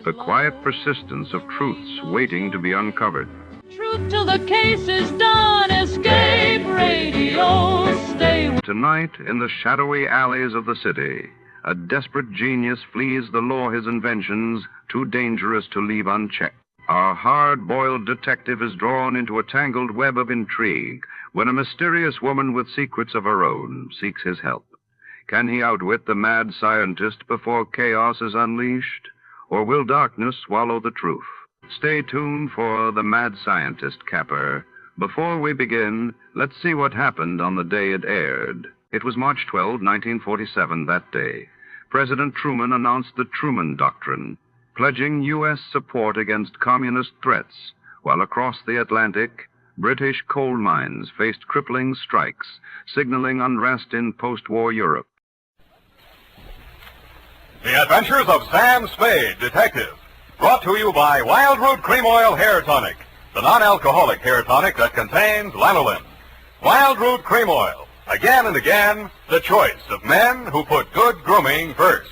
the quiet persistence of truths waiting to be uncovered. Truth till the case is done. Escape radio. Stay. Tonight, in the shadowy alleys of the city, a desperate genius flees the law his inventions, too dangerous to leave unchecked. Our hard-boiled detective is drawn into a tangled web of intrigue when a mysterious woman with secrets of her own seeks his help. Can he outwit the mad scientist before chaos is unleashed? Or will darkness swallow the truth? Stay tuned for The Mad Scientist Capper. Before we begin, let's see what happened on the day it aired. It was March 12, 1947, that day. President Truman announced the Truman Doctrine, pledging U.S. support against communist threats, while across the Atlantic, British coal mines faced crippling strikes, signaling unrest in post-war Europe. The Adventures of Sam Spade, Detective. Brought to you by Wild Root Cream Oil Hair Tonic, the non-alcoholic hair tonic that contains lanolin. Wild Root Cream Oil. Again and again, the choice of men who put good grooming first.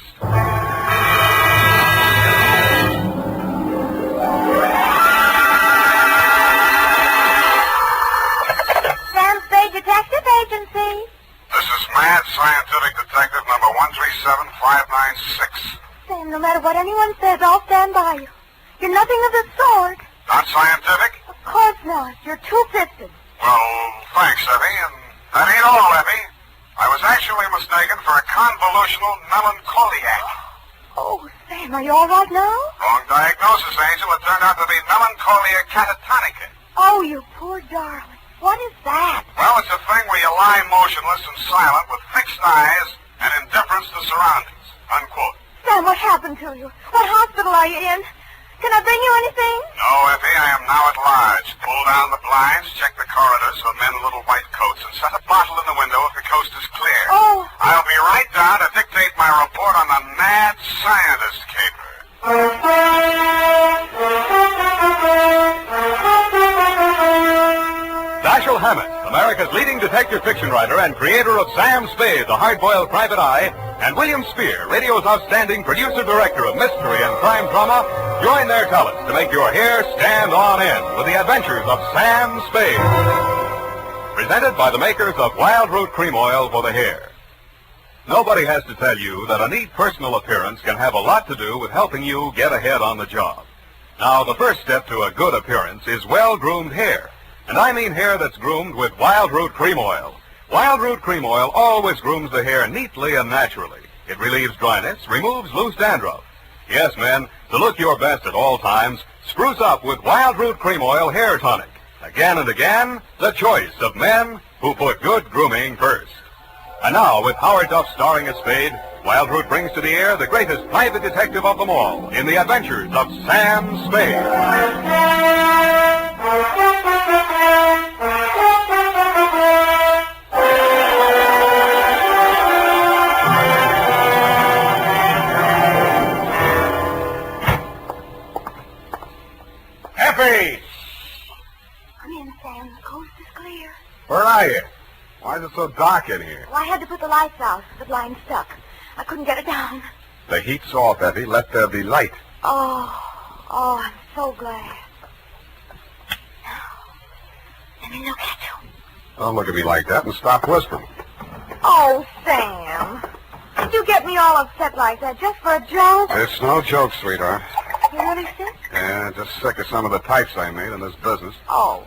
Sam Spade Detective Agency. This is Mad Scientific Detective number 137596. Sam, no matter what anyone says, I'll stand by you. You're nothing of the sort. Not scientific? Of course not. You're two-fisted. Well, thanks, Effie, and that ain't all, Effie. I was actually mistaken for a convolutional melancholiac. Oh, Sam, are you all right now? Wrong diagnosis, Angel. It turned out to be melancholia catatonica. Oh, you poor darling. What is that? Well, it's a thing where you lie motionless and silent with fixed eyes and indifference to surroundings. Unquote. Sam, what happened to you? What hospital are you in? Can I bring you anything? No, Effie, I am now at large. Pull down the blinds, check the corridors for men in little white coats, and set a bottle in the window if the coast is clear. Oh. I'll be right down to dictate my report on the Mad Scientist Caper. Dashiell Hammett, America's leading detective fiction writer and creator of Sam Spade, the hard-boiled private eye, and William Spear, radio's outstanding producer-director of mystery and crime drama, join their talents to make your hair stand on end with the adventures of Sam Spade. Presented by the makers of Wild Root Cream Oil for the hair. Nobody has to tell you that a neat personal appearance can have a lot to do with helping you get ahead on the job. Now, the first step to a good appearance is well-groomed hair. And I mean hair that's groomed with Wild Root Cream Oil. Wild Root Cream Oil always grooms the hair neatly and naturally. It relieves dryness, removes loose dandruff. Yes, men, to look your best at all times, spruce up with Wild Root Cream Oil Hair Tonic. Again and again, the choice of men who put good grooming first. And now, with Howard Duff starring as Spade, Wild Root brings to the air the greatest private detective of them all in the adventures of Sam Spade. Effie! Come in, Sam. The coast is clear. Where are you? Why is it so dark in here? Well, I had to put the lights out. The blind stuck. I couldn't get it down. The heat's off, Effie. Let there be light. Oh, I'm so glad. Let me look at you. Don't look at me like that and stop whispering. Oh, Sam. Did you get me all upset like that just for a joke? It's no joke, sweetheart. You really sick? Yeah, just sick of some of the types I made in this business. Oh,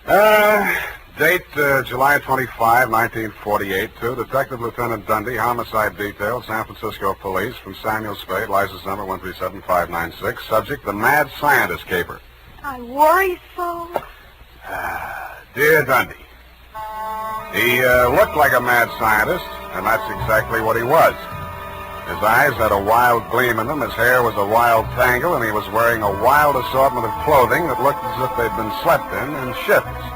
Sam. Date July 25, 1948, to Detective Lieutenant Dundee, Homicide Detail, San Francisco Police, from Samuel Spade, license number 137596. Subject, the Mad Scientist Caper. I worry so. Dear Dundee, he looked like a mad scientist, and that's exactly what he was. His eyes had a wild gleam in them, his hair was a wild tangle, and he was wearing a wild assortment of clothing that looked as if they'd been slept in shifts.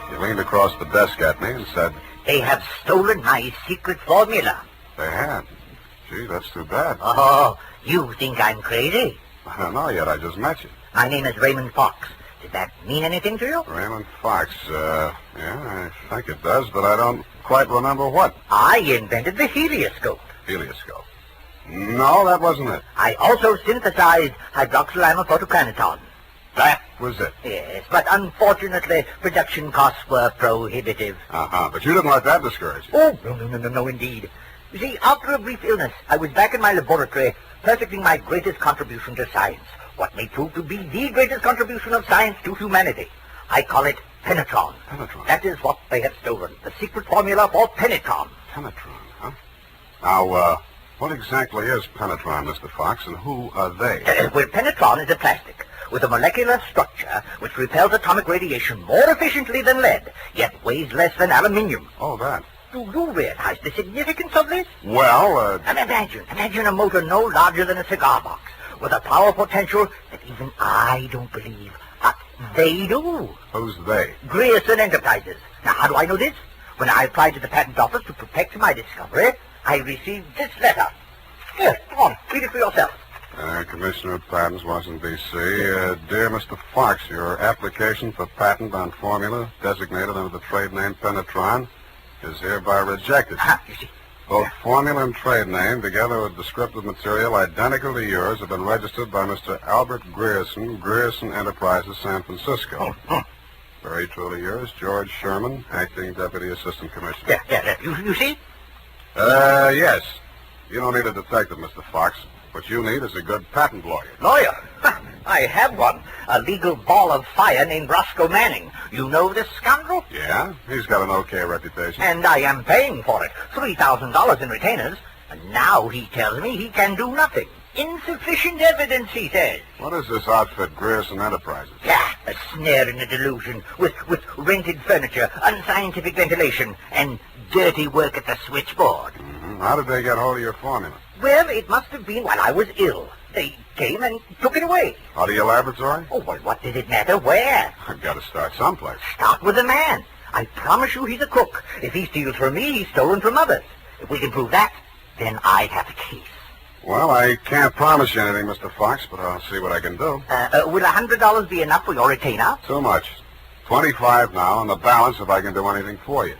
He leaned across the desk at me and said, "They have stolen my secret formula." They had? Gee, that's too bad. Oh, you think I'm crazy? I don't know yet, I just met you. My name is Raymond Fox. Does that mean anything to you? Raymond Fox, yeah, I think it does, but I don't quite remember what. I invented the helioscope. Helioscope. No, that wasn't it. I also synthesized hydroxylamophotocanatone. That was it. Yes, but unfortunately, production costs were prohibitive. But you didn't let that discourage you. Oh, no, indeed. You see, after a brief illness, I was back in my laboratory, perfecting my greatest contribution to science, what may prove to be the greatest contribution of science to humanity. I call it penetron. Penetron? That is what they have stolen, the secret formula for penetron. Penetron, huh? Now, what exactly is penetron, Mr. Fox, and who are they? Well, penetron is a plastic with a molecular structure which repels atomic radiation more efficiently than lead, yet weighs less than aluminium. Oh, that. Do you realize the significance of this? Well, And imagine a motor no larger than a cigar box, with a power potential that even I don't believe, but they do. who's they? Grierson Enterprises. Now, how do I know this? When I applied to the patent office to protect my discovery, I received this letter. Here, come on, read it for yourself. Commissioner of Patents, Washington, D.C. Dear Mr. Fox, your application for patent on formula designated under the trade name penetron is hereby rejected. You see. Both formula and trade name, together with descriptive material identical to yours, have been registered by Mr. Albert Grierson, Grierson Enterprises, San Francisco. Very truly yours, George Sherman, Acting Deputy Assistant Commissioner. Yeah. You see? Yes. You don't need a detective, Mr. Fox. What you need is a good patent lawyer. Lawyer? I have one. A legal ball of fire named Roscoe Manning. You know this scoundrel? Yeah? He's got an okay reputation. And I am paying for it. $3,000 in retainers. And now he tells me he can do nothing. Insufficient evidence, he says. What is this outfit, Grierson Enterprises? Yeah, a snare in a delusion, with rented furniture, unscientific ventilation, and dirty work at the switchboard. How did they get hold of your formula? Well, it must have been while I was ill. They came and took it away. Out of your laboratory? Oh, well, what did it matter where? I've got to start someplace. Start with the man. I promise you he's a crook. If he steals from me, he's stolen from others. If we can prove that, then I have a case. Well, I can't promise you anything, Mr. Fox, but I'll see what I can do. Will $100 be enough for your retainer? Too much. 25 now, and the balance if I can do anything for you.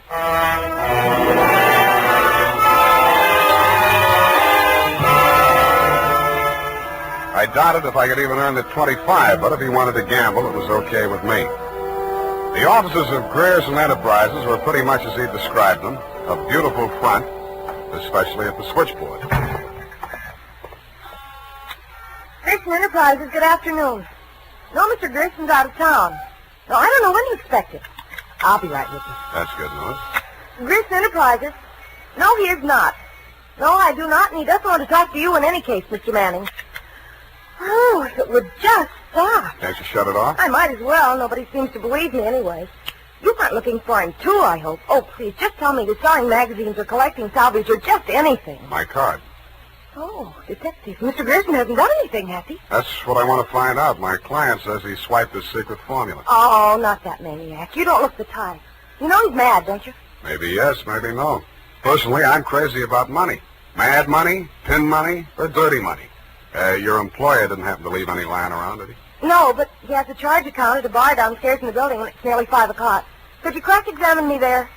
I doubted if I could even earn the 25, but if he wanted to gamble, it was okay with me. The offices of Grierson Enterprises were pretty much as he described them, a beautiful front, especially at the switchboard. Grierson Enterprises, good afternoon. No, Mr. Grierson's out of town. No, I don't know when to expect it. I'll be right with you. That's good news. Grierson Enterprises? No, he is not. No, I do not, and he doesn't want to talk to you in any case, Mr. Manning. Oh, if it would just stop. Can't you shut it off? I might as well. Nobody seems to believe me anyway. You aren't looking for him, too, I hope. Oh, please, just tell me you're selling magazines or collecting salvage or just anything. My card. Oh, detective. Mr. Grierson hasn't done anything, has he? That's what I want to find out. My client says he swiped his secret formula. Oh, not that maniac. You don't look the type. You know he's mad, don't you? Maybe yes, maybe no. Personally, I'm crazy about money. Mad money, pin money, or dirty money. Your employer didn't happen to leave any lying around, did he? No, but he has a charge account at a bar downstairs in the building, and it's nearly 5 o'clock. Could you cross-examine me there?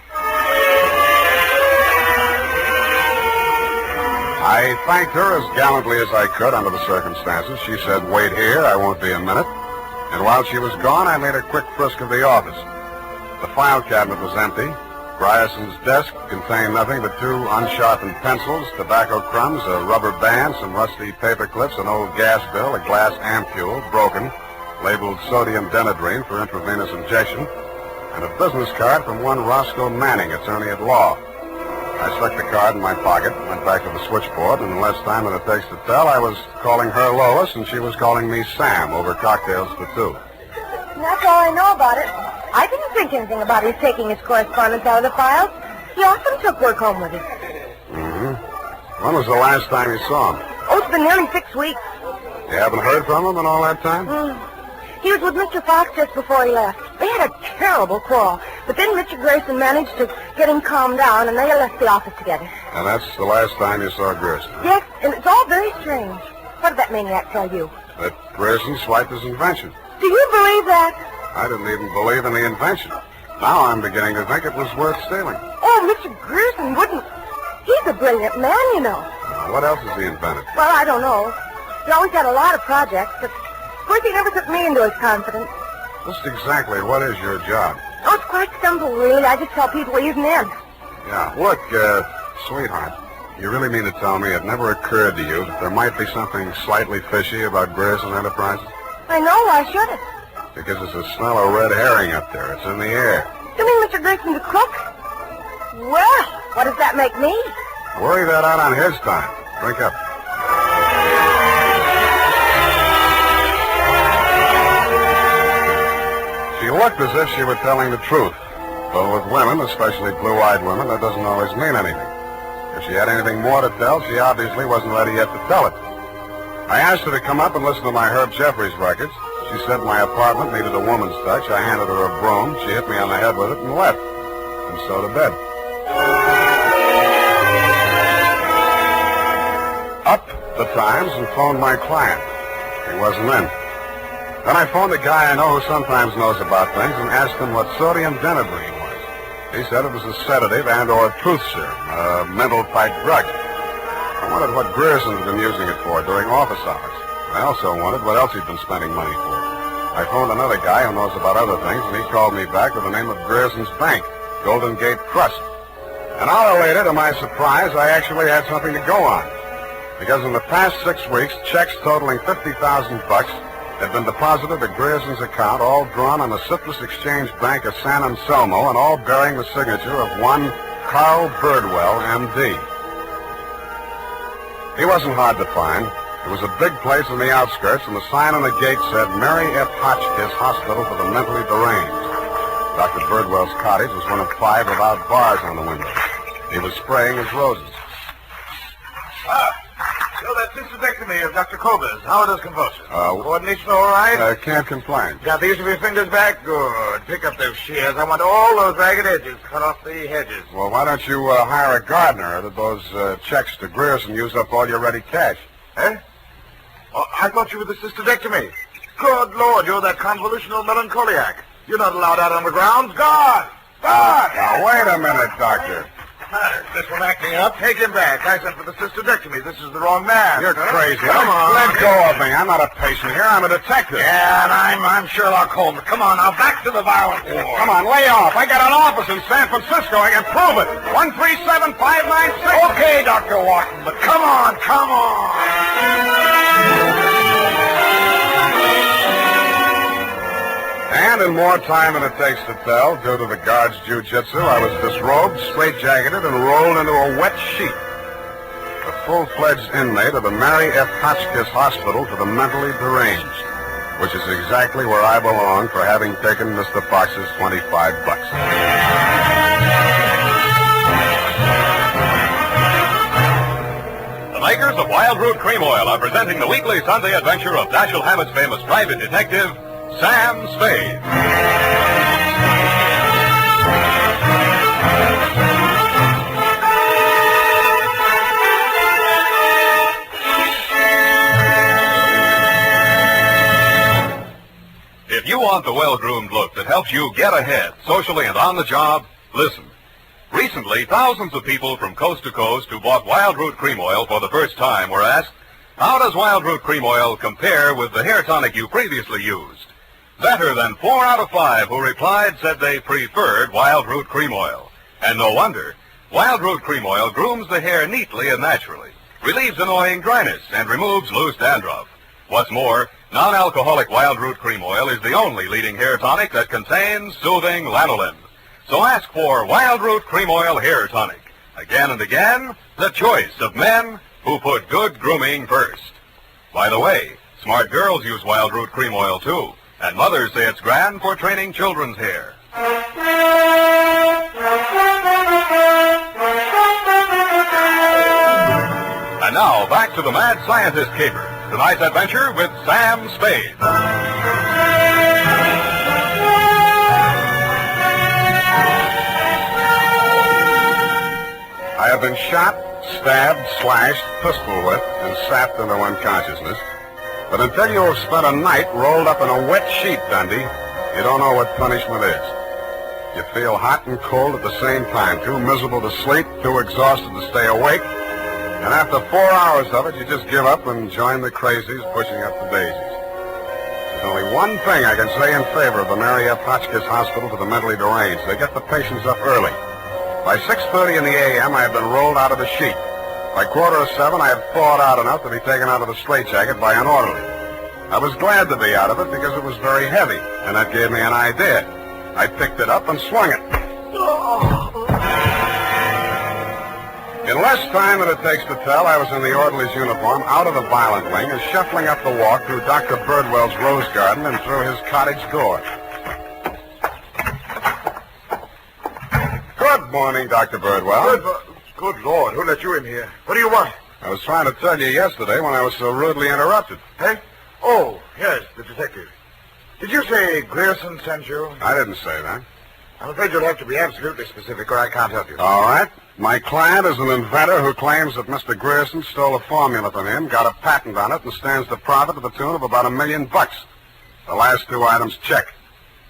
I thanked her as gallantly as I could under the circumstances. She said, "Wait here, I won't be a minute." And while she was gone, I made a quick frisk of the office. The file cabinet was empty. Grierson's desk contained nothing but 2 unsharpened pencils, tobacco crumbs, a rubber band, some rusty paper clips, an old gas bill, a glass ampule, broken, labeled sodium denadrine for intravenous injection, and a business card from one Roscoe Manning, attorney at law. I stuck the card in my pocket, went back to the switchboard, and in less time than it takes to tell, I was calling her Lois, and she was calling me Sam over cocktails for 2. That's all I know about it. I didn't think anything about his taking his correspondence out of the files. He often took work home with him. When was the last time you saw him? Oh, it's been nearly 6 weeks. You haven't heard from him in all that time? He was with Mr. Fox just before he left. They had a terrible quarrel, but then Mr. Grierson managed to get him calmed down, and they left the office together. And that's the last time you saw Grierson? Yes, and it's all very strange. What did that maniac tell you? That Grierson swiped his invention. Do you believe that? I didn't even believe in the invention. Now I'm beginning to think it was worth stealing. Oh, Mr. Grierson wouldn't. He's a brilliant man, you know. What else has he invented? Well, I don't know. He always had a lot of projects, but of course he never took me into his confidence. Just exactly what is your job? Oh, it's quite simple, really. I just tell people he isn't in. Yeah. Look, sweetheart, you really mean to tell me it never occurred to you that there might be something slightly fishy about Grierson Enterprises? I know. Why should it? Because there's a smell of red herring up there. It's in the air. You mean Mr. Grierson's a crook? Well, what does that make me? Worry that out on his time. Drink up. She looked as if she were telling the truth. But with women, especially blue-eyed women, that doesn't always mean anything. If she had anything more to tell, she obviously wasn't ready yet to tell it. I asked her to come up and listen to my Herb Jeffries records. She said my apartment needed a woman's touch. I handed her a broom. She hit me on the head with it and left. And so to bed. Up the Times and phoned my client. He wasn't in. Then I phoned a guy I know who sometimes knows about things and asked him what sodium denadrine was. He said it was a sedative and or a truth serum, a mental-type drug. I wondered what Grierson had been using it for during office hours. I also wondered what else he'd been spending money for. I phoned another guy who knows about other things, and he called me back with the name of Grierson's Bank, Golden Gate Trust. An hour later, to my surprise, I actually had something to go on. Because in the past 6 weeks, checks totaling $50,000 had been deposited at Grierson's account, all drawn on the Citrus Exchange Bank of San Anselmo, and all bearing the signature of one Carl Birdwell, M.D. He wasn't hard to find. It was a big place in the outskirts, and the sign on the gate said, Mary F. Hotchkiss Hospital for the Mentally Deranged. Dr. Birdwell's cottage was one of 5 without bars on the window. He was spraying his roses. So that cystectomy of Dr. Koba's, how are those convulsions? Coordination all right? Can't complain. Got the use of your fingers back? Good. Pick up those shears. I want all those ragged edges cut off the hedges. Well, why don't you hire a gardener, or did those checks to Grierson use up all your ready cash? Eh? Oh, I thought you were the cystectomy. Good Lord, you're that convolutional melancholiac. You're not allowed out on the grounds. Guard! Guard! Now, wait a minute, Doctor. This one acting up. Take him back. I sent for the cystectomy. This is the wrong man. You're crazy. Come on. Let go of me. I'm not a patient here. I'm a detective. Yeah, and I'm Sherlock Holmes. Come on, now, back to the violent war. Come on, lay off. I got an office in San Francisco. I can prove it. 137596. Okay, Dr. Wharton, but come on, come on. And in more time than it takes to tell, due to the guard's jiu-jitsu, I was disrobed, straitjacketed, and rolled into a wet sheet. A full-fledged inmate of the Mary F. Hotchkiss Hospital for the Mentally Deranged, which is exactly where I belong for having taken Mr. Fox's $25. The makers of Wild Root Cream Oil are presenting the weekly Sunday adventure of Dashiell Hammett's famous private detective, Sam Spade. If you want the well-groomed look that helps you get ahead, socially and on the job, listen. Recently, thousands of people from coast to coast who bought Wild Root Cream Oil for the first time were asked, how does Wild Root Cream Oil compare with the hair tonic you previously used? Better than 4 out of 5 who replied said they preferred Wild Root Cream Oil. And no wonder. Wild Root Cream Oil grooms the hair neatly and naturally, relieves annoying dryness, and removes loose dandruff. What's more, non-alcoholic Wild Root Cream Oil is the only leading hair tonic that contains soothing lanolin. So ask for Wild Root Cream Oil Hair Tonic. Again and again, the choice of men who put good grooming first. By the way, smart girls use Wild Root Cream Oil too. And mothers say it's grand for training children's hair. And now, back to the Mad Scientist Caper. Tonight's adventure with Sam Spade. I have been shot, stabbed, slashed, pistol whipped, and sapped into unconsciousness. But until you have spent a night rolled up in a wet sheet, Dundee, you don't know what punishment is. You feel hot and cold at the same time, too miserable to sleep, too exhausted to stay awake, And after 4 hours of it, you just give up and join the crazies pushing up the daisies. There's only one thing I can say in favor of the Mary F. Hotchkiss Hospital for the mentally deranged. They get the patients up early. By 6:30 in the a.m., I had been rolled out of the sheet. By 6:45, I had thawed out enough to be taken out of the straitjacket by an orderly. I was glad to be out of it because it was very heavy, and that gave me an idea. I picked it up and swung it. In less time than it takes to tell, I was in the orderly's uniform, out of the violent wing, and shuffling up the walk through Dr. Birdwell's rose garden and through his cottage door. Good morning, Dr. Birdwell. Good Lord, who let you in here? What do you want? I was trying to tell you yesterday when I was so rudely interrupted. Hey? Oh, yes, the detective. Did you say Grierson sent you? I didn't say that. I'm afraid you'll have to be absolutely specific or I can't help you. All right. My client is an inventor who claims that Mr. Grierson stole a formula from him, got a patent on it, and stands to profit to the tune of about $1 million. The last two items check.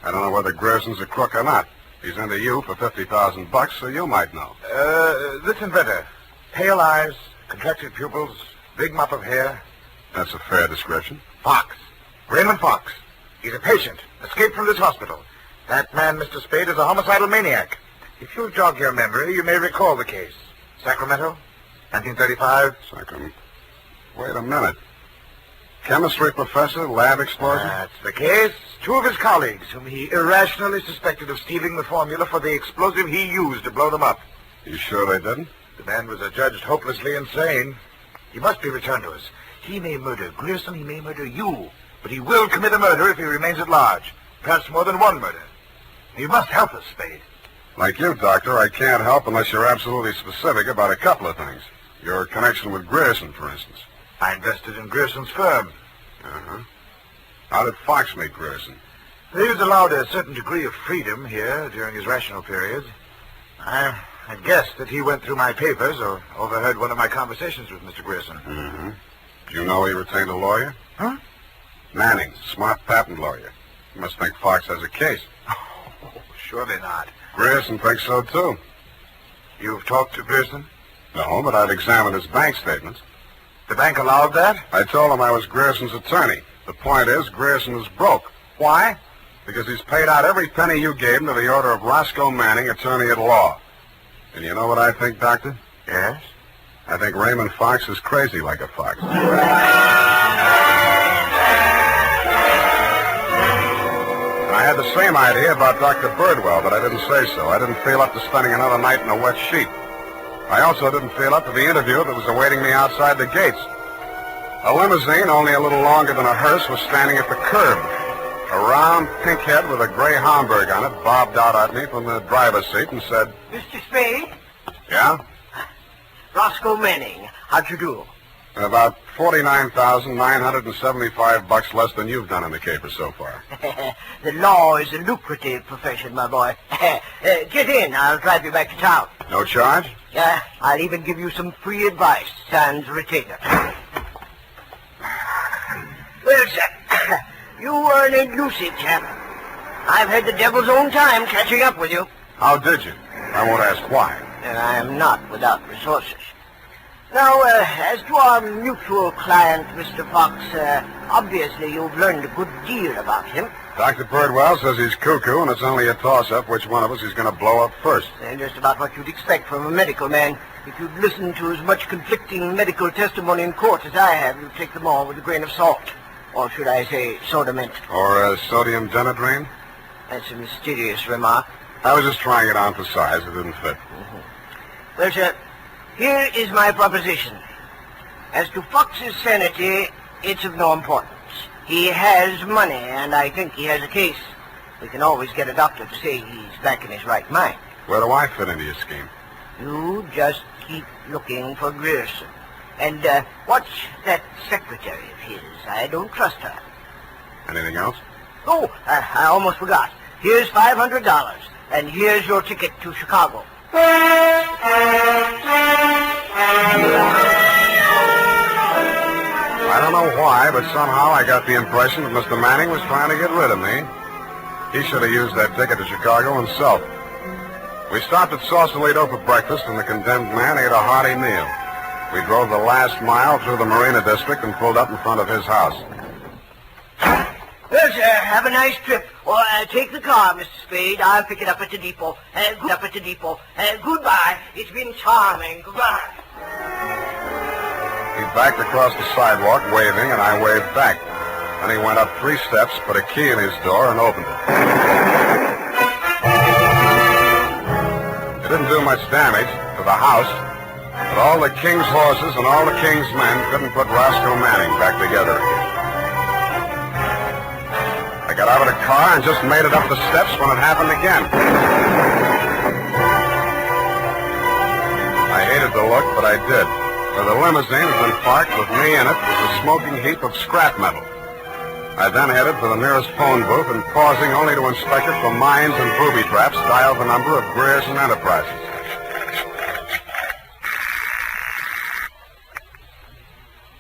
I don't know whether Grierson's a crook or not. He's into you for $50,000, so you might know. This inventor. Pale eyes, contracted pupils, big mop of hair. That's a fair description. Fox. Raymond Fox. He's a patient, escaped from this hospital. That man, Mr. Spade, is a homicidal maniac. If you'll jog your memory, you may recall the case. Sacramento, 1935. Sacramento. Wait a minute. Chemistry professor, lab explosion? That's the case. Two of his colleagues, whom he irrationally suspected of stealing the formula for the explosive he used to blow them up. You sure they didn't? The man was adjudged hopelessly insane. He must be returned to us. He may murder Grierson, he may murder you, but he will commit a murder if he remains at large. Perhaps more than one murder. You must help us, Spade. Like you, Doctor, I can't help unless you're absolutely specific about a couple of things. Your connection with Grierson, for instance. I invested in Grierson's firm. Uh-huh. How did Fox meet Grierson? He was allowed a certain degree of freedom here during his rational periods. I guessed that he went through my papers or overheard one of my conversations with Mr. Grierson. Mm-hmm. Do you know he retained a lawyer? Huh? Manning, smart patent lawyer. You must think Fox has a case. Oh, surely not. Grierson thinks so, too. You've talked to Grierson? No, but I've examined his bank statements. The bank allowed that? I told him I was Grierson's attorney. The point is, Grierson is broke. Why? Because he's paid out every penny you gave him to the order of Roscoe Manning, attorney at law. And you know what I think, Doctor? Yes? I think Raymond Fox is crazy like a fox. I had the same idea about Dr. Birdwell, but I didn't say so. I didn't feel up to spending another night in a wet sheet. I also didn't feel up to the interview that was awaiting me outside the gates. A limousine, only a little longer than a hearse, was standing at the curb. A round pink head with a gray Homburg on it bobbed out at me from the driver's seat and said, Mr. Spade? "Yeah?" Roscoe Manning. How'd you do? About $49,975 less than you've done in the caper so far. The law is a lucrative profession, my boy. Get in. I'll drive you back to town. No charge? I'll even give you some free advice. Sans retainer. Well, sir, you are an elusive chap. I've had the devil's own time catching up with you. How did you? I won't ask why. And I am not without resources. Now, as to our mutual client, Mr. Fox, obviously you've learned a good deal about him. Dr. Birdwell says he's cuckoo, and it's only a toss-up which one of us is going to blow up first. Just about what you'd expect from a medical man. If you'd listened to as much conflicting medical testimony in court as I have, you'd take them all with a grain of salt. Or should I say soda mint? Or sodium denadrine? That's a mysterious remark. I was just trying it on for size. It didn't fit. Mm-hmm. Well, sir, here is my proposition. As to Fox's sanity, it's of no importance. He has money, and I think he has a case. We can always get a doctor to say he's back in his right mind. Where do I fit into your scheme? You just keep looking for Grierson. And watch that secretary of his. I don't trust her. Anything else? Oh, I almost forgot. Here's $500, and here's your ticket to Chicago. I don't know why, but somehow I got the impression that Mr. Manning was trying to get rid of me. He should have used that ticket to Chicago himself. We stopped at Sausalito for breakfast, and the condemned man ate a hearty meal. We drove the last mile through the Marina District and pulled up in front of his house. Well, sir, have a nice trip. Or take the car, Mr. Spade. I'll pick it up at the depot. Goodbye. It's been charming. Goodbye. He backed across the sidewalk, waving, and I waved back. Then he went up 3 steps, put a key in his door, and opened it. It didn't do much damage to the house, but all the king's horses and all the king's men couldn't put Roscoe Manning back together again. I got out of the car and just made it up the steps when it happened again. I hated the look, but I did. Where the limousine had been parked with me in it was a smoking heap of scrap metal. I then headed for the nearest phone booth and, pausing only to inspect it for mines and booby traps, dialed the number of Grierson Enterprises.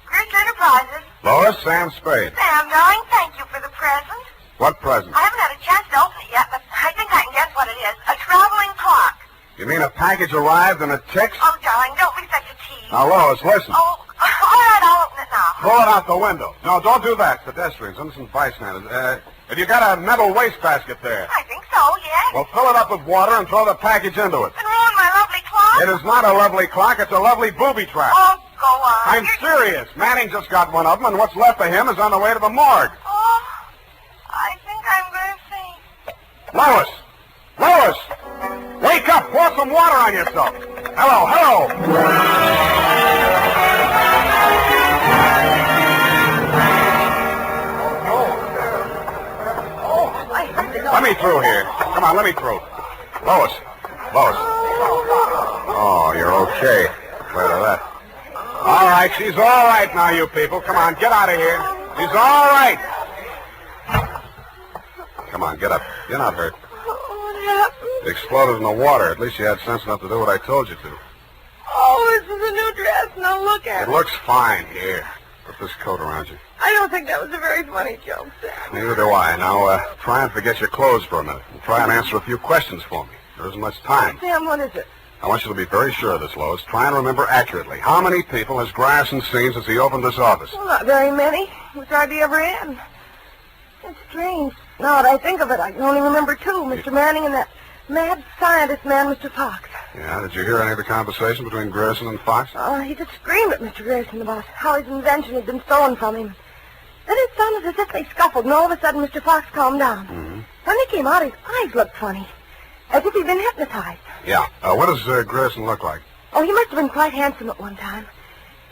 Grierson Enterprises. Lois, Sam Spade. Sam, darling, thank you for the present. What present? I haven't had a chance to open it yet, but I think I can guess what it is. A traveling clock. You mean a package arrived and it ticks? Oh, darling, don't be such a tease. Now, Lois, listen. Oh, all right, I'll open it now. Throw it out the window. No, don't do that. Pedestrians, innocent bystanders. Have you got a metal wastebasket there? I think so, yes. Well, fill it up with water and throw the package into it. And ruin my lovely clock? It is not a lovely clock. It's a lovely booby trap. Oh, go on. I'm serious. Manning just got one of them, and what's left of him is on the way to the morgue. Oh, I think I'm going to faint. Lois! Lois! Wake up! Pour some water on yourself. Hello, hello! Let me through here. Come on, let me through. Lois. Lois. Oh, you're okay. Glad of that. All right, she's all right now, you people. Come on, get out of here. She's all right. Come on, get up. You're not hurt. What happened? It exploded in the water. At least you had sense enough to do what I told you to. Oh, this is a new dress. Now look at It it. looks fine. Here. Put this coat around you. I don't think that was a very funny joke, Sam. Neither do I. Now, try and forget your clothes for a minute. And try and answer a few questions for me. There isn't much time. Sam, what is it? I want you to be very sure of this, Lois. Try and remember accurately. How many people has Grierson seen since he opened this office? Well, not very many. It was hardly ever in. It's strange. Now that I think of it, I can only remember 2, Mr. Manning and that mad scientist man, Mr. Fox. Yeah, did you hear any of the conversation between Grierson and Fox? He just screamed at Mr. Grierson about how his invention had been stolen from him. Then it sounded as if they scuffled, and all of a sudden Mr. Fox calmed down. Mm-hmm. When they came out, his eyes looked funny, as if he'd been hypnotized. Yeah. What does Grierson look like? Oh, he must have been quite handsome at one time.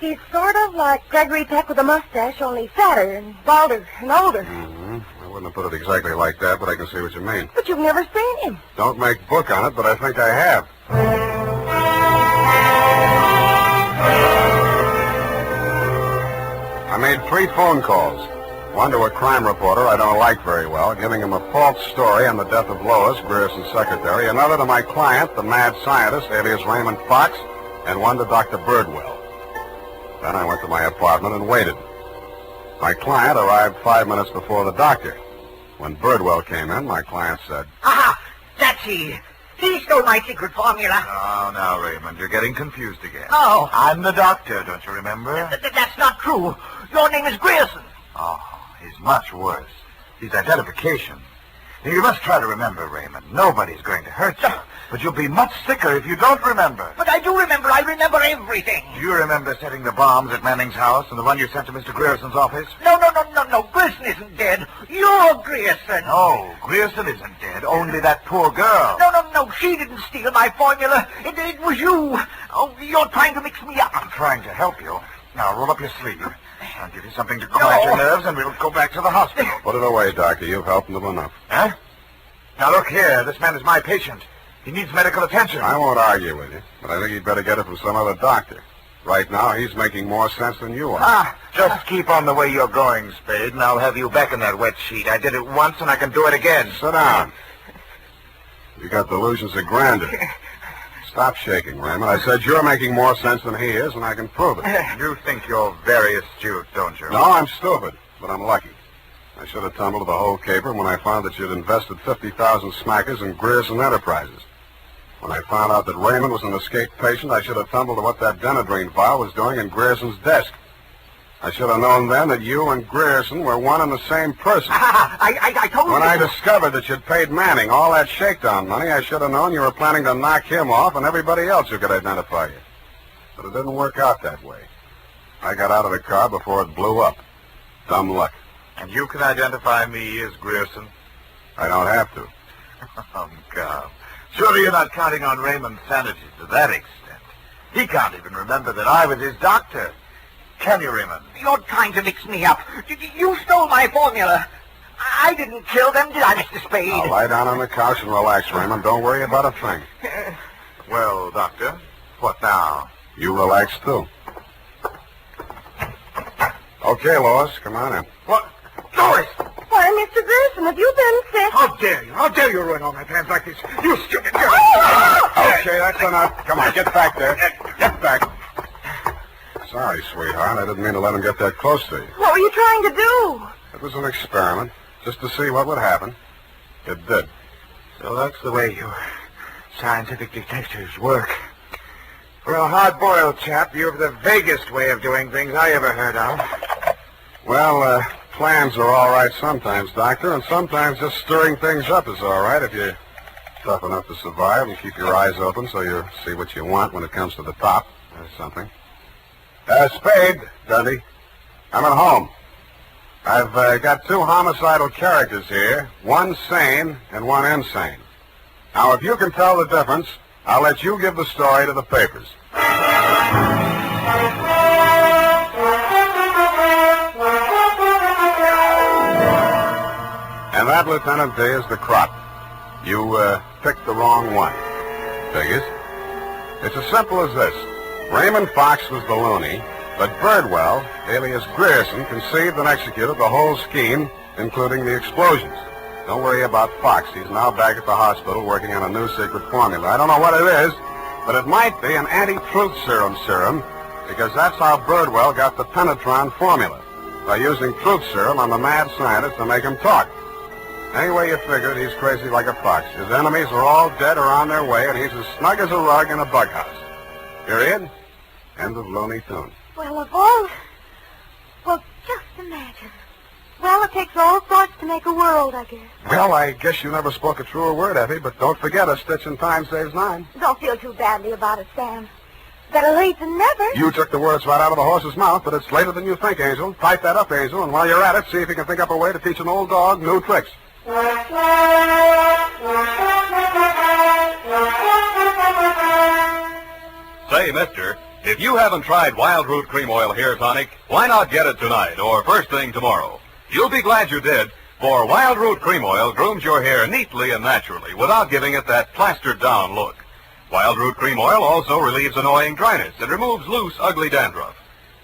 He's sort of like Gregory Peck with a mustache, only fatter and balder and older. Mm-hmm. I wouldn't have put it exactly like that, but I can see what you mean. But you've never seen him. Don't make book on it, but I think I have. I made 3 phone calls. One to a crime reporter I don't like very well, giving him a false story on the death of Lois, Grierson's secretary. Another to my client, the mad scientist, alias Raymond Fox, and one to Dr. Birdwell. Then I went to my apartment and waited. My client arrived 5 minutes before the doctor. When Birdwell came in, my client said, Aha! That's he. He stole my secret formula. Oh, now, Raymond, you're getting confused again. Oh. I'm the doctor, don't you remember? That's not true. Your name is Grierson. Oh, he's much worse. He's identification. You must try to remember, Raymond. Nobody's going to hurt you. But you'll be much sicker if you don't remember. But I do remember. I remember everything. Do you remember setting the bombs at Manning's house and the one you sent to Mr. Grierson's office? No. Grierson isn't dead. You're Grierson. No, Grierson isn't dead. Only that poor girl. No. She didn't steal my formula. It was you. Oh, you're trying to mix me up. I'm trying to help you. Now, roll up your sleeve. I'll give you something to quiet your nerves, and we'll go back to the hospital. "Put it away, Doctor. You've helped him enough." Huh? Now, look here. This man is my patient. He needs medical attention. I won't argue with you, but I think you'd better get it from some other doctor. Right now, he's making more sense than you are. Just keep on the way you're going, Spade, and I'll have you back in that wet sheet. I did it once, and I can do it again. Sit down. You got delusions of grandeur. Stop shaking, Raymond. I said you're making more sense than he is, and I can prove it. You think you're very astute, don't you? No, I'm stupid, but I'm lucky. I should have tumbled the whole caper when I found that you'd invested 50,000 smackers in Grierson Enterprises. When I found out that Raymond was an escaped patient, I should have tumbled to what that Denadrine file was doing in Grierson's desk. I should have known then that you and Grierson were one and the same person. I told you. When I discovered that you'd paid Manning all that shakedown money, I should have known you were planning to knock him off and everybody else who could identify you. But it didn't work out that way. I got out of the car before it blew up. Dumb luck. And you can identify me as Grierson? I don't have to. Oh, God. Surely you're not counting on Raymond's sanity to that extent. He can't even remember that I was his doctor. Can you, Raymond? You're trying to mix me up. You stole my formula. I didn't kill them, did I, Mr. Spade? Now lie down on the couch and relax, Raymond. Don't worry about a thing. Well, Doctor, what now? You relax, too. Okay, Lois, come on in. What? Lois! Why, Mr. Grierson, have you been sick? How dare you? How dare you ruin all my plans like this? You stupid girl! Okay, that's enough. Come on, get back there. Get back. Sorry, sweetheart. I didn't mean to let him get that close to you. What were you trying to do? It was an experiment, just to see what would happen. It did. So that's the way your scientific detectives work. For a hard-boiled chap, you have the vaguest way of doing things I ever heard of. Well, plans are all right sometimes, Doctor, and sometimes just stirring things up is all right if you're tough enough to survive and keep your eyes open so you see what you want when it comes to the top or something. Spade, Dundee. I'm at home. I've got two homicidal characters here, one sane and one insane. Now, if you can tell the difference, I'll let you give the story to the papers. And that, Lieutenant D, is the crop. You picked the wrong one. Figures. It's as simple as this. Raymond Fox was the loony, but Birdwell, alias Grierson, conceived and executed the whole scheme, including the explosions. Don't worry about Fox. He's now back at the hospital working on a new secret formula. I don't know what it is, but it might be an anti-truth serum, because that's how Birdwell got the Penetron formula, by using truth serum on the mad scientist to make him talk. Anyway you figure it, he's crazy like a fox. His enemies are all dead or on their way, and he's as snug as a rug in a bug house. Period. End of Looney Tune. Well, of all... Well, just imagine. Well, it takes all sorts to make a world, I guess. Well, I guess you never spoke a truer word, Effie, but don't forget a stitch in time saves 9. Don't feel too badly about it, Sam. Better late than never. You took the words right out of the horse's mouth, but it's later than you think, Angel. Type that up, Angel, and while you're at it, see if you can think up a way to teach an old dog new tricks. Say, mister, if you haven't tried Wild Root Cream Oil Hair Tonic, why not get it tonight or first thing tomorrow? You'll be glad you did, for Wild Root Cream Oil grooms your hair neatly and naturally without giving it that plastered-down look. Wild Root Cream Oil also relieves annoying dryness and removes loose, ugly dandruff.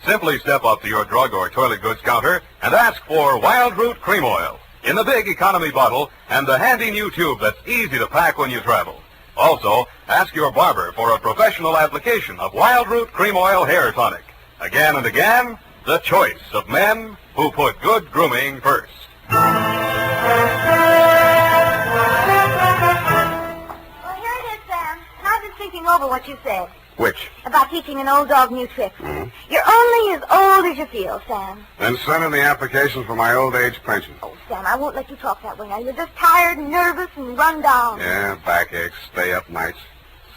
Simply step up to your drug or toilet goods counter and ask for Wild Root Cream Oil in the big economy bottle and the handy new tube that's easy to pack when you travel. Also, ask your barber for a professional application of Wild Root Cream Oil Hair Tonic. Again and again, the choice of men who put good grooming first. Well, here it is, Sam. I've been thinking over what you said. Which? About teaching an old dog new tricks. Mm-hmm. You're only as old as you feel, Sam. Then send in the application for my old age pension. Oh, Sam, I won't let you talk that way now. You're just tired and nervous and run down. Yeah, backaches, stay up nights,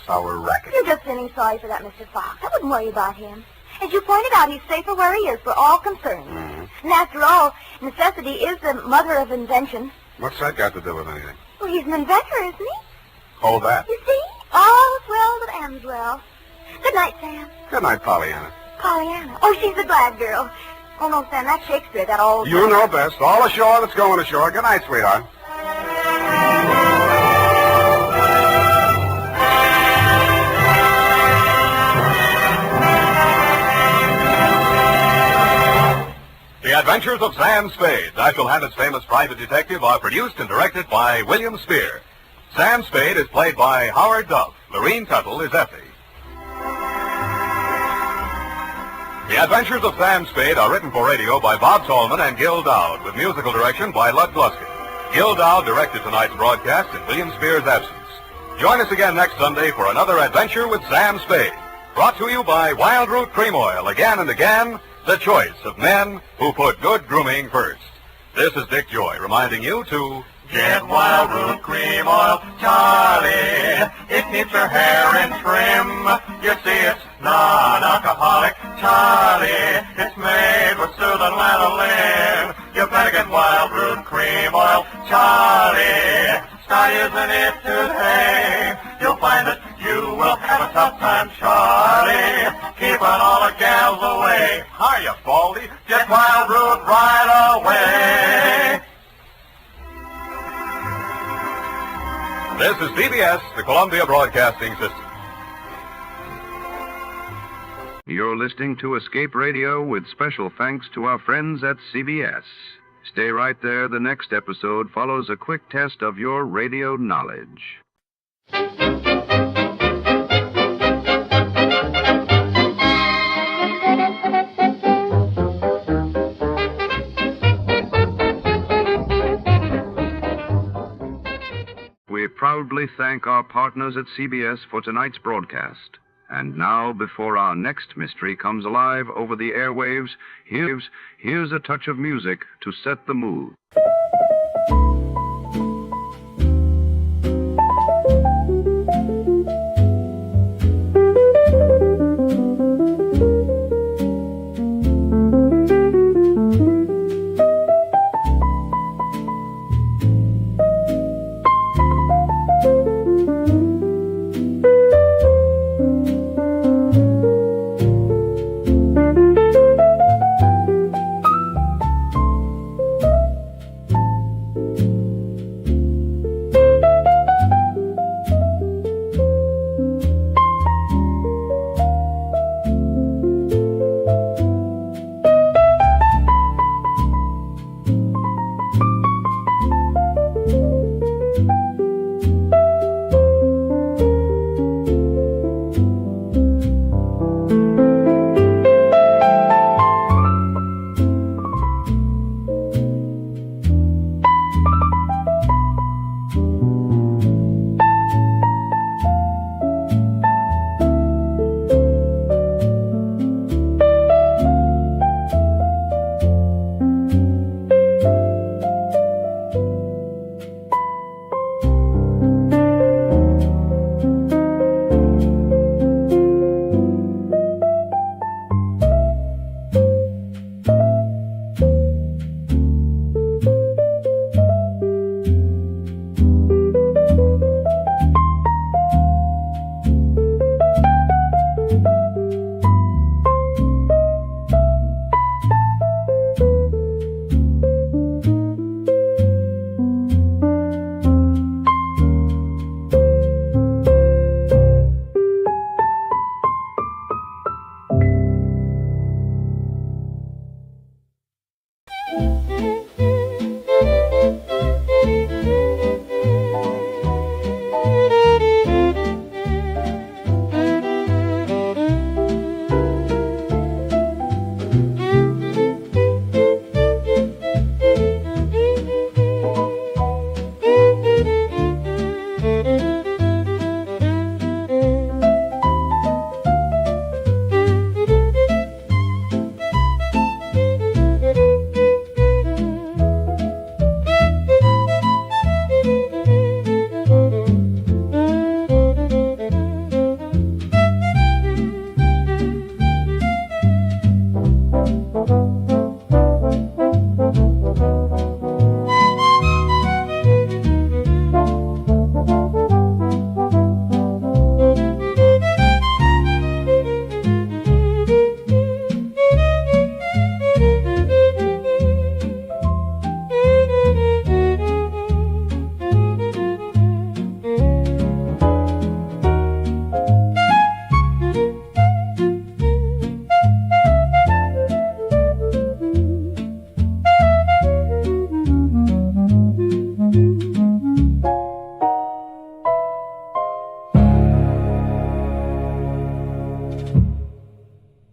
sour racket. You're just feeling sorry for that Mr. Fox. I wouldn't worry about him. As you pointed out, he's safer where he is for all concerned. Mm-hmm. And after all, necessity is the mother of invention. What's that got to do with anything? Well, he's an inventor, isn't he? Oh, that. You see? All's well that ends well. Good night, Sam. Good night, Pollyanna. Pollyanna. Oh, she's a glad girl. Oh, no, Sam, that's Shakespeare, that old... You know best. All ashore that's going ashore. Good night, sweetheart. The Adventures of Sam Spade, Dashiell Hammett's famous private detective, are produced and directed by William Spear. Sam Spade is played by Howard Duff. Lorene Tuttle is Effie. The Adventures of Sam Spade are written for radio by Bob Tallman and Gil Dowd, with musical direction by Lud Gluskin. Gil Dowd directed tonight's broadcast in William Spear's absence. Join us again next Sunday for another adventure with Sam Spade. Brought to you by Wild Root Cream Oil, again and again, the choice of men who put good grooming first. This is Dick Joy reminding you to get Wild Root Cream Oil, Charlie. It keeps your hair in trim. You see, it's non-alcoholic, Charlie. It's made with soothing lanolin. You better get Wild Root Cream Oil, Charlie. Start using it today. You'll find that you will have a tough time, Charlie. Keeping all the gals away. Hiya, Baldy. Get Wild Root right away. This is CBS, the Columbia Broadcasting System. You're listening to Escape Radio with special thanks to our friends at CBS. Stay right there. The next episode follows a quick test of your radio knowledge. We proudly thank our partners at CBS for tonight's broadcast. And now, before our next mystery comes alive over the airwaves, here's a touch of music to set the mood.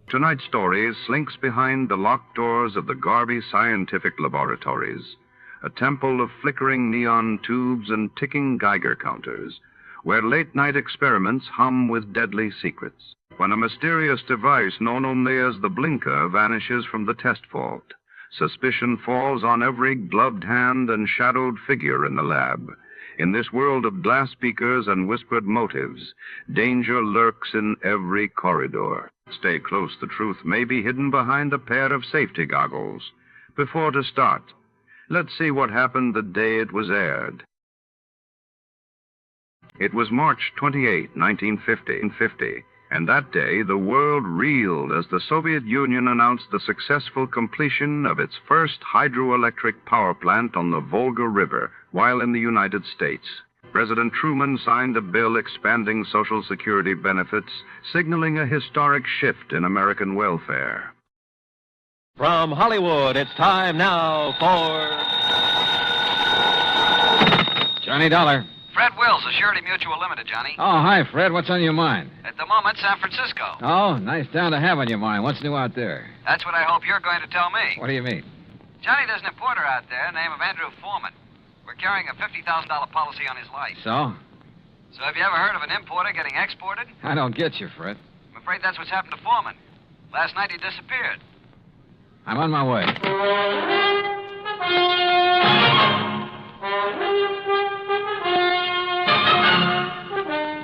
Tonight's story slinks behind the locked doors of the Garvey Scientific Laboratories, a temple of flickering neon tubes and ticking Geiger counters, where late-night experiments hum with deadly secrets. When a mysterious device known only as the blinker vanishes from the test vault, suspicion falls on every gloved hand and shadowed figure in the lab. In this world of glass beakers and whispered motives, danger lurks in every corridor. Stay close, the truth may be hidden behind a pair of safety goggles. Before to start, let's see what happened the day it was aired. It was March 28, 1950, and that day the world reeled as the Soviet Union announced the successful completion of its first hydroelectric power plant on the Volga River, while in the United States. President Truman signed a bill expanding Social Security benefits, signaling a historic shift in American welfare. From Hollywood, it's time now for Johnny Dollar. Fred Wills, Surety Mutual Limited, Johnny. Oh, hi, Fred. What's on your mind? At the moment, San Francisco. Oh, nice town to have on your mind. What's new out there? That's what I hope you're going to tell me. What do you mean? Johnny, there's an importer out there, name of Andrew Foreman. We're carrying a $50,000 policy on his life. So? So have you ever heard of an importer getting exported? I don't get you, Fred. I'm afraid that's what's happened to Foreman. Last night he disappeared. I'm on my way.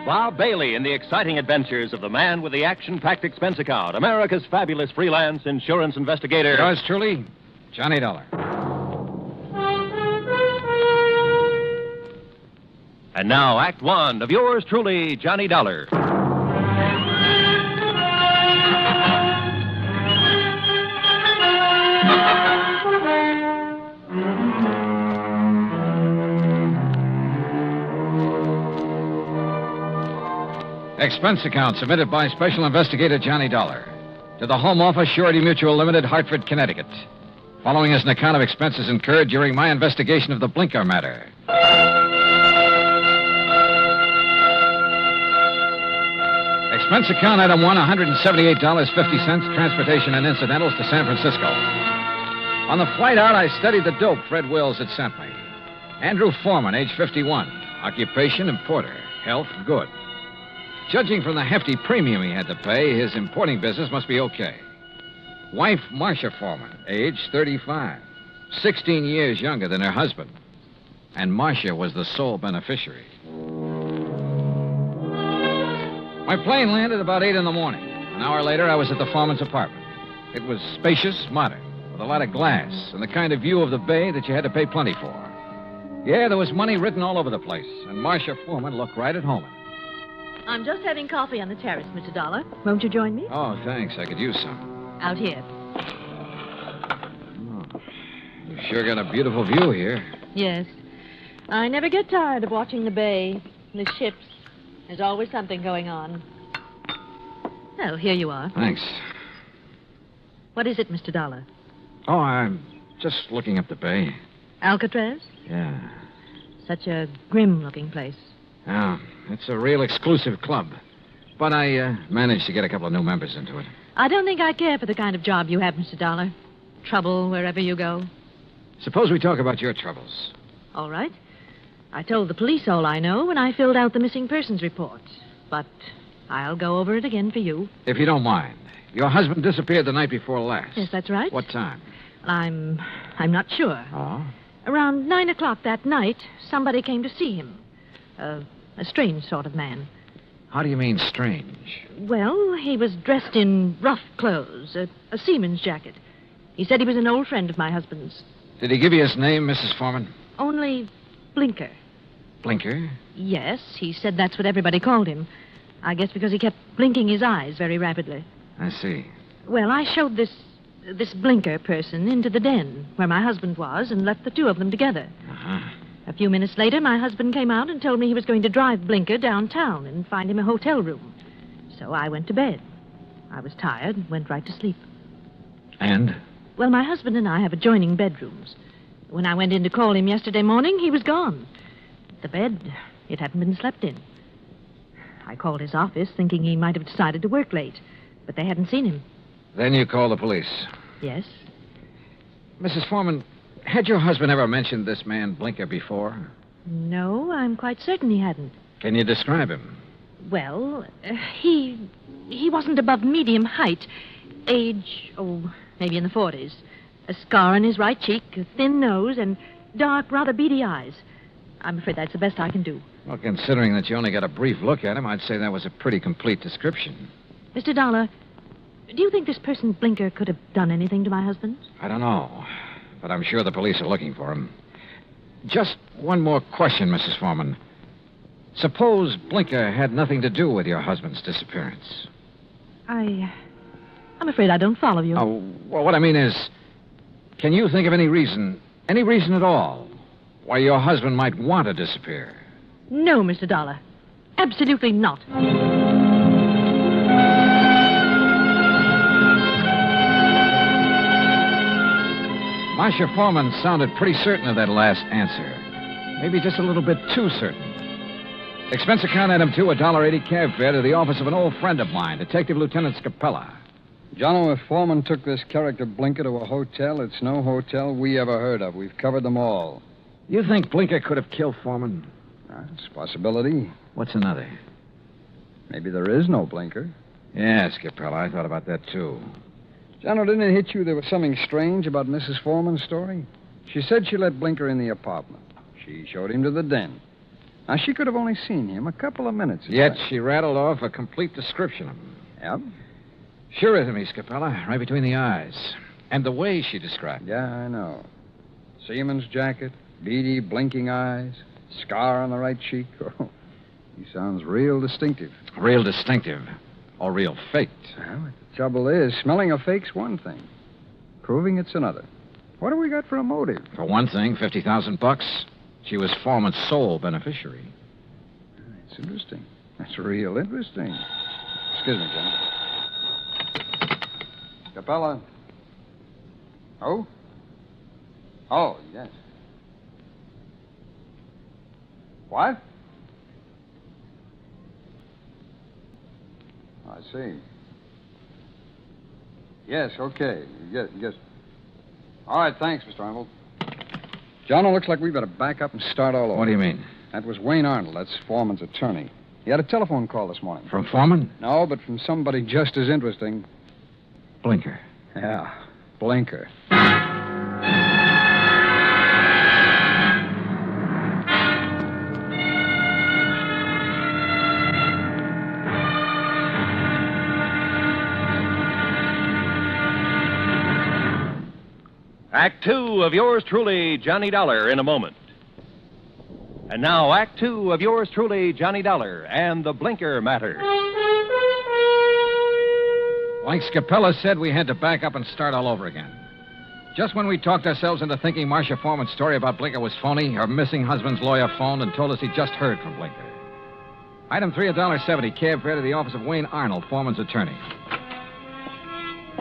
Bob Bailey in the exciting adventures of the man with the action-packed expense account, America's fabulous freelance insurance investigator. Yours truly, Johnny Dollar. And now, Act One of yours truly, Johnny Dollar. Expense account submitted by Special Investigator Johnny Dollar to the Home Office, Surety Mutual Limited, Hartford, Connecticut. Following is an account of expenses incurred during my investigation of the blinker matter. Expense account item 1, $178.50, transportation and incidentals to San Francisco. On the flight out, I studied the dope Fred Wills had sent me. Andrew Foreman, age 51. Occupation, importer. Health, good. Judging from the hefty premium he had to pay, his importing business must be okay. Wife, Marcia Foreman, age 35. 16 years younger than her husband. And Marcia was the sole beneficiary. My plane landed about 8 in the morning. An hour later, I was at the Foreman's apartment. It was spacious, modern, with a lot of glass, and the kind of view of the bay that you had to pay plenty for. Yeah, there was money written all over the place, and Marcia Foreman looked right at home in it. I'm just having coffee on the terrace, Mr. Dollar. Won't you join me? Oh, thanks. I could use some. Out here. Oh, you've sure got a beautiful view here. Yes. I never get tired of watching the bay, the ships. There's always something going on. Oh, here you are. Thanks. What is it, Mr. Dollar? Oh, I'm just looking up the bay. Alcatraz? Yeah. Such a grim-looking place. Yeah, it's a real exclusive club. But I managed to get a couple of new members into it. I don't think I care for the kind of job you have, Mr. Dollar. Trouble wherever you go. Suppose we talk about your troubles. All right. I told the police all I know when I filled out the missing persons report. But I'll go over it again for you. If you don't mind. Your husband disappeared the night before last. Yes, that's right. What time? I'm not sure. Oh? Around 9 o'clock that night, somebody came to see him. A strange sort of man. How do you mean strange? Well, he was dressed in rough clothes, a seaman's jacket. He said he was an old friend of my husband's. Did he give you his name, Mrs. Foreman? Only Blinker. Blinker? Yes, he said that's what everybody called him. I guess because he kept blinking his eyes very rapidly. I see. Well, I showed this Blinker person into the den where my husband was and left the two of them together. Uh-huh. A few minutes later, my husband came out and told me he was going to drive Blinker downtown and find him a hotel room. So I went to bed. I was tired and went right to sleep. And? Well, my husband and I have adjoining bedrooms. When I went in to call him yesterday morning, he was gone. The bed, it hadn't been slept in. I called his office thinking he might have decided to work late, but they hadn't seen him. Then you called the police? Yes. Mrs. Foreman, had your husband ever mentioned this man Blinker before? No, I'm quite certain he hadn't. Can you describe him? Well, he wasn't above medium height. Age, maybe in the 40s. A scar on his right cheek, a thin nose, and dark, rather beady eyes. I'm afraid that's the best I can do. Well, considering that you only got a brief look at him, I'd say that was a pretty complete description. Mr. Dollar, do you think this person Blinker could have done anything to my husband? I don't know, but I'm sure the police are looking for him. Just one more question, Mrs. Foreman. Suppose Blinker had nothing to do with your husband's disappearance. I'm afraid I don't follow you. Oh, well, what I mean is, can you think of any reason at all, why your husband might want to disappear? No, Mr. Dollar. Absolutely not. Marcia Foreman sounded pretty certain of that last answer. Maybe just a little bit too certain. Expense account item 2, $1.80 cab fare to the office of an old friend of mine, Detective Lieutenant Scapella. Jono, if Foreman took this character Blinker to a hotel, it's no hotel we ever heard of. We've covered them all. You think Blinker could have killed Foreman? It's a possibility. What's another? Maybe there is no Blinker. Yeah, Scapella, I thought about that, too. Jono, didn't it hit you there was something strange about Mrs. Foreman's story? She said she let Blinker in the apartment. She showed him to the den. Now, she could have only seen him a couple of minutes. Yet she rattled off a complete description of him. Yep. Sure is to me, Scapella, right between the eyes. And the way she described it. Yeah, I know. Seaman's jacket, beady, blinking eyes, scar on the right cheek. Oh, he sounds real distinctive. Real distinctive. Or real faked. Well, the trouble is, smelling a fake's one thing. Proving it's another. What do we got for a motive? For one thing, $50,000. She was Foreman's sole beneficiary. It's interesting. That's real interesting. Excuse me, Jim. Capella. Oh? Oh, yes. What? I see. Yes, okay. Yes. All right, thanks, Mr. Arnold. John, it looks like we better back up and start all over. What do you mean? That was Wayne Arnold. That's Foreman's attorney. He had a telephone call this morning. From Foreman? No, but from somebody just as interesting. Blinker. Yeah, Blinker. Act 2 of yours truly, Johnny Dollar, in a moment. And now, Act 2 of yours truly, Johnny Dollar, and the Blinker matter. Like Scapella said, we had to back up and start all over again. Just when we talked ourselves into thinking Marcia Foreman's story about Blinker was phony, her missing husband's lawyer phoned and told us he just heard from Blinker. Item 3, $1.70, cab fare to the office of Wayne Arnold, Foreman's attorney.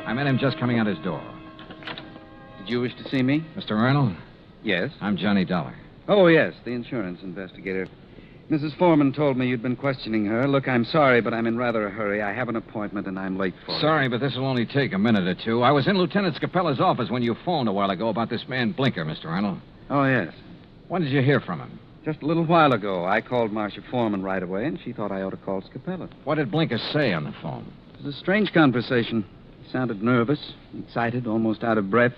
I met him just coming out his door. Did you wish to see me? Mr. Arnold? Yes. I'm Johnny Dollar. Oh, yes, the insurance investigator. Mrs. Foreman told me you'd been questioning her. Look, I'm sorry, but I'm in rather a hurry. I have an appointment, and I'm late for it. Sorry, but this will only take a minute or two. I was in Lieutenant Scapella's office when you phoned a while ago about this man Blinker, Mr. Arnold. Oh, yes. When did you hear from him? Just a little while ago. I called Marcia Foreman right away, and she thought I ought to call Scapella. What did Blinker say on the phone? It was a strange conversation. He sounded nervous, excited, almost out of breath.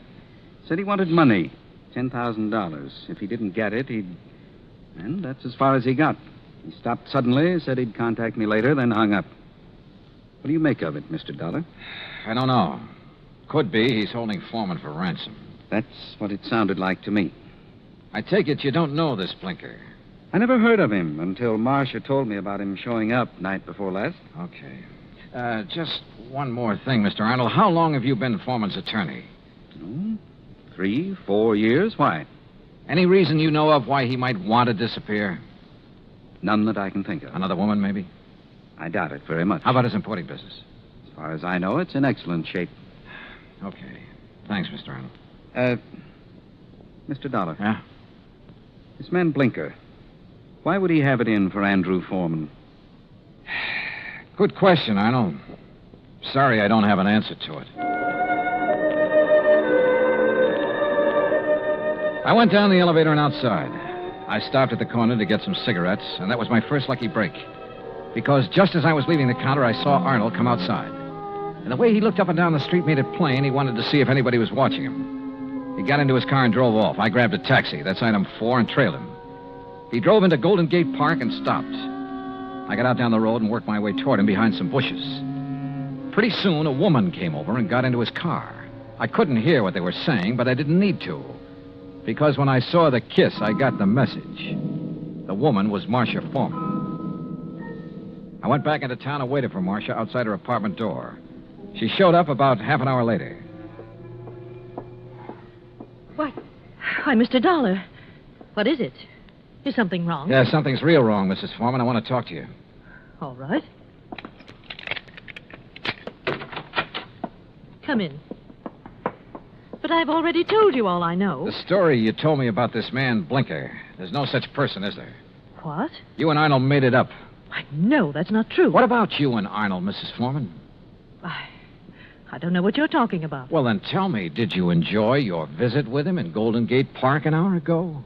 Said he wanted money, $10,000. If he didn't get it, he'd... And that's as far as he got. He stopped suddenly, said he'd contact me later, then hung up. What do you make of it, Mr. Dollar? I don't know. Could be he's holding Foreman for ransom. That's what it sounded like to me. I take it you don't know this Blinker. I never heard of him until Marcia told me about him showing up night before last. Okay. Just one more thing, Mr. Arnold. How long have you been Foreman's attorney? 3, 4 years. Why? Any reason you know of why he might want to disappear? None that I can think of. Another woman, maybe? I doubt it very much. How about his importing business? As far as I know, it's in excellent shape. Okay. Thanks, Mr. Arnold. Mr. Dollar. Yeah? This man Blinker, why would he have it in for Andrew Foreman? Good question, Arnold. Sorry I don't have an answer to it. I went down the elevator and outside. I stopped at the corner to get some cigarettes, and that was my first lucky break. Because just as I was leaving the counter, I saw Arnold come outside. And the way he looked up and down the street made it plain he wanted to see if anybody was watching him. He got into his car and drove off. I grabbed a taxi, that's item 4, and trailed him. He drove into Golden Gate Park and stopped. I got out down the road and worked my way toward him behind some bushes. Pretty soon, a woman came over and got into his car. I couldn't hear what they were saying, but I didn't need to. Because when I saw the kiss, I got the message. The woman was Marcia Foreman. I went back into town and waited for Marcia outside her apartment door. She showed up about half an hour later. What? Why, Mr. Dollar. What is it? Is something wrong? Yeah, something's real wrong, Mrs. Foreman. I want to talk to you. All right. Come in. But I've already told you all I know. The story you told me about this man, Blinker. There's no such person, is there? What? You and Arnold made it up. No, that's not true. What about you and Arnold, Mrs. Foreman? I don't know what you're talking about. Well, then tell me, did you enjoy your visit with him in Golden Gate Park an hour ago?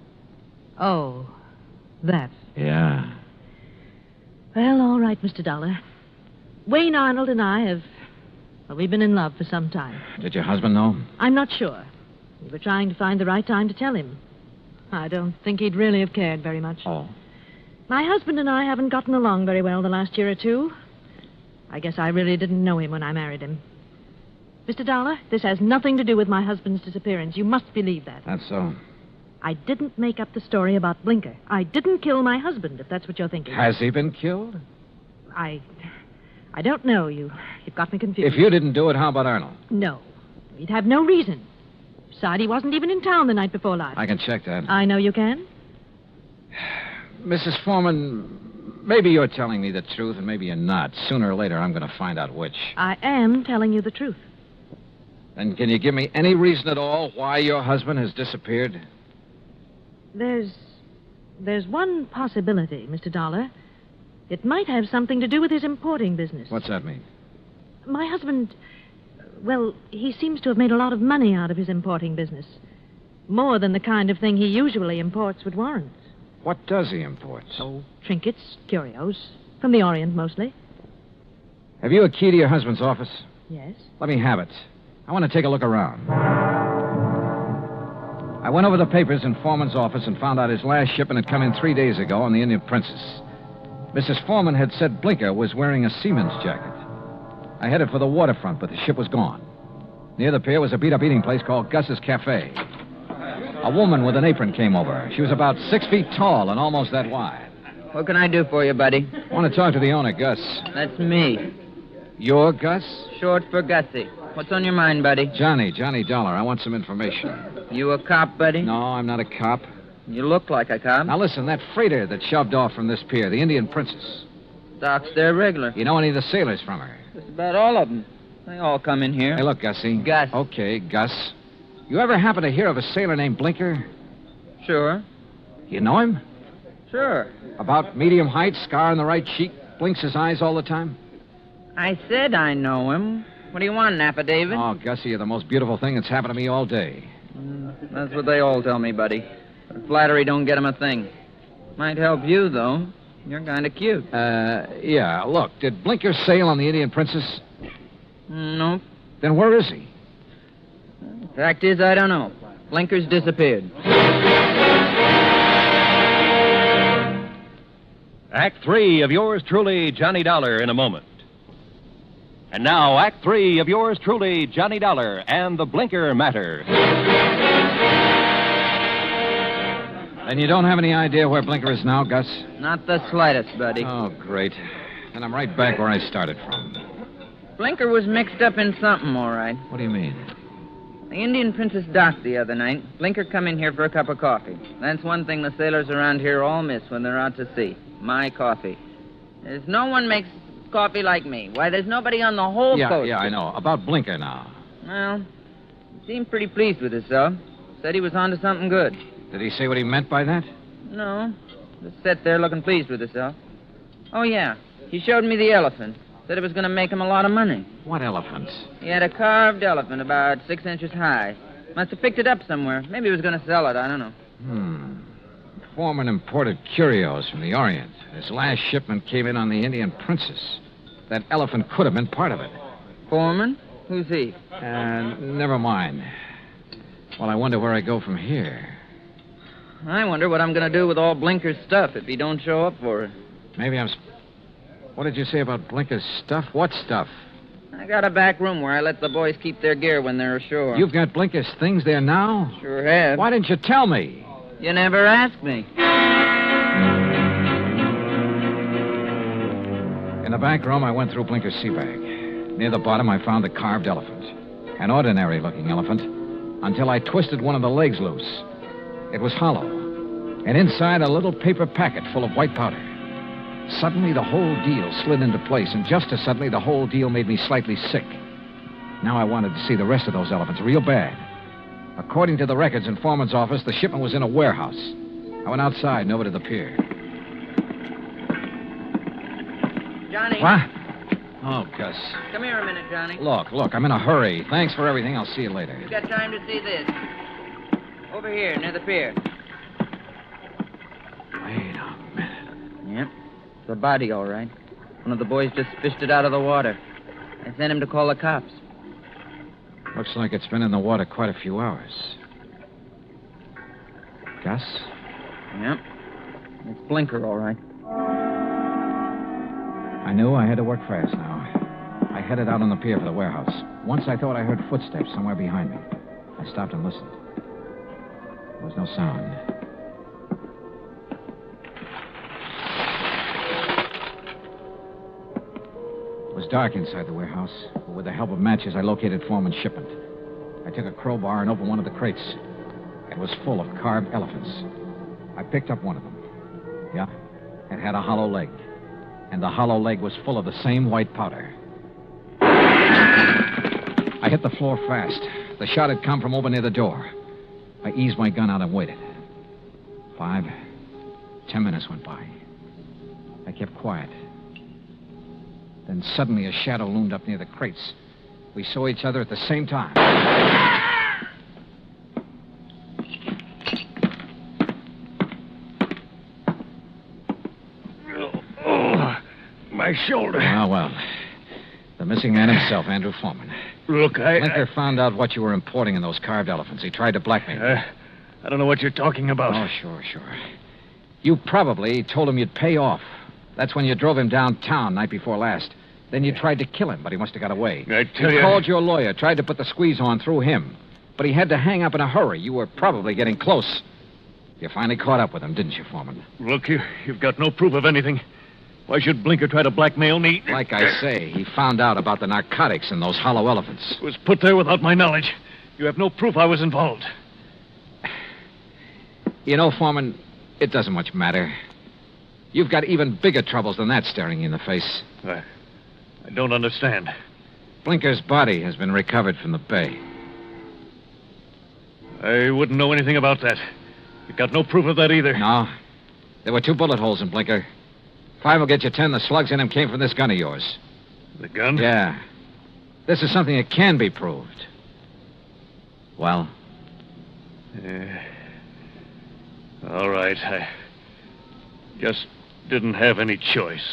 Oh, that. Yeah. Well, all right, Mr. Dollar. Wayne Arnold and I have... Well, we've been in love for some time. Did your husband know? I'm not sure. We were trying to find the right time to tell him. I don't think he'd really have cared very much. Oh. My husband and I haven't gotten along very well the last year or two. I guess I really didn't know him when I married him. Mr. Dollar, this has nothing to do with my husband's disappearance. You must believe that. That's so. I didn't make up the story about Blinker. I didn't kill my husband, if that's what you're thinking. Has he been killed? I don't know. You've got me confused. If you didn't do it, how about Arnold? No. He'd have no reason. Besides, he wasn't even in town the night before last. I can check that. I know you can. Mrs. Foreman, maybe you're telling me the truth, and maybe you're not. Sooner or later, I'm going to find out which. I am telling you the truth. And can you give me any reason at all why your husband has disappeared? There's one possibility, Mr. Dollar. It might have something to do with his importing business. What's that mean? My husband, well, he seems to have made a lot of money out of his importing business. More than the kind of thing he usually imports would warrant. What does he import? Oh, trinkets, curios. From the Orient, mostly. Have you a key to your husband's office? Yes. Let me have it. I want to take a look around. I went over the papers in Foreman's office and found out his last shipment had come in 3 days ago on the Indian Princess. Mrs. Foreman had said Blinker was wearing a seaman's jacket. I headed for the waterfront, but the ship was gone. Near the pier was a beat-up eating place called Gus's Cafe. A woman with an apron came over. She was about 6 feet tall and almost that wide. What can I do for you, buddy? I want to talk to the owner, Gus. That's me. You're Gus? Short for Gussie. What's on your mind, buddy? Johnny Dollar. I want some information. You a cop, buddy? No, I'm not a cop. You look like a cop. Now listen, that freighter that shoved off from this pier, the Indian Princess. Docks there regular. You know any of the sailors from her? Just about all of them. They all come in here. Hey, look, Gussie. Gus. Okay, Gus. You ever happen to hear of a sailor named Blinker? Sure. You know him? Sure. About medium height, scar on the right cheek, blinks his eyes all the time? I said I know him. What do you want, an affidavit? Oh, Gussie, you're the most beautiful thing that's happened to me all day. That's what they all tell me, buddy. But flattery don't get 'em a thing. Might help you, though. You're kind of cute. Yeah. Look, did Blinker sail on the Indian Princess? Nope. Then where is he? Fact is, I don't know. Blinker's disappeared. Act 3 of yours truly, Johnny Dollar, in a moment. And now, Act 3 of yours truly, Johnny Dollar, and the Blinker Matter. And you don't have any idea where Blinker is now, Gus? Not the slightest, buddy. Oh, great. And I'm right back where I started from. Blinker was mixed up in something, all right. What do you mean? The Indian Princess docked the other night. Blinker come in here for a cup of coffee. That's one thing the sailors around here all miss when they're out to sea. My coffee. There's no one makes coffee like me. Why, there's nobody on the whole coast. Yeah, I know. About Blinker now. Well, he seemed pretty pleased with himself. Said he was onto something good. Did he say what he meant by that? No. Just sat there looking pleased with himself. Oh, yeah. He showed me the elephant. Said it was going to make him a lot of money. What elephant? He had a carved elephant about 6 inches high. Must have picked it up somewhere. Maybe he was going to sell it. I don't know. Foreman imported curios from the Orient. His last shipment came in on the Indian Princess. That elephant could have been part of it. Foreman? Who's he? Never mind. Well, I wonder where I go from here. I wonder what I'm going to do with all Blinker's stuff if he don't show up for it. Maybe I'm... What did you say about Blinker's stuff? What stuff? I got a back room where I let the boys keep their gear when they're ashore. You've got Blinker's things there now? Sure have. Why didn't you tell me? You never asked me. In the back room, I went through Blinker's sea bag. Near the bottom, I found a carved elephant. An ordinary-looking elephant, until I twisted one of the legs loose. It was hollow, and inside a little paper packet full of white powder. Suddenly, the whole deal slid into place, and just as suddenly, the whole deal made me slightly sick. Now I wanted to see the rest of those elephants real bad. According to the records in Foreman's office, the shipment was in a warehouse. I went outside and over to the pier. Johnny. What? Oh, Gus. Come here a minute, Johnny. Look, I'm in a hurry. Thanks for everything. I'll see you later. You got time to see this. Over here, near the pier. Wait a minute. Yep. It's a body, all right. One of the boys just fished it out of the water. I sent him to call the cops. Looks like it's been in the water quite a few hours. Gus? Yep. It's Blinker, all right. I knew I had to work fast now. I headed out on the pier for the warehouse. Once I thought I heard footsteps somewhere behind me. I stopped and listened. There was no sound. It was dark inside the warehouse, but with the help of matches, I located Foreman's shipment. I took a crowbar and opened one of the crates. It was full of carved elephants. I picked up one of them. Yeah, it had a hollow leg. And the hollow leg was full of the same white powder. I hit the floor fast. The shot had come from over near the door. I eased my gun out and waited. 5, 10 minutes went by. I kept quiet. Then suddenly a shadow loomed up near the crates. We saw each other at the same time. My shoulder. Well. The missing man himself, Andrew Foreman. Look, Blinker found out what you were importing in those carved elephants. He tried to blackmail you. I don't know what you're talking about. Oh, sure. You probably told him you'd pay off. That's when you drove him downtown night before last. Then you tried to kill him, but he must have got away. I tell you... You called your lawyer, tried to put the squeeze on through him. But he had to hang up in a hurry. You were probably getting close. You finally caught up with him, didn't you, Foreman? Look, you've got no proof of anything. Why should Blinker try to blackmail me? Like I say, he found out about the narcotics in those hollow elephants. It was put there without my knowledge. You have no proof I was involved. You know, Foreman, it doesn't much matter. You've got even bigger troubles than that staring you in the face. I don't understand. Blinker's body has been recovered from the bay. I wouldn't know anything about that. You've got no proof of that either. No. There were 2 bullet holes in Blinker. 5 will get you 10. The slugs in him came from this gun of yours. The gun? Yeah. This is something that can be proved. Well? All right. I just didn't have any choice.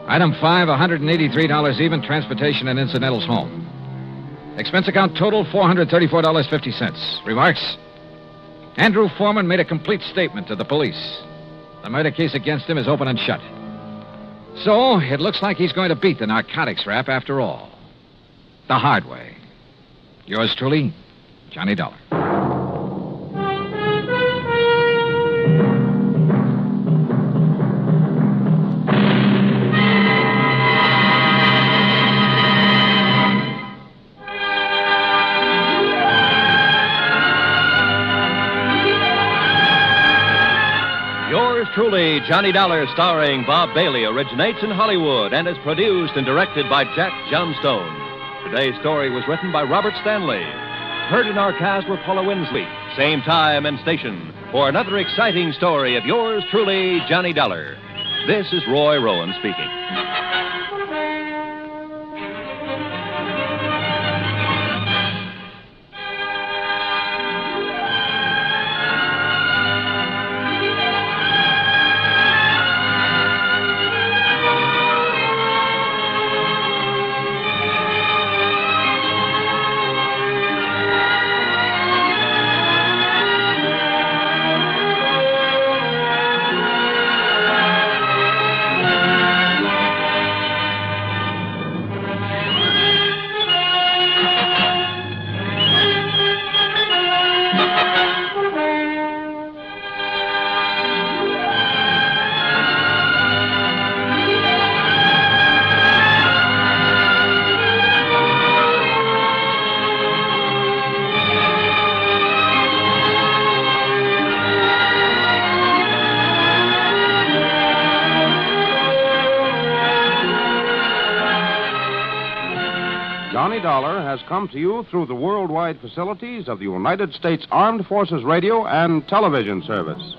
Item 5, $183 even, transportation and incidentals home. Expense account total, $434.50. Remarks? Andrew Foreman made a complete statement to the police. The murder case against him is open and shut. So, it looks like he's going to beat the narcotics rap after all. The hard way. Yours truly, Johnny Dollar. Truly, Johnny Dollar, starring Bob Bailey, originates in Hollywood and is produced and directed by Jack Johnstone. Today's story was written by Robert Stanley. Heard in our cast were Paula Winsley, same time and station, for another exciting story of yours truly, Johnny Dollar. This is Roy Rowan speaking. Johnny Dollar has come to you through the worldwide facilities of the United States Armed Forces Radio and Television Service.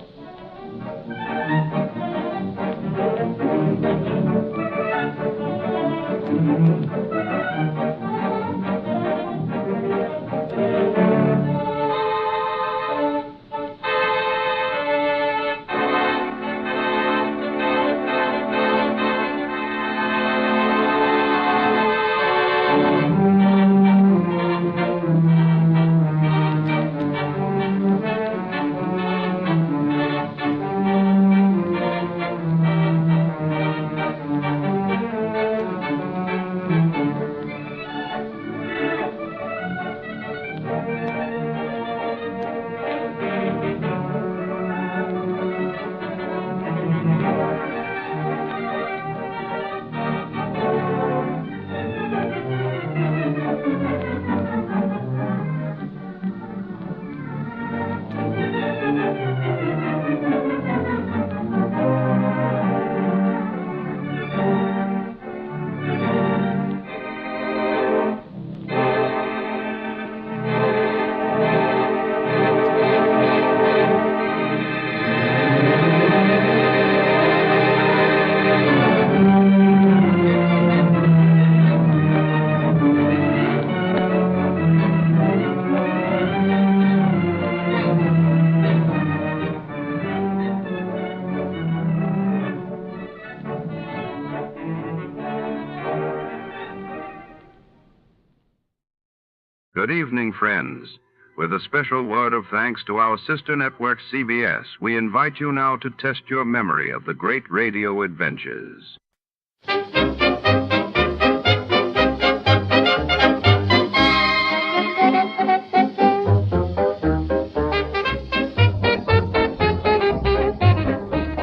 Good evening, friends. With a special word of thanks to our sister network, CBS, we invite you now to test your memory of the great radio adventures.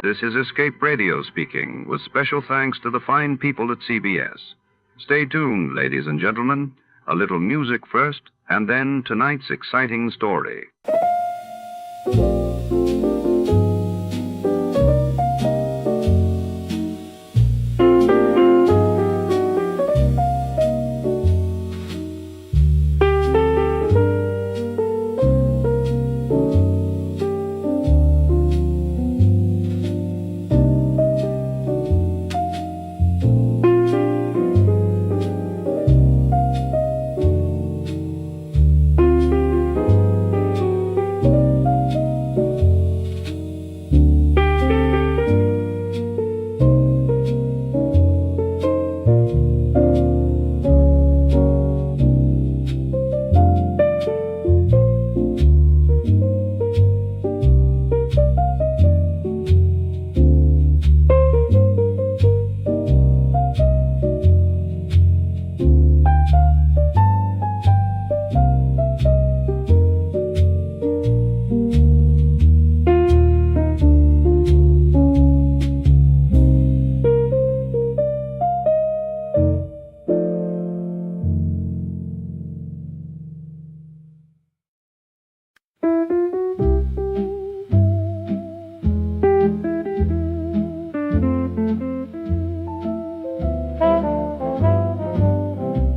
This is Escape Radio speaking, with special thanks to the fine people at CBS. Stay tuned, ladies and gentlemen. A little music first, and then tonight's exciting story.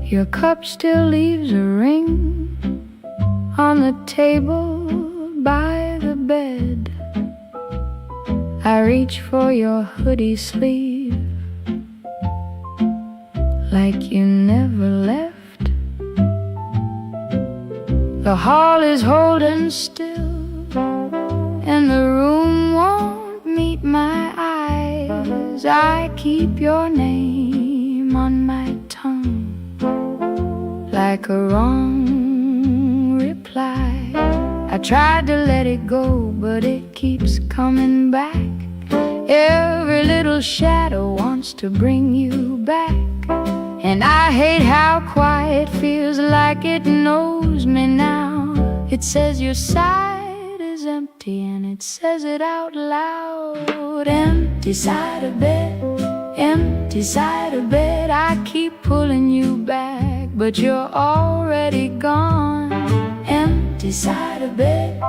Your cup still leaves a ring on the table by the bed. I reach for your hoodie sleeve like you never left. The hall is holding still and the room won't meet my eyes. I keep your name on my tongue like a wrong reply. I tried to let it go, but it keeps coming back. Every little shadow wants to bring you back. And I hate how quiet feels like it knows me now. It says your side is empty and it says it out loud. Empty side of bed, empty side of bed. I keep pulling you back, but you're already gone. Empty side of bed,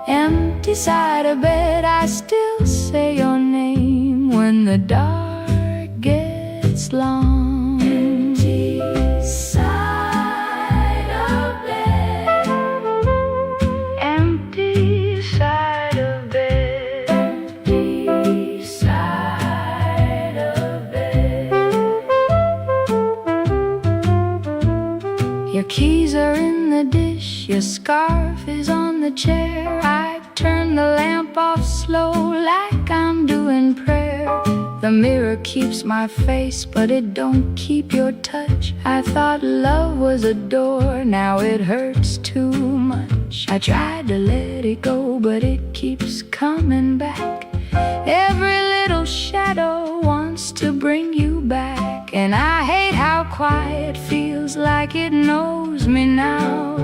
empty side of bed. I still say your name when the dark gets long. Empty side. Your keys are in the dish, your scarf is on the chair. I turn the lamp off slow like I'm doing prayer. The mirror keeps my face, but it don't keep your touch. I thought love was a door, now it hurts too much. I tried to let it go, but it keeps coming back. Every little shadow wants to bring you back. And I hate how quiet feels like it knows me now.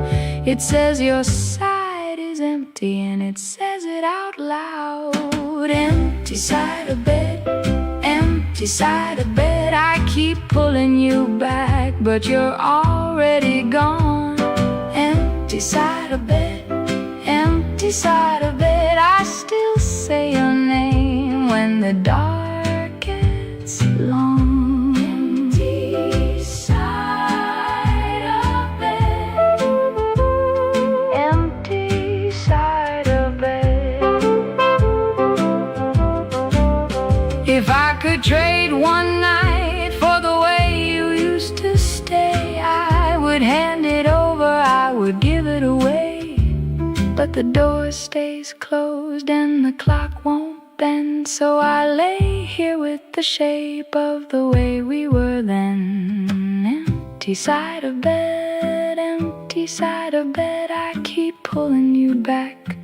It says your side is empty, and it says it out loud. Empty side of bed, empty side of bed. I keep pulling you back, but you're already gone. Empty side of bed, empty side of bed. I still say your name when the dark gets long. Empty side of bed, empty side of bed. If I could trade one night for the way you used to stay, I would hand it over, I would give it away. But the door stays closed and the clock won't bend, so I lay here with the shape of the way we were then. Empty side of bed, empty side of bed. I keep pulling you back,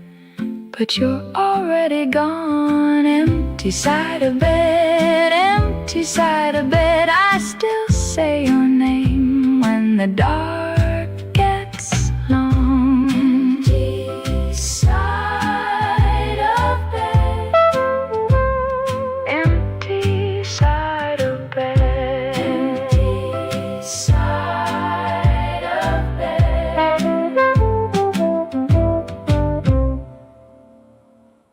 but you're already gone. Empty side of bed, empty side of bed. I still say your name when the dark gets long. Empty side of bed, empty side of bed, empty side of bed.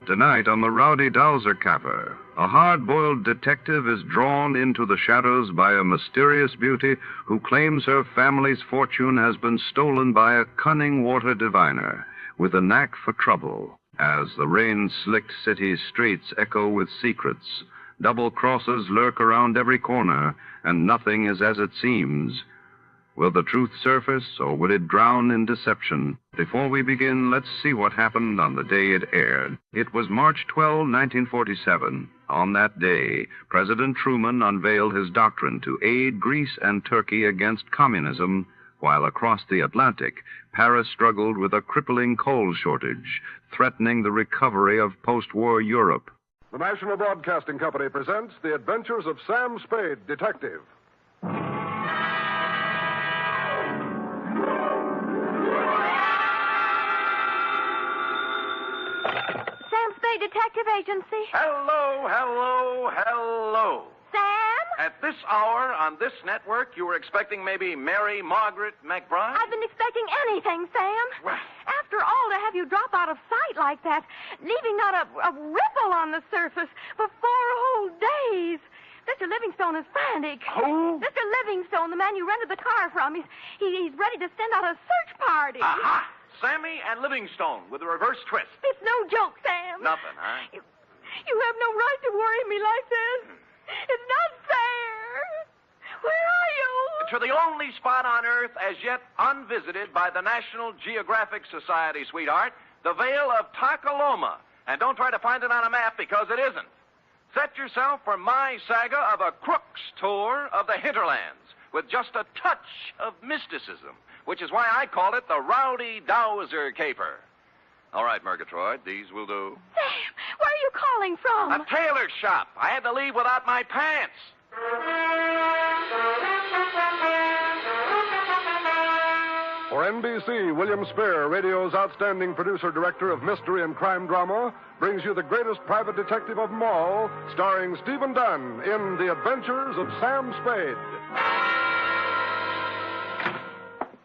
Tonight on the Rowdy Dowser Capper, a hard-boiled detective is drawn into the shadows by a mysterious beauty who claims her family's fortune has been stolen by a cunning water diviner with a knack for trouble. As the rain-slicked city streets echo with secrets, double crosses lurk around every corner, and nothing is as it seems. Will the truth surface, or will it drown in deception? Before we begin, let's see what happened on the day it aired. It was March 12, 1947. On that day, President Truman unveiled his doctrine to aid Greece and Turkey against communism, while across the Atlantic, Paris struggled with a crippling coal shortage, threatening the recovery of post-war Europe. The National Broadcasting Company presents The Adventures of Sam Spade, Detective. Detective Agency. Hello, hello, hello. Sam? At this hour on this network, you were expecting maybe Mary Margaret McBride? I've been expecting anything, Sam. Well, after all, to have you drop out of sight like that, leaving not a ripple on the surface for 4 whole days. Mr. Livingstone is frantic. Who? Mr. Livingstone, the man you rented the car from. He's ready to send out a search party. Aha! Sammy and Livingstone with a reverse twist. It's no joke, Sam. Nothing, huh? You have no right to worry me like this. It's not fair. Where are you? To the only spot on Earth as yet unvisited by the National Geographic Society, sweetheart, the Vale of Takaloma. And don't try to find it on a map, because it isn't. Set yourself for my saga of a crook's tour of the hinterlands with just a touch of mysticism, which is why I call it the Rowdy Dowser Caper. All right, Murgatroyd, these will do. Sam, where are you calling from? A tailor shop. I had to leave without my pants. For NBC, William Spear, radio's outstanding producer-director of mystery and crime drama, brings you the greatest private detective of them all, starring Stephen Dunn in The Adventures of Sam Spade.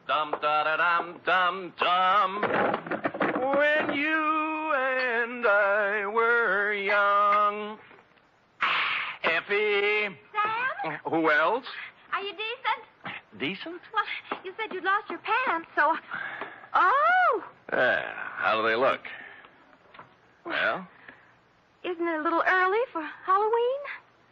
Dum-da-da-dum-dum-dum. When you and I were young. Effie. Sam? Who else? Are you decent? Decent? Well, you said you'd lost your pants, so... Oh! How do they look? Well? Isn't it a little early for Halloween?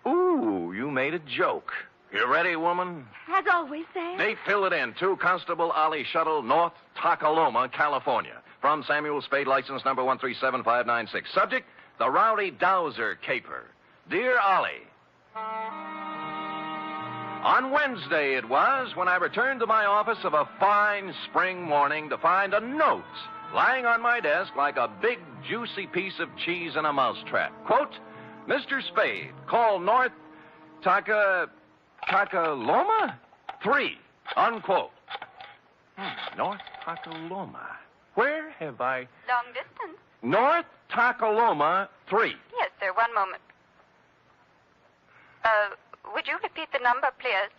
Ooh, you made a joke. You ready, woman? As always, Sam. Date, fill it in. 2 Constable Ollie Shuttle, North Tacaloma, California. From Samuel Spade, license number 1375596. Subject, the Rowdy Dowser Caper. Dear Ollie, on Wednesday it was when I returned to my office of a fine spring morning to find a note lying on my desk like a big, juicy piece of cheese in a mousetrap. Quote, Mr. Spade, call North Tacaloma 3, unquote. North Tacaloma. Where have I... Long distance. North Tacaloma 3. Yes, sir. One moment. Would you repeat the number, please?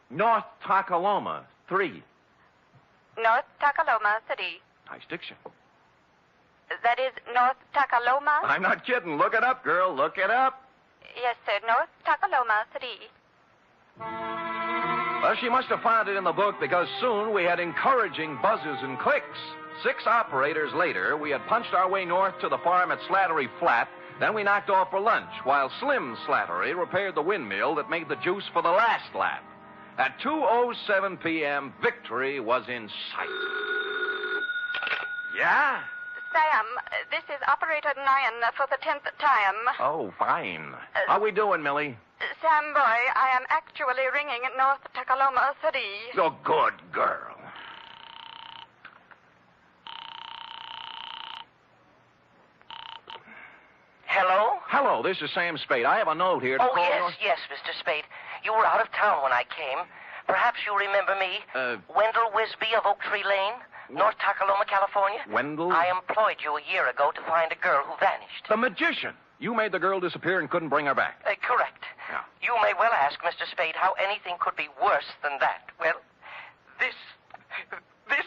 North Tacaloma 3. North Tacaloma 3. Nice diction. That is North Tacaloma? I'm not kidding. Look it up, girl. Look it up. Yes, sir. North Tacaloma 3. Well, she must have found it in the book because soon we had encouraging buzzes and clicks. 6 operators later, we had punched our way north to the farm at Slattery Flat. Then we knocked off for lunch, while Slim Slattery repaired the windmill that made the juice for the last lap. At 2:07 p.m., victory was in sight. Yeah? Sam, this is Operator Nyan for the 10th time. Oh, fine. How we doing, Millie? Sam, boy, I am actually ringing at North Tacaloma 3. Oh, good girl. Hello? Hello, this is Sam Spade. I have a note here to Oh, call yes, North... yes, Mr. Spade. You were out of town when I came. Perhaps you remember me. Wendell Wisby of Oak Tree Lane, North Tacaloma, California. Wendell? I employed you a year ago to find a girl who vanished. The magician. You made the girl disappear and couldn't bring her back. Correct. Yeah. You may well ask, Mr. Spade, how anything could be worse than that. Well, this is...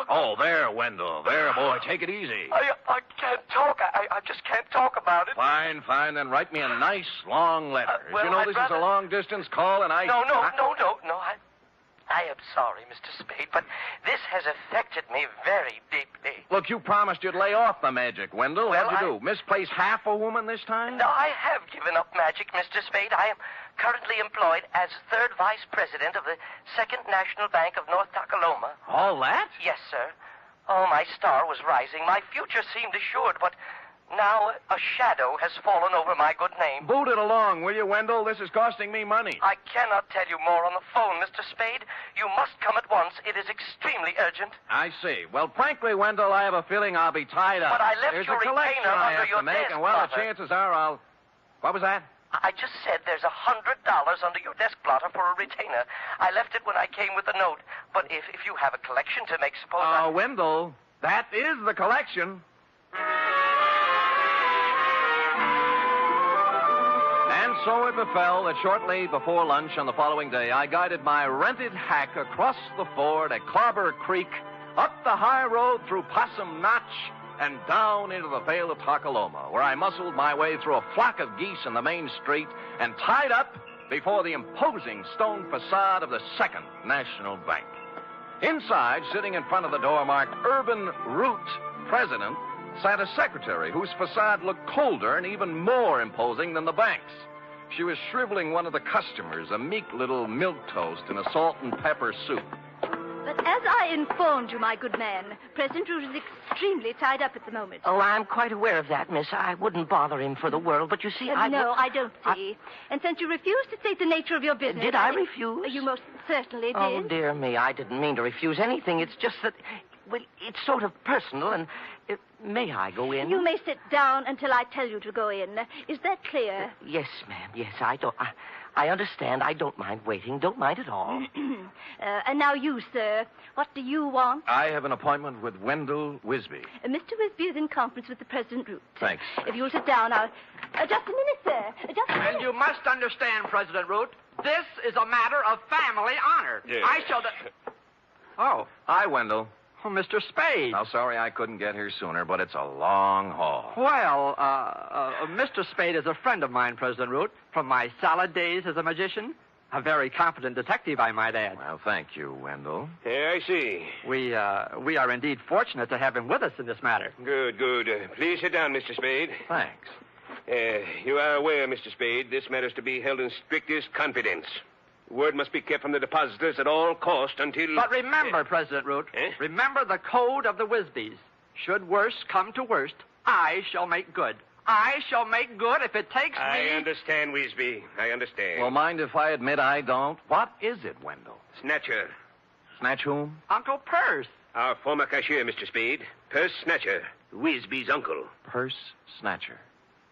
Oh, there, Wendell. There, boy. Take it easy. I can't talk. I just can't talk about it. Fine, fine. Then write me a nice, long letter. Well, you know, I'd this rather... is a long-distance call, and I... No. I am sorry, Mr. Spade, but this has affected me very deeply. Look, you promised you'd lay off the magic, Wendell. Well, What'd you do? Misplace half a woman this time? No, I have given up magic, Mr. Spade. I am currently employed as 3rd Vice President of the 2nd National Bank of North Tacaloma. All that? Yes, sir. Oh, my star was rising. My future seemed assured, but now a shadow has fallen over my good name. Boot it along, will you, Wendell? This is costing me money. I cannot tell you more on the phone, Mr. Spade. You must come at once. It is extremely urgent. I see. Well, frankly, Wendell, I have a feeling I'll be tied up. But I left There's your a collection retainer I under have your to make, desk, and well, the Blotter. chances are I'll... What was that? I just said there's $100 under your desk, Blotter, for a retainer. I left it when I came with the note. But if you have a collection to make, suppose Wendell, that is the collection. And so it befell that shortly before lunch on the following day, I guided my rented hack across the ford at Clobber Creek, up the high road through Possum Notch, and down into the Vale of Tacaloma, where I muscled my way through a flock of geese in the main street and tied up before the imposing stone facade of the 2nd National Bank. Inside, sitting in front of the door marked Urban Root President, sat a secretary whose facade looked colder and even more imposing than the bank's. She was shriveling one of the customers, a meek little milquetoast in a salt and pepper soup. But as I informed you, my good man, President Root is extremely tied up at the moment. Oh, I'm quite aware of that, miss. I wouldn't bother him for the world, but you see, No, I don't see. And since you refused to state the nature of your business... Did I refuse? You most certainly did. Oh, dear me, I didn't mean to refuse anything. It's just that, well, it's sort of personal, and may I go in? You may sit down until I tell you to go in. Is that clear? Yes, ma'am, yes, I understand. I don't mind waiting. Don't mind at all. And now you, sir. What do you want? I have an appointment with Wendell Wisby. Mr. Wisby is in conference with the President Root. Thanks. If you'll sit down, I'll... just a minute, sir. Just a minute. And you must understand, President Root, this is a matter of family honor. Yes. I shall... Oh, hi, Wendell. Oh, Mr. Spade. Now, sorry I couldn't get here sooner, but it's a long haul. Well, Mr. Spade is a friend of mine, President Root, from my salad days as a magician. A very competent detective, I might add. Well, thank you, Wendell. Yeah, I see. We are indeed fortunate to have him with us in this matter. Good, good. Please sit down, Mr. Spade. Thanks. You are aware, Mr. Spade, this matter is to be held in strictest confidence. Word must be kept from the depositors at all cost until... But remember, President Root, remember the code of the Wisbys. Should worst come to worst, I shall make good. I shall make good if it takes me... I understand, Wisby. I understand. Well, mind if I admit I don't? What is it, Wendell? Snatcher. Snatch whom? Uncle Purse. Our former cashier, Mr. Spade. Purse Snatcher. Wisby's uncle. Purse Snatcher.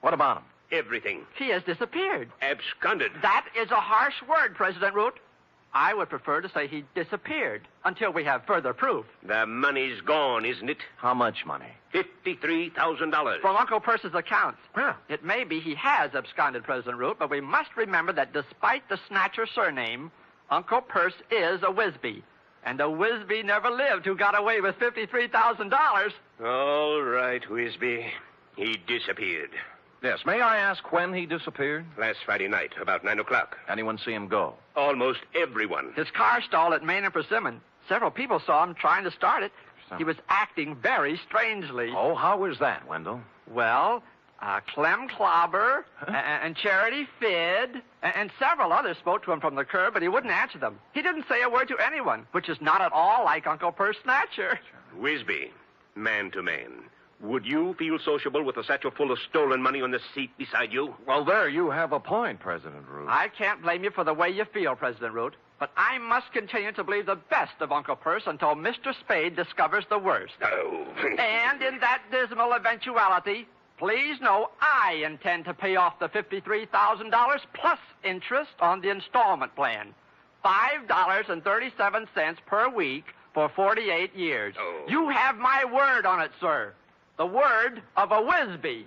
What about him? Everything. He has disappeared. Absconded. That is a harsh word, President Root. I would prefer to say he disappeared until we have further proof. The money's gone, isn't it? How much money? $53,000. From Uncle Purse's accounts. Huh. It may be he has absconded, President Root, but we must remember that despite the Snatcher surname, Uncle Purse is a Wisby. And a Wisby never lived who got away with $53,000. All right, Wisby. He disappeared. Yes, may I ask when he disappeared? Last Friday night, about 9 o'clock. Anyone see him go? Almost everyone. His car stalled at Main and Persimmon. Several people saw him trying to start it. He was acting very strangely. Oh, how was that, Wendell? Well, Clem Clobber and Charity Fid and several others spoke to him from the curb, but he wouldn't answer them. He didn't say a word to anyone, which is not at all like Uncle Purse Snatcher. Wisby, man to man, would you feel sociable with a satchel full of stolen money on the seat beside you? Well, there you have a point, President Root. I can't blame you for the way you feel, President Root, but I must continue to believe the best of Uncle Purse until Mr. Spade discovers the worst. Oh. And in that dismal eventuality, please know I intend to pay off the $53,000 plus interest on the installment plan. $5.37 per week for 48 years. Oh. You have my word on it, sir. The word of a Wisby.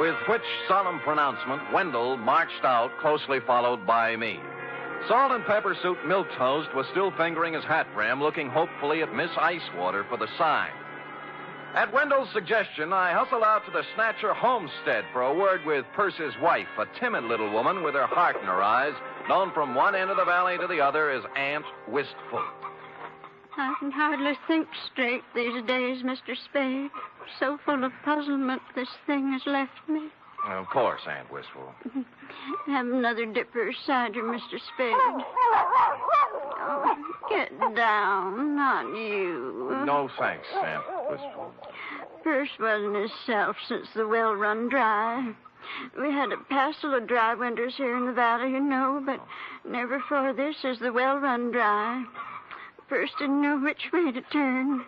With which solemn pronouncement, Wendell marched out, closely followed by me. Salt and Pepper Suit Milquetoast was still fingering his hat brim, looking hopefully at Miss Icewater for the sign. At Wendell's suggestion, I hustled out to the Snatcher homestead for a word with Percy's wife, a timid little woman with her heart in her eyes, known from one end of the valley to the other as Aunt Wistful. I can hardly think straight these days, Mr. Spade. So full of puzzlement this thing has left me. Of course, Aunt Wistful. Have another dipper of cider, Mr. Spade. Oh, get down, not you. No thanks, Aunt Wistful. Purse wasn't himself since the well run dry. We had a passel of dry winters here in the valley, you know, but never for this has the well run dry. First didn't know which way to turn.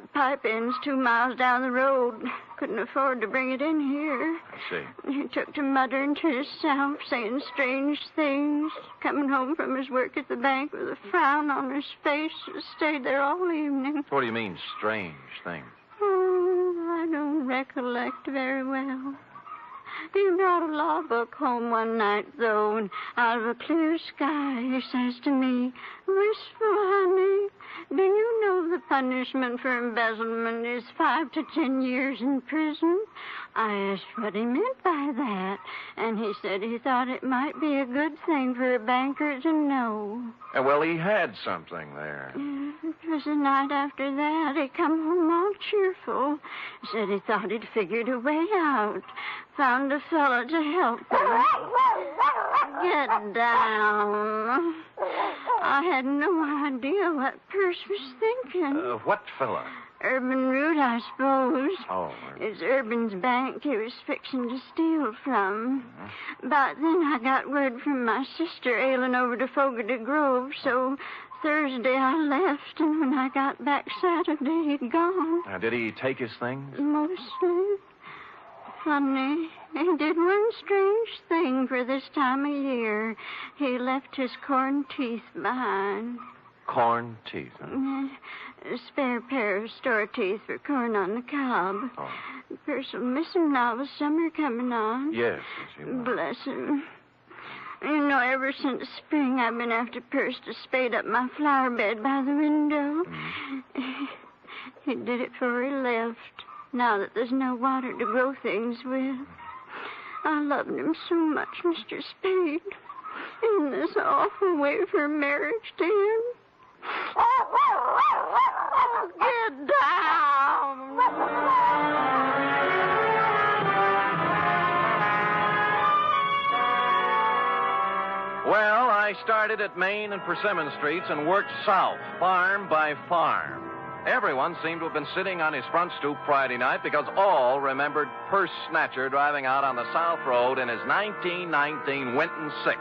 The pipe end's 2 miles down the road. Couldn't afford to bring it in here. I see. He took to muttering to himself, saying strange things. Coming home from his work at the bank with a frown on his face. Stayed there all evening. What do you mean, strange things? Oh, I don't recollect very well. He brought a law book home one night, though, and out of a clear sky he says to me, "Wistful, honey, do you know the punishment for embezzlement is 5 to 10 years in prison?" I asked what he meant by that, and he said he thought it might be a good thing for a banker to know. Well, he had something there. It was the night after that. He come home all cheerful. Said he thought he'd figured a way out. Found a fellow to help him. Get down. I had no idea what Purse was thinking. What fella? Urban Root, I suppose. Oh. It's Urban's bank he was fixing to steal from. About then I got word from my sister ailing over to Fogarty Grove, so Thursday I left, and when I got back Saturday, he'd gone. Did he take his things? Mostly. Funny, he did one strange thing for this time of year. He left his corn teeth behind. Corn teeth, huh? A spare pair of store teeth for corn on the cob. Oh. Purse will miss him now with summer coming on. Yes, he will. Bless him. You know, ever since spring, I've been after Purse to spade up my flower bed by the window. He did it before he left, now that there's no water to grow things with. I loved him so much, Mr. Spade. In this awful way for marriage to him. Get down! Well, I started at Main and Persimmon Streets and worked south, farm by farm. Everyone seemed to have been sitting on his front stoop Friday night because all remembered Purse Snatcher driving out on the South Road in his 1919 Winton 6.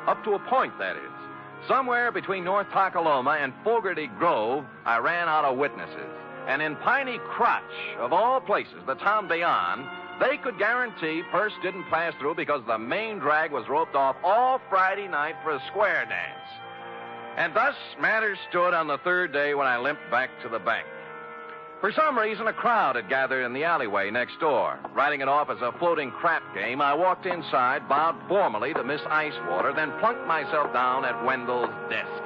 Up to a point, that is. Somewhere between North Takaloma and Fogarty Grove, I ran out of witnesses. And in Piney Crotch, of all places, the town beyond, they could guarantee Purse didn't pass through because the main drag was roped off all Friday night for a square dance. And thus matters stood on the third day when I limped back to the bank. For some reason, a crowd had gathered in the alleyway next door. Writing it off as a floating crap game, I walked inside, bowed formally to Miss Icewater, then plunked myself down at Wendell's desk.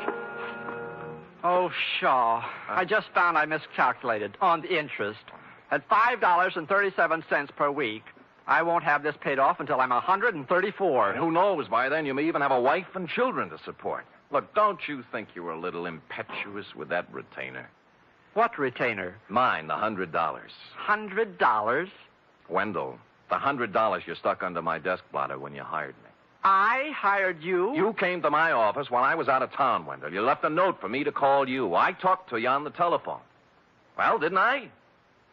Oh, Shaw. I just found I miscalculated on the interest. At $5.37 per week, I won't have this paid off until I'm 134. And who knows, by then you may even have a wife and children to support. Look, don't you think you were a little impetuous with that retainer? What retainer? Mine, the $100. $100? Wendell, the $100 you stuck under my desk blotter when you hired me. I hired you? You came to my office while I was out of town, Wendell. You left a note for me to call you. I talked to you on the telephone. Well, didn't I?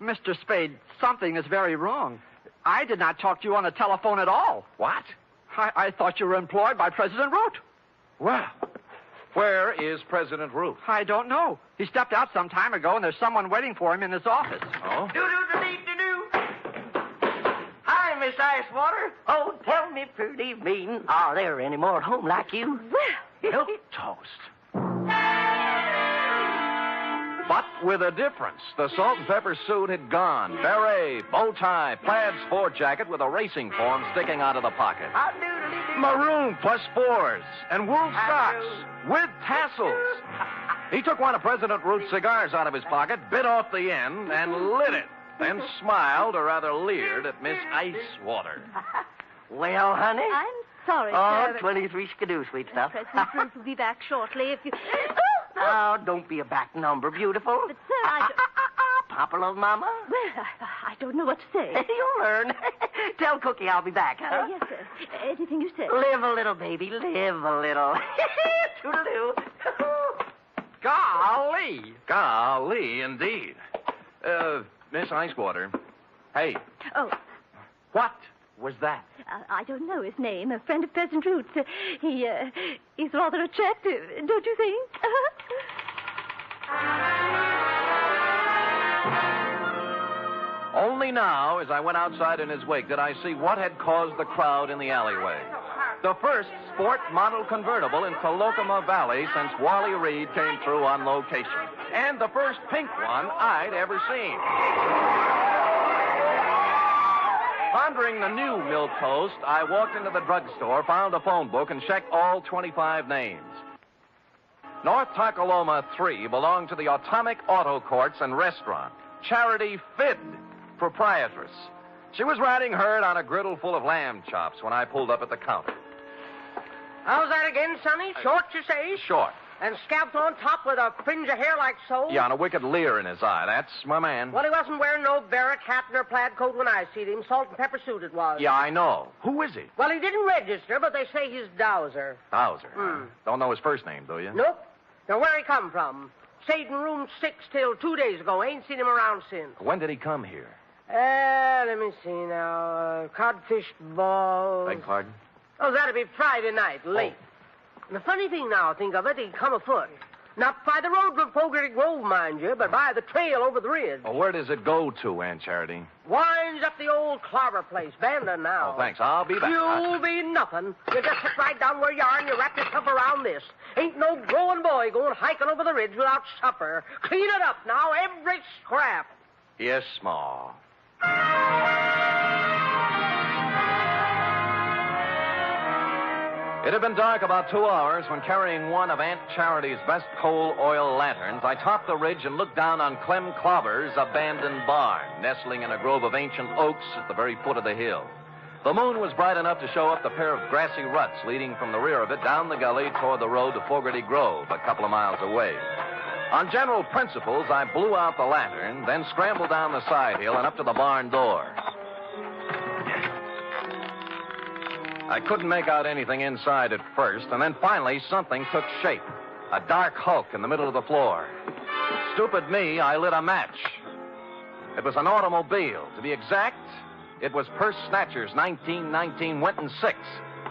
Mr. Spade, something is very wrong. I did not talk to you on the telephone at all. What? I thought you were employed by President Root. Well, where is President Root? I don't know. He stepped out some time ago, and there's someone waiting for him in his office. Oh? Do-do-do-do-do-do. Hi, Miss Icewater. Oh, tell me, pretty mean, are there any more at home like you? Milk toast. But with a difference. The salt and pepper suit had gone. Beret, bow tie, plaid sport jacket with a racing form sticking out of the pocket. Maroon plus fours and wool socks with tassels. He took one of President Root's cigars out of his pocket, bit off the end, and lit it. Then smiled, or rather leered, at Miss Icewater. Well, honey? I'm sorry, Oh, sir. 23 skidoo, sweet stuff. President Root will be back shortly if you... Oh, don't be a back number, beautiful. But, sir, I... Papa love Mama? Well, I don't know what to say. You'll learn. Tell Cookie I'll be back, huh? Yes, sir. Anything you say. Live a little, baby. Live a little. Toodaloo. Golly. Golly, indeed. Miss Icewater. Hey. Oh. What was that? I don't know his name. A friend of President Root's. He's rather attractive, don't you think? Only now, as I went outside in his wake, did I see what had caused the crowd in the alleyway. The first sport model convertible in Colocoma Valley since Wally Reed came through on location. And the first pink one I'd ever seen. Pondering the new milk toast, I walked into the drugstore, found a phone book, and checked all 25 names. North Takaloma 3 belonged to the Atomic Auto Courts and Restaurant. Charity Fidd, proprietress. She was riding herd on a griddle full of lamb chops when I pulled up at the counter. How's that again, Sonny? Short, you say? Short. And scalped on top with a fringe of hair like so? Yeah, and a wicked leer in his eye. That's my man. Well, he wasn't wearing no barrack hat nor plaid coat when I seen him. Salt and pepper suit it was. Yeah, I know. Who is he? Well, he didn't register, but they say he's Dowser. Dowser. Don't know his first name, do you? Nope. Now, where he come from? Stayed in room 6 till 2 days ago. Ain't seen him around since. When did he come here? Let me see now. Codfish ball. Beg pardon? Oh, that'd be Friday night, late. And the funny thing now, think of it, he'd come afoot. Not by the road from Fogarty Grove, mind you, but by the trail over the ridge. Well, where does it go to, Aunt Charity? Winds up the old clobber place, Bandon now. Oh, thanks. I'll be back. You'll be nothing. You just sit right down where you are and you wrap yourself around this. Ain't no growing boy going hiking over the ridge without supper. Clean it up now, every scrap. Yes, Ma. It had been dark about 2 hours when, carrying one of Aunt Charity's best coal oil lanterns, I topped the ridge and looked down on Clem Clobber's abandoned barn, nestling in a grove of ancient oaks at the very foot of the hill. The moon was bright enough to show up the pair of grassy ruts leading from the rear of it down the gully toward the road to Fogarty Grove, a couple of miles away. On general principles, I blew out the lantern, then scrambled down the side hill and up to the barn door. I couldn't make out anything inside at first, and then finally something took shape. A dark hulk in the middle of the floor. Stupid me, I lit a match. It was an automobile. To be exact, it was Purse Snatcher's 1919 Winton 6.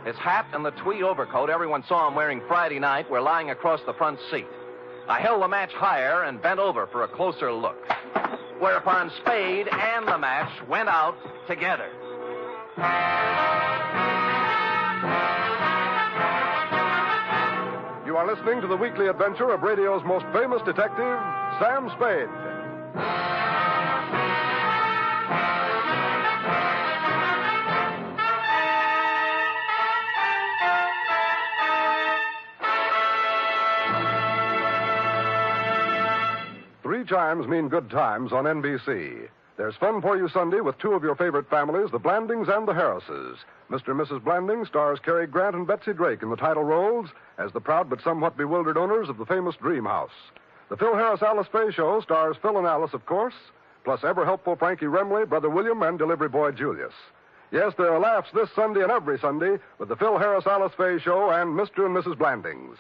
His hat and the tweed overcoat everyone saw him wearing Friday night were lying across the front seat. I held the match higher and bent over for a closer look. Whereupon Spade and the match went out together. You are listening to the weekly adventure of radio's most famous detective, Sam Spade. Three chimes mean good times on NBC. There's fun for you Sunday with two of your favorite families, the Blandings and the Harrises. Mr. and Mrs. Blanding stars Cary Grant and Betsy Drake in the title roles as the proud but somewhat bewildered owners of the famous Dream House. The Phil Harris-Alice Faye Show stars Phil and Alice, of course, plus ever-helpful Frankie Remley, Brother William, and delivery boy Julius. Yes, there are laughs this Sunday and every Sunday with the Phil Harris-Alice Faye Show and Mr. and Mrs. Blandings.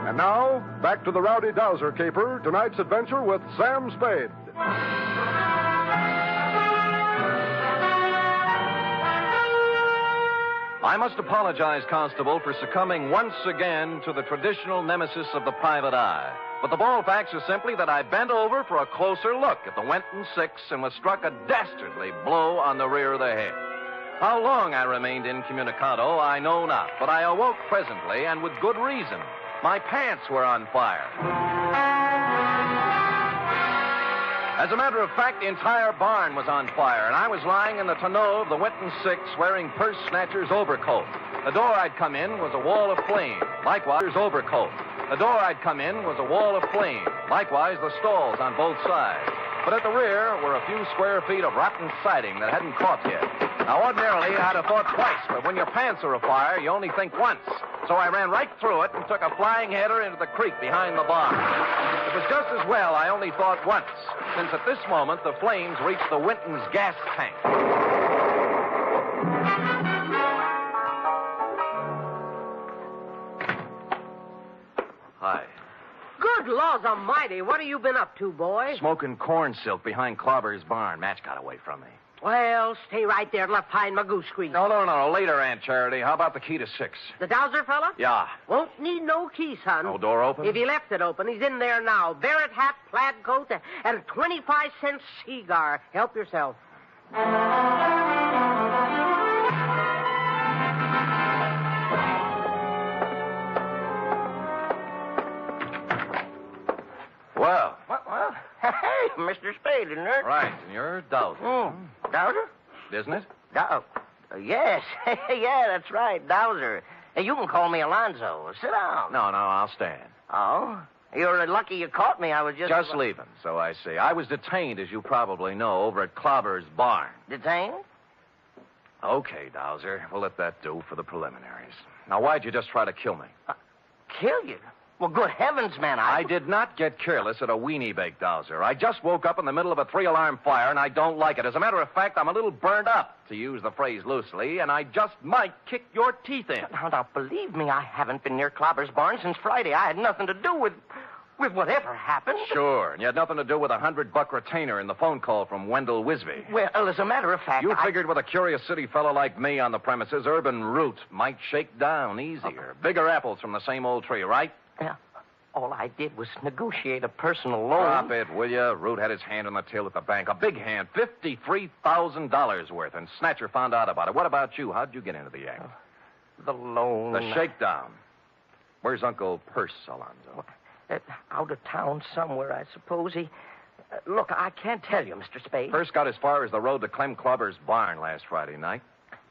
And now, back to the Rowdy Dowser caper, tonight's adventure with Sam Spade. I must apologize, Constable, for succumbing once again to the traditional nemesis of the private eye. But the bald facts are simply that I bent over for a closer look at the Winton 6 and was struck a dastardly blow on the rear of the head. How long I remained incommunicado, I know not, but I awoke presently, and with good reason. My pants were on fire. As a matter of fact, the entire barn was on fire, and I was lying in the tonneau of the Winton 6 wearing Purse Snatcher's overcoat. The door I'd come in was a wall of flame. Likewise, overcoat. The door I'd come in was a wall of flame. Likewise, the stalls on both sides. But at the rear were a few square feet of rotten siding that hadn't caught yet. Now, ordinarily, I'd have thought twice, but when your pants are afire, you only think once. So I ran right through it and took a flying header into the creek behind the barn. It was just as well I only thought once, since at this moment the flames reached the Winton's gas tank. Hi. Good laws almighty, what have you been up to, boy? Smoking corn silk behind Clobber's barn. Match got away from me. Well, stay right there till I find my goose grease. No. Later, Aunt Charity. How about the key to 6? The Dowser fella? Yeah. Won't need no key, son. No door open? If he left it open, he's in there now. Barrett hat, plaid coat, and a 25-cent cigar. Help yourself. Well. Well, hey, Mr. Spade, isn't it? Right, and you're Dowser. Dowser? Isn't it? Yes. Yeah, that's right, Dowser. Hey, you can call me Alonzo. Sit down. No, I'll stand. Oh? You're lucky you caught me. I was just leaving, so I see. I was detained, as you probably know, over at Clobber's barn. Detained? Okay, Dowser. We'll let that do for the preliminaries. Now, why'd you just try to kill me? Kill you? Well, good heavens, man, I did not get careless at a weenie bake, Dowser. I just woke up in the middle of a 3-alarm fire, and I don't like it. As a matter of fact, I'm a little burned up, to use the phrase loosely, and I just might kick your teeth in. Now, believe me, I haven't been near Clobber's barn since Friday. I had nothing to do with whatever happened. Sure, and you had nothing to do with a $100 retainer in the phone call from Wendell Wisby. Well, as a matter of fact, You figured with a curious city fellow like me on the premises, urban root might shake down easier. Bigger apples from the same old tree, right? Yeah. All I did was negotiate a personal loan. Stop it, will you? Root had his hand on the till at the bank. A big hand, $53,000 worth, and Snatcher found out about it. What about you? How'd you get into the act? The loan. The shakedown. Where's Uncle Purse, Alonzo? Out of town somewhere, I suppose. He... look, I can't tell you, Mr. Spade. Purse got as far as the road to Clem Clobber's barn last Friday night.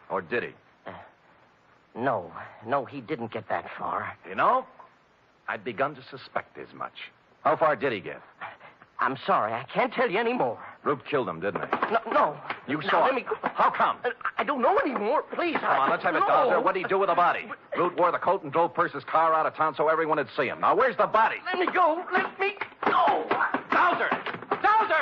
Or did he? No, he didn't get that far. You know, I'd begun to suspect as much. How far did he get? I'm sorry, I can't tell you any more. Root killed him, didn't he? No. You saw him. it. How come? I don't know anymore. Please. Come on, let's have it, Dowser. What did he do with the body? Root wore the coat and drove Purse's car out of town so everyone would see him. Now, where's the body? Let me go. Let me go. Dowser! Dowser!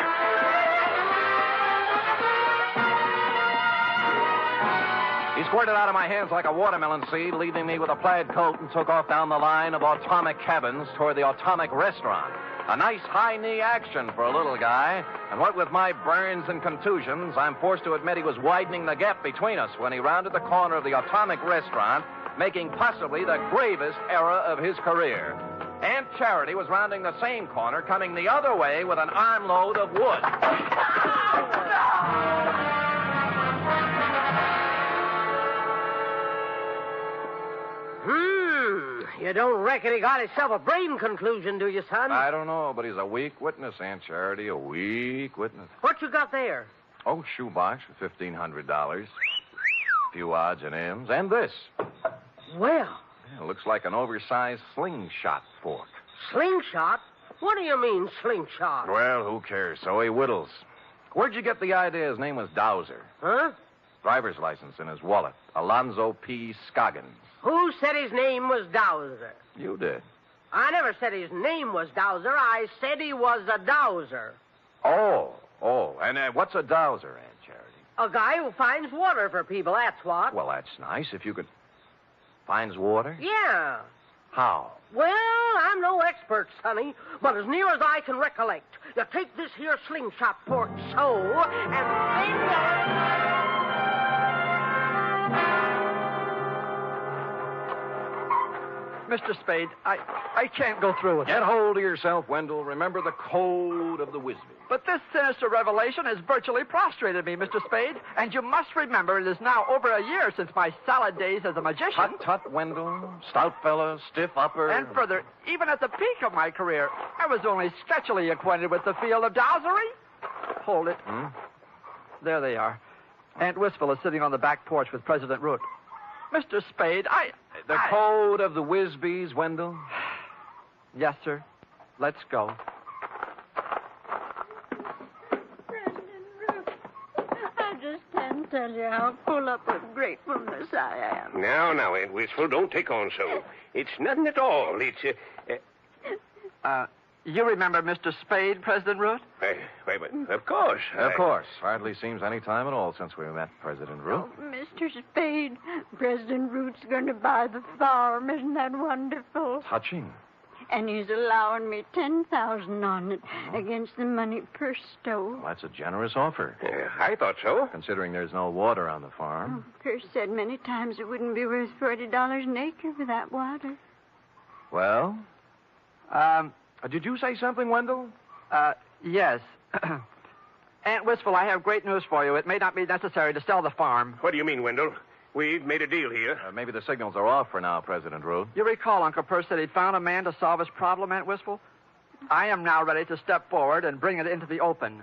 He squirted out of my hands like a watermelon seed, leaving me with a plaid coat, and took off down the line of atomic cabins toward the atomic restaurant. A nice high-knee action for a little guy, and what with my burns and contusions, I'm forced to admit he was widening the gap between us when he rounded the corner of the atomic restaurant, making possibly the gravest error of his career. Aunt Charity was rounding the same corner, coming the other way with an armload of wood. You don't reckon he got himself a brain conclusion, do you, son? I don't know, but he's a weak witness, Aunt Charity, a weak witness. What you got there? Oh, shoebox for $1,500. A few odds and ends, and this. Well. Yeah, looks like an oversized slingshot fork. Slingshot? What do you mean, slingshot? Well, who cares? So he whittles. Where'd you get the idea his name was Dowser? Huh? Driver's license in his wallet. Alonzo P. Scoggins. Who said his name was Dowser? You did. I never said his name was Dowser. I said he was a dowser. Oh. And what's a dowser, Aunt Charity? A guy who finds water for people, that's what. Well, that's nice. If you could... Finds water? Yeah. How? Well, I'm no expert, Sonny, but as near as I can recollect, you take this here slingshot fork so, and then... Mr. Spade, I can't go through with it. Get hold of yourself, Wendell. Remember the code of the Wisby. But this sinister revelation has virtually prostrated me, Mr. Spade. And you must remember it is now over a year since my salad days as a magician. Tut, Wendell. Stout fella, stiff upper. And further, even at the peak of my career, I was only sketchily acquainted with the field of dowsery. Hold it. There they are. Aunt Wistful is sitting on the back porch with President Root. Mr. Spade, The code of the Wisbys, Wendell? Yes, sir. Let's go. I just can't tell you how full up with gratefulness I am. Now, Aunt Wistful, don't take on so. It's nothing at all. It's, You remember Mr. Spade, President Root? Wait, of course. Of course. Hardly seems any time at all since we met President Root. Oh, Mr. Spade, President Root's going to buy the farm. Isn't that wonderful? Touching. And he's allowing me $10,000 on it against the money per stove. Well, that's a generous offer. I thought so. Considering there's no water on the farm. Chris said many times it wouldn't be worth $40 an acre without water. Well? Did you say something, Wendell? Yes. Aunt Wistful, I have great news for you. It may not be necessary to sell the farm. What do you mean, Wendell? We've made a deal here. Maybe the signals are off for now, President Root. You recall Uncle Percy said he'd found a man to solve his problem, Aunt Wistful? I am now ready to step forward and bring it into the open.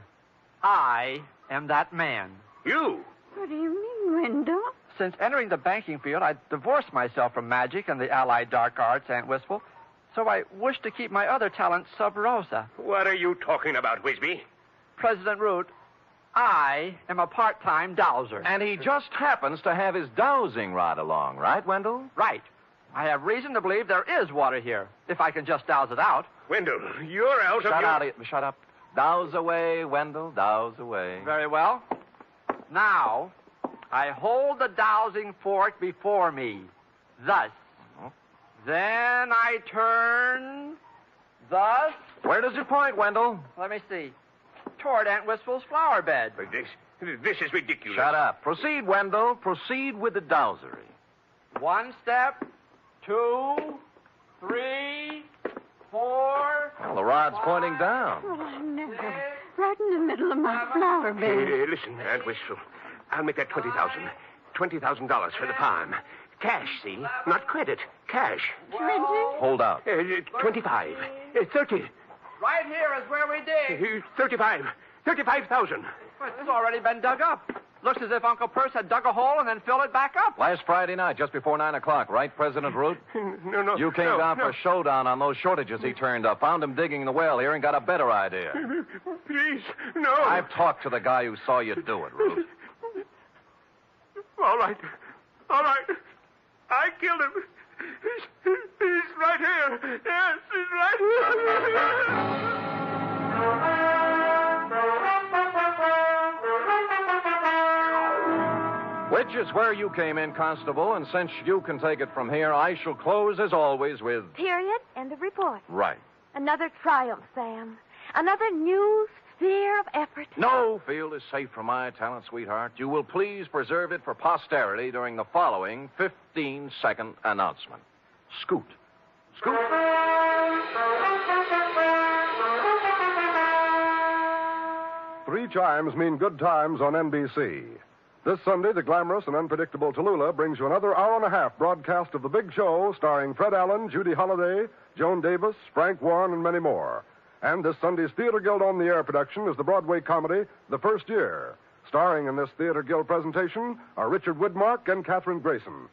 I am that man. You? What do you mean, Wendell? Since entering the banking field, I divorced myself from magic and the allied dark arts, Aunt Wistful. So I wish to keep my other talents sub rosa. What are you talking about, Wisby? President Root, I am a part-time dowser. And he just happens to have his dowsing rod along, right, Wendell? Right. I have reason to believe there is water here, if I can just douse it out. Wendell, you're out of your... Shut up. Douse away, Wendell, douse away. Very well. Now, I hold the dowsing fork before me, thus. Then I turn, thus... Where does it point, Wendell? Let me see. Toward Aunt Wistful's flower bed. This is ridiculous. Shut up. Proceed, Wendell. Proceed with the dowsery. 1 step, 2, 3, 4... Well, the rod's pointing down. Well, I never. Right in the middle of my flower bed. Listen, Aunt Wistful. I'll make that $20,000. $20,000 for the farm. Cash, see? Not credit. Cash. 20? Hold out. 25. 30. Right here is where we dig. 35. 35,000. Well, it's already been dug up. Looks as if Uncle Perce had dug a hole and then filled it back up. Last Friday night, just before 9 o'clock, right, President Root? No. You came down for a showdown on those shortages he turned up. Found him digging the well here and got a better idea. Please, no. I've talked to the guy who saw you do it, Root. All right. I killed him. He's right here. Yes, he's right here. Which is where you came in, Constable, and since you can take it from here, I shall close, as always, with... Period. End of report. Right. Another triumph, Sam. Another new sphere of effort. No field is safe from my talent, sweetheart. You will please preserve it for posterity during the following 15-second announcement. Scoot. Scoot. Three chimes mean good times on NBC. This Sunday, the glamorous and unpredictable Tallulah brings you another hour-and-a-half broadcast of The Big Show, starring Fred Allen, Judy Holliday, Joan Davis, Frank Warren, and many more. And this Sunday's Theater Guild on the Air production is the Broadway comedy The First Year. Starring in this Theater Guild presentation are Richard Widmark and Katherine Grayson.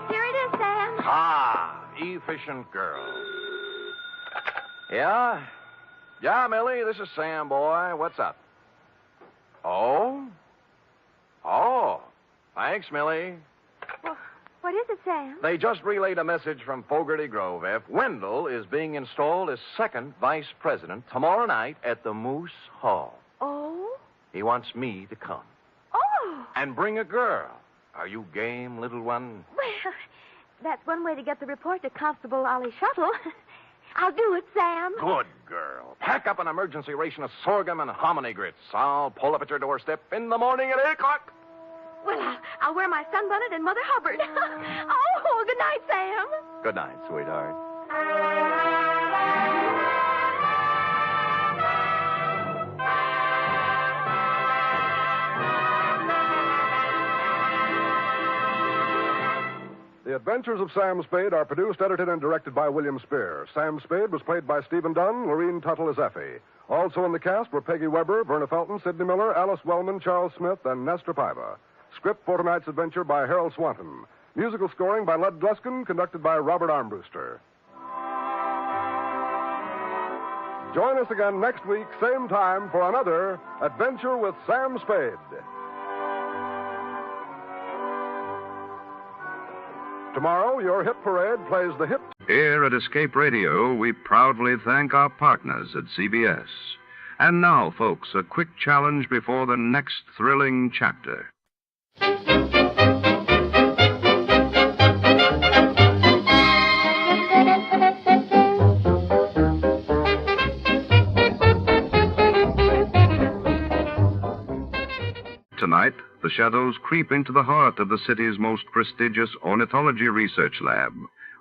Here it is, Sam. Ah, efficient girl. Yeah? Yeah, Millie, this is Sam, boy. What's up? Oh? Oh. Thanks, Millie. Well, what is it, Sam? They just relayed a message from Fogarty Grove, F. Wendell is being installed as second vice president tomorrow night at the Moose Hall. Oh? He wants me to come. Oh! And bring a girl. Are you game, little one? Well, that's one way to get the report to Constable Ollie Shuttle. I'll do it, Sam. Good girl. Pack up an emergency ration of sorghum and hominy grits. I'll pull up at your doorstep in the morning at 8 o'clock. Well, I'll wear my sunbonnet and Mother Hubbard. Oh, good night, Sam. Good night, sweetheart. The Adventures of Sam Spade are produced, edited, and directed by William Spear. Sam Spade was played by Stephen Dunn, Lorene Tuttle as Effie. Also in the cast were Peggy Weber, Verna Felton, Sidney Miller, Alice Wellman, Charles Smith, and Nestor Paiva. Script for tonight's adventure by Harold Swanton. Musical scoring by Lud Gluskin, conducted by Robert Armbruster. Join us again next week, same time, for another Adventure with Sam Spade. Tomorrow, your hit parade plays the hit. Here at Escape Radio, we proudly thank our partners at CBS. And now, folks, a quick challenge before the next thrilling chapter. Tonight, the shadows creep into the heart of the city's most prestigious ornithology research lab,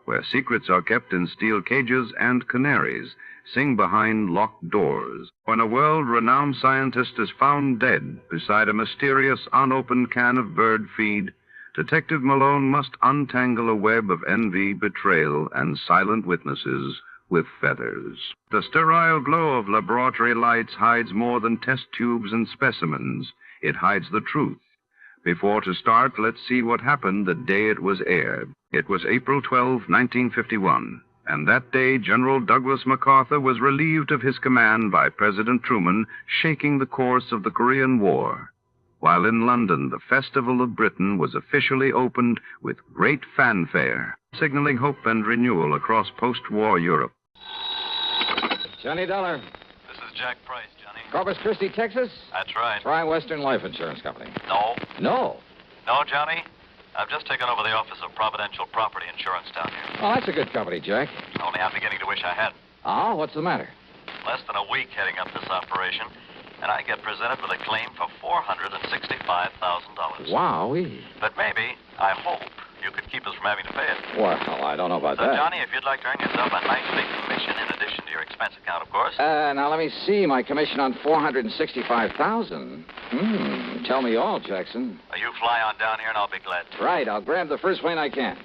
where secrets are kept in steel cages and canaries sing behind locked doors. When a world-renowned scientist is found dead beside a mysterious unopened can of bird feed, Detective Malone must untangle a web of envy, betrayal, and silent witnesses with feathers. The sterile glow of laboratory lights hides more than test tubes and specimens. It hides the truth. Before to start, let's see what happened the day it was aired. It was April 12, 1951, and that day General Douglas MacArthur was relieved of his command by President Truman, shaking the course of the Korean War. While in London, the Festival of Britain was officially opened with great fanfare, signaling hope and renewal across post-war Europe. Johnny Dollar. This is Jack Price, Johnny. Corpus Christi, Texas? That's right. Try Western Life Insurance Company. No. No. No, Johnny. I've just taken over the office of Providential Property Insurance down here. Oh, that's a good company, Jack. Only I'm beginning to wish I had. Oh, what's the matter? Less than a week heading up this operation, and I get presented with a claim for $465,000. Wowee. But maybe, I hope, you could keep us from having to pay it. Well, I don't know about So, that. Johnny, if you'd like to earn yourself a nice big commission in addition to your expense account, of course. Now, let me see. My commission on $465,000. Tell me all, Jackson. You fly on down here, and I'll be glad to. Right, I'll grab the first plane I can.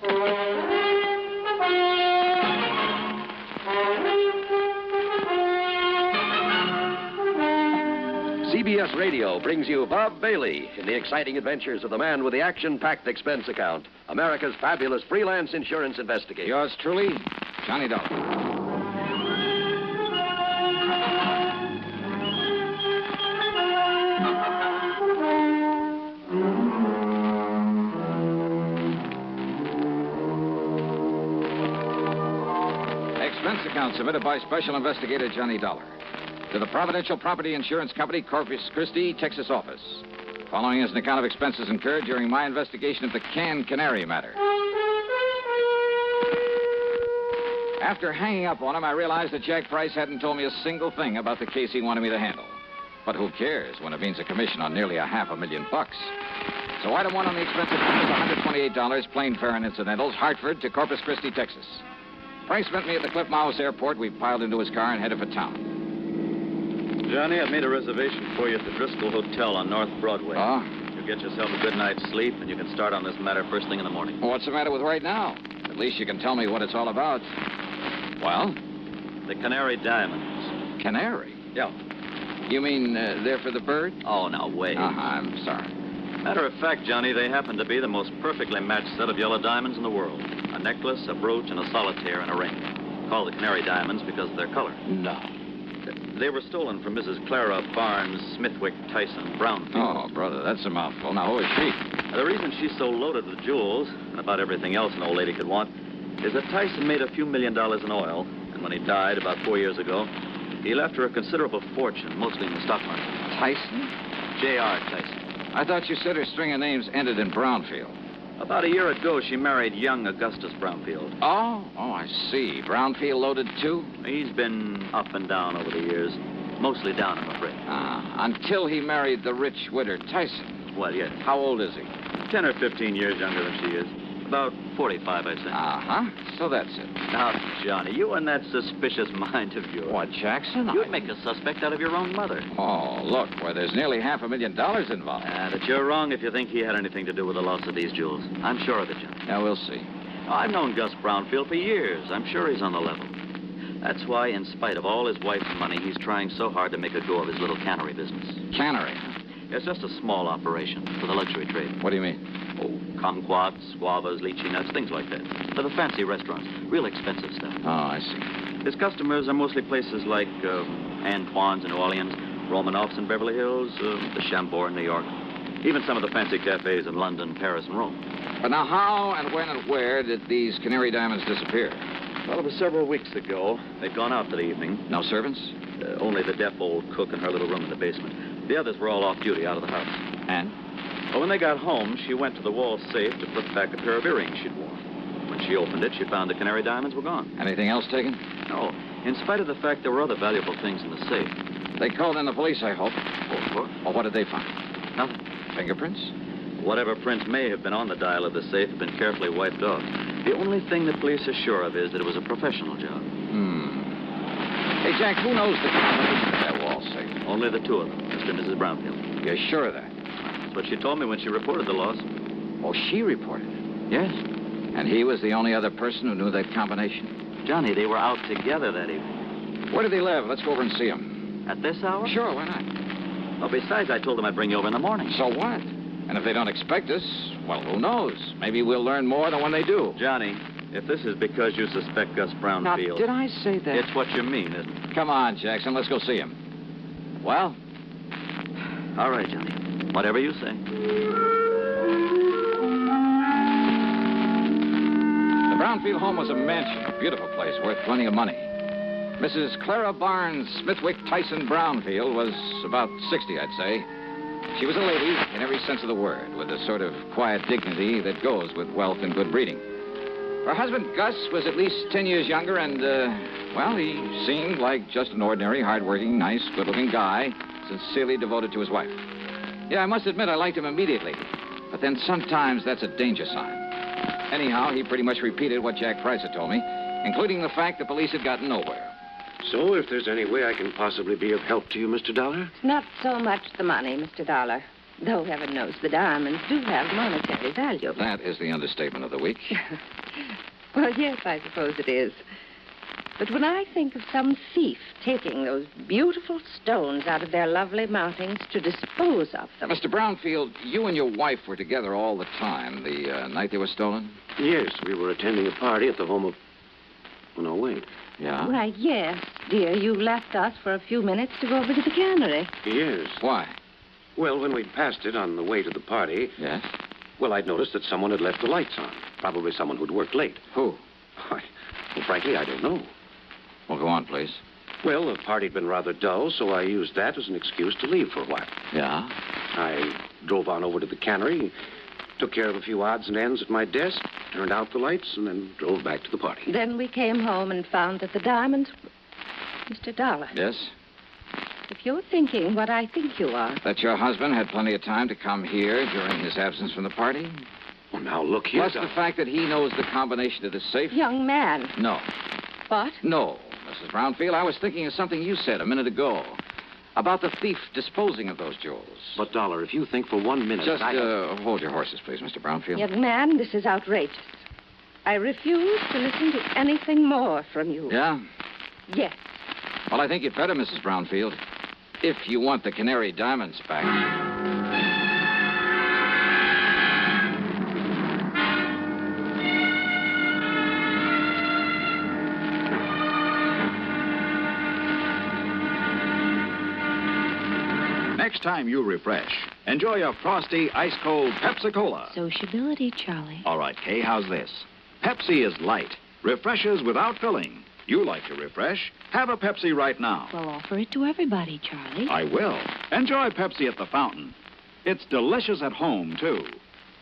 CBS Radio brings you Bob Bailey in the exciting adventures of the man with the action-packed expense account, America's fabulous freelance insurance investigator. Yours truly, Johnny Dollar. expense account submitted by Special Investigator Johnny Dolar to the Providential Property Insurance Company, Corpus Christi, Texas office. Following is an account of expenses incurred during my investigation of the Canary matter. After hanging up on him, I realized that Jack Price hadn't told me a single thing about the case he wanted me to handle. But who cares when it means a commission on nearly $500,000? So item one on the expense account is $128, plain fare and incidentals, Hartford to Corpus Christi, Texas. Price met me at the Cliff Mouse Airport. We piled into his car and headed for town. Johnny, I've made a reservation for you at the Driscoll Hotel on North Broadway. Oh? You get yourself a good night's sleep, and you can start on this matter first thing in the morning. Well, what's the matter with right now? At least you can tell me what it's all about. Well? The Canary Diamonds. Canary? Yeah. You mean they're for the bird? Oh, now, wait. I'm sorry. Matter of fact, Johnny, they happen to be the most perfectly matched set of yellow diamonds in the world. A necklace, a brooch, and a solitaire and a ring. Called the Canary Diamonds because of their color. No. They were stolen from Mrs. Clara Barnes Smithwick Tyson Brownfield. Oh, brother, that's a mouthful. Now, who is she? The reason she's so loaded with jewels, and about everything else an old lady could want, is that Tyson made a few $1 million in oil, and when he died about 4 years ago, he left her a considerable fortune, mostly in the stock market. Tyson? J.R. Tyson. I thought you said her string of names ended in Brownfield. About a year ago, she married young Augustus Brownfield. Oh, I see. Brownfield loaded, too? He's been up and down over the years. Mostly down, I'm afraid. Until he married the rich widow Tyson. Well, yes. How old is he? 10 or 15 years younger than she is. About 45, I'd say. Uh-huh. So that's it. Now, Johnny, you and that suspicious mind of yours. What, Jackson? You'd make a suspect out of your own mother. Oh, look, there's nearly $500,000 involved. But you're wrong if you think he had anything to do with the loss of these jewels. I'm sure of it, Johnny. Yeah, we'll see. I've known Gus Brownfield for years. I'm sure he's on the level. That's why, in spite of all his wife's money, he's trying so hard to make a go of his little cannery business. Cannery? It's just a small operation for the luxury trade. What do you mean? Oh, kumquats, guavas, lychee nuts, things like that. For the fancy restaurants. Real expensive stuff. Oh, I see. His customers are mostly places like Antoine's in New Orleans, Romanoff's in Beverly Hills, the Chambord in New York. Even some of the fancy cafes in London, Paris, and Rome. But now, how and when and where did these Canary Diamonds disappear? Well, it was several weeks ago. They'd gone out for the evening. No servants? Only the deaf old cook in her little room in the basement. The others were all off duty, out of the house. And? Well, when they got home, she went to the wall safe to put back a pair of earrings she'd worn. When she opened it, she found the Canary Diamonds were gone. Anything else taken? No. In spite of the fact there were other valuable things in the safe. They called in the police, I hope. Oh, of course. Well, what did they find? Nothing. Fingerprints? Whatever prints may have been on the dial of the safe have been carefully wiped off. The only thing the police are sure of is that it was a professional job. Hey, Jack, who knows the combination of that wall safe? Only the two of them, Mr. and Mrs. Brownfield. You're sure of that? That's what she told me when she reported the loss. Oh, she reported it? Yes. And he was the only other person who knew that combination? Johnny, they were out together that evening. Where did they live? Let's go over and see him. At this hour? Sure, why not? Well, besides, I told them I'd bring you over in the morning. So what? And if they don't expect us, well, who knows? Maybe we'll learn more than when they do. Johnny, if this is because you suspect Gus Brownfield... Now, did I say that? It's what you mean, isn't it? Come on, Jackson, let's go see him. Well? All right, Johnny. Whatever you say. The Brownfield home was a mansion, a beautiful place, worth plenty of money. Mrs. Clara Barnes Smithwick Tyson Brownfield was about 60, I'd say. She was a lady in every sense of the word, with the sort of quiet dignity that goes with wealth and good breeding. Her husband, Gus, was at least 10 years younger, and, he seemed like just an ordinary, hardworking, nice, good-looking guy, sincerely devoted to his wife. Yeah, I must admit I liked him immediately, but then sometimes that's a danger sign. Anyhow, he pretty much repeated what Jack Price had told me, including the fact the police had gotten nowhere. So, if there's any way I can possibly be of help to you, Mr. Dollar? Not so much the money, Mr. Dollar. Though heaven knows the diamonds do have monetary value. That is the understatement of the week. Well, yes, I suppose it is. But when I think of some thief taking those beautiful stones out of their lovely mountings to dispose of them... Mr. Brownfield, you and your wife were together all the time the night they were stolen? Yes, we were attending a party at the home of... Oh, no, wait. Yeah? Why, yes, dear. You left us for a few minutes to go over to the cannery. Yes. Why? Well, when we passed it on the way to the party... Yes? Well, I'd noticed that someone had left the lights on. Probably someone who'd worked late. Who? Well, frankly, I don't know. Well, go on, please. Well, the party'd been rather dull, so I used that as an excuse to leave for a while. Yeah? I drove on over to the cannery, took care of a few odds and ends at my desk, turned out the lights, and then drove back to the party. Then we came home and found that the diamonds... Mr. Dolar. Yes? If you're thinking what I think you are... That your husband had plenty of time to come here during his absence from the party? Well, now, look here, Plus the fact that he knows the combination to the safe? Young man. No. What? No, Mrs. Brownfield. I was thinking of something you said a minute ago. About the thief disposing of those jewels. But, Dollar, if you think for 1 minute... Just hold your horses, please, Mr. Brownfield. Young man, this is outrageous. I refuse to listen to anything more from you. Yeah? Yes. Well, I think you'd better, Mrs. Brownfield. If you want the Canary diamonds back. Next time you refresh, enjoy a frosty, ice-cold Pepsi-Cola. Sociability, Charlie. All right, Kay, how's this? Pepsi is light, refreshes without filling. You like to refresh? Have a Pepsi right now. Well, offer it to everybody, Charlie. I will. Enjoy Pepsi at the fountain. It's delicious at home, too.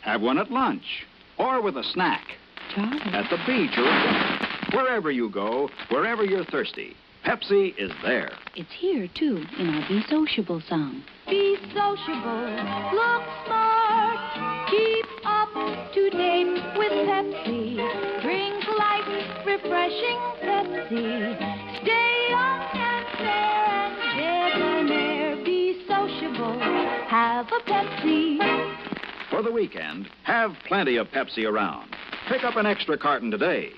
Have one at lunch or with a snack. Charlie. At the beach or wherever you go, wherever you're thirsty. Pepsi is there. It's here, too, in our Be Sociable song. Be sociable, look smart, keep up to date with Pepsi. Drink light, refreshing Pepsi. Stay young and fair and debonair. Be sociable, have a Pepsi. For the weekend, have plenty of Pepsi around. Pick up an extra carton today.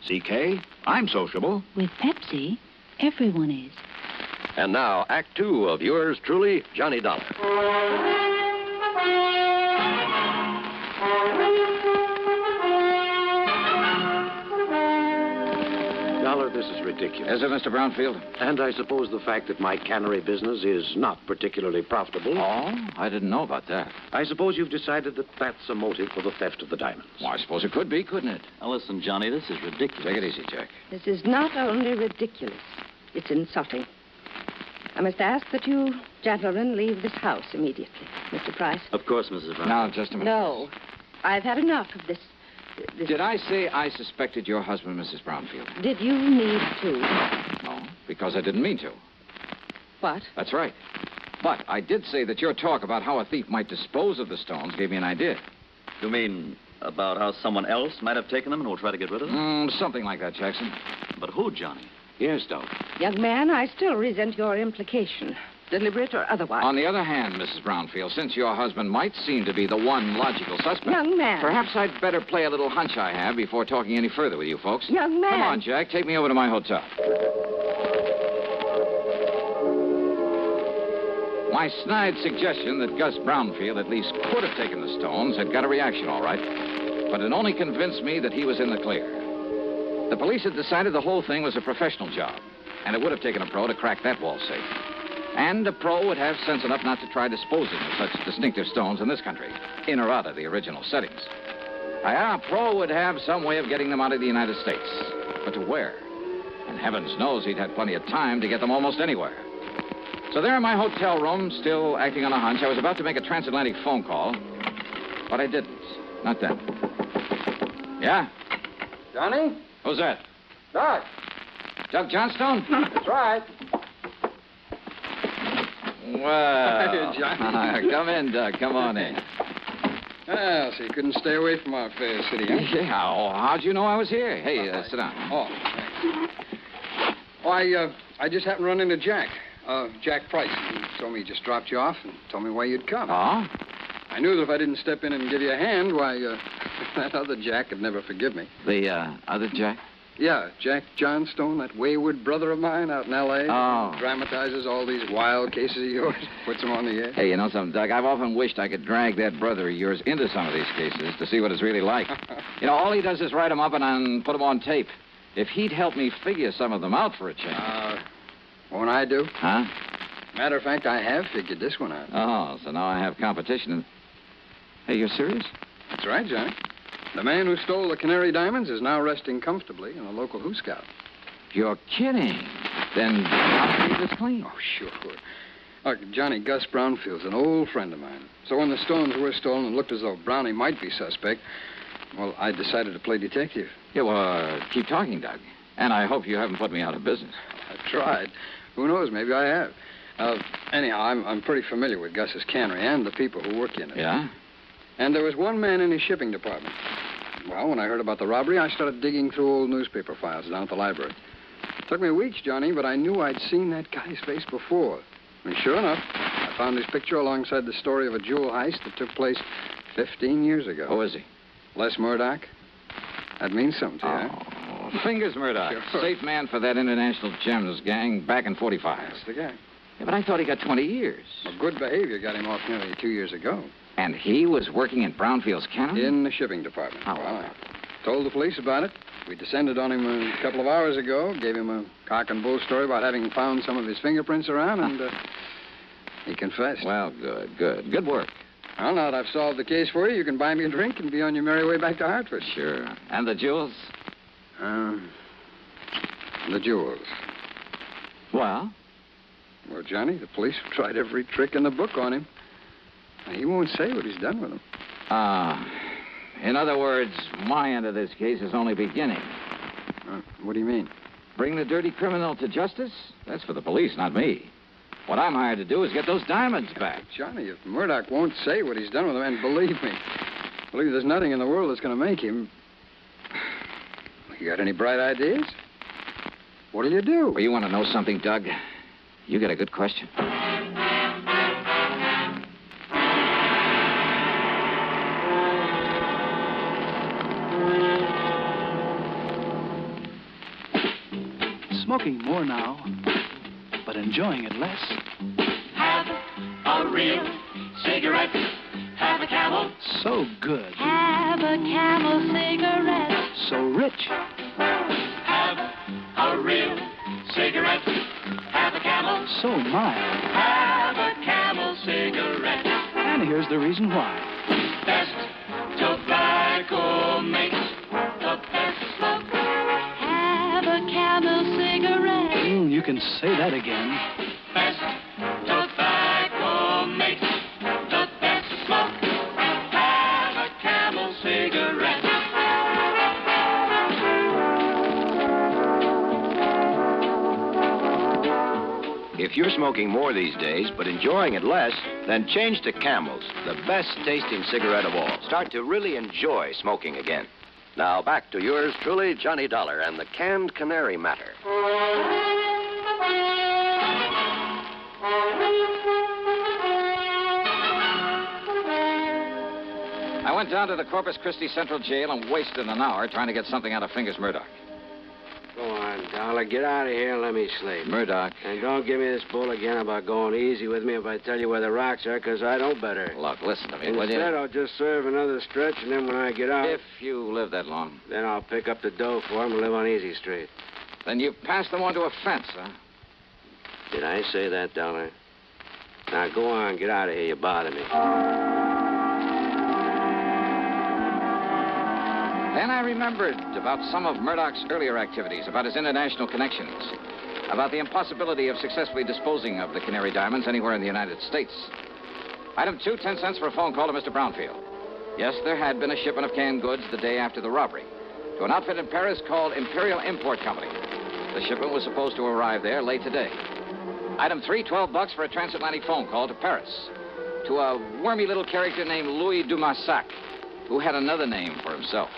CK, I'm sociable. With Pepsi, everyone is. And now, Act Two of yours truly, Johnny Dollar. Dollar, this is ridiculous. Is it, Mr. Brownfield? And I suppose the fact that my cannery business is not particularly profitable. Oh, I didn't know about that. I suppose you've decided that that's a motive for the theft of the diamonds. Well, I suppose it could be, couldn't it? Now, listen, Johnny, this is ridiculous. Take it easy, Jack. This is not only ridiculous, it's insulting. I must ask that you gentlemen leave this house immediately. Mr. Price? Of course, Mrs. Brown. Now, just a minute. No. I've had enough of this. Did I say I suspected your husband, Mrs. Brownfield? Did you need to? No, because I didn't mean to. What? That's right. But I did say that your talk about how a thief might dispose of the stones gave me an idea. You mean about how someone else might have taken them and will try to get rid of them? Something like that, Jackson. But who, Johnny? Yes, Dollar. Young man, I still resent your implication, deliberate or otherwise. On the other hand, Mrs. Brownfield, since your husband might seem to be the one logical suspect... Young man. Perhaps I'd better play a little hunch I have before talking any further with you folks. Young man. Come on, Jack. Take me over to my hotel. My snide suggestion that Gus Brownfield at least could have taken the stones had got a reaction, all right. But it only convinced me that he was in the clear. The police had decided the whole thing was a professional job, and it would have taken a pro to crack that wall safe. And a pro would have sense enough not to try disposing of such distinctive stones in this country, in or out of the original settings. A pro would have some way of getting them out of the United States. But to where? And heavens knows he'd had plenty of time to get them almost anywhere. So there in my hotel room, still acting on a hunch, I was about to make a transatlantic phone call, but I didn't. Not then. Yeah? Johnny? Who's that? Doc. Doug Johnstone? That's right. Well, Hey, Johnny. Come in, Doug. Come on in. Ah, so you couldn't stay away from our fair city, huh? Yeah, how'd you know I was here? Hey, sit down. Oh, thanks. Oh, I just happened to run into Jack. Jack Price. He told me he just dropped you off and told me why you'd come. Oh? I knew that if I didn't step in and give you a hand, why, that other Jack would never forgive me. The, other Jack? Yeah, Jack Johnstone, that wayward brother of mine out in L.A. Oh. Dramatizes all these wild cases of yours, puts them on the air. Hey, you know something, Doug? I've often wished I could drag that brother of yours into some of these cases to see what it's really like. You know, all he does is write them up and put them on tape. If he'd help me figure some of them out for a change. Won't I do? Huh? Matter of fact, I have figured this one out. Oh, so now I have competition. Hey, you're serious? That's right, Johnny. The man who stole the Canary diamonds is now resting comfortably in a local Who Scout. You're kidding. Then I'll keep this clean. Oh, sure. Look, Johnny, Gus Brownfield's an old friend of mine. So when the stones were stolen and looked as though Brownie might be suspect, well, I decided to play detective. Yeah, well, keep talking, Doug. And I hope you haven't put me out of business. I've tried. Who knows? Maybe I have. Anyhow, I'm pretty familiar with Gus's cannery and the people who work in it. Yeah? And there was one man in his shipping department. Well, when I heard about the robbery, I started digging through old newspaper files down at the library. Took me weeks, Johnny, but I knew I'd seen that guy's face before. And sure enough, I found his picture alongside the story of a jewel heist that took place 15 years ago. Who is he? Les Murdoch. That means something to you, huh? Fingers Murdoch. Sure. Safe man for that international gems gang back in 45. That's the guy. Yeah, but I thought he got 20 years. Well, good behavior got him off nearly 2 years ago. And he was working in Brownfield's cannery? In the shipping department. Oh. Well, I told the police about it. We descended on him a couple of hours ago, gave him a cock and bull story about having found some of his fingerprints around, and he confessed. Well, good. Good work. Well, now that I've solved the case for you, you can buy me a drink and be on your merry way back to Hartford. Sure. And the jewels? The jewels. Well? Well, Johnny, the police have tried every trick in the book on him. And he won't say what he's done with them. In other words, my end of this case is only beginning. What do you mean? Bring the dirty criminal to justice? That's for the police, not me. What I'm hired to do is get those diamonds back. Johnny, if Murdoch won't say what he's done with them, and believe me, there's nothing in the world that's going to make him. You got any bright ideas? What'll you do? Well, you want to know something, Doug? You got a good question. Smoking more now, but enjoying it less. Have a real cigarette. Have a Camel. So good. Have a Camel cigarette. So rich. Have a real cigarette. Have a Camel. So mild. Have a Camel cigarette. And here's the reason why. Best tobacco makes the best smoke. Have a Camel cigarette. You can say that again. Best tobacco makes the best smoke. Have a Camel cigarette. If you're smoking more these days, but enjoying it less, then change to Camels, the best-tasting cigarette of all. Start to really enjoy smoking again. Now, back to yours truly, Johnny Dollar, and the canned canary matter. I went down to the Corpus Christi Central Jail and wasted an hour trying to get something out of Fingers Murdoch. Go on, Dollar. Get out of here and let me sleep. Murdoch. And don't give me this bull again about going easy with me if I tell you where the rocks are, because I know better. Look, listen to me, will you? Instead, I'll just serve another stretch, and then when I get out... If you live that long. Then I'll pick up the dough for him and live on Easy Street. Then you passed them onto a fence, huh? Did I say that, Dollar? Now, go on. Get out of here. You bother me. Then I remembered about some of Murdoch's earlier activities, about his international connections, about the impossibility of successfully disposing of the Canary diamonds anywhere in the United States. Item 2, 10 cents for a phone call to Mr. Brownfield. Yes, there had been a shipment of canned goods the day after the robbery to an outfit in Paris called Imperial Import Company. The shipment was supposed to arrive there late today. Item 3, $12 for a transatlantic phone call to Paris to a wormy little character named Louis Dumassac, who had another name for himself.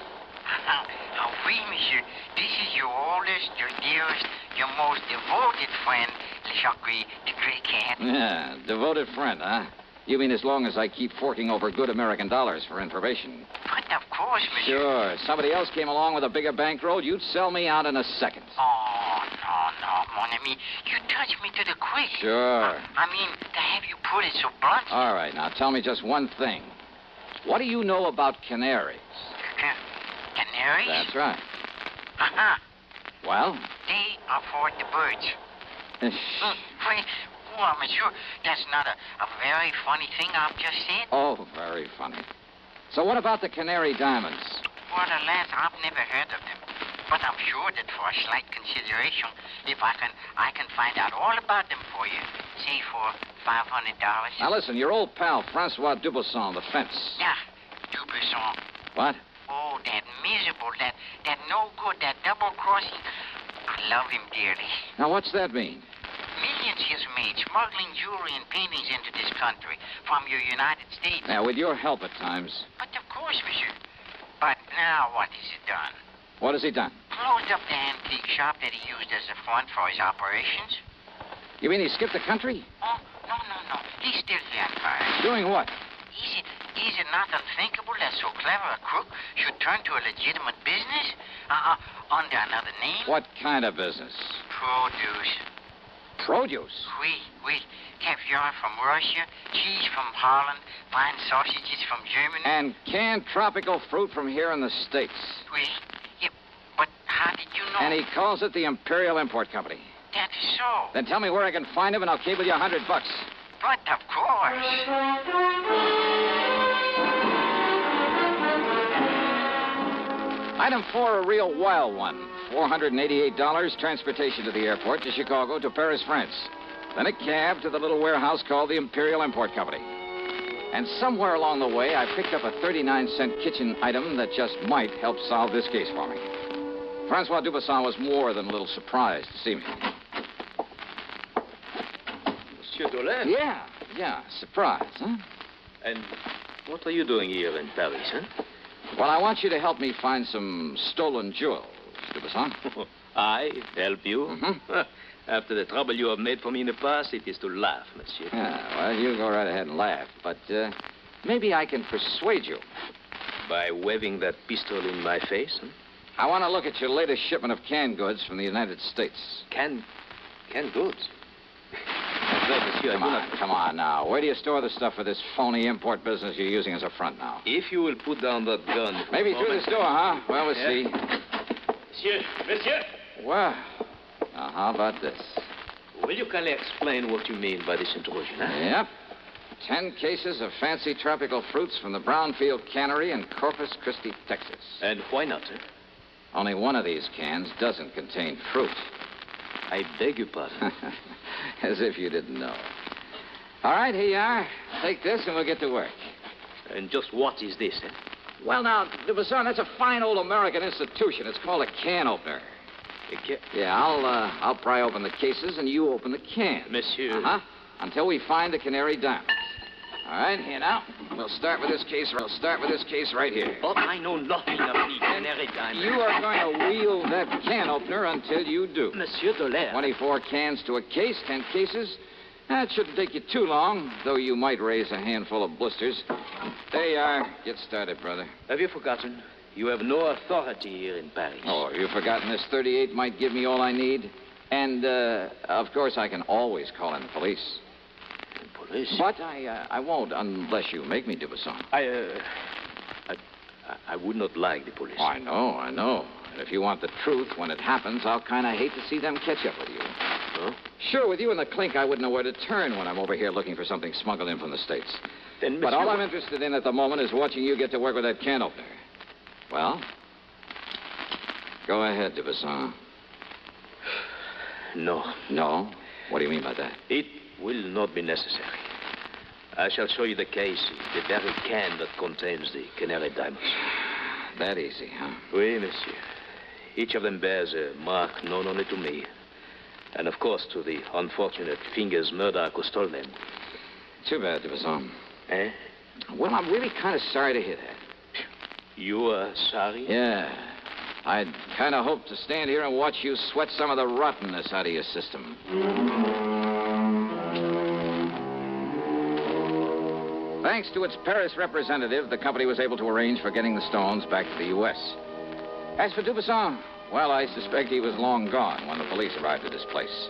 Oui, monsieur. This is your oldest, your dearest, your most devoted friend, Le Jacques, the great cat. Yeah, devoted friend, huh? You mean as long as I keep forking over good American dollars for information? But of course, monsieur. Sure. Somebody else came along with a bigger bankroll, you'd sell me out in a second. Oh, no, mon ami. You touch me to the quick. Sure. I mean, to have you put it so bluntly. All right, now tell me just one thing. What do you know about canaries? Canaries? That's right. Uh-huh. Well? They are for the birds. Wait, well, monsieur, that's not a very funny thing I've just said. Oh, very funny. So what about the Canary diamonds? Well, alas, I've never heard of them. But I'm sure that for a slight consideration, if I can find out all about them for you, say for $500. Now, listen, your old pal, Francois Dubuisson, the fence. Yeah, Dubuisson. What? Oh, that miserable, that no good, that double-crossing. I love him dearly. Now, what's that mean? Millions he's made smuggling jewelry and paintings into this country from your United States. Now, with your help at times. But of course, monsieur. But now what has he done? What has he done? Closed up the antique shop that he used as a front for his operations. You mean he skipped the country? Oh, no. He's still here in Paris. Doing what? Is it not unthinkable that so clever a crook should turn to a legitimate business? Under another name? What kind of business? Produce. Produce? Oui. Caviar from Russia, cheese from Holland, fine sausages from Germany. And canned tropical fruit from here in the States. Oui. Yeah, but how did you know? And he calls it the Imperial Import Company. That's so. Then tell me where I can find him and I'll cable you $100. But of course. Item 4, a real wild one. $488, transportation to the airport, to Chicago, to Paris, France. Then a cab to the little warehouse called the Imperial Import Company. And somewhere along the way, I picked up a 39-cent kitchen item that just might help solve this case for me. Francois Dubuisson was more than a little surprised to see me. Monsieur Dolar? Yeah, surprise, huh? And what are you doing here in Paris, huh? Well, I want you to help me find some stolen jewels, Dubuisson. I help you? Mm-hmm. After the trouble you have made for me in the past, it is to laugh, monsieur. Yeah, well, you go right ahead and laugh, but maybe I can persuade you. By waving that pistol in my face, huh? I want to look at your latest shipment of canned goods from the United States. Canned goods? Monsieur, Come on now. Where do you store the stuff for this phony import business you're using as a front now? If you will put down that gun... Maybe through this door, huh? Well, we'll see. Monsieur! Well, now, how about this? Will you kindly explain what you mean by this intrusion, huh? Yep. 10 cases of fancy tropical fruits from the Brownfield Cannery in Corpus Christi, Texas. And why not, sir? Only one of these cans doesn't contain fruit. I beg your pardon. As if you didn't know. All right, here you are. Take this and we'll get to work. And just what is this, eh? Well, now, Dubuisson, that's a fine old American institution. It's called a can opener. Yeah, I'll pry open the cases and you open the cans. Monsieur. Uh-huh. Until we find the canary diamonds. All right, here now. We'll start with this case right here. Oh, I know nothing of the canary diamonds. You are going to wield that can opener until you do. Monsieur Dolar. 24 cans to a case, 10 cases. That shouldn't take you too long, though you might raise a handful of blisters. There you are. Get started, brother. Have you forgotten? You have no authority here in Paris. Oh, have you forgotten this 38 might give me all I need? And, of course, I can always call in the police. Police? But I won't unless you make me, Dubuisson. I would not like the police. Oh, I know. And if you want the truth when it happens, I'll kind of hate to see them catch up with you. Huh? Sure, with you in the clink, I wouldn't know where to turn when I'm over here looking for something smuggled in from the States. Then, but all I'm interested in at the moment is watching you get to work with that can opener. Well, go ahead, Dubuisson. No. No? What do you mean by that? It will not be necessary. I shall show you the case, the very can that contains the canary diamonds. That easy, huh? Oui, monsieur. Each of them bears a mark known only to me. And, of course, to the unfortunate fingers Murdoch who stole them. Too bad, Dubuisson. Eh? Well, I'm really kind of sorry to hear that. You are sorry? Yeah. I'd kind of hoped to stand here and watch you sweat some of the rottenness out of your system. Thanks to its Paris representative, the company was able to arrange for getting the stones back to the U.S. As for Dubuisson, well, I suspect he was long gone when the police arrived at his place.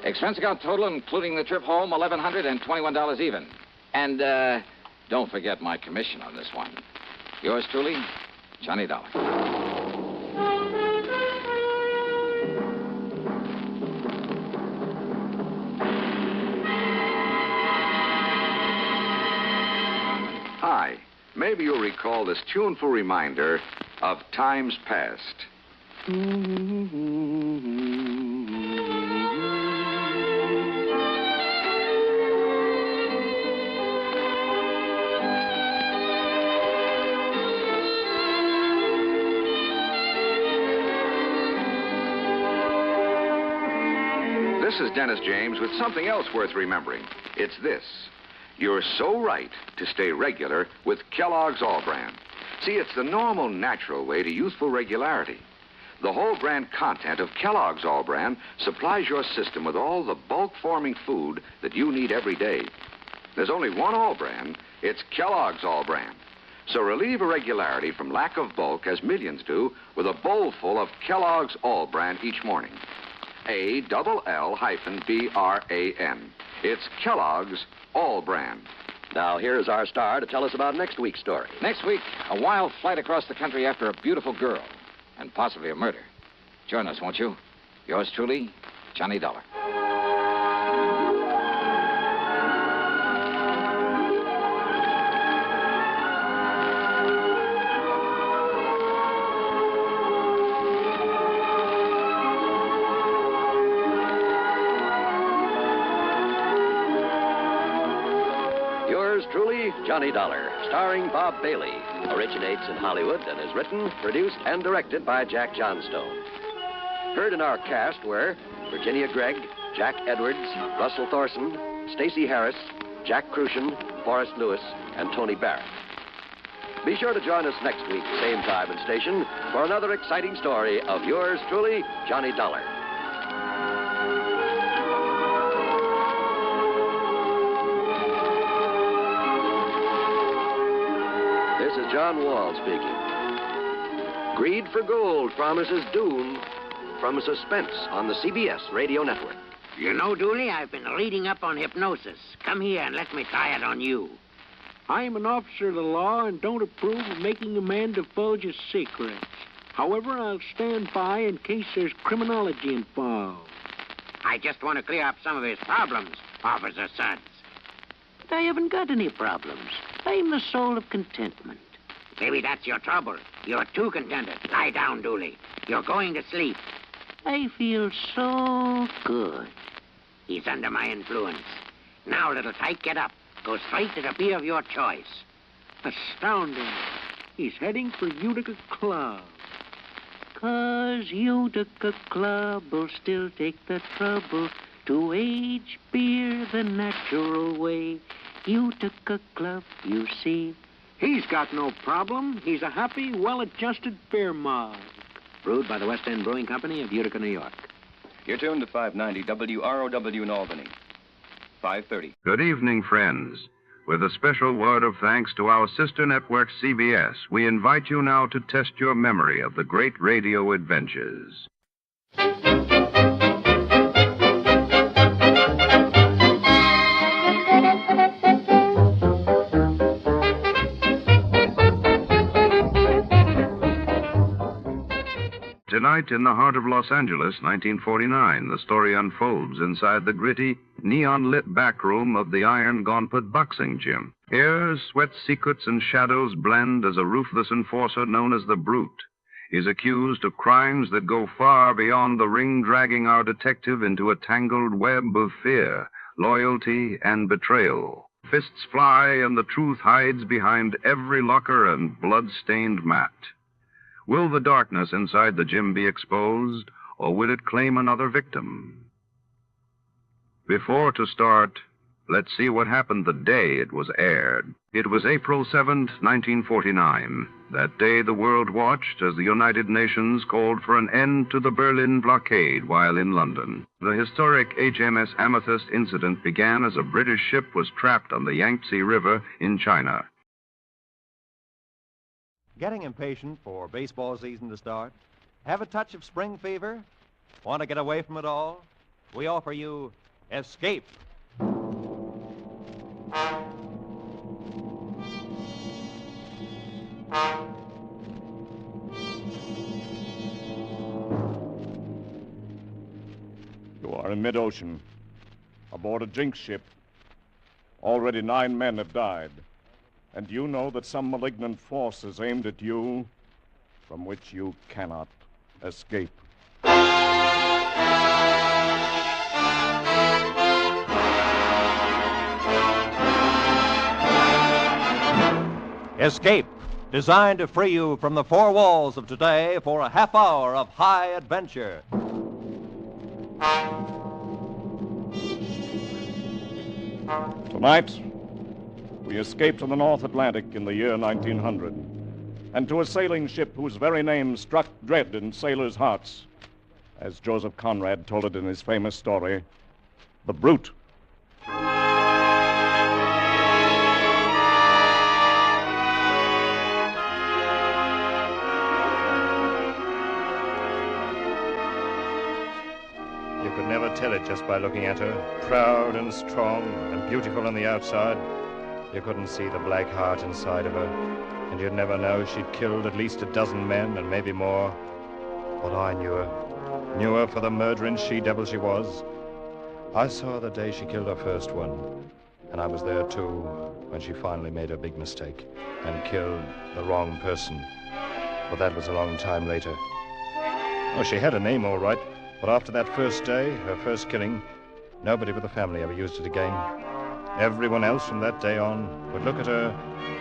Expense account total, including the trip home, $1,121 even. And, don't forget my commission on this one. Yours truly, Johnny Dollar. Hi. Maybe you'll recall this tuneful reminder of times past. This is Dennis James with something else worth remembering. It's this. You're so right to stay regular with Kellogg's All Brand. See, it's the normal, natural way to youthful regularity. The whole brand content of Kellogg's All Brand supplies your system with all the bulk-forming food that you need every day. There's only one All Brand. It's Kellogg's All Brand. So relieve irregularity from lack of bulk, as millions do, with a bowl full of Kellogg's All Brand each morning. ALL-BRAN. It's Kellogg's All Brand. Now, here's our star to tell us about next week's story. Next week, a wild flight across the country after a beautiful girl, and possibly a murder. Join us, won't you? Yours truly, Johnny Dolar. Truly, Johnny Dolar, starring Bob Bailey, originates in Hollywood and is written, produced, and directed by Jack Johnstone. Heard in our cast were Virginia Gregg, Jack Edwards, Russell Thorson, Stacey Harris, Jack Crucian, Forrest Lewis, and Tony Barrett. Be sure to join us next week, same time and station, for another exciting story of yours truly, Johnny Dolar. This is John Wall speaking. Greed for gold promises doom from Suspense on the CBS radio network. You know, Dooley, I've been reading up on hypnosis. Come here and let me try it on you. I'm an officer of the law and don't approve of making a man divulge his secrets. However, I'll stand by in case there's criminology involved. I just want to clear up some of his problems, Officer Suds. But I haven't got any problems. I'm the soul of contentment. Maybe that's your trouble. You're too contented. Lie down, Dooley. You're going to sleep. I feel so good. He's under my influence. Now, little tyke, get up. Go straight to the beer of your choice. Astounding. He's heading for Utica Club. 'Cause Utica Club will still take the trouble to age beer the natural way. Utica Club, you see. He's got no problem. He's a happy, well-adjusted beer mug. Brewed by the West End Brewing Company of Utica, New York. You're tuned to 590 WROW in Albany. 5:30. Good evening, friends. With a special word of thanks to our sister network, CBS, we invite you now to test your memory of the great radio adventures. Tonight, in the heart of Los Angeles, 1949, the story unfolds inside the gritty, neon-lit back room of the Iron Gauntlet boxing gym. Here, sweat's secrets and shadows blend as a ruthless enforcer known as the Brute is accused of crimes that go far beyond the ring, dragging our detective into a tangled web of fear, loyalty, and betrayal. Fists fly, and the truth hides behind every locker and blood-stained mat. Will the darkness inside the gym be exposed, or will it claim another victim? Before to start, let's see what happened the day it was aired. It was April 7th, 1949. That day the world watched as the United Nations called for an end to the Berlin blockade while in London. The historic HMS Amethyst incident began as a British ship was trapped on the Yangtze River in China. Getting impatient for baseball season to start? Have a touch of spring fever? Want to get away from it all? We offer you Escape. You are in mid-ocean, aboard a Jinx ship. Already 9 men have died. And you know that some malignant force is aimed at you from which you cannot Escape. Escape, designed to free you from the four walls of today for a half hour of high adventure. Tonight, we escaped to the North Atlantic in the year 1900, and to a sailing ship whose very name struck dread in sailors' hearts, as Joseph Conrad told it in his famous story, The Brute. You could never tell it just by looking at her. Proud and strong and beautiful on the outside. You couldn't see the black heart inside of her. And you'd never know she'd killed at least a dozen men and maybe more. But I knew her. Knew her for the murdering she-devil she was. I saw her the day she killed her first one. And I was there, too, when she finally made her big mistake and killed the wrong person. But that was a long time later. Oh, she had a name, all right. But after that first day, her first killing, nobody but the family ever used it again. Everyone else from that day on would look at her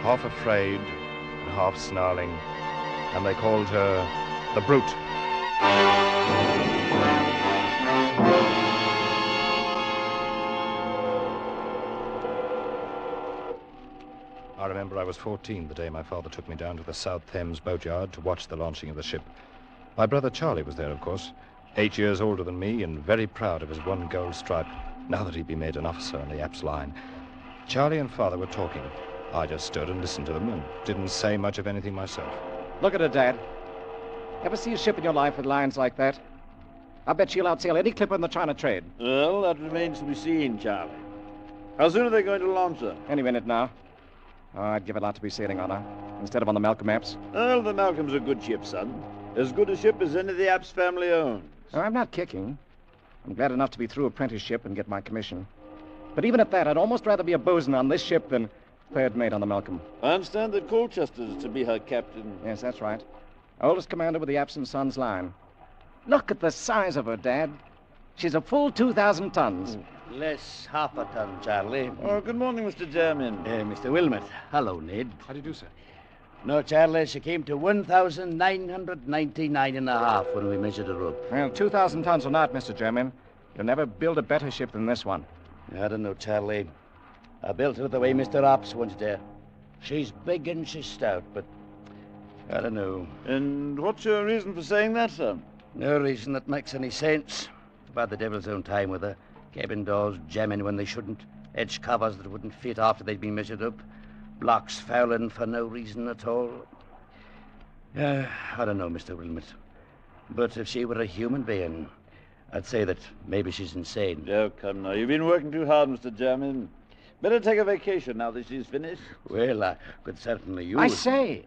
half afraid and half snarling, and they called her the Brute. I remember I was 14 the day my father took me down to the South Thames boatyard to watch the launching of the ship. My brother Charlie was there, of course, 8 years older than me and very proud of his one gold stripe, now that he'd been made an officer on the Apps line. Charlie and Father were talking. I just stood and listened to them and didn't say much of anything myself. Look at her, Dad. Ever see a ship in your life with lines like that? I bet she'll outsail any clipper in the China trade. Well, that remains to be seen, Charlie. How soon are they going to launch her? Any minute now. Oh, I'd give a lot to be sailing on her, instead of on the Malcolm Apps. Well, the Malcolm's a good ship, son. As good a ship as any the Apps family owns. Oh, I'm not kicking. I'm glad enough to be through apprenticeship and get my commission. But even at that, I'd almost rather be a bosun on this ship than third mate on the Malcolm. I understand that Colchester's to be her captain. Yes, that's right. Oldest commander with the Apps and Sons line. Look at the size of her, Dad. She's a full 2,000 tons. Less half a ton, Charlie. Oh, good morning, Mr. Jermyn. Mr. Wilmot. Hello, Ned. How do you do, sir? No, Charlie, she came to 1,999 and a half when we measured her up. Well, 2,000 tons or not, Mr. Jermyn, you'll never build a better ship than this one. I don't know, Charlie. I built her the way Mr. Ops once did. She's big and she's stout, but I don't know. And what's your reason for saying that, sir? No reason that makes any sense. About the devil's own time with her. Cabin doors jamming when they shouldn't. Edge covers that wouldn't fit after they'd been measured up. Blocks fouling for no reason at all. I don't know, Mr. Wilmot. But if she were a human being, I'd say that maybe she's insane. Oh, come now. You've been working too hard, Mr. Jermyn. Better take a vacation now that she's finished. Well, I could certainly use... I say,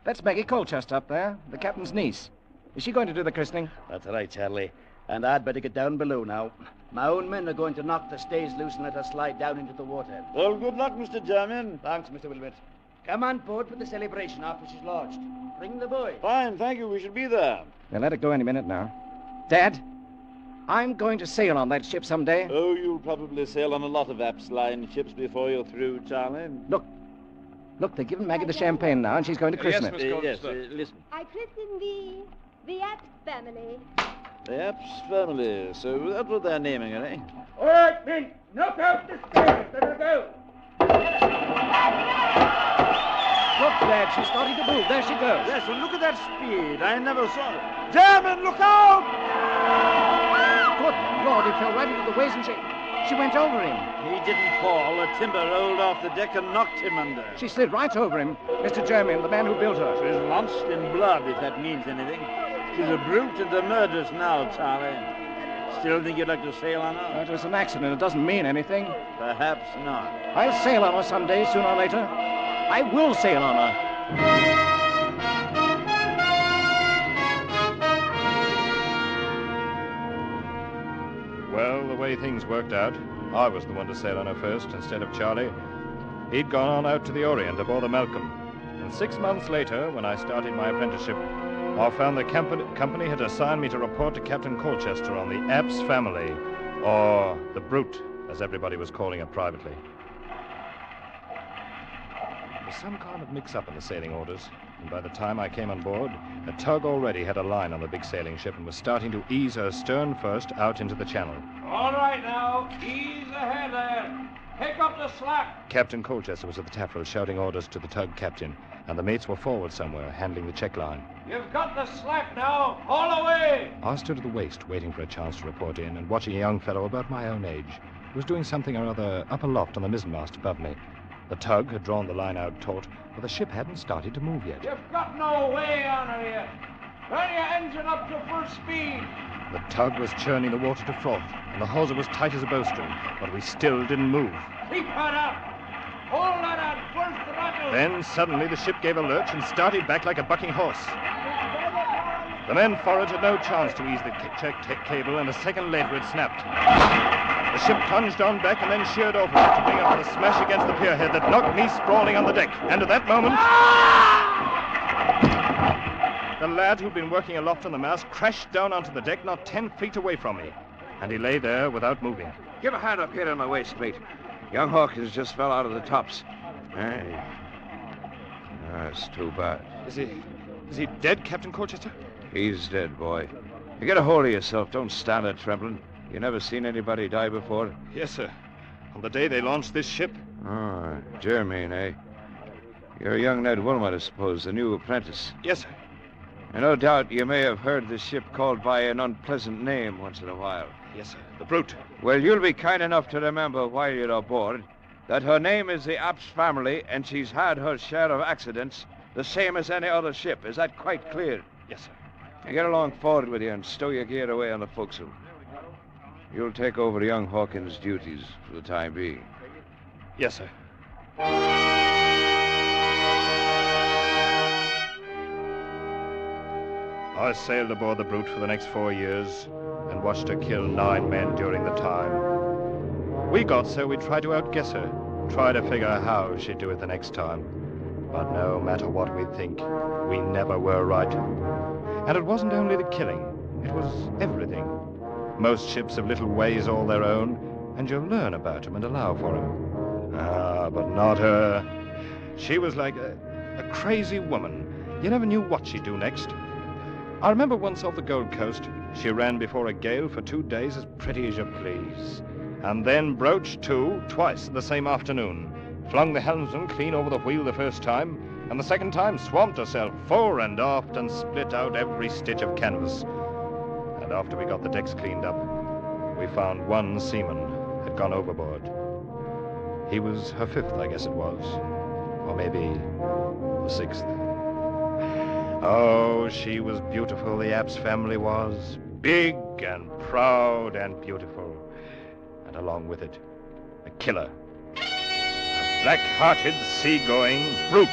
that's Maggie Colchester up there, the captain's niece. Is she going to do the christening? That's right, Charlie. And I'd better get down below now. My own men are going to knock the stays loose and let her slide down into the water. Well, good luck, Mr. Jermyn. Thanks, Mr. Wilmot. Come on board for the celebration after she's launched. Bring the boy. Fine, thank you. We should be there. They'll let it go any minute now. Dad, I'm going to sail on that ship someday. Oh, you'll probably sail on a lot of Apps line ships before you're through, Charlie. Look, they're giving Maggie the champagne now, and she's going to christen it. Listen. I christen the Apps family. The Apps family. So that's what they're naming her, eh? All right, men. Knock out the stairs. Let her go. Look, Dad, she's starting to move. There she goes. Yes, well, look at that speed. I never saw it. Jermyn, look out! Good Lord, he fell right into the waves and she went over him. He didn't fall. The timber rolled off the deck and knocked him under. She slid right over him. Mr. Jermyn, the man who built her. She's launched in blood, if that means anything. She's a brute and a murderess now, Charlie. Still think you'd like to sail on her? It was an accident. It doesn't mean anything. Perhaps not. I'll sail on her someday, sooner or later. I will sail on her. Well, the way things worked out, I was the one to sail on her first instead of Charlie. He'd gone on out to the Orient aboard the Malcolm. And 6 months later, when I started my apprenticeship, I found the company had assigned me to report to Captain Colchester on the Apps family, or the Brute, as everybody was calling it privately. There was some kind of mix-up in the sailing orders, and by the time I came on board, the tug already had a line on the big sailing ship and was starting to ease her stern first out into the channel. All right now, ease ahead there. Pick up the slack. Captain Colchester was at the taffrail shouting orders to the tug captain, and the mates were forward somewhere, handling the check line. You've got the slack now. Haul away. I stood at the waist, waiting for a chance to report in, and watching a young fellow about my own age who was doing something or other up aloft on the mizzenmast above me. The tug had drawn the line out taut, but the ship hadn't started to move yet. You've got no way on her yet. Turn your engine up to full speed. The tug was churning the water to froth, and the hawser was tight as a bowstring, but we still didn't move. Keep her up. Hold that at full throttle. Then suddenly the ship gave a lurch and started back like a bucking horse. The men forward had no chance to ease the check cable, and a second later it snapped. The ship plunged on back and then sheered over to bring up with a smash against the pierhead that knocked me sprawling on the deck. And at that moment, the lad who'd been working aloft on the mast crashed down onto the deck not 10 feet away from me. And he lay there without moving. Give a hand up here on my waist, mate. Young Hawkins just fell out of the tops. Hey. That's too bad. Is he dead, Captain Colchester? He's dead, boy. You get a hold of yourself. Don't stand there trembling. You never seen anybody die before? Yes, sir. On the day they launched this ship. Oh, Jermaine, eh? You're young Ned Wilmot, I suppose, the new apprentice. Yes, sir. And no doubt you may have heard the ship called by an unpleasant name once in a while. Yes, sir. The Brute. Well, you'll be kind enough to remember while you're aboard that her name is the Apps family, and she's had her share of accidents, the same as any other ship. Is that quite clear? Yes, sir. Now get along forward with you and stow your gear away on the forecastle. You'll take over young Hawkins' duties for the time being. Yes, sir. I sailed aboard the Brute for the next 4 years and watched her kill 9 men during the time. We got so we tried to outguess her, try to figure how she'd do it the next time. But no matter what we think, we never were right. And it wasn't only the killing, it was everything. Most ships have little ways all their own, and you'll learn about them and allow for them. But not her. She was like a crazy woman. You never knew what she'd do next. I remember once off the Gold Coast, she ran before a gale for 2 days as pretty as you please. And then broached to twice the same afternoon. Flung the helmsman clean over the wheel the first time, and the second time swamped herself fore and aft and split out every stitch of canvas. And after we got the decks cleaned up, we found 1 seaman had gone overboard. He was her 5th, I guess it was. Or maybe the 6th. Oh, she was beautiful, the Apps family was. Big and proud and beautiful. And along with it, a killer. A black-hearted, sea-going brute.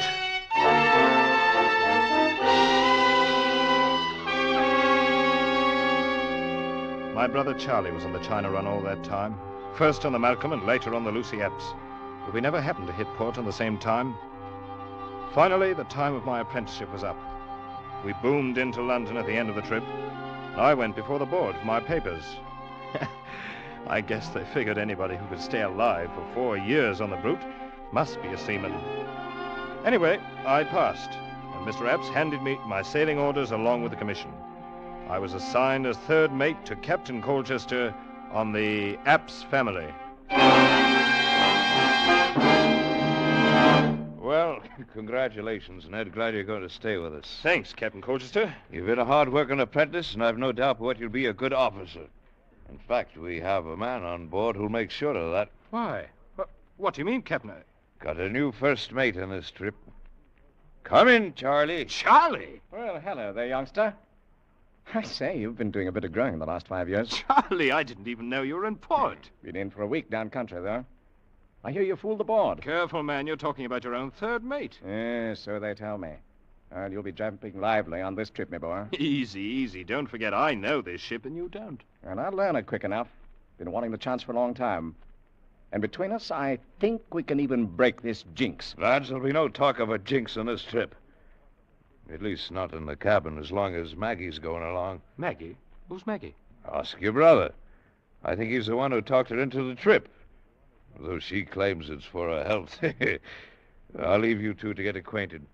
My brother Charlie was on the China run all that time. First on the Malcolm and later on the Lucy Apps. But we never happened to hit port on the same time. Finally, the time of my apprenticeship was up. We boomed into London at the end of the trip. I went before the board for my papers. I guess they figured anybody who could stay alive for 4 years on the Brute must be a seaman. Anyway, I passed, and Mr. Apps handed me my sailing orders along with the commission. I was assigned as 3rd mate to Captain Colchester on the Apps family. Well, congratulations, Ned. Glad you're going to stay with us. Thanks, Captain Colchester. You've been a hard-working apprentice, and I've no doubt but you'll be a good officer. In fact, we have a man on board who'll make sure of that. Why? What do you mean, Captain? Got a new first mate on this trip. Come in, Charlie. Charlie? Well, hello there, youngster. I say, you've been doing a bit of growing in the last 5 years. Charlie, I didn't even know you were in port. Been in for a week down country, though. I hear you fooled the board. Careful, man. You're talking about your own 3rd mate. Yes, so they tell me. Well, you'll be jumping lively on this trip, my boy. Easy, easy. Don't forget, I know this ship and you don't. And I'll learn it quick enough. Been wanting the chance for a long time. And between us, I think we can even break this jinx. Lads, there'll be no talk of a jinx on this trip. At least not in the cabin as long as Maggie's going along. Maggie? Who's Maggie? Ask your brother. I think he's the one who talked her into the trip. Though she claims it's for her health. I'll leave you two to get acquainted.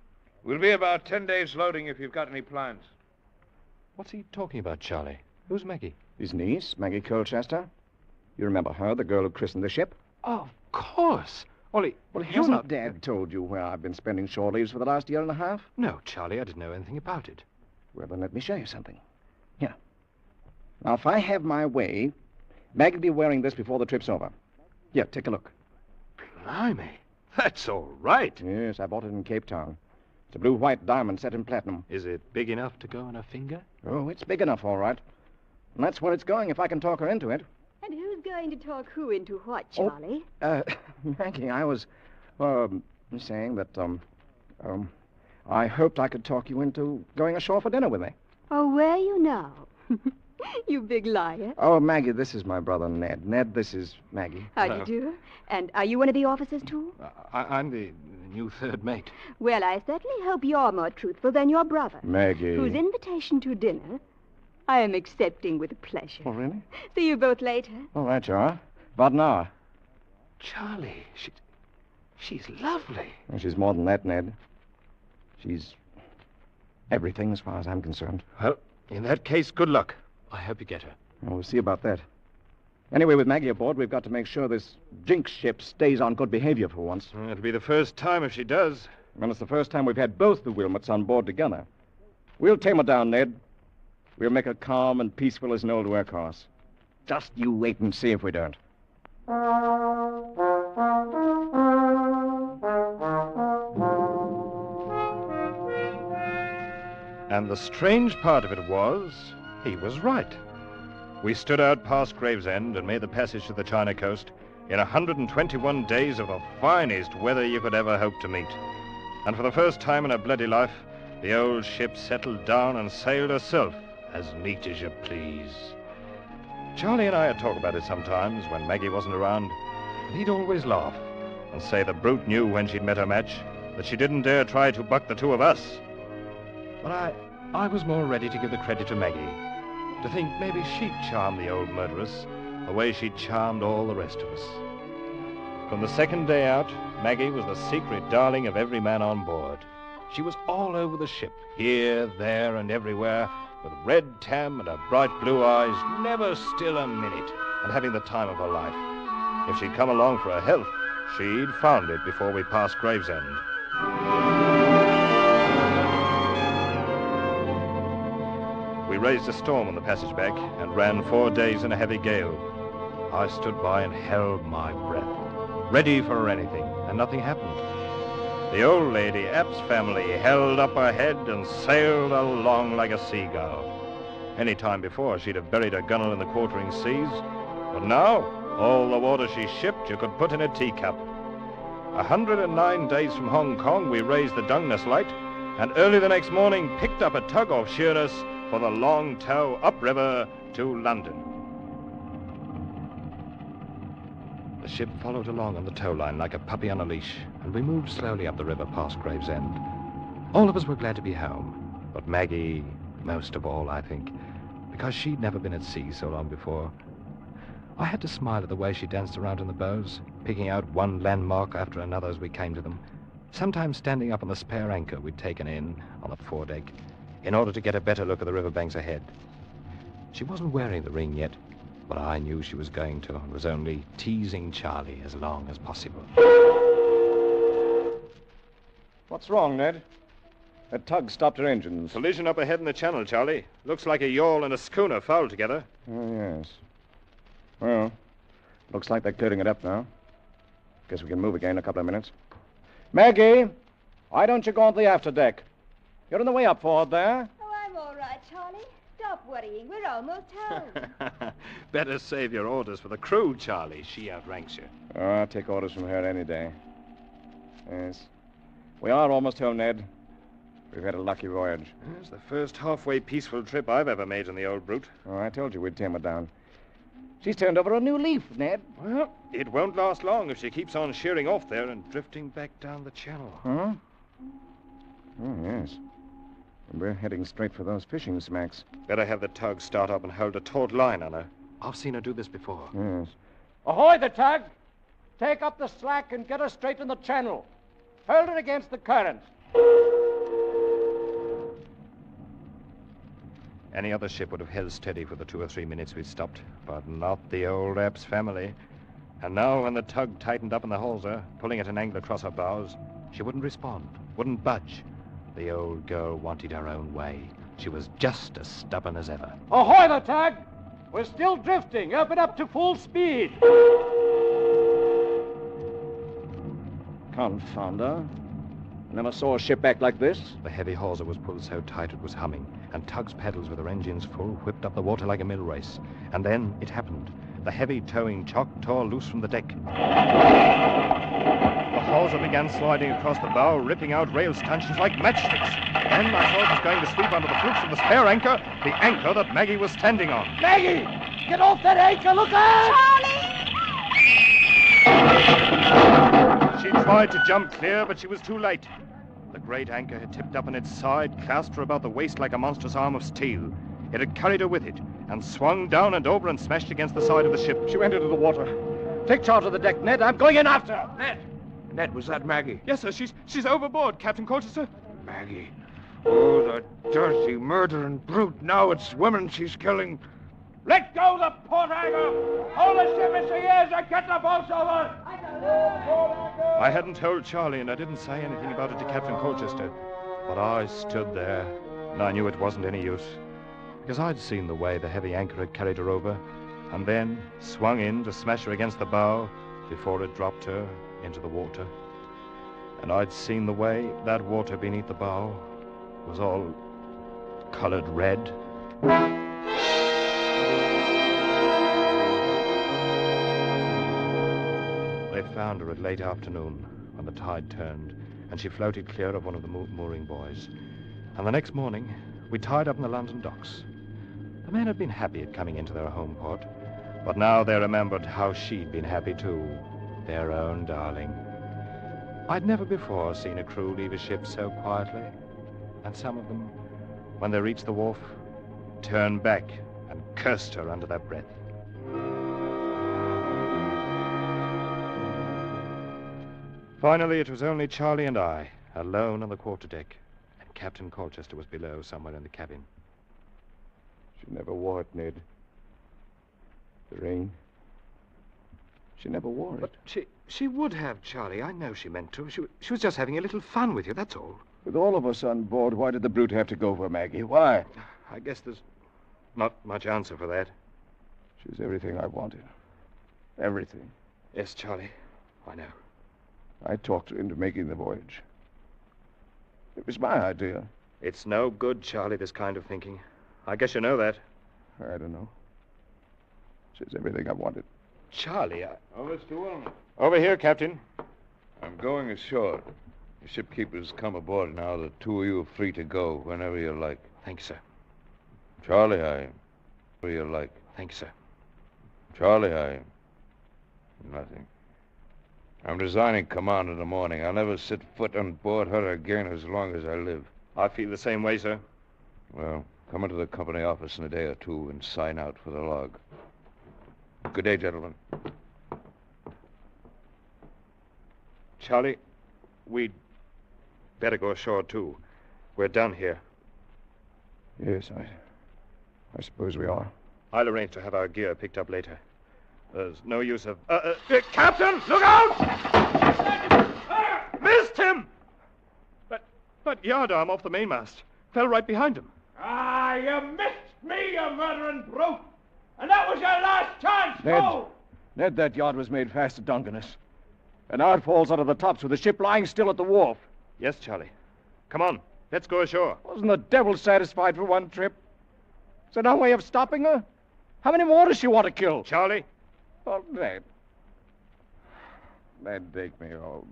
We'll be about 10 days loading if you've got any plans. What's he talking about, Charlie? Who's Maggie? His niece, Maggie Colchester. You remember her, the girl who christened the ship? Oh, of course. Ollie, Hasn't Dad told you where I've been spending shore leaves for the last year and a half? No, Charlie, I didn't know anything about it. Well, then let me show you something. Here. Now, if I have my way, Maggie will be wearing this before the trip's over. Here, take a look. Blimey, that's all right. Yes, I bought it in Cape Town. It's a blue-white diamond set in platinum. Is it big enough to go on her finger? Oh, it's big enough, all right. And that's where it's going if I can talk her into it. And who's going to talk who into what, Charlie? Maggie, I was, saying that, I hoped I could talk you into going ashore for dinner with me. Oh, where are you now? You big liar. Oh, Maggie, this is my brother, Ned. Ned, this is Maggie. How do you do? And are you one of the officers, too? I'm the new third mate. Well, I certainly hope you're more truthful than your brother. Maggie. Whose invitation to dinner I am accepting with pleasure. Oh, really? See you both later. All right, you are. About an hour. Charlie, she's lovely. Well, she's more than that, Ned. She's everything as far as I'm concerned. Well, in that case, good luck. I hope you get her. Well, we'll see about that. Anyway, with Maggie aboard, we've got to make sure this Jinx ship stays on good behavior for once. It'll be the first time if she does. And it's the first time we've had both the Wilmots on board together. We'll tame her down, Ned. We'll make her calm and peaceful as an old workhorse. Just you wait and see if we don't. And the strange part of it was, he was right. We stood out past Gravesend and made the passage to the China coast in 121 days of the finest weather you could ever hope to meet. And for the first time in her bloody life, the old ship settled down and sailed herself, as neat as you please. Charlie and I would talk about it sometimes when Maggie wasn't around, and he'd always laugh and say the brute knew when she'd met her match that she didn't dare try to buck the two of us. But I was more ready to give the credit to Maggie, to think maybe she'd charm the old murderess the way she'd charmed all the rest of us. From the second day out, Maggie was the secret darling of every man on board. She was all over the ship, here, there, and everywhere, with red tam and her bright blue eyes, never still a minute, and having the time of her life. If she'd come along for her health, she'd found it before we passed Gravesend. We raised a storm on the passage back and ran 4 days in a heavy gale. I stood by and held my breath, ready for anything, and nothing happened. The old lady, App's family, held up her head and sailed along like a seagull. Any time before, she'd have buried her gunwale in the quartering seas, but now, all the water she shipped you could put in a teacup. 109 days from Hong Kong, we raised the Douglas light, and early the next morning picked up a tug off Sheerness for the long tow upriver to London. The ship followed along on the tow line like a puppy on a leash, and we moved slowly up the river past Gravesend. All of us were glad to be home, but Maggie most of all, I think, because she'd never been at sea so long before. I had to smile at the way she danced around in the bows, picking out one landmark after another as we came to them, sometimes standing up on the spare anchor we'd taken in on the foredeck in order to get a better look at the riverbanks ahead. She wasn't wearing the ring yet, but I knew she was going to and was only teasing Charlie as long as possible. What's wrong, Ned? That tug stopped her engines. Collision up ahead in the channel, Charlie. Looks like a yawl and a schooner fouled together. Oh, yes. Well, looks like they're clearing it up now. Guess we can move again in a couple of minutes. Maggie, why don't you go on the afterdeck? You're on the way up forward there. Oh, I'm all right, Charlie. Stop worrying. We're almost home. Better save your orders for the crew, Charlie. She outranks you. Oh, I'll take orders from her any day. Yes. We are almost home, Ned. We've had a lucky voyage. It's the first halfway peaceful trip I've ever made in the old brute. Oh, I told you we'd tame her down. She's turned over a new leaf, Ned. Well, it won't last long if she keeps on sheering off there and drifting back down the channel. Huh? Oh, yes. And we're heading straight for those fishing smacks. Better have the tug start up and hold a taut line on her. I've seen her do this before. Yes. Ahoy, the tug! Take up the slack and get her straight in the channel. Hold her against the current. Any other ship would have held steady for the 2 or 3 minutes we stopped, but not the old Epps family. And now, when the tug tightened up in the hawser, pulling at an angle across her bows, she wouldn't respond, wouldn't budge. The old girl wanted her own way. She was just as stubborn as ever. Ahoy, the tug! We're still drifting. Open up to full speed. Confound her. Never saw a ship act like this. The heavy hawser was pulled so tight it was humming, and Tug's paddles with her engines full whipped up the water like a mill race. And then it happened. The heavy towing chock tore loose from the deck. The hawser began sliding across the bow, ripping out rail stanchions like matchsticks. Then I thought it was going to sweep under the flukes of the spare anchor, the anchor that Maggie was standing on. Maggie! Get off that anchor! Look out! Charlie! She tried to jump clear, but she was too late. The great anchor had tipped up on its side, clasped her about the waist like a monstrous arm of steel. It had carried her with it, and swung down and over and smashed against the side of the ship. She went into the water. Take charge of the deck, Ned. I'm going in after her. Ned! Ned, was that Maggie? Yes, sir. She's overboard, Captain Colchester. Maggie. Oh, the dirty, murdering brute. Now it's women she's killing. Let go the port anchor! Hold the ship as she is and get the boats over! I hadn't told Charlie, and I didn't say anything about it to Captain Colchester. But I stood there, and I knew it wasn't any use. Because I'd seen the way the heavy anchor had carried her over, and then swung in to smash her against the bow before it dropped her into the water. And I'd seen the way that water beneath the bow was all colored red. They found her at late afternoon when the tide turned, and she floated clear of one of the mooring buoys. And the next morning, we tied up in the London docks. The men had been happy at coming into their home port, but now they remembered how she'd been happy too, their own darling. I'd never before seen a crew leave a ship so quietly, and some of them, when they reached the wharf, turned back and cursed her under their breath. Finally, it was only Charlie and I, alone on the quarterdeck, and Captain Colchester was below somewhere in the cabin. She never wore it, Ned. The ring. She never wore it. But she would have, Charlie. I know she meant to. She was just having a little fun with you, that's all. With all of us on board, why did the brute have to go for Maggie? Why? I guess there's not much answer for that. She's everything I wanted. Everything. Yes, Charlie. I know. I talked her into making the voyage. It was my idea. It's no good, Charlie, this kind of thinking. I guess you know that. I don't know. She's everything I wanted. Charlie, Oh, Mr. Wilmer. Over here, Captain. I'm going ashore. The shipkeeper's come aboard now. The two of you are free to go whenever you like. Thank you, sir. Charlie, whenever you like. Thank you, sir. Charlie, nothing. I'm resigning command in the morning. I'll never set foot on board her again as long as I live. I feel the same way, sir. Well, come into the company office in a day or two and sign out for the log. Good day, gentlemen. Charlie, we'd better go ashore, too. We're done here. Yes, I suppose we are. I'll arrange to have our gear picked up later. There's no use of... Captain, look out! Missed him! But yardarm off the mainmast. Fell right behind him. Ah, you missed me, you murdering brute! And that was your last chance, too! Ned, that yard was made fast to Dungeness. And now it falls out of the tops with the ship lying still at the wharf. Yes, Charlie. Come on, let's go ashore. Wasn't the devil satisfied for one trip? Is there no way of stopping her? How many more does she want to kill? Charlie? Oh, Ned. Ned, take me home.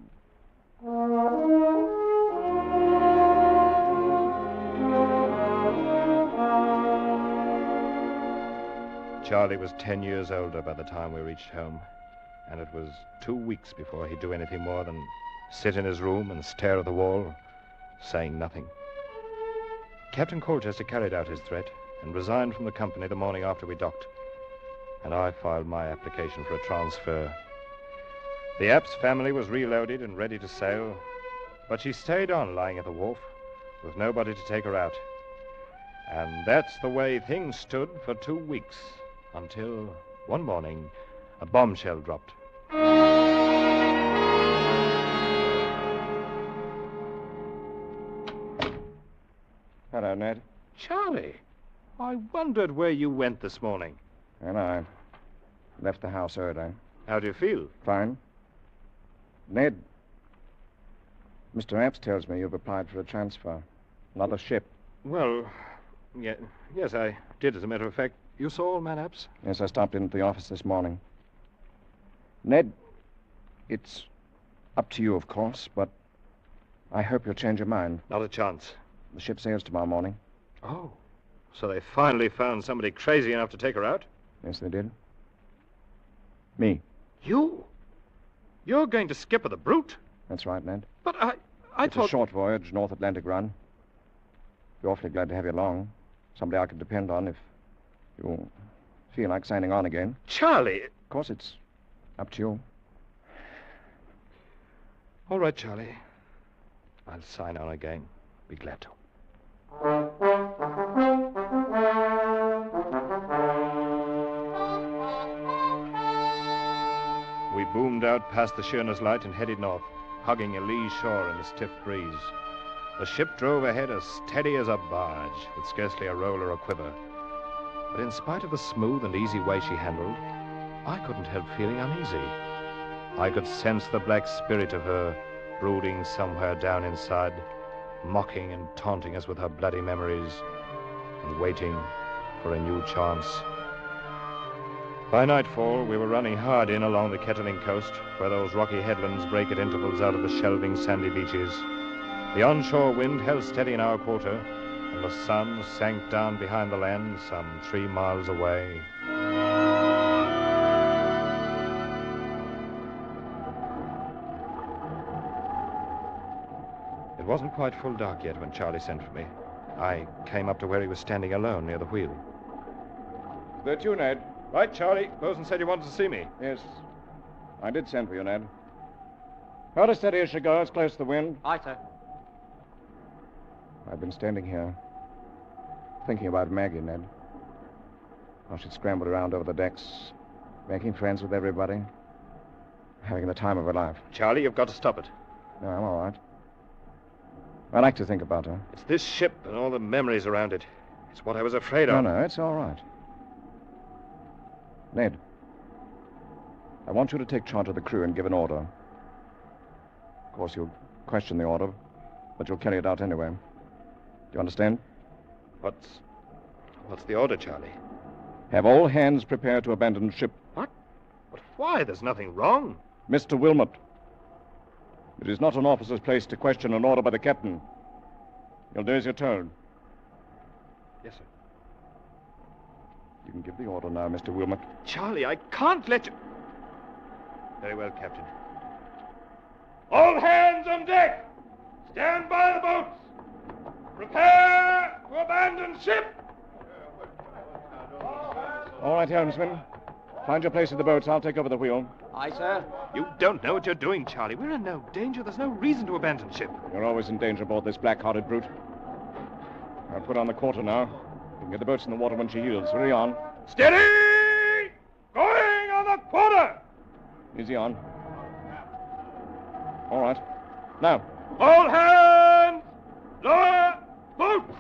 Charlie was 10 years older by the time we reached home, and it was 2 weeks before he'd do anything more than sit in his room and stare at the wall, saying nothing. Captain Colchester carried out his threat and resigned from the company the morning after we docked. And I filed my application for a transfer. The Apps family was reloaded and ready to sail, but she stayed on lying at the wharf with nobody to take her out. And that's the way things stood for 2 weeks, until one morning a bombshell dropped. Hello, Ned. Charlie, I wondered where you went this morning. And I left the house early. How do you feel? Fine. Ned, Mr. Apps tells me you've applied for a transfer. Another ship. Well, yes, I did, as a matter of fact. You saw old man Apps? Yes, I stopped in at the office this morning. Ned, it's up to you, of course, but I hope you'll change your mind. Not a chance. The ship sails tomorrow morning. Oh, so they finally found somebody crazy enough to take her out? Yes, they did. Me. You? You're going to skipper the Brute? That's right, Ned. But I it's a short voyage, North Atlantic run. Be awfully glad to have you along. Somebody I could depend on if you feel like signing on again. Charlie! Of course, it's up to you. All right, Charlie. I'll sign on again. Be glad to. We boomed out past the Sheerness Light and headed north, hugging a lee shore in the stiff breeze. The ship drove ahead as steady as a barge, with scarcely a roll or a quiver. But in spite of the smooth and easy way she handled, I couldn't help feeling uneasy. I could sense the black spirit of her brooding somewhere down inside, mocking and taunting us with her bloody memories, and waiting for a new chance. By nightfall, we were running hard in along the Kettling coast, where those rocky headlands break at intervals out of the shelving sandy beaches. The onshore wind held steady in our quarter, and the sun sank down behind the land some 3 miles away. It wasn't quite full dark yet when Charlie sent for me. I came up to where he was standing alone near the wheel. Is that you, Ned? Right, Charlie. Bosun said you wanted to see me. Yes. I did send for you, Ned. Hold her steady as she goes, close to the wind. Aye, sir. I've been standing here, thinking about Maggie, Ned. How she'd scrambled around over the decks, making friends with everybody, having the time of her life. Charlie, you've got to stop it. No, I'm all right. I like to think about her. It's this ship and all the memories around it. It's what I was afraid of. No, it's all right. Ned, I want you to take charge of the crew and give an order. Of course, you'll question the order, but you'll carry it out anyway. Do you understand? What's the order, Charlie? Have all hands prepared to abandon ship. What? But why? There's nothing wrong. Mr. Wilmot, it is not an officer's place to question an order by the captain. You'll do as you're told. Yes, sir. You can give the order now, Mr. Wilmot. Charlie, I can't let you... Very well, Captain. All hands on deck! Stand by the boats! Prepare to abandon ship! All right, helmsman. Find your place in the boats. I'll take over the wheel. Aye, sir. You don't know what you're doing, Charlie. We're in no danger. There's no reason to abandon ship. You're always in danger aboard this black-hearted brute. I'll put on the quarter now. You can get the boats in the water when she yields. Hurry on. Steady! Going on the quarter! Easy on. All right. Now. All hands! Lower boats!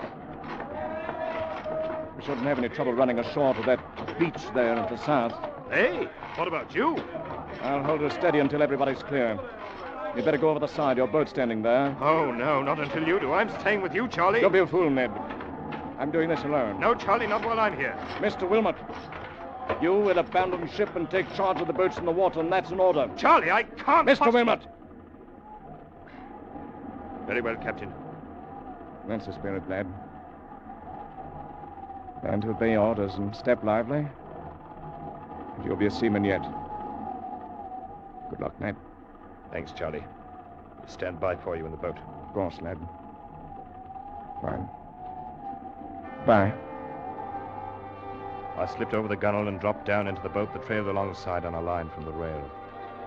We shouldn't have any trouble running ashore to that beach there at the south. Hey, what about you? I'll hold her steady until everybody's clear. You'd better go over the side. Your boat's standing there. Oh, no, not until you do. I'm staying with you, Charlie. Don't be a fool, Ned. I'm doing this alone. No, Charlie, not while I'm here. Mr. Wilmot, you will abandon ship and take charge of the boats in the water, and that's an order. Charlie, I can't... Mr. Wilmot! Very well, Captain. That's the spirit, lad. Learn to obey orders and step lively, and you'll be a seaman yet. Good luck, Ned. Thanks, Charlie. We'll stand by for you in the boat. Of course, lad. Fine. Bye. I slipped over the gunwale and dropped down into the boat that trailed alongside on a line from the rail.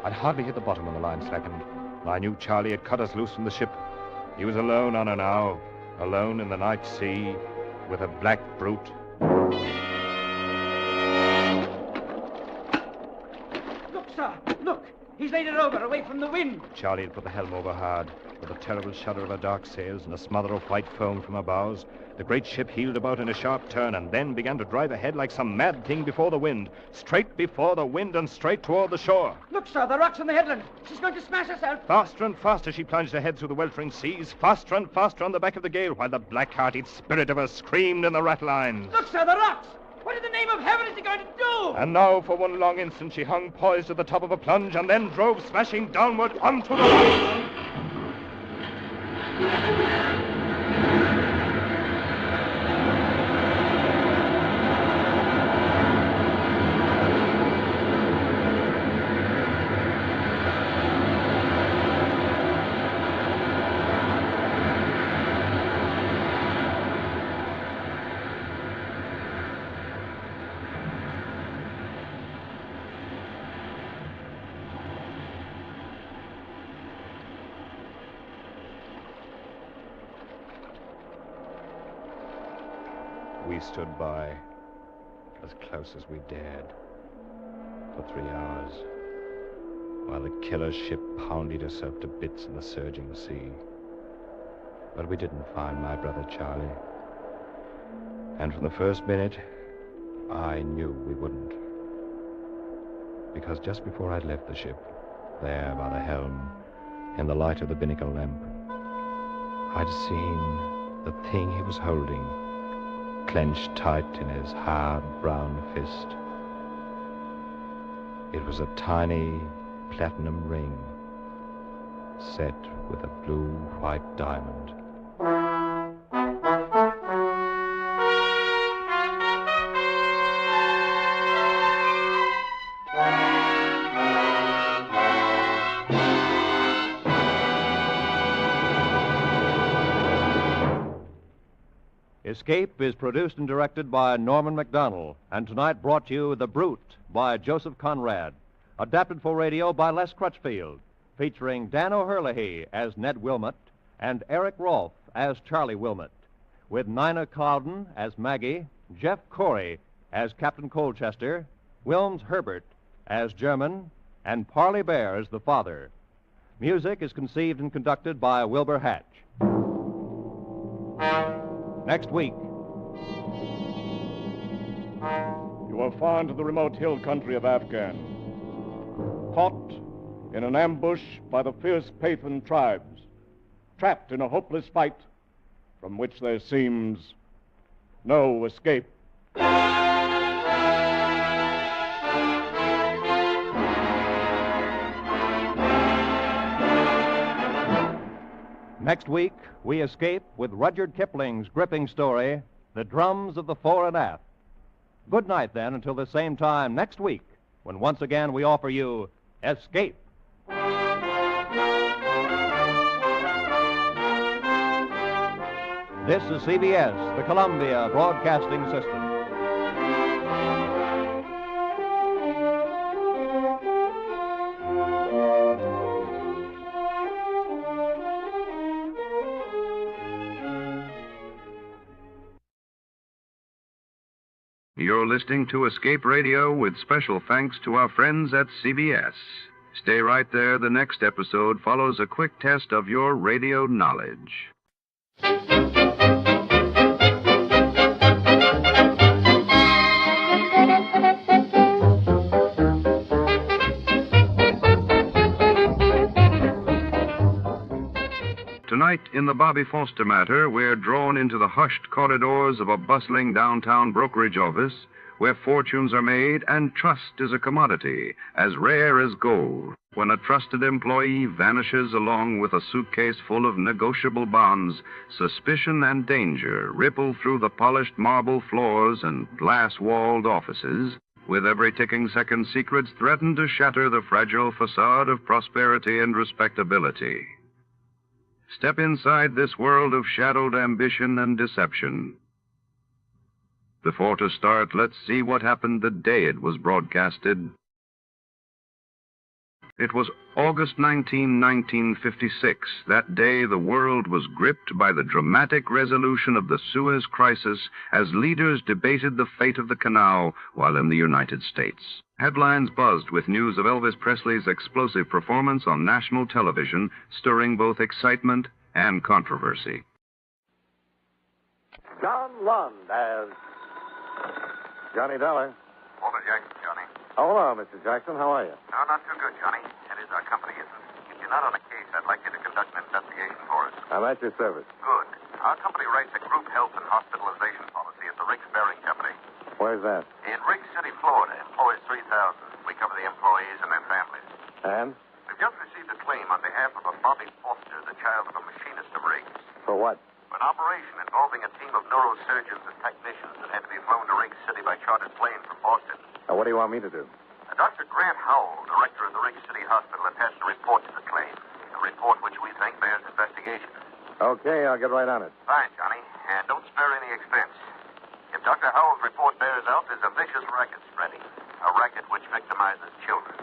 I'd hardly hit the bottom when the line slackened. I knew Charlie had cut us loose from the ship. He was alone on her now, alone in the night sea, with a black brute. Look, sir, look. He's laid it over, away from the wind. Charlie had put the helm over hard. With a terrible shudder of her dark sails and a smother of white foam from her bows, the great ship heeled about in a sharp turn and then began to drive ahead like some mad thing before the wind. Straight before the wind and straight toward the shore. Look, sir, the rocks on the headland. She's going to smash herself. Faster and faster she plunged ahead through the weltering seas, faster and faster on the back of the gale, while the black-hearted spirit of her screamed in the ratlines. Look, sir, the rocks. What in the name of heaven is he going to do? And now, for one long instant, she hung poised at the top of a plunge and then drove smashing downward onto the rocks. We stood by, as close as we dared, for 3 hours, while the killer ship pounded herself to bits in the surging sea. But we didn't find my brother Charlie. And from the first minute, I knew we wouldn't. Because just before I'd left the ship, there by the helm, in the light of the binnacle lamp, I'd seen the thing he was holding clenched tight in his hard brown fist. It was a tiny platinum ring set with a blue-white diamond. Escape is produced and directed by Norman MacDonald, and tonight brought to you The Brute by Joseph Conrad, adapted for radio by Les Crutchfield, featuring Dan O'Herlihy as Ned Wilmot and Eric Rolfe as Charlie Wilmot, with Nina Cowden as Maggie, Jeff Corey as Captain Colchester, Wilms Herbert as German, and Parley Bear as the father. Music is conceived and conducted by Wilbur Hatch. Next week. You are far into the remote hill country of Afghan. Caught in an ambush by the fierce Pathan tribes. Trapped in a hopeless fight from which there seems no escape. Next week, we escape with Rudyard Kipling's gripping story, The Drums of the Fore and Aft. Good night, then, until the same time next week, when once again we offer you Escape. This is CBS, the Columbia Broadcasting System. You're listening to Escape Radio with special thanks to our friends at CBS. Stay right there. The next episode follows a quick test of your radio knowledge. Tonight, in the Bobby Foster matter, we're drawn into the hushed corridors of a bustling downtown brokerage office where fortunes are made and trust is a commodity as rare as gold. When a trusted employee vanishes along with a suitcase full of negotiable bonds, suspicion and danger ripple through the polished marble floors and glass-walled offices, with every ticking second secrets threaten to shatter the fragile facade of prosperity and respectability. Step inside this world of shadowed ambition and deception. Before to start, let's see what happened the day it was broadcasted. It was August 19, 1956. That day, the world was gripped by the dramatic resolution of the Suez Crisis as leaders debated the fate of the canal while in the United States. Headlines buzzed with news of Elvis Presley's explosive performance on national television, stirring both excitement and controversy. John Lund as Johnny Dollar. Walter Jackson, Johnny. Oh, hello, Mr. Jackson. How are you? No, not too good, Johnny. That is, our company isn't. If you're not on a case, I'd like you to conduct an investigation for us. I'm at your service. Good. Our company writes a group health and hospitalization policy at the Riggs Bearing Company. Where's that? In Riggs City, Florida. Employs 3,000. We cover the employees and their families. And? We've just received a claim on behalf of a Bobby Foster, the child of a machinist of Riggs. For what? An operation involving a team of neurosurgeons and technicians that had to be flown to Riggs City by chartered plane from Boston. Now, what do you want me to do? Dr. Grant Howell, director of the Riggs City Hospital, attached a report to the claim. A report which we think bears investigation. Okay, I'll get right on it. Fine, Johnny. And don't spare any expense. If Dr. Howell's report bears out, there's a vicious racket spreading. A racket which victimizes children.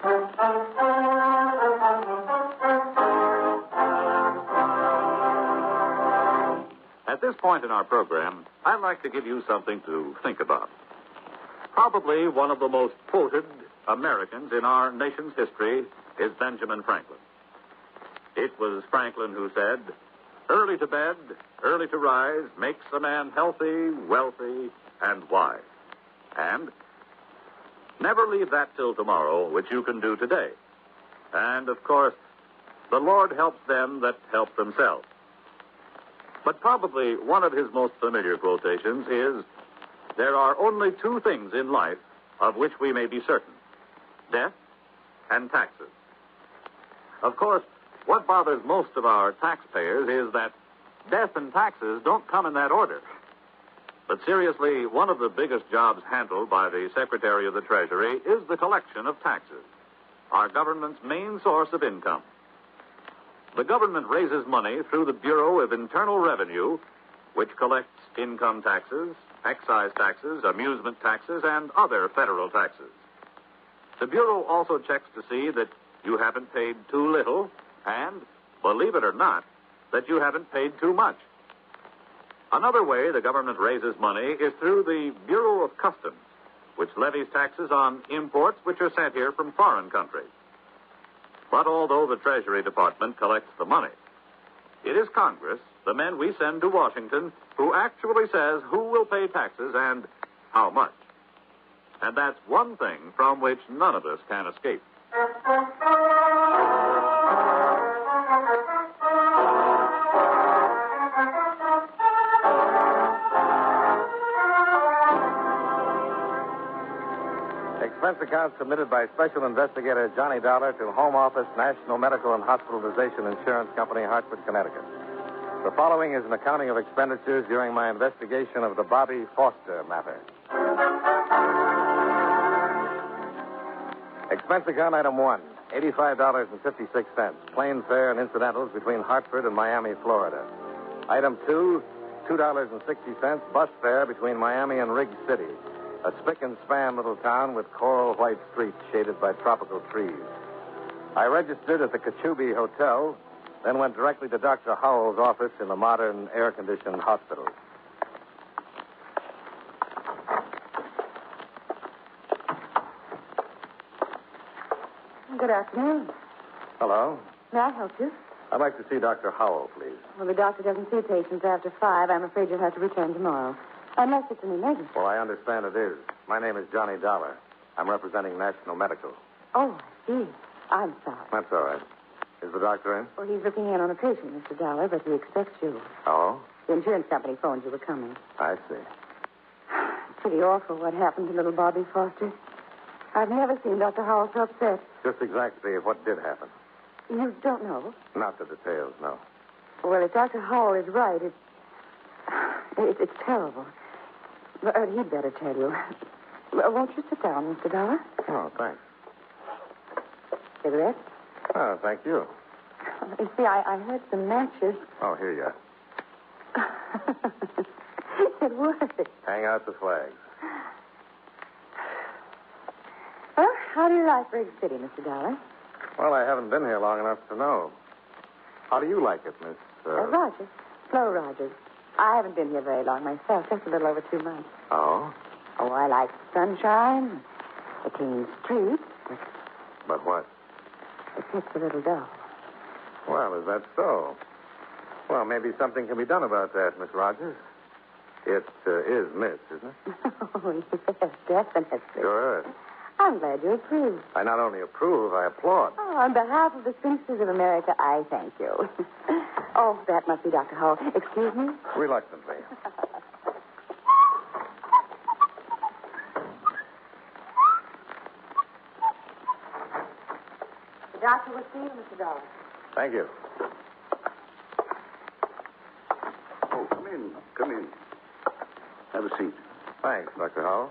At this point in our program, I'd like to give you something to think about. Probably one of the most quoted Americans in our nation's history is Benjamin Franklin. It was Franklin who said, "Early to bed, early to rise makes a man healthy, wealthy, and wise." And never leave that till tomorrow, which you can do today. And, of course, the Lord helps them that help themselves. But probably one of his most familiar quotations is, "There are only two things in life of which we may be certain: death and taxes." Of course, what bothers most of our taxpayers is that death and taxes don't come in that order. But seriously, one of the biggest jobs handled by the Secretary of the Treasury is the collection of taxes, our government's main source of income. The government raises money through the Bureau of Internal Revenue, which collects income taxes, excise taxes, amusement taxes, and other federal taxes. The Bureau also checks to see that you haven't paid too little and, believe it or not, that you haven't paid too much. Another way the government raises money is through the Bureau of Customs, which levies taxes on imports which are sent here from foreign countries. But although the Treasury Department collects the money, it is Congress, the men we send to Washington, who actually says who will pay taxes and how much. And that's one thing from which none of us can escape. Expense account submitted by Special Investigator Johnny Dollar to Home Office, National Medical and Hospitalization Insurance Company, Hartford, Connecticut. The following is an accounting of expenditures during my investigation of the Bobby Foster matter. Expense account item 1, $85.56, plane fare and incidentals between Hartford and Miami, Florida. Item 2, $2.60, bus fare between Miami and Riggs City, a spick and span little town with coral white streets shaded by tropical trees. I registered at the Cachubi Hotel, then went directly to Dr. Howell's office in the modern air-conditioned hospital. Good afternoon. Hello. May I help you? I'd like to see Dr. Howell, please. Well, the doctor doesn't see patients after 5. I'm afraid you'll have to return tomorrow. Unless it's an emergency. Well, I understand it is. My name is Johnny Dollar. I'm representing National Medical. Oh, I see. I'm sorry. That's all right. Is the doctor in? Well, he's looking in on a patient, Mr. Dollar, but he expects you. Oh? The insurance company phoned you were coming. I see. It's pretty awful what happened to little Bobby Foster. I've never seen Dr. Howell so upset. Just exactly what did happen. You don't know? Not the details, no. Well, if Dr. Howell is right, it's terrible. But he'd better tell you. Won't you sit down, Mr. Dollar? Oh, thanks. Cigarette? Oh, thank you. You see, I heard some matches. Oh, here you are. It worked. Hang out the flags. How do you like Brig City, Mr. Dollar? Well, I haven't been here long enough to know. How do you like it, Miss... Rogers. Flo Rogers. I haven't been here very long myself, just a little over 2 months. Oh? Oh, I like the sunshine, the clean streets, But what? it gets a little dull. Well, is that so? Well, maybe something can be done about that, Miss Rogers. It is Miss, isn't it? Oh, yes, definitely. Sure. I'm glad you approve. I not only approve, I applaud. Oh, on behalf of the spinsters of America, I thank you. Oh, that must be Dr. Hall. Excuse me? Reluctantly. The doctor will see you, Mr. Dollar. Thank you. Oh, come in. Come in. Have a seat. Thanks, Dr. Howell.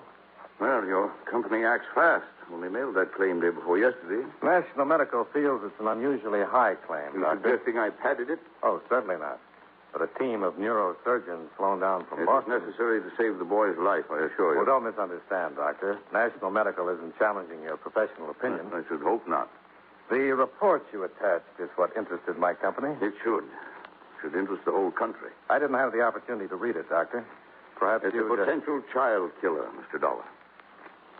Well, your company acts fast. Only mailed that claim day before yesterday. National Medical feels it's an unusually high claim, You Doctor. suggesting I padded it? Oh, certainly not. But a team of neurosurgeons flown down from It's Boston... necessary to save the boy's life, I assure you. Well, don't misunderstand, Doctor. National Medical isn't challenging your professional opinion. I should hope not. The report you attached is what interested my company. It should. Should interest the whole country. I didn't have the opportunity to read it, Doctor. Perhaps It's a potential child killer, Mr. Dollar.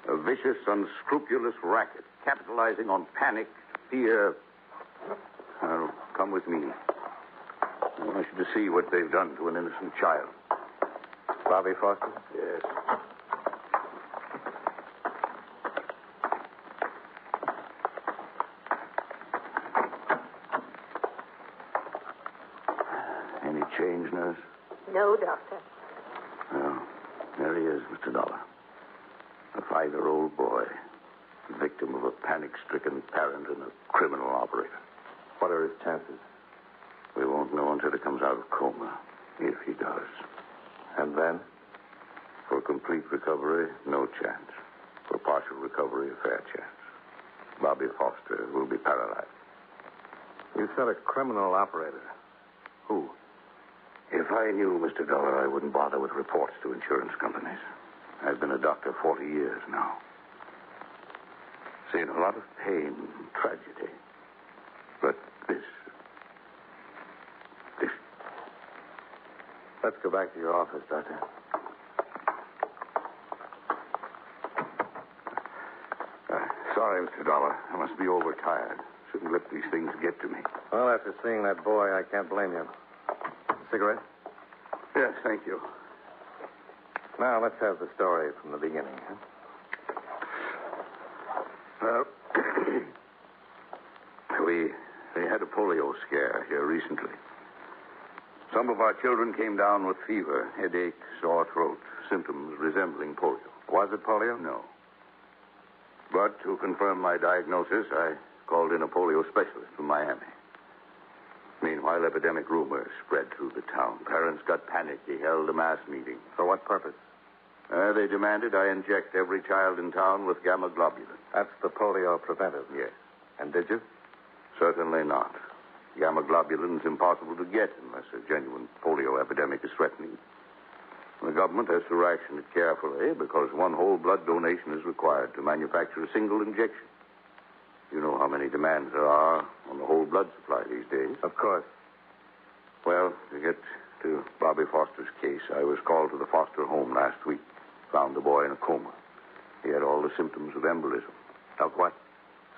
A vicious, unscrupulous racket, capitalizing on panic, fear. Well, come with me. I want you to see what they've done to an innocent child. Bobby Foster? Yes. Any change, nurse? No, Doctor. Well, there he is, Mr. Dollar. A 5-year-old boy, victim of a panic-stricken parent and a criminal operator. What are his chances? We won't know until he comes out of coma, if he does. And then? For complete recovery, no chance. For partial recovery, a fair chance. Bobby Foster will be paralyzed. You said a criminal operator. Who? If I knew, Mr. Dollar, I wouldn't bother with reports to insurance companies. I've been a doctor 40 years now. Seen a lot of pain and tragedy. But this... Let's go back to your office, Doctor. Sorry, Mr. Dollar. I must be overtired. Shouldn't let these things get to me. Well, after seeing that boy, I can't blame you. Cigarette? Yes, thank you. Now, let's have the story from the beginning, huh? Well, we had a polio scare here recently. Some of our children came down with fever, headache, sore throat, symptoms resembling polio. Was it polio? No. But to confirm my diagnosis, I called in a polio specialist from Miami. Meanwhile, epidemic rumors spread through the town. Parents got panicked. He held a mass meeting. For what purpose? They demanded I inject every child in town with gamma globulin. That's the polio preventive? Yes. And did you? Certainly not. Gamma globulin is impossible to get unless a genuine polio epidemic is threatening. The government has to ration it carefully because one whole blood donation is required to manufacture a single injection. You know how many demands there are on the whole blood supply these days. Of course. Well, to get to Bobby Foster's case, I was called to the Foster home last week. Found the boy in a coma. He had all the symptoms of embolism. Of what?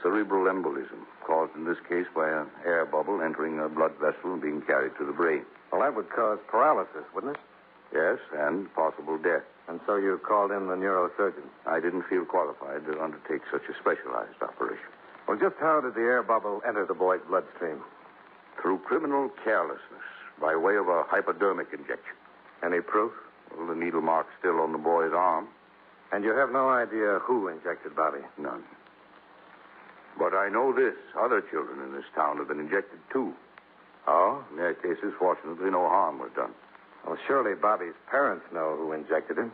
Cerebral embolism, caused in this case by an air bubble entering a blood vessel and being carried to the brain. Well, that would cause paralysis, wouldn't it? Yes, and possible death. And so you called in the neurosurgeon? I didn't feel qualified to undertake such a specialized operation. Well, just how did the air bubble enter the boy's bloodstream? Through criminal carelessness, by way of a hypodermic injection. Any proof? Well, the needle mark's still on the boy's arm. And you have no idea who injected Bobby? None. But I know this. Other children in this town have been injected, too. Oh? In their cases, fortunately, no harm was done. Well, surely Bobby's parents know who injected him.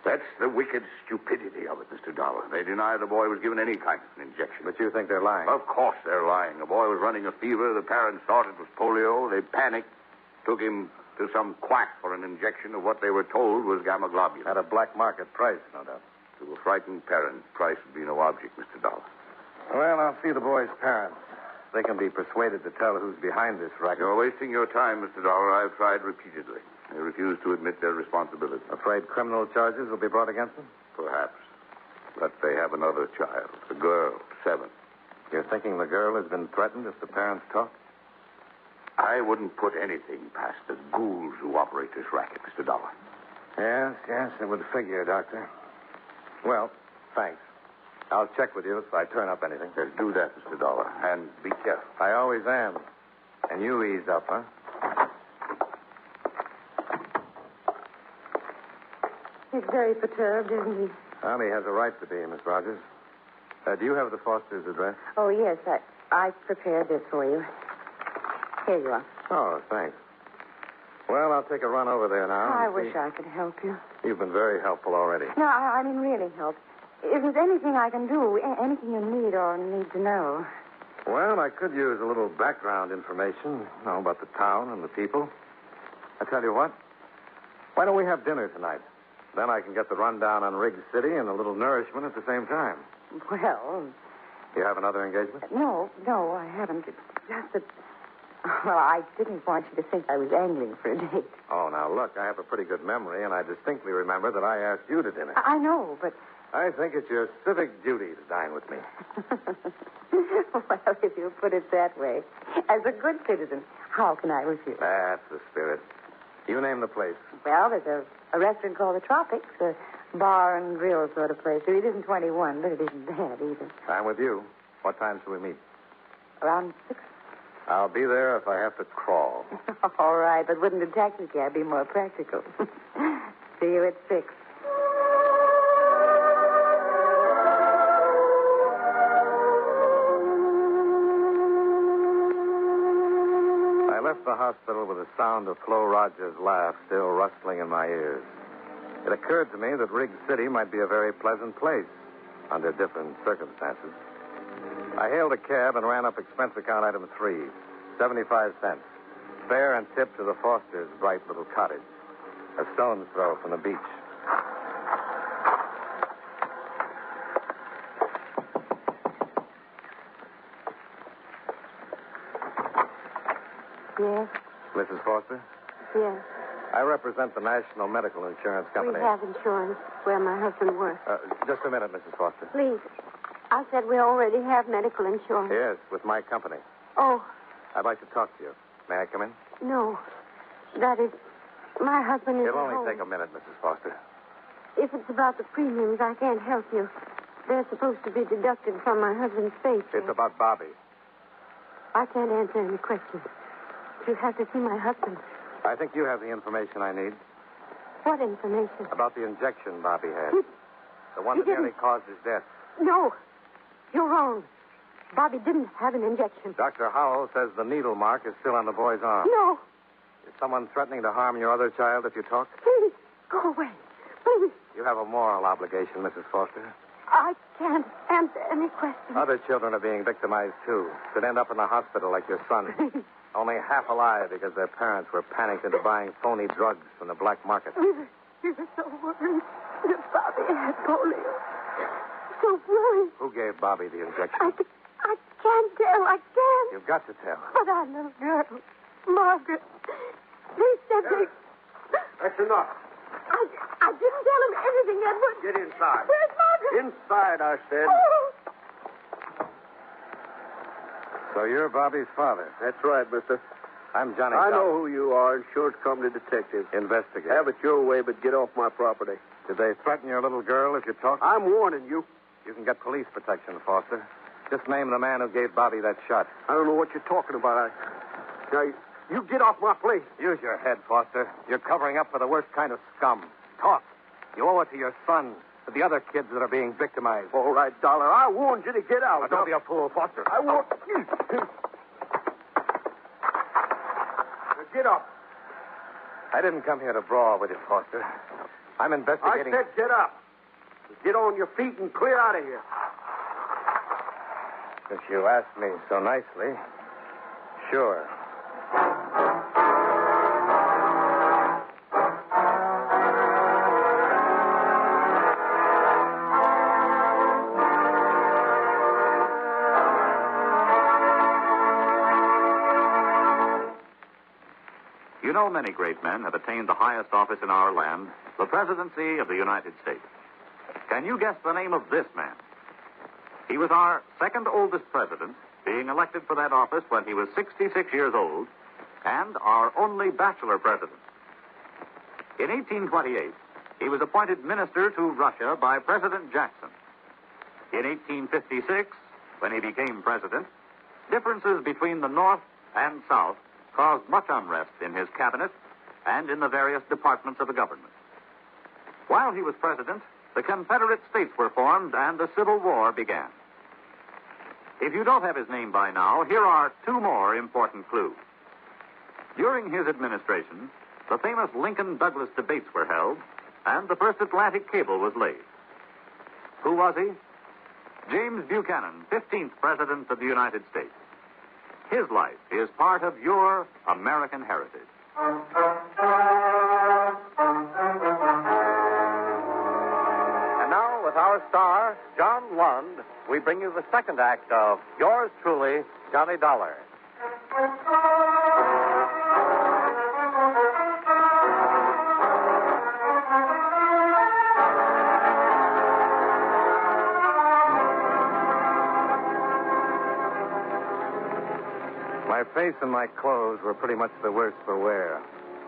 That's the wicked stupidity of it, Mr. Dollar. They deny the boy was given any kind of an injection. But you think they're lying? Of course they're lying. The boy was running a fever. The parents thought it was polio. They panicked, took him to some quack for an injection of what they were told was gamma globulin. At a black market price, no doubt. To a frightened parent, price would be no object, Mr. Dollar. Well, I'll see the boy's parents. They can be persuaded to tell who's behind this racket. You're wasting your time, Mr. Dollar. I've tried repeatedly. They refuse to admit their responsibility. Afraid criminal charges will be brought against them? Perhaps. But they have another child, a girl, 7. You're thinking the girl has been threatened if the parents talk? I wouldn't put anything past the ghouls who operate this racket, Mr. Dollar. Yes, it would figure, Doctor. Well, thanks. I'll check with you if I turn up anything. Yes, do that, Mr. Dollar, and be careful. I always am. And you ease up, huh? He's very perturbed, isn't he? Well, he has a right to be, Miss Rogers. Do you have the Foster's address? Oh, yes. I prepared this for you. Here you are. Oh, thanks. Well, I'll take a run over there now. I wish I could help you. You've been very helpful already. No, I mean really help. If there's anything I can do, anything you need or need to know. Well, I could use a little background information, about the town and the people. I tell you what, why don't we have dinner tonight? Then I can get the rundown on Riggs City and a little nourishment at the same time. Well... You have another engagement? No, I haven't. It's just that... Well, I didn't want you to think I was angling for a date. Oh, now, look, I have a pretty good memory, and I distinctly remember that I asked you to dinner. I know, but... I think it's your civic duty to dine with me. Well, if you put it that way. As a good citizen, how can I refuse? That's the spirit. You name the place. Well, there's a restaurant called the Tropics, a bar and grill sort of place. It isn't 21, but it isn't bad either. I'm with you. What time shall we meet? Around 6. I'll be there if I have to crawl. All right, but wouldn't a taxi cab be more practical? See you at 6. I left the hospital with the sound of Flo Rogers' laugh still rustling in my ears. It occurred to me that Riggs City might be a very pleasant place under different circumstances. I hailed a cab and ran up expense account item 3, 75 cents. Fare and tip to the Fosters' bright little cottage, a stone's throw from the beach. Yes? Mrs. Foster? Yes. I represent the National Medical Insurance Company. We have insurance where my husband works. Just a minute, Mrs. Foster. Please. I said we already have medical insurance. Yes, with my company. Oh, I'd like to talk to you. May I come in? no. That is, my husband is It'll at only home. take a minute, Mrs. Foster. If it's about the premiums, I can't help you. They're supposed to be deducted from my husband's paycheck. It's about Bobby. I can't answer any questions. You have to see my husband. I think you have the information I need What information? about the injection Bobby had. He- The one he that nearly didn't- caused his death. No. You're wrong. Bobby didn't have an injection. Dr. Howell says the needle mark is still on the boy's arm. No. Is someone threatening to harm your other child if you talk? Please, go away. Please. You have a moral obligation, Mrs. Foster. I can't answer any questions. Other children are being victimized, too. Could end up in the hospital like your son. Only half alive because their parents were panicked into buying phony drugs from the black market. We were so worried that Bobby had polio. So worried. Who gave Bobby the injection? I can't tell. I can't. You've got to tell. But our little girl, Margaret. They said they... That's enough. I didn't tell him anything, Edward. Get inside. Where's Margaret? Inside, I said. Oh. So you're Bobby's father. That's right, mister. I'm Johnny I know Dollar. who you are, insurance company detective. Investigate. Have it your way, but get off my property. Did they threaten your little girl if you talk? I'm warning you. You can get police protection, Foster. Just name the man who gave Bobby that shot. I don't know what you're talking about. Now, you get off my place. Use your head, Foster. You're covering up for the worst kind of scum. Talk. You owe it to your son, to the other kids that are being victimized. All right, Dollar. I warned you to get out. Now, don't be a fool, Foster. I won't. Get up. I didn't come here to brawl with you, Foster. I'm investigating... I said get up. Get on your feet and clear out of here. Since you asked me so nicely, sure. know many great men have attained the highest office in our land, the presidency of the United States. Can you guess the name of this man? He was our second oldest president, being elected for that office when he was 66 years old, and our only bachelor president. In 1828, he was appointed minister to Russia by President Jackson. In 1856, when he became president, differences between the North and South caused much unrest in his cabinet and in the various departments of the government. While he was president, the Confederate States were formed and the Civil War began. If you don't have his name by now, here are two more important clues. During his administration, the famous Lincoln-Douglas debates were held, and the first Atlantic cable was laid. Who was he? James Buchanan, 15th President of the United States. His life is part of your American heritage. And now, with our star, John Lund, we bring you the second act of Yours Truly, Johnny Dollar. My face and my clothes were pretty much the worse for wear.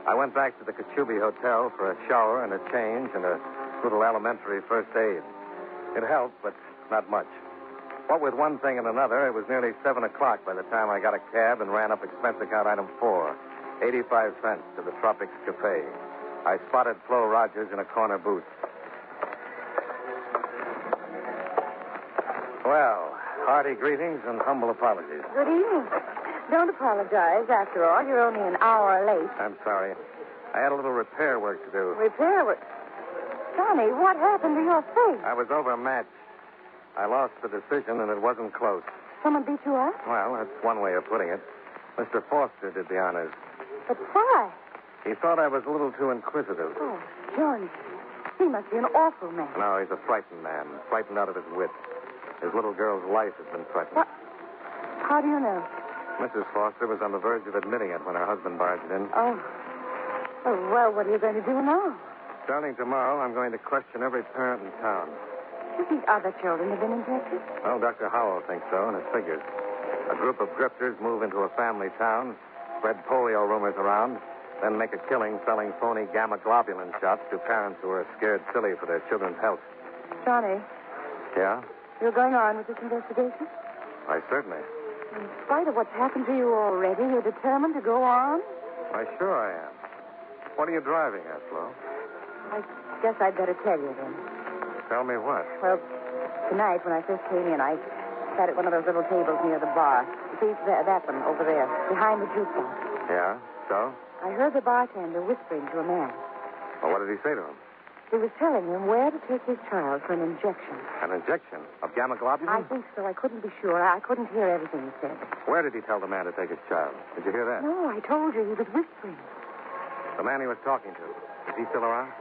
I went back to the Kachubi Hotel for a shower and a change and a little elementary first aid. It helped, but not much. What with one thing and another, it was nearly 7 o'clock by the time I got a cab and ran up expense account item 4, 85 cents to the Tropics Cafe. I spotted Flo Rogers in a corner booth. Well, hearty greetings and humble apologies. Good evening. Don't apologize. After all, you're only an hour late. I'm sorry. I had a little repair work to do. Repair work? Johnny, what happened to your face? I was overmatched. I lost the decision, and it wasn't close. Someone beat you up? Well, that's one way of putting it. Mr. Foster did the honors. But why? He thought I was a little too inquisitive. Oh, Johnny, he must be an awful man. No, he's a frightened man, frightened out of his wit. His little girl's life has been threatened. What? How do you know? Mrs. Foster was on the verge of admitting it when her husband barged in. Oh, well, what are you going to do now? Starting tomorrow, I'm going to question every parent in town. Do you think other children have been injected? Well, Dr. Howell thinks so, and it figures. A group of grifters move into a family town, spread polio rumors around, then make a killing selling phony gamma globulin shots to parents who are scared silly for their children's health. Johnny. Yeah? You're going on with this investigation? Why, certainly. In spite of what's happened to you already, you're determined to go on? Why, sure I am. What are you driving at, Flo? I guess I'd better tell you then. Tell me what? Well, tonight when I first came in, I sat at one of those little tables near the bar. You see, that one over there, behind the jukebox. Yeah? So? I heard the bartender whispering to a man. Well, what did he say to him? He was telling him where to take his child for an injection. An injection? Of gamma globulin? I think so. I couldn't be sure. I couldn't hear everything he said. Where did he tell the man to take his child? Did you hear that? No, I told you he was whispering. The man he was talking to, is he still around?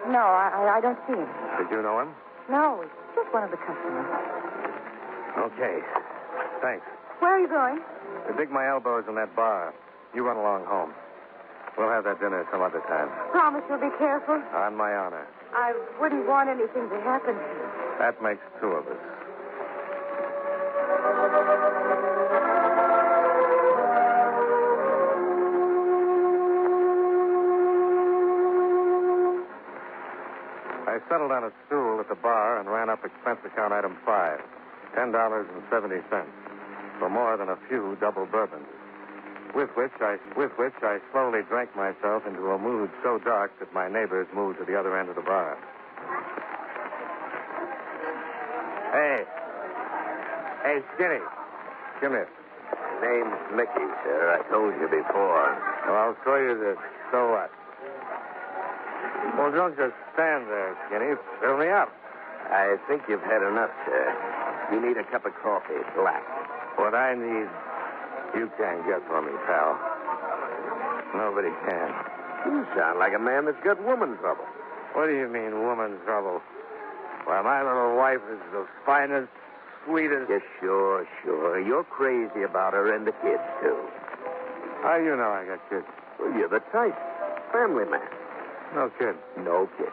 No, I don't see him. Did you know him? No, it's just one of the customers. Okay. Thanks. Where are you going? To dig my elbows in that bar. You run along home. We'll have that dinner some other time. Promise you'll be careful? On my honor. I wouldn't want anything to happen. That makes two of us. I settled on a stool at the bar and ran up expense account item 5, $10.70, for more than a few double bourbons. With which I slowly drank myself into a mood so dark that my neighbors moved to the other end of the bar. Hey, Skinny. Come here. Name's Mickey, sir. I told you before. Well, I'll show you the so what. Well, don't just stand there, Skinny. Fill me up. I think you've had enough, sir. You need a cup of coffee, black. What I need, you can't get for me, pal. Nobody can. You sound like a man that's got woman trouble. What do you mean, woman trouble? Why, my little wife is the finest, sweetest... Yes, sure. You're crazy about her and the kids, too. How do you know I got kids? Well, you're the type. Family man. No kid. No kid.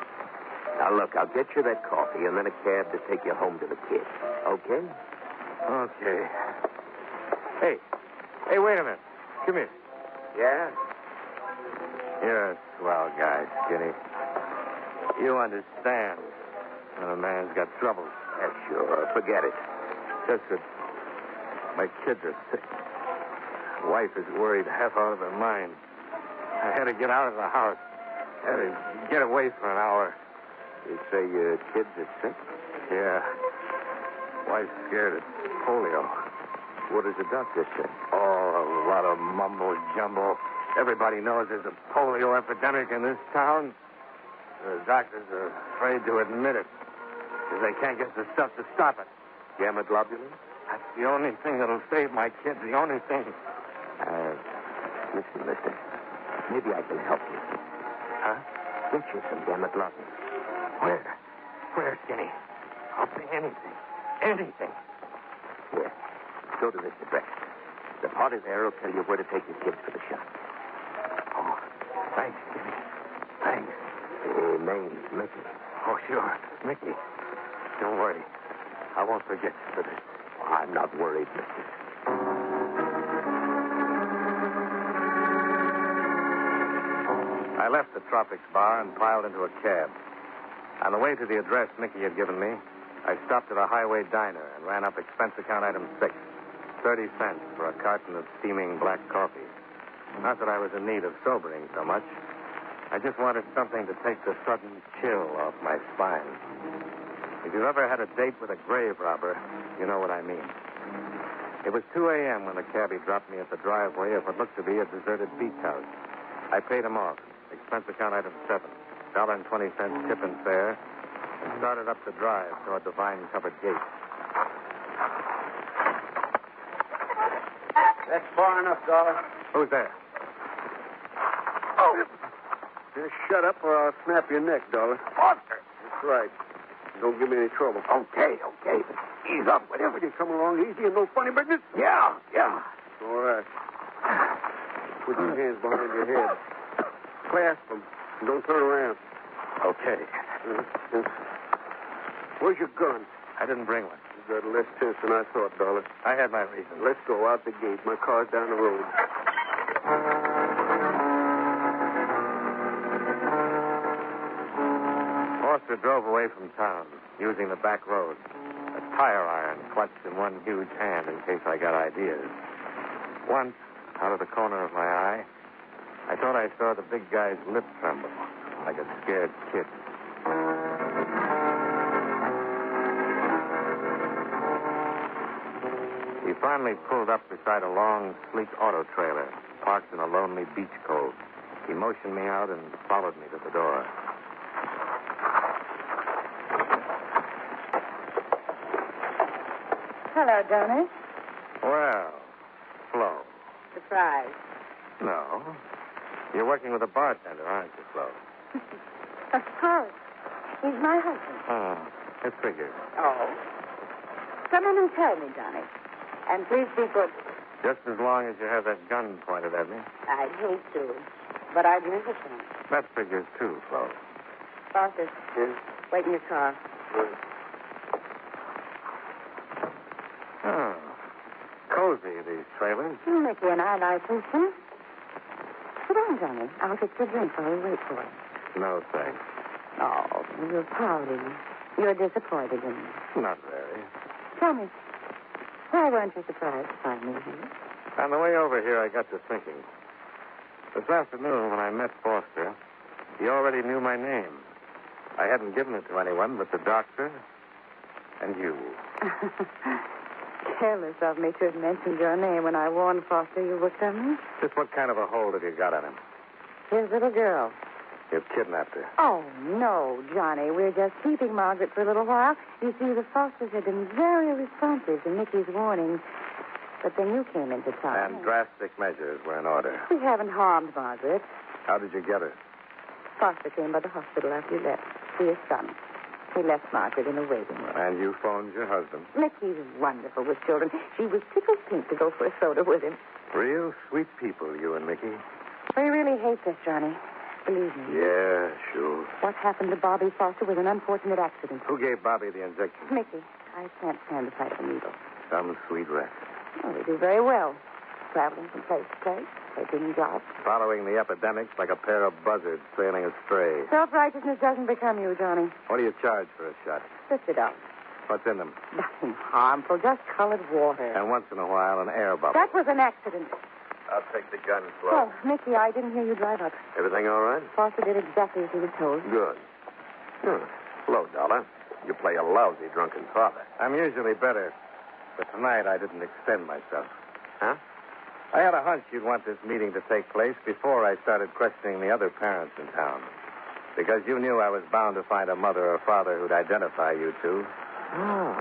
Now, look, I'll get you that coffee and then a cab to take you home to the kid. Okay? Okay. Hey, wait a minute. Come here. Yeah? You're a swell guy, Skinny. You understand when a man's got trouble. Yeah, sure. Forget it. Just that my kids are sick. Wife is worried half out of her mind. I had to get out of the house. I had to get away for an hour. You say your kids are sick? Yeah. Wife's scared of polio. What does the doctor say? Oh, a lot of mumbo-jumbo. Everybody knows there's a polio epidemic in this town. The doctors are afraid to admit it because they can't get the stuff to stop it. Gamma globulin? That's the only thing that'll save my kids, the only thing. Listen, mister. Maybe I can help you. Huh? Get you some gamma globulin. Where, Skinny? I'll pay anything. Anything. Here. Go to this address. The party there will tell you where to take your kids for the shot. Oh, thanks, Skinny. Thanks. Name's Mickey. Oh, sure. Mickey. Don't worry. I won't forget you for this. I'm not worried, mister. I left the Tropics bar and piled into a cab. On the way to the address Mickey had given me, I stopped at a highway diner and ran up expense account item 6, 30 cents for a carton of steaming black coffee. Not that I was in need of sobering so much. I just wanted something to take the sudden chill off my spine. If you've ever had a date with a grave robber, you know what I mean. It was 2 a.m. when the cabbie dropped me at the driveway of what looked to be a deserted beach house. I paid him off. Expense account item 7, $1.20 tip and fare, and started up the drive toward the vine-covered gate. That's far enough, Dolar. Who's there? Oh. Just shut up or I'll snap your neck, Dolar. Foster! That's right. Don't give me any trouble. Okay. Ease up. Whenever you come along easy and no funny business. Yeah. All right. Put your hands behind your head. Clasp them. Don't turn around. Okay. Where's your gun? I didn't bring one. You got less sense than I thought, Dolar. I had my reasons. Let's go out the gate. My car's down the road. Foster drove away from town, using the back road. A tire iron clutched in one huge hand in case I got ideas. Once, out of the corner of my eye, I thought I saw the big guy's lip tremble, like a scared kid. He finally pulled up beside a long, sleek auto trailer, parked in a lonely beach cove. He motioned me out and followed me to the door. Hello, Donnie. Well, Flo. Surprise. No. You're working with a bartender, aren't you, Flo? Of course. He's my husband. Oh, it figures. Oh. Come in and tell me, Donnie. And please be good. Just as long as you have that gun pointed at me. I'd hate to, but I'd never can. That figures, too, Flo. Foster, wait in your car. Oh. Cozy, these trailers. Mickey and I like this, huh? Sit down, Johnny. I'll get you a drink while we wait for you. No, thanks. Oh, you're pouting. You're disappointed in me. Not very. Tell me, why weren't you surprised to find me here? On the way over here, I got to thinking. This afternoon, when I met Foster, he already knew my name. I hadn't given it to anyone but the doctor and you. Careless of me to have mentioned your name when I warned Foster you were coming. Just what kind of a hold have you got on him? His little girl. You've kidnapped her. Oh, no, Johnny. We're just keeping Margaret for a little while. You see, the Fosters have been very responsive to Mickey's warning. But then you came into town. And drastic measures were in order. We haven't harmed Margaret. How did you get her? Foster came by the hospital after you left. See his son. He left Margaret in the waiting room. And you phoned your husband? Mickey's wonderful with children. She was tickled pink to go for a soda with him. Real sweet people, you and Mickey. We really hate this, Johnny. Believe me. Yeah, sure. What happened to Bobby Foster was an unfortunate accident. Who gave Bobby the injection? Mickey. I can't stand the sight of a needle. Some sweet rat. Oh, we do very well. Traveling from place to place, taking jobs. Following the epidemics like a pair of buzzards sailing astray. Self-righteousness doesn't become you, Johnny. What do you charge for a shot? $50. What's in them? Nothing harmful, just colored water. And once in a while, an air bubble. That was an accident. I'll take the gun, Flo. Oh, Mickey, I didn't hear you drive up. Everything all right? Foster did exactly as he was told. Good. Hello, Dollar. You play a lousy drunken father. I'm usually better, but tonight I didn't extend myself. Huh? I had a hunch you'd want this meeting to take place before I started questioning the other parents in town. Because you knew I was bound to find a mother or father who'd identify you two. Oh.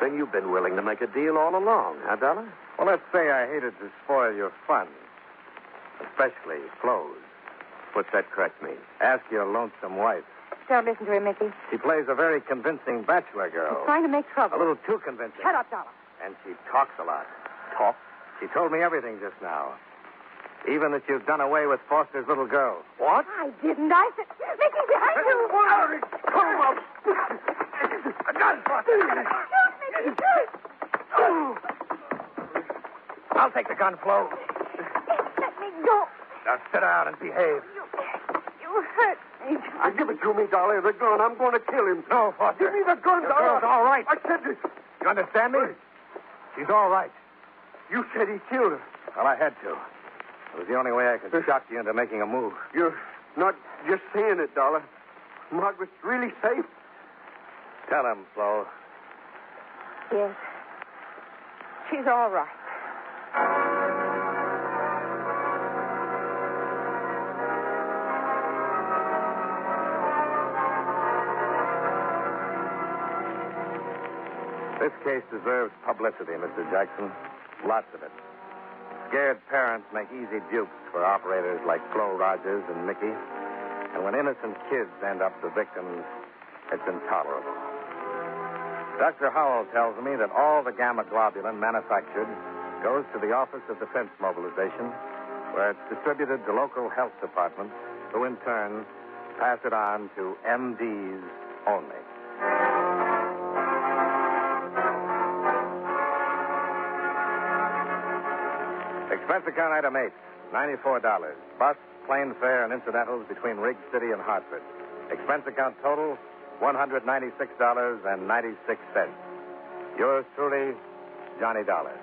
Then you've been willing to make a deal all along, huh, Dollar? Well, let's say I hated to spoil your fun. Especially clothes. What's that correct mean? Ask your lonesome wife. Don't listen to him, Mickey. She plays a very convincing bachelor girl. He's trying to make trouble. A little too convincing. Shut up, Dollar. And she talks a lot. Talk? She told me everything just now. Even that you've done away with Foster's little girl. What? I didn't. I said, Mickey, behind you. Come up. A gun, Foster. Shoot, Mickey, shoot. I'll take the gun, Flo. Let me go. Now sit down and behave. You hurt me, Johnny. Give it to me, Dolly. The gun. I'm going to kill him. No, Foster. Give me the gun, The Dolly. girl's all right. I said this. You understand me? She's all right. You said he killed her. Well, I had to. It was the only way I could shock you into making a move. You're not just saying it, Dollar. Margaret's really safe. Tell him, Flo. Yes. She's all right. This case deserves publicity, Mr. Jackson. Lots of it. Scared parents make easy dupes for operators like Flo Rogers and Mickey. And when innocent kids end up the victims, it's intolerable. Dr. Howell tells me that all the gamma globulin manufactured goes to the Office of Defense Mobilization, where it's distributed to local health departments, who in turn pass it on to MDs only. Expense account item 8, $94. Bus, plane fare, and incidentals between Riggs City and Hartford. Expense account total, $196.96. Yours truly, Johnny Dollar.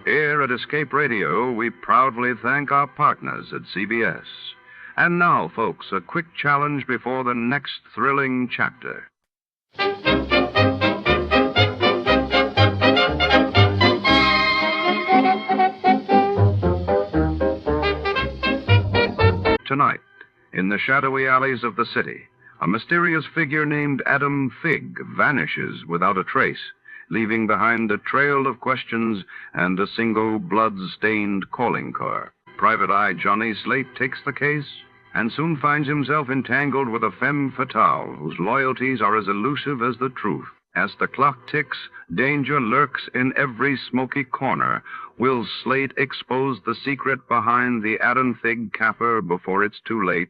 Here at Escape Radio, we proudly thank our partners at CBS. And now, folks, a quick challenge before the next thrilling chapter. Tonight, in the shadowy alleys of the city, a mysterious figure named Adam Figg vanishes without a trace, leaving behind a trail of questions and a single blood-stained calling card. Private Eye Johnny Slate takes the case and soon finds himself entangled with a femme fatale whose loyalties are as elusive as the truth. As the clock ticks, danger lurks in every smoky corner. Will Slate expose the secret behind the Adam Figg capper before it's too late?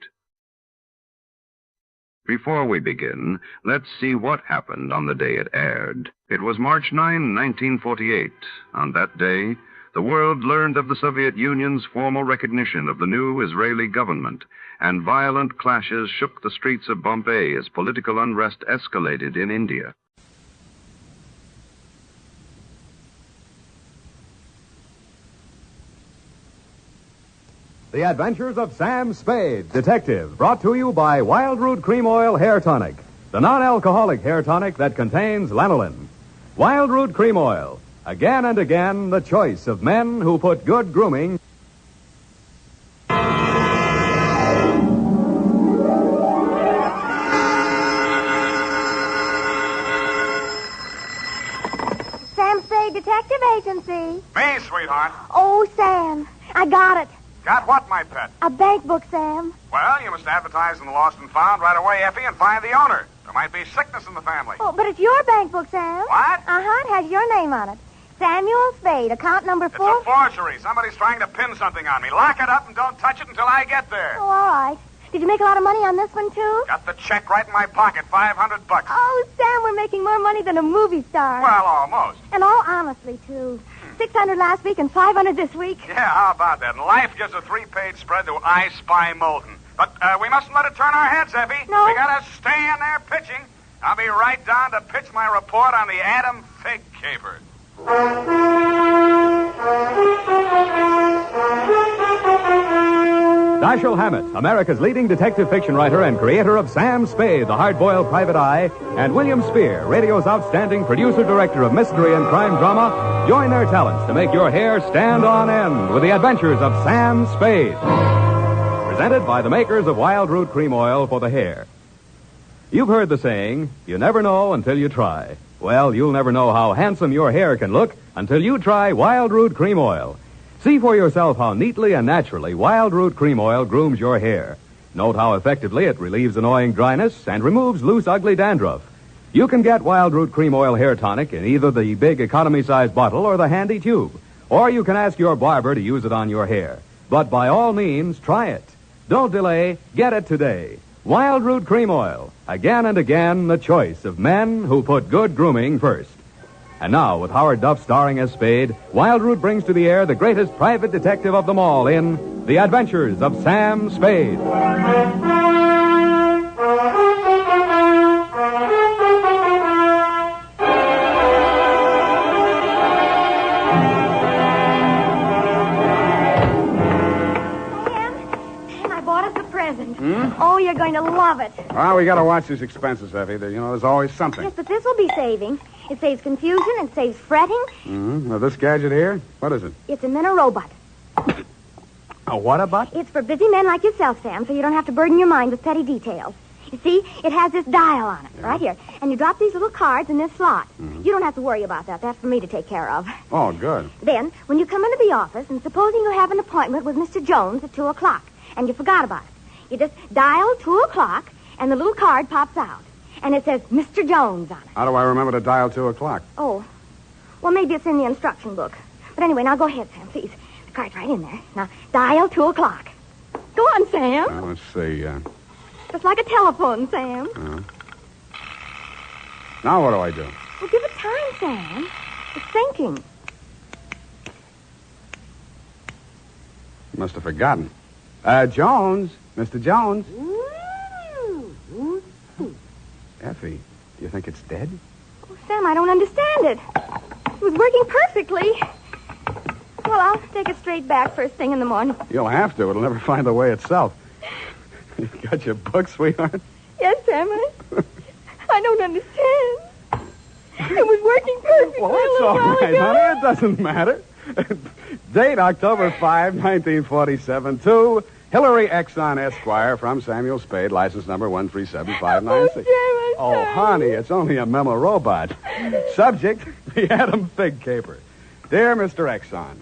Before we begin, let's see what happened on the day it aired. It was March 9, 1948. On that day, the world learned of the Soviet Union's formal recognition of the new Israeli government, and violent clashes shook the streets of Bombay as political unrest escalated in India. The Adventures of Sam Spade, Detective, brought to you by Wild Root Cream Oil Hair Tonic, the non-alcoholic hair tonic that contains lanolin. Wild Root Cream Oil, again and again the choice of men who put good grooming. vacancy. Me, sweetheart. Oh, Sam, I got it. Got what, my pet? A bank book, Sam. Well, you must advertise in the Lost and Found right away, Effie, and find the owner. There might be sickness in the family. Oh, but it's your bank book, Sam. What? Uh-huh, it has your name on it. Samuel Spade, account number 4. It's a forgery. Somebody's trying to pin something on me. Lock it up and don't touch it until I get there. Oh, all right. Did you make a lot of money on this one, too? Got the check right in my pocket, $500. Oh, Sam, we're making more money than a movie star. Well, almost. And all honestly, too. 600 last week and 500 this week. Yeah, how about that? And Life gives a 3-page spread to I Spy Molten. But we mustn't let it turn our heads, Effie. No. We gotta stay in there pitching. I'll be right down to pitch my report on the Adam Fig caper. Dashiell Hammett, America's leading detective fiction writer and creator of Sam Spade, the hard-boiled private eye, and William Spear, radio's outstanding producer-director of mystery and crime drama, join their talents to make your hair stand on end with the adventures of Sam Spade. Presented by the makers of Wild Root Cream Oil for the hair. You've heard the saying, you never know until you try. Well, you'll never know how handsome your hair can look until you try Wild Root Cream Oil. See for yourself how neatly and naturally Wild Root Cream Oil grooms your hair. Note how effectively it relieves annoying dryness and removes loose, ugly dandruff. You can get Wild Root Cream Oil Hair Tonic in either the big economy-size bottle or the handy tube. Or you can ask your barber to use it on your hair. But by all means, try it. Don't delay. Get it today. Wild Root Cream Oil. Again and again, the choice of men who put good grooming first. And now, with Howard Duff starring as Spade, Wild Root brings to the air the greatest private detective of them all in The Adventures of Sam Spade. Oh, you're going to love it. Well, we got to watch these expenses, Effie. There's always something. Yes, but this will be saving. It saves confusion. It saves fretting. Mm-hmm. Now, this gadget here, what is it? It's a minorobot. A what-a-bot? It's for busy men like yourself, Sam, so you don't have to burden your mind with petty details. You see, it has this dial on it, right here. And you drop these little cards in this slot. Mm-hmm. You don't have to worry about that. That's for me to take care of. Oh, good. Then, when you come into the office, and supposing you have an appointment with Mr. Jones at 2 o'clock, and you forgot about it, you just dial 2 o'clock, and the little card pops out. And it says Mr. Jones on it. How do I remember to dial 2 o'clock? Oh. Well, maybe it's in the instruction book. But anyway, now go ahead, Sam, please. The card's right in there. Now, dial 2 o'clock. Go on, Sam. Well, let's see. Just like a telephone, Sam. Now what do I do? Well, give it time, Sam. It's thinking. Must have forgotten. Jones. Mr. Jones. Effie, you think it's dead? Oh, Sam, I don't understand it. It was working perfectly. Well, I'll take it straight back first thing in the morning. You'll have to. It'll never find the way itself. You got your book, sweetheart? Yes, Sam. I don't understand. It was working perfectly. Well, it's all right, honey. It doesn't matter. Date October 5, 1947, to Hillary Exxon Esquire from Samuel Spade, license number 137596. Oh, honey, it's only a memo robot. Subject, the Adam Fig caper. Dear Mr. Exxon,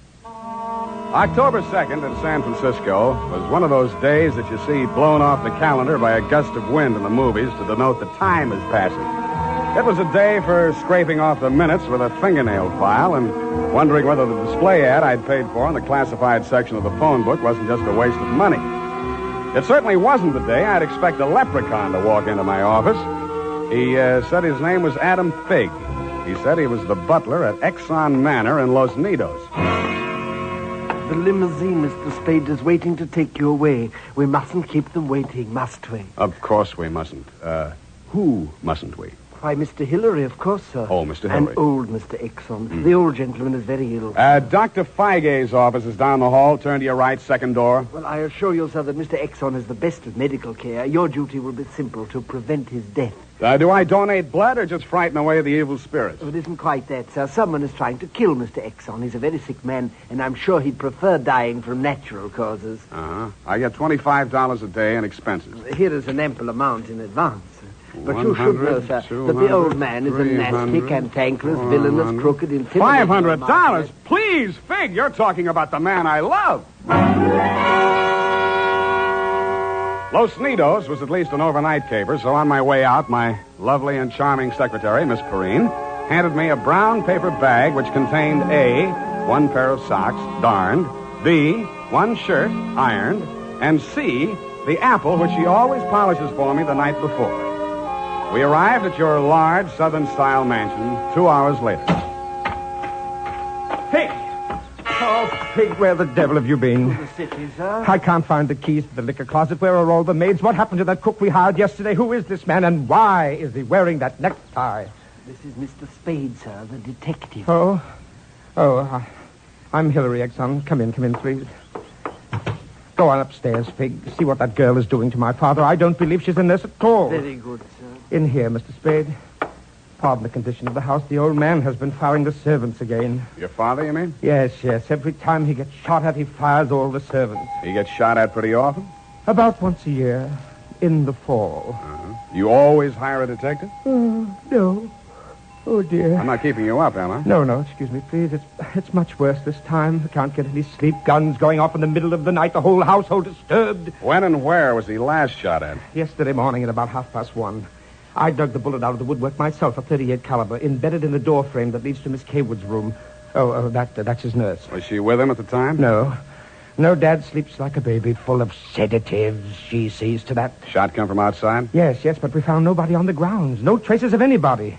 October 2nd in San Francisco was one of those days that you see blown off the calendar by a gust of wind in the movies to denote the time is passing. It was a day for scraping off the minutes with a fingernail file and wondering whether the display ad I'd paid for in the classified section of the phone book wasn't just a waste of money. It certainly wasn't the day I'd expect a leprechaun to walk into my office. He said his name was Adam Fig. He said he was the butler at Exxon Manor in Los Nidos. The limousine, Mr. Spade, is waiting to take you away. We mustn't keep them waiting, must we? Of course we mustn't. Who mustn't we? Why, Mr. Hillary, of course, sir. Oh, Mr. Hillary. And old Mr. Exxon. The old gentleman is very ill. Dr. Feige's office is down the hall. Turn to your right, second door. Well, I assure you, sir, that Mr. Exxon is the best of medical care. Your duty will be simple, to prevent his death. Do I donate blood or just frighten away the evil spirits? Oh, it isn't quite that, sir. Someone is trying to kill Mr. Exxon. He's a very sick man, and I'm sure he'd prefer dying from natural causes. I get $25 a day in expenses. Here is an ample amount in advance. But you should know, sir, that the old man is a nasty, cantankerous, villainous, crooked, intimidating... $500? Please, Fig, you're talking about the man I love. Los Nidos was at least an overnight caper, so on my way out, my lovely and charming secretary, Miss Perrine, handed me a brown paper bag which contained A, one pair of socks, darned, B, one shirt, ironed, and C, the apple which she always polishes for me the night before. We arrived at your large Southern-style mansion 2 hours later. Pig! Oh, Pig, where the devil have you been? To the city, sir. I can't find the keys to the liquor closet. Where are all the maids? What happened to that cook we hired yesterday? Who is this man, and why is he wearing that necktie? This is Mr. Spade, sir, the detective. I'm Hilary, Exxon. Come in, please. Go on upstairs, Fig. See what that girl is doing to my father. I don't believe she's a nurse at all. Very good, sir. In here, Mr. Spade. Pardon the condition of the house. The old man has been firing the servants again. Your father, you mean? Yes. Every time he gets shot at, he fires all the servants. He gets shot at pretty often? About once a year. In the fall. You always hire a detective? No. Oh, dear. I'm not keeping you up, am I? No, excuse me, please. It's much worse this time. I can't get any sleep. Guns going off in the middle of the night. The whole household disturbed. When and where was he last shot at? Yesterday morning at about 1:30. I dug the bullet out of the woodwork myself, a .38 caliber, embedded in the door frame that leads to Miss Kaywood's room. That's his nurse. Was she with him at the time? No, Dad sleeps like a baby, full of sedatives. She sees to that. Shot come from outside? Yes, but we found nobody on the grounds. No traces of anybody.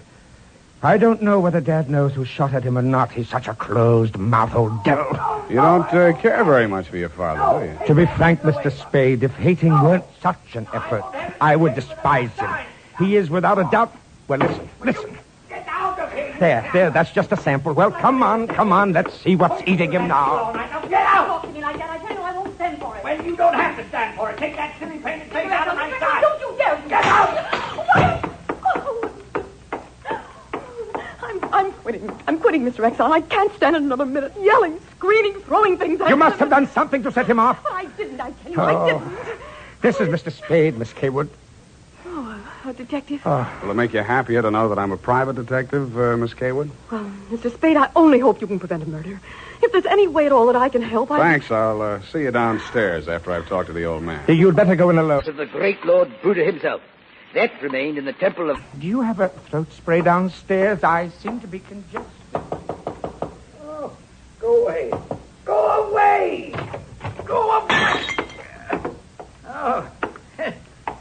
I don't know whether Dad knows who shot at him or not. He's such a closed-mouthed old devil. You don't care very much for your father, do you? To be frank, Mr. Spade, if hating weren't such an effort, I would despise him. He is without a doubt... Well, listen. Get out of here! There, that's just a sample. Well, come on, let's see what's eating him now. All right, now get out! Talk to me like that. I tell you I won't stand for it. Well, you don't have to stand for it. Take that silly painted face out of my sight. Don't you dare! Get out! I'm quitting, Mr. Exxon. I can't stand it another minute. Yelling, screaming, throwing things at You must have done something to set him off. But I didn't, I tell you. I didn't. This is Mr. Spade, Miss Kaywood. Oh, a detective? Will it make you happier to know that I'm a private detective, Miss Kaywood? Well, Mr. Spade, I only hope you can prevent a murder. If there's any way at all that I can help, Thanks. I'll see you downstairs after I've talked to the old man. You'd better go in alone. Of the great Lord Buddha himself. That remained in the temple of... Do you have a throat spray downstairs? I seem to be congested. Oh, go away. Go away! Go away! Oh,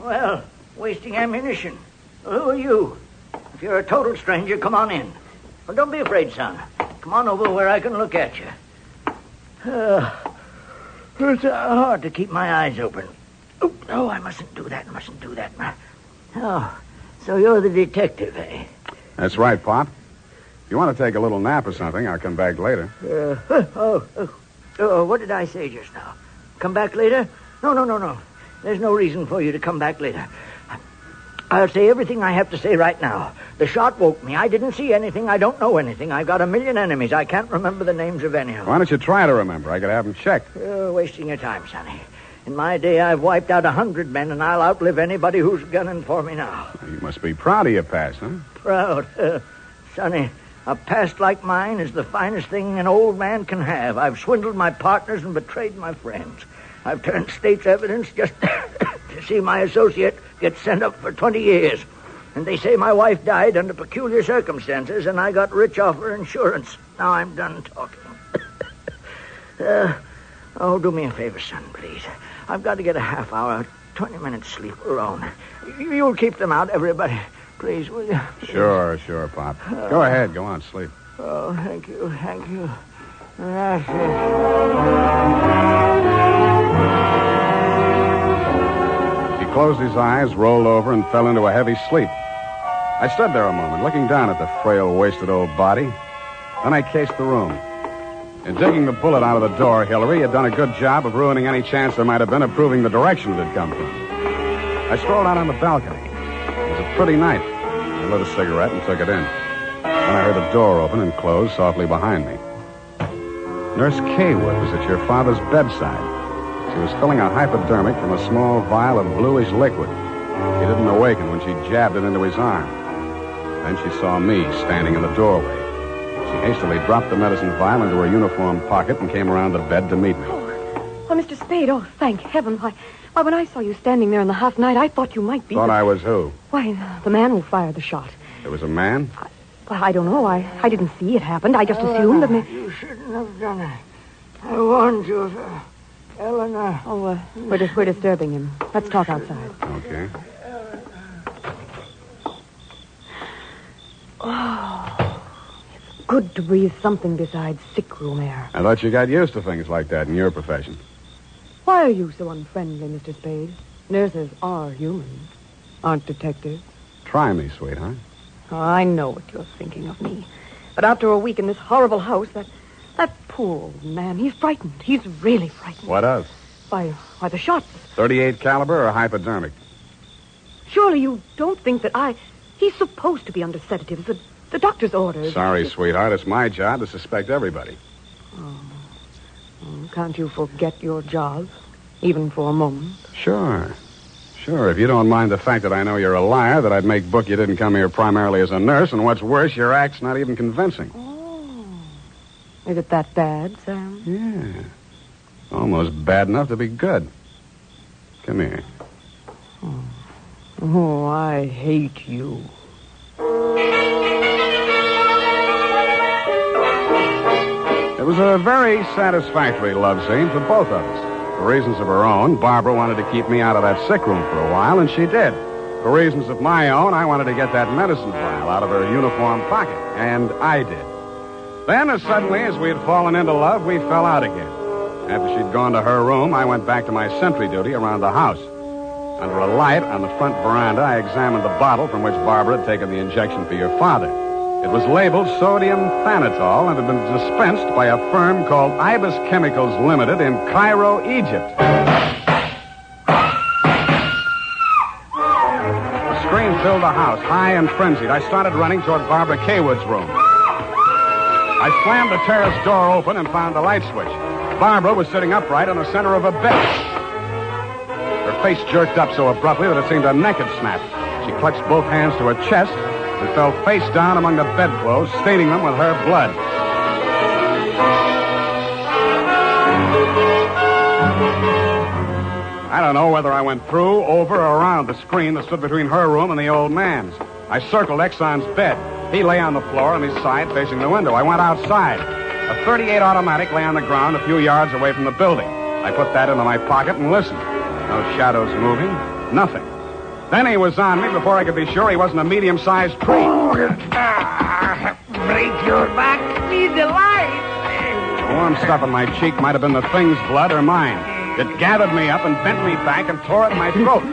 well, wasting ammunition. Well, who are you? If you're a total stranger, come on in. Well, don't be afraid, son. Come on over where I can look at you. It's hard to keep my eyes open. Oh, I mustn't do that. Oh, so you're the detective, eh? That's right, Pop. If you want to take a little nap or something, I'll come back later. What did I say just now? Come back later? No. There's no reason for you to come back later. I'll say everything I have to say right now. The shot woke me. I didn't see anything. I don't know anything. I've got a million enemies. I can't remember the names of any of them. Why don't you try to remember? I could have them checked. You're wasting your time, Sonny. In my day, I've wiped out 100 men, and I'll outlive anybody who's gunning for me now. You must be proud of your past, huh? Proud? Sonny, a past like mine is the finest thing an old man can have. I've swindled my partners and betrayed my friends. I've turned state's evidence just to see my associate get sent up for 20 years. And they say my wife died under peculiar circumstances, and I got rich off her insurance. Now I'm done talking. Do me a favor, son, please. I've got to get a half hour, 20 minutes sleep alone. You'll keep them out, everybody. Please, will you? Sure, Pop. Go ahead. Go on, sleep. Oh, thank you. He closed his eyes, rolled over, and fell into a heavy sleep. I stood there a moment, looking down at the frail, wasted old body. Then I cased the room. In digging the bullet out of the door, Hillary had done a good job of ruining any chance there might have been of proving the direction it had come from. I strolled out on the balcony. It was a pretty night. I lit a cigarette and took it in. Then I heard a door open and close softly behind me. Nurse Kaywood was at your father's bedside. She was filling a hypodermic from a small vial of bluish liquid. He didn't awaken when she jabbed it into his arm. Then she saw me standing in the doorway. She hastily dropped the medicine vial into her uniform pocket and came around the bed to meet me. Oh, Mr. Spade, thank heaven. Why, when I saw you standing there in the half night, I thought you might be... Thought I was who? Why, the man who fired the shot. It was a man? I don't know. I didn't see it happen. I just assumed that... You shouldn't have done it. I warned you, Eleanor. Oh, we're disturbing him. Let's talk outside. Okay. Oh, it's good to breathe something besides sick room air. I thought you got used to things like that in your profession. Why are you so unfriendly, Mr. Spade? Nurses are humans, aren't detectives. Try me, sweetheart. Oh, I know what you're thinking of me. But after a week in this horrible house, that poor old man, he's frightened. He's really frightened. What of? By the shots. 38 caliber or hypodermic? Surely you don't think that He's supposed to be under sedatives. The doctor's orders. Sorry, sweetheart. It's my job to suspect everybody. Oh, can't you forget your job, even for a moment? Sure. If you don't mind the fact that I know you're a liar, that I'd make book you didn't come here primarily as a nurse, and what's worse, your act's not even convincing. Oh. Is it that bad, Sam? Yeah. Almost bad enough to be good. Come here. Oh, I hate you. It was a very satisfactory love scene for both of us. For reasons of her own, Barbara wanted to keep me out of that sick room for a while, and she did. For reasons of my own, I wanted to get that medicine vial out of her uniform pocket, and I did. Then, as suddenly as we had fallen into love, we fell out again. After she'd gone to her room, I went back to my sentry duty around the house. Under a light on the front veranda, I examined the bottle from which Barbara had taken the injection for your father. It was labeled sodium thanatol and had been dispensed by a firm called Ibis Chemicals Limited in Cairo, Egypt. A scream filled the house, high and frenzied. I started running toward Barbara Kaywood's room. I slammed the terrace door open and found the light switch. Barbara was sitting upright in the center of a bed. Her face jerked up so abruptly that it seemed a neck had snapped. She clutched both hands to her chest and fell face down among the bedclothes, staining them with her blood. I don't know whether I went through, over, or around the screen that stood between her room and the old man's. I circled Exxon's bed. He lay on the floor on his side facing the window. I went outside. A .38 automatic lay on the ground a few yards away from the building. I put that into my pocket and listened. No shadows moving. Nothing. Then he was on me before I could be sure he wasn't a medium-sized tree. Break your back. See the light. The warm stuff on my cheek might have been the thing's blood or mine. It gathered me up and bent me back and tore at my throat.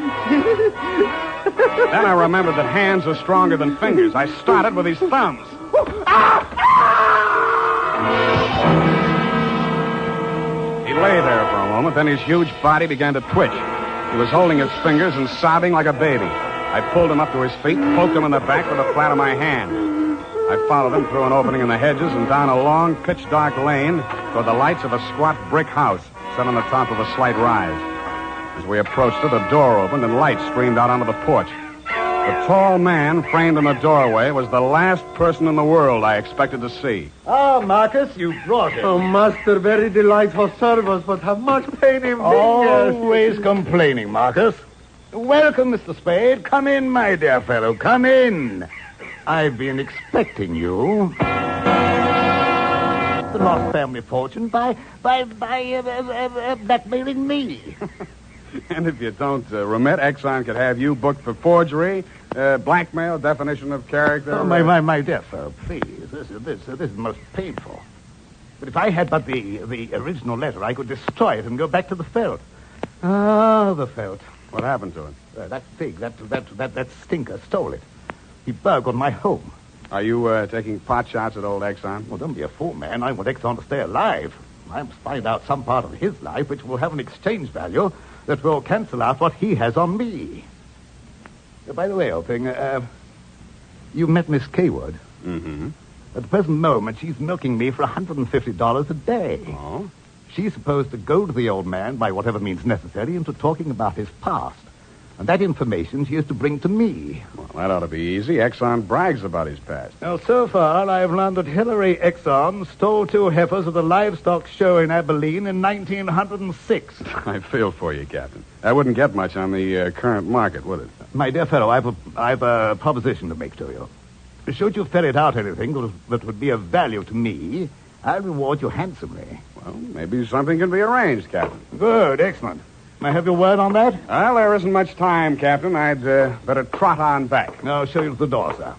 Then I remembered that hands are stronger than fingers. I started with his thumbs. He lay there for a moment, then his huge body began to twitch. He was holding his fingers and sobbing like a baby. I pulled him up to his feet, poked him in the back with the flat of my hand. I followed him through an opening in the hedges and down a long, pitch-dark lane toward the lights of a squat brick house set on the top of a slight rise. As we approached it, a door opened and light streamed out onto the porch. The tall man framed in the doorway was the last person in the world I expected to see. Ah, Marcus, you brought it. Oh, master, very delightful service, but have much pain in fingers. Always complaining, Marcus. Welcome, Mr. Spade. Come in, my dear fellow. Come in. I've been expecting you. The lost family fortune by blackmailing me. And if you don't remit, Exxon could have you booked for forgery, blackmail, definition of character. Oh, my dear fellow, please. This is most painful. But if I had but the original letter, I could destroy it and go back to the felt. Ah, the felt. What happened to it? That pig, that stinker stole it. He burgled my home. Are you taking pot shots at old Exxon? Well, don't be a fool, man. I want Exxon to stay alive. I must find out some part of his life which will have an exchange value that will cancel out what he has on me. By the way, old thing, you met Miss Kaywood. Mm-hmm. At the present moment, she's milking me for $150 a day. Oh? She's supposed to goad the old man, by whatever means necessary, into talking about his past. And that information she is to bring to me. Well, that ought to be easy. Exxon brags about his past. Now, so far, I have learned that Hillary Exxon stole 2 heifers at the livestock show in Abilene in 1906. I feel for you, Captain. That wouldn't get much on the current market, would it? My dear fellow, I've a proposition to make to you. Should you ferret out anything that would be of value to me, I'll reward you handsomely. Well, maybe something can be arranged, Captain. Good, excellent. May I have your word on that? Well, there isn't much time, Captain. I'd better trot on back. I'll show you to the door, sir.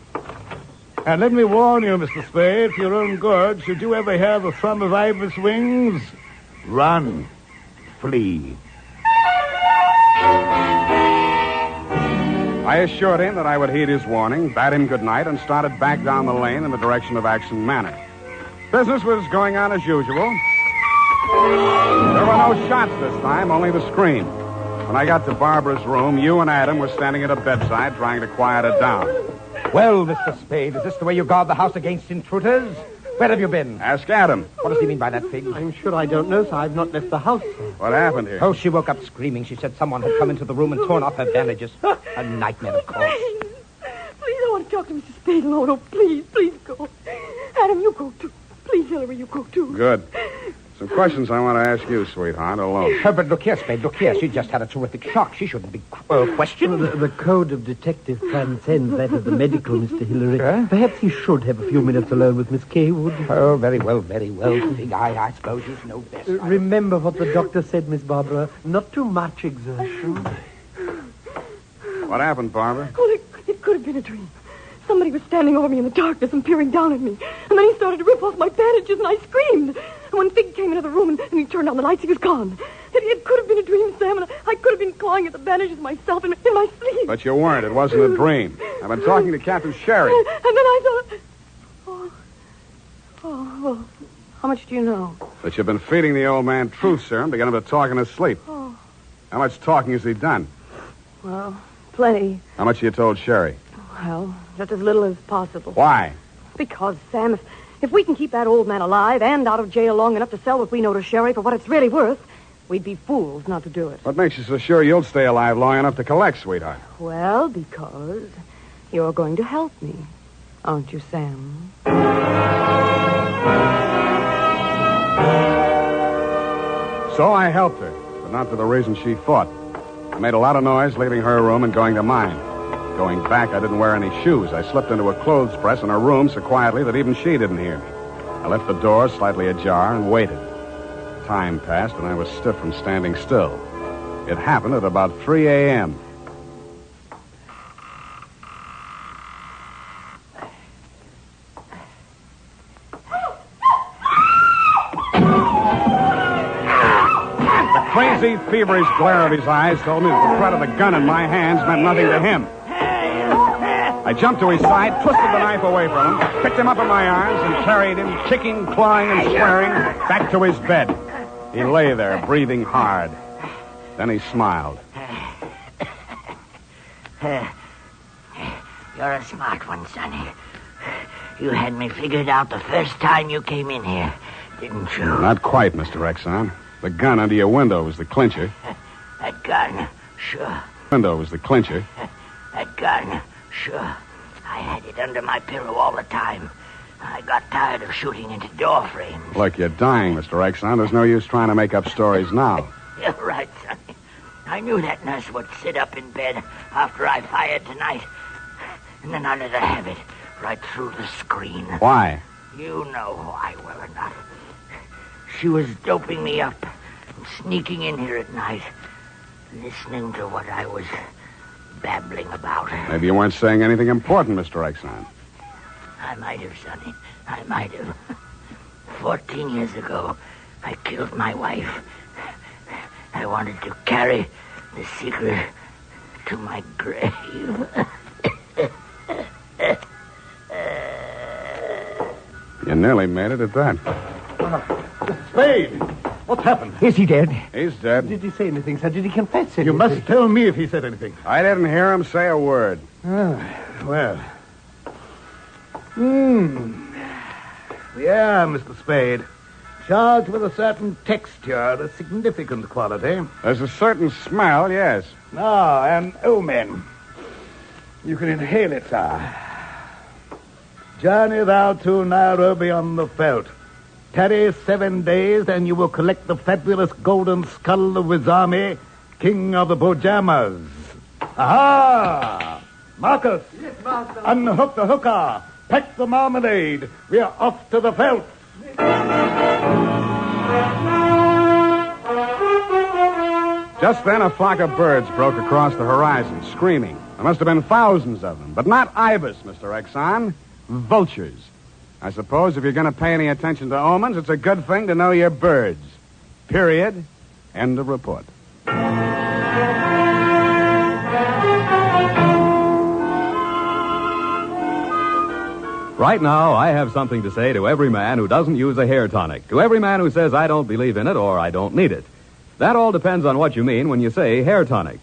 And let me warn you, Mr. Spade, for your own good, should you ever hear the thrum of Ibis wings, run, flee. I assured him that I would heed his warning, bade him good night, and started back down the lane in the direction of Action Manor. Business was going on as usual. There were no shots this time, only the scream. When I got to Barbara's room, you and Adam were standing at a bedside trying to quiet her down. Well, Mr. Spade, is this the way you guard the house against intruders? Where have you been? Ask Adam. What does he mean by that, Figgs? I'm sure I don't know, sir. I've not left the house, sir. What happened here? Oh, she woke up screaming. She said someone had come into the room and torn off her bandages. A nightmare, of course. Please, I want to talk to Mr. Spade alone. Oh, please go. Adam, you go too. Please, Hillary, you go too. Good. Some questions I want to ask you, sweetheart, alone. But look here, Spade, look here. She just had a terrific shock. She shouldn't be questioned. The code of detective transcends that of the medical, Mr. Hillary. Perhaps he should have a few minutes alone with Miss Kaywood. Oh, very well, Fig. I suppose you know best. Remember what the doctor said, Miss Barbara. Not too much exertion. What happened, Barbara? Well, it could have been a dream. Somebody was standing over me in the darkness and peering down at me. And then he started to rip off my bandages, and I screamed. And when Fig came into the room and he turned on the lights, he was gone. It could have been a dream, Sam, and I could have been clawing at the bandages myself in my sleep. But you weren't. It wasn't a dream. I've been talking to Captain Sherry. And then I thought... Oh, well, how much do you know? That you've been feeding the old man truth serum to get him to talk in his sleep. Oh, How much talking has he done? well, plenty. How much you told Sherry? Well, just as little as possible. Why? Because, Sam, if we can keep that old man alive and out of jail long enough to sell what we know to Sherry for what it's really worth, we'd be fools not to do it. What makes you so sure you'll stay alive long enough to collect, sweetheart? Well, because you're going to help me, aren't you, Sam? So I helped her, but not for the reason she thought. I made a lot of noise leaving her room and going to mine. Going back, I didn't wear any shoes. I slipped into a clothes press in her room so quietly that even she didn't hear me. I left the door slightly ajar and waited. Time passed, and I was stiff from standing still. It happened at about 3 a.m. The crazy, feverish glare of his eyes told me that the threat of the gun in my hands meant nothing to him. I jumped to his side, twisted the knife away from him, picked him up in my arms, and carried him, kicking, clawing, and swearing, back to his bed. He lay there, breathing hard. Then he smiled. You're a smart one, Sonny. You had me figured out the first time you came in here, didn't you? Not quite, Mr. Exxon. The gun under your window was the clincher. That gun, sure. Window was the clincher. That gun, sure. I had it under my pillow all the time. I got tired of shooting into door frames. Look, you're dying, Mr. Exxon. There's no use trying to make up stories now. You're right, Sonny. I knew that nurse would sit up in bed after I fired tonight. And then I'd let her have it right through the screen. Why? You know why well enough. She was doping me up and sneaking in here at night, listening to what I was babbling about. Maybe you weren't saying anything important, Mr. Exxon. I might have, Sonny. I might have. 14 years ago, I killed my wife. I wanted to carry the secret to my grave. You nearly made it at that. Spade! What's happened? Is he dead? He's dead. Did he say anything, sir? Did he confess anything? You must tell me if he said anything. I didn't hear him say a word. Well. Yeah, Mr. Spade. Charged with a certain texture, a significant quality. There's a certain smell, yes. Now, an omen. You can inhale it, sir. Journey thou to Nairobi on the veldt. Tarry 7 days, and you will collect the fabulous golden skull of Wizami, king of the Bojamas. Aha! Marcus! Yes, master. Unhook the hooker. Pack the marmalade. We are off to the veldt. Just then, a flock of birds broke across the horizon, screaming. There must have been thousands of them, but not ibis, Mr. Exxon. Vultures. I suppose if you're going to pay any attention to omens, it's a good thing to know your birds. Period. End of report. Right now, I have something to say to every man who doesn't use a hair tonic, to every man who says I don't believe in it or I don't need it. That all depends on what you mean when you say hair tonic.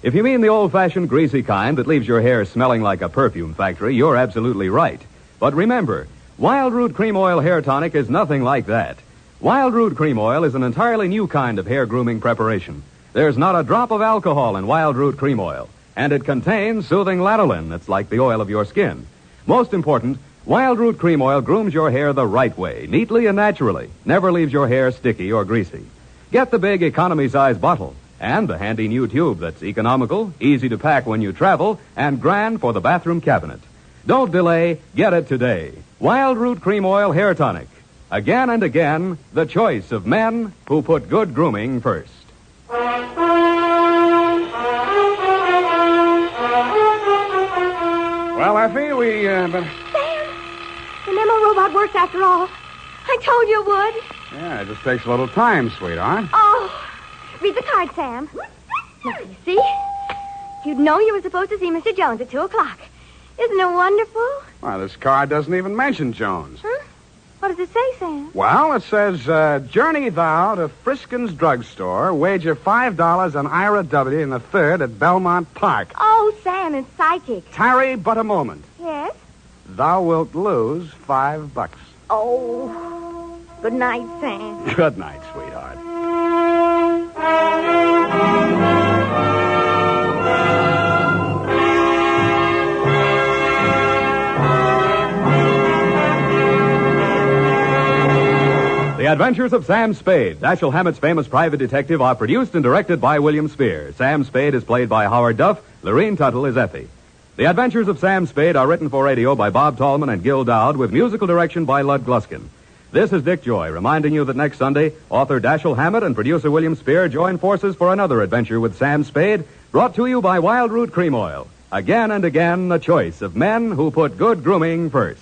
If you mean the old-fashioned greasy kind that leaves your hair smelling like a perfume factory, you're absolutely right. But remember, Wild Root Cream Oil Hair Tonic is nothing like that. Wild Root Cream Oil is an entirely new kind of hair grooming preparation. There's not a drop of alcohol in Wild Root Cream Oil, and it contains soothing lanolin that's like the oil of your skin. Most important, Wild Root Cream Oil grooms your hair the right way, neatly and naturally. Never leaves your hair sticky or greasy. Get the big economy-size bottle and the handy new tube that's economical, easy to pack when you travel, and grand for the bathroom cabinet. Don't delay. Get it today. Wild Root Cream Oil Hair Tonic. Again and again, the choice of men who put good grooming first. Well, Effie, Sam, the memo robot works after all. I told you it would. Yeah, it just takes a little time, sweetheart. Oh, read the card, Sam. Now, you see? You'd know you were supposed to see Mr. Jones at 2 o'clock. Isn't it wonderful? Well, this card doesn't even mention Jones. Huh? What does it say, Sam? Well, it says, journey thou to Friskin's drugstore, wager $5 on Ira W. in the third at Belmont Park. Oh, Sam, it's psychic. Tarry but a moment. Yes? Thou wilt lose $5. Oh, good night, Sam. Good night, sweetheart. The Adventures of Sam Spade, Dashiell Hammett's famous private detective, are produced and directed by William Spear. Sam Spade is played by Howard Duff. Lorene Tuttle is Effie. The Adventures of Sam Spade are written for radio by Bob Tallman and Gil Dowd with musical direction by Lud Gluskin. This is Dick Joy reminding you that next Sunday, author Dashiell Hammett and producer William Spear join forces for another adventure with Sam Spade, brought to you by Wild Root Cream Oil. Again and again, the choice of men who put good grooming first.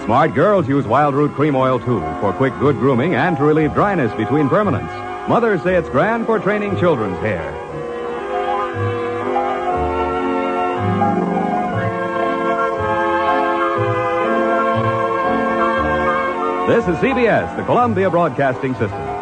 Smart girls use Wild Root Cream Oil, too, for quick, good grooming and to relieve dryness between permanents. Mothers say it's grand for training children's hair. This is CBS, the Columbia Broadcasting System.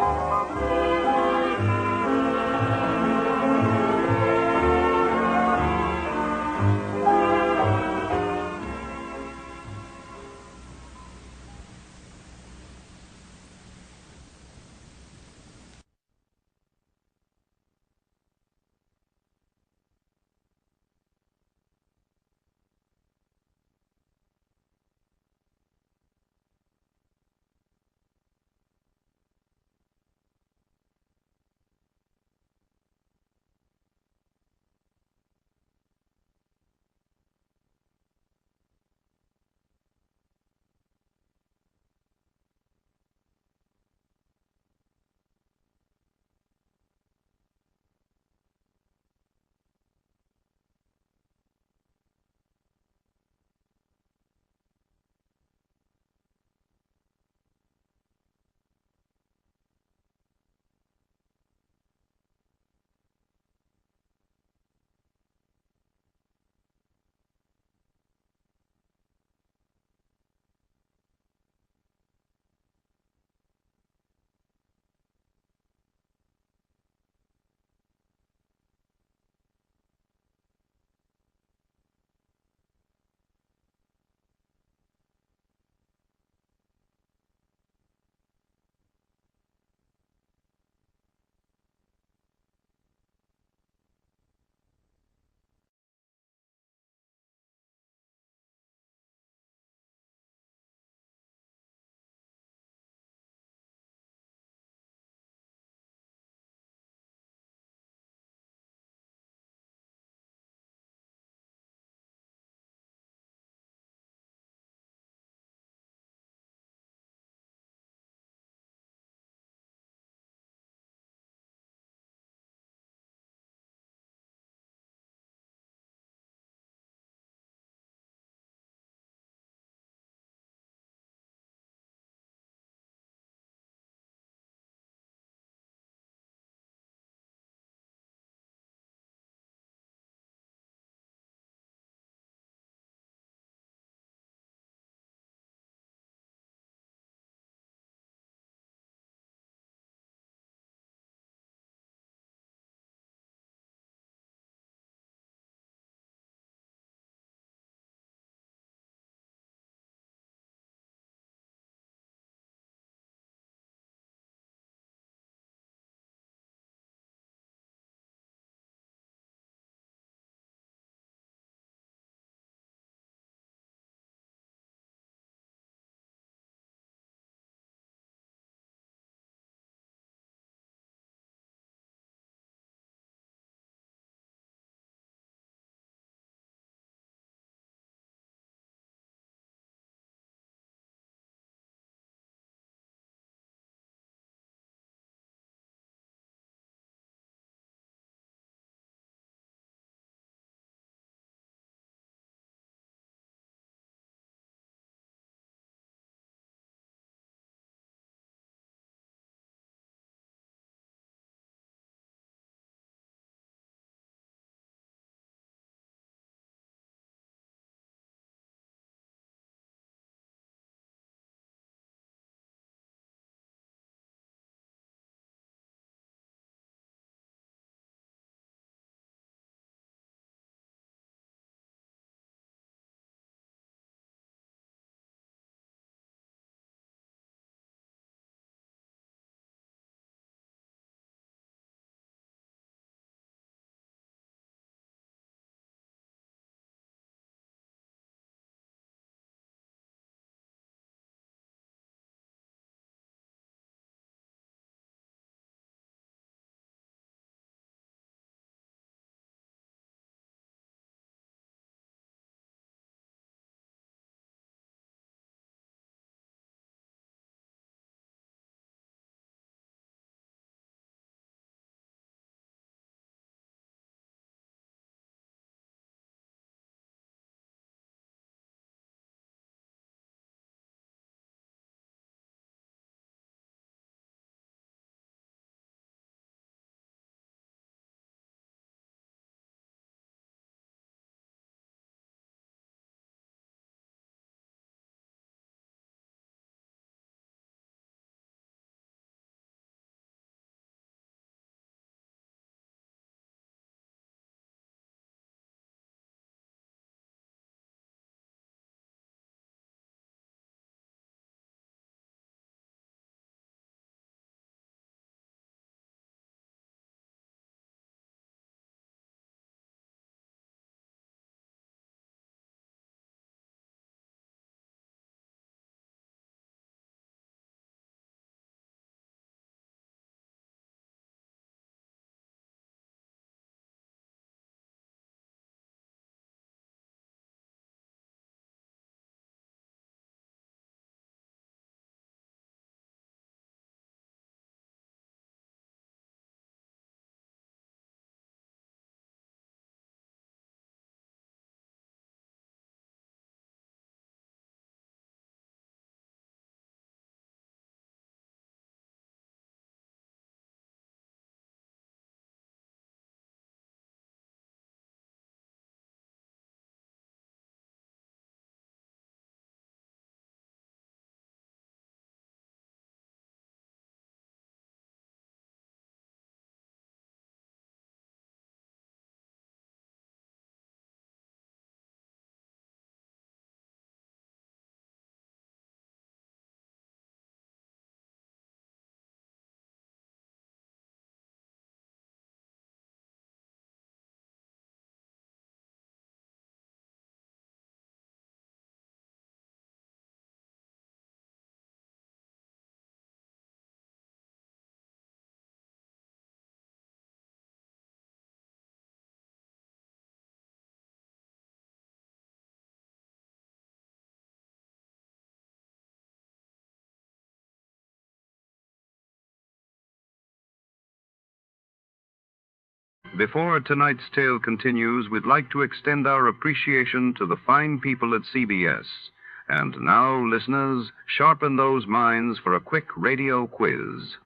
Before tonight's tale continues, we'd like to extend our appreciation to the fine people at CBS. And now, listeners, sharpen those minds for a quick radio quiz.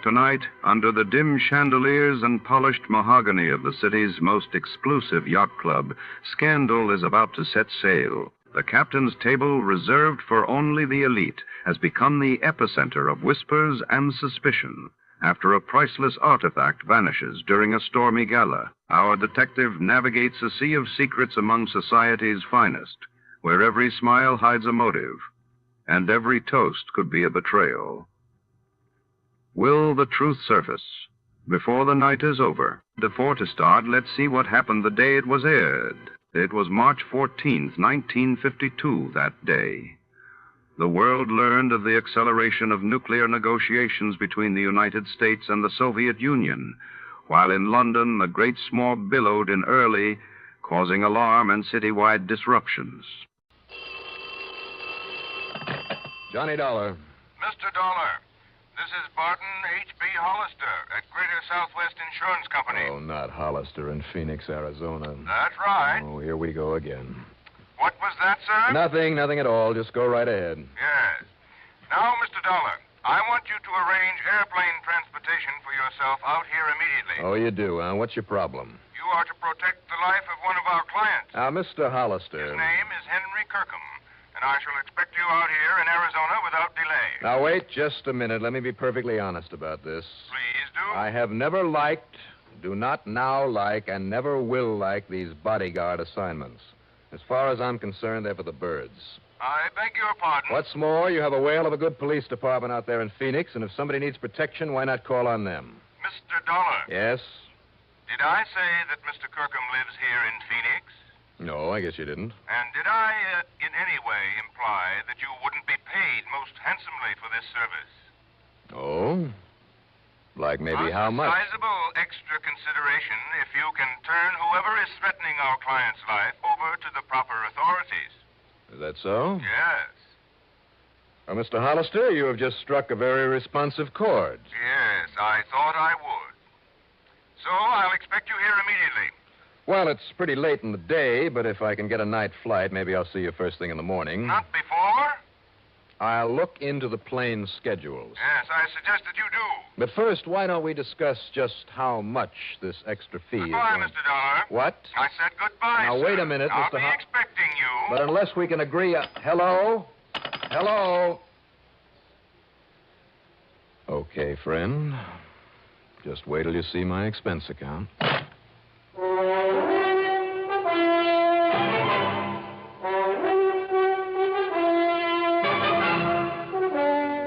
Tonight, under the dim chandeliers and polished mahogany of the city's most exclusive yacht club, scandal is about to set sail. The captain's table, reserved for only the elite, has become the epicenter of whispers and suspicion after a priceless artifact vanishes during a stormy gala. Our detective navigates a sea of secrets among society's finest, where every smile hides a motive, and every toast could be a betrayal. Will the truth surface before the night is over? Before to start, let's see what happened the day it was aired. It was March 14th, 1952, that day. The world learned of the acceleration of nuclear negotiations between the United States and the Soviet Union, while in London the great smog billowed in early, causing alarm and citywide disruptions. Johnny Dollar. Mr. Dolar, this is Barton H.B. Hollister at Greater Southwest Insurance Company. Oh, not Hollister in Phoenix, Arizona. That's right. Oh, here we go again. What was that, sir? Nothing at all. Just go right ahead. Yes. Now, Mr. Dolar, I want you to arrange airplane transportation for yourself out here immediately. Oh, you do, huh? What's your problem? You are to protect the life of one of our clients. Now, Mr. Hollister. His name is Henry Kirkham, and I shall expect you out here in Arizona without delay. Now, wait just a minute. Let me be perfectly honest about this. Please do. I have never liked, do not now like, and never will like these bodyguard assignments. As far as I'm concerned, they're for the birds. I beg your pardon. What's more, you have a whale of a good police department out there in Phoenix, and if somebody needs protection, why not call on them? Mr. Dolar. Yes? Did I say that Mr. Kirkham lives here in Phoenix? No, I guess you didn't. And did I, in any way, imply that you wouldn't be paid most handsomely for this service? Oh? Like maybe how much? A sizable extra consideration if you can turn whoever is threatening our client's life over to the proper authorities. Is that so? Yes. Well, Mr. Hollister, you have just struck a very responsive chord. Yes, I thought I would. So I'll expect you here immediately. Well, it's pretty late in the day, but if I can get a night flight, maybe I'll see you first thing in the morning. Not before? I'll look into the plane schedules. Yes, I suggest that you do. But first, why don't we discuss just how much this extra fee Goodbye, is? Mr. Dolar. What? I said goodbye, Now, sir. wait a minute, I'll Mr. be expecting you. But unless we can agree... Hello? Hello? Okay, friend. Just wait till you see my expense account.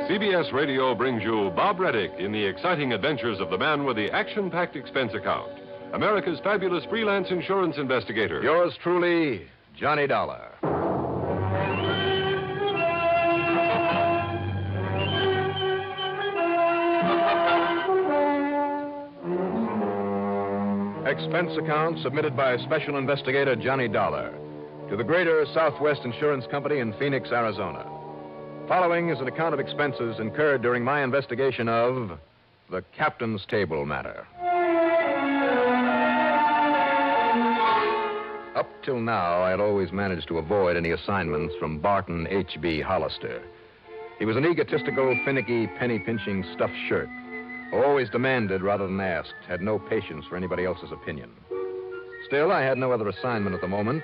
CBS Radio brings you Bob Reddick in the exciting adventures of the man with the action-packed expense account, America's fabulous freelance insurance investigator. Yours truly, Johnny Dollar. Expense account submitted by Special Investigator Johnny Dollar to the Greater Southwest Insurance Company in Phoenix, Arizona. Following is an account of expenses incurred during my investigation of the captain's table matter. Up till now, I had always managed to avoid any assignments from Barton H.B. Hollister. He was an egotistical, finicky, penny-pinching stuffed shirt who always demanded rather than asked, had no patience for anybody else's opinion. Still, I had no other assignment at the moment,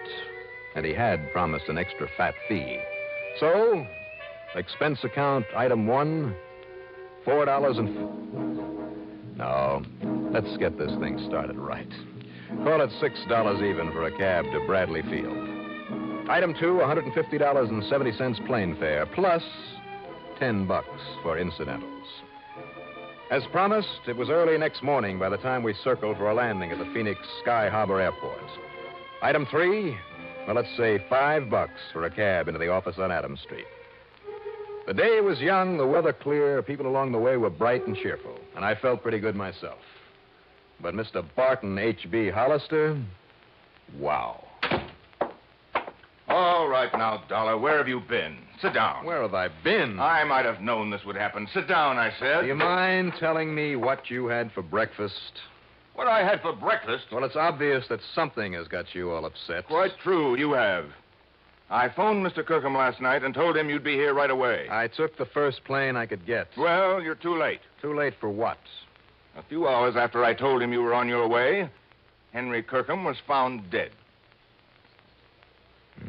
and he had promised an extra fat fee. So, expense account item 1, $4 and... No, let's get this thing started right. Call it $6 even for a cab to Bradley Field. Item 2, $150.70 plane fare, plus $10 for incidentals. As promised, it was early next morning by the time we circled for a landing at the Phoenix Sky Harbor Airport. Item 3, well, let's say $5 for a cab into the office on Adams Street. The day was young, the weather clear, people along the way were bright and cheerful, and I felt pretty good myself. But Mr. Barton H.B. Hollister, Wow. All right now, Dollar, where have you been? Sit down. Where have I been? I might have known this would happen. Sit down, I said. Do you mind telling me what you had for breakfast? What I had for breakfast? Well, it's obvious that something has got you all upset. Quite true, you have. I phoned Mr. Kirkham last night and told him you'd be here right away. I took the first plane I could get. Well, you're too late. Too late for what? A few hours after I told him you were on your way, Henry Kirkham was found dead.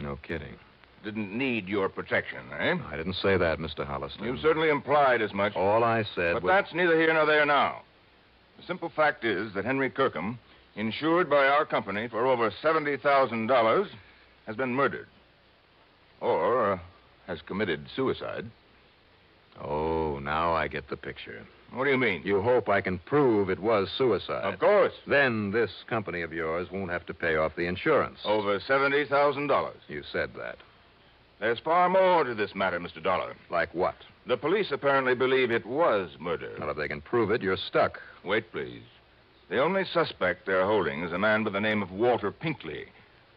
No kidding. Didn't need your protection, eh? I didn't say that, Mr. Hollister. You certainly implied as much. All I said But was... that's neither here nor there now. The simple fact is that Henry Kirkham, insured by our company for over $70,000, has been murdered. Or has committed suicide. Oh, now I get the picture. What do you mean? You hope I can prove it was suicide. Of course. Then this company of yours won't have to pay off the insurance. Over $70,000. You said that. There's far more to this matter, Mr. Dollar. Like what? The police apparently believe it was murder. Well, if they can prove it, you're stuck. Wait, please. The only suspect they're holding is a man by the name of Walter Pinkley,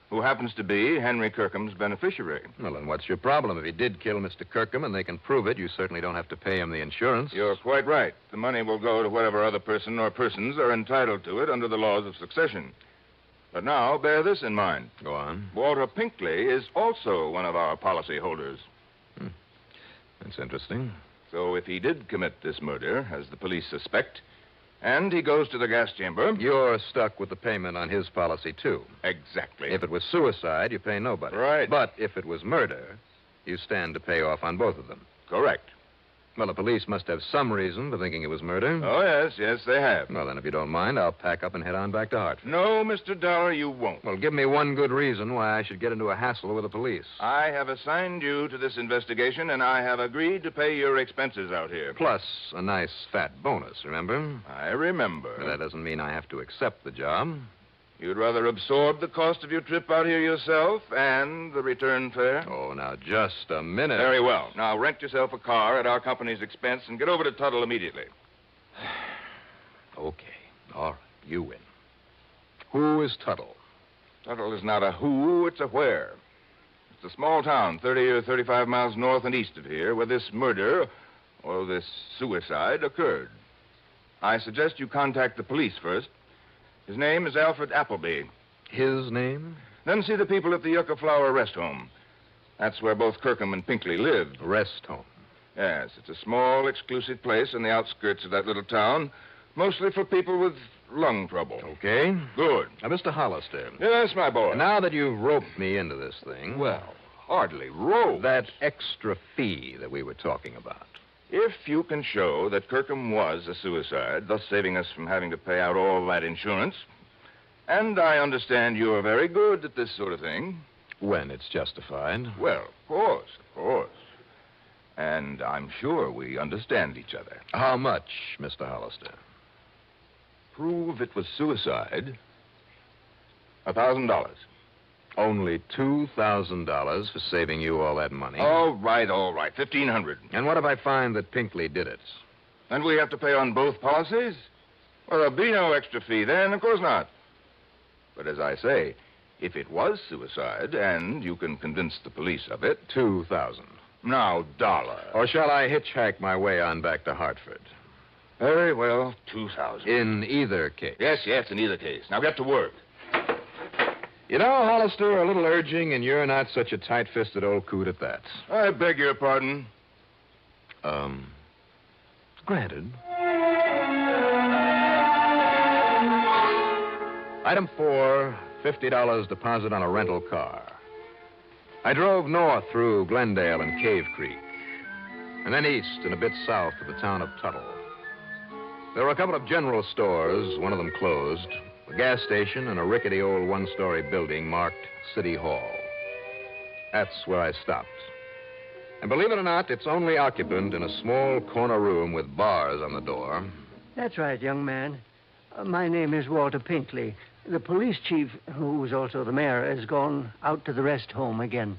who happens to be Henry Kirkham's beneficiary. Well, then what's your problem? If he did kill Mr. Kirkham and they can prove it, you certainly don't have to pay him the insurance. You're quite right. The money will go to whatever other person or persons are entitled to it under the laws of succession. But now, bear this in mind. Go on. Walter Pinkley is also one of our policy holders. That's interesting. So if he did commit this murder, as the police suspect, and he goes to the gas chamber... You're stuck with the payment on his policy, too. Exactly. If it was suicide, you pay nobody. Right. But if it was murder, you stand to pay off on both of them. Correct. Well, the police must have some reason for thinking it was murder. Oh, yes, they have. Well, then, if you don't mind, I'll pack up and head on back to Hartford. No, Mr. Dollar, you won't. Well, give me one good reason why I should get into a hassle with the police. I have assigned you to this investigation, and I have agreed to pay your expenses out here. Plus a nice fat bonus, remember? I remember. But that doesn't mean I have to accept the job. You'd rather absorb the cost of your trip out here yourself and the return fare? Oh, now, just a minute. Very well. Now, rent yourself a car at our company's expense and get over to Tuttle immediately. Okay. All right. You win. Who is Tuttle? Tuttle is not a who, it's a where. It's a small town, 30 or 35 miles north and east of here, where this murder, or this suicide, occurred. I suggest you contact the police first. His name is Alfred Appleby. His name? Then see the people at the Yucca Flower Rest Home. That's where both Kirkham and Pinkley lived. Rest home? Yes, it's a small, exclusive place on the outskirts of that little town, mostly for people with lung trouble. Okay. Good. Now, Mr. Hollister. Yes, my boy. Now that you've roped me into this thing... Well, hardly roped. That extra fee that we were talking about. If you can show that Kirkham was a suicide, thus saving us from having to pay out all that insurance, and I understand you're very good at this sort of thing. When it's justified. Well, of course. And I'm sure we understand each other. How much, Mr. Hollister? Prove it was suicide. $1,000. Only $2,000 for saving you all that money. All right. $1,500. And what if I find that Pinkley did it? And we have to pay on both policies? Well, there'll be no extra fee then, of course not. But as I say, if it was suicide, and you can convince the police of it... $2,000. Now, Dollar. Or shall I hitchhike my way on back to Hartford? Very well, $2,000. In either case. Yes, in either case. Now get to work. You know, Hollister, a little urging, and you're not such a tight-fisted old coot at that. I beg your pardon. Granted. Item 4, $50 deposit on a rental car. I drove north through Glendale and Cave Creek, and then east and a bit south to the town of Tuttle. There were a couple of general stores, one of them closed, a gas station, and a rickety old one-story building marked City Hall. That's where I stopped. And believe it or not, its only occupant in a small corner room with bars on the door. That's right, young man. My name is Walter Pinkley. The police chief, who's also the mayor, has gone out to the rest home again.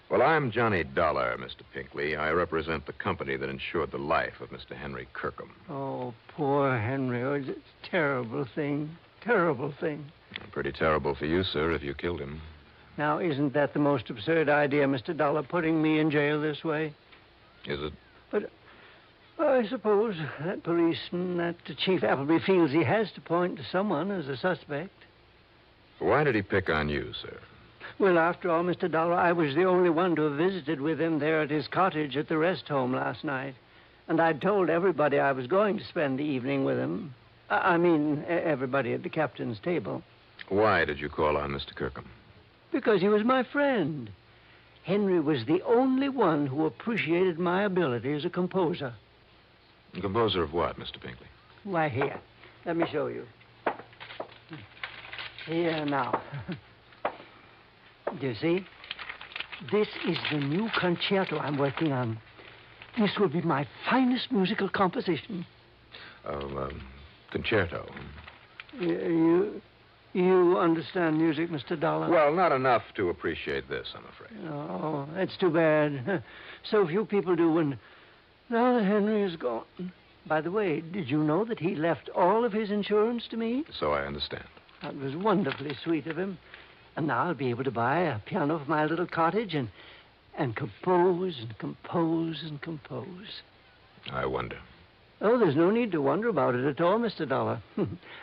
Well, I'm Johnny Dollar, Mr. Pinkley. I represent the company that insured the life of Mr. Henry Kirkham. Oh, poor Henry. Oh, it's a terrible thing. Terrible thing. Pretty terrible for you, sir, if you killed him. Now, isn't that the most absurd idea, Mr. Dollar, putting me in jail this way? Is it? But I suppose that policeman, that Chief Appleby, feels he has to point to someone as a suspect. Why did he pick on you, sir? Well, after all, Mr. Dollar, I was the only one to have visited with him there at his cottage at the rest home last night. And I'd told everybody I was going to spend the evening with him. I mean, everybody at the captain's table. Why did you call on Mr. Kirkham? Because he was my friend. Henry was the only one who appreciated my ability as a composer. A composer of what, Mr. Pinkley? Why, here. Let me show you. Here now. Do you see? This is the new concerto I'm working on. This will be my finest musical composition. Concerto. You understand music, Mr. Dollar? Well, not enough to appreciate this, I'm afraid. Oh, that's too bad. So few people do, and now that Henry is gone. By the way, did you know that he left all of his insurance to me? So I understand. That was wonderfully sweet of him. And now I'll be able to buy a piano for my little cottage and compose and compose and compose. I wonder. Oh, there's no need to wonder about it at all, Mr. Dollar.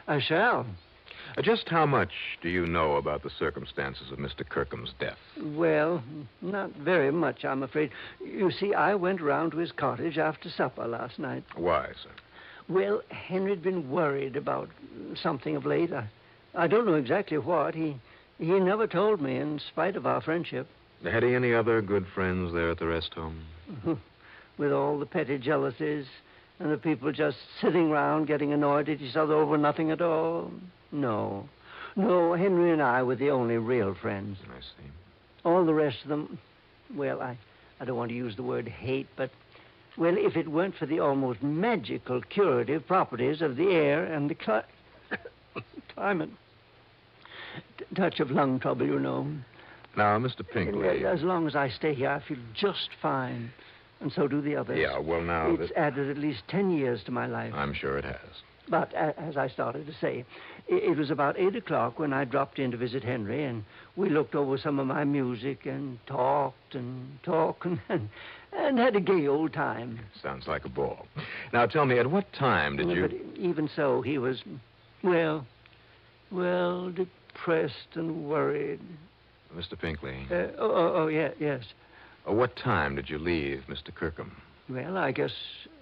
I shall. Just how much do you know about the circumstances of Mr. Kirkham's death? Well, not very much, I'm afraid. You see, I went round to his cottage after supper last night. Why, sir? Well, Henry'd been worried about something of late. I don't know exactly what. He never told me, in spite of our friendship. Had he any other good friends there at the rest home? With all the petty jealousies and the people just sitting round getting annoyed at each other over nothing at all? No, Henry and I were the only real friends. I see. All the rest of them, well, I don't want to use the word hate, but, well, if it weren't for the almost magical curative properties of the air and the climate. Touch of lung trouble, you know. Now, Mr. Pinkley... As long as I stay here, I feel just fine. And so do the others. Yeah, well, now... It's added at least 10 years to my life. I'm sure it has. But, as I started to say, it was about 8 o'clock when I dropped in to visit Henry, and we looked over some of my music and talked and had a gay old time. Sounds like a ball. Now, tell me, at what time did you... But even so, he was, well, depressed and worried. Mr. Pinkley. Yes. What time did you leave Mr. Kirkham? Well, I guess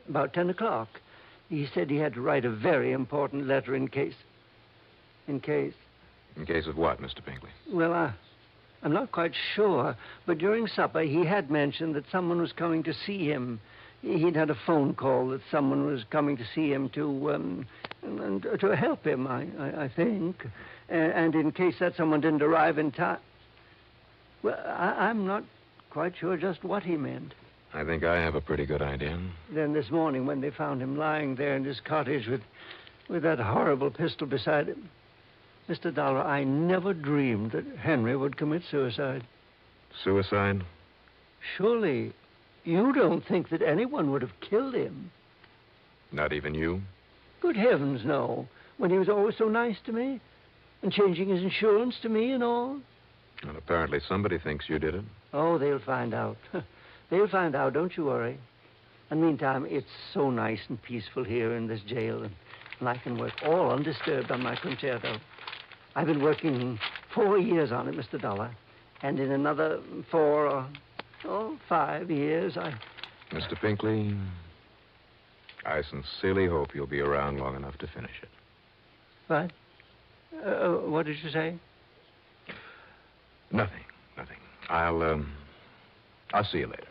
about 10 o'clock. He said he had to write a very important letter in case... In case of what, Mr. Pinkley? Well, I'm not quite sure, but during supper he had mentioned that someone was coming to see him. He'd had a phone call that someone was coming to see him to help him, I think. And in case that someone didn't arrive in time... Well, I'm not quite sure just what he meant. I think I have a pretty good idea. Then this morning, when they found him lying there in his cottage with that horrible pistol beside him, Mr. Dollar, I never dreamed that Henry would commit suicide. Suicide? Surely you don't think that anyone would have killed him? Not even you? Good heavens, no. When he was always so nice to me and changing his insurance to me and all. Well, apparently somebody thinks you did it. Oh, they'll find out. They'll find out, don't you worry. And meantime, it's so nice and peaceful here in this jail, and I can work all undisturbed on my concerto. I've been working 4 years on it, Mr. Dollar, and in another 4 or 5 years, Mr. Pinkley, I sincerely hope you'll be around long enough to finish it. What? What did you say? Nothing. I'll see you later.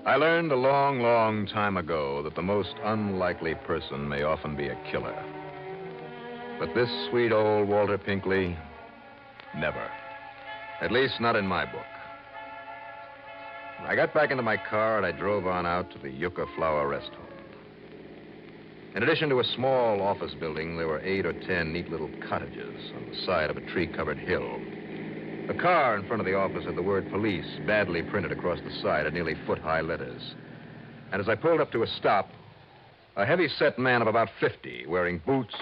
I learned a long, long time ago that the most unlikely person may often be a killer. But this sweet old Walter Pinkley, never. At least not in my book. I got back into my car and I drove on out to the Yucca Flower Rest Home. In addition to a small office building, there were 8 or 10 neat little cottages on the side of a tree-covered hill. The car in front of the office had the word police badly printed across the side in nearly foot-high letters. And as I pulled up to a stop, A heavy-set man of about 50, wearing boots,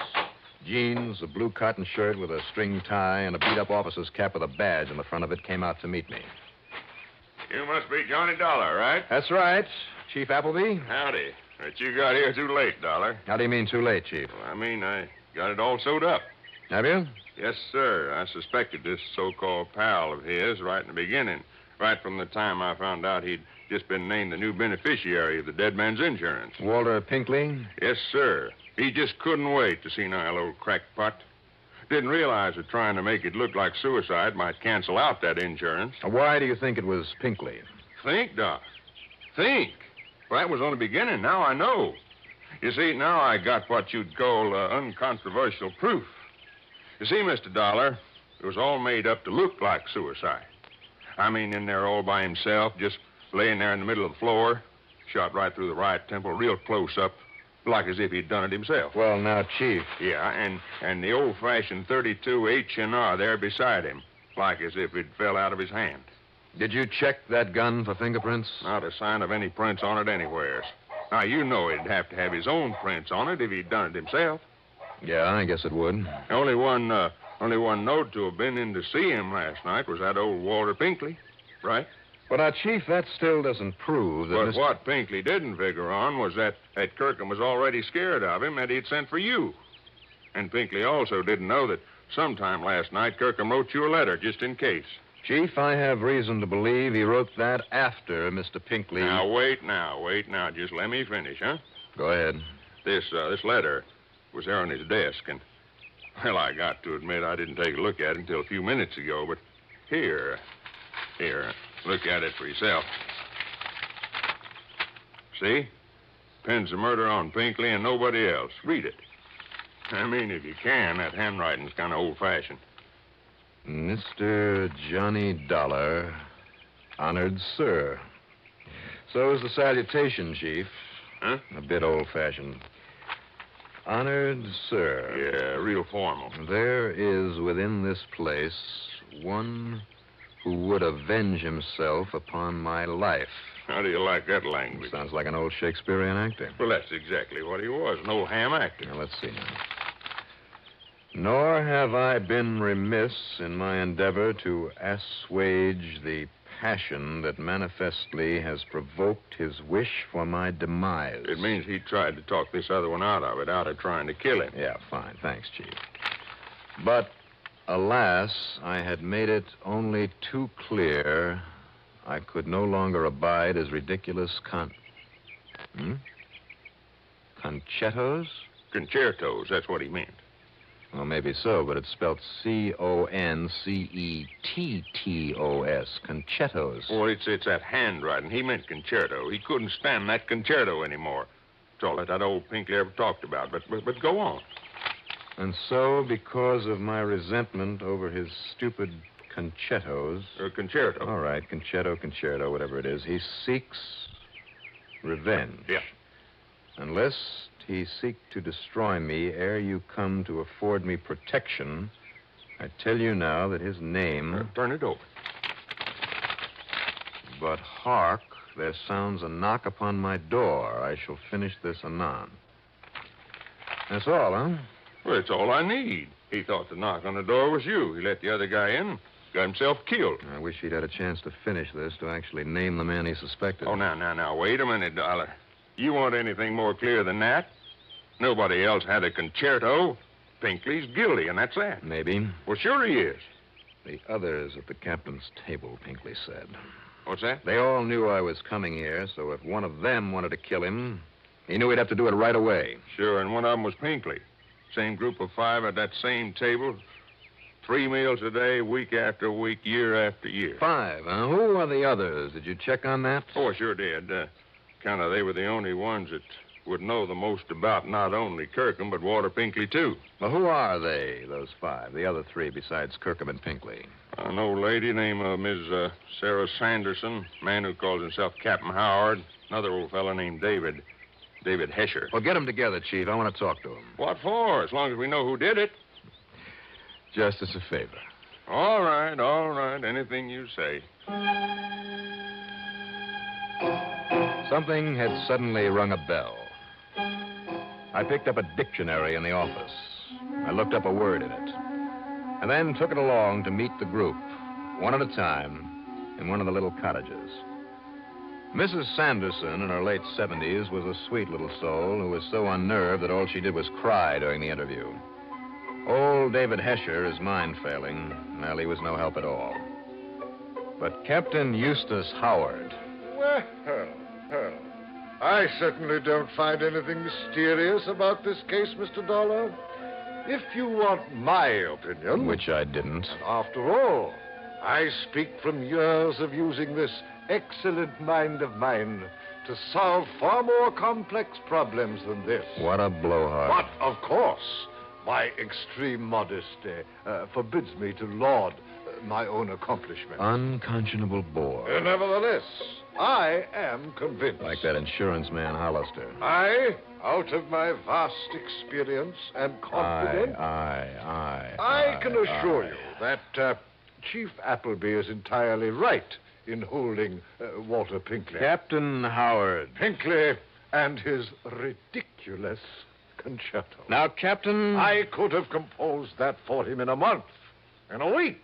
jeans, a blue cotton shirt with a string tie, and a beat-up officer's cap with a badge on the front of it, came out to meet me. You must be Johnny Dollar, right? That's right. Chief Appleby? Howdy. But you got here too late, Dollar. How do you mean too late, Chief? Well, I mean, I got it all sewed up. Have you? Yes, sir. I suspected this so-called pal of his right in the beginning, right from the time I found out he'd just been named the new beneficiary of the dead man's insurance. Walter Pinkley? Yes, sir. He just couldn't wait to see Niall, old crackpot. Didn't realize that trying to make it look like suicide might cancel out that insurance. Why do you think it was Pinkley? Think, Doc. Think. Well, that was only beginning. Now I know. You see, now I got what you'd call uncontroversial proof. You see, Mr. Dollar, it was all made up to look like suicide. I mean, in there all by himself, just laying there in the middle of the floor, shot right through the right temple, real close up, like as if he'd done it himself. Well, now, Chief. Yeah, and the old-fashioned 32 H&R there beside him, like as if it fell out of his hand. Did you check that gun for fingerprints? Not a sign of any prints on it anywhere. Now, you know he'd have to have his own prints on it if he'd done it himself. Yeah, I guess it would. Only one note to have been in to see him last night was that old Walter Pinkley, right? But, now, Chief, that still doesn't prove that But what Pinkley didn't figure on was that Kirkham was already scared of him and he'd sent for you. And Pinkley also didn't know that sometime last night Kirkham wrote you a letter just in case. Chief, I have reason to believe he wrote that after Mr. Pinkley... Now, wait now. Just let me finish, huh? Go ahead. This letter was there on his desk, and, well, I got to admit I didn't take a look at it until a few minutes ago, but here, look at it for yourself. See? Pins the murder on Pinkley and nobody else. Read it. I mean, if you can, that handwriting's kind of old-fashioned. Mr. Johnny Dollar, honored sir. So is the salutation, Chief. Huh? A bit old-fashioned. Honored sir. Yeah, real formal. There is within this place one who would avenge himself upon my life. How do you like that language? Sounds like an old Shakespearean actor. Well, that's exactly what he was, an old ham actor. Now, let's see now. Nor have I been remiss in my endeavor to assuage the passion that manifestly has provoked his wish for my demise. It means he tried to talk this other one out of trying to kill him. Yeah, fine. Thanks, Chief. But, alas, I had made it only too clear I could no longer abide his ridiculous Concertos? Concertos, that's what he meant. Well, maybe so, but it's spelled Concetettos. Concertos. Oh, it's that handwriting. He meant concerto. He couldn't stand that concerto anymore. That's all that old Pinkley ever talked about. But go on. And so, because of my resentment over his stupid concertos... concerto. All right, concerto, whatever it is. He seeks revenge. Yeah. Unless he seek to destroy me ere you come to afford me protection, I tell you now that his name... turn it over. But hark, there sounds a knock upon my door. I shall finish this anon. That's all, huh? Well, it's all I need. He thought the knock on the door was you. He let the other guy in, got himself killed. I wish he'd had a chance to finish this, to actually name the man he suspected. Oh, now, wait a minute, Dollar. You want anything more clear than that? Nobody else had a concerto. Pinkley's guilty, and that's that. Maybe. Well, sure he is. The others at the captain's table, Pinkley said. What's that? They all knew I was coming here, so if one of them wanted to kill him, he knew he'd have to do it right away. Sure, and one of them was Pinkley. Same group of 5 at that same table. 3 meals a day, week after week, year after year. 5, huh? Who are the others? Did you check on that? Oh, I sure did. They were the only ones that would know the most about not only Kirkham, but Walter Pinkley, too. Well, who are they, those 5, the other 3 besides Kirkham and Pinkley? An old lady named Miss Sarah Sanderson, man who calls himself Captain Howard, another old fella named David Hesher. Well, get them together, Chief. I want to talk to them. What for? As long as we know who did it. Just as a favor. All right. Anything you say. Something had suddenly rung a bell. I picked up a dictionary in the office. I looked up a word in it, and then took it along to meet the group, one at a time, in one of the little cottages. Mrs. Sanderson, in her late 70s, was a sweet little soul who was so unnerved that all she did was cry during the interview. Old David Hesher, his mind failing, well, he was no help at all. But Captain Eustace Howard... Well, I certainly don't find anything mysterious about this case, Mr. Dolar. If you want my opinion... Which I didn't. After all, I speak from years of using this excellent mind of mine to solve far more complex problems than this. What a blowhard. But, of course, my extreme modesty forbids me to laud my own accomplishments. Unconscionable bore. Nevertheless, I am convinced. Like that insurance man, Hollister. I, out of my vast experience and confidence... I can assure you that Chief Appleby is entirely right in holding Walter Pinkley. Captain Howard. Pinkley and his ridiculous concerto. Now, Captain... I could have composed that for him in a month, in a week.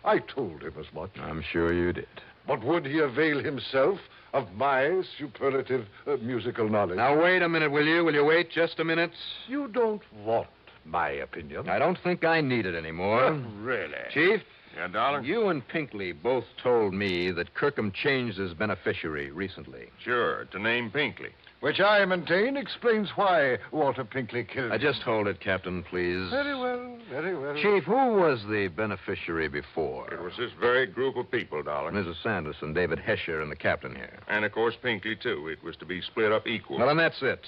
I told him as much. I'm sure you did. But would he avail himself of my superlative musical knowledge? Now, wait a minute, will you? Will you wait just a minute? You don't want my opinion. I don't think I need it anymore. Really? Chief? Yeah, Dollar? You and Pinkley both told me that Kirkham changed his beneficiary recently. Sure, to name Pinkley. Which I maintain explains why Walter Pinkley killed him. Just hold it, Captain, please. Very well, very well. Chief, who was the beneficiary before? It was this very group of people, Dollar. Mrs. Sanderson, David Hesher, and the captain here. And, of course, Pinkley, too. It was to be split up equal. Well, and that's it.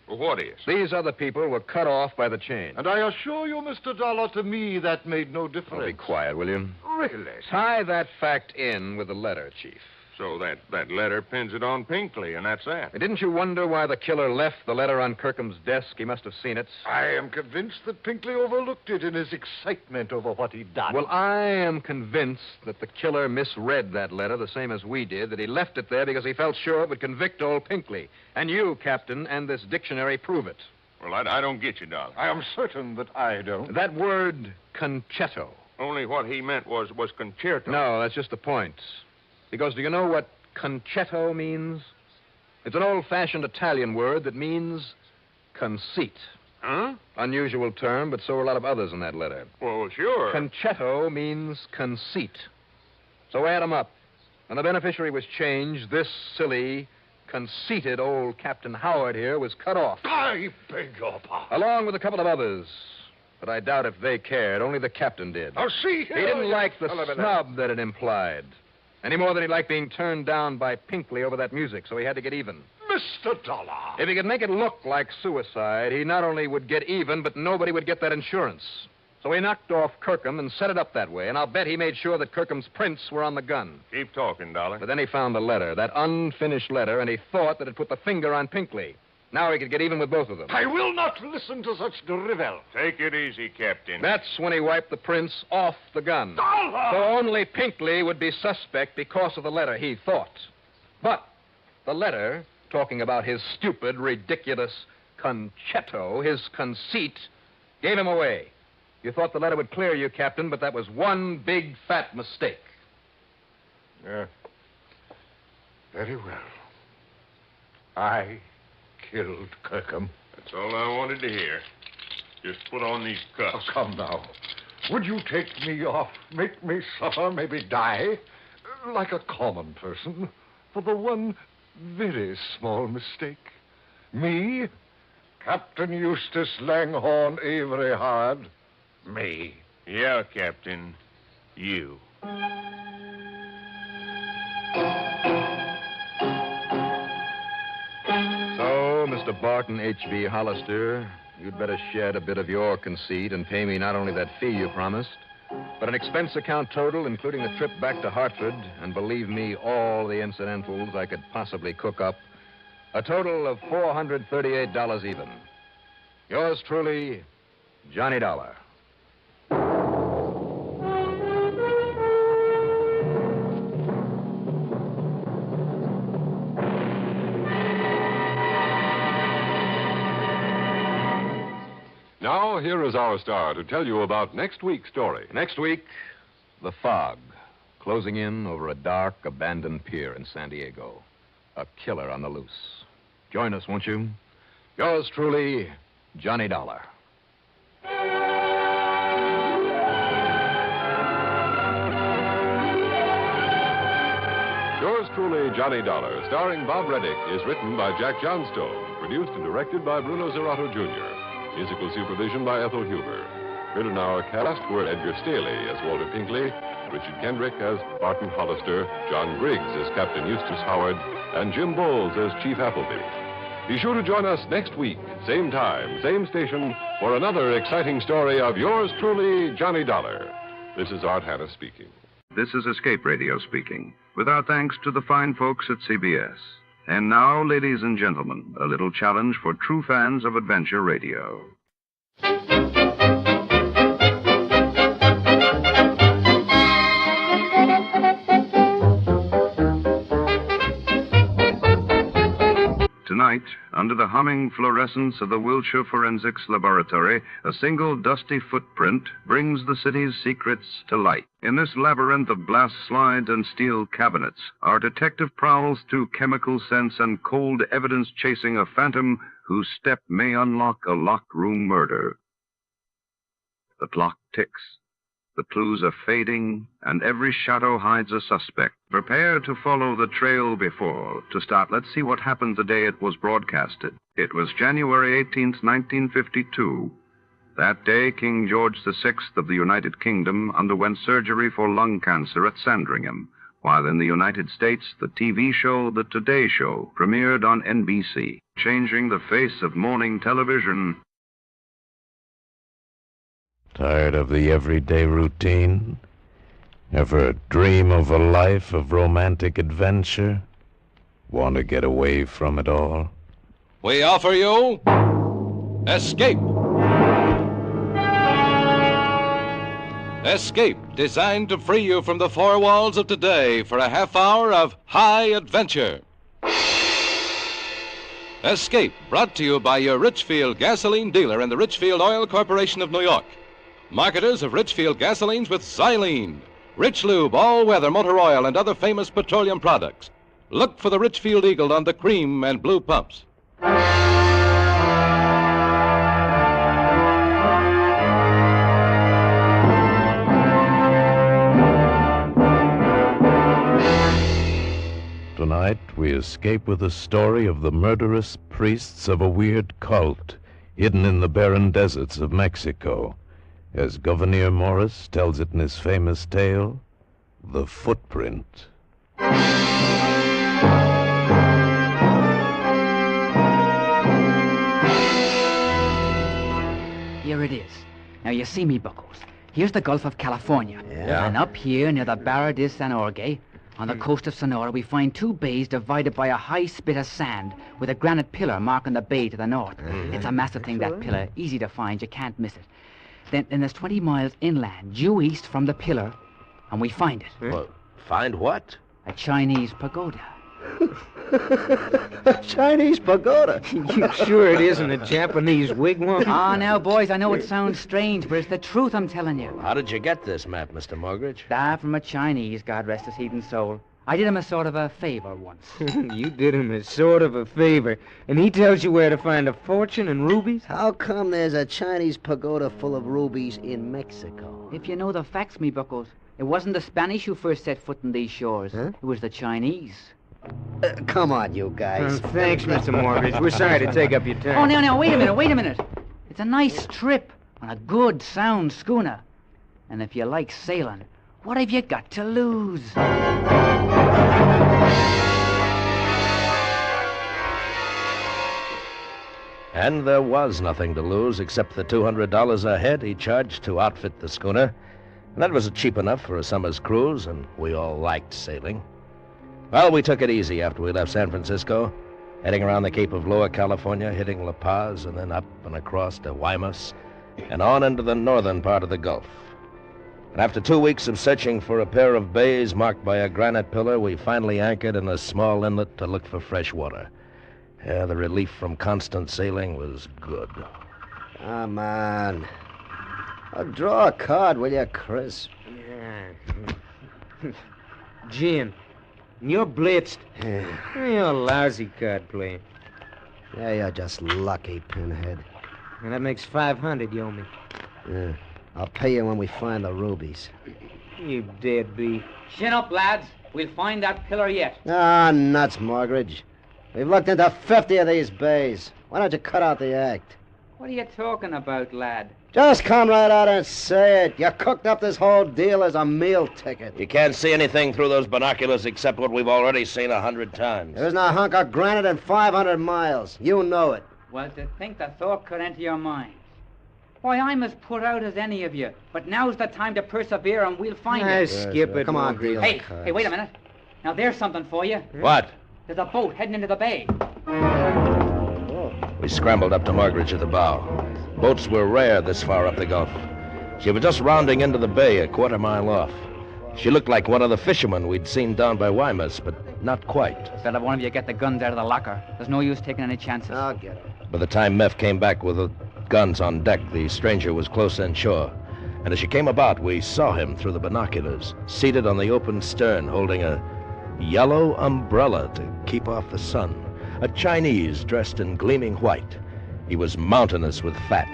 Well, what is? These other people were cut off by the change. And I assure you, Mr. Dollar, to me that made no difference. Oh, be quiet, will you? Really? Tie that fact in with the letter, Chief. So that letter pins it on Pinkley, and that's that. Didn't you wonder why the killer left the letter on Kirkham's desk? He must have seen it. I am convinced that Pinkley overlooked it in his excitement over what he'd done. Well, I am convinced that the killer misread that letter the same as we did, that he left it there because he felt sure it would convict old Pinkley. And you, Captain, and this dictionary prove it. Well, I don't get you, Dollar. I am certain that I don't. That word, concetto. Only what he meant was concerto. No, that's just the point. Because do you know what concetto means? It's an old-fashioned Italian word that means conceit. Huh? Unusual term, but so are a lot of others in that letter. Well, sure. Concetto means conceit. So add them up. When the beneficiary was changed, this silly, conceited old Captain Howard here was cut off. I beg your pardon. Along with a couple of others. But I doubt if they cared. Only the captain did. Now, see here. He didn't like the snub that it implied. Any more than he liked being turned down by Pinkley over that music, so he had to get even. Mr. Dollar. If he could make it look like suicide, he not only would get even, but nobody would get that insurance. So he knocked off Kirkham and set it up that way, and I'll bet he made sure that Kirkham's prints were on the gun. Keep talking, Dollar. But then he found the letter, that unfinished letter, and he thought that it put the finger on Pinkley. Now he could get even with both of them. I will not listen to such drivel. Take it easy, Captain. That's when he wiped the prints off the gun. Dollar! So only Pinkley would be suspect because of the letter, he thought. But the letter, talking about his stupid, ridiculous concetto, his conceit, gave him away. You thought the letter would clear you, Captain, but that was one big, fat mistake. Yeah. Very well. I killed Kirkham. That's all I wanted to hear. Just put on these cuffs. Oh, come now. Would you take me off, make me suffer, maybe die, like a common person, for the one very small mistake? Me, Captain Eustace Langhorne Avery Hard, me. Yeah, Captain, you. Mr. Barton H.B. Hollister, you'd better shed a bit of your conceit and pay me not only that fee you promised, but an expense account total, including the trip back to Hartford, and believe me, all the incidentals I could possibly cook up, a total of $438 even. Yours truly, Johnny Dollar. Now, here is our star to tell you about next week's story. Next week, the fog, closing in over a dark, abandoned pier in San Diego. A killer on the loose. Join us, won't you? Yours truly, Johnny Dollar. Yours truly, Johnny Dollar, starring Bob Reddick, is written by Jack Johnstone, produced and directed by Bruno Zerato Jr., musical supervision by Ethel Huber. Heard in our cast were Edgar Staley as Walter Pinkley, Richard Kendrick as Barton Hollister, John Griggs as Captain Eustace Howard, and Jim Bowles as Chief Appleby. Be sure to join us next week, same time, same station, for another exciting story of yours truly, Johnny Dollar. This is Art Hanna speaking. This is Escape Radio speaking, with our thanks to the fine folks at CBS. And now, ladies and gentlemen, a little challenge for true fans of adventure radio. Tonight, under the humming fluorescence of the Wilshire Forensics Laboratory, a single dusty footprint brings the city's secrets to light. In this labyrinth of glass slides and steel cabinets, our detective prowls through chemical scents and cold evidence chasing a phantom whose step may unlock a locked room murder. The clock ticks. The clues are fading, and every shadow hides a suspect. Prepare to follow the trail before. To start, let's see what happened the day it was broadcasted. It was January 18th, 1952. That day, King George VI of the United Kingdom underwent surgery for lung cancer at Sandringham, while in the United States, the TV show The Today Show premiered on NBC, changing the face of morning television. Tired of the everyday routine? Ever dream of a life of romantic adventure? Want to get away from it all? We offer you Escape. Escape, designed to free you from the four walls of today for a half hour of high adventure. Escape, brought to you by your Richfield gasoline dealer and the Richfield Oil Corporation of New York. Marketers of Richfield gasolines with xylene, Rich Lube, all-weather motor oil, and other famous petroleum products. Look for the Richfield Eagle on the cream and blue pumps. Tonight, we escape with the story of the murderous priests of a weird cult hidden in the barren deserts of Mexico. As Governor Morris tells it in his famous tale, The Footprint. Here it is. Now, you see me, Buckles. Here's the Gulf of California. Yeah. And up here, near the Barra de San Jorge, on the coast of Sonora, we find two bays divided by a high spit of sand with a granite pillar marking the bay to the north. It's a massive thing, that pillar. Easy to find. You can't miss it. Then there's 20 miles inland, due east from the pillar, and we find it. Well, find what? A Chinese pagoda. A Chinese pagoda? You sure it isn't a Japanese wigwam? Now, boys, I know it sounds strange, but it's the truth I'm telling you. How did you get this map, Mr. Morgridge? From a Chinese, God rest his heathen soul. I did him a sort of a favor once. You did him a sort of a favor, and he tells you where to find a fortune and rubies? How come there's a Chinese pagoda full of rubies in Mexico? If you know the facts, me buckles, it wasn't the Spanish who first set foot in these shores. It was the Chinese. Come on, you guys. Thanks, Mr. Morgridge. We're sorry to take up your time. Oh, now, wait a minute. It's a nice trip on a good, sound schooner. And if you like sailing, what have you got to lose? And there was nothing to lose except the $200 a head he charged to outfit the schooner. And that was cheap enough for a summer's cruise, and we all liked sailing. Well, we took it easy after we left San Francisco, heading around the Cape of Lower California, hitting La Paz, and then up and across to Guaymas, and on into the northern part of the Gulf. And after 2 weeks of searching for a pair of bays marked by a granite pillar, we finally anchored in a small inlet to look for fresh water. The relief from constant sailing was good. Come on. Draw a card, will you, Chris? Yeah. Jim, you're blitzed. You're a lousy card player. Yeah, you're just lucky, Pinhead. And that makes 500 you owe me. Yeah. I'll pay you when we find the rubies. You deadbeat. Chin up, lads. We'll find that pillar yet. Ah, nuts, Morgridge. We've looked into 50 of these bays. Why don't you cut out the act? What are you talking about, lad? Just come right out and say it. You cooked up this whole deal as a meal ticket. You can't see anything through those binoculars except what we've already seen 100 times. There isn't a hunk of granite in 500 miles. You know it. Well, to think the thought could enter your mind. Why, I'm as put out as any of you. But now's the time to persevere and we'll find it. Skip it. Come on, deal the Hey, cards. hey, wait a minute. Now, there's something for you. What? There's a boat heading into the bay. We scrambled up to Morgridge at the bow. Boats were rare this far up the Gulf. She was just rounding into the bay a quarter-mile off. She looked like one of the fishermen we'd seen down by Wymus, but not quite. Better one of you get the guns out of the locker. There's no use taking any chances. I'll get it. By the time Meph came back with the guns on deck, the stranger was close inshore. And as she came about, we saw him through the binoculars, seated on the open stern, holding a yellow umbrella to keep off the sun. A Chinese dressed in gleaming white. He was mountainous with fat,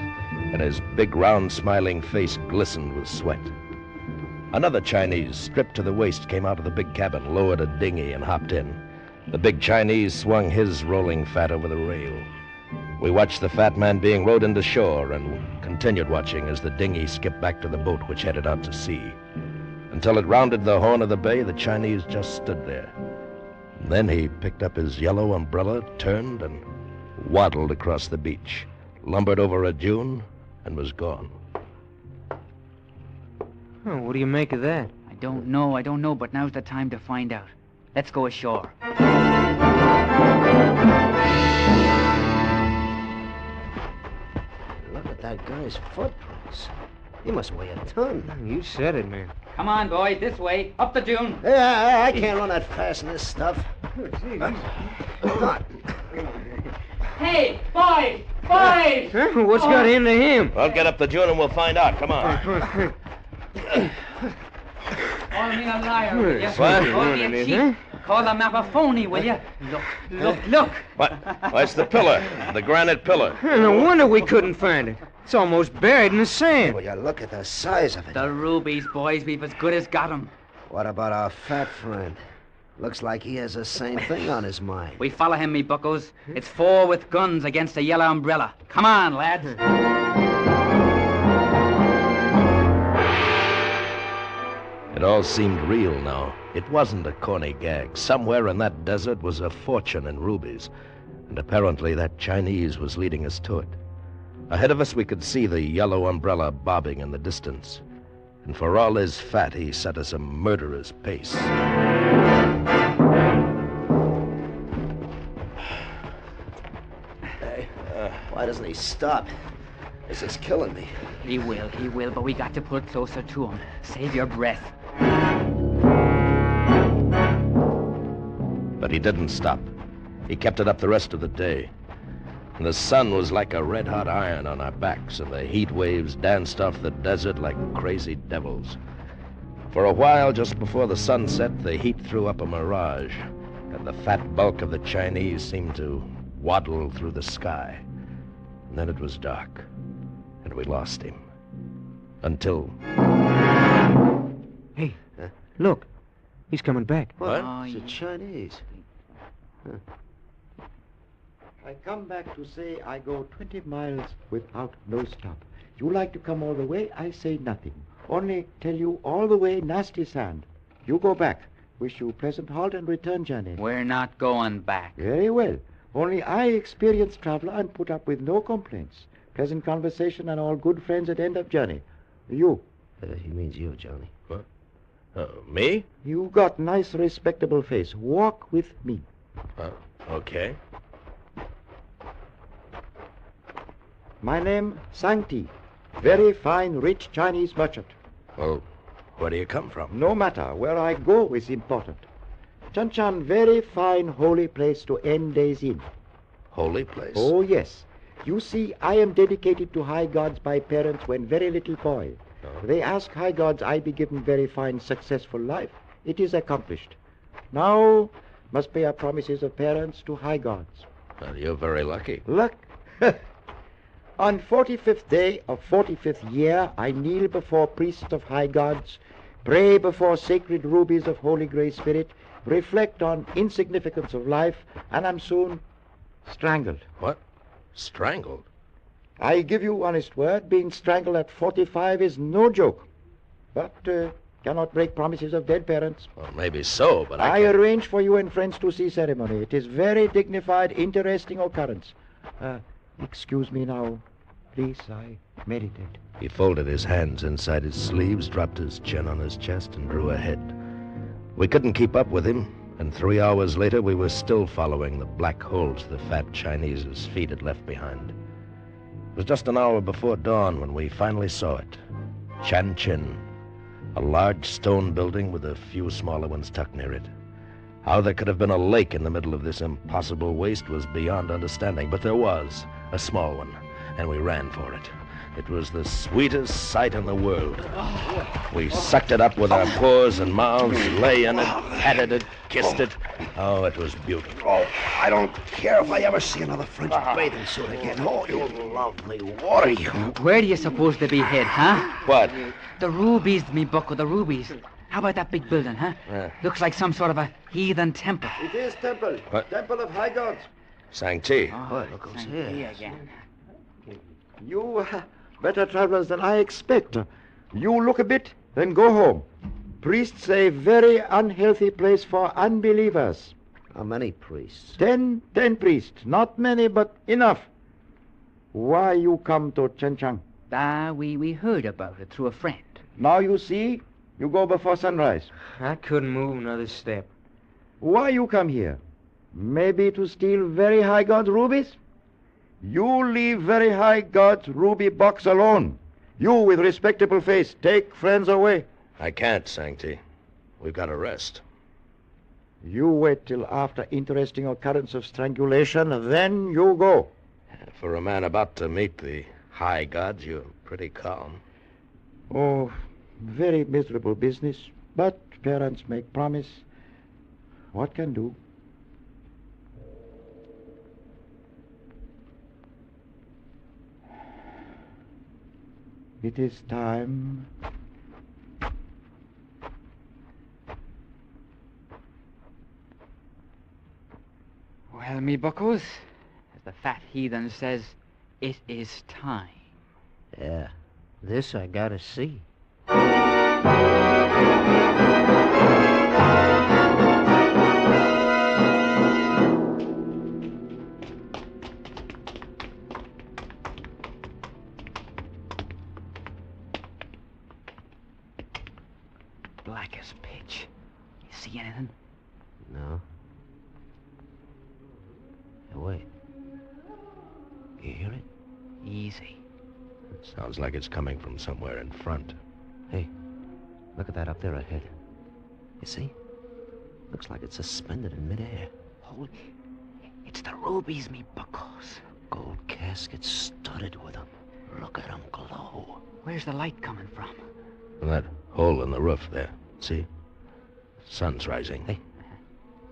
and his big, round, smiling face glistened with sweat. Another Chinese, stripped to the waist, came out of the big cabin, lowered a dinghy, and hopped in. The big Chinese swung his rolling fat over the rail. We watched the fat man being rowed into shore and continued watching as the dinghy skipped back to the boat which headed out to sea. Until it rounded the horn of the bay, the Chinese just stood there. And then he picked up his yellow umbrella, turned, and waddled across the beach, lumbered over a dune, and was gone. Oh, what do you make of that? I don't know, but now's the time to find out. Let's go ashore. Look at that guy's footprints. He must weigh a ton. You said it, man. Come on, boys, this way. Up the dune. Yeah, I can't run that fast in this stuff. Hey, boys! Boys! Huh? What's got into him? Well, get up the dune and we'll find out. Come on. Call me a liar, will you? What? Call me a cheat. Call the map a phony, will you? Look. What? Why, it's the pillar. The granite pillar. No wonder we couldn't find it. It's almost buried in the sand. Will you look at the size of it? The rubies, boys, we've as good as got 'em. What about our fat friend? Looks like he has the same thing on his mind. We follow him, me buckos. It's 4 with guns against a yellow umbrella. Come on, lads. It all seemed real now. It wasn't a corny gag. Somewhere in that desert was a fortune in rubies, and apparently that Chinese was leading us to it. Ahead of us we could see the yellow umbrella bobbing in the distance, and for all his fat, he set us a murderer's pace. Hey, why doesn't he stop? This is killing me. He will, but we got to pull closer to him. Save your breath. But he didn't stop. He kept it up the rest of the day. And the sun was like a red-hot iron on our backs, and the heat waves danced off the desert like crazy devils. For a while, just before the sun set, the heat threw up a mirage, and the fat bulk of the Chinese seemed to waddle through the sky. And then it was dark, and we lost him. Until... Hey, look. He's coming back. What? It's a Chinese. Huh. I come back to say I go 20 miles without no stop. You like to come all the way, I say nothing. Only tell you all the way nasty sand. You go back. Wish you pleasant halt and return journey. We're not going back. Very well. Only I experienced traveler and put up with no complaints. Pleasant conversation and all good friends at end of journey. You. He means you, Johnny. What? Me? You got nice respectable face. Walk with me. Okay. My name, Sankti. Very fine, rich Chinese merchant. Well, where do you come from? No matter. Where I go is important. Chanchan, very fine holy place to end days in. Holy place? Oh, yes. You see, I am dedicated to high gods by parents when very little boy. They ask high gods I be given very fine, successful life. It is accomplished. Now must pay our promises of parents to high gods. Well, you're very lucky. Luck? On 45th day of 45th year, I kneel before priests of high gods, pray before sacred rubies of holy grey spirit, reflect on insignificance of life, and am soon strangled. What? Strangled? I give you honest word, being strangled at 45 is no joke. But cannot break promises of dead parents. Well, maybe so, but I arrange for you and friends to see ceremony. It is very dignified, interesting occurrence. Excuse me now. Please, I meditate. He folded his hands inside his sleeves, dropped his chin on his chest, and drew ahead. We couldn't keep up with him, and 3 hours later we were still following the black holes the fat Chinese's feet had left behind. It was just an hour before dawn when we finally saw it. Chan Chin, a large stone building with a few smaller ones tucked near it. How there could have been a lake in the middle of this impossible waste was beyond understanding, but there was, a small one, and we ran for it. It was the sweetest sight in the world. We sucked it up with our paws and mouths, lay in it, patted it, kissed it. Oh, it was beautiful. Oh, I don't care if I ever see another French bathing suit again. Oh, you lovely water, you. Where do you suppose they be hid, huh? What? The rubies, me bucko, the rubies. How about that big building, huh? Looks like some sort of a heathen temple. It is temple. What? Temple of high gods. Sang-Ti. Oh, look who's here. Again. You better travelers than I expect. You look a bit, then go home. Priests a very unhealthy place for unbelievers. How many priests? 10 priests. Not many, but enough. Why you come to Chenchang? We heard about it through a friend. Now you see, you go before sunrise. I couldn't move another step. Why you come here? Maybe to steal very high god's rubies? You leave very high god's ruby box alone. You with respectable face, take friends away. I can't, Sang-Ti. We've got to rest. You wait till after interesting occurrence of strangulation, then you go. For a man about to meet the high gods, you're pretty calm. Oh, very miserable business, but parents make promise. What can do? It is time. Well, me buckos, as the fat heathen says, it is time. Yeah, this I gotta see. Black as pitch. You see anything? No. Hey, wait. You hear it? Easy. Sounds like it's coming from somewhere in front. Hey, look at that up there ahead. You see? Looks like it's suspended in midair. Holy... It's the rubies, me buckos. Gold caskets studded with them. Look at them glow. Where's the light coming from? From that hole in the roof there. See? Sun's rising. Hey,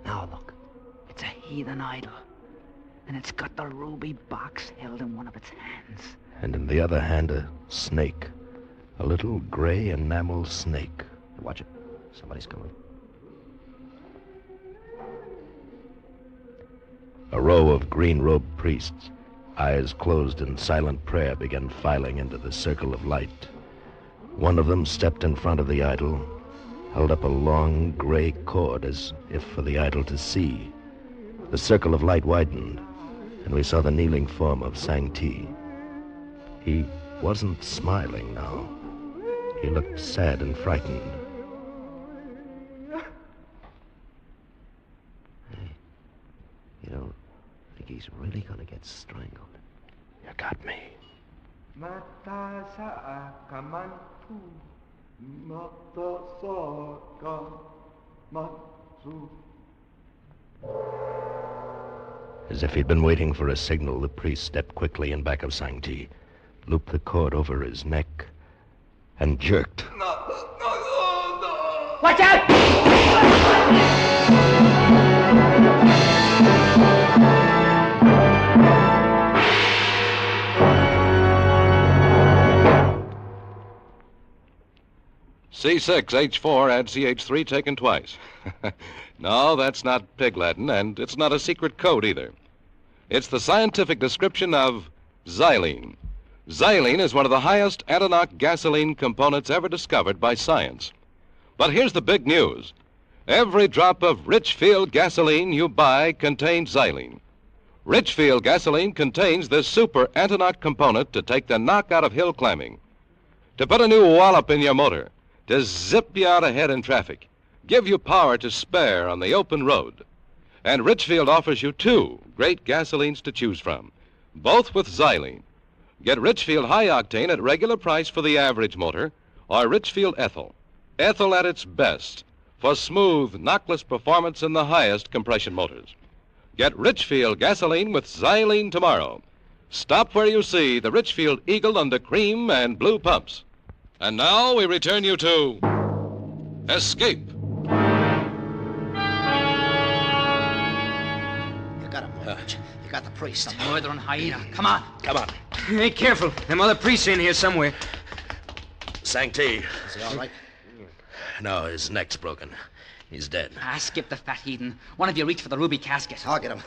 now look. It's a heathen idol. And it's got the ruby box held in one of its hands. And in the other hand, a snake. A little gray enamel snake. Watch it. Somebody's coming. A row of green-robed priests, eyes closed in silent prayer, began filing into the circle of light. One of them stepped in front of the idol, held up a long gray cord as if for the idol to see. The circle of light widened, and we saw the kneeling form of Sang-Ti. He wasn't smiling now. He looked sad and frightened. Hey, you don't think he's really gonna get strangled? You got me. Mata sa kamantu, mata sa kamantu. As if he'd been waiting for a signal, the priest stepped quickly in back of Sancti, looped the cord over his neck, and jerked. Watch out! C6H4 add CH3 taken twice. No, that's not pig Latin, and it's not a secret code either. It's the scientific description of xylene. Xylene is one of the highest antinknock gasoline components ever discovered by science. But here's the big news. Every drop of Richfield gasoline you buy contains xylene. Richfield gasoline contains this super antinknock component to take the knock out of hill climbing, to put a new wallop in your motor, to zip you out ahead in traffic, give you power to spare on the open road. And Richfield offers you 2 great gasolines to choose from, both with xylene. Get Richfield High Octane at regular price for the average motor, or Richfield Ethyl. Ethyl at its best for smooth, knockless performance in the highest compression motors. Get Richfield gasoline with xylene tomorrow. Stop where you see the Richfield Eagle under cream and blue pumps. And now we return you to Escape. You got him, Mortgage. You got the priest. The murdering hyena. Come on. Come on. Hey, careful. Them other priests in here somewhere. Sancti. Is he all right? No, his neck's broken. He's dead. Skip the fat heathen. One of you reach for the ruby casket. I'll get him.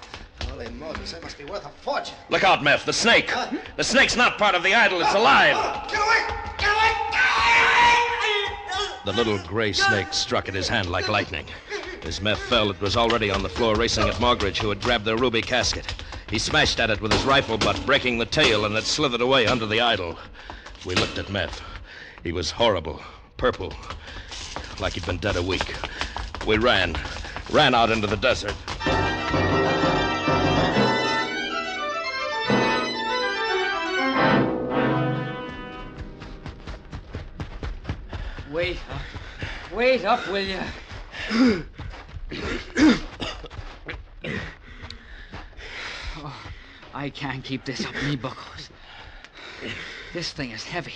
Holy Moses, that must be worth a fortune. Look out, Meph. The snake. The snake's not part of the idol. It's alive. Get away! Get away! The little gray snake struck at his hand like lightning. As Meph fell, it was already on the floor racing at Morgridge, who had grabbed the ruby casket. He smashed at it with his rifle butt, breaking the tail, and it slithered away under the idol. We looked at Meph. He was horrible, purple, like he'd been dead a week. We ran out into the desert. Wait up, will you? Oh, I can't keep this up me buckles. This thing is heavy.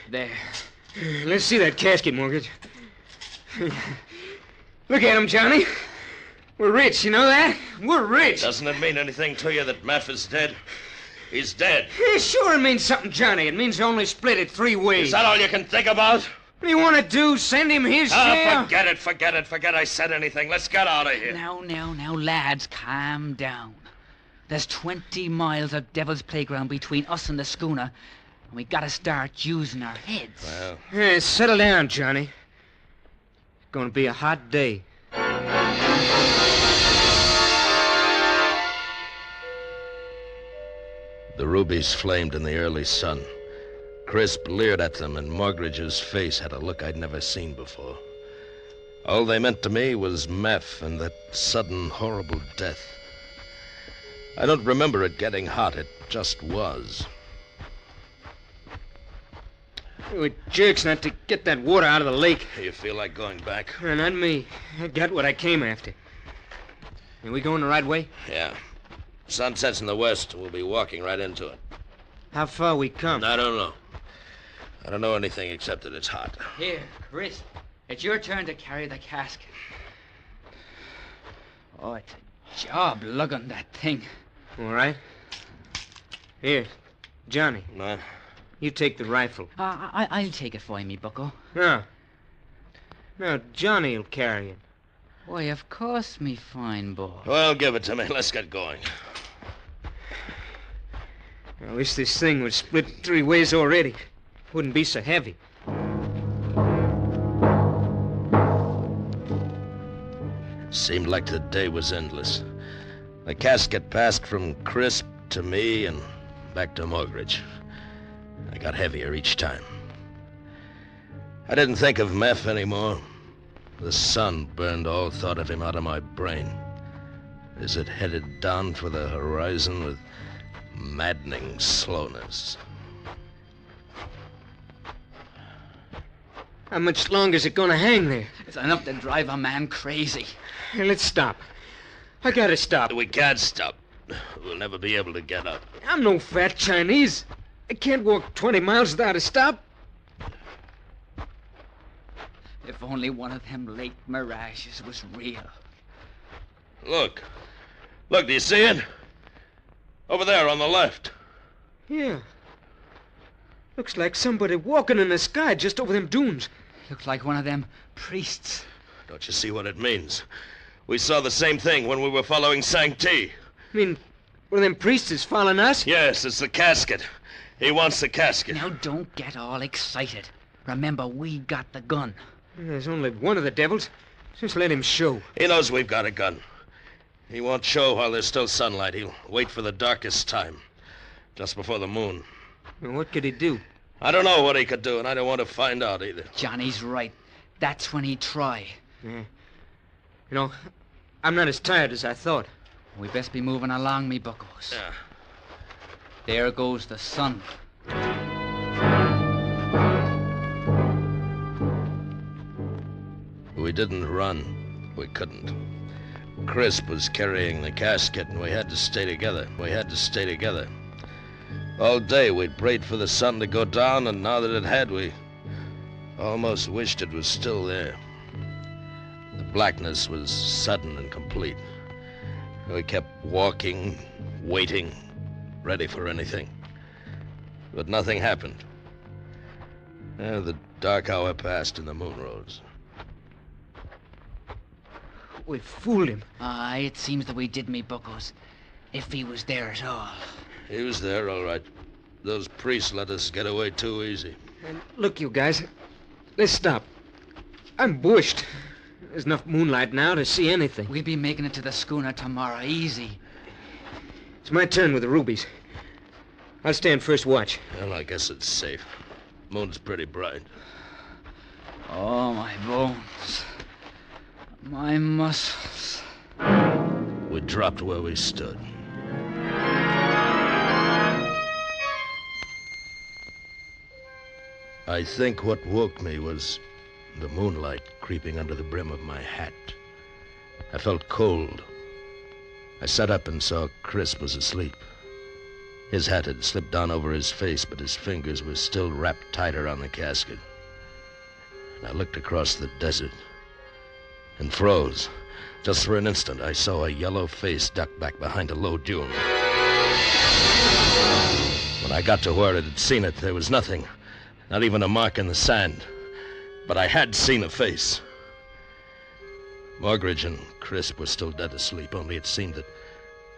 There. Let's see that casket, Mortgage. Look at him, Johnny. We're rich, you know that? We're rich. Doesn't it mean anything to you that Meph is dead? He's dead. Yeah, sure it means something, Johnny. It means you only split it 3 ways. Is that all you can think about? What do you want to do? Send him his share? Forget I said anything. Let's get out of here. Now, lads, calm down. There's 20 miles of Devil's Playground between us and the schooner, and we gotta start using our heads. Well... Yeah, settle down, Johnny. It's gonna be a hot day. The rubies flamed in the early sun. Crisp leered at them, and Morgridge's face had a look I'd never seen before. All they meant to me was Meph and that sudden, horrible death. I don't remember it getting hot. It just was. It jerks not to get that water out of the lake. You feel like going back? Not me. I got what I came after. Are we going the right way? Yeah. Sun sets in the west. We'll be walking right into it. How far we come? I don't know. I don't know anything except that it's hot. Here, Chris. It's your turn to carry the casket. Oh, it's a job lugging that thing. All right. Here, Johnny. What? You take the rifle. I'll take it for you, me bucko. No. No, Johnny'll carry it. Why, of course, me fine boy. Well, give it to me. Let's get going. I wish this thing was split 3 ways already. Wouldn't be so heavy. Seemed like the day was endless. The casket passed from Crisp to me and back to Morgridge. I got heavier each time. I didn't think of Meph anymore. The sun burned all thought of him out of my brain as it headed down for the horizon with maddening slowness. How much longer is it going to hang there? It's enough to drive a man crazy. Hey, let's stop. I gotta stop. We can't stop. We'll never be able to get up. I'm no fat Chinese. I can't walk 20 miles without a stop. If only one of them late mirages was real. Look. Look, do you see it? Over there on the left. Yeah. Looks like somebody walking in the sky just over them dunes. Looks like one of them priests. Don't you see what it means? We saw the same thing when we were following Sang-Ti. I mean, one of them priests is following us? Yes, it's the casket. He wants the casket. Now, don't get all excited. Remember, we got the gun. There's only one of the devils. Just let him show. He knows we've got a gun. He won't show while there's still sunlight. He'll wait for the darkest time. Just before the moon. Well, what could he do? I don't know what he could do, and I don't want to find out either. Johnny's right. That's when he'd try. Yeah. You know, I'm not as tired as I thought. We best be moving along, me buckos. Yeah. There goes the sun. We didn't run. We couldn't. Crisp was carrying the casket, and we had to stay together. All day we'd prayed for the sun to go down, and now that it had, we almost wished it was still there. The blackness was sudden and complete. We kept walking, waiting, ready for anything. But nothing happened. The dark hour passed and the moon rose. We fooled him. Aye, it seems that we did, me buckos. If he was there at all. He was there, all right. Those priests let us get away too easy. And look, you guys. Let's stop. I'm bushed. There's enough moonlight now to see anything. We'll be making it to the schooner tomorrow, easy. It's my turn with the rubies. I'll stand first watch. Well, I guess it's safe. Moon's pretty bright. Oh, my bones. My muscles. We dropped where we stood. I think what woke me was the moonlight creeping under the brim of my hat. I felt cold. I sat up and saw Crisp was asleep. His hat had slipped down over his face, but his fingers were still wrapped tight around the casket. And I looked across the desert and froze. Just for an instant, I saw a yellow face duck back behind a low dune. When I got to where it had seen it, there was nothing. Not even a mark in the sand. But I had seen a face. Morgridge and Crisp were still dead asleep, only it seemed that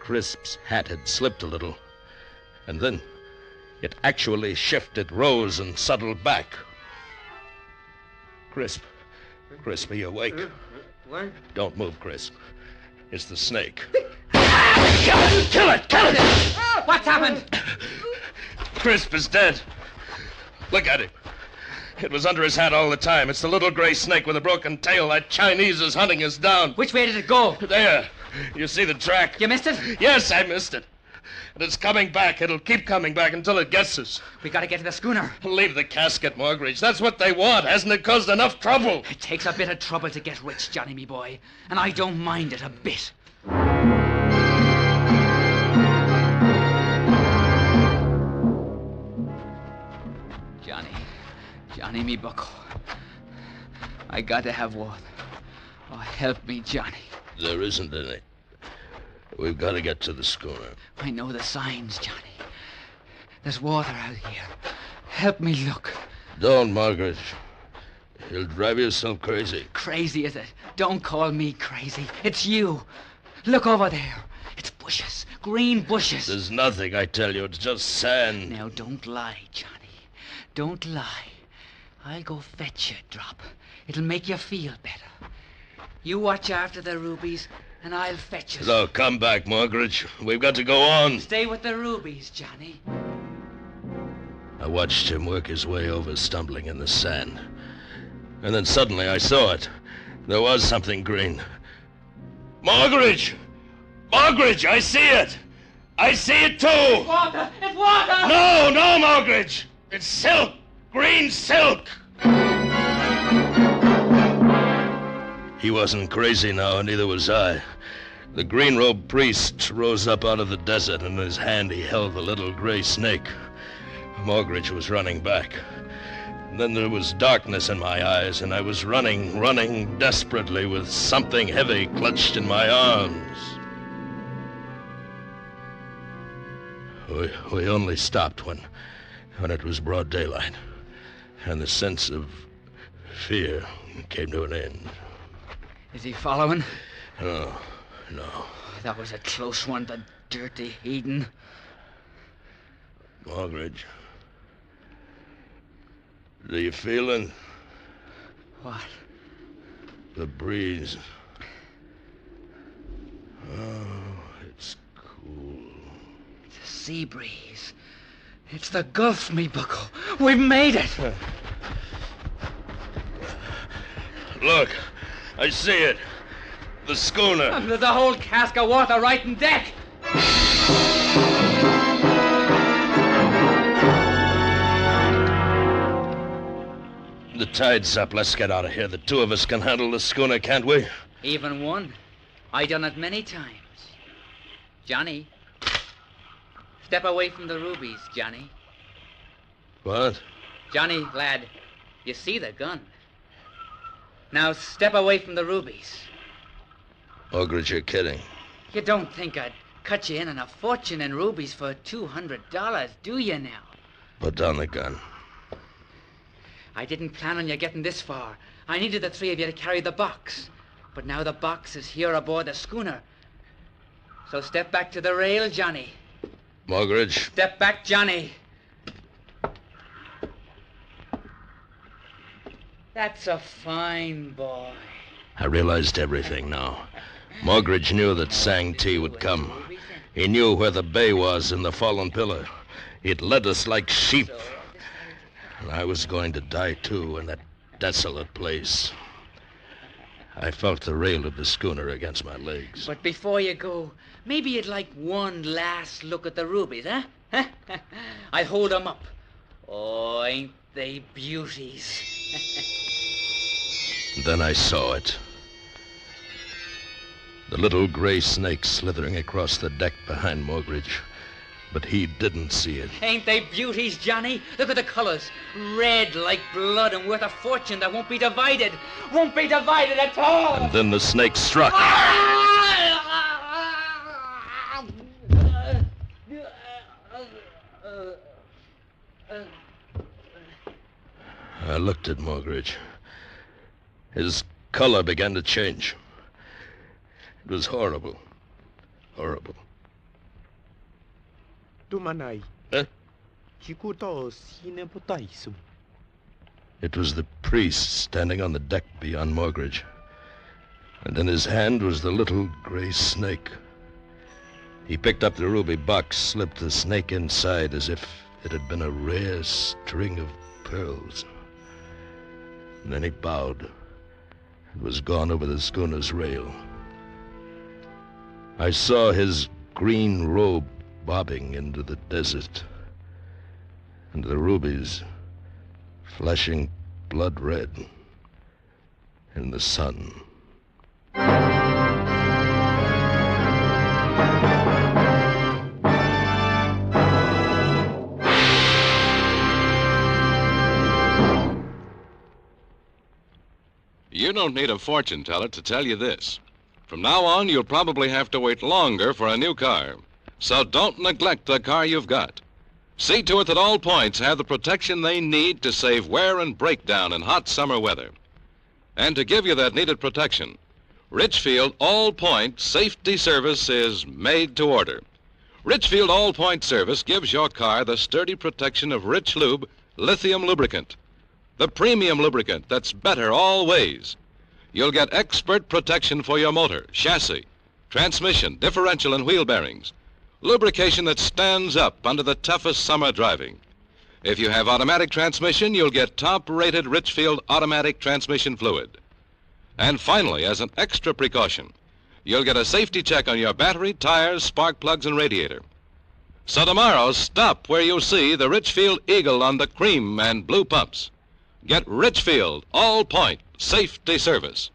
Crisp's hat had slipped a little. And then it actually shifted, rose, and settled back. Crisp, are you awake? What? Don't move, Crisp. It's the snake. Kill it! What's happened? Crisp is dead. Look at him. It was under his hat all the time. It's the little gray snake with a broken tail. That Chinese is hunting us down. Which way did it go? There. You see the track? You missed it? Yes, I missed it. And it's coming back. It'll keep coming back until it gets us. We gotta get to the schooner. Leave the casket, Morgridge. That's what they want. Hasn't it caused enough trouble? It takes a bit of trouble to get rich, Johnny, me boy. And I don't mind it a bit. Johnny, me bucko. I got to have water. Oh, help me, Johnny. There isn't any. We've got to get to the schooner. I know the signs, Johnny. There's water out here. Help me look. Don't, Margaret. You'll drive yourself crazy. Crazy, is it? Don't call me crazy. It's you. Look over there. It's bushes. Green bushes. There's nothing, I tell you. It's just sand. Now, don't lie, Johnny. Don't lie. I'll go fetch you, Drop. It'll make you feel better. You watch after the rubies, and I'll fetch you. No, come back, Margaret. We've got to go on. Stay with the rubies, Johnny. I watched him work his way over, stumbling in the sand. And then suddenly I saw it. There was something green. Margaret! Margaret, I see it! I see it too! It's water! It's water! No, Margaret! It's silk! Green silk! He wasn't crazy now, and neither was I. The green-robed priest rose up out of the desert, and in his hand he held the little gray snake. Morgridge was running back. Then there was darkness in my eyes, and I was running desperately with something heavy clutched in my arms. We only stopped when it was broad daylight, and the sense of fear came to an end. Is he following? No. That was a close one, the dirty heathen. Morgridge, do you feel it? What? The breeze. Oh, it's cool. It's a sea breeze. It's the Gulf, me bucko. We've made it. Look, I see it. The schooner. And there's a whole cask of water right in deck. The tide's up. Let's get out of here. The two of us can handle the schooner, can't we? Even one. I done it many times. Johnny. Step away from the rubies, Johnny. What? Johnny, lad, you see the gun. Now step away from the rubies. Morgridge, you're kidding. You don't think I'd cut you in on a fortune in rubies for $200, do you now? Put down the gun. I didn't plan on you getting this far. I needed the three of you to carry the box. But now the box is here aboard the schooner. So step back to the rail, Johnny. Morgridge. Step back, Johnny. That's a fine boy. I realized everything now. Morgridge knew that Sang-Ti would come. He knew where the bay was in the fallen pillar. It led us like sheep. And I was going to die, too, in that desolate place. I felt the rail of the schooner against my legs. But before you go, maybe you'd like one last look at the rubies, huh? I'd hold them up. Oh, ain't they beauties? Then I saw it. The little gray snake slithering across the deck behind Morgridge. But he didn't see it. Ain't they beauties, Johnny? Look at the colors. Red like blood and worth a fortune that won't be divided. Won't be divided at all. And then the snake struck. I looked at Morgridge. His color began to change. It was horrible. Horrible. Tumanay. Huh? It was the priest standing on the deck beyond Morgridge. And in his hand was the little gray snake. He picked up the ruby box, slipped the snake inside as if it had been a rare string of pearls. And then he bowed and was gone over the schooner's rail. I saw his green robe bobbing into the desert, and the rubies flashing blood red in the sun. You don't need a fortune teller to tell you this. From now on, you'll probably have to wait longer for a new car. So don't neglect the car you've got. See to it that all points have the protection they need to save wear and breakdown in hot summer weather. And to give you that needed protection, Richfield All-Point Safety Service is made to order. Richfield All-Point Service gives your car the sturdy protection of Rich Lube lithium lubricant, the premium lubricant that's better all ways. You'll get expert protection for your motor, chassis, transmission, differential, and wheel bearings. Lubrication that stands up under the toughest summer driving. If you have automatic transmission, you'll get top-rated Richfield automatic transmission fluid. And finally, as an extra precaution, you'll get a safety check on your battery, tires, spark plugs, and radiator. So tomorrow, stop where you see the Richfield Eagle on the cream and blue pumps. Get Richfield All-Point Safety Service.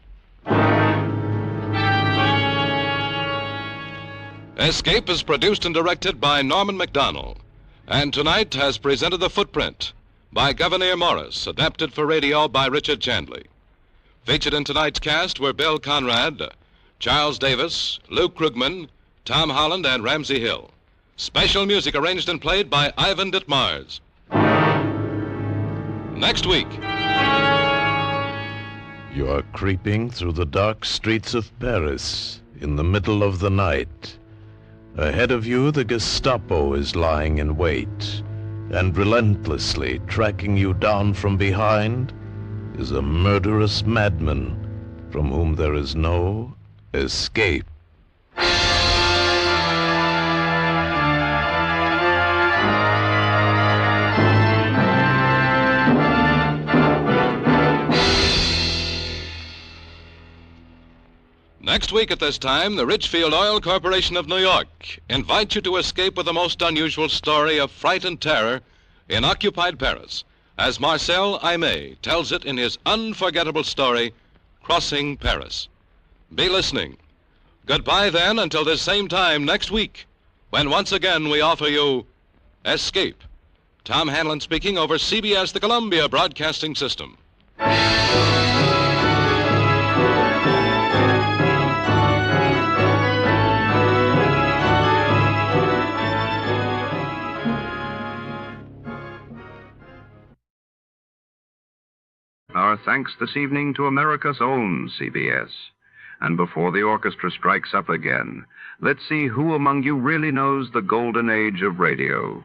Escape is produced and directed by Norman MacDonald, and tonight has presented The Footprint by Gouverneur Morris, adapted for radio by Richard Chandley. Featured in tonight's cast were Bill Conrad, Charles Davis, Luke Krugman, Tom Holland, and Ramsey Hill. Special music arranged and played by Ivan Ditmars. Next week. You are creeping through the dark streets of Paris in the middle of the night. Ahead of you, the Gestapo is lying in wait, and relentlessly tracking you down from behind is a murderous madman from whom there is no escape. Next week at this time, the Richfield Oil Corporation of New York invites you to escape with the most unusual story of fright and terror in occupied Paris, as Marcel Aimé tells it in his unforgettable story, Crossing Paris. Be listening. Goodbye then until this same time next week, when once again we offer you Escape. Tom Hanlon speaking over CBS, the Columbia Broadcasting System. Our thanks this evening to America's own CBS. And before the orchestra strikes up again, let's see who among you really knows the golden age of radio.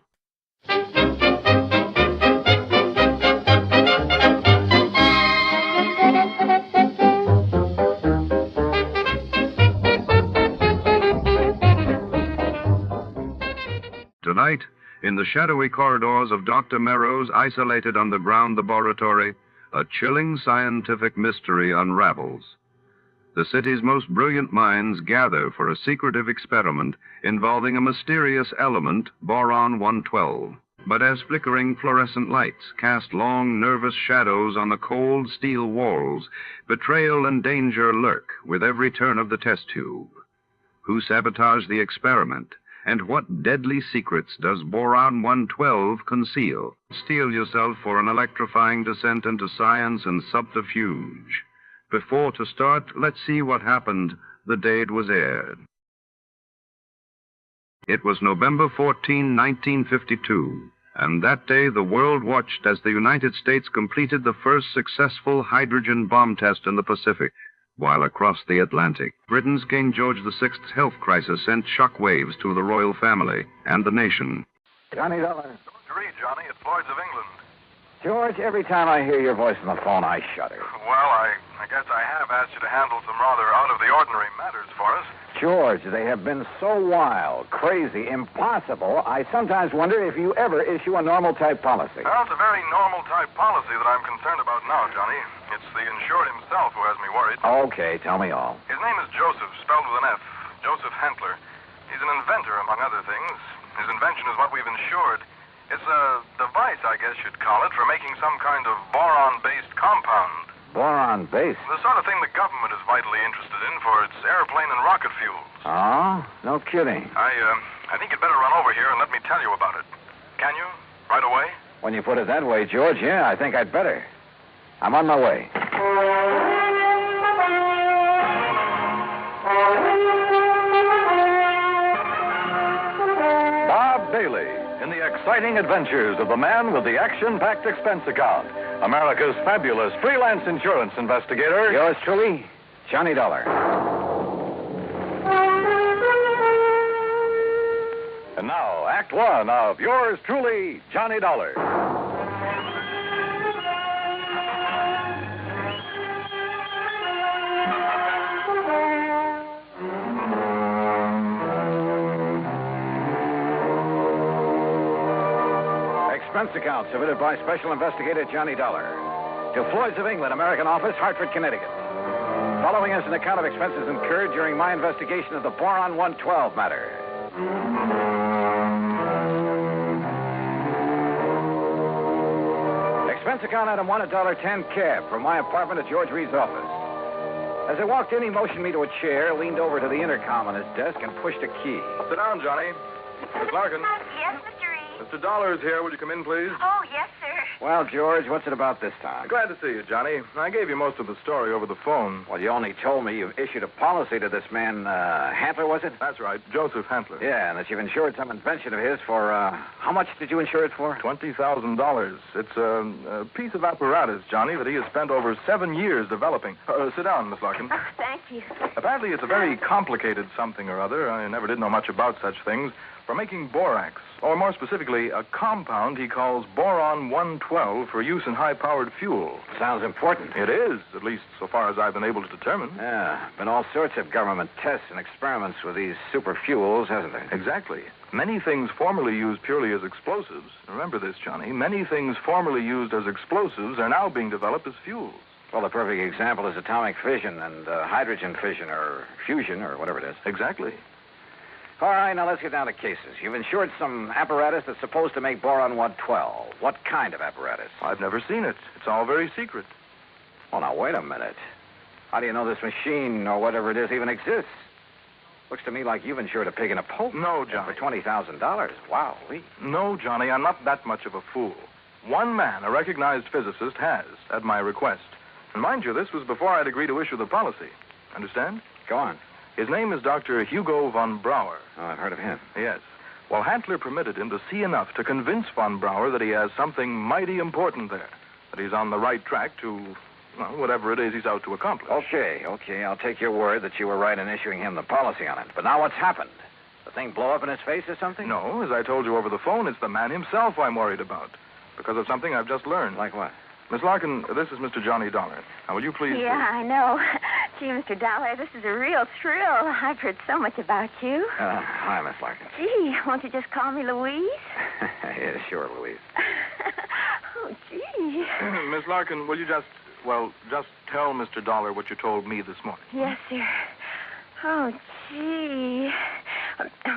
Tonight, in the shadowy corridors of Dr. Merrow's isolated underground laboratory, a chilling scientific mystery unravels. The city's most brilliant minds gather for a secretive experiment involving a mysterious element, boron-112. But as flickering fluorescent lights cast long, nervous shadows on the cold steel walls, betrayal and danger lurk with every turn of the test tube. Who sabotaged the experiment? And what deadly secrets does boron-112 conceal? Steel yourself for an electrifying descent into science and subterfuge. Before to start, let's see what happened the day it was aired. It was November 14, 1952, and that day the world watched as the United States completed the first successful hydrogen bomb test in the Pacific. While across the Atlantic, Britain's King George VI's health crisis sent shockwaves to the royal family and the nation. Johnny Dolar. Going to read, Johnny, at Floyd's of England. George, every time I hear your voice on the phone, I shudder. Well, I guess I have asked you to handle some rather out-of-the-ordinary matters for us. George, they have been so wild, crazy, impossible, I sometimes wonder if you ever issue a normal-type policy. Well, it's a very normal-type policy that I'm concerned about now, Johnny. It's the insured himself who has me worried. Okay, tell me all. His name is Joseph, spelled with an F. Joseph Hentler. He's an inventor, among other things. His invention is what we've insured. It's a device, I guess you'd call it, for making some kind of boron-based compound. Boron-based? The sort of thing the government is vitally interested in for its airplane and rocket fuels. Oh? No kidding. I think you'd better run over here and let me tell you about it. Can you? Right away? When you put it that way, George, yeah, I think I'd better. I'm on my way. Bob Bailey in the exciting adventures of the man with the action-packed expense account, America's fabulous freelance insurance investigator. Yours truly, Johnny Dolar. And now, Act One of yours truly, Johnny Dolar. Expense account submitted by Special Investigator Johnny Dolar to Floyd's of England, American office, Hartford, Connecticut. Following is an account of expenses incurred during my investigation of the boron-112 matter. Expense account item 1, $1.10 cab from my apartment to George Reed's office. As I walked in, he motioned me to a chair, leaned over to the intercom on his desk, and pushed a key. Sit down, Johnny. Miss Larkin. Yes, Mr. Reed. Mr. Dollar is here. Would you come in, please? Oh, yes, sir. Well, George, what's it about this time? Glad to see you, Johnny. I gave you most of the story over the phone. Well, you only told me you've issued a policy to this man, Hantler, was it? That's right, Joseph Hantler. Yeah, and that you've insured some invention of his for, how much did you insure it for? $20,000. It's a piece of apparatus, Johnny, that he has spent over 7 years developing. Sit down, Miss Larkin. Oh, thank you. Apparently, it's a very complicated something or other. I never did know much about such things. For making borax, or more specifically, a compound he calls boron-112 for use in high-powered fuel. Sounds important. It is, at least so far as I've been able to determine. Yeah, been all sorts of government tests and experiments with these super fuels, hasn't there? Exactly. Many things formerly used purely as explosives, remember this, Johnny, many things formerly used as explosives are now being developed as fuels. Well, the perfect example is atomic fission and hydrogen fission or fusion or whatever it is. Exactly. All right, now let's get down to cases. You've insured some apparatus that's supposed to make boron-112. What kind of apparatus? I've never seen it. It's all very secret. Well, now, wait a minute. How do you know this machine or whatever it is even exists? Looks to me like you've insured a pig in a poke. No, Johnny. For $20,000. Wow, Lee. No, Johnny, I'm not that much of a fool. One man, a recognized physicist, has, at my request. And mind you, this was before I'd agreed to issue the policy. Understand? Go on. His name is Dr. Hugo von Brauer. Oh, I've heard of him. Yes. Well, Hantler permitted him to see enough to convince von Brauer that he has something mighty important there, that he's on the right track to, well, whatever it is he's out to accomplish. Okay. I'll take your word that you were right in issuing him the policy on it. But now what's happened? The thing blow up in his face or something? No, as I told you over the phone, it's the man himself I'm worried about, because of something I've just learned. Like what? Miss Larkin, this is Mr. Johnny Dollar. Now, will you please... Yeah, I know. Gee, Mr. Dollar, this is a real thrill. I've heard so much about you. Hi, Miss Larkin. Gee, won't you just call me Louise? Yeah, sure, Louise. Oh, gee. Miss Larkin, will you just tell Mr. Dollar what you told me this morning? Yes, sir. Oh, gee.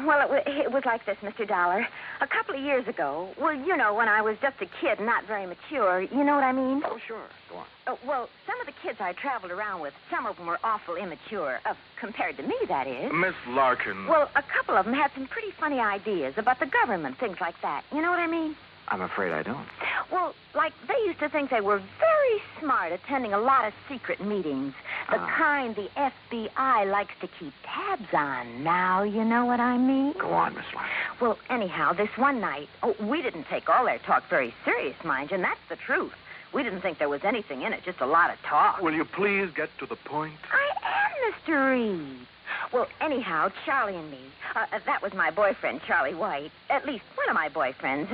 Well, it was like this, Mr. Dollar. A couple of years ago, well, you know, when I was just a kid, not very mature, you know what I mean? Oh, sure. Go on. Well, some of the kids I traveled around with, some of them were awful immature, compared to me, that is. Miss Larkin. Well, a couple of them had some pretty funny ideas about the government, things like that. You know what I mean? I'm afraid I don't. Well, like, they used to think they were very smart attending a lot of secret meetings. The kind the FBI likes to keep tabs on. Now, you know what I mean? Go on, Miss Larkin. Well, anyhow, this one night, we didn't take all their talk very serious, mind you, and that's the truth. We didn't think there was anything in it, just a lot of talk. Will you please get to the point? I am, Mr. Reed. Well, anyhow, Charlie and me, that was my boyfriend, Charlie White. At least one of my boyfriends.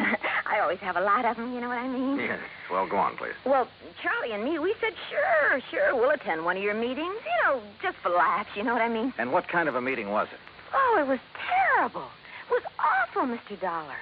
I always have a lot of them, you know what I mean? Yes. Well, go on, please. Well, Charlie and me, we said, sure, we'll attend one of your meetings. You know, just for laughs, you know what I mean? And what kind of a meeting was it? Oh, it was terrible. It was awful, Mr. Dollar.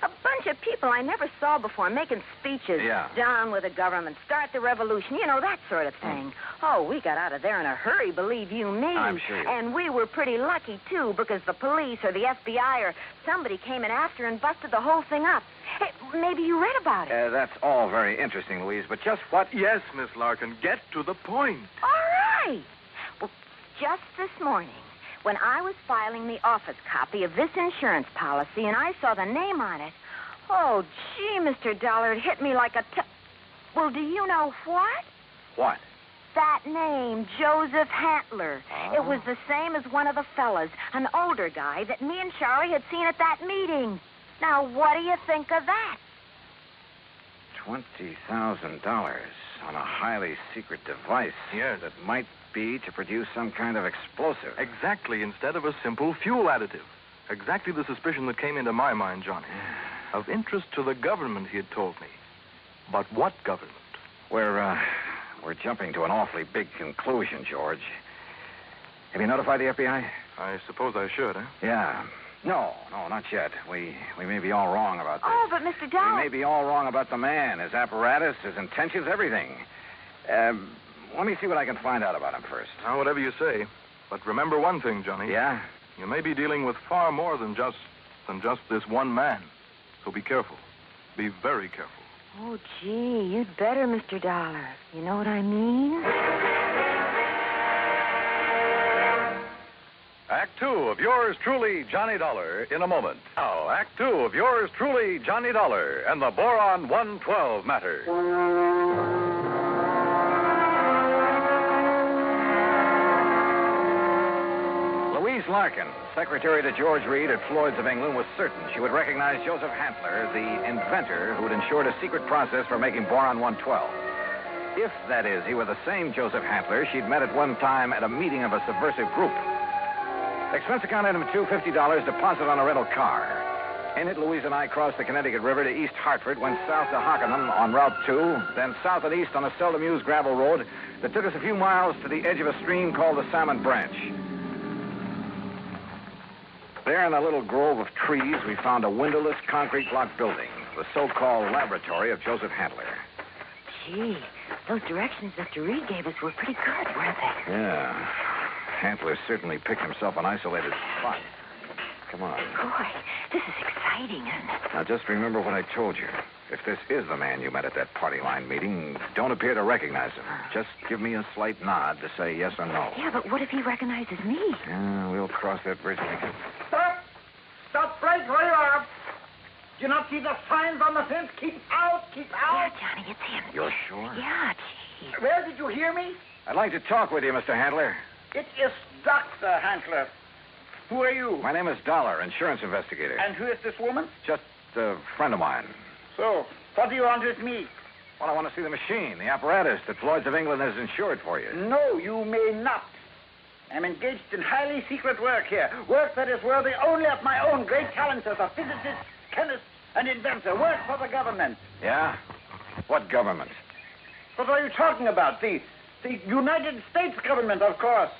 A bunch of people I never saw before making speeches. Yeah. Down with the government, start the revolution, you know, that sort of thing. Oh, we got out of there in a hurry, believe you me. I'm sure. And we were pretty lucky, too, because the police or the FBI or somebody came in after and busted the whole thing up. Hey, maybe you read about it. That's all very interesting, Louise, but just what... Yes, Miss Larkin, get to the point. All right. Well, just this morning, when I was filing the office copy of this insurance policy and I saw the name on it, oh, gee, Mr. Dollar, it hit me like a Well, do you know what? What? That name, Joseph Hantler. Oh. It was the same as one of the fellas, an older guy that me and Charlie had seen at that meeting. Now, what do you think of that? $20,000 on a highly secret device. Yes. That might be to produce some kind of explosive. Exactly, instead of a simple fuel additive. Exactly the suspicion that came into my mind, Johnny. Of interest to the government, he had told me. But what government? We're jumping to an awfully big conclusion, George. Have you notified the FBI? I suppose I should, eh? Yeah. No, not yet. We may be all wrong about this. Oh, but Mr. Dollar... We may be all wrong about the man, his apparatus, his intentions, everything. Let me see what I can find out about him first. Now, whatever you say. But remember one thing, Johnny. Yeah? You may be dealing with far more than just this one man. So be careful. Be very careful. Oh, gee, you'd better, Mr. Dollar. You know what I mean? Act Two of yours truly, Johnny Dollar, in a moment. Now, Act Two of yours truly, Johnny Dollar, and the Boron 112 matter. Louise Larkin, secretary to George Reed at Floyd's of England, was certain she would recognize Joseph Hantler, the inventor who had ensured a secret process for making Boron 112. If, that is, he were the same Joseph Hantler she'd met at one time at a meeting of a subversive group. Expense account item 2, $50, deposit on a rental car. In it, Louise and I crossed the Connecticut River to East Hartford, went south to Hockenham on Route 2, then south and east on a seldom used gravel road that took us a few miles to the edge of a stream called the Salmon Branch. There in a little grove of trees, we found a windowless concrete block building, the so-called laboratory of Joseph Hantler. Gee, those directions Mr. Reed gave us were pretty good, weren't they? Yeah. Hantler certainly picked himself an isolated spot. Come on. Boy, this is exciting, isn't it? Now, just remember what I told you. If this is the man you met at that party line meeting, don't appear to recognize him. Just give me a slight nod to say yes or no. Yeah, but what if he recognizes me? Yeah, we'll cross that bridge when we get... Stop! Stop right where you are. Do you not see the signs on the fence? Keep out! Keep out! Yeah, Johnny, it's him. You're sure? Yeah, gee. Where did you hear me? I'd like to talk with you, Mr. Hantler. It is Dr. Hantler. Who are you? My name is Dolar, insurance investigator. And who is this woman? Just a friend of mine. So, what do you want with me? Well, I want to see the machine, the apparatus that Floyd's of England has insured for you. No, you may not. I'm engaged in highly secret work here. Work that is worthy only of my own great talents as a physicist, chemist, and inventor. Work for the government. Yeah? What government? What are you talking about? The United States government, of course.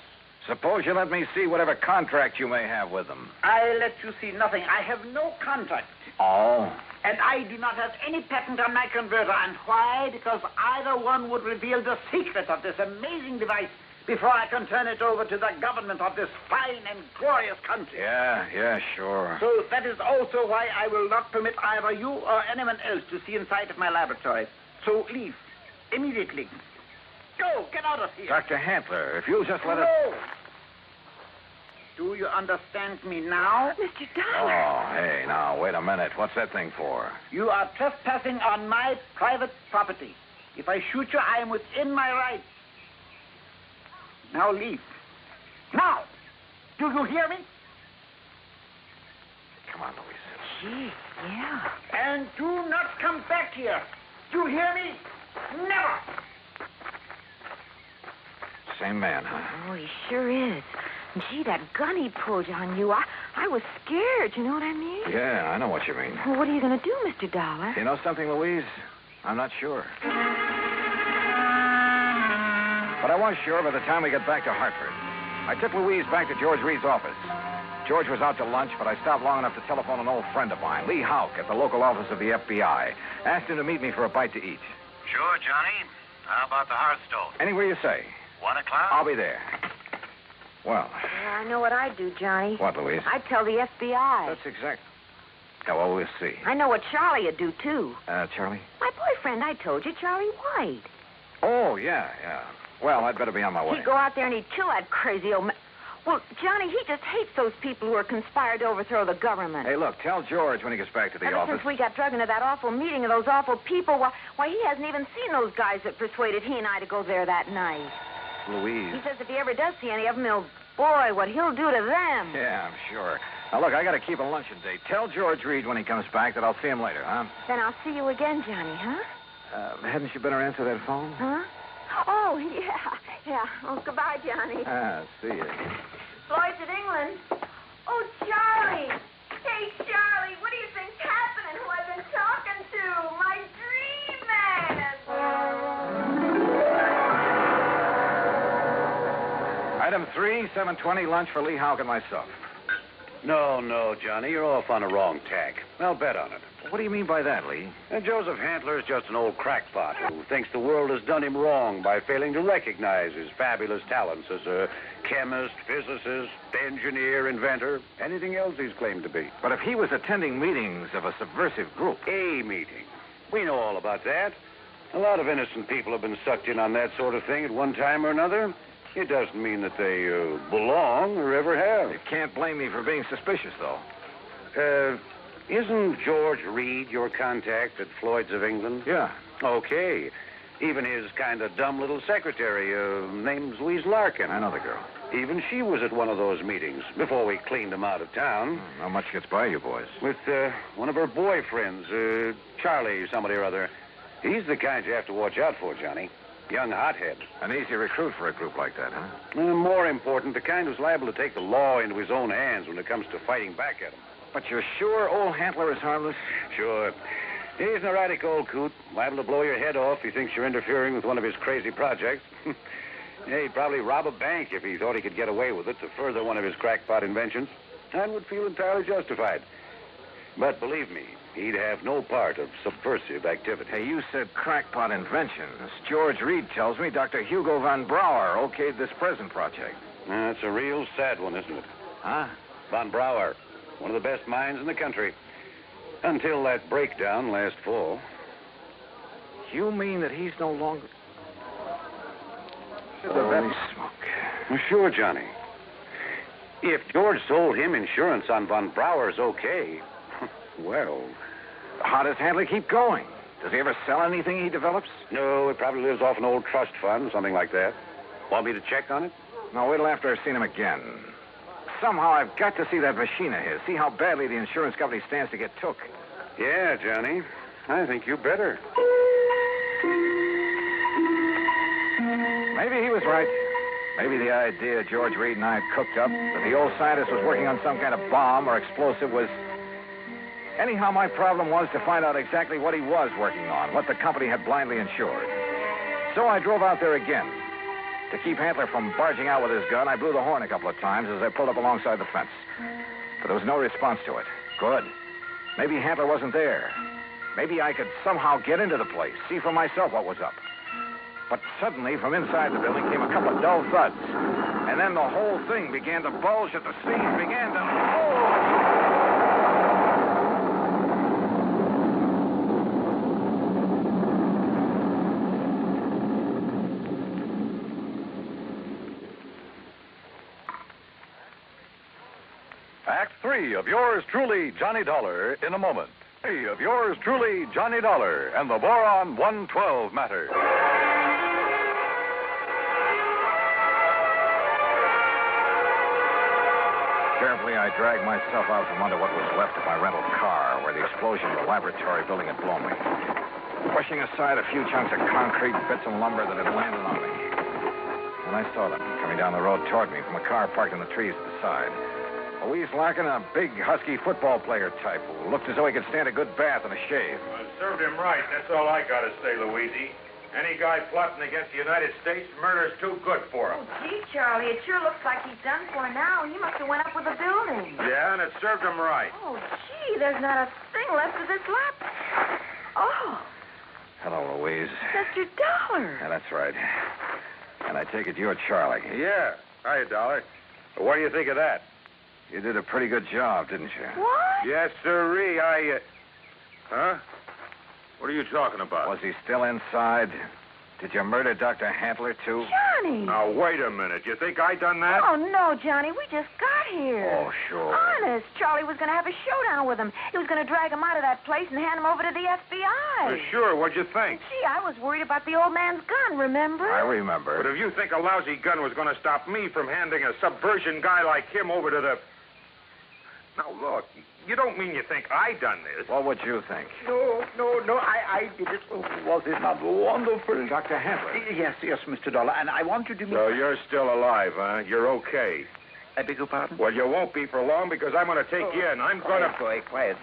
Suppose you let me see whatever contract you may have with them. I let you see nothing. I have no contract. Oh? And I do not have any patent on my converter. And why? Because either one would reveal the secret of this amazing device before I can turn it over to the government of this fine and glorious country. Yeah, sure. So that is also why I will not permit either you or anyone else to see inside of my laboratory. So leave. Immediately. Go, get out of here. Dr. Hantler, if you'll just let us... No. Do you understand me now? Mr. Dollar. Oh, hey, now, wait a minute. What's that thing for? You are trespassing on my private property. If I shoot you, I am within my rights. Now leave. Now! Do you hear me? Come on, Louise. Gee, yeah. And do not come back here. Do you hear me? Never! Same man, huh? Oh, he sure is. Gee, that gun he pulled on you, I was scared, you know what I mean? Yeah, I know what you mean. Well, what are you going to do, Mr. Dollar? You know something, Louise? I'm not sure. But I was sure by the time we got back to Hartford. I took Louise back to George Reed's office. George was out to lunch, but I stopped long enough to telephone an old friend of mine, Lee Houck, at the local office of the FBI. Asked him to meet me for a bite to eat. Sure, Johnny. How about the Hearthstone? Anywhere you say. 1 o'clock? I'll be there. Well. Yeah, I know what I'd do, Johnny. What, Louise? I'd tell the FBI. That's exact. Yeah, well, we'll see. I know what Charlie would do, too. Charlie? My boyfriend, I told you, Charlie White. Oh, yeah. Well, I'd better be on my way. He'd go out there and he'd kill that crazy old man. Well, Johnny, he just hates those people who are conspired to overthrow the government. Hey, look, tell George when he gets back to the office. Ever since we got drug into that awful meeting of those awful people, why, he hasn't even seen those guys that persuaded he and I to go there that night. Louise. He says if he ever does see any of them, boy, what he'll do to them. Yeah, I'm sure. Now, look, I got to keep a luncheon date. Tell George Reed when he comes back that I'll see him later, huh? Then I'll see you again, Johnny, huh? Hadn't you better answer that phone? Huh? Oh, yeah. Oh, goodbye, Johnny. See you. Floyd's in England. Oh, Charlie. Hey, Charlie, what do you think's happening? Who I've been talking to? My dream man. Item 3, 7:20, lunch for Lee Houck and myself. No, Johnny, you're off on a wrong tack. I'll bet on it. What do you mean by that, Lee? Joseph Hantler is just an old crackpot who thinks the world has done him wrong by failing to recognize his fabulous talents as a chemist, physicist, engineer, inventor, anything else he's claimed to be. But if he was attending meetings of a subversive group... A meeting. We know all about that. A lot of innocent people have been sucked in on that sort of thing at one time or another. It doesn't mean that they belong or ever have. You can't blame me for being suspicious, though. Isn't George Reed your contact at Floyd's of England? Yeah. Okay. Even his kind of dumb little secretary, named Louise Larkin. I know the girl. Even she was at one of those meetings before we cleaned him out of town. Not much gets by you boys. With one of her boyfriends, Charlie somebody or other. He's the kind you have to watch out for, Johnny. Young hothead. An easy recruit for a group like that, huh? More important, the kind who's liable to take the law into his own hands when it comes to fighting back at him. But you're sure old Hantler is harmless? Sure. He's an erratic old coot, liable to blow your head off if he thinks you're interfering with one of his crazy projects. Yeah, he'd probably rob a bank if he thought he could get away with it to further one of his crackpot inventions, and would feel entirely justified. But believe me, he'd have no part of subversive activity. Hey, you said crackpot inventions. George Reed tells me Dr. Hugo von Brauer okayed this present project. That's a real sad one, isn't it? Huh? Von Brauer, one of the best minds in the country. Until that breakdown last fall. You mean that he's no longer... Holy smoke. Well, sure, Johnny. If George sold him insurance on Von Brauer's okay, well... How does Handley keep going? Does he ever sell anything he develops? No, he probably lives off an old trust fund, something like that. Want me to check on it? No, wait till after I've seen him again. Somehow I've got to see that machine of his, see how badly the insurance company stands to get took. Yeah, Johnny. I think you better. Maybe he was right. Maybe the idea George Reed and I had cooked up, that the old scientist was working on some kind of bomb or explosive, was... Anyhow, my problem was to find out exactly what he was working on, what the company had blindly insured. So I drove out there again. To keep Hantler from barging out with his gun, I blew the horn a couple of times as I pulled up alongside the fence. But there was no response to it. Good. Maybe Hantler wasn't there. Maybe I could somehow get into the place, see for myself what was up. But suddenly, from inside the building came a couple of dull thuds. And then the whole thing began to bulge at the seams, began to... Oh! Act 3 of yours truly, Johnny Dollar, in a moment. 3 of yours truly, Johnny Dollar, and the Boron 112 matter. Carefully, I dragged myself out from under what was left of my rental car, where the explosion of the laboratory building had blown me. Pushing aside a few chunks of concrete, bits of lumber that had landed on me. And I saw them coming down the road toward me from a car parked in the trees at the side. Louise Larkin, a big, husky football player type who looked as though he could stand a good bath and a shave. Well, served him right. That's all I got to say, Louise. Any guy plotting against the United States, murder's too good for him. Oh, gee, Charlie, it sure looks like he's done for now. He must have went up with the building. Yeah, and it served him right. Oh, gee, there's not a thing left of this lap. Oh, Hello, Louise. Mr. Dollar. Yeah, that's right. And I take it you're Charlie. Yeah. Hiya, Dollar. What do you think of that? You did a pretty good job, didn't you? What? Yes, sirree. Huh? What are you talking about? Was he still inside? Did you murder Dr. Hantler, too? Johnny. Now, wait a minute. You think I done that? Oh, no, Johnny. We just got here. Oh, sure. Honest. Charlie was going to have a showdown with him. He was going to drag him out of that place and hand him over to the FBI. Well, sure. What'd you think? Gee, I was worried about the old man's gun, remember? I remember. But if you think a lousy gun was going to stop me from handing a subversion guy like him over to the... Now, look, you don't mean you think I done this. What would you think? No, I did it. Oh, was it not wonderful? Dr. Hantler. Yes, Mr. Dollar, and I want you to meet... So you're still alive, huh? You're okay. I beg your pardon? Well, you won't be for long because I'm going to take you in. I'm going to... Quiet.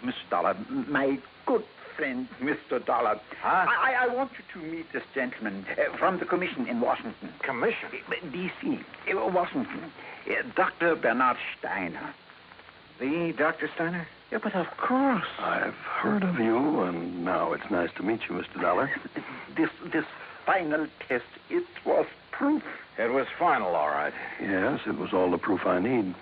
Mr. Dollar, my good friend, Mr. Dollar. Huh? I want you to meet this gentleman from the commission in Washington. Commission? D.C., Washington. Dr. Bernard Steiner. The Dr. Steiner? Yeah, but of course. I've heard of you, and now it's nice to meet you, Mr. Dollar. This final test, it was proof. It was final, all right. Yes, it was all the proof I need.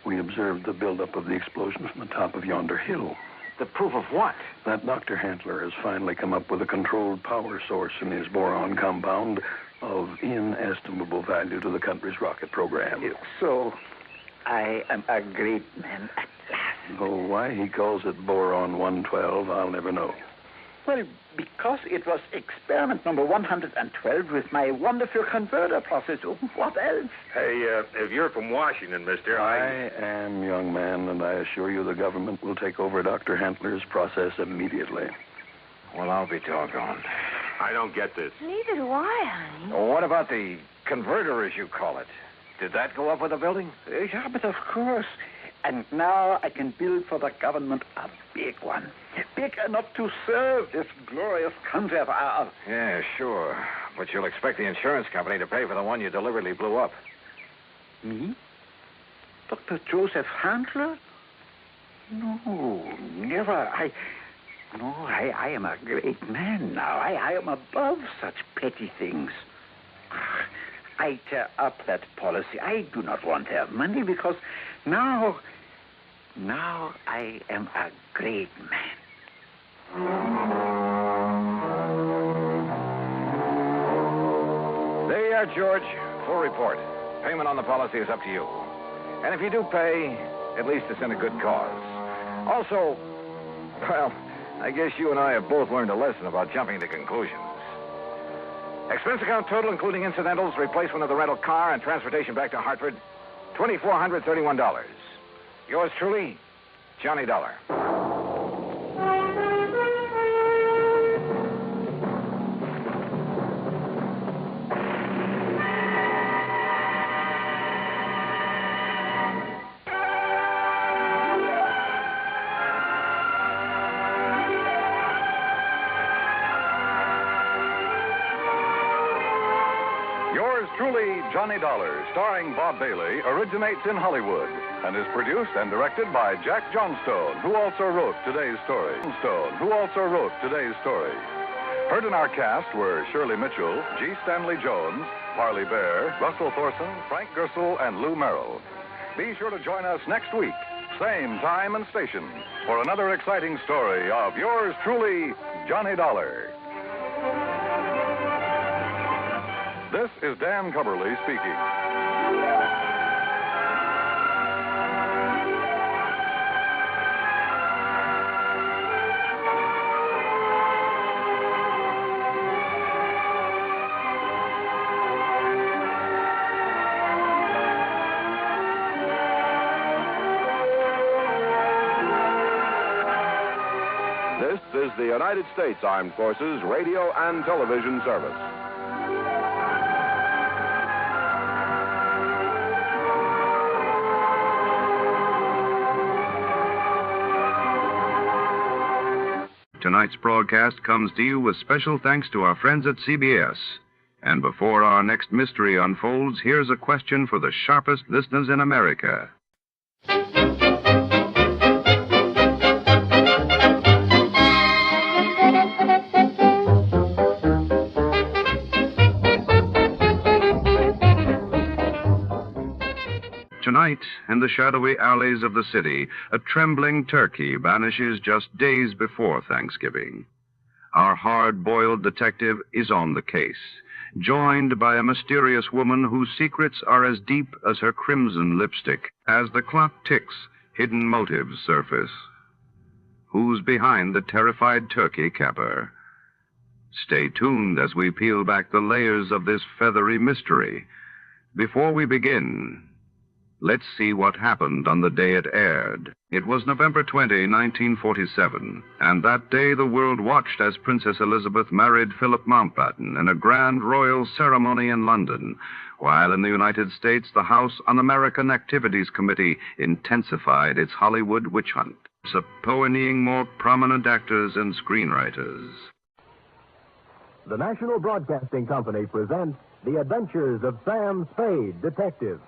We observed the buildup of the explosion from the top of yonder hill. The proof of what? That Dr. Handler has finally come up with a controlled power source in his boron compound of inestimable value to the country's rocket program. So, I am a great man at last. Oh, why he calls it boron 112, I'll never know. Well, because it was experiment number 112 with my wonderful converter process. What else? Hey, if you're from Washington, mister, I am, young man, and I assure you the government will take over Dr. Handler's process immediately. Well, I'll be doggone. I don't get this. Neither do I, honey. Well, what about the converter, as you call it? Did that go up with the building? Yeah, but of course. And now I can build for the government a big one. Big enough to serve this glorious country of ours. Yeah, sure. But you'll expect the insurance company to pay for the one you deliberately blew up. Me? Dr. Joseph Handler? No, never. I am a great man now. I am above such petty things. I tear up that policy. I do not want their money because now I am a great man. There you are, George. Full report. Payment on the policy is up to you. And if you do pay, at least it's in a good cause. Also, well, I guess you and I have both learned a lesson about jumping to conclusions. Expense account total, including incidentals, replacement of the rental car, and transportation back to Hartford, $2,431. Yours truly, Johnny Dollar. Truly, Johnny Dollar, starring Bob Bailey, originates in Hollywood and is produced and directed by Jack Johnstone, who also wrote today's story. Heard in our cast were Shirley Mitchell, G. Stanley Jones, Parley Bear, Russell Thorson, Frank Gersel, and Lou Merrill. Be sure to join us next week, same time and station, for another exciting story of yours truly, Johnny Dollar. This is Dan Cubberly speaking. This is the United States Armed Forces Radio and Television Service. Tonight's broadcast comes to you with special thanks to our friends at CBS. And before our next mystery unfolds, here's a question for the sharpest listeners in America. Tonight, in the shadowy alleys of the city, a trembling turkey vanishes just days before Thanksgiving. Our hard-boiled detective is on the case, joined by a mysterious woman whose secrets are as deep as her crimson lipstick. As the clock ticks, hidden motives surface. Who's behind the terrified turkey capper? Stay tuned as we peel back the layers of this feathery mystery. Before we begin, let's see what happened on the day it aired. It was November 20, 1947, and that day the world watched as Princess Elizabeth married Philip Mountbatten in a grand royal ceremony in London, while in the United States the House Un-American Activities Committee intensified its Hollywood witch hunt, subpoenaing more prominent actors and screenwriters. The National Broadcasting Company presents The Adventures of Sam Spade, Detective.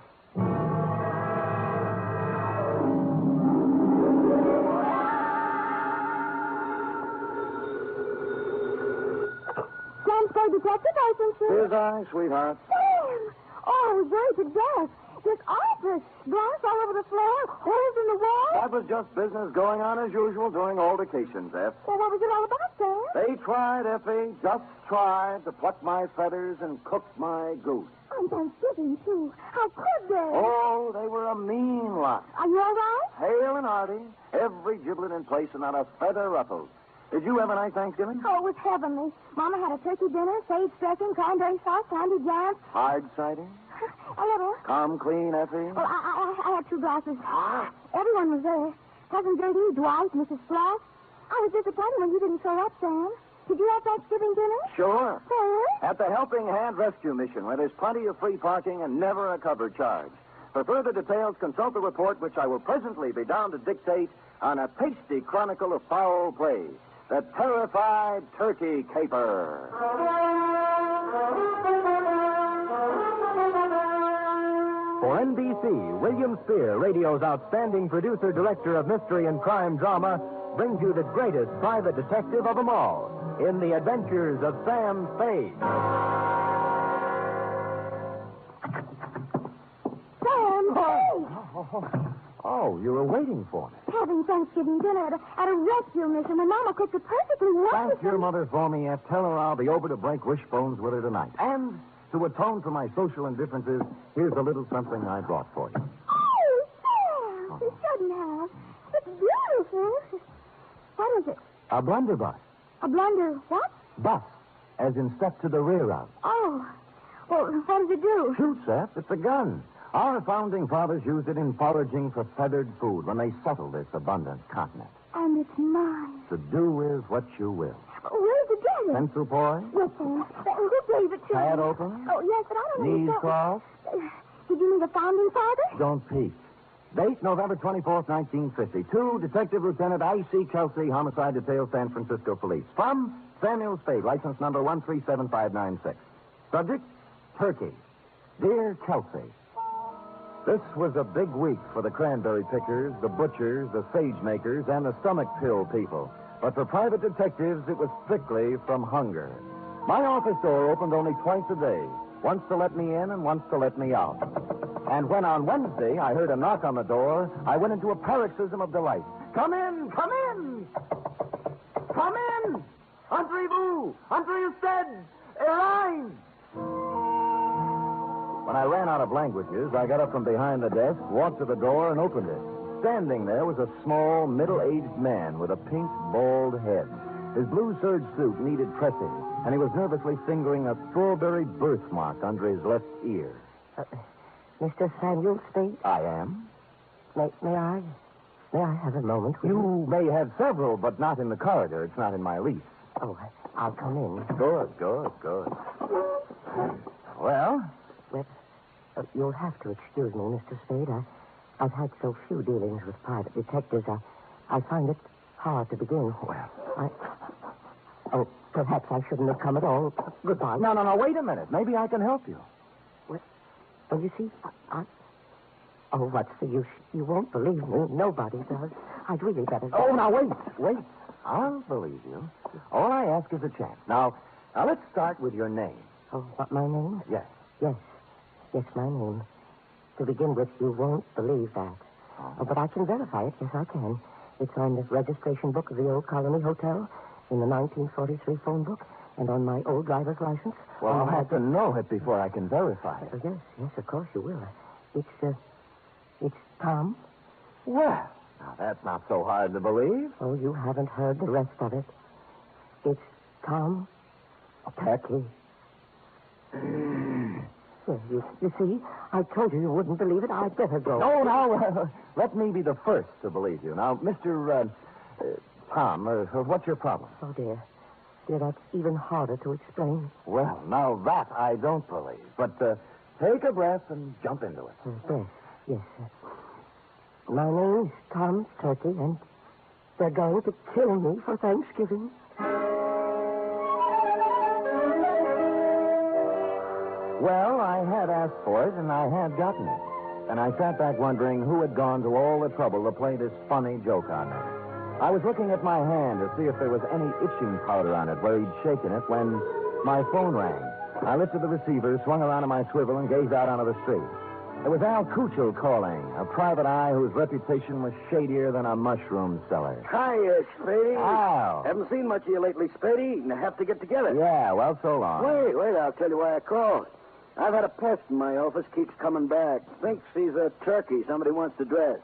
Detective license, sir. Here's I, sweetheart. Sam! Oh, I was worried to death. This office. Glass all over the floor, holes in the wall. That was just business going on as usual during altercations, F. Well, what was it all about, Sam? They tried, Effie, just tried to pluck my feathers and cook my goose. On Thanksgiving, too. How could they? Oh, they were a mean lot. Are you all right? Hale and hearty, every giblet in place and not a feather ruffled. Did you have a nice Thanksgiving? Oh, it was heavenly. Mama had a turkey dinner, sage dressing, cranberry sauce, candy jams. Hard cider? A little. Come clean, Effie? Well, I had 2 glasses. Everyone was there. Cousin Gertie, Dwight, Mrs. Floss. I was disappointed when you didn't show up, Sam. Did you have Thanksgiving dinner? Sure. Where? At the Helping Hand Rescue Mission, where there's plenty of free parking and never a cover charge. For further details, consult the report, which I will presently be down to dictate on a tasty chronicle of foul play. The Terrified Turkey Caper. For NBC, William Spear, radio's outstanding producer-director of mystery and crime drama, brings you the greatest private detective of them all in The Adventures of Sam Spade. Sam Spade! Oh, you were waiting for me. Having Thanksgiving dinner at a rescue mission, and Mama cooked it perfectly wonderful. Thank your mother for me, Ed. Tell her I'll be over to break wishbones with her tonight. And to atone for my social indifferences, here's a little something I brought for you. Oh, Sam! You shouldn't have. It's beautiful. What is it? A blunderbuss. A blunder what? Bus, as in step to the rear of. Oh. Well, what does it do? Shoot, Seth. It's a gun. Our founding fathers used it in foraging for feathered food when they settled this abundant continent. And it's mine. To do with what you will. Where'd you get it? Pencil point? Yes, Sam. Who gave it to Pad me? open? Oh, yes, but I don't know. Knees crossed? Did you mean the founding fathers? Don't peek. Date, November 24th, 1950. To Detective Lieutenant I.C. Kelsey, Homicide Detail, San Francisco Police. From Samuel Spade, license number 1375596. Subject, Turkey. Dear Kelsey, this was a big week for the cranberry pickers, the butchers, the sage makers, and the stomach pill people. But for private detectives, it was strictly from hunger. My office door opened only twice a day, once to let me in and once to let me out. And when on Wednesday I heard a knock on the door, I went into a paroxysm of delight. Come in! Come in! Come in! Entrez-vous! Entrez-vous! Arise! When I ran out of languages, I got up from behind the desk, walked to the door, and opened it. Standing there was a small, middle-aged man with a pink, bald head. His blue serge suit needed pressing, and he was nervously fingering a strawberry birthmark under his left ear. Mr. Samuel Spade? I am. May I have a moment with You may have several, but not in the corridor. It's not in my lease. Oh, I'll come in. Good. Well? Well, you'll have to excuse me, Mr. Spade. I've had so few dealings with private detectives. I find it hard to begin. Well. Oh, perhaps I shouldn't have come at all. Goodbye. No, wait a minute. Maybe I can help you. Well, you see, Oh, what's the use? You won't believe me. Nobody does. I'd really better... Oh, now, wait. I'll believe you. All I ask is a chance. Now, let's start with your name. Oh, what, my name? Yes. Yes, my name. To begin with, you won't believe that. Oh, but I can verify it. Yes, I can. It's on the registration book of the old Colony Hotel, in the 1943 phone book, and on my old driver's license. Well, I'll have to know it before I can verify it. Yes, of course you will. It's Tom. Well, now that's not so hard to believe. Oh, you haven't heard the rest of it. It's Tom Turkey. Well, you see, I told you wouldn't believe it. I'd better go. Oh, now, let me be the first to believe you. Now, Mr. Tom, what's your problem? Oh, dear, that's even harder to explain. Well, now that I don't believe. But take a breath and jump into it. Breath, yes. My name's Tom Turkey, and they're going to kill me for Thanksgiving. Well, I had asked for it, and I had gotten it. And I sat back wondering who had gone to all the trouble to play this funny joke on me. I was looking at my hand to see if there was any itching powder on it where he'd shaken it when my phone rang. I lifted the receiver, swung around on my swivel, and gazed out onto the street. It was Al Cuccio calling, a private eye whose reputation was shadier than a mushroom cellar. Hi, Spady. Al. Haven't seen much of you lately, Spady. And have to get together. Yeah, well, so long. Wait, I'll tell you why I called. I've had a pest in my office, keeps coming back. Thinks he's a turkey somebody wants to dress.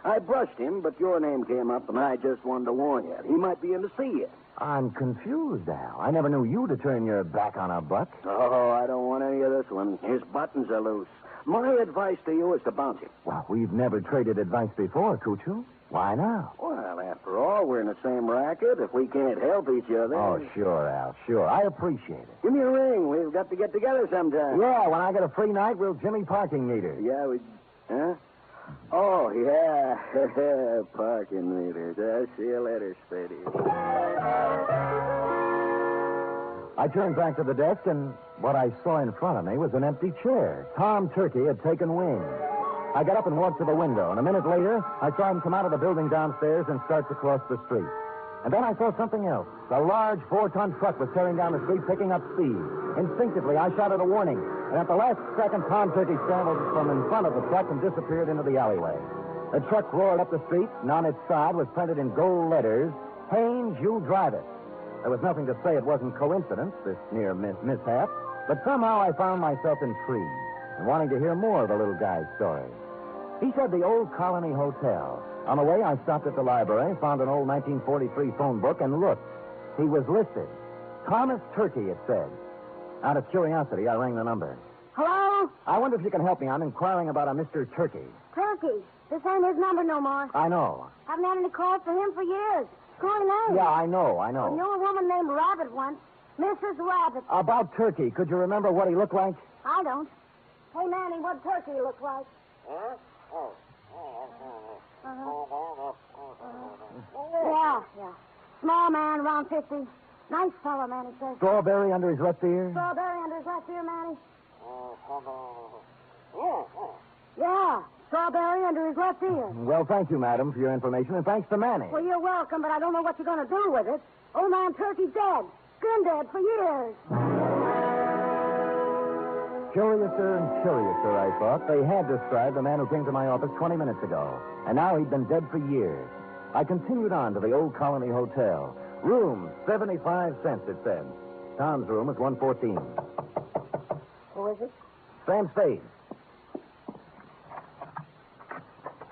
I brushed him, but your name came up, and I just wanted to warn you. He might be in to see you. I'm confused, Al. I never knew you to turn your back on a buck. Oh, I don't want any of this one. His buttons are loose. My advice to you is to bounce him. Well, we've never traded advice before, Cuccio. Why now? Well, after all, we're in the same racket. If we can't help each other... Oh, sure, Al, sure. I appreciate it. Give me a ring. We've got to get together sometime. Yeah, when I get a free night, we'll Jimmy parking meter. Yeah, we... Huh? Oh, yeah. Parking meters. I'll see you later, Spady. I turned back to the desk, and what I saw in front of me was an empty chair. Tom Turkey had taken wing. I got up and walked to the window, and a minute later, I saw him come out of the building downstairs and start to cross the street. And then I saw something else. A large 4-ton truck was tearing down the street, picking up speed. Instinctively, I shouted a warning, and at the last second, Tom Turkey scrambled from in front of the truck and disappeared into the alleyway. The truck roared up the street, and on its side was printed in gold letters, "Haynes, you drive it." There was nothing to say it wasn't coincidence, this near mishap, but somehow I found myself intrigued and wanting to hear more of the little guy's story. He said the Old Colony Hotel. On the way, I stopped at the library, found an old 1943 phone book, and looked. He was listed. Thomas Turkey, it said. Out of curiosity, I rang the number. Hello? I wonder if you can help me. I'm inquiring about a Mr. Turkey. Turkey. This ain't his number no more. I know. Haven't had any calls for him for years. Screwy name. Yeah, I know. I knew a woman named Rabbit once. Mrs. Rabbit. About Turkey, could you remember what he looked like? I don't. Hey, Manny, what Turkey look like? Yeah. Small man, around 50. Nice fellow, Manny says. Strawberry under his left ear? Strawberry under his left ear, Manny? Yeah, strawberry under his left ear. Well, thank you, madam, for your information, and thanks to Manny. Well, you're welcome, but I don't know what you're going to do with it. Old man Turkey's dead. Been dead for years. Curiouser and curiouser, I thought. They had described the man who came to my office 20 minutes ago, and now he'd been dead for years. I continued on to the Old Colony Hotel. Room, 75 cents, it said. Tom's room is 114. Who is it? Sam Spade.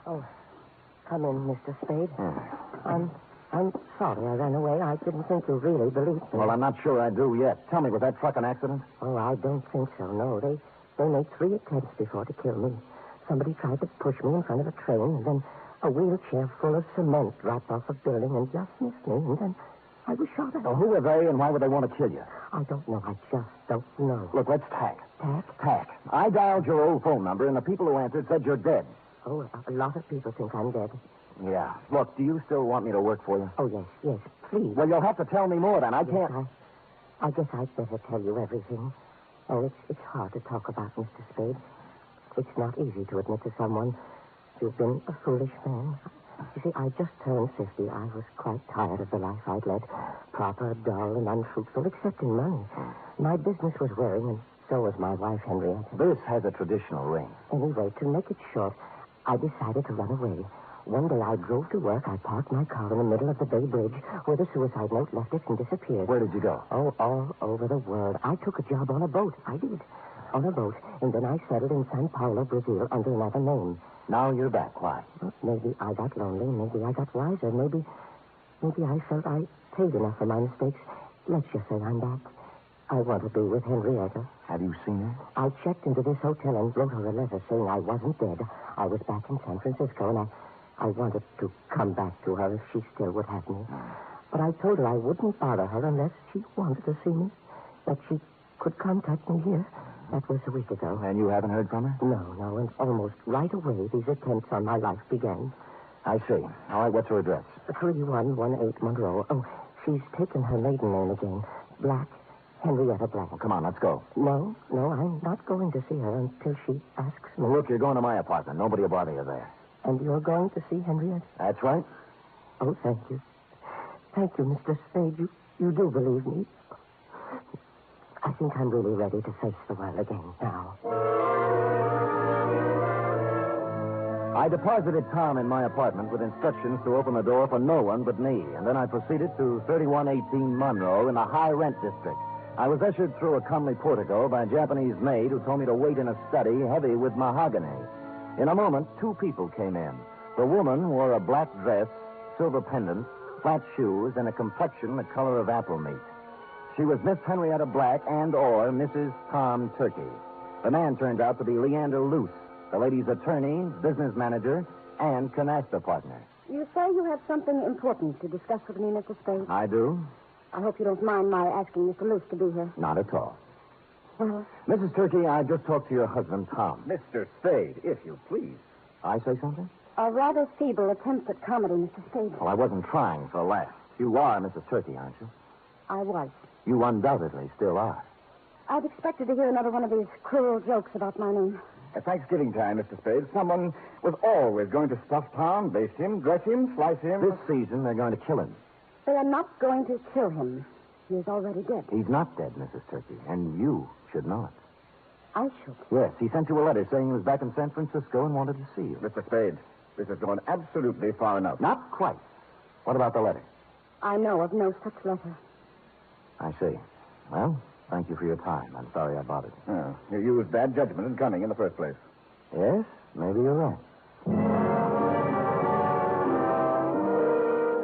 Oh, come in, Mr. Spade. I'm sorry I ran away. I didn't think you really believed me. Well, I'm not sure I do yet. Tell me, was that truck an accident? Oh, I don't think so, no. They made 3 attempts before to kill me. Somebody tried to push me in front of a train, and then a wheelchair full of cement dropped off a building and just missed me, and then I was shot at. Well, who are they, and why would they want to kill you? I don't know. I just don't know. Look, let's tack. Tack? Tack. I dialed your old phone number, and the people who answered said you're dead. Oh, a lot of people think I'm dead. Yeah. Look, do you still want me to work for you? Oh, yes, please. Well, you'll have to tell me more, then. I can't... I guess I'd better tell you everything. Oh, it's hard to talk about, Mr. Spade. It's not easy to admit to someone you've been a foolish man. You see, I just turned 50. I was quite tired of the life I'd led. Proper, dull, and unfruitful, except in money. My business was wearing, and so was my wife, Henrietta. This has a traditional ring. Anyway, to make it short, I decided to run away. One day I drove to work. I parked my car in the middle of the Bay Bridge where the suicide note left it and disappeared. Where did you go? Oh, all over the world. I took a job on a boat. I did. On a boat. And then I settled in Sao Paulo, Brazil, under another name. Now you're back. Why? Well, maybe I got lonely. Maybe I got wiser. Maybe I felt I paid enough for my mistakes. Let's just say I'm back. I want to be with Henrietta. Have you seen her? I checked into this hotel and wrote her a letter saying I wasn't dead. I was back in San Francisco, and I wanted to come back to her if she still would have me. But I told her I wouldn't bother her unless she wanted to see me, that she could contact me here. That was a week ago. And you haven't heard from her? No, and almost right away these attempts on my life began. I see. All right, what's her address? 3118 Monroe. Oh, she's taken her maiden name again. Black. Henrietta Black. Well, come on, let's go. No, I'm not going to see her until she asks me. Well, look, you're going to my apartment. Nobody will bother you there. And you're going to see Henrietta? That's right. Oh, thank you. Thank you, Mr. Spade. You do believe me. I think I'm really ready to face the world again now. I deposited Tom in my apartment with instructions to open the door for no one but me, and then I proceeded to 3118 Monroe in the high-rent district. I was ushered through a comely portico by a Japanese maid who told me to wait in a study heavy with mahogany. In a moment, two people came in. The woman wore a black dress, silver pendant, flat shoes, and a complexion the color of apple meat. She was Miss Henrietta Black and/or Mrs. Tom Turkey. The man turned out to be Leander Luce, the lady's attorney, business manager, and canasta partner. You say you have something important to discuss with me, Mr. Spade? I do? I hope you don't mind my asking Mr. Luce to be here. Not at all. Well, Mrs. Turkey, I just talked to your husband, Tom. Mr. Spade, if you please. I say something? a rather feeble attempt at comedy, Mr. Spade. Well, I wasn't trying for a laugh. You are Mrs. Turkey, aren't you? I was. You undoubtedly still are. I'd expected to hear another one of these cruel jokes about my name. At Thanksgiving time, Mr. Spade, someone was always going to stuff Tom, baste him, dress him, slice him. This season, they're going to kill him. They are not going to kill him. He is already dead. He's not dead, Mrs. Turkey, and you should know it. I should. Yes, he sent you a letter saying he was back in San Francisco and wanted to see you. Mr. Spade, this has gone absolutely far enough. Not quite. What about the letter? I know of no such letter. I see. Well, thank you for your time. I'm sorry I bothered you. Oh, you used bad judgment in coming in the first place. Yes, maybe you're right.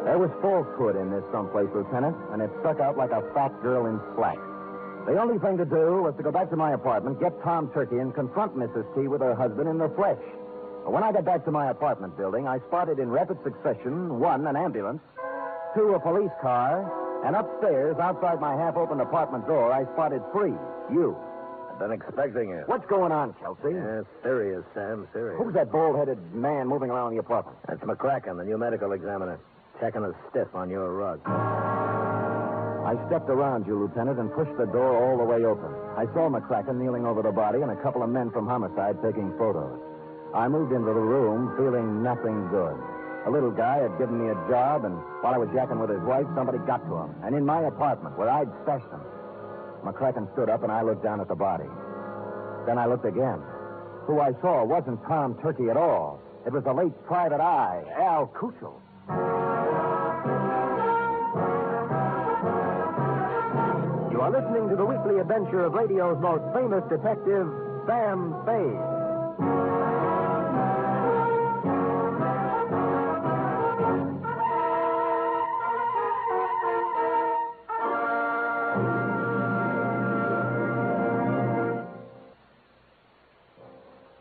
There was falsehood in this someplace, Lieutenant, and it stuck out like a fat girl in slacks. The only thing to do was to go back to my apartment, get Tom Turkey, and confront Mrs. T with her husband in the flesh. But when I got back to my apartment building, I spotted in rapid succession, 1, an ambulance, 2, a police car, and upstairs, outside my half-opened apartment door, I spotted 3, you. I've been expecting you. What's going on, Kelsey? Yes, serious, Sam, serious. Who's that bald-headed man moving around the apartment? That's McCracken, the new medical examiner, checking a stiff on your rug. I stepped around you, Lieutenant, and pushed the door all the way open. I saw McCracken kneeling over the body and a couple of men from homicide taking photos. I moved into the room feeling nothing good. A little guy had given me a job, and while I was yakking with his wife, somebody got to him. And in my apartment, where I'd stashed him. McCracken stood up, and I looked down at the body. Then I looked again. Who I saw wasn't Tom Turkey at all. It was the late private eye, Al Kuchel. You are listening to the weekly adventure of radio's most famous detective, Sam Spade.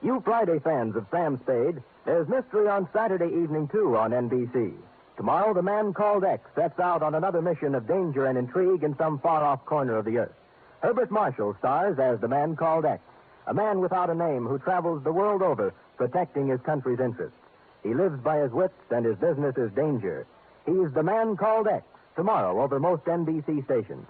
You Friday fans of Sam Spade, there's mystery on Saturday evening, too, on NBC. Tomorrow, the man called X sets out on another mission of danger and intrigue in some far-off corner of the earth. Herbert Marshall stars as the man called X, a man without a name who travels the world over protecting his country's interests. He lives by his wits, and his business is danger. He's the man called X, tomorrow over most NBC stations.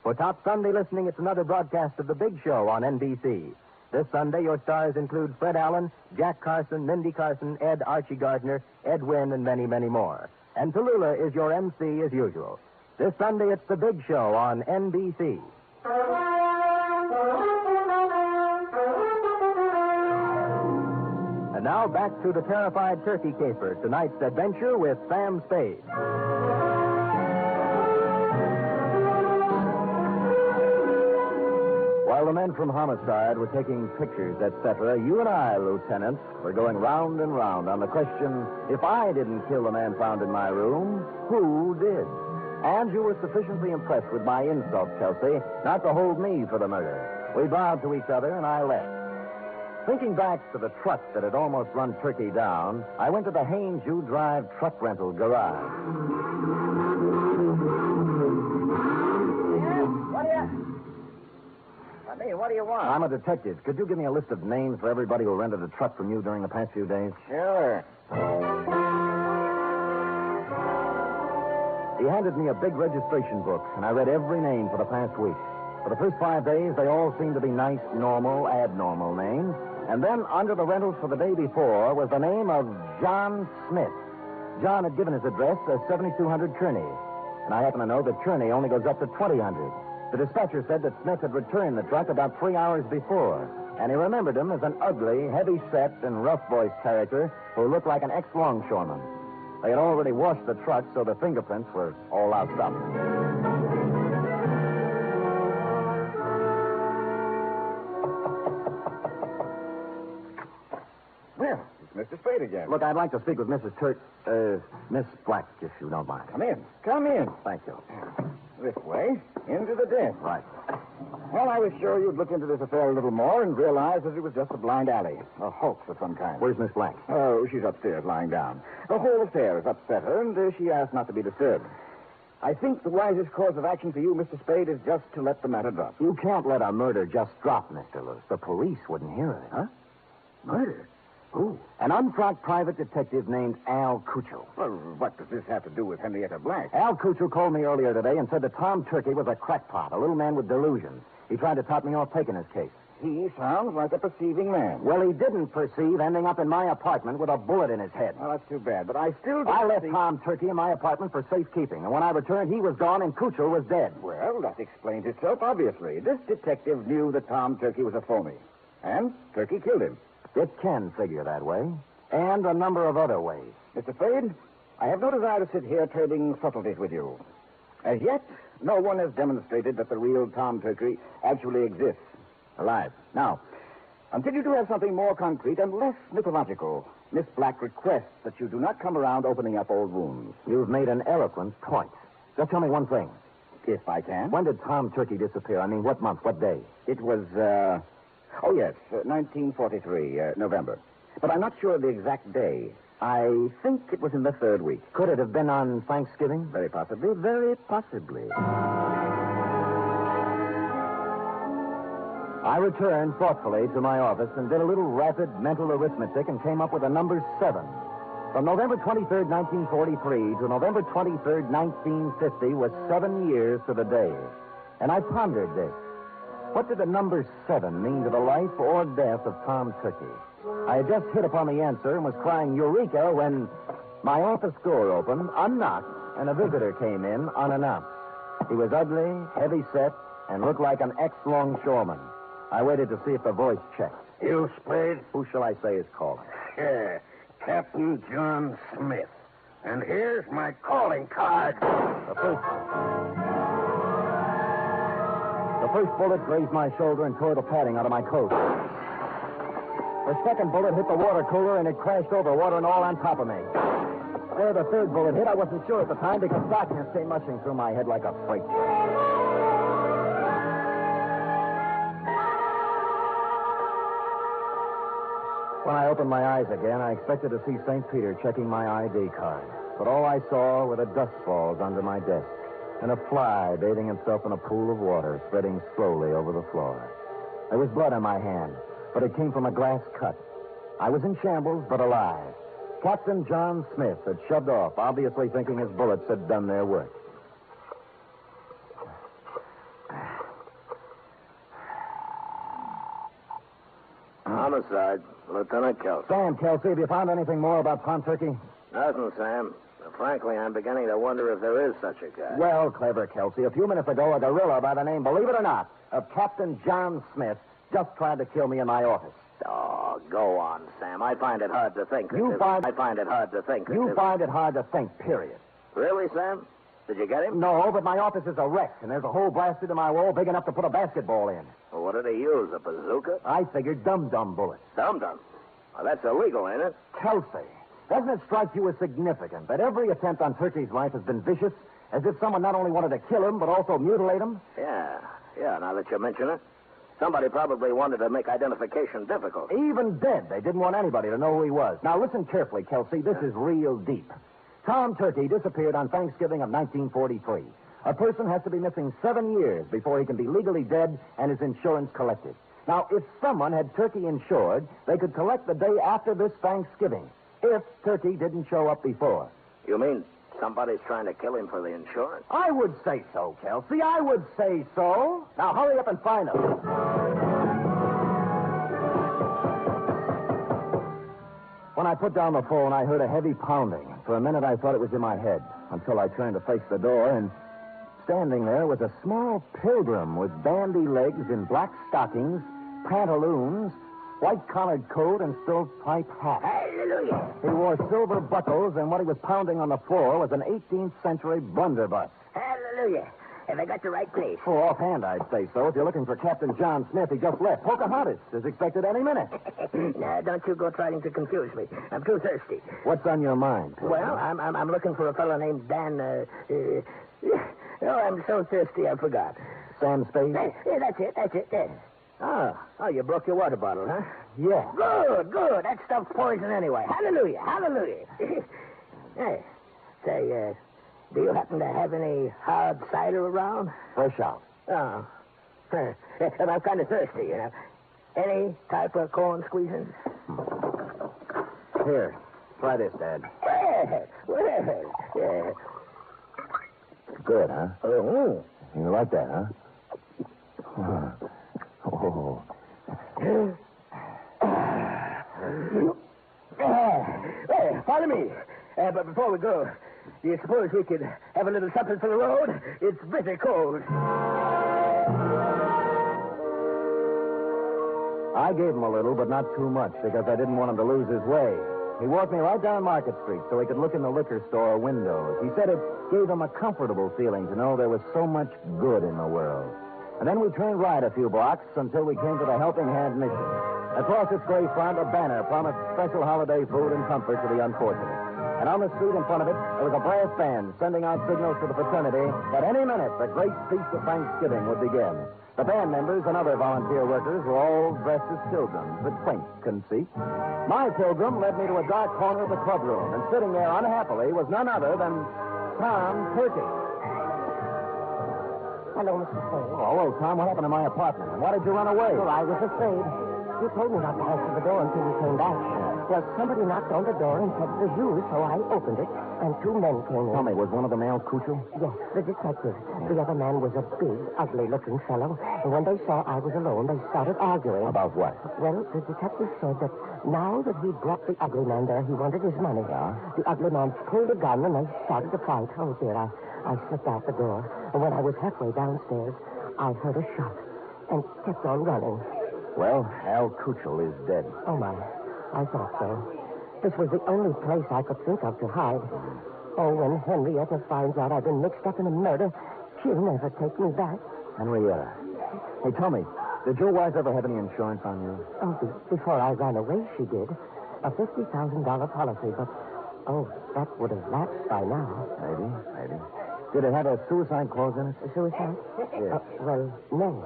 For Top Sunday listening, it's another broadcast of The Big Show on NBC. This Sunday, your stars include Fred Allen, Jack Carson, Mindy Carson, Ed Archie Gardner, Ed Wynn, and many, many more. And Tallulah is your MC as usual. This Sunday, it's The Big Show on NBC. And now back to the terrified turkey caper, tonight's adventure with Sam Spade. While the men from homicide were taking pictures, etc., you and I, Lieutenant, were going round and round on the question, if I didn't kill the man found in my room, who did? And you were sufficiently impressed with my insult, Kelsey, not to hold me for the murder. We bowed to each other, and I left. Thinking back to the truck that had almost run Turkey down, I went to the Haynes U Drive truck rental garage. What do you want? I'm a detective. Could you give me a list of names for everybody who rented a truck from you during the past few days? Sure. He handed me a big registration book, and I read every name for the past week. For the first 5 days, they all seemed to be nice, normal, abnormal names. And then, under the rentals for the day before, was the name of John Smith. John had given his address as 7200 Kearney. And I happen to know that Kearney only goes up to 2000. The dispatcher said that Smith had returned the truck about 3 hours before, and he remembered him as an ugly, heavy-set, and rough-voiced character who looked like an ex-longshoreman. They had already washed the truck, so the fingerprints were all loused up. Well, it's Mr. Spade again. Look, I'd like to speak with Miss Black, if you don't mind. Come in. Come in. Thank you. This way, into the den. Right. Well, I was sure you'd look into this affair a little more and realize that it was just a blind alley, a hoax of some kind. Where's Miss Black? Oh, she's upstairs lying down. The whole affair has upset her, and she asked not to be disturbed. I think the wisest course of action for you, Mr. Spade, is just to let the matter drop. You can't let a murder just drop, Mr. Luce. The police wouldn't hear of it. Huh? Murder? Who? An unfrocked private detective named Al Cuccio. Well, what does this have to do with Henrietta Black? Al Cuccio called me earlier today and said that Tom Turkey was a crackpot, a little man with delusions. He tried to top me off taking his case. He sounds like a perceiving man. Well, he didn't perceive ending up in my apartment with a bullet in his head. Well, that's too bad, but I still don't I left see... Tom Turkey in my apartment for safekeeping, and when I returned, he was gone and Cuccio was dead. Well, that explains itself, obviously. This detective knew that Tom Turkey was a phony, and Turkey killed him. It can figure that way, and a number of other ways. Mr. Spade, I have no desire to sit here trading subtleties with you. As yet, no one has demonstrated that the real Tom Turkey actually exists, alive. Now, until you do have something more concrete and less mythological, Miss Black requests that you do not come around opening up old wounds. You've made an eloquent point. Just tell me one thing. If I can. When did Tom Turkey disappear? I mean, what month, what day? It was, 1943, November. But I'm not sure of the exact day. I think it was in the third week. Could it have been on Thanksgiving? Very possibly, very possibly. I returned thoughtfully to my office and did a little rapid mental arithmetic and came up with the number 7. From November 23rd, 1943 to November 23rd, 1950 was 7 years to the day. And I pondered this. What did the number 7 mean to the life or death of Tom Turkey? I had just hit upon the answer and was crying Eureka when my office door opened, unknocked, and a visitor came in unannounced. He was ugly, heavy-set, and looked like an ex-longshoreman. I waited to see if the voice checked. You, Spade? Who shall I say is calling? Yeah, Captain John Smith. And here's my calling card. The first bullet grazed my shoulder and tore the padding out of my coat. The second bullet hit the water cooler and it crashed over, water and all on top of me. Where the third bullet hit, I wasn't sure at the time because darkness came mushing through my head like a freight train. When I opened my eyes again, I expected to see St. Peter checking my ID card. But all I saw were the dust balls under my desk and a fly bathing himself in a pool of water spreading slowly over the floor. There was blood on my hand, but it came from a glass cut. I was in shambles, but alive. Captain John Smith had shoved off, obviously thinking his bullets had done their work. Homicide, Lieutenant Kelsey. Sam, Kelsey, have you found anything more about Tom Turkey? Nothing, Sam. Frankly, I'm beginning to wonder if there is such a guy. Well, clever, Kelsey. A few minutes ago, a gorilla by the name, believe it or not, of Captain John Smith just tried to kill me in my office. Oh, go on, Sam. I find it hard to think. You find it hard to think, period. Really, Sam? Did you get him? No, but my office is a wreck, and there's a hole blasted in my wall big enough to put a basketball in. Well, what did he use, a bazooka? I figured dum-dum bullets. Dum-dum? Well, that's illegal, ain't it? Kelsey, doesn't it strike you as significant that every attempt on Turkey's life has been vicious, as if someone not only wanted to kill him, but also mutilate him? Yeah, now that you mention it. Somebody probably wanted to make identification difficult. Even dead, they didn't want anybody to know who he was. Now, listen carefully, Kelsey. This is real deep. Tom Turkey disappeared on Thanksgiving of 1943. A person has to be missing 7 years before he can be legally dead and his insurance collected. Now, if someone had Turkey insured, they could collect the day after this Thanksgiving, if Turkey didn't show up before. You mean somebody's trying to kill him for the insurance? I would say so, Kelsey. I would say so. Now, hurry up and find him. When I put down the phone, I heard a heavy pounding. For a minute, I thought it was in my head, until I turned to face the door, and standing there was a small pilgrim with bandy legs in black stockings, pantaloons, white-collared coat, and stovepipe hat. Hallelujah! He wore silver buckles, and what he was pounding on the floor was an 18th century blunderbuss. Hallelujah! Have I got the right place? Oh, offhand, I'd say so. If you're looking for Captain John Smith, he just left. Pocahontas is expected any minute. Now, don't you go trying to confuse me. I'm too thirsty. What's on your mind? Well, I'm looking for a fellow named Dan, oh, I'm so thirsty I forgot. Sam Spade? Yeah, that's it. There. Oh, you broke your water bottle, huh? Yeah. Good. That stuff's poison anyway. Hallelujah. Hey, say, do you happen to have any hard cider around? Fresh out. Oh. And I'm kind of thirsty, you know. Any type of corn squeezing? Here, try this, Dad. Well. Good, huh? Oh. You like that, huh? Oh. Follow me. But before we go, do you suppose we could have a little something for the road? It's bitter cold. I gave him a little, but not too much, because I didn't want him to lose his way. He walked me right down Market Street so he could look in the liquor store windows. He said it gave him a comfortable feeling to know there was so much good in the world. And then we turned right a few blocks until we came to the Helping Hand Mission. Across its gray front, a banner promised special holiday food and comfort to the unfortunate. And on the street in front of it, there was a brass band sending out signals to the fraternity that any minute the great feast of Thanksgiving would begin. The band members and other volunteer workers were all dressed as pilgrims with quaint conceit. My pilgrim led me to a dark corner of the clubroom, and sitting there unhappily was none other than Tom Turkey. Hello, Mr. Spade. Oh, well, Tom, what happened to my apartment? And why did you run away? Oh, I was afraid. You told me not to answer the door until you came back. Well, somebody knocked on the door and said it was you, so I opened it, and two men came in. Tell me, was one of them Al Cuccio? Yes, the detective. The other man was a big, ugly-looking fellow, and when they saw I was alone, they started arguing. About what? Well, the detective said that now that he'd brought the ugly man there, he wanted his money. Yeah? The ugly man pulled a gun, and they started to fight. Oh, dear, I slipped out the door, and when I was halfway downstairs, I heard a shot and kept on running. Well, Al Cuccio is dead. Oh, my. I thought so. This was the only place I could think of to hide. Oh, when Henrietta finds out I've been mixed up in a murder, she'll never take me back. Henrietta. Hey, tell me, did your wife ever have any insurance on you? Oh, before I ran away, she did. A $50,000 policy, but, oh, that would have lapsed by now. Maybe. Did it have a suicide clause in it? A suicide? Yes. Well, no.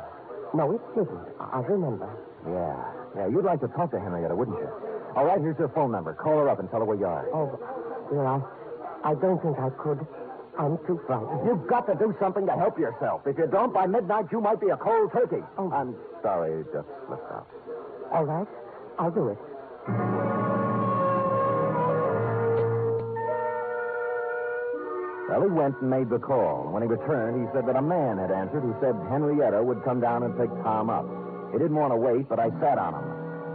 No, it didn't. I remember. Yeah, you'd like to talk to Henrietta, wouldn't you? All right, here's her phone number. Call her up and tell her where you are. Oh, dear, I don't think I could. I'm too frightened. You've got to do something to help yourself. If you don't, by midnight, you might be a cold turkey. Oh. I'm sorry, it just slipped out. All right, I'll do it. Well, he went and made the call. When he returned, he said that a man had answered who said Henrietta would come down and pick Tom up. He didn't want to wait, but I sat on him.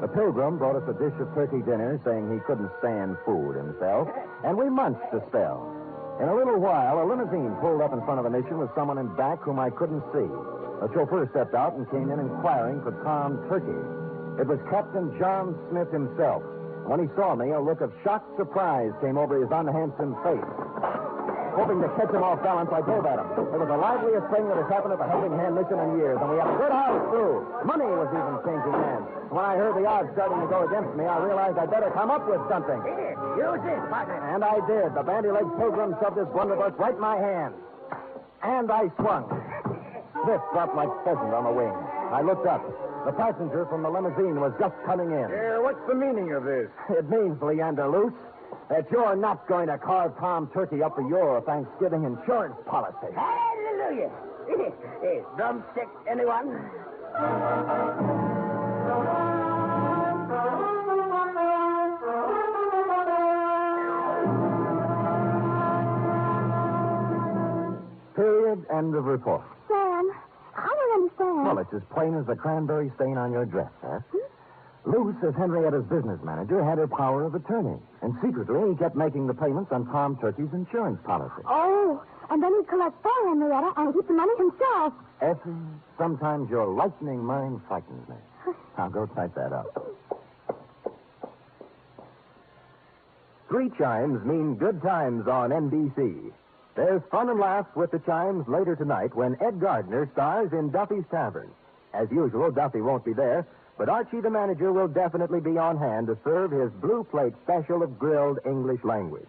The pilgrim brought us a dish of turkey dinner, saying he couldn't stand food himself, and we munched a spell. In a little while, a limousine pulled up in front of the mission with someone in back whom I couldn't see. The chauffeur stepped out and came in inquiring for Tom Turkey. It was Captain John Smith himself. When he saw me, a look of shocked surprise came over his unhandsome face. Hoping to catch him off balance, I drove at him. It was the liveliest thing that has happened at the Helping Hand Mission in years, and we had a good house, too. Money was even changing hands. When I heard the odds starting to go against me, I realized I'd better come up with something. Here, use this, partner. And I did. The bandy-legged pilgrim shoved his blunderbuss right in my hand. And I swung. Smith dropped like pheasant on the wing. I looked up. The passenger from the limousine was just coming in. What's the meaning of this? It means, Leander Luce, that you're not going to carve Tom Turkey up for your Thanksgiving insurance policy. Hallelujah. Drumstick, anyone? Period. End of report. Sam, I don't understand. Well, it's as plain as the cranberry stain on your dress, huh? Lou says Henrietta's business manager had her power of attorney, and secretly he kept making the payments on Tom Turkey's insurance policy. Oh, and then he'd collect for Henrietta and keep the money himself. Effie, sometimes your lightning mind frightens me. Now go type that up. 3 chimes mean good times on NBC. There's fun and laughs with the chimes later tonight when Ed Gardner stars in Duffy's Tavern. As usual, Duffy won't be there, but Archie the manager will definitely be on hand to serve his blue plate special of grilled English language.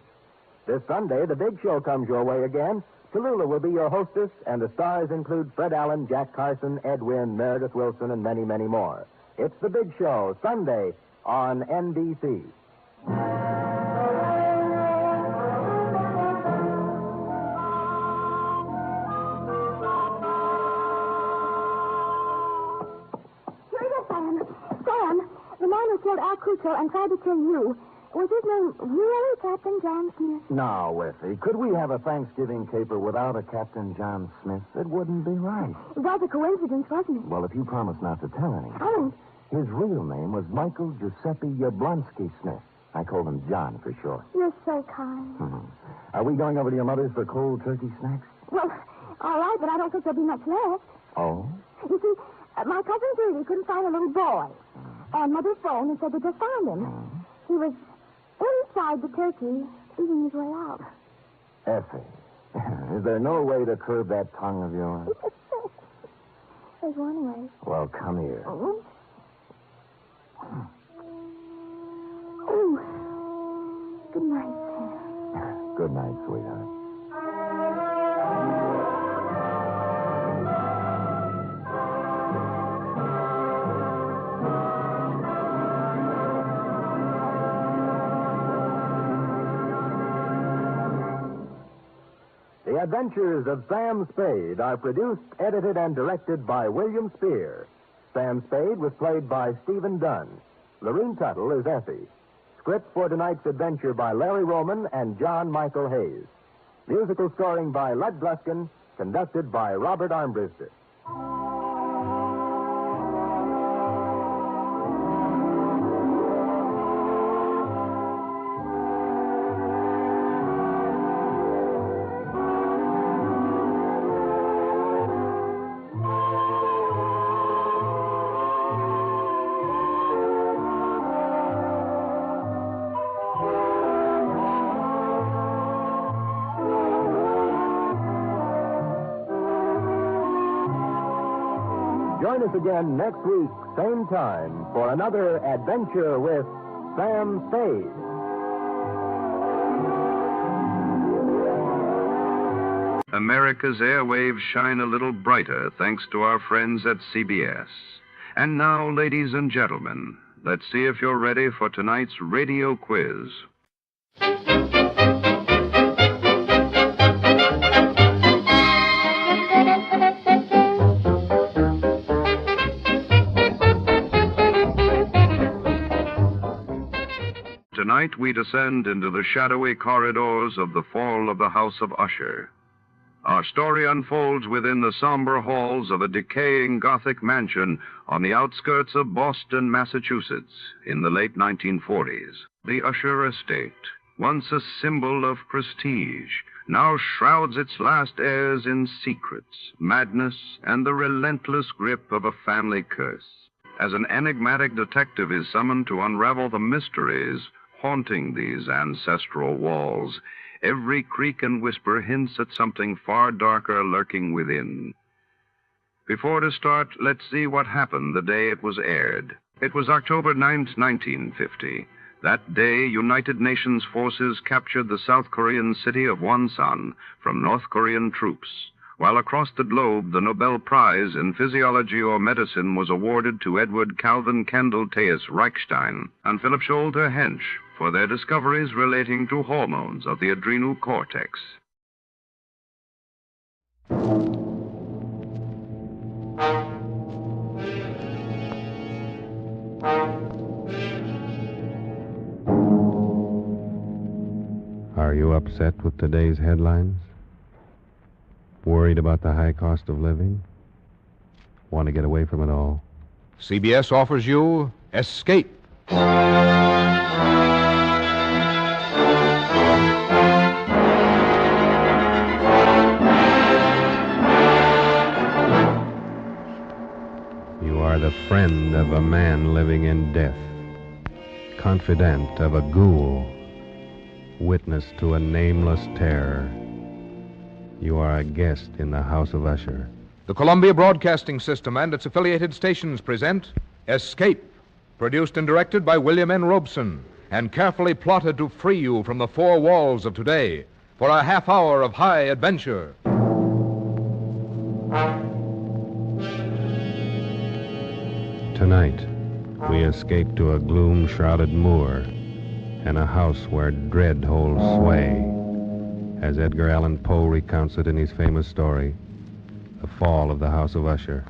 This Sunday, the big show comes your way again. Tallulah will be your hostess, and the stars include Fred Allen, Jack Carson, Ed Wynn, Meredith Wilson, and many, many more. It's the big show, Sunday on NBC. Sam, the man who killed Al Cucho and tried to kill you, was his name really Captain John Smith? Now, Effie, could we have a Thanksgiving caper without a Captain John Smith? It wouldn't be right. It was a coincidence, wasn't it? Well, if you promise not to tell anyone. I won't. His real name was Michael Giuseppe Yablonsky Smith. I called him John for short. You're so kind. Are we going over to your mother's for cold turkey snacks? Well, all right, but I don't think there'll be much left. Oh? You see, my cousin Judy couldn't find a little boy. And Mother phoned and said they just found him. He was inside the turkey, eating his way out. Effie, is there no way to curb that tongue of yours? There's one way. Well, come here. Oh. Good night, Sam. Good night, sweetheart. The Adventures of Sam Spade are produced, edited, and directed by William Spear. Sam Spade was played by Stephen Dunn. Lorene Tuttle is Effie. Script for tonight's adventure by Larry Roman and John Michael Hayes. Musical scoring by Lud Gluskin, conducted by Robert Armbruster. Join us again next week, same time, for another adventure with Sam Spade. America's airwaves shine a little brighter thanks to our friends at CBS. And now, ladies and gentlemen, let's see if you're ready for tonight's radio quiz. Tonight we descend into the shadowy corridors of the fall of the House of Usher. Our story unfolds within the somber halls of a decaying Gothic mansion on the outskirts of Boston, Massachusetts, in the late 1940s. The Usher estate, once a symbol of prestige, now shrouds its last heirs in secrets, madness, and the relentless grip of a family curse. As an enigmatic detective is summoned to unravel the mysteries haunting these ancestral walls, every creak and whisper hints at something far darker lurking within. Before to start, let's see what happened the day it was aired. It was October 9th, 1950. That day, United Nations forces captured the South Korean city of Wonsan from North Korean troops, while across the globe, the Nobel Prize in Physiology or Medicine was awarded to Edward Calvin Kendall Teus Reichstein and Philip Scholter Hensch for their discoveries relating to hormones of the adrenal cortex. Are you upset with today's headlines? Worried about the high cost of living? Want to get away from it all? CBS offers you Escape. You are the friend of a man living in death, confidant of a ghoul, witness to a nameless terror. You are a guest in the House of Usher. The Columbia Broadcasting System and its affiliated stations present Escape, produced and directed by William N. Robeson, and carefully plotted to free you from the four walls of today for a half hour of high adventure. Tonight, we escape to a gloom-shrouded moor and a house where dread holds sway, as Edgar Allan Poe recounts it in his famous story, The Fall of the House of Usher.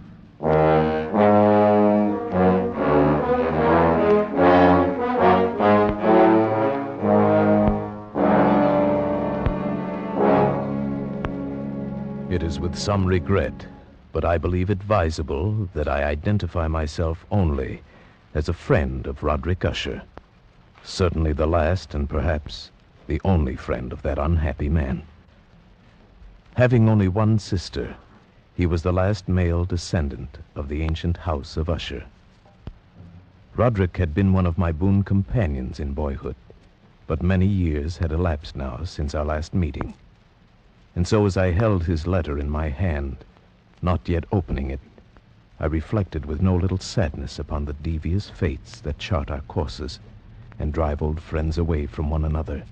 It is with some regret, but I believe advisable that I identify myself only as a friend of Roderick Usher. Certainly the last and perhaps the only friend of that unhappy man. Having only one sister, he was the last male descendant of the ancient house of Usher. Roderick had been one of my boon companions in boyhood, but many years had elapsed now since our last meeting. And so as I held his letter in my hand, not yet opening it, I reflected with no little sadness upon the devious fates that chart our courses and drive old friends away from one another.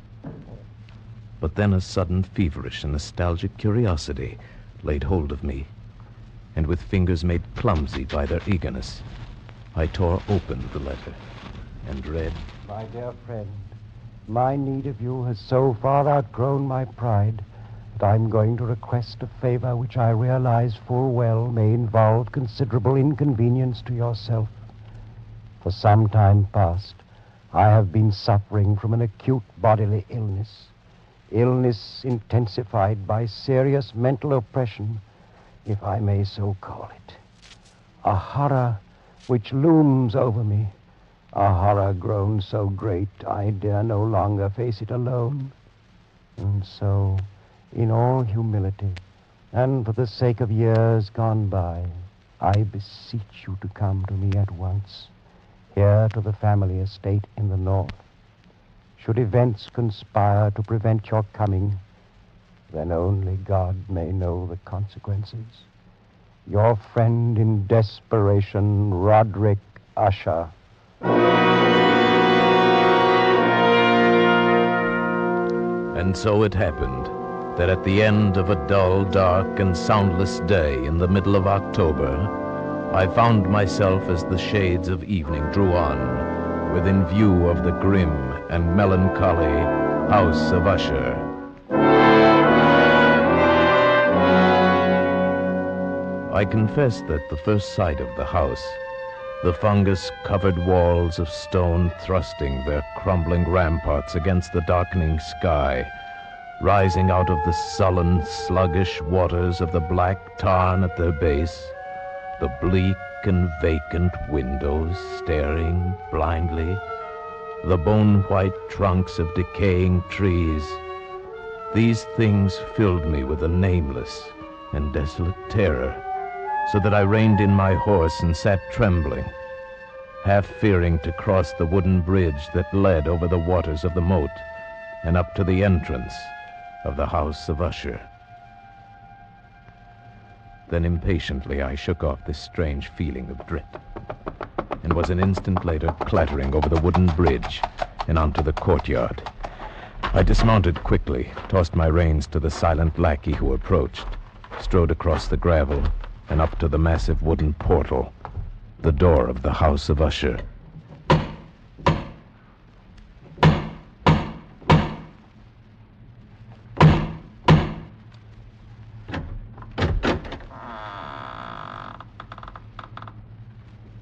But then a sudden feverish and nostalgic curiosity laid hold of me, and with fingers made clumsy by their eagerness, I tore open the letter and read, My dear friend, my need of you has so far outgrown my pride that I'm going to request a favor which I realize full well may involve considerable inconvenience to yourself. For some time past, I have been suffering from an acute bodily illness intensified by serious mental oppression, if I may so call it. A horror which looms over me, a horror grown so great I dare no longer face it alone. And so, in all humility, and for the sake of years gone by, I beseech you to come to me at once, here to the family estate in the north. Should events conspire to prevent your coming, then only God may know the consequences. Your friend in desperation, Roderick Usher. And so it happened that at the end of a dull, dark, and soundless day in the middle of October, I found myself as the shades of evening drew on, within view of the grim and melancholy House of Usher. I confess that the first sight of the house, the fungus-covered walls of stone thrusting their crumbling ramparts against the darkening sky, rising out of the sullen, sluggish waters of the black tarn at their base, the bleak and vacant windows staring blindly, the bone-white trunks of decaying trees, these things filled me with a nameless and desolate terror, so that I reined in my horse and sat trembling, half fearing to cross the wooden bridge that led over the waters of the moat and up to the entrance of the House of Usher. Then impatiently I shook off this strange feeling of dread, and was an instant later clattering over the wooden bridge and onto the courtyard. I dismounted quickly, tossed my reins to the silent lackey who approached, strode across the gravel and up to the massive wooden portal, the door of the House of Usher.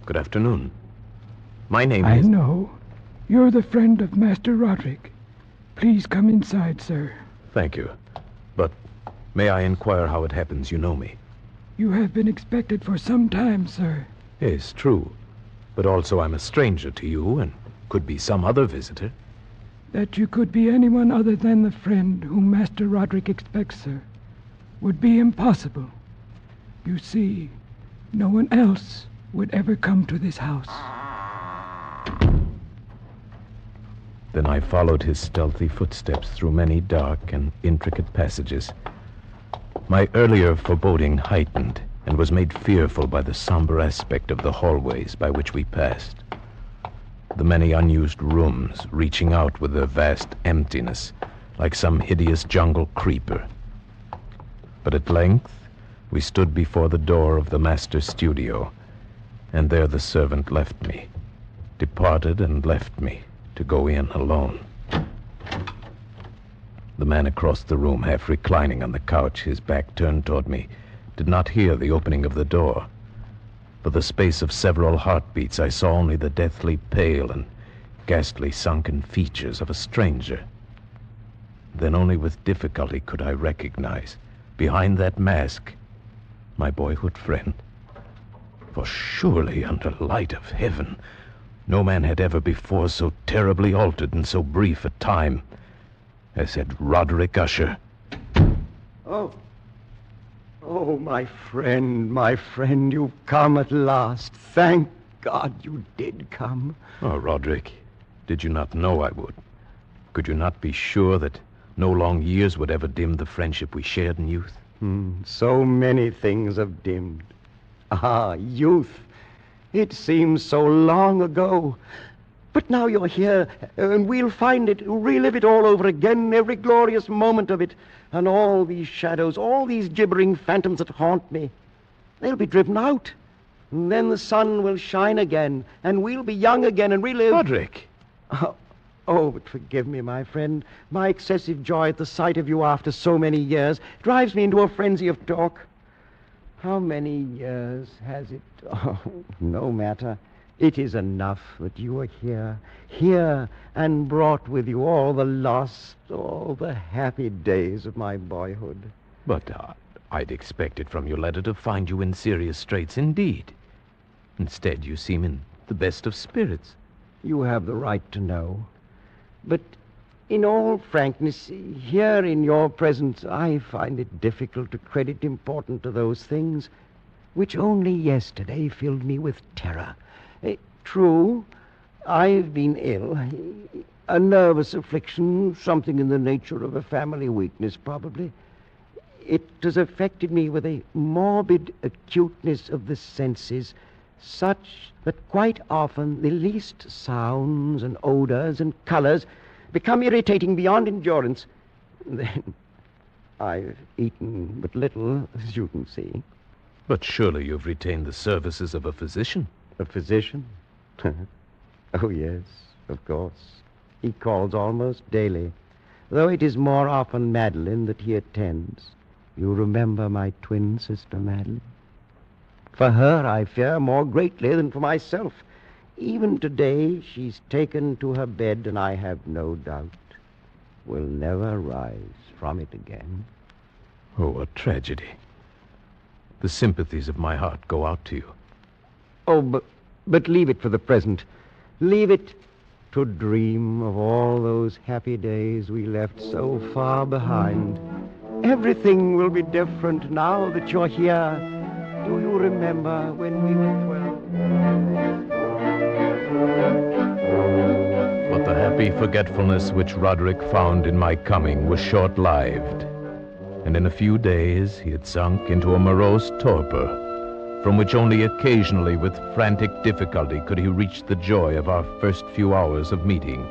Good afternoon. My name I is... know. You're the friend of Master Roderick. Please come inside, sir. Thank you. But may I inquire how it happens you know me? You have been expected for some time, sir. Yes, true. But also I'm a stranger to you and could be some other visitor. That you could be anyone other than the friend whom Master Roderick expects, sir, would be impossible. You see, no one else would ever come to this house. Then I followed his stealthy footsteps through many dark and intricate passages. My earlier foreboding heightened and was made fearful by the somber aspect of the hallways by which we passed. The many unused rooms reaching out with their vast emptiness like some hideous jungle creeper. But at length we stood before the door of the master's studio, and there the servant left me, departed and left me to go in alone. The man across the room, half reclining on the couch, his back turned toward me, did not hear the opening of the door. For the space of several heartbeats, I saw only the deathly pale and ghastly sunken features of a stranger. Then only with difficulty could I recognize, behind that mask, my boyhood friend. For surely, under light of heaven, no man had ever before so terribly altered in so brief a time as had Roderick Usher. Oh, my friend, you've come at last. Thank God you did come. Oh, Roderick, did you not know I would? Could you not be sure that no long years would ever dim the friendship we shared in youth? So many things have dimmed. Ah, youth. It seems so long ago. But now you're here, and we'll find it, relive it all over again, every glorious moment of it. And all these shadows, all these gibbering phantoms that haunt me, they'll be driven out. And then the sun will shine again, and we'll be young again and relive... Roderick! Oh, but forgive me, my friend. My excessive joy at the sight of you after so many years drives me into a frenzy of talk. How many years has it? Oh, no matter. It is enough that you are here, and brought with you all the lost, all the happy days of my boyhood. But I'd expected from your letter to find you in serious straits indeed. Instead, you seem in the best of spirits. You have the right to know. But in all frankness, here in your presence, I find it difficult to credit importance to those things which only yesterday filled me with terror. True, I've been ill. A nervous affliction, something in the nature of a family weakness, probably. It has affected me with a morbid acuteness of the senses, such that quite often the least sounds and odors and colors become irritating beyond endurance. Then I've eaten but little, as you can see. But surely you've retained the services of a physician. A physician? Oh, yes, of course. He calls almost daily, though it is more often Madeline that he attends. You remember my twin sister, Madeline? For her I fear more greatly than for myself. Even today she's taken to her bed, and I have no doubt will never rise from it again. Oh, a tragedy. The sympathies of my heart go out to you. Oh, but leave it for the present. Leave it to dream of all those happy days we left so far behind. Everything will be different now that you're here. Do you remember when we were 12? But the happy forgetfulness which Roderick found in my coming was short-lived, and in a few days he had sunk into a morose torpor, from which only occasionally with frantic difficulty could he reach the joy of our first few hours of meeting.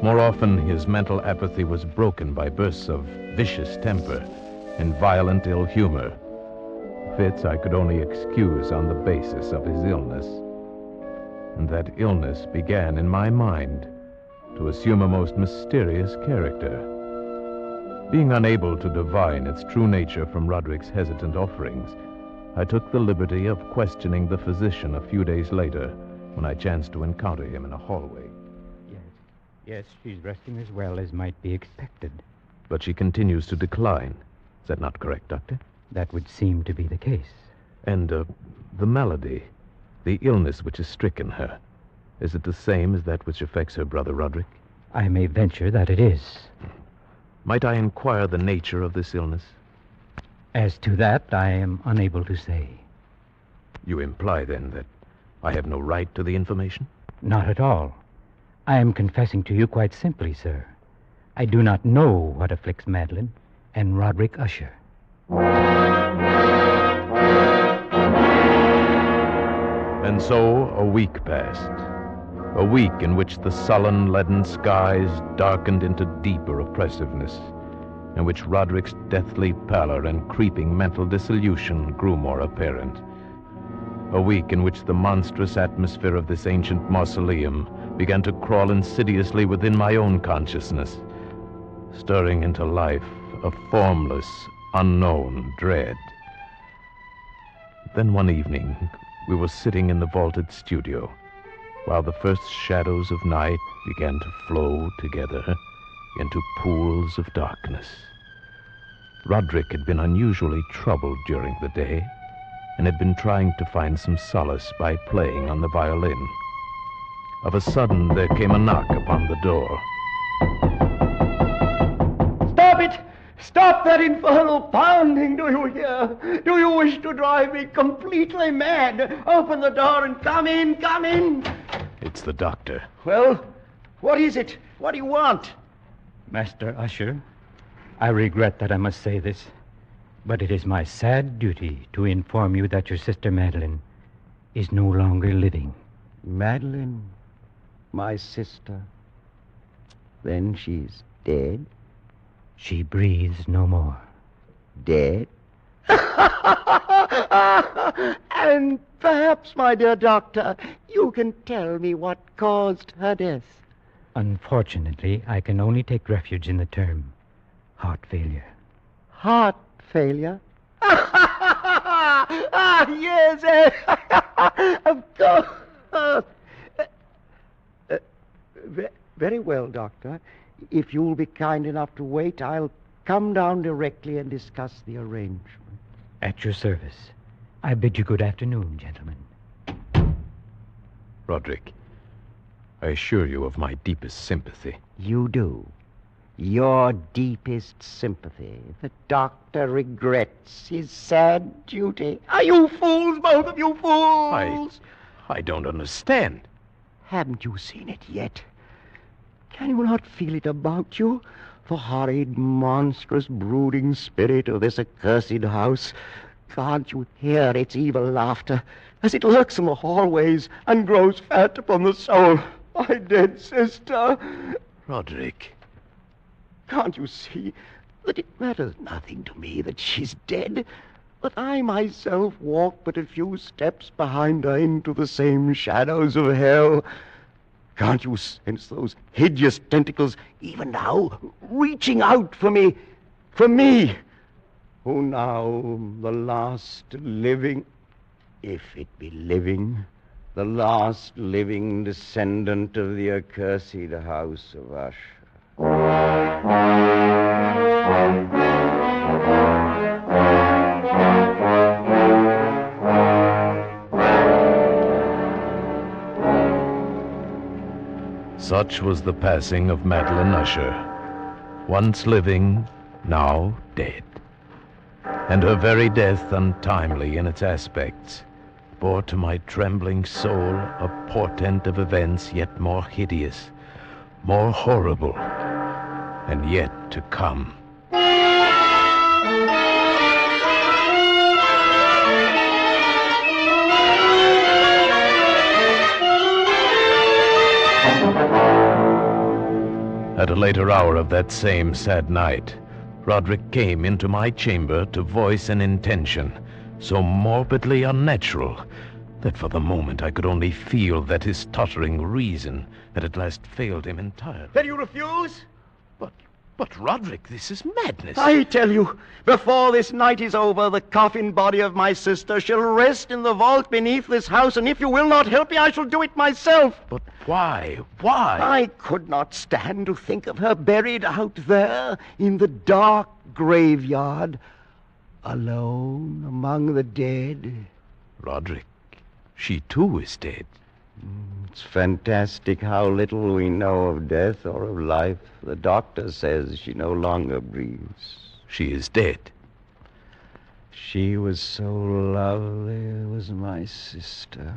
More often his mental apathy was broken by bursts of vicious temper and violent ill humor. Fits I could only excuse on the basis of his illness. And that illness began in my mind to assume a most mysterious character. Being unable to divine its true nature from Roderick's hesitant offerings, I took the liberty of questioning the physician a few days later when I chanced to encounter him in a hallway. Yes, she's resting as well as might be expected. But she continues to decline. Is that not correct, Doctor? That would seem to be the case. And the malady, The illness which has stricken her, is it the same as that which affects her brother Roderick? I may venture that it is. Might I inquire the nature of this illness? As to that, I am unable to say. You imply, then, that I have no right to the information? Not at all. I am confessing to you quite simply, sir. I do not know what afflicts Madeline and Roderick Usher. And so a week passed. A week in which the sullen, leaden skies darkened into deeper oppressiveness, in which Roderick's deathly pallor and creeping mental dissolution grew more apparent. A week in which the monstrous atmosphere of this ancient mausoleum began to crawl insidiously within my own consciousness, stirring into life a formless, unknown dread. Then one evening, we were sitting in the vaulted studio, while the first shadows of night began to flow together into pools of darkness. Roderick had been unusually troubled during the day, and had been trying to find some solace by playing on the violin. Of a sudden, there came a knock upon the door. Stop it! Stop that infernal pounding, do you hear? Do you wish to drive me completely mad? Open the door and come in, come in! It's the doctor. Well, what is it? What do you want? Master Usher, I regret that I must say this, but it is my sad duty to inform you that your sister Madeline is no longer living. Madeline, my sister. Then she's dead? She breathes no more. Dead? And perhaps, my dear doctor, you can tell me what caused her death. Unfortunately, I can only take refuge in the term heart failure. Heart failure? Yes, of course. Very well, doctor. If you'll be kind enough to wait, I'll come down directly and discuss the arrangement. At your service. I bid you good afternoon, gentlemen. Roderick, I assure you of my deepest sympathy. You do. Your deepest sympathy. The doctor regrets his sad duty. Are you fools, both of you fools? I don't understand. Haven't you seen it yet? Can you not feel it about you? The horrid, monstrous, brooding spirit of this accursed house. Can't you hear its evil laughter as it lurks in the hallways and grows fat upon the soul? My dead sister. Roderick. Can't you see that it matters nothing to me that she's dead? That I myself walk but a few steps behind her into the same shadows of hell? Can't you sense those hideous tentacles even now reaching out for me? For me, who now the last living, if it be living, the last living descendant of the accursed house of Usher. Such was the passing of Madeline Usher, once living, now dead. And her very death, untimely in its aspects, bore to my trembling soul a portent of events yet more hideous, more horrible, and yet to come. At a later hour of that same sad night, Roderick came into my chamber to voice an intention so morbidly unnatural that for the moment I could only feel that his tottering reason had at last failed him entirely. Then you refuse? But Roderick, this is madness. I tell you, before this night is over, the coffin body of my sister shall rest in the vault beneath this house, and if you will not help me, I shall do it myself. But why? Why? I could not stand to think of her buried out there in the dark graveyard, alone among the dead. Roderick, She, too, is dead. It's fantastic how little we know of death or of life. The doctor says she no longer breathes. She is dead. She was so lovely, was my sister.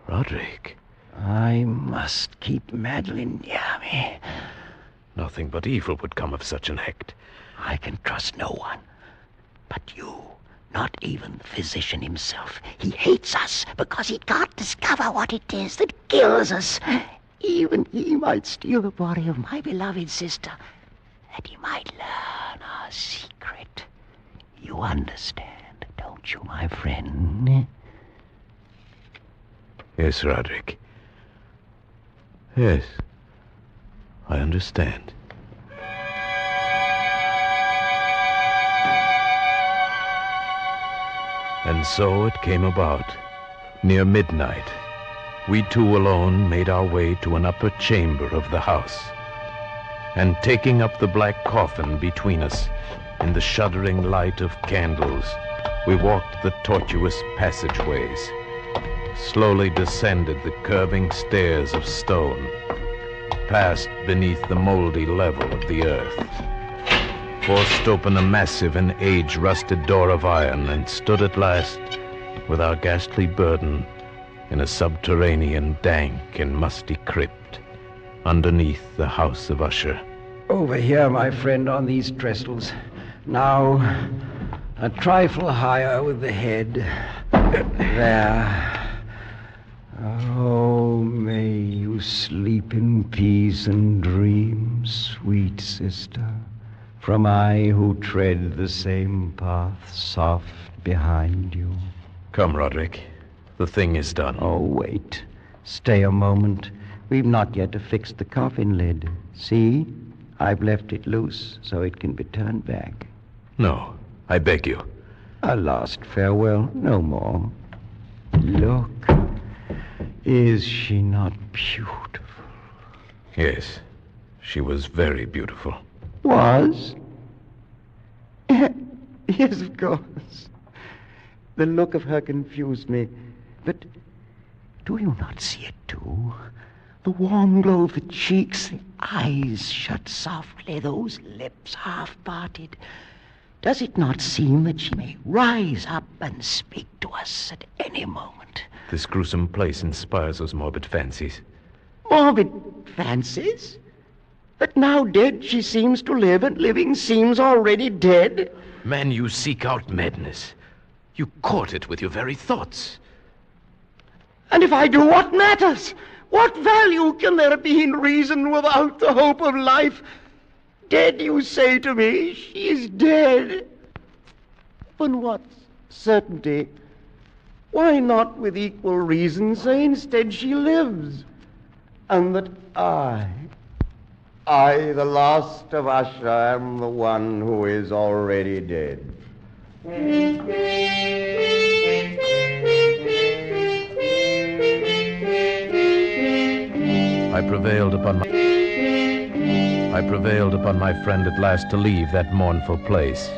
Roderick. I must keep Madeline near me. Nothing but evil would come of such an act. I can trust no one. But you, not even the physician himself. He hates us because he can't discover what it is that kills us. Even he might steal the body of my beloved sister, that he might learn our secret. You understand, don't you, my friend? Yes, Roderick. Yes, I understand. And so it came about. Near midnight, we two alone made our way to an upper chamber of the house. And taking up the black coffin between us, in the shuddering light of candles, we walked the tortuous passageways, slowly descended the curving stairs of stone, passed beneath the moldy level of the earth, forced open a massive and age-rusted door of iron, and stood at last, with our ghastly burden, in a subterranean, dank and musty crypt, underneath the house of Usher. Over here, my friend, on these trestles. Now, a trifle higher with the head. There. Oh, may you sleep in peace and dream, sweet sister, from I who tread the same path soft behind you. Come, Roderick. The thing is done. Oh, wait. Stay a moment. We've not yet affixed the coffin lid. See? I've left it loose so it can be turned back. No, I beg you. A last farewell, no more. Look. Is she not beautiful? Yes, she was very beautiful. Was? Yes, of course. The look of her confused me. But do you not see it, too? The warm glow of the cheeks, the eyes shut softly, those lips half parted. Does it not seem that she may rise up and speak to us at any moment? This gruesome place inspires those morbid fancies. Morbid fancies? That now dead she seems to live, and living seems already dead? Man, you seek out madness. You court it with your very thoughts. And if I do, what matters? What value can there be in reason without the hope of life? Dead, you say to me, she is dead. But what certainty? Why not with equal reason say instead she lives? And that I, the last of Usher, am the one who is already dead. I prevailed upon my friend at last to leave that mournful place.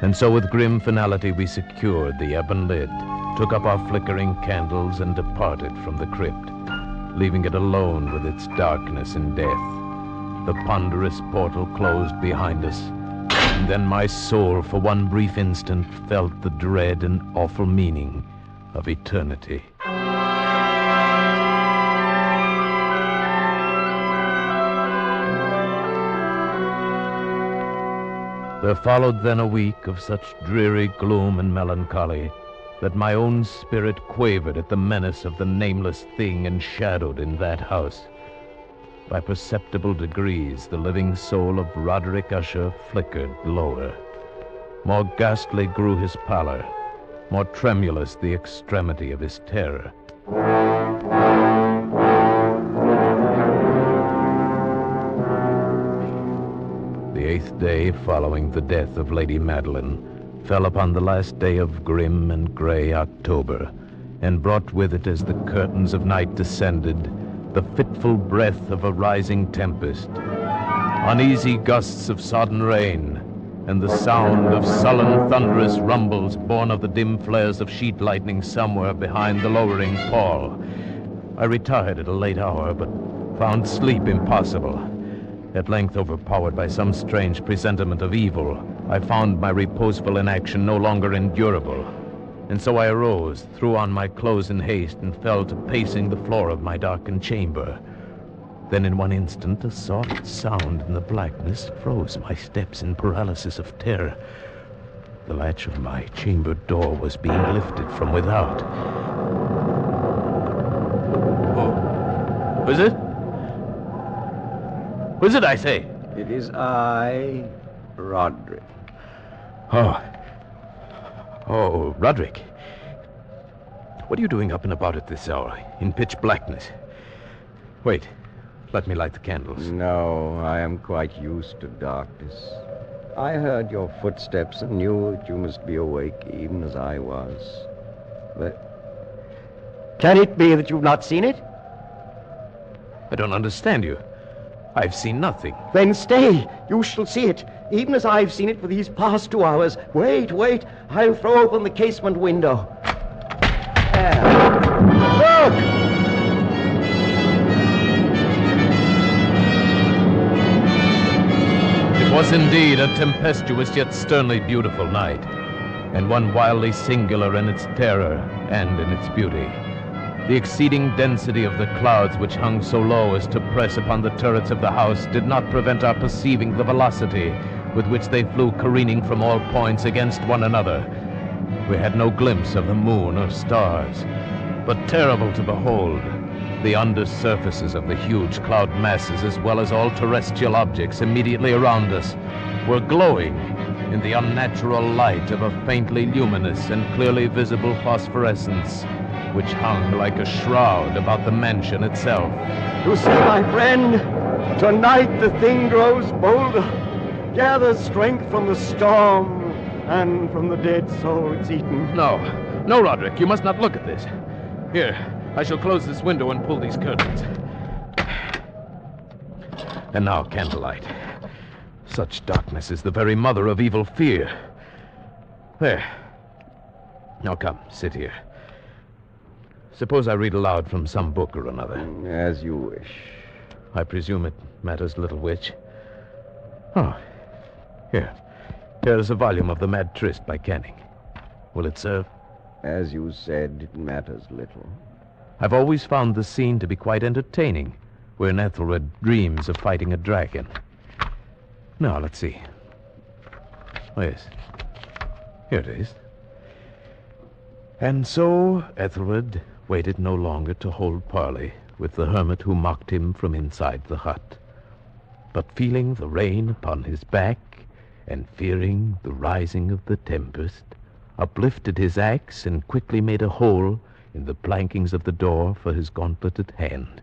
And so with grim finality we secured the ebon lid, took up our flickering candles, and departed from the crypt, leaving it alone with its darkness and death. The ponderous portal closed behind us, and then my soul for one brief instant felt the dread and awful meaning of eternity. There followed then a week of such dreary gloom and melancholy that my own spirit quavered at the menace of the nameless thing enshadowed in that house. By perceptible degrees, the living soul of Roderick Usher flickered lower. More ghastly grew his pallor, more tremulous the extremity of his terror. The 8th day following the death of Lady Madeline fell upon the last day of grim and gray October, and brought with it, as the curtains of night descended, the fitful breath of a rising tempest, uneasy gusts of sodden rain, and the sound of sullen, thunderous rumbles born of the dim flares of sheet lightning somewhere behind the lowering pall. I retired at a late hour, but found sleep impossible. At length, overpowered by some strange presentiment of evil, I found my reposeful inaction no longer endurable. And so I arose, threw on my clothes in haste, and fell to pacing the floor of my darkened chamber. Then in one instant, a soft sound in the blackness froze my steps in paralysis of terror. The latch of my chamber door was being lifted from without. Who is it? Who is it, I say? It is I, Roderick. Oh, Roderick. What are you doing up and about at this hour, in pitch blackness? Wait, let me light the candles. No, I am quite used to darkness. I heard your footsteps and knew that you must be awake, even as I was. But can it be that you've not seen it? I don't understand you. I've seen nothing. Then stay. You shall see it, even as I've seen it for these past 2 hours. Wait. I'll throw open the casement window. There. Look! It was indeed a tempestuous yet sternly beautiful night, and one wildly singular in its terror and in its beauty. The exceeding density of the clouds which hung so low as to press upon the turrets of the house did not prevent our perceiving the velocity with which they flew careening from all points against one another. We had no glimpse of the moon or stars, but terrible to behold, the undersurfaces of the huge cloud masses, as well as all terrestrial objects immediately around us, were glowing in the unnatural light of a faintly luminous and clearly visible phosphorescence, which hung like a shroud about the mansion itself. You see, my friend, tonight the thing grows bolder, gathers strength from the storm and from the dead soul it's eaten. No, Roderick, you must not look at this. Here, I shall close this window and pull these curtains. And now, candlelight. Such darkness is the very mother of evil fear. There. Now come, sit here. Suppose I read aloud from some book or another. As you wish. I presume it matters little which. Oh, here's a volume of The Mad Tryst by Canning. Will it serve? As you said, it matters little. I've always found the scene to be quite entertaining, wherein Ethelred dreams of fighting a dragon. Now, let's see. Oh, yes. Here it is. And so Ethelred waited no longer to hold parley with the hermit who mocked him from inside the hut, but feeling the rain upon his back and fearing the rising of the tempest, uplifted his axe and quickly made a hole in the plankings of the door for his gauntleted hand.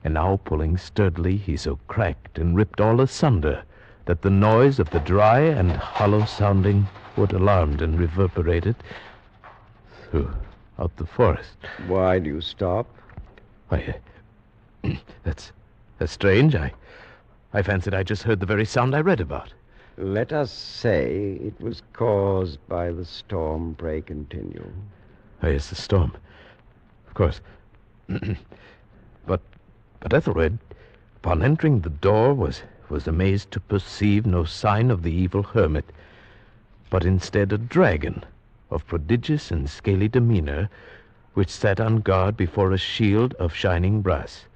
And now, pulling sturdily, he so cracked and ripped all asunder that the noise of the dry and hollow-sounding wood alarmed and reverberated throughout the forest. Why do you stop? Why, that's strange. I fancied I just heard the very sound I read about. Let us say it was caused by the storm. Pray continue. Oh, yes, the storm. Of course. But Ethelred, upon entering the door, was amazed to perceive no sign of the evil hermit, but instead a dragon of prodigious and scaly demeanor, which sat on guard before a shield of shining brass.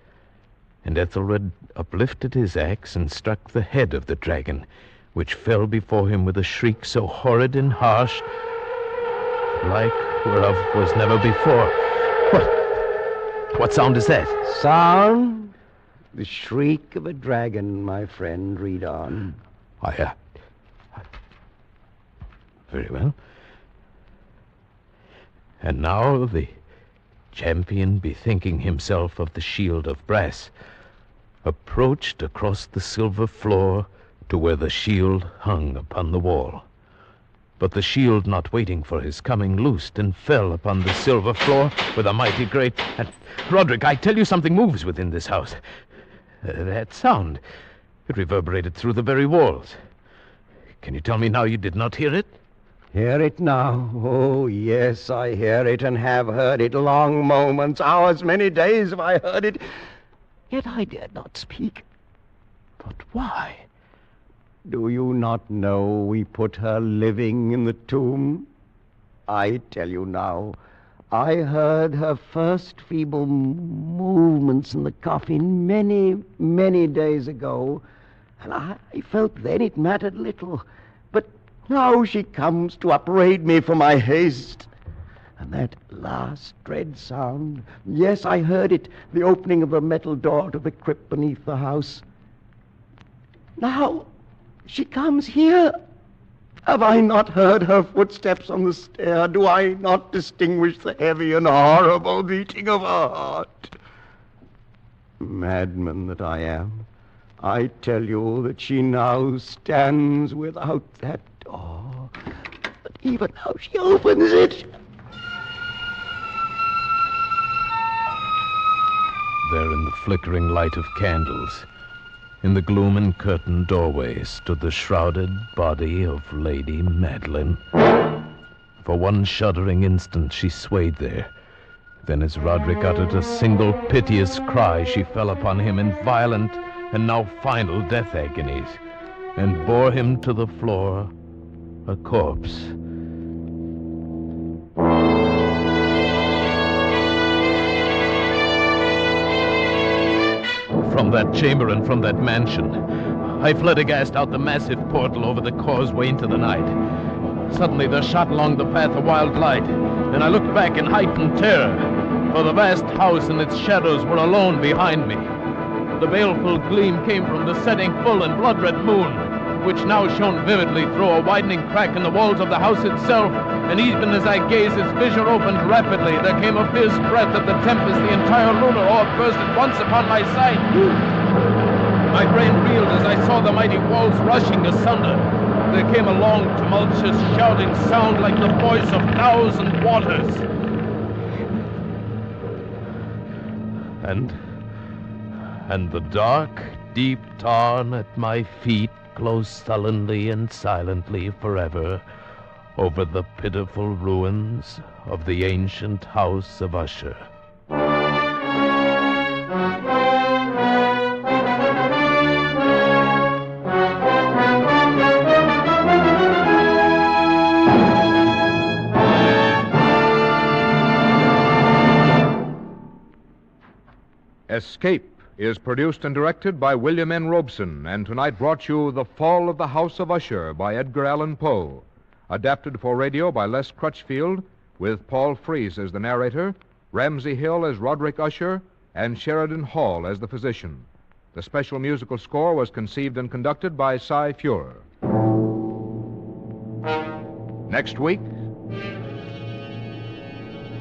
And Ethelred uplifted his axe and struck the head of the dragon, which fell before him with a shriek so horrid and harsh, like whereof was never before. What sound is that? Sound? The shriek of a dragon, my friend. Read on. Very well. And now the champion, bethinking himself of the shield of brass, approached across the silver floor to where the shield hung upon the wall. But the shield, not waiting for his coming, loosed and fell upon the silver floor with a mighty great... And, Roderick, I tell you something moves within this house. That sound, it reverberated through the very walls. Can you tell me now you did not hear it? Hear it now? Oh, yes, I hear it and have heard it. Long moments, hours, many days have I heard it. Yet I dared not speak. But why? Do you not know we put her living in the tomb? I tell you now, I heard her first feeble movements in the coffin many, many days ago, and I felt then it mattered little. But now she comes to upbraid me for my haste. And that last dread sound, yes, I heard it, the opening of the metal door to the crypt beneath the house. Now she comes here. Have I not heard her footsteps on the stair? Do I not distinguish the heavy and horrible beating of her heart? Madman that I am, I tell you that she now stands without that door. But even now she opens it. There in the flickering light of candles, in the gloom and curtained doorway, stood the shrouded body of Lady Madeline. For one shuddering instant she swayed there. Then as Roderick uttered a single piteous cry, she fell upon him in violent and now final death agonies, and bore him to the floor, a corpse. From that chamber and from that mansion, I fled aghast out the massive portal over the causeway into the night. Suddenly there shot along the path a wild light, and I looked back in heightened terror, for the vast house and its shadows were alone behind me. The baleful gleam came from the setting full and blood-red moon, which now shone vividly through a widening crack in the walls of the house itself, and even as I gazed, its vision opened rapidly. There came a fierce breath of the tempest. The entire lunar orb burst at once upon my sight. My brain reeled as I saw the mighty walls rushing asunder. There came a long, tumultuous, shouting sound like the voice of 1,000 waters. And the dark, deep tarn at my feet closed sullenly and silently forever over the pitiful ruins of the ancient house of Usher. Escape is produced and directed by William N. Robeson, and tonight brought you The Fall of the House of Usher by Edgar Allan Poe, adapted for radio by Les Crutchfield, with Paul Frees as the narrator, Ramsey Hill as Roderick Usher, and Sheridan Hall as the physician. The special musical score was conceived and conducted by Cy Fuhrer. Next week...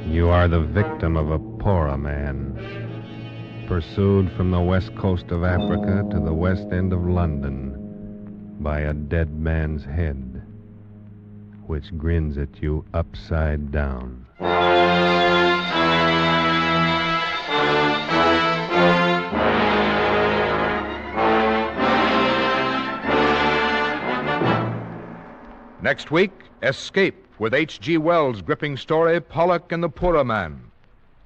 You are the victim of a poorer man, pursued from the west coast of Africa to the west end of London by a dead man's head, which grins at you upside down. Next week, Escape, with H.G. Wells' gripping story, Pollock and the Poorer Man.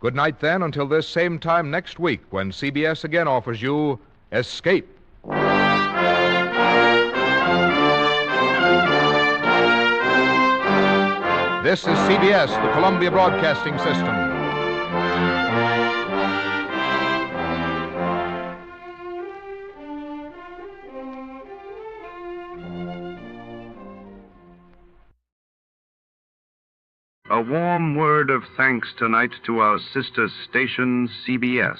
Good night, then, until this same time next week, when CBS again offers you Escape. This is CBS, the Columbia Broadcasting System. A warm word of thanks tonight to our sister station, CBS.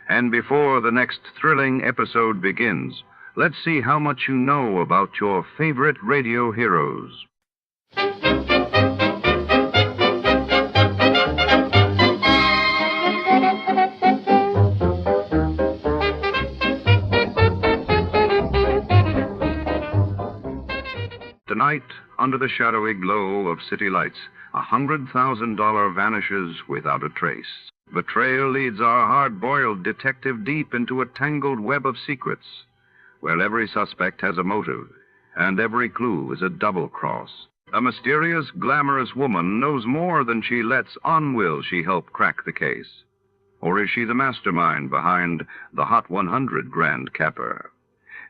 And before the next thrilling episode begins, let's see how much you know about your favorite radio heroes. Tonight, under the shadowy glow of city lights, $100,000 vanishes without a trace. The trail leads our hard-boiled detective deep into a tangled web of secrets, where every suspect has a motive, and every clue is a double cross. A mysterious, glamorous woman knows more than she lets on will she help crack the case. Or is she the mastermind behind the Hot 100 Grand Capper?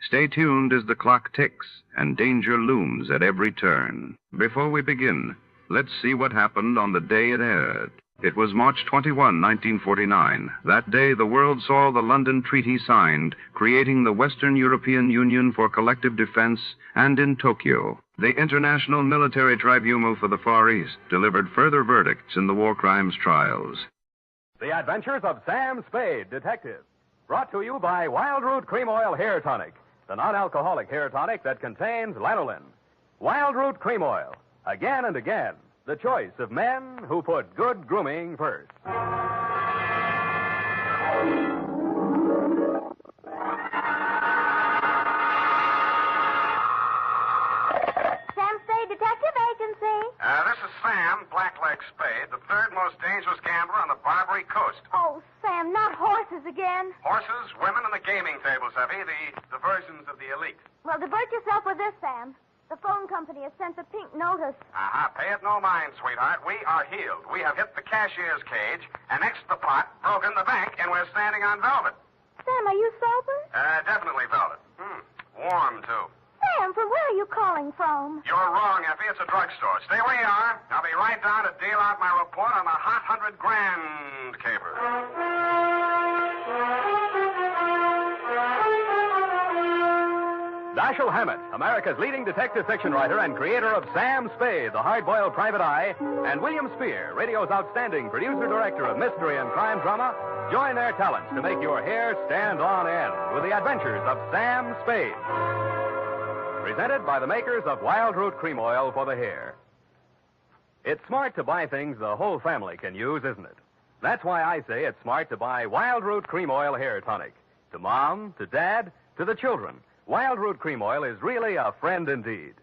Stay tuned as the clock ticks and danger looms at every turn. Before we begin, let's see what happened on the day it aired. It was March 21, 1949. That day, the world saw the London Treaty signed, creating the Western European Union for Collective Defense, and in Tokyo, the International Military Tribunal for the Far East delivered further verdicts in the war crimes trials. The Adventures of Sam Spade, Detective. Brought to you by Wild Root Cream Oil Hair Tonic, the non-alcoholic hair tonic that contains lanolin. Wild Root Cream Oil. Again and again, the choice of men who put good grooming first. Sam Spade Detective Agency. This is Sam, Blackleg Spade, the third most dangerous gambler on the Barbary Coast. Oh, Sam, not horses again. Horses, women, and the gaming tables, Effie, the versions of the elite. Well, divert yourself with this, Sam. The phone company has sent a pink notice. Pay it no mind, sweetheart. We are healed. We have hit the cashier's cage, annexed the pot, broken the bank, and we're standing on velvet. Sam, are you sober? Definitely velvet. Warm, too. Sam, from where are you calling from? You're wrong, Effie. It's a drugstore. Stay where you are. I'll be right down to deal out my report on the Hot 100 Grand Caper. Dashiell Hammett, America's leading detective fiction writer and creator of Sam Spade, the hard-boiled private eye, and William Spear, radio's outstanding producer-director of mystery and crime drama, join their talents to make your hair stand on end with the adventures of Sam Spade. Presented by the makers of Wild Root Cream Oil for the hair. It's smart to buy things the whole family can use, isn't it? That's why I say it's smart to buy Wild Root Cream Oil Hair Tonic. To Mom, to Dad, to the children. Wild Root Cream Oil is really a friend indeed.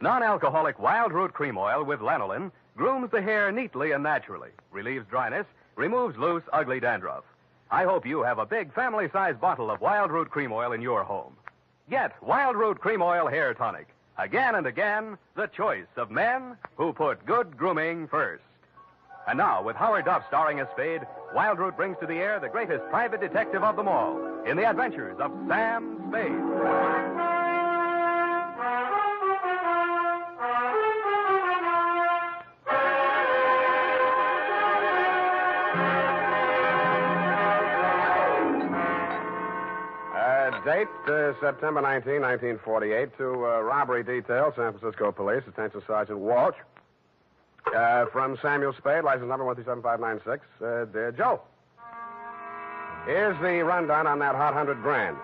Non-alcoholic Wild Root Cream Oil with lanolin grooms the hair neatly and naturally, relieves dryness, removes loose, ugly dandruff. I hope you have a big family-sized bottle of Wild Root Cream Oil in your home. Get Wild Root Cream Oil Hair Tonic. Again and again, the choice of men who put good grooming first. And now, with Howard Duff starring as Spade, Wild Root brings to the air the greatest private detective of them all in the adventures of Sam Spade. Date, September 19, 1948, to robbery detail, San Francisco Police, attention Sergeant Walsh. From Samuel Spade, license number 137596. Dear Joe, here's the rundown on that Hot 100 Grand.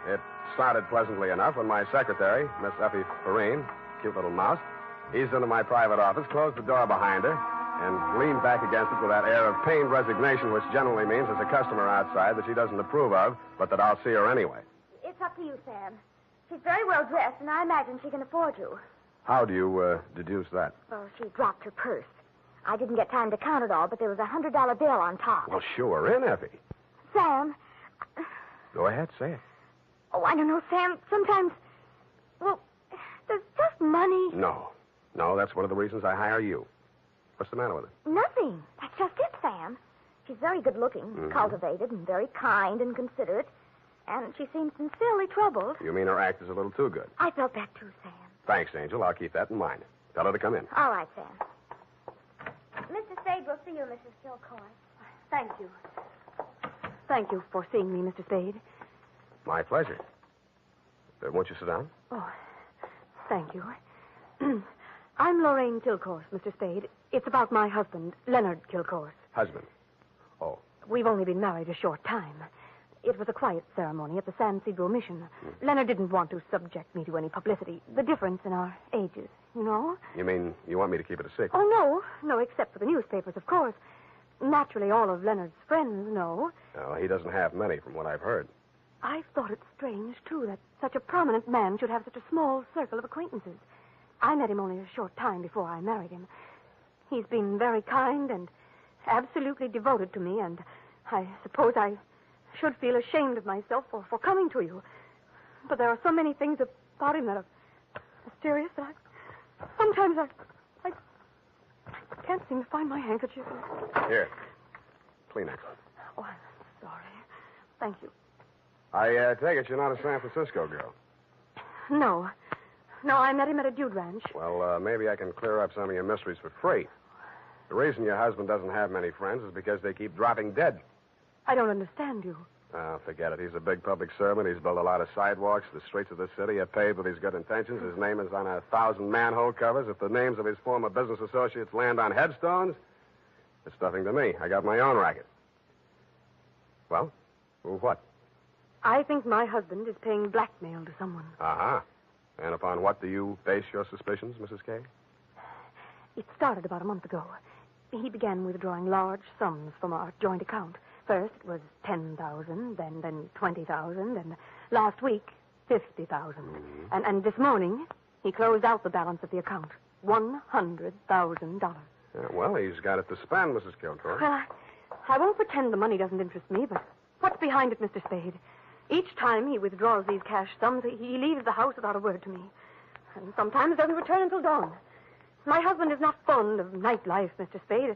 It started pleasantly enough when my secretary, Miss Effie Perrine, cute little mouse, eased into my private office, closed the door behind her, and leaned back against it with that air of pained resignation, which generally means there's a customer outside that she doesn't approve of, but that I'll see her anyway. It's up to you, Sam. She's very well dressed, and I imagine she can afford you. How do you deduce that? Well, she dropped her purse. I didn't get time to count it all, but there was a $100 bill on top. Well, sure, in, Effie. Sam. Go ahead, say it. Oh, I don't know, Sam. Sometimes, well, there's just money. No, that's one of the reasons I hire you. What's the matter with her? Nothing. That's just it, Sam. She's very good-looking, cultivated, and very kind and considerate. And she seems sincerely troubled. You mean her act is a little too good? I felt that too, Sam. Thanks, Angel. I'll keep that in mind. Tell her to come in. All right, Sam. Mr. Spade will see you, Mrs. Gilcoy. Thank you. Thank you for seeing me, Mr. Spade. My pleasure. Won't you sit down? Oh, thank you. I'm Lorraine Kilcourse, Mr. Spade. It's about my husband, Leonard Kilcourse. Husband? Oh. We've only been married a short time. It was a quiet ceremony at the San Sidro Mission. Leonard didn't want to subject me to any publicity. The difference in our ages, you know? You mean you want me to keep it a secret? Oh, no, except for the newspapers, of course. Naturally, all of Leonard's friends know. No, he doesn't have many, from what I've heard. I've thought it strange, too, that such a prominent man should have such a small circle of acquaintances. I met him only a short time before I married him. He's been very kind and absolutely devoted to me, and I suppose I should feel ashamed of myself for coming to you. But there are so many things about him that mysterious that sometimes I can't seem to find my handkerchief. Here. Kleenex. Oh, I'm sorry. Thank you. I take it you're not a San Francisco girl. No. No, I met him at a dude ranch. Well, maybe I can clear up some of your mysteries for free. The reason your husband doesn't have many friends is because they keep dropping dead. I don't understand you. Oh, forget it. He's a big public servant. He's built a lot of sidewalks. The streets of the city are paved with his good intentions. His name is on 1,000 manhole covers. If the names of his former business associates land on headstones, it's nothing to me. I got my own racket. Well, what? I think my husband is paying blackmail to someone. Uh-huh. And upon what do you base your suspicions, Mrs. Kay? It started about a month ago. He began withdrawing large sums from our joint account. First, it was $10,000, then $20,000, and last week, $50,000. And this morning, he closed out the balance of the account, $100,000. Well, he's got it to spend, Mrs. Kilcourt. Well, I won't pretend the money doesn't interest me, but what's behind it, Mr. Spade? Each time he withdraws these cash sums, he leaves the house without a word to me. And sometimes doesn't return until dawn. My husband is not fond of nightlife, Mr. Spade.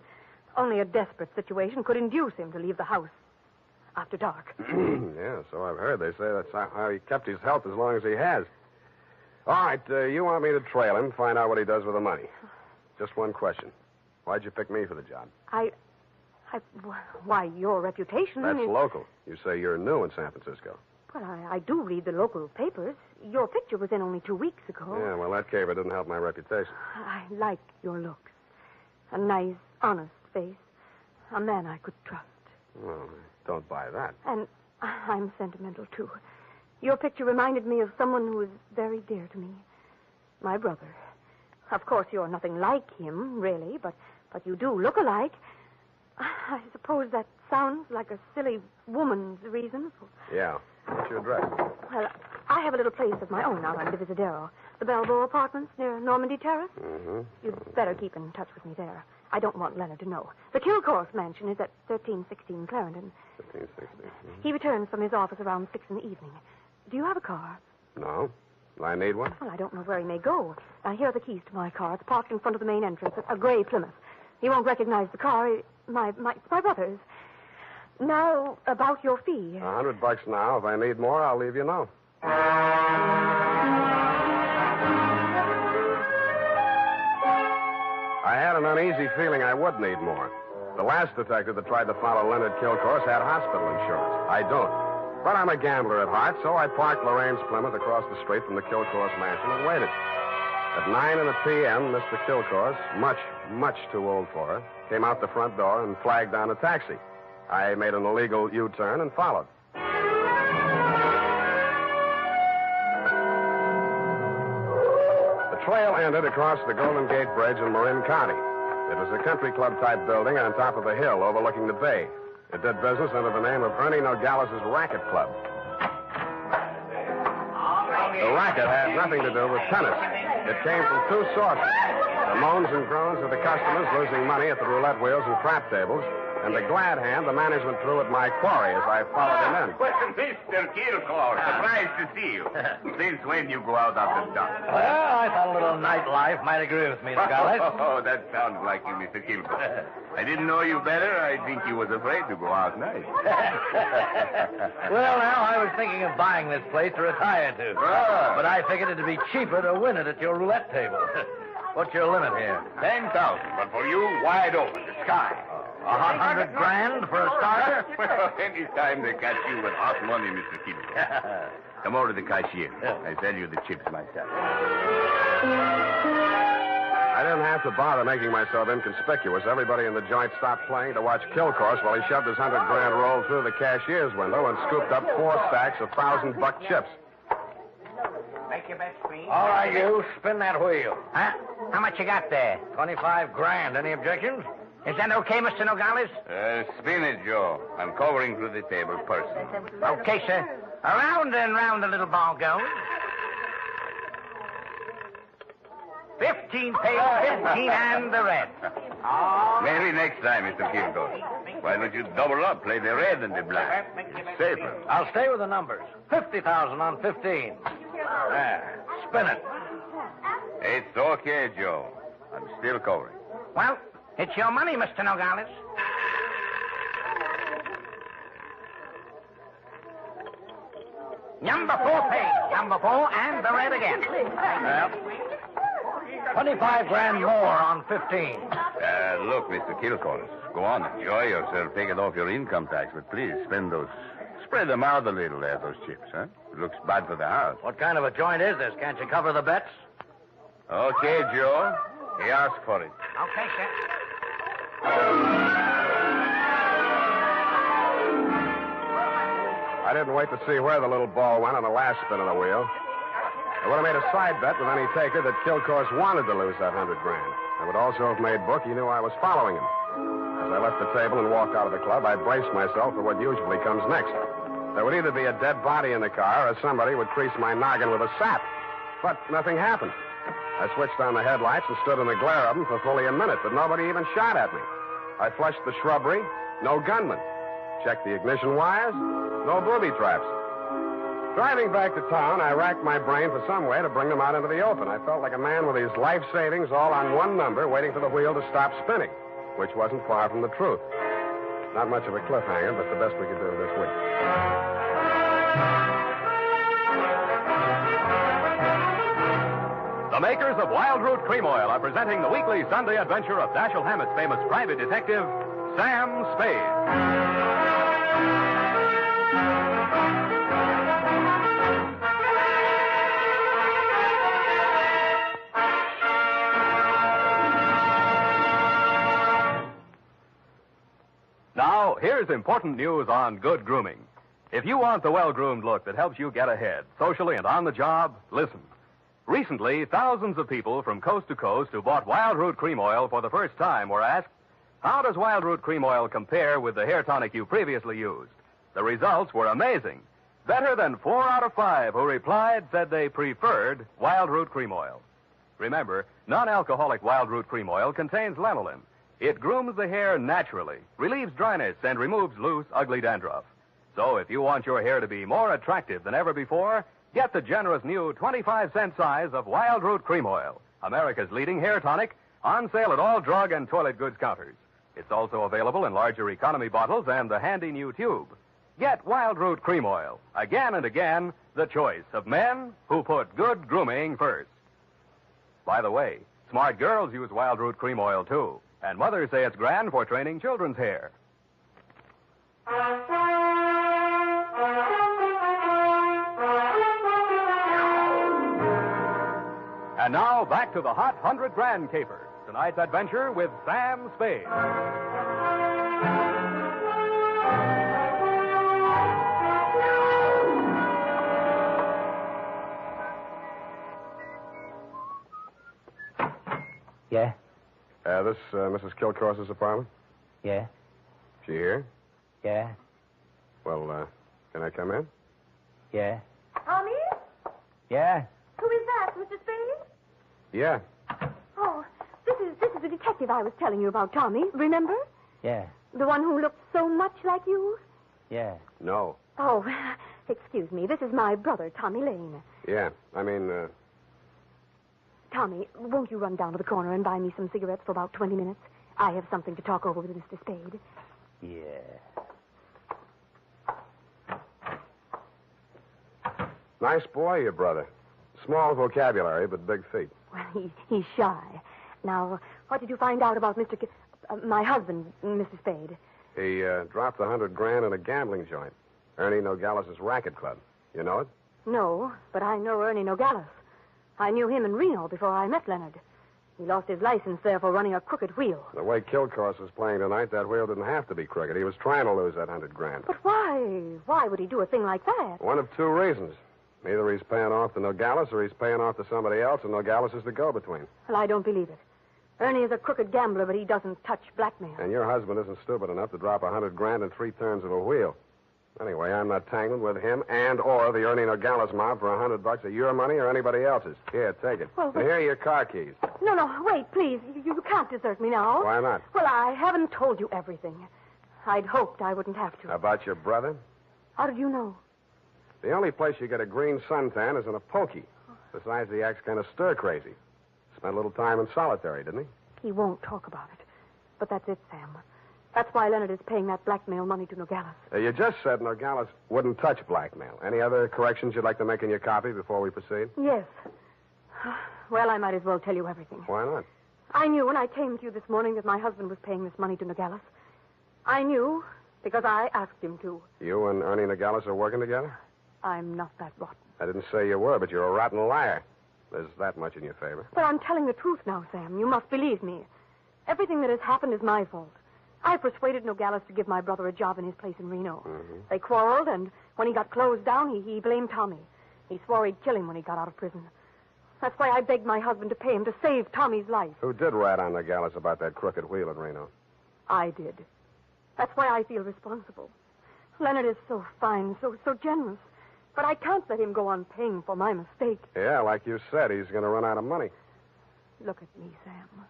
Only a desperate situation could induce him to leave the house after dark. Yeah, so I've heard. They say that's how he kept his health as long as he has. All right, you want me to trail him, find out what he does with the money. Just one question. Why'd you pick me for the job? Why, your reputation That's is... local. You say you're new in San Francisco. Well, I do read the local papers. Your picture was in only 2 weeks ago. Yeah, well, that caper didn't help my reputation. I like your looks. A nice, honest face. A man I could trust. Well, don't buy that. And I'm sentimental, too. Your picture reminded me of someone who is very dear to me. My brother. Of course, you're nothing like him, really, but you do look alike. I suppose that sounds like a silly woman's reason for... Yeah. What's your address? Well, I have a little place of my own out on Divisadero. The Balboa Apartments near Normandy Terrace. Mm-hmm. You'd better keep in touch with me there. I don't want Leonard to know. The Kilcourse mansion is at 1316 Clarendon. 1316. He returns from his office around 6 in the evening. Do you have a car? No. I need one? Well, I don't know where he may go. Now, here are the keys to my car. It's parked in front of the main entrance, a gray Plymouth. He won't recognize the car. It's my brother's. Now, about your fee. $100 now. If I need more, I'll leave you know. I had an uneasy feeling I would need more. The last detective that tried to follow Leonard Kilcourse had hospital insurance. I don't. But I'm a gambler at heart, so I parked Lorraine's Plymouth across the street from the Kilcourse mansion and waited. At 9 p.m., Mr. Kilcourse, much too old for her, came out the front door and flagged down a taxi. I made an illegal U-turn and followed. The trail ended across the Golden Gate Bridge in Marin County. It was a country club-type building on top of a hill overlooking the bay. It did business under the name of Ernie Nogales' Racket Club. The racket had nothing to do with tennis. It came from two sources. The moans and groans of the customers losing money at the roulette wheels and crap tables, and the glad hand the management threw at my quarry as I followed him in. Well, Mr. Kilcourse, surprised to see you. Since when you go out after dark? Well, I thought a little nightlife might agree with me, Nogales. Oh, that sounds like you, Mr. Kilcourse. I didn't know you better. I think you was afraid to go out night. Well, now, I was thinking of buying this place to retire to. Ah. But I figured it'd be cheaper to win it at your roulette table. What's your limit here? 10,000, but for you, wide open, the sky. $100 grand for a starter? Well, any time they catch you with hot money, Mr. Kilcourse. Come over to the cashier. I sell you the chips myself. I didn't have to bother making myself inconspicuous. Everybody in the joint stopped playing to watch Kilcourse while he shoved his $100 grand roll through the cashier's window and scooped up 4 stacks of $1,000 chips. Make your bets, please. All right, you. Spin that wheel. Huh? How much you got there? $25 grand. Any objections? Is that okay, Mr. Nogales? Spin it, Joe. I'm covering through the table personally. Okay, sir. Around and round the little ball goes. 15 pays 15 and the red. Maybe next time, Mr. Kilcourse. Why don't you double up, play the red and the black? It's safer. I'll stay with the numbers. 50,000 on 15. There. Spin it. It's okay, Joe. I'm still covering. Well, it's your money, Mr. Nogales. Number 4 paid. Number 4 and the red again. Well, 25 grand more on 15. Look, Mr. Kilcoyne, go on, enjoy yourself. Take it off your income tax, but please spread them out a little there, those chips, huh? It looks bad for the house. What kind of a joint is this? Can't you cover the bets? Okay, Joe. He asked for it. Okay, sir. I didn't wait to see where the little ball went on the last spin of the wheel. I would have made a side bet with any taker that Kilcourse wanted to lose that $100 grand. I would also have made book he knew I was following him. As I left the table and walked out of the club, I braced myself for what usually comes next. There would either be a dead body in the car or somebody would crease my noggin with a sap. But nothing happened. I switched on the headlights and stood in the glare of them for fully a minute, but nobody even shot at me. I flushed the shrubbery, no gunman. Checked the ignition wires, no booby traps. Driving back to town, I racked my brain for some way to bring them out into the open. I felt like a man with his life savings all on one number, waiting for the wheel to stop spinning, which wasn't far from the truth. Not much of a cliffhanger, but the best we could do this week. The makers of Wild Root Cream Oil are presenting the weekly Sunday adventure of Dashiell Hammett's famous private detective, Sam Spade. Now, here's important news on good grooming. If you want the well-groomed look that helps you get ahead, socially and on the job, listen. Recently, thousands of people from coast to coast who bought Wild Root Cream Oil for the first time were asked, how does Wild Root Cream Oil compare with the hair tonic you previously used? The results were amazing. Better than 4 out of 5 who replied said they preferred Wild Root Cream Oil. Remember, non-alcoholic Wild Root Cream Oil contains lanolin. It grooms the hair naturally, relieves dryness, and removes loose, ugly dandruff. So if you want your hair to be more attractive than ever before, get the generous new 25-cent size of Wild Root Cream Oil, America's leading hair tonic, on sale at all drug and toilet goods counters. It's also available in larger economy bottles and the handy new tube. Get Wild Root Cream Oil, again and again, the choice of men who put good grooming first. By the way, smart girls use Wild Root Cream Oil, too. And mothers say it's grand for training children's hair. And now, back to the hot 100 grand caper. Tonight's adventure with Sam Spade. Yeah? This Mrs. Kilcourse's apartment? Yeah? She here? Yeah? Well, can I come in? Yeah? Tommy? Yeah? Who is that, Mr. Spade? Yeah. Oh, this is the detective I was telling you about, Tommy. Remember? Yeah? The one who looked so much like you? Yeah? No. Oh, excuse me. This is my brother, Tommy Lane. Yeah. I mean, Tommy, won't you run down to the corner and buy me some cigarettes for about 20 minutes? I have something to talk over with Mr. Spade. Yeah. nice boy, your brother. Small vocabulary, but big feet. Well, he's shy. Now, what did you find out about my husband, Mr. Spade? He dropped $100 grand in a gambling joint. Ernie Nogales' racket club. You know it? No, but I know Ernie Nogales. I knew him in Reno before I met Leonard. He lost his license there for running a crooked wheel. The way Kilcourse was playing tonight, that wheel didn't have to be crooked. He was trying to lose that $100 grand. But why? Why would he do a thing like that? One of 2 reasons. Either he's paying off to Nogales or he's paying off to somebody else, and Nogales is the go-between. Well, I don't believe it. Ernie is a crooked gambler, but he doesn't touch blackmail. And your husband isn't stupid enough to drop $100 grand in 3 turns of a wheel. Anyway, I'm not tangled with him and or the Ernie Nogales mob for $100 of your money or anybody else's. Here, take it. Well, and here are your car keys. No, wait, please. You can't desert me now. Why not? Well, I haven't told you everything. I'd hoped I wouldn't have to. About your brother? How did you know? The only place you get a green suntan is in a pokey. Besides, he acts kind of stir-crazy. Spent a little time in solitary, didn't he? He won't talk about it. But that's it, Sam. That's why Leonard is paying that blackmail money to Nogales. You just said Nogales wouldn't touch blackmail. Any other corrections you'd like to make in your copy before we proceed? Yes. Well, I might as well tell you everything. Why not? I knew when I came to you this morning that my husband was paying this money to Nogales. I knew because I asked him to. You and Ernie Nogales are working together? I'm not that rotten. I didn't say you were, but you're a rotten liar. There's that much in your favor. But I'm telling the truth now, Sam. You must believe me. Everything that has happened is my fault. I persuaded Nogales to give my brother a job in his place in Reno. Mm-hmm. They quarreled, and when he got closed down, he blamed Tommy. He swore he'd kill him when he got out of prison. That's why I begged my husband to pay him to save Tommy's life. Who did rat on Nogales about that crooked wheel in Reno? I did. That's why I feel responsible. Leonard is so fine, so generous. But I can't let him go on paying for my mistake. Yeah, like you said, he's going to run out of money. Look at me, Sam.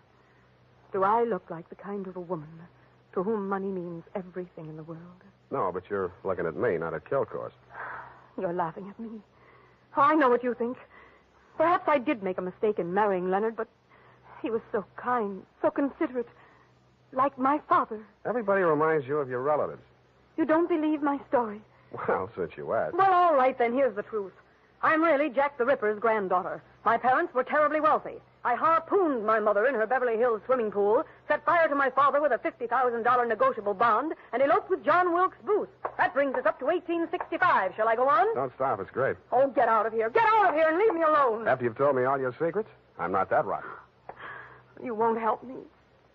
Do I look like the kind of a woman to whom money means everything in the world? No, but you're looking at me, not at Kilcourse. You're laughing at me. Oh, I know what you think. Perhaps I did make a mistake in marrying Leonard, but he was so kind, so considerate, like my father. Everybody reminds you of your relatives. You don't believe my story? Well, since you asked. Well, all right, then here's the truth. I'm really Jack the Ripper's granddaughter. My parents were terribly wealthy. I harpooned my mother in her Beverly Hills swimming pool, set fire to my father with a $50,000 negotiable bond, and eloped with John Wilkes Booth. That brings us up to 1865. Shall I go on? Don't stop. It's great. Oh, get out of here. Get out of here and leave me alone. After you've told me all your secrets, I'm not that rotten. You won't help me.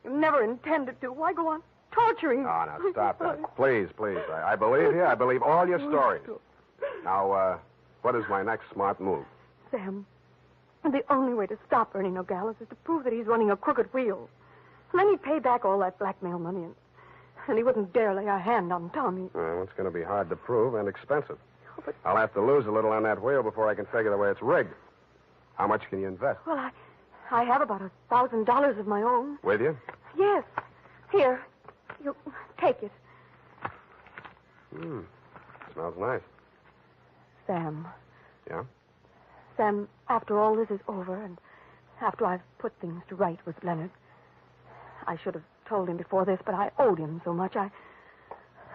You never intended to. Why go on torturing me? Oh, now, stop that. Please. I believe you. I believe all your stories. Now, what is my next smart move? Sam, the only way to stop Ernie Nogales is to prove that he's running a crooked wheel. And then he'd pay back all that blackmail money, and he wouldn't dare lay a hand on Tommy. Well, it's going to be hard to prove and expensive. Oh, but I'll have to lose a little on that wheel before I can figure the way it's rigged. How much can you invest? Well, I have about $1,000 of my own. With you? Yes. Here. You take it. Smells nice. Sam. Yeah? Sam, after all this is over, and after I've put things to right with Leonard, I should have told him before this, but I owed him so much.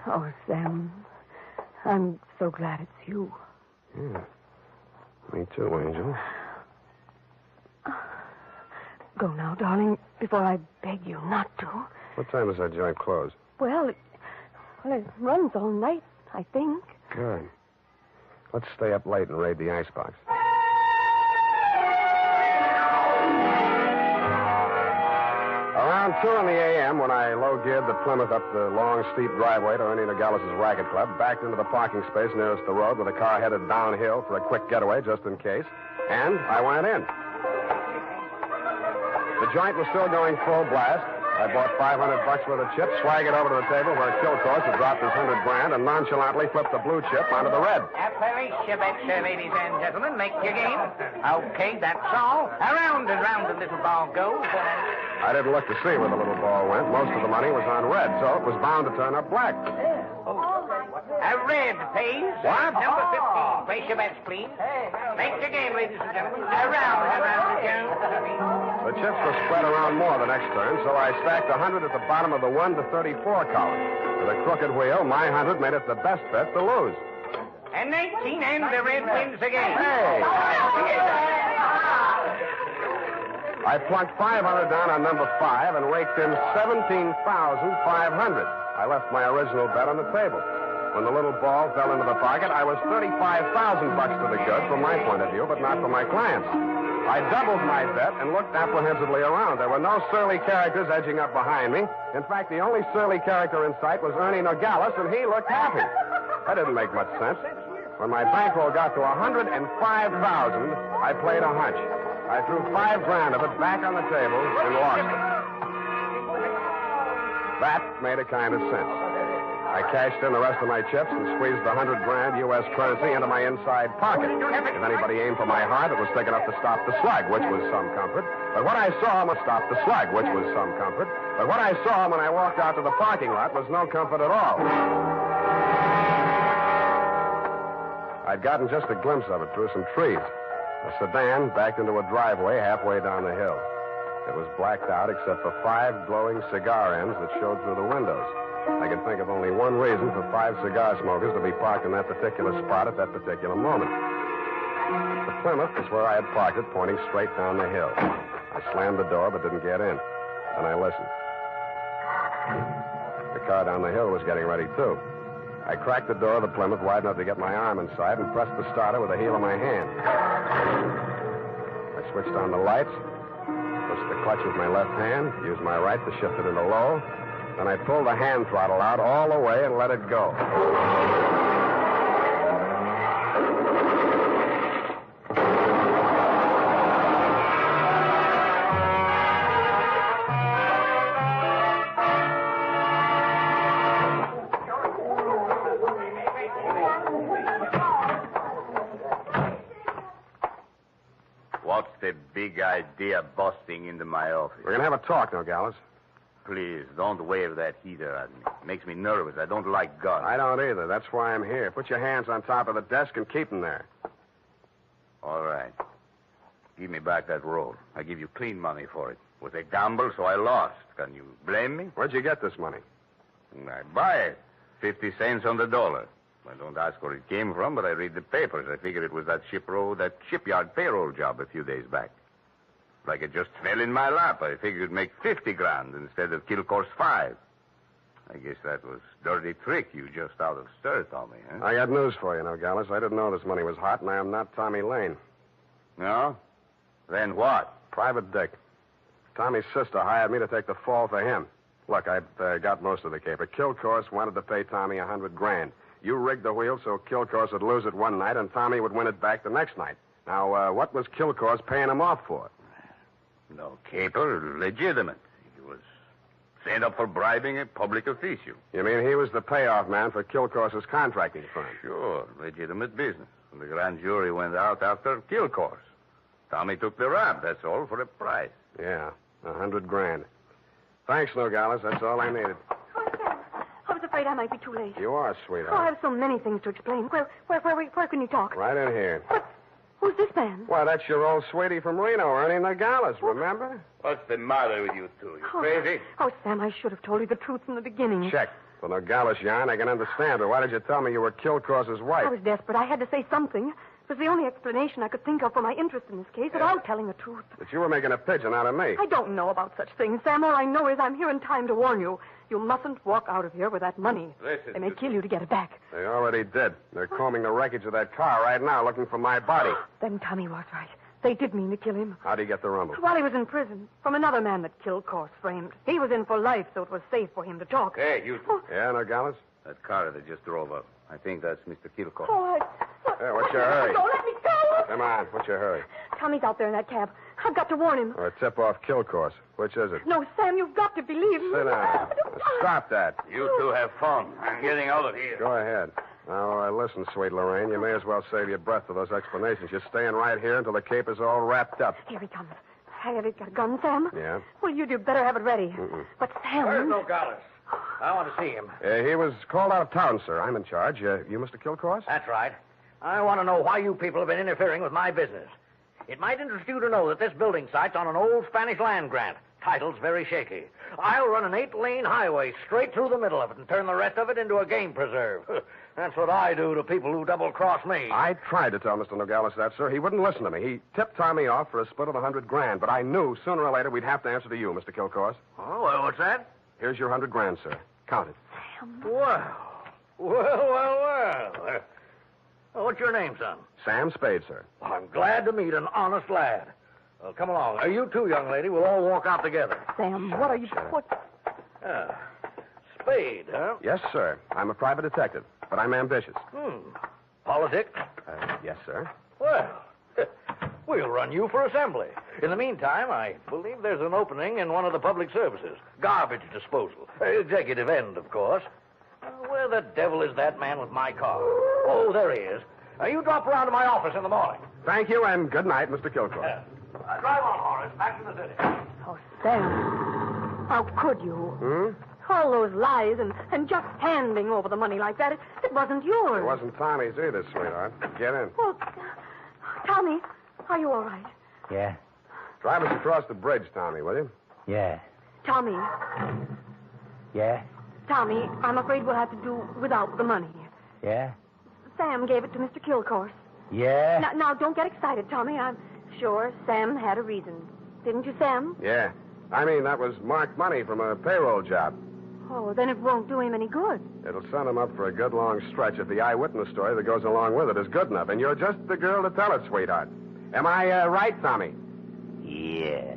Oh, Sam, I'm so glad it's you. Yeah. Me too, Angel. Go now, darling, before I beg you not to. What time does that joint close? Well, it runs all night, I think. Good. Let's stay up late and raid the icebox. Around 2 in the a.m., when I low-geared the Plymouth up the long, steep driveway to Ernie Nogales' racket club, backed into the parking space nearest the road with a car headed downhill for a quick getaway, just in case, and I went in. The joint was still going full blast. I bought $500 worth of chips, swaggered over to the table where Kilcourse had dropped his $100 and nonchalantly flipped the blue chip onto the red. Appalachia, ladies and gentlemen, make your game. Okay, that's all. Around and round the little ball goes. I didn't look to see where the little ball went. Most of the money was on red, so it was bound to turn up black. A red, please. What? Number 15. Place your bets, please. Make your game, ladies and gentlemen. Around and round it goes. The chips were spread around more the next turn, so I stacked 100 at the bottom of the 1 to 34 column. With a crooked wheel, my 100 made it the best bet to lose. And 19, and the red wins again. Hey! I plunked 500 down on number 5 and raked in 17,500. I left my original bet on the table. When the little ball fell into the pocket, I was $35,000 to the good from my point of view, but not for my clients. I doubled my bet and looked apprehensively around. There were no surly characters edging up behind me. In fact, the only surly character in sight was Ernie Nogales, and he looked happy. That didn't make much sense. When my bankroll got to $105,000, I played a hunch. I threw $5,000 of it back on the table and lost it. That made a kind of sense. I cashed in the rest of my chips and squeezed the $100,000 U.S. currency into my inside pocket. If anybody aimed for my heart, it was thick enough to stop the slug, which was some comfort. But what I saw when I walked out to the parking lot was no comfort at all. I'd gotten just a glimpse of it through some trees. The sedan backed into a driveway halfway down the hill. It was blacked out except for 5 glowing cigar ends that showed through the windows. I could think of only one reason for 5 cigar smokers to be parked in that particular spot at that particular moment. The Plymouth was where I had parked it, pointing straight down the hill. I slammed the door but didn't get in. Then I listened. The car down the hill was getting ready, too. I cracked the door of the Plymouth wide enough to get my arm inside and pressed the starter with the heel of my hand. I switched on the lights, pushed the clutch with my left hand, used my right to shift it into low. Then I pulled the hand throttle out all the way and let it go. What's the big idea busting into my office? We're going to have a talk, Nogales. Please, don't wave that heater at me. Makes me nervous. I don't like guns. I don't either. That's why I'm here. Put your hands on top of the desk and keep them there. All right. Give me back that roll. I give you clean money for it. It was a gamble, so I lost. Can you blame me? Where'd you get this money? I buy it. 50 cents on the dollar. I don't ask where it came from, but I read the papers. I figured it was that shipyard payroll job a few days back. Like it just fell in my lap. I figured it'd make 50 grand instead of Kilcore's 5. I guess that was dirty trick you just out of stir, Tommy, huh? I got news for you, Nogales. I didn't know this money was hot, and I am not Tommy Lane. No? Then what? Private Dick. Tommy's sister hired me to take the fall for him. Look, I've got most of the caper. Kilcourse wanted to pay Tommy $100 grand. You rigged the wheel so Kilcourse would lose it one night and Tommy would win it back the next night. Now, what was Kilcourse paying him off for? No caper, legitimate. He was sent up for bribing a public official. You mean he was the payoff man for Kilcourse's contracting firm? Sure, legitimate business. And the grand jury went out after Kilcourse. Tommy took the rap, that's all, for a price. Yeah, $100 grand. Thanks, Nogales. That's all I needed. I was afraid I might be too late. You are, Oh, I sweetheart. have so many things to explain. Where can you talk? Right in here. Who's this man? Why, that's your old sweetie from Reno, Ernie Nogales, remember? What's the matter with you two? You crazy? Oh, Sam, I should have told you the truth from the beginning. Check. The Nogales yarn, I can understand, but why did you tell me you were Kilcourse's wife? I was desperate. I had to say something. It was the only explanation I could think of for my interest in this case without telling the truth. But you were making a pigeon out of me. I don't know about such things, Sam. All I know is I'm here in time to warn you. You mustn't walk out of here with that money. Listen, They may kill you to get it back. They already did. They're combing the wreckage of that car right now, looking for my body. Then Tommy was right. They did mean to kill him. How'd he get the rumble? While he was in prison, from another man that Kilcourse framed. He was in for life, so it was safe for him to talk. Hey, you two. Yeah, Nogales? That car that just drove up. I think that's Mr. Kilcourse. Oh, Hey, what's your hurry? Let me go! Come on, what's your hurry? Tommy's out there in that cab. I've got to warn him. Or tip off Kilcourse. Which is it? No, Sam, you've got to believe me. Sit down. Stop that. You two have fun. I'm getting out of here. Go ahead. Now, listen, sweet Lorraine, you may as well save your breath for those explanations. You're staying right here until the caper's all wrapped up. Here he comes. Have you got a gun, Sam? Yeah? Well, you'd better have it ready. But Sam... Where's Nogales? I want to see him. He was called out of town, sir. I'm in charge. You Mr. Kilcourse? That's right. I want to know why you people have been interfering with my business. It might interest you to know that this building site's on an old Spanish land grant. Title's very shaky. I'll run an 8-lane highway straight through the middle of it and turn the rest of it into a game preserve. That's what I do to people who double-cross me. I tried to tell Mr. Nogales that, sir. He wouldn't listen to me. He tipped Tommy off for a split of $100 grand, but I knew sooner or later we'd have to answer to you, Mr. Kilcourse. Oh, well, what's that? Here's your $100 grand, sir. Count it. Well. What's your name, son? Sam Spade, sir. Well, I'm glad to meet an honest lad. Well, come along. You too, young lady. We'll all walk out together. Sam, what are you... What? Spade, huh? Yes, sir. I'm a private detective, but I'm ambitious. Politics? Yes, sir. Well, we'll run you for assembly. In the meantime, I believe there's an opening in one of the public services. Garbage disposal. Executive end, of course. Where the devil is that man with my car? Oh, there he is. You drop around to my office in the morning. Thank you, and good night, Mr. Kilcourse. Drive on, Horace. Back to the city. Oh, Sam. How could you? All those lies and just handing over the money like that, it wasn't yours. It wasn't Tommy's either, sweetheart. Get in. Well, Tommy, Are you all right? Yeah. Drive us across the bridge, Tommy, will you? Yeah. Tommy, Yeah. Tommy, I'm afraid we'll have to do without the money. Yeah. Sam gave it to Mr. Kilcourse. Yeah. Now, don't get excited, Tommy. I'm sure Sam had a reason. Didn't you, Sam? Yeah. I mean, that was marked money from a payroll job. Oh, then it won't do him any good. It'll send him up for a good long stretch if the eyewitness story that goes along with it is good enough. And you're just the girl to tell it, sweetheart. Am I right, Tommy? Yeah.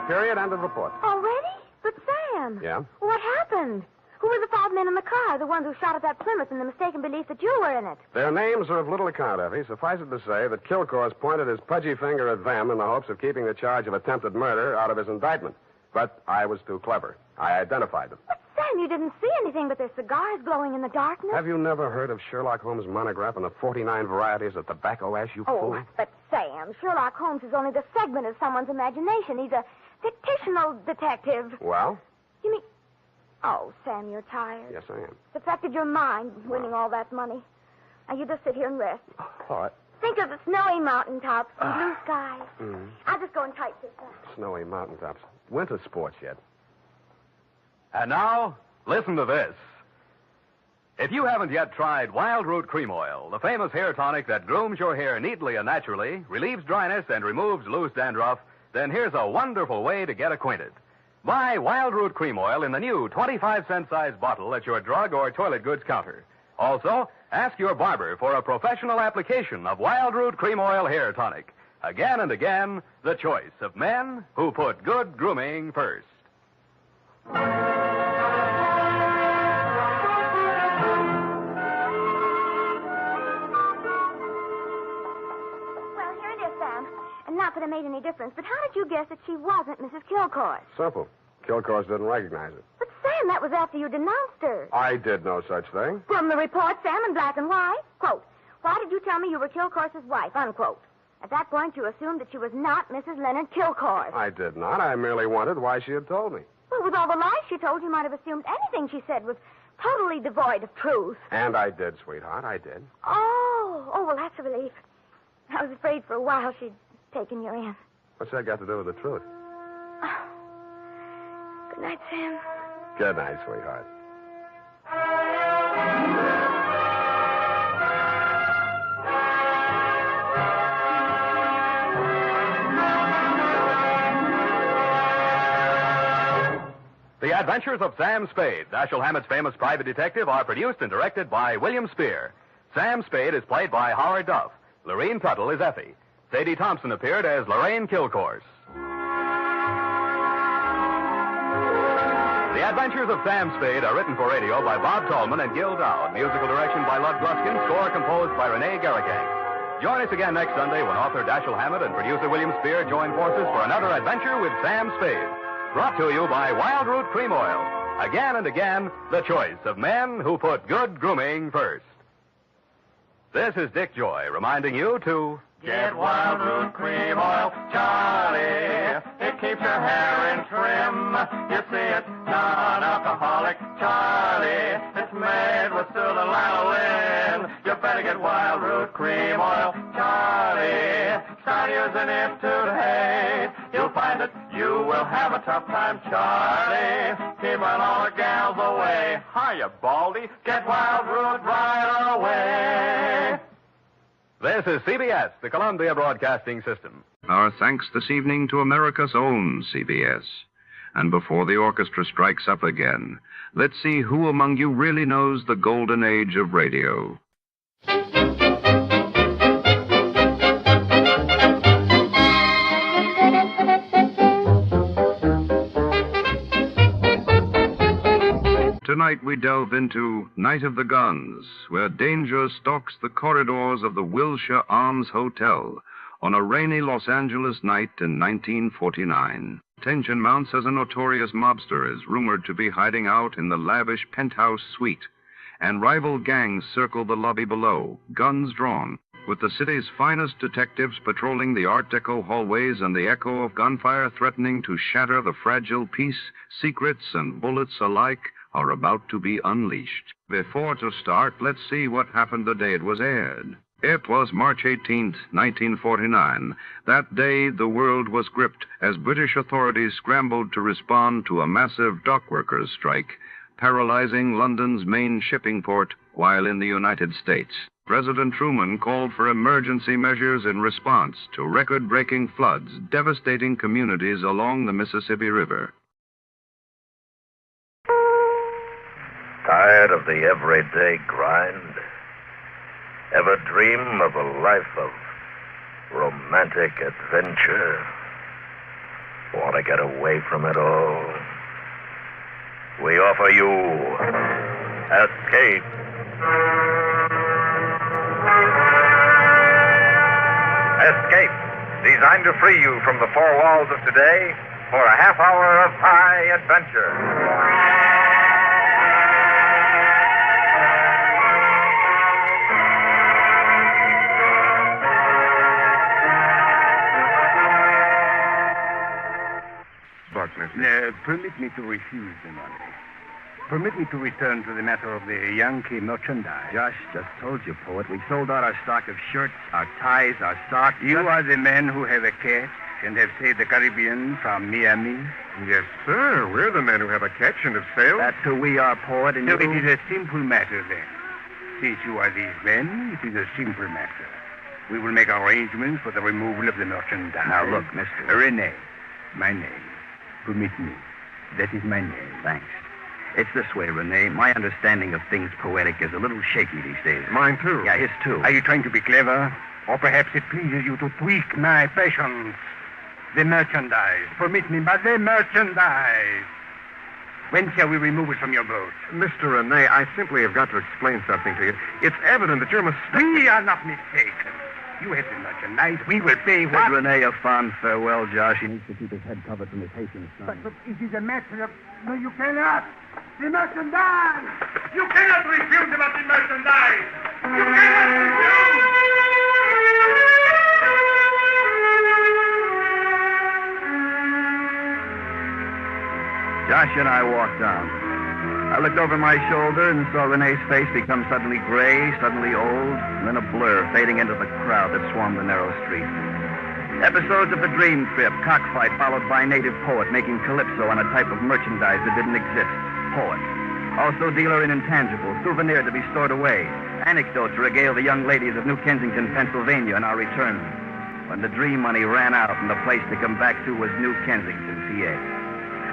Period. End of report. Already? But Sam. Yeah? What happened? Who were the 5 men in the car, the ones who shot at that Plymouth in the mistaken belief that you were in it? Their names are of little account, Effie. Suffice it to say that Kilcourse pointed his pudgy finger at them in the hopes of keeping the charge of attempted murder out of his indictment. But I was too clever. I identified them. But Sam, you didn't see anything but their cigars glowing in the darkness. Have you never heard of Sherlock Holmes' monograph and the 49 varieties of tobacco ash, you fool? Oh, but Sam, Sherlock Holmes is only the segment of someone's imagination. He's a fictional detective. Well? You mean... Oh, Sam, you're tired. Yes, I am. It's affected your mind, winning all that money. Now, you just sit here and rest. All right. Think of the snowy mountaintops and blue skies. Mm. I'll just go and type this up. Snowy mountaintops. Winter sports yet. And now, listen to this. If you haven't yet tried Wild Root Cream Oil, the famous hair tonic that grooms your hair neatly and naturally, relieves dryness, and removes loose dandruff, then here's a wonderful way to get acquainted. Buy Wild Root Cream Oil in the new 25-cent size bottle at your drug or toilet goods counter. Also, ask your barber for a professional application of Wild Root Cream Oil hair tonic. Again and again, the choice of men who put good grooming first. Well, here it is, Sam. And not that it made any difference, but how did you guess that she wasn't Mrs. Kilcourse? Simple. Kilcourse didn't recognize it. But, Sam, that was after you denounced her. I did no such thing. From the report, Sam, in black and white. Quote, why did you tell me you were Kilcourse's wife? Unquote. At that point, you assumed that she was not Mrs. Leonard Kilcourse. I did not. I merely wondered why she had told me. Well, with all the lies she told, you might have assumed anything she said was totally devoid of truth. And I did, sweetheart. I did. Oh, well, that's a relief. I was afraid for a while she'd taken you in. What's that got to do with the truth? Good night, Sam. Good night, sweetheart. The Adventures of Sam Spade, Dashiell Hammett's famous private detective, are produced and directed by William Spear. Sam Spade is played by Howard Duff. Lorene Tuttle is Effie. Sadie Thompson appeared as Lorraine Kilcourse. The Adventures of Sam Spade are written for radio by Bob Tallman and Gil Dowd. Musical direction by Lud Gluskin. Score composed by Renee Garrigang. Join us again next Sunday when author Dashiell Hammett and producer William Spear join forces for another adventure with Sam Spade. Brought to you by Wild Root Cream Oil. Again and again, the choice of men who put good grooming first. This is Dick Joy reminding you to... Get Wild Root Cream Oil, Charlie. It keeps your hair in trim. You see, it's non-alcoholic, Charlie. It's made with Sula lanolin. You better get Wild Root Cream Oil, Charlie. Start using it today. You'll find that you will have a tough time, Charlie. Keep on all the gals away. Hiya, Baldy. Get Wild Root right away. This is CBS, the Columbia Broadcasting System. Our thanks this evening to America's own CBS. And before the orchestra strikes up again, let's see who among you really knows the golden age of radio. Tonight we delve into Night of the Guns, where danger stalks the corridors of the Wilshire Arms Hotel on a rainy Los Angeles night in 1949. Tension mounts as a notorious mobster is rumored to be hiding out in the lavish penthouse suite, and rival gangs circle the lobby below, guns drawn, with the city's finest detectives patrolling the Art Deco hallways and the echo of gunfire threatening to shatter the fragile peace, secrets and bullets alike are about to be unleashed. Before to start, let's see what happened the day it was aired. It was March 18th, 1949. That day, the world was gripped as British authorities scrambled to respond to a massive dock workers' strike, paralyzing London's main shipping port while in the United States. President Truman called for emergency measures in response to record-breaking floods devastating communities along the Mississippi River. Tired of the everyday grind? Ever dream of a life of romantic adventure? Want to get away from it all? We offer you Escape. Escape, designed to free you from the four walls of today for a half hour of high adventure. Permit me to refuse the money. Permit me to return to the matter of the Yankee merchandise. Josh just told you, poet. We sold out our stock of shirts, our ties, our socks. You are the men who have a catch and have saved the Caribbean from Miami? Yes, sir. We're the men who have a catch and have sailed. That's who we are, poet. And so it is a simple matter, then. Since you are these men, it is a simple matter. We will make arrangements for the removal of the merchandise. Now, look, Mr. Rene, my name. Permit me. That is my name. Thanks. It's this way, Rene. My understanding of things poetic is a little shaky these days. Mine, too. Yeah, his, too. Are you trying to be clever? Or perhaps it pleases you to tweak my passions? The merchandise. Permit me, but the merchandise. When shall we remove it from your boat? Mr. Rene, I simply have got to explain something to you. It's evident that you're mistaken. We are not mistaken. You have the merchandise. We will pay what... Bid Rene a fond farewell, Josh. He needs to keep his head covered from his Haitian sun. But it is a matter of... No, you cannot. The merchandise. You cannot refuse about the merchandise. You cannot refuse. Josh and I walked down. I looked over my shoulder and saw Rene's face become suddenly gray, suddenly old, and then a blur fading into the crowd that swarmed the narrow street. Episodes of the dream trip, cockfight followed by a native poet making calypso on a type of merchandise that didn't exist. Poet. Also dealer in intangibles, souvenir to be stored away. Anecdote to regale the young ladies of New Kensington, Pennsylvania on our return. When the dream money ran out and the place to come back to was New Kensington, PA.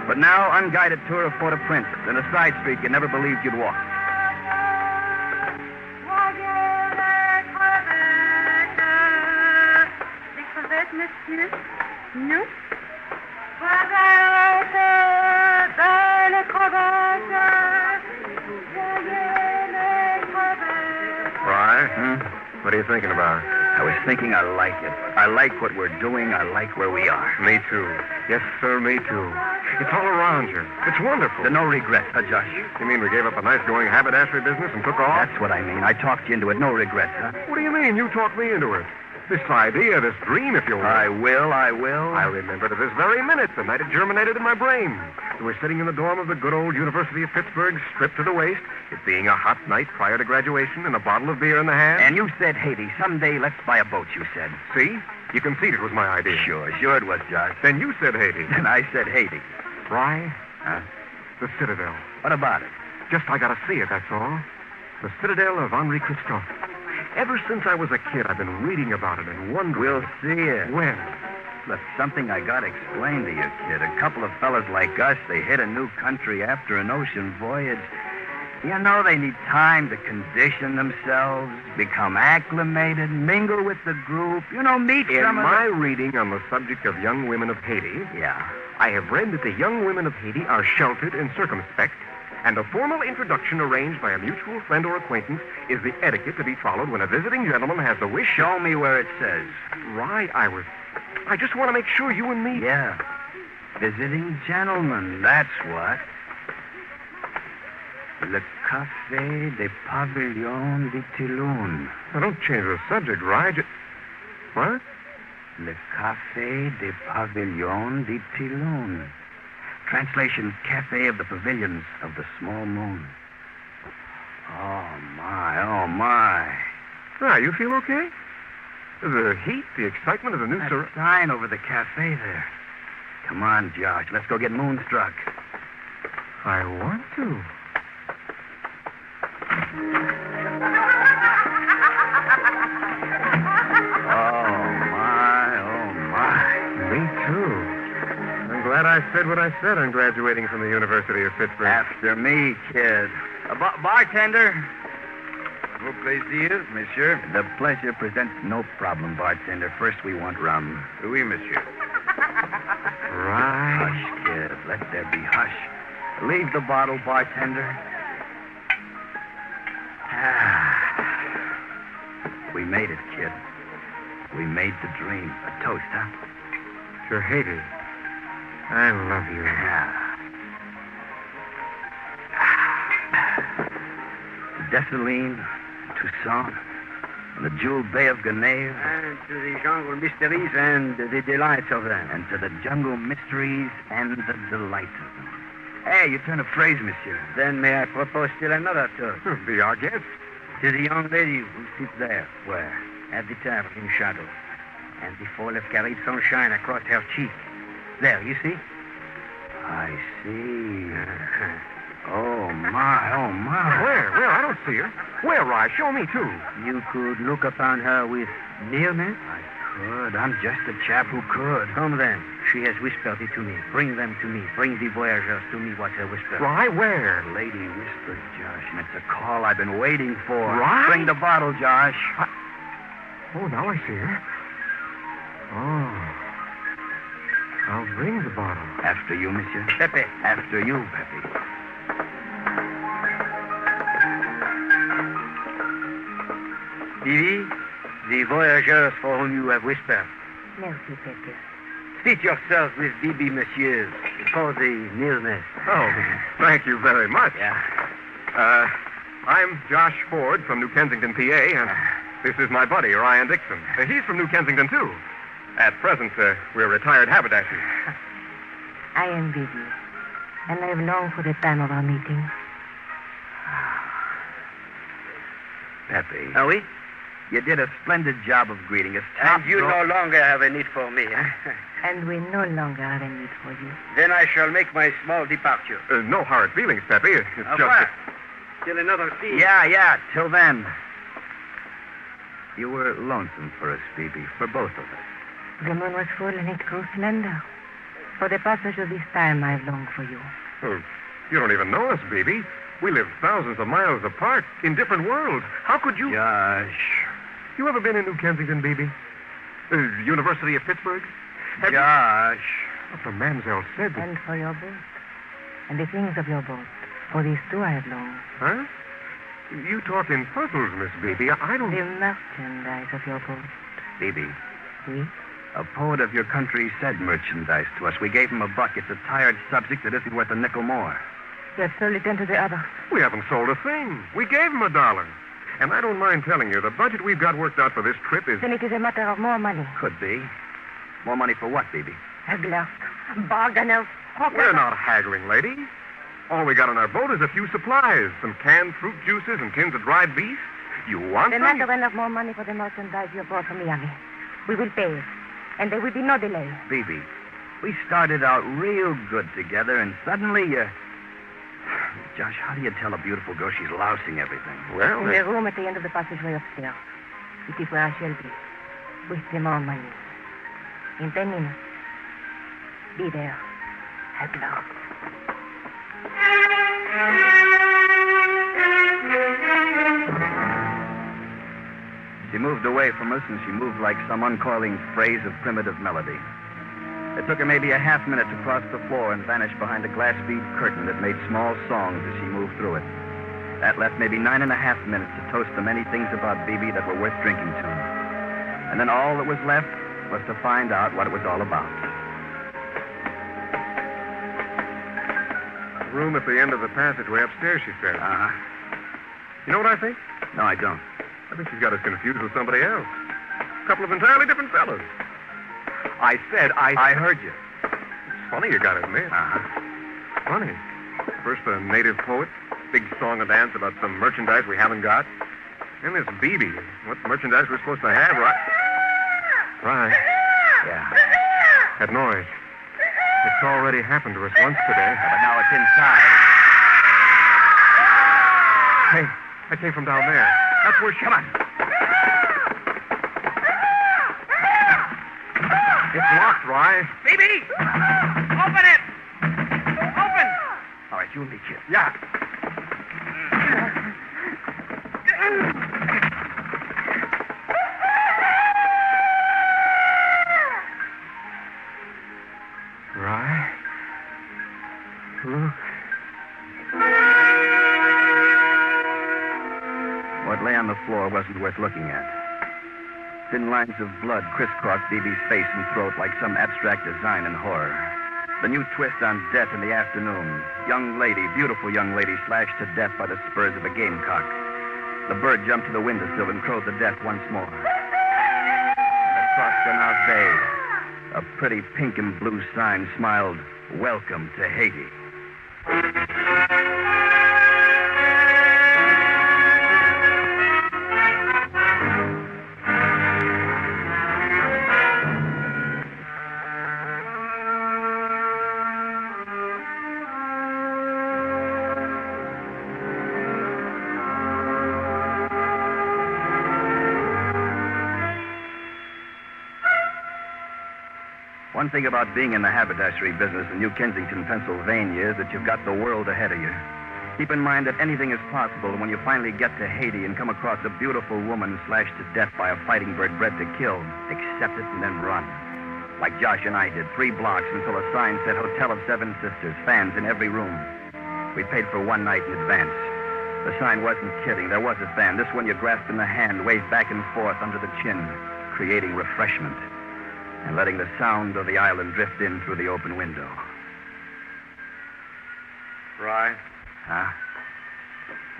But now, unguided tour of Port-au-Prince and a side street you never believed you'd walk. Monsieur? No? Fry? What are you thinking about? I was thinking I like it. I like what we're doing. I like where we are. Me too. Yes, sir, me too. It's all around you. It's wonderful. No regrets, huh, Josh? You mean we gave up a nice-going haberdashery business and took off? That's what I mean. I talked you into it. No regrets, huh? What do you mean? You talked me into it. This idea, this dream, if you will. I will. I remember to this very minute the night it germinated in my brain. We were sitting in the dorm of the good old University of Pittsburgh, stripped to the waist, it being a hot night prior to graduation, and a bottle of beer in the hand. And you said, Haiti, someday let's buy a boat, you said. See? You conceded it was my idea. Sure it was, Josh. Then you said Haiti. And I said Haiti. Why? Huh? The Citadel. What about it? Just I gotta see it, that's all. The Citadel of Henri Christophe. Ever since I was a kid, I've been reading about it and wondering... We'll see it. When? Look, something I gotta explain to you, kid. A couple of fellas like us, they hit a new country after an ocean voyage. You know, they need time to condition themselves, become acclimated, mingle with the group, meet some of In my reading on the subject of young women of Haiti... Yeah. I have read that the young women of Haiti are sheltered and circumspect, and a formal introduction arranged by a mutual friend or acquaintance is the etiquette to be followed when a visiting gentleman has the wish... Show me where it says. Right, I just want to make sure you and me... Yeah. Visiting gentleman, that's what. Le Café de Pavillon de Toulon. Now, don't change the subject, Rye. What? Le Café de Pavillon de Toulon. Translation, Cafe of the Pavilions of the Small Moon. Oh, my, oh, my. Ah, you feel okay? The heat, the excitement of the new... That sign over the cafe there. Come on, Josh. Let's go get moonstruck. I want to. Oh, my. Me too. I'm glad I said what I said on graduating from the University of Pittsburgh. After me, kid. Bartender. Vos plaisir, monsieur. The pleasure presents no problem, bartender. First, we want rum. Oui, monsieur. Right. Hush, kid. Let there be hush. Leave the bottle, bartender. We made it, kid. We made the dream. A toast, huh? To Haiti. I love you. Dessalines, Toussaint, and the jeweled Bay of Gonaives. And to the jungle mysteries and the delights of them. And to the jungle mysteries and the delights of them. Hey, you turn a phrase, monsieur. Then may I propose still another toast? Be our guest. To the young lady who sits there. Where? At the table in shadow. And the fall of carried sunshine across her cheek. There, you see? I see. Oh, my, oh, my. Where? I don't see her. Where, Rye? Show me, too. You could look upon her with nearness? I could. I'm just a chap who could. Come then. She has whispered it to me. Bring them to me. Bring the voyageurs to me what her whisper. Rye, where? The lady whispered, Josh, and it's a call I've been waiting for. Rye? Bring the bottle, Josh. Oh, now I see her. Oh. I'll bring the bottle. After you, monsieur. Pepe. After you, Pepe. Vivi, the voyageurs for whom you have whispered. Merci, Pepe. Seat yourselves with Bibi, messieurs, for the nearness. Oh, thank you very much. Yeah. I'm Josh Ford from New Kensington, PA, and this is my buddy, Ryan Dixon. He's from New Kensington, too. At present, we're retired haberdashers. I am Bibi, and I have longed for the time of our meeting. Pepe. Ah, oui? You did a splendid job of greeting us. And you no longer have a need for me, huh? And we no longer have a need for you. Then I shall make my small departure. No hard feelings, Pepe. It's Au just... revoir. Till another scene. Yeah. Till then. You were lonesome for us, Bibi, for both of us. The moon was full and it grew slender. For the passage of this time, I have longed for you. Oh, you don't even know us, Bibi. We live thousands of miles apart, in different worlds. How could you... Josh. You ever been in New Kensington, Bibi? University of Pittsburgh? Josh. What the mamselle said... And for your boat. And the things of your boat. For these too I have longed. Huh? You talk in puzzles, Miss Bibi. I don't... The merchandise of your boat. Bibi. Oui? A poet of your country said merchandise to us. We gave him $1. It's a tired subject that isn't worth a nickel more. You have sold it into the other. We haven't sold a thing. We gave him $1. And I don't mind telling you, the budget we've got worked out for this trip is... Then it is a matter of more money. Could be. More money for what, Bibi? Hagglers, bargainers, hawkers. We're not haggling, lady. All we got on our boat is a few supplies, some canned fruit juices and tins of dried beef. You want Then them? not enough more money for the merchandise you brought from Miami. We will pay. And there will be no delay. Bibi, we started out real good together, and suddenly, Josh, how do you tell a beautiful girl she's lousing everything? Well, in the room at the end of the passageway upstairs. It is where I shall be. With the more money. In 10 minutes. Be there. Haggler. She moved away from us, and she moved like some uncoiling phrase of primitive melody. It took her maybe a half minute to cross the floor and vanish behind a glass bead curtain that made small songs as she moved through it. That left maybe 9.5 minutes to toast the many things about Bibi that were worth drinking to. And then all that was left was to find out what it was all about. The room at the end of the passageway upstairs, she said. Uh-huh. You know what I think? No, I don't. I think she's got us confused with somebody else. A couple of entirely different fellas. I said I heard you. It's funny, you gotta admit. Uh-huh. Funny. First a native poet, big song and dance about some merchandise we haven't got. And this BB. What merchandise we're supposed to have, right? Right. Yeah. That noise. It's already happened to us once today. But now it's inside. Hey, that came from down there. That's where... Come on. It's locked, Rye. BB! Open it! Open! All right, you lead here. Yeah. Rye? Look. What lay on the floor wasn't worth looking at. Thin lines of blood crisscrossed BB's face and throat like some abstract design in horror. The new twist on death in the afternoon. Young lady, beautiful young lady, slashed to death by the spurs of a gamecock. The bird jumped to the windowsill and crowed to death once more. And across Canal Bay, a pretty pink and blue sign smiled, "Welcome to Haiti." One thing about being in the haberdashery business in New Kensington, Pennsylvania, is that you've got the world ahead of you. Keep in mind that anything is possible when you finally get to Haiti and come across a beautiful woman slashed to death by a fighting bird bred to kill. Accept it and then run. Like Josh and I did, 3 blocks until a sign said Hotel of 7 Sisters, fans in every room. We paid for 1 night in advance. The sign wasn't kidding. There was a fan. This one you grasped in the hand, waved back and forth under the chin, creating refreshment, and letting the sound of the island drift in through the open window. Rye? Huh?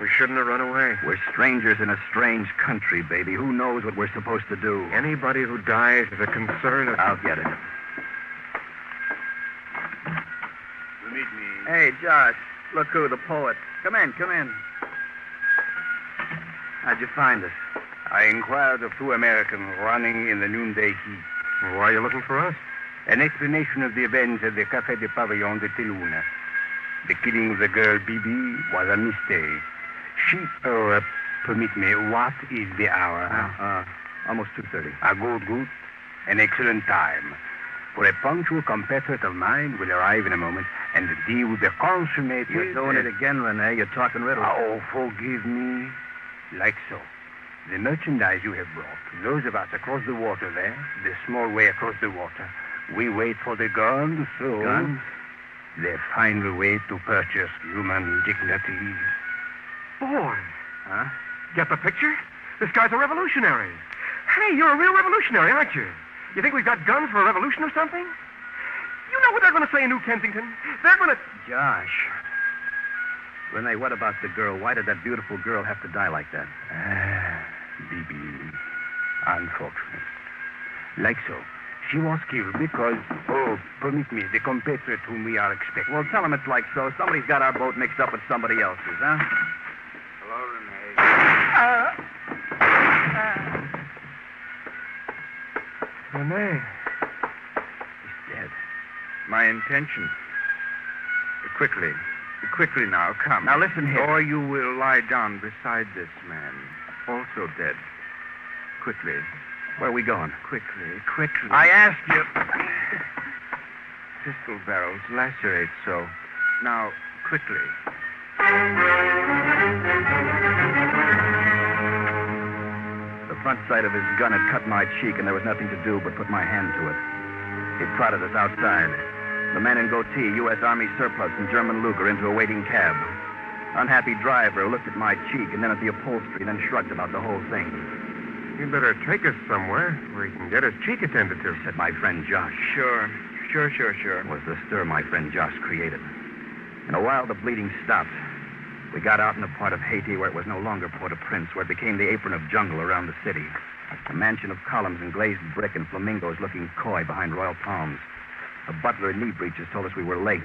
We shouldn't have run away. We're strangers in a strange country, baby. Who knows what we're supposed to do? Anybody who dies is a concern of... I'll get it. You meet me. Hey, Josh. Look who, the poet. Come in, come in. How'd you find us? I inquired of 2 Americans running in the noonday heat. Why are you looking for us? An explanation of the events at the Café de Pavillon de Teluna. The killing of the girl Bibi was a mistake. Permit me, what is the hour? Almost 2:30. Good. An excellent time. For a punctual compatriot of mine will arrive in a moment, and the deal will be consummated. You're doing it again, Rene. You're talking riddles. Oh, forgive me. Like so. The merchandise you have brought, those of us across the water there, the small way across the water, we wait for the guns, so... Guns? The final way to purchase human dignity. Boy. Huh? Get the picture? This guy's a revolutionary. Hey, you're a real revolutionary, aren't you? You think we've got guns for a revolution or something? You know what they're going to say in New Kensington? They're going to... Josh. Rene, what about the girl? Why did that beautiful girl have to die like that? Bibi. Unfortunate. Like so. She was killed because, permit me, the compatriot whom we are expecting. Well, tell him it's like so. Somebody's got our boat mixed up with somebody else's, huh? Hello, Rene. Rene. He's dead. My intention. Quickly now, come. Now listen here. Or you will lie down beside this man, also dead. Quickly. Where are we going? Quickly. I asked you. Pistol barrels lacerate so. Now, quickly. The front sight of his gun had cut my cheek, and there was nothing to do but put my hand to it. He prodded us outside. The man in goatee, U.S. Army surplus, and German Luger into a waiting cab. Unhappy driver looked at my cheek and then at the upholstery, then shrugged about the whole thing. You better take us somewhere where he can get his cheek attended to. Said my friend Josh. Sure. It was the stir my friend Josh created. In a while, the bleeding stopped. We got out in a part of Haiti where it was no longer Port-au-Prince, where it became the apron of jungle around the city. A mansion of columns and glazed brick and flamingos looking coy behind royal palms. A butler in knee breeches told us we were late.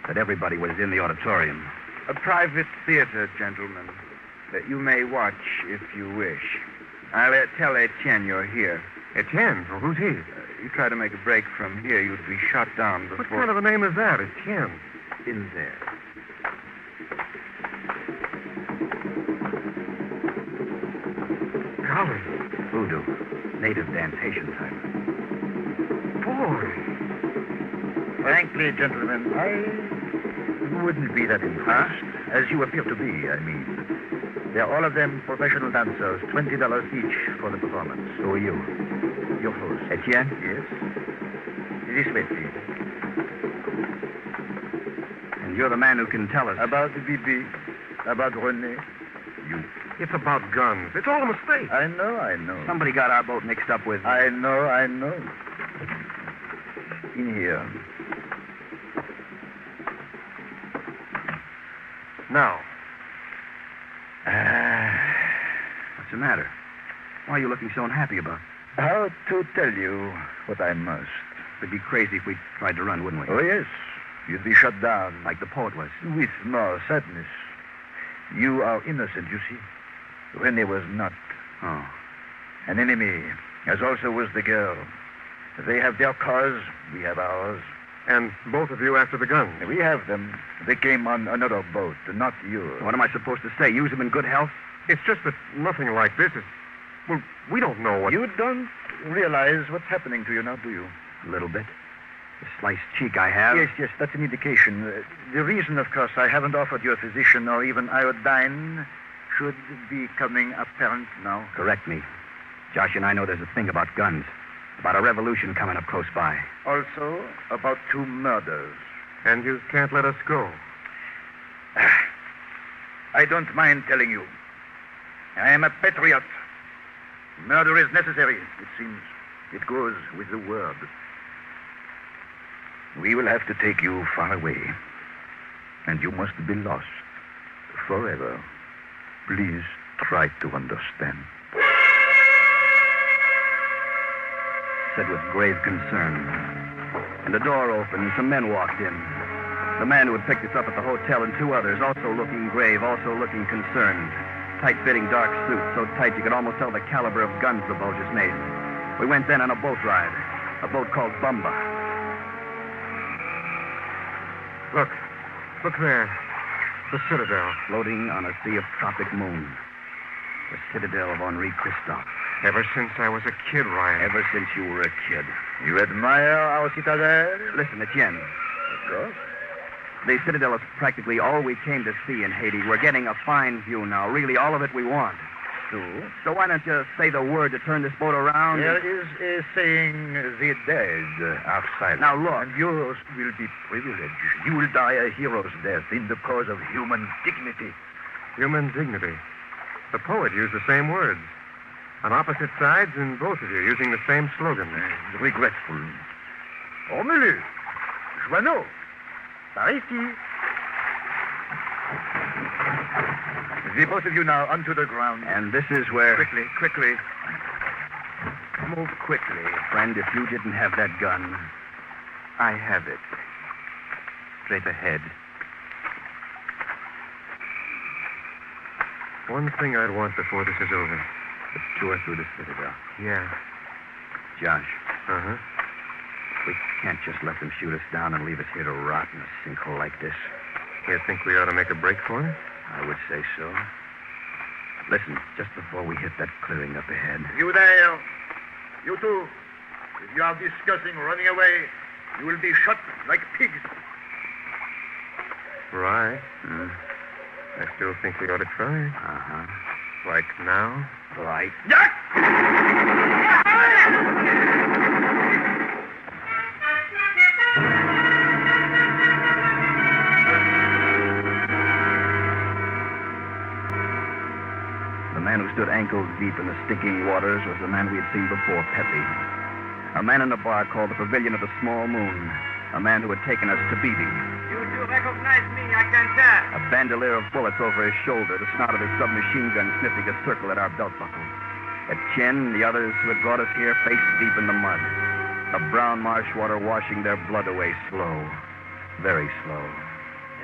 Said everybody was in the auditorium. A private theater, gentlemen, that you may watch if you wish. I'll tell Etienne you're here. Etienne? Well, who's he? You try to make a break from here, you'd be shot down before... What kind of a name is that, Etienne? In there. Golly. Voodoo. Native dance, Haitian type. Boy. Frankly, gentlemen, I wouldn't be that impressed. As you appear to be, I mean. They're all of them professional dancers, $20 each for the performance. Who are you? Your host. Etienne? Yes. This way, please. And you're the man who can tell us. About Bibi, about René, you. It's about guns. It's all a mistake. I know. Somebody got our boat mixed up with... I know. In here. Now. What's the matter? Why are you looking so unhappy about it? How to tell you what I must? We'd be crazy if we tried to run, wouldn't we? Oh, yes. You'd be shut down. Like the poet was. With more sadness. You are innocent, you see. René was not. Oh. An enemy, as also was the girl. They have their cause, we have ours. And both of you after the guns. We have them. They came on another boat, not yours. What am I supposed to say? Use them in good health? It's just that nothing like this is... Well, we don't know what... You don't realize what's happening to you now, do you? A little bit. The sliced cheek I have. Yes, that's an indication. The reason, of course, I haven't offered you a physician or even iodine should be coming apparent now. Correct me. Josh and I know there's a thing about guns. About a revolution coming up close by. Also, about 2 murders. And you can't let us go. I don't mind telling you. I am a patriot. Murder is necessary, it seems. It goes with the word. We will have to take you far away. And you must be lost forever. Please try to understand. Said with grave concern. And the door opened and some men walked in. The man who had picked us up at the hotel and 2 others, also looking grave, also looking concerned. Tight-fitting dark suits, so tight you could almost tell the caliber of guns the Boches made. We went then on a boat ride. A boat called Bumba. Look there. The Citadel. Floating on a sea of tropic moon. The Citadel of Henri Christophe. Ever since I was a kid, Ryan. Ever since you were a kid. You admire our citadel? Listen, Etienne. Of course. The Citadel is practically all we came to see in Haiti. We're getting a fine view now. Really, all of it we want. So why don't you say the word to turn this boat around? There is a saying, the dead are silent. Now, look. And yours will be privileged. You will die a hero's death in the cause of human dignity. Human dignity. The poet used the same words. On opposite sides, and both of you using the same slogan. Regretful. Ormelu. Joanneau. Par ici. The both of you now onto the ground. And this is where... Quickly. Move quickly. Friend, if you didn't have that gun, I have it. Straight ahead. One thing I'd want before this is over. The tour through the Citadel. Yeah. Josh. Uh-huh. We can't just let them shoot us down and leave us here to rot in a sinkhole like this. You think we ought to make a break for it? I would say so. Listen, just before we hit that clearing up ahead. You there. You two. If you are discussing running away, you will be shot like pigs. Right. I still think we ought to try. Uh-huh. Like now? Right. The man who stood ankles deep in the stinking waters was the man we had seen before, Pepe. A man in a bar called the Pavilion of the Small Moon. A man who had taken us to Bibi. You two recognize me, I can tell. A bandolier of bullets over his shoulder, the snout of his submachine gun sniffing a circle at our belt buckle. Etienne and the others who had brought us here face deep in the mud. The brown marsh water washing their blood away slow. Very slow.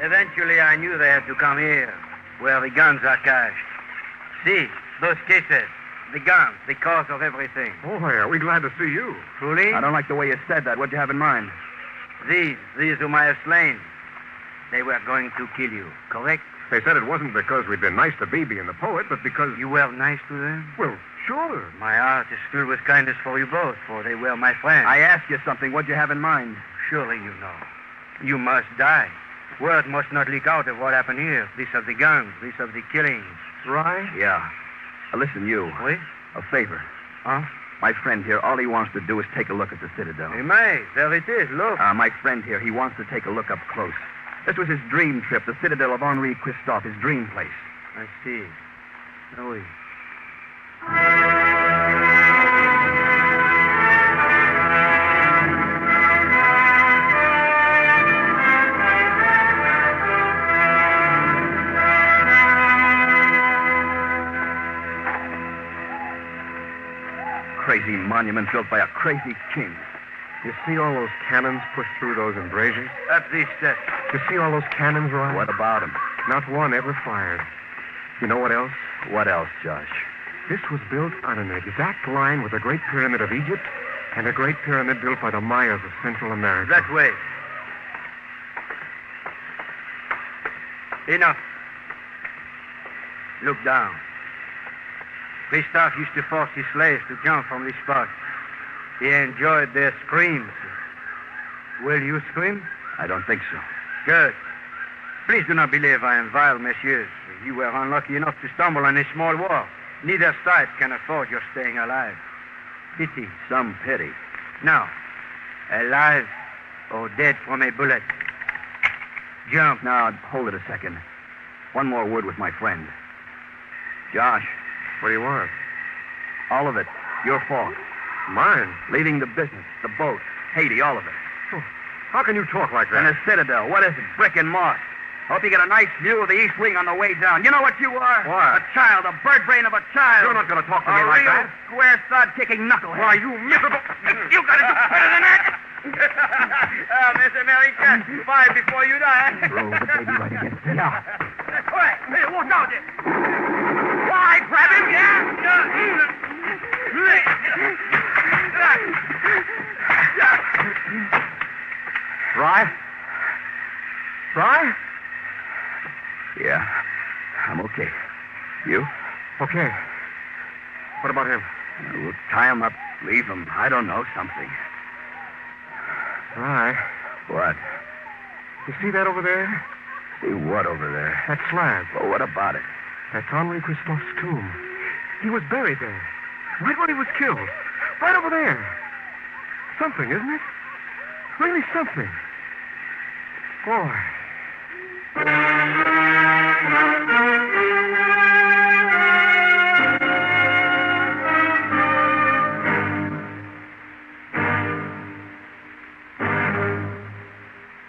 Eventually, I knew they had to come here, where the guns are cached. See, those cases. The guns, the cause of everything. Boy, are we glad to see you. Truly? I don't like the way you said that. What'd you have in mind? These whom I have slain. They were going to kill you, correct? They said it wasn't because we'd been nice to Beebe and the poet, but because... You were nice to them? Well, sure. My heart is filled with kindness for you both, for they were my friends. I asked you something. What'd you have in mind? Surely you know. You must die. Word must not leak out of what happened here. This of the guns, this of the killings. Right? Yeah. Listen, you. Oui? A favor. Huh? My friend here, all he wants to do is take a look at the Citadel. He may. There it is. Look. My friend here, he wants to take a look up close. This was his dream trip, the Citadel of Henri Christophe, his dream place. I see. Oh, oui. Crazy monument built by a crazy king. You see all those cannons pushed through those embrasures? Up these steps. You see all those cannons, Roy? What about them? Not one ever fired. You know what else? What else, Josh? This was built on an exact line with the Great Pyramid of Egypt and a Great Pyramid built by the Mayas of Central America. That way. Enough. Look down. Christophe used to force his slaves to jump from this spot. He enjoyed their screams. Will you scream? I don't think so. Good. Please do not believe I am vile, messieurs. You were unlucky enough to stumble on this small war. Neither side can afford your staying alive. Pity. Some pity. Now, alive or dead from a bullet. Jump. Now, hold it a second. One more word with my friend. Josh. What do you want? All of it. Your fault. Mine? Leading the business, the boat, Haiti, all of it. Oh, how can you talk like that? And the Citadel, what is it? Brick and moss. Hope you get a nice view of the East Wing on the way down. You know what you are? What? A child, a bird brain of a child. You're not going to talk to me like that. A real square sod-kicking knucklehead. Why, you miserable... You got to do better than that. Miss America, fight before you die. Roll the baby right against it. Yeah. Quick, hey, watch out there. Why, grab him, Fry? Fry? Yeah, I'm okay. You? Okay. What about him? We'll tie him up, leave him. I don't know, something. Right. What? You see that over there? See what over there? That slab. Well, what about it? That's Henri Christophe's tomb. He was buried there. Right when he was killed. Right over there. Something, isn't it? Really something. Boy.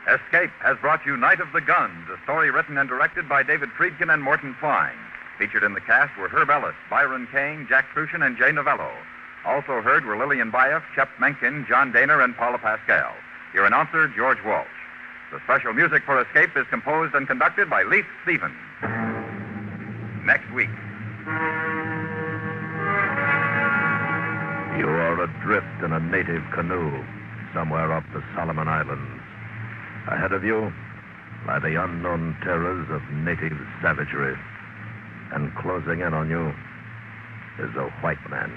Escape has brought you Night of the Guns, a story written and directed by David Friedkin and Morton Fine. Featured in the cast were Herb Ellis, Byron Kane, Jack Crucian, and Jay Novello. Also heard were Lillian Baeff, Shep Menken, John Daner, and Paula Pascal. Your announcer, George Walsh. The special music for Escape is composed and conducted by Leith Stevens. Next week. You are adrift in a native canoe somewhere off the Solomon Islands. Ahead of you lie the unknown terrors of native savagery. And closing in on you is a white man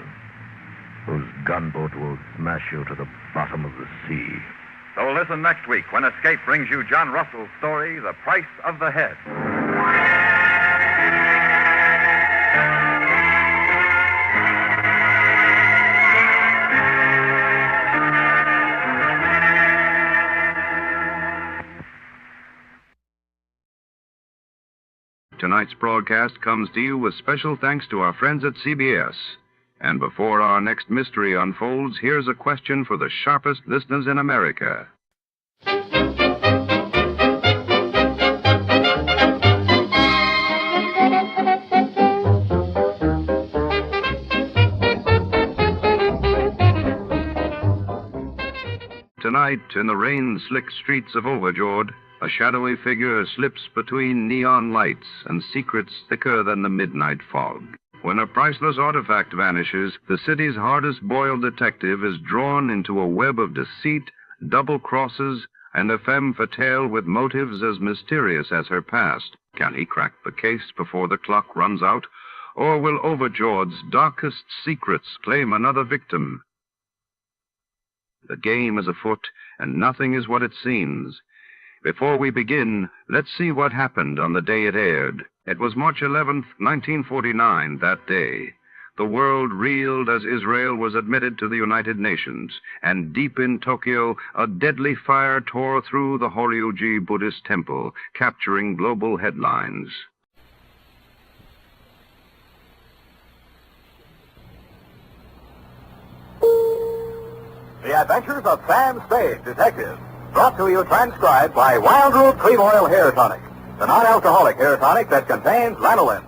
whose gunboat will smash you to the bottom of the sea. So listen next week when Escape brings you John Russell's story, The Price of the Head. Tonight's broadcast comes to you with special thanks to our friends at CBS. And before our next mystery unfolds, here's a question for the sharpest listeners in America. Tonight, in the rain-slick streets of Overjoyed, A shadowy figure slips between neon lights and secrets thicker than the midnight fog. When a priceless artifact vanishes, the city's hardest-boiled detective is drawn into a web of deceit, double crosses, and a femme fatale with motives as mysterious as her past. Can he crack the case before the clock runs out? Or will overjoyed's darkest secrets claim another victim? The game is afoot, and nothing is what it seems. Before we begin, let's see what happened on the day it aired. It was March 11th, 1949, that day. The world reeled as Israel was admitted to the United Nations, and deep in Tokyo, a deadly fire tore through the Horyuji Buddhist temple, capturing global headlines. The Adventures of Sam Spade, Detective. Brought to you transcribed by Wild Root Cream Oil Hair Tonic, the non-alcoholic hair tonic that contains lanolin.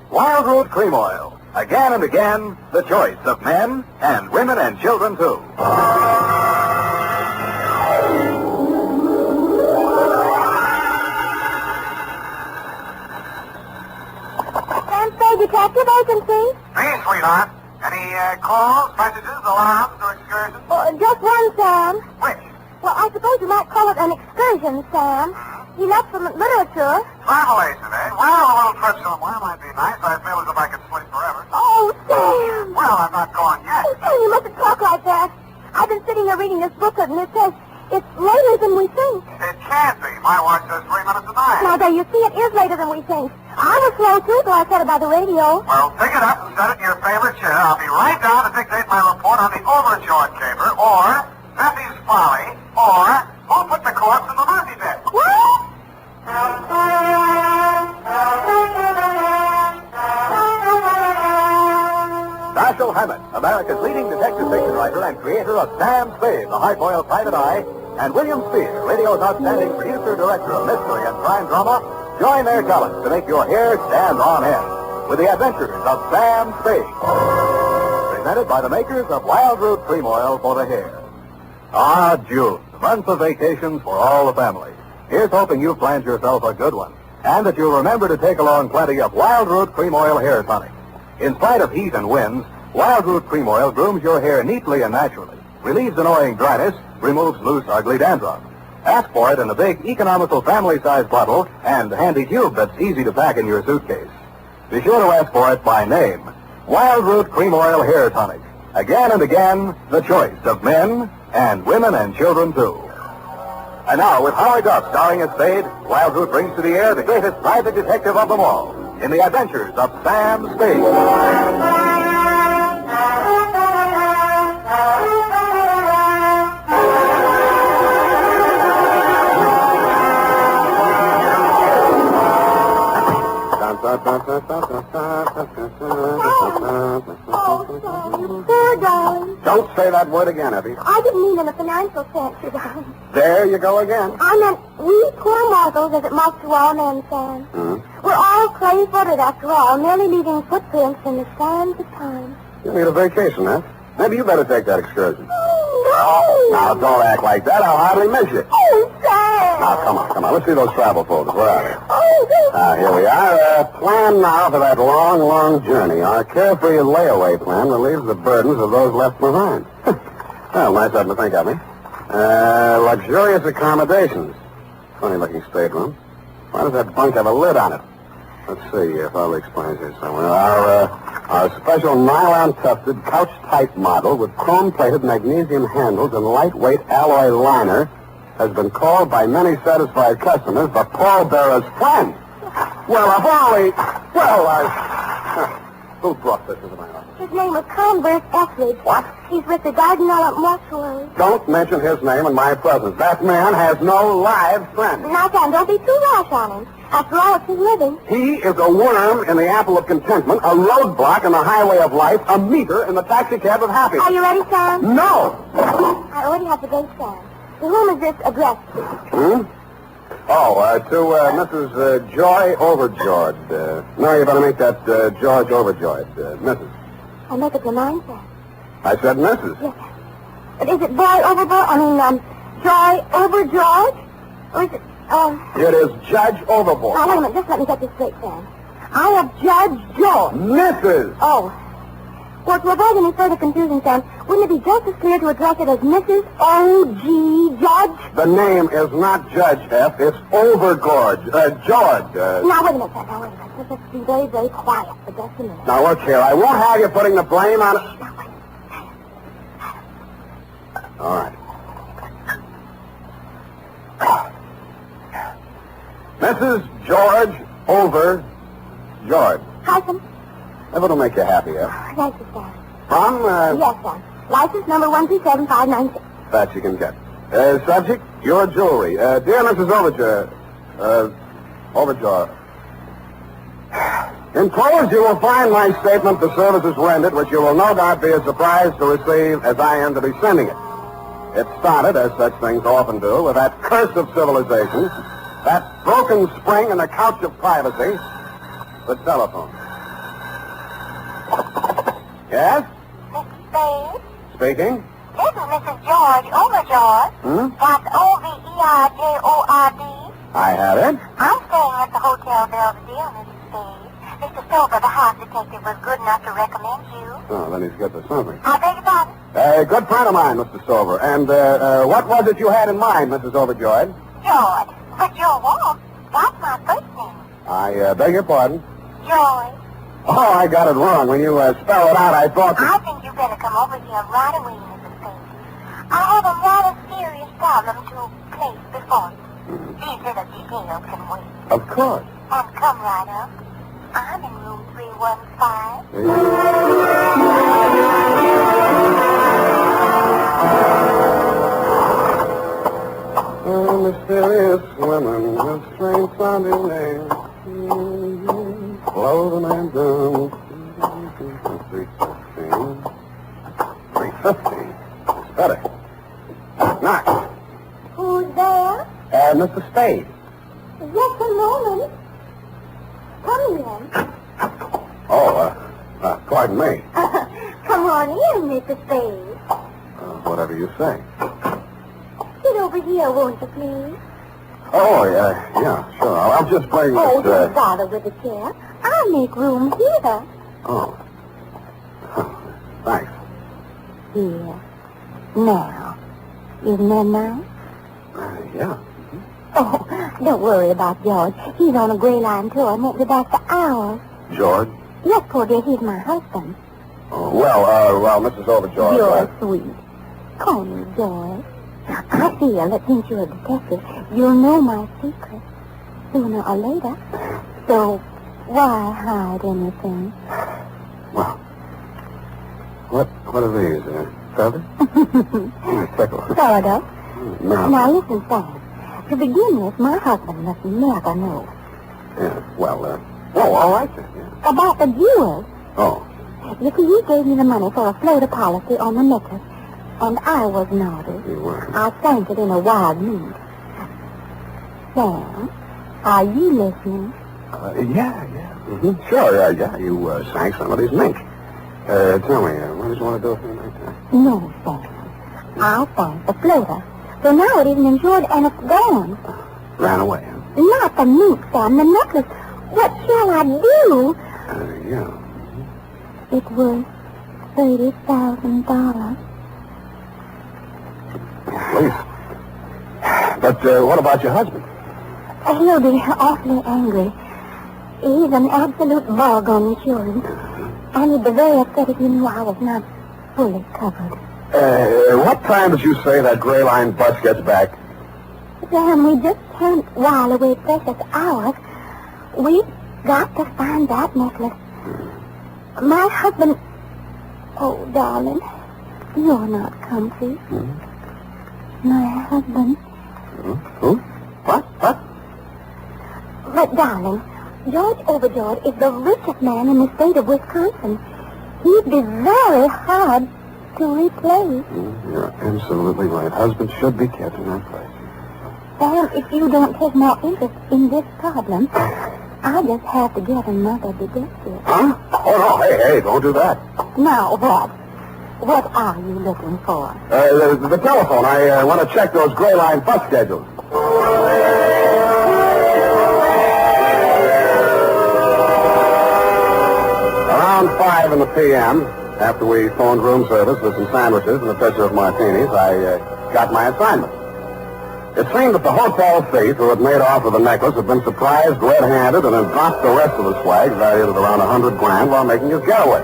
Wild Root Cream Oil. Again and again, the choice of men and women and children, too. Sam Spade, Detective Agency. Hey, sweetheart. Any calls, messages, alarms, or excursions? Just one, Sam. Which? Well, I suppose you might call it an excursion, Sam. He left from literature. Travelation, eh? Well, a little trip somewhere might be nice. I feel as if I could sleep forever. Oh, Sam! Well, I'm not going yet. Oh, Sam, you mustn't talk like that. I've been sitting here reading this booklet, and it says it's later than we think. It can't be. My watch says 3 minutes to 9. Now, there, you see, it is later than we think. I was slow, too, so I said it by the radio. Well, pick it up and set it in your favorite chair. I'll be right down to dictate my report on the overjoyed caper, or Bessie's Folly, or who put the corpse in the mercy pit. What? Dashiell Hammett, America's leading detective fiction writer and creator of Sam Spade, the hard-boiled private eye, and William Spear, radio's outstanding producer-director of mystery and crime drama, join their talents to make your hair stand on end with the adventures of Sam Spade. Presented by the makers of Wild Root Cream Oil for the hair. Ah, June, the month of vacations for all the family. Here's hoping you've planned yourself a good one, and that you'll remember to take along plenty of Wild Root Cream Oil Hair Tonic. In spite of heat and winds, Wild Root Cream Oil grooms your hair neatly and naturally, relieves annoying dryness, removes loose, ugly dandruff. Ask for it in a big, economical family-sized bottle and handy tube that's easy to pack in your suitcase. Be sure to ask for it by name. Wild Root Cream Oil Hair Tonic. Again and again, the choice of men and women and children, too. And now, with Howard Duff starring as Spade, Wild Root brings to the air the greatest private detective of them all in the adventures of Sam Spade. There, darling. Don't say that word again, Effie. I didn't mean in a financial sense, you darling. There you go again. I meant we poor mortals, as it must to all men, Sam. We're all clay-footed, after all, merely leaving footprints in the sands of time. You need a vacation, huh? Maybe you better take that excursion. Oh, no! Now, don't act like that. I'll hardly miss you. Oh, Sam! Now, come on. Let's see those travel folders. Where are they? Oh, Here we are. Plan now for that long, long journey. Our carefree layaway plan relieves the burdens of those left behind. Well, nice of them to think of me. Luxurious accommodations. Funny-looking stateroom. Why does that bunk have a lid on it? Let's see if I'll explain here somewhere. Our special nylon-tufted, couch-type model with chrome-plated magnesium handles and lightweight alloy liner has been called by many satisfied customers the pallbearer's friend. Well, of all the... Who brought this into my office? his name was Converse Etheridge. What? He's with the Dardanelle Mortuary. Don't mention his name in my presence. That man has no live friend. Now, Sam, don't be too rash on him. After all, it's his living. He is a worm in the apple of contentment, a roadblock in the highway of life, a meter in the taxicab of happiness. Are you ready, Sam? No! I already have the date, Sam. To whom is this addressed? To Mrs. Joy Overjoyed. No, you better make that George Overjoyed, Mrs. I'll make it your mind, Sam. I said Mrs. Yes, sir. But is it Joy Overjoyed? Joy Overjoyed? Or is it... It is Judge Overboard. Now, wait a minute. Just let me get this straight, Sam. I have Judge George. Mrs. Oh. Well, to avoid any further confusion, Sam, wouldn't it be just as clear to address it as Mrs. O.G. Judge? The name is not Judge F. It's Overgorge. George. Now, wait a minute, Sam. Now, wait a minute. Let's be very, very quiet for just a minute. Now, look here. I won't have you putting the blame on... All right. Mrs. George Over George. Hyphen? If it'll make you happy, Thank you, Sam. From, Yes, Sam. License number 137596. That you can get. Subject, your jewelry. Dear Mrs. Overjoy. Enclosed, you will find my statement for services rendered, which you will no doubt be as surprised to receive as I am to be sending it. It started, as such things often do, with that curse of civilization, that broken spring in the couch of privacy, the telephone. Yes? Mr. Spade? Speaking? This is Mrs. George Overjoy. That's Overjord. I have it. I'm staying at the Hotel Belvedere, Mrs. Spade. Mr. Stover, the house detective, was good enough to recommend you. Oh, then he's good for something. I beg your pardon? A good friend of mine, Mr. Stover. And what was it you had in mind, Mrs. Overjoyed? George. But Joe Wolf, that's my first name. I beg your pardon. Joy. Oh, I got it wrong. When you spell it out, I thought... I think you better come over here right away, Mrs. Spade. I have a rather serious problem to place before you. These little details can wait. Of course. And come right up. I'm in room 315. Mysterious women with strange sounding names. Blow the man down. 315. 315. It's better. Knock. Who's there? Mr. Spade. Just a moment. Come in. Oh, pardon me. Come on in, Mr. Spade. Whatever you say. Sit over here, won't you, please? Oh, yeah, sure. I'll just bring this... Oh, don't bother with the chair. I'll make room here. Oh. Thanks. Here. Now. Isn't that nice? Yeah. Oh, don't worry about George. He's on a gray line tour and won't be back for hours. George? Yes, poor dear, he's my husband. Oh, well, Mrs. Overjoy... You're sweet. Call me George. I feel that since you're a detective, you'll know my secret sooner or later. So, why hide anything? Well, what are these, feathers? Tickle. Sort of. No. Now, listen, Sam. To begin with, my husband must never know. Yeah, well, all right then. Yeah. About the jewels. Oh. You see, he gave me the money for a floater policy on the necklace, and I was naughty. You were. I sank it in a wild mood. Sam, are you listening? Yeah. Mm-hmm. Sure, yeah. You sank some of his mink. Tell me, what did you want to do with me like that? No, Sam. I sank the floater. So now it isn't insured and it's gone. Ran away, huh? Not the mink, Sam, the necklace. What shall I do? Yeah. It was $30,000. Please. But what about your husband? He'll be awfully angry. He's an absolute bug on insurance. And he'd be very upset if he knew I was not fully covered. What time did you say that gray line bus gets back? Sam, we just can't while away precious hours. We've got to find that necklace. My husband... Oh, darling, you're not comfy. My husband... Who? What? But, darling, George Overjoy is the richest man in the state of Wisconsin. He'd be very hard to replace. You're absolutely right. Husbands should be kept in their place. Sam, if you don't take more interest in this problem, I just have to get another detective. Huh? Oh, no. Hey, don't do that. Now, what? What are you looking for? The telephone. I want to check those gray line bus schedules. 12 p.m., after we phoned room service with some sandwiches and a pitcher of martinis, I got my assignment. It seemed that the hotel thief who had made off with the necklace had been surprised red-handed and had dropped the rest of the swag, valued at around $100,000, while making his getaway.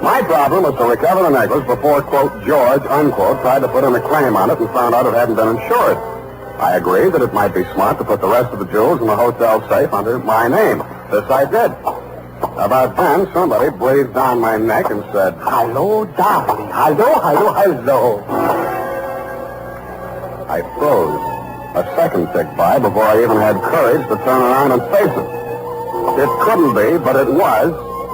My problem was to recover the necklace before, quote, George, unquote, tried to put in a claim on it and found out it hadn't been insured. I agreed that it might be smart to put the rest of the jewels in the hotel safe under my name. This I did. About then, somebody breathed down my neck and said, "Hello, darling. Hello. I froze. A second ticked by before I even had courage to turn around and face it. It couldn't be, but it was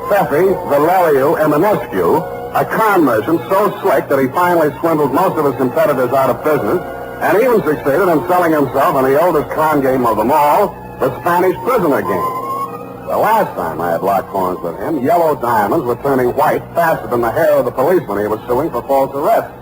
Pfeffy Valeriu Eminescu, a con merchant so slick that he finally swindled most of his competitors out of business and even succeeded in selling himself in the oldest con game of them all, the Spanish prisoner game. The last time I had locked horns with him, yellow diamonds were turning white faster than the hair of the policeman he was suing for false arrest.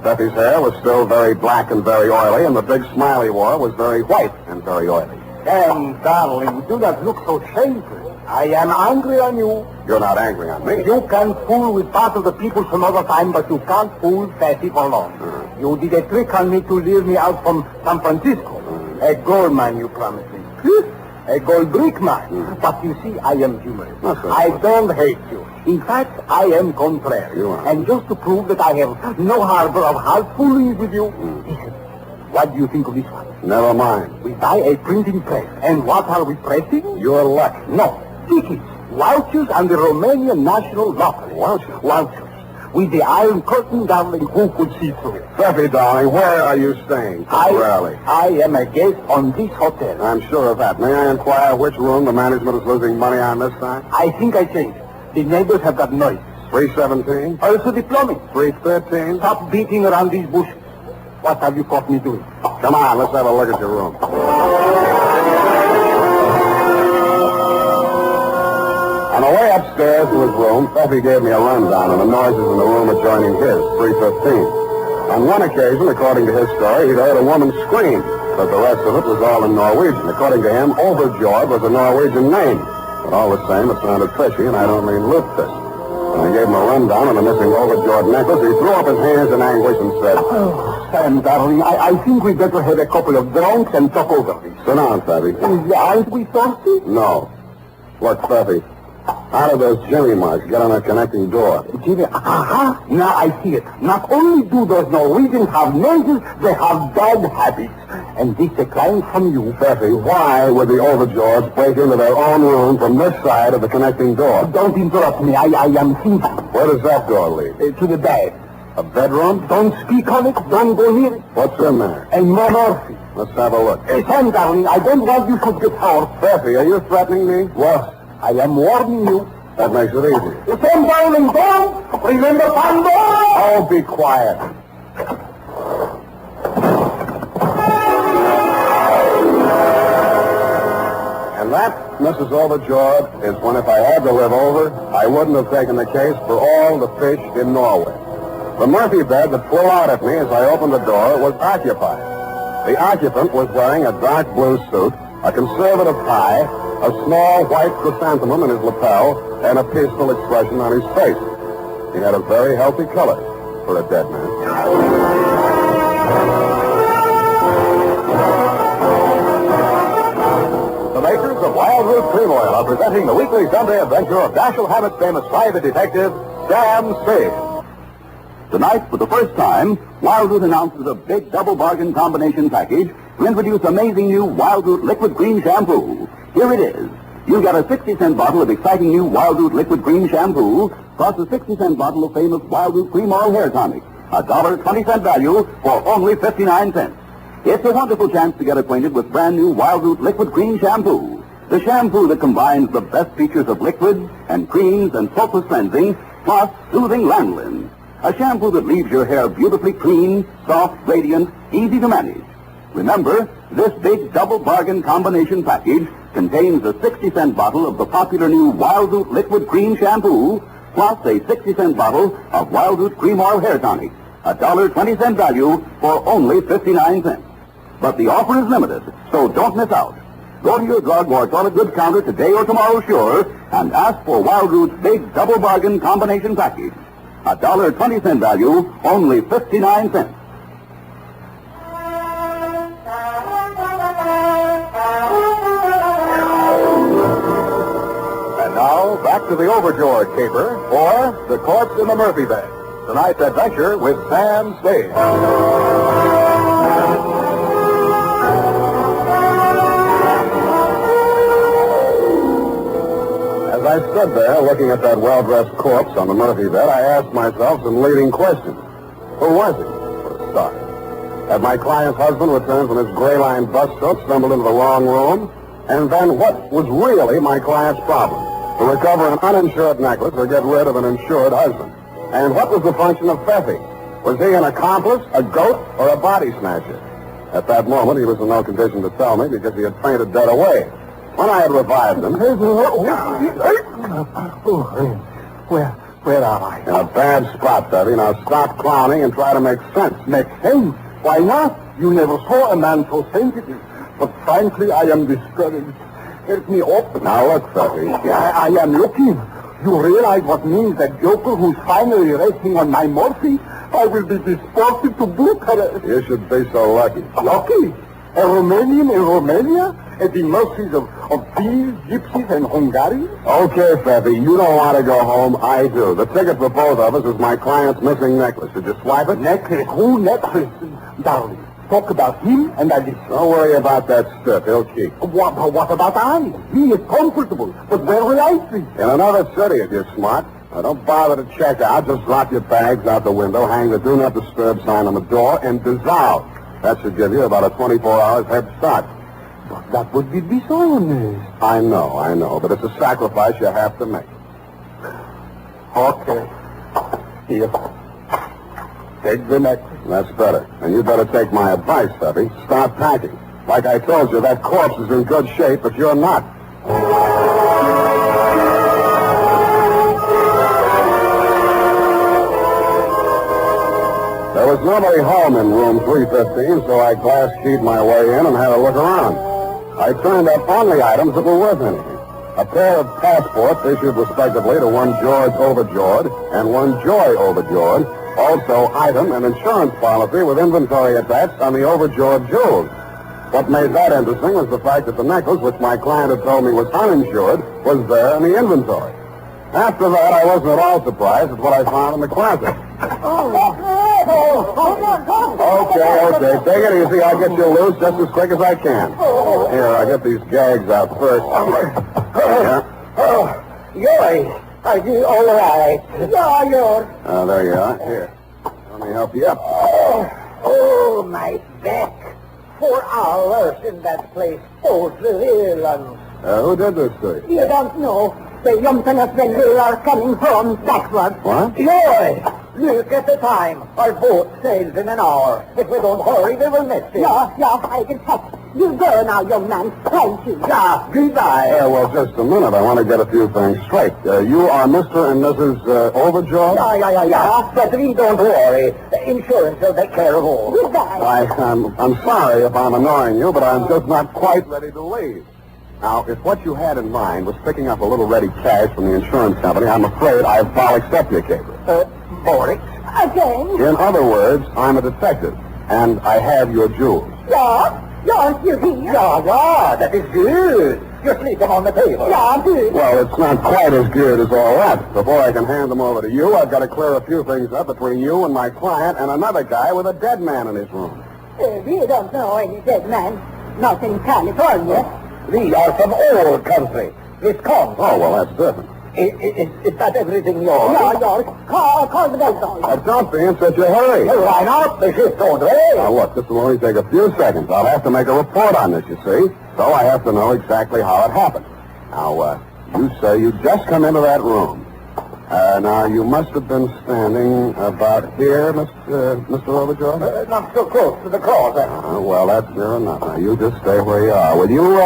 Pfeffy's hair was still very black and very oily, and the big smile he wore was very white and very oily. And, darling, do not look so shameful. I am angry on you. You're not angry on me. You can fool with part of the people some other time, but you can't fool Pfeffy for long. You did a trick on me to lure me out from San Francisco. A gold mine, you promised me. A gold brick mine. But you see, I am humorous. I don't hate you. In fact, I am contrary. You are. And just to prove that I have no harbor of heart fooling with you, listen, what do you think of this one? Never mind. We buy a printing press. And what are we pressing? Your luck. No. Tickets. Vouchers and the Romanian National Lottery. Vouchers. With the Iron Curtain, darling, who could see through it? Pfeffy, darling, where are you staying temporarily? I am a guest on this hotel. I'm sure of that. May I inquire which room the management is losing money on this time? I think I changed. The neighbors have got noise. 317? Also the plumbing. 313? Stop beating around these bushes. What have you caught me doing? Come on, let's have a look at your room. On the way upstairs to his room, Pfeffy gave me a rundown on the noises in the room adjoining his, 315. On one occasion, according to his story, he'd heard a woman scream, but the rest of it was all in Norwegian. According to him, Overjoyed was a Norwegian name. But all the same, it sounded fishy, and I don't mean lutefisk. When I gave him a rundown on the missing Overjoyed necklace, he threw up his hands in anguish and said, "Oh, Sam, darling, I think we'd better have a couple of drinks and talk over this." Sit down, Pfeffy. Aren't we thirsty? No. Look, Pfeffy, how did those Jimmy marks get on that connecting door? Jimmy, now I see it. Not only do those Norwegians have noses, they have bad habits. And this a crime from you. Pfeffy, why would the Overjoyeds break into their own room from this side of the connecting door? Don't interrupt me. I am thinking. Where does that door lead? To the bed. A bedroom? Don't speak on it. Don't go near it. What's in there? A morphine. Let's have a look. Sam, darling, I don't want you to get hurt. Pfeffy, are you threatening me? What? I am warning you. That makes it easy. Stand down and don't. Remember, Pando? Oh, be quiet. And that, Mrs. Overjoyed, is when if I had to live over, I wouldn't have taken the case for all the fish in Norway. The Murphy bed that flew out at me as I opened the door was occupied. The occupant was wearing a dark blue suit, a conservative tie, a small white chrysanthemum in his lapel, and a peaceful expression on his face. He had a very healthy color for a dead man. The makers of Wild Root Cream Oil are presenting the weekly Sunday adventure of Dashiell Hammett's famous private detective, Sam Spade. Tonight, for the first time, Wild Root announces a big double bargain combination package to introduce amazing new Wild Root Liquid Cream Shampoo. Here it is. You get a 60-cent bottle of exciting new Wild Root Liquid Cream Shampoo, plus a 60-cent bottle of famous Wild Root Cream Oil Hair Tonic. A $1.20 value for only 59 cents. It's a wonderful chance to get acquainted with brand new Wild Root Liquid Cream Shampoo. The shampoo that combines the best features of liquids and creams and soapless cleansing, plus soothing lanolin. A shampoo that leaves your hair beautifully clean, soft, radiant, easy to manage. Remember, this big double bargain combination package contains a 60-cent bottle of the popular new Wild Root Liquid Cream Shampoo, plus a 60-cent bottle of Wild Root Cream Oil Hair Tonic. A $1.20 value for only 59 cents. But the offer is limited, so don't miss out. Go to your drug or toilet goods counter today or tomorrow, sure, and ask for Wild Root's big double bargain combination package. $1.20 value, only 59 cents. And now, back to the overjoyed caper, or The Corpse in the Murphy Bed. Tonight's adventure with Sam Spade. As I stood there looking at that well-dressed corpse on the Murphy bed, I asked myself some leading questions. Who was he, for a start? Had my client's husband returned from his gray-lined bus stop, stumbled into the wrong room? And then what was really my client's problem? To recover an uninsured necklace or get rid of an insured husband? And what was the function of Pfeffy? Was he an accomplice, a goat, or a body snatcher? At that moment, he was in no condition to tell me because he had fainted dead away. When I had revived him... Where am I? In a bad spot, Pfeffy. Now stop clowning and try to make sense. Make sense? Why not? You never saw a man so sensitive. But frankly, I am discouraged. Help me up. Now look, Pfeffy. I am looking. You realize what means that joker who's finally resting on my Murphy? I will be disposed to Bucharest. You should be so lucky. Lucky? A Romanian in Romania? At the mercies of thieves, gypsies, and Hungarians? Okay, Pfeffy, you don't want to go home. I do. The ticket for both of us is my client's missing necklace. Did you swipe it? Necklace? Who necklace? Darling, talk about him and I listen. Don't worry about that stuff. He'll keep. What about I? He is comfortable, but where will I sleep? In another city if you're smart. Now, don't bother to check out. Just drop your bags out the window, hang the Do Not Disturb sign on the door, and dissolve. That should give you about a 24 hours head start. But that would be dishonest. I know, but it's a sacrifice you have to make. Okay. Here. Take the necklace. That's better. And you better take my advice, Pfeffy. Start packing. Like I told you, that corpse is in good shape, but you're not. There was nobody home in room 315, so I glass-keyed my way in and had a look around. I turned up only items that were worth anything. A pair of passports issued respectively to one George Overjoyed and one Joy Overjoyed. Also, item and insurance policy with inventory attached on the Overjoyed jewels. What made that interesting was the fact that the necklace, which my client had told me was uninsured, was there in the inventory. After that, I wasn't at all surprised at what I found in the closet. Okay. Take it easy. I'll get you loose just as quick as I can. Here, I'll get these gags out first. Yours. Are you all right? Yeah, yours. There you are. Here. Let me help you up. Oh, my back. 4 hours in that place. Oh, the villains. Who did this to you? You don't know. They jumped on us when we are coming home backward. What? Yours. Look at the time. Our boat sails in an hour. If we don't hurry, we will miss it. Yeah, I can help. You go now, young man. Thank you. Yeah, goodbye. Well, just a minute. I want to get a few things straight. You are Mr. and Mrs. Overjoyed? Yeah. But we don't worry. Insurance will take care of all. Goodbye. I'm sorry if I'm annoying you, but I'm just not quite ready to leave. Now, if what you had in mind was picking up a little ready cash from the insurance company, I'm afraid I'll accept your caper. Boris? Again? In other words, I'm a detective, and I have your jewels. Yeah, you here? Yeah, that is good. You sleep them on the table. Yeah, good. Well, it's not quite as good as all that. Before I can hand them over to you, I've got to clear a few things up between you and my client and another guy with a dead man in his room. We don't know any dead man. Not in California. We are from old country. Wisconsin. Oh, well, that's different. Is that everything yours? Yeah, yours. Call the bell boy. Don't be in such a hurry. Why not? The ship's on the way. Now, look, this will only take a few seconds. I'll have to make a report on this, you see. So I have to know exactly how it happened. Now, you say you just come into that room. Now, you must have been standing about here, Mr. Overjoyed? Not so close to the closet. Well, that's near enough. Now, you just stay where you are. Will you,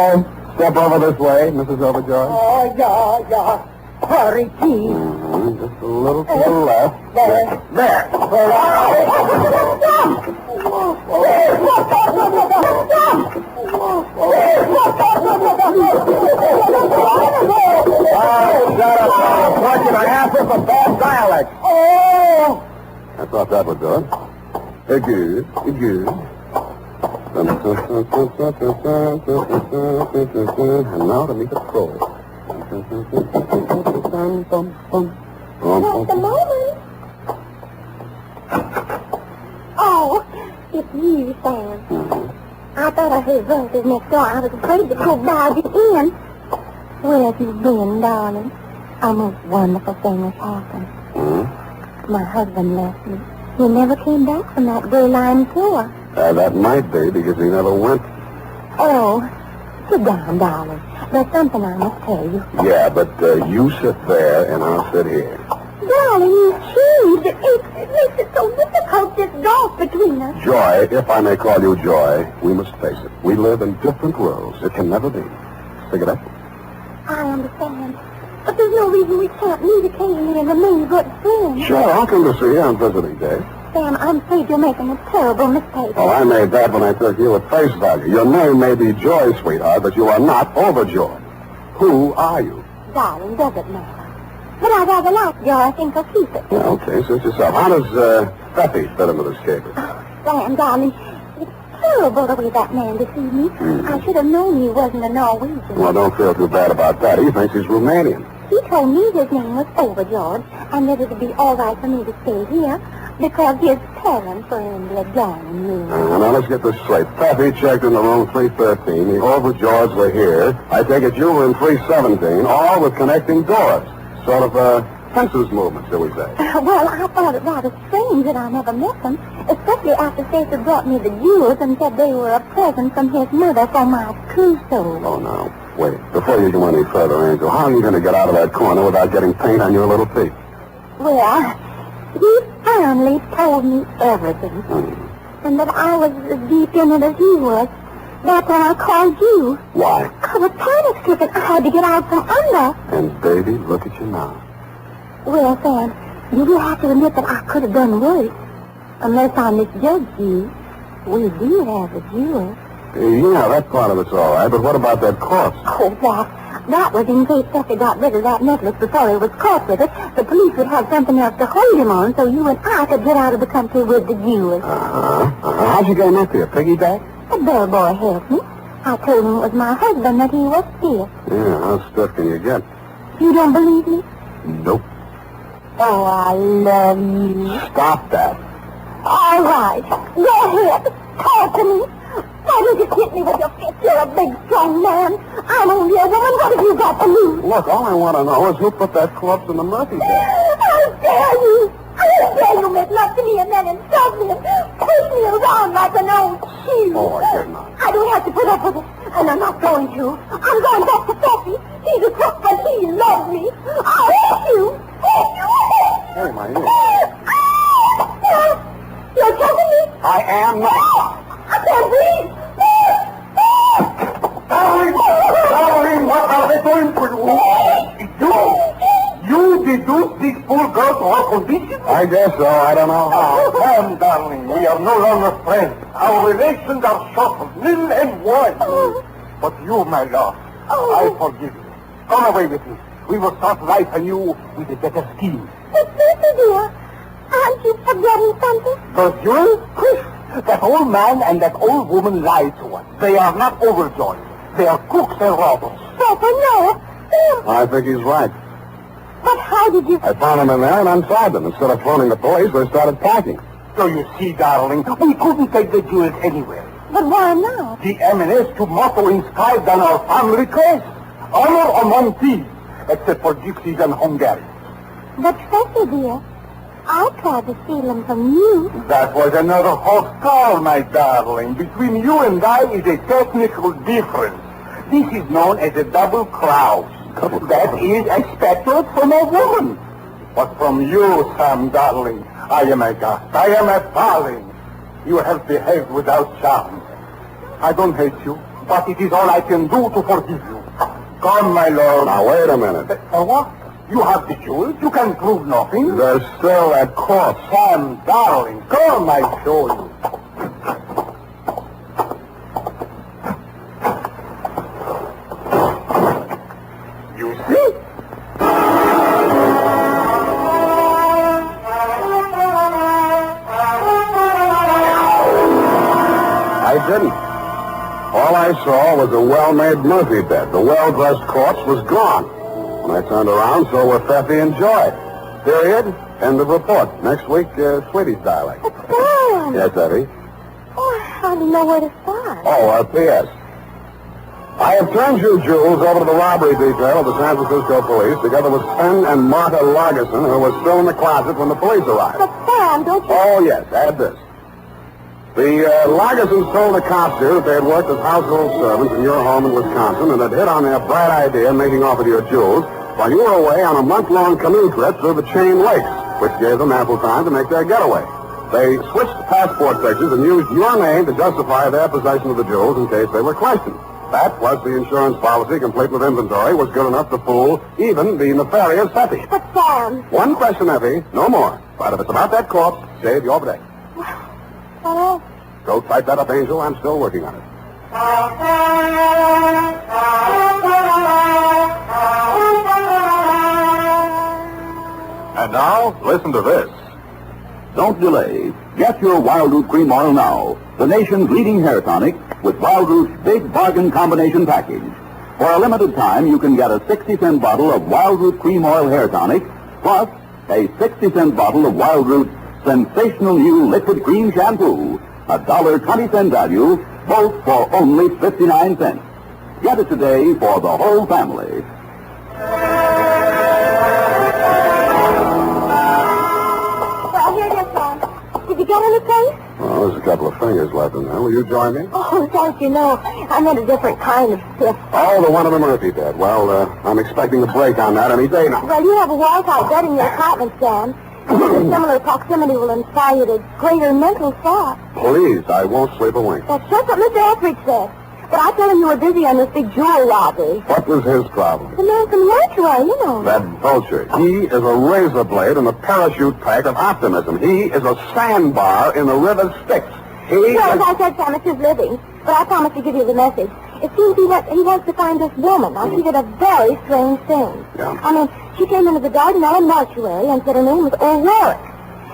step over this way, Mrs. Overjoyed? Oh, yeah. Hurry, please. Just a little to the left. There. What can I have for some bad dialect? Oh! I thought that would do it. Good. And now to meet the crow. Just a moment. Oh, it's you, Sam. I thought I heard voices next door. I was afraid to go barging in. Where have you been, darling? A most wonderful thing has happened. My husband left me. He never came back from that gray line tour. That might be because he never went. Oh, sit down, darling. There's something I must tell you. Yeah, but you sit there and I'll sit here. Darling, you changed. It makes it so difficult, this gulf between us. Joy, if I may call you Joy, we must face it. We live in different worlds. It can never be. Cigarette? I understand. But there's no reason we can't meet occasionally and remain good friends. Sure, I'll come to see you on visiting day. Sam, I'm afraid you're making a terrible mistake. Oh, I made that when I took you at face value. Your name may be Joy, sweetheart, but you are not overjoyed. Who are you? Darling, doesn't matter. But I'd rather like Joy. I think I'll keep it. Yeah, okay, suit yourself. How does Steffi fit into this caper? Sam, darling, it's terrible the way that man deceived me. I should have known he wasn't a Norwegian. Well, don't feel too bad about that. He thinks he's Romanian. He told me his name was Overjoyed, and that it would be all right for me to stay here because his parents were in the adjoining room. Now, let's get this straight. Steffi checked into room 313. The Overjoyeds were here. I take it you were in 317, all with connecting doors. Sort of a fences movement, shall we say. Well, I thought it rather strange that I never met them, especially after Stacy brought me the jewels and said they were a present from his mother for my trousseau. Oh, no. Wait, before you go any further, Angel, how are you going to get out of that corner without getting paint on your little feet? Well, he finally told me everything. And that I was as deep in it as he was. That's when I called you. Why? I was panic-stricken. I had to get out from under. And, baby, look at you now. Well, Sam, you will have to admit that I could have done worse. Unless I misjudged you. We do have the jewels. Yeah, that part of it's all right, but what about that corpse? Oh, that was in case Steffi got rid of that necklace before he was caught with it. The police would have something else to hold him on, so you and I could get out of the country with the jewels. How'd you get him up here? Piggyback? The bellboy helped me. I told him it was my husband that he was stiff. Yeah, how stiff can you get? You don't believe me? Nope. Oh, I love you. Stop that. All right. Go ahead. Talk to me. Why don't you hit me with your fist? You're a big, strong man. I'm only a woman. What have you got to lose? Look, all I want to know is who put that corpse in the Murphy bag. How dare you? How dare you make love to me and then insult me and push me around like an old shoe? Oh, I did not. I don't have to put up with it, and I'm not going to. I'm going back to Steffi. He's a crook, but he loves me. I hate you. Hate you. Hey, my ear. You're choking me? I am not. I can't breathe. Darling, what are they doing to you? You deduce this poor girl to her condition? I guess so. I don't know how. Come, darling, we are no longer friends. Our relations are short of nil and one. But you, my love, I forgive you. Come away with me. We will start life anew with a better scheme. But, Susie, dear, aren't you forgetting something? The jewel? Chris, that old man and that old woman lied to us. They are not overjoyed. They are crooks and robbers. Papa, no. I think he's right. But how did you... I found them in there and untied them. Instead of phoning the police, they started packing. So you see, darling, we couldn't take the jewels anywhere. But why not? The M&S motto inscribed on our family crest. Honor among thieves, except for gypsies and Hungarians. But, Steffi, dear, I tried to steal them from you. That was another hot call, my darling. Between you and I is a technical difference. This is known as a double cross. That is expected from a woman. But from you, Sam, darling, I am a gust. I am a darling. You have behaved without charm. I don't hate you, but it is all I can do to forgive you. Come, my lord. Now, wait a minute. What? You have the jewels. You can prove nothing. There's still that corpse. Sam, darling, come, I show you. was a well-made Murphy bed. The well-dressed corpse was gone. When I turned around, so were Feffy and Joy. Period. End of report. Next week, Sweetie's dialect. But Sam! Yes, Effie? Oh, I hardly know where to start. Oh, P.S. I have turned you, Jules, over to the robbery detail of the San Francisco police, together with Sven and Martha Lagerson, who was still in the closet when the police arrived. But Sam, don't you... Oh, yes, add this. The Lagersons told the cops here that they had worked as household servants in your home in Wisconsin and had hit on their bright idea of making off with your jewels while you were away on a month-long canoe trip through the Chain Lakes, which gave them ample time to make their getaway. They switched passport pictures and used your name to justify their possession of the jewels in case they were questioned. That, plus the insurance policy, complete with inventory, was good enough to fool even the nefarious Effie. But Sam... One question, Effie, no more. But if it's about that corpse, save your day. Hello? Go type that up, Angel. I'm still working on it. And now, listen to this. Don't delay. Get your Wild Root Cream Oil now, the nation's leading hair tonic with Wild Root's big bargain combination package. For a limited time, you can get a 60-cent bottle of Wild Root Cream Oil hair tonic, plus a 60-cent bottle of Wild Root's sensational new liquid cream shampoo, $1.20 value, both for only 59 cents. Get it today for the whole family. Well, here it is, Sam. Did you get any place? Well, there's a couple of fingers left in there. Will you join me? Oh, don't you know, I meant a different kind of stiff. Oh, the one in the Murphy bed. Well, I'm expecting a break on that any day now. Well, you have a wall-type bed in your apartment, Sam. A similar proximity will inspire you to greater mental thought. Please, I won't sleep a wink. That's just what Mr. Etheridge said. But I told him you were busy on this big jewel robbery. What was his problem? The man from Noir, you know. That vulture. He is a razor blade in the parachute pack of optimism. He is a sandbar in the river Styx. Well, as I said, Sam, it's his living. But I promised to give you the message. It seems he wants to find this woman. Now, she did a very strange thing. Yeah. I mean, she came into the Dardanelle mortuary and said her name was O'Rourke.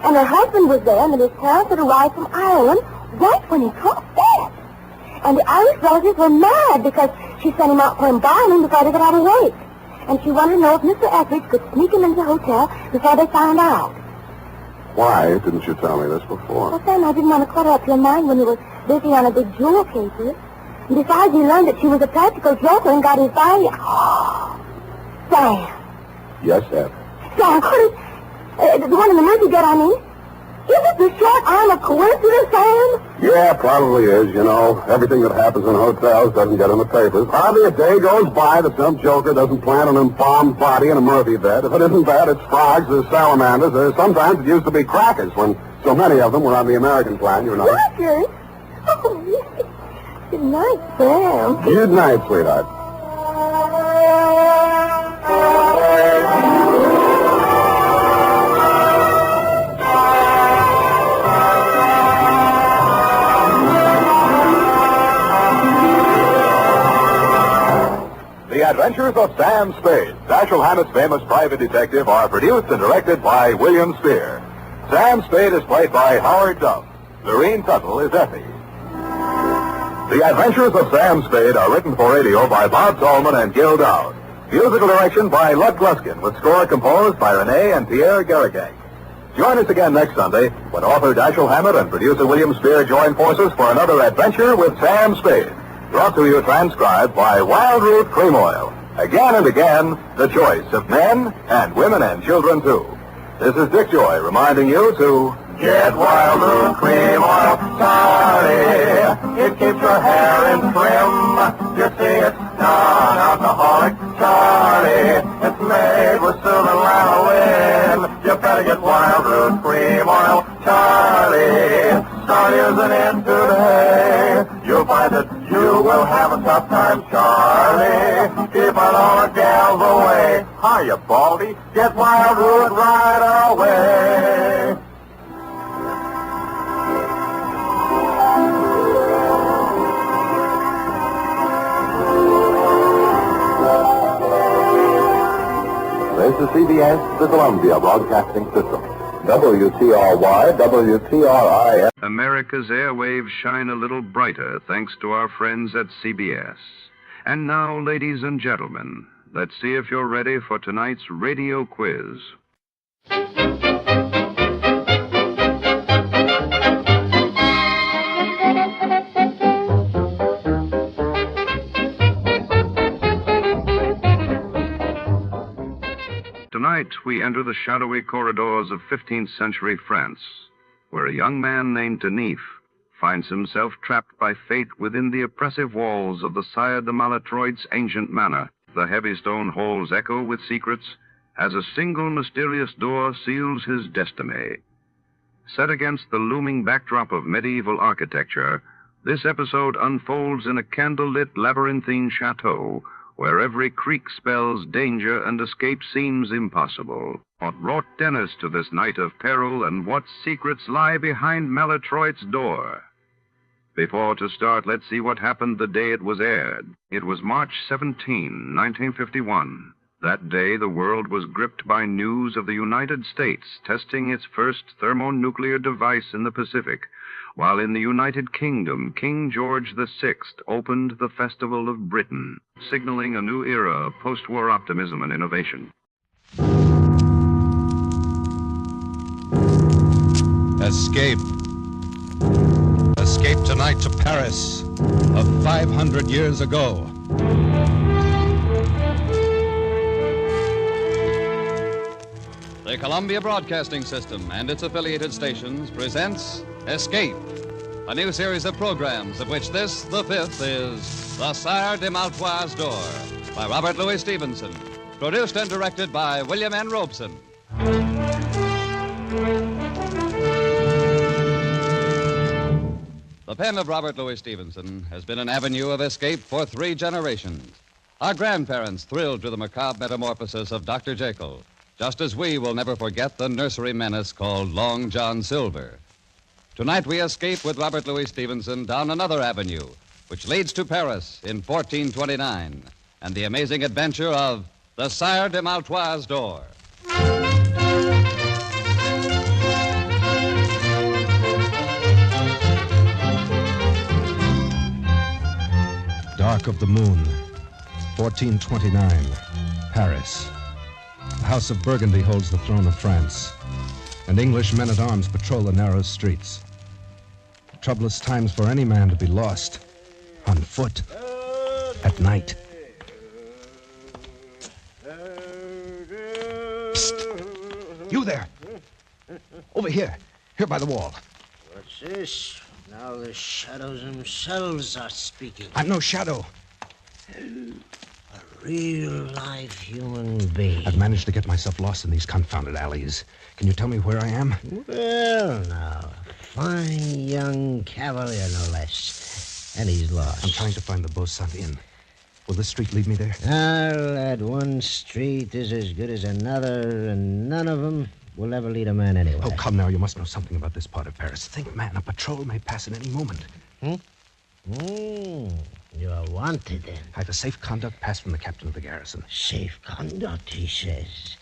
And her husband was there and that his parents had arrived from Ireland right when he caught death. And the Irish relatives were mad because she sent him out for embalming before they got out of wake. And she wanted to know if Mr. Etheridge could sneak him into the hotel before they found out. Why didn't you tell me this before? Well, Sam, I didn't want to clutter up your mind when you were busy on a big jewel caper. And besides, he learned that she was a practical joker and got his value. Sam. Yes, Ed. Sam, what is... the one in the Murphy bed, I mean. Is it the short arm of coincidence, Sam? Yeah, probably is. You know, everything that happens in hotels doesn't get in the papers. Hardly a day goes by that some joker doesn't plant an embalmed body in a Murphy bed. If it isn't that, it's frogs, there's salamanders, sometimes it used to be crackers when so many of them were on the American plan, you know. Crackers? Oh, yes. Good night, Sam. Good night, sweetheart. The Adventures of Sam Spade, Dashiell Hammett's famous private detective, are produced and directed by William Spear. Sam Spade is played by Howard Duff. Lorene Tuttle is Effie. The Adventures of Sam Spade are written for radio by Bob Tallman and Gil Dowd. Musical direction by Lud Gluskin, with score composed by Renee and Pierre Garrigank. Join us again next Sunday when author Dashiell Hammett and producer William Spear join forces for another adventure with Sam Spade. Brought to you transcribed by Wild Root Cream Oil. Again and again, the choice of men and women and children, too. This is Dick Joy reminding you to get Wild Root Cream Oil, Charlie. It keeps your hair in trim. You see, it's non-alcoholic, Charlie. It's made with silver lanolin. You better get Wild Root Cream Oil, Charlie. Start using it today. You'll find that you will have a tough time, Charlie. Keep on all the gals away. Hiya, Baldy. Get Wild Root right away. This is CBS, the Columbia Broadcasting System. WTRY, WTRI. America's airwaves shine a little brighter thanks to our friends at CBS. And now, ladies and gentlemen, let's see if you're ready for tonight's radio quiz. Tonight, we enter the shadowy corridors of 15th century France, where a young man named Denis finds himself trapped by fate within the oppressive walls of the Sire de Maletroit's ancient manor. The heavy stone halls echo with secrets as a single mysterious door seals his destiny. Set against the looming backdrop of medieval architecture, this episode unfolds in a candlelit labyrinthine chateau where every creak spells danger and escape seems impossible. What brought Dennis to this night of peril, and what secrets lie behind Maletroit's door? Before to start, let's see what happened the day it was aired. It was March 17, 1951. That day, the world was gripped by news of the United States testing its first thermonuclear device in the Pacific, while in the United Kingdom, King George VI opened the Festival of Britain, signaling a new era of post-war optimism and innovation. Escape. Escape tonight to Paris of 500 years ago. The Columbia Broadcasting System and its affiliated stations presents Escape, a new series of programs of which this, the fifth, is The Sire de Maletroit's Door by Robert Louis Stevenson, produced and directed by William N. Robeson. The pen of Robert Louis Stevenson has been an avenue of escape for 3 generations. Our grandparents thrilled to the macabre metamorphosis of Dr. Jekyll, just as we will never forget the nursery menace called Long John Silver. Tonight we escape with Robert Louis Stevenson down another avenue, which leads to Paris in 1429, and the amazing adventure of the Sire de Maletroit's Door. Dark of the moon, 1429, Paris. The House of Burgundy holds the throne of France, and English men-at-arms patrol the narrow streets. Troublous times for any man to be lost on foot at night. Psst! You there! Over here by the wall. What's this? Now the shadows themselves are speaking. I'm no shadow. A real live human being. I've managed to get myself lost in these confounded alleys. Can you tell me where I am? Well, now, a fine young cavalier, no less. And he's lost. I'm trying to find the Beaucent Inn. Will this street lead me there? Ah, lad, one street is as good as another, and none of them will ever lead a man anywhere. Oh, come now. You must know something about this part of Paris. Think, man, a patrol may pass at any moment. You are wanted, then. I have a safe conduct pass from the captain of the garrison. Safe conduct, he says.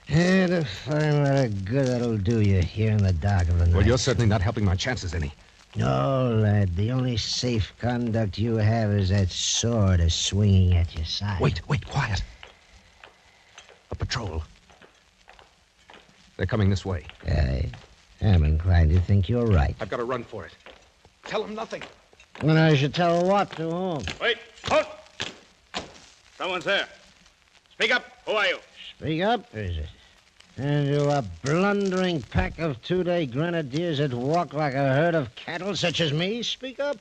And to find what a good that'll do you here in the dark of the night. Well, you're certainly not helping my chances any. No, lad. The only safe conduct you have is that sword swinging at your side. Wait, quiet. A patrol. They're coming this way. I'm inclined to think you're right. I've got to run for it. Tell them nothing. When I should tell what to whom? Wait, halt! Someone's there. Speak up. Who are you? Speak up, is it? And you a blundering pack of two-day grenadiers that walk like a herd of cattle, such as me? Speak up.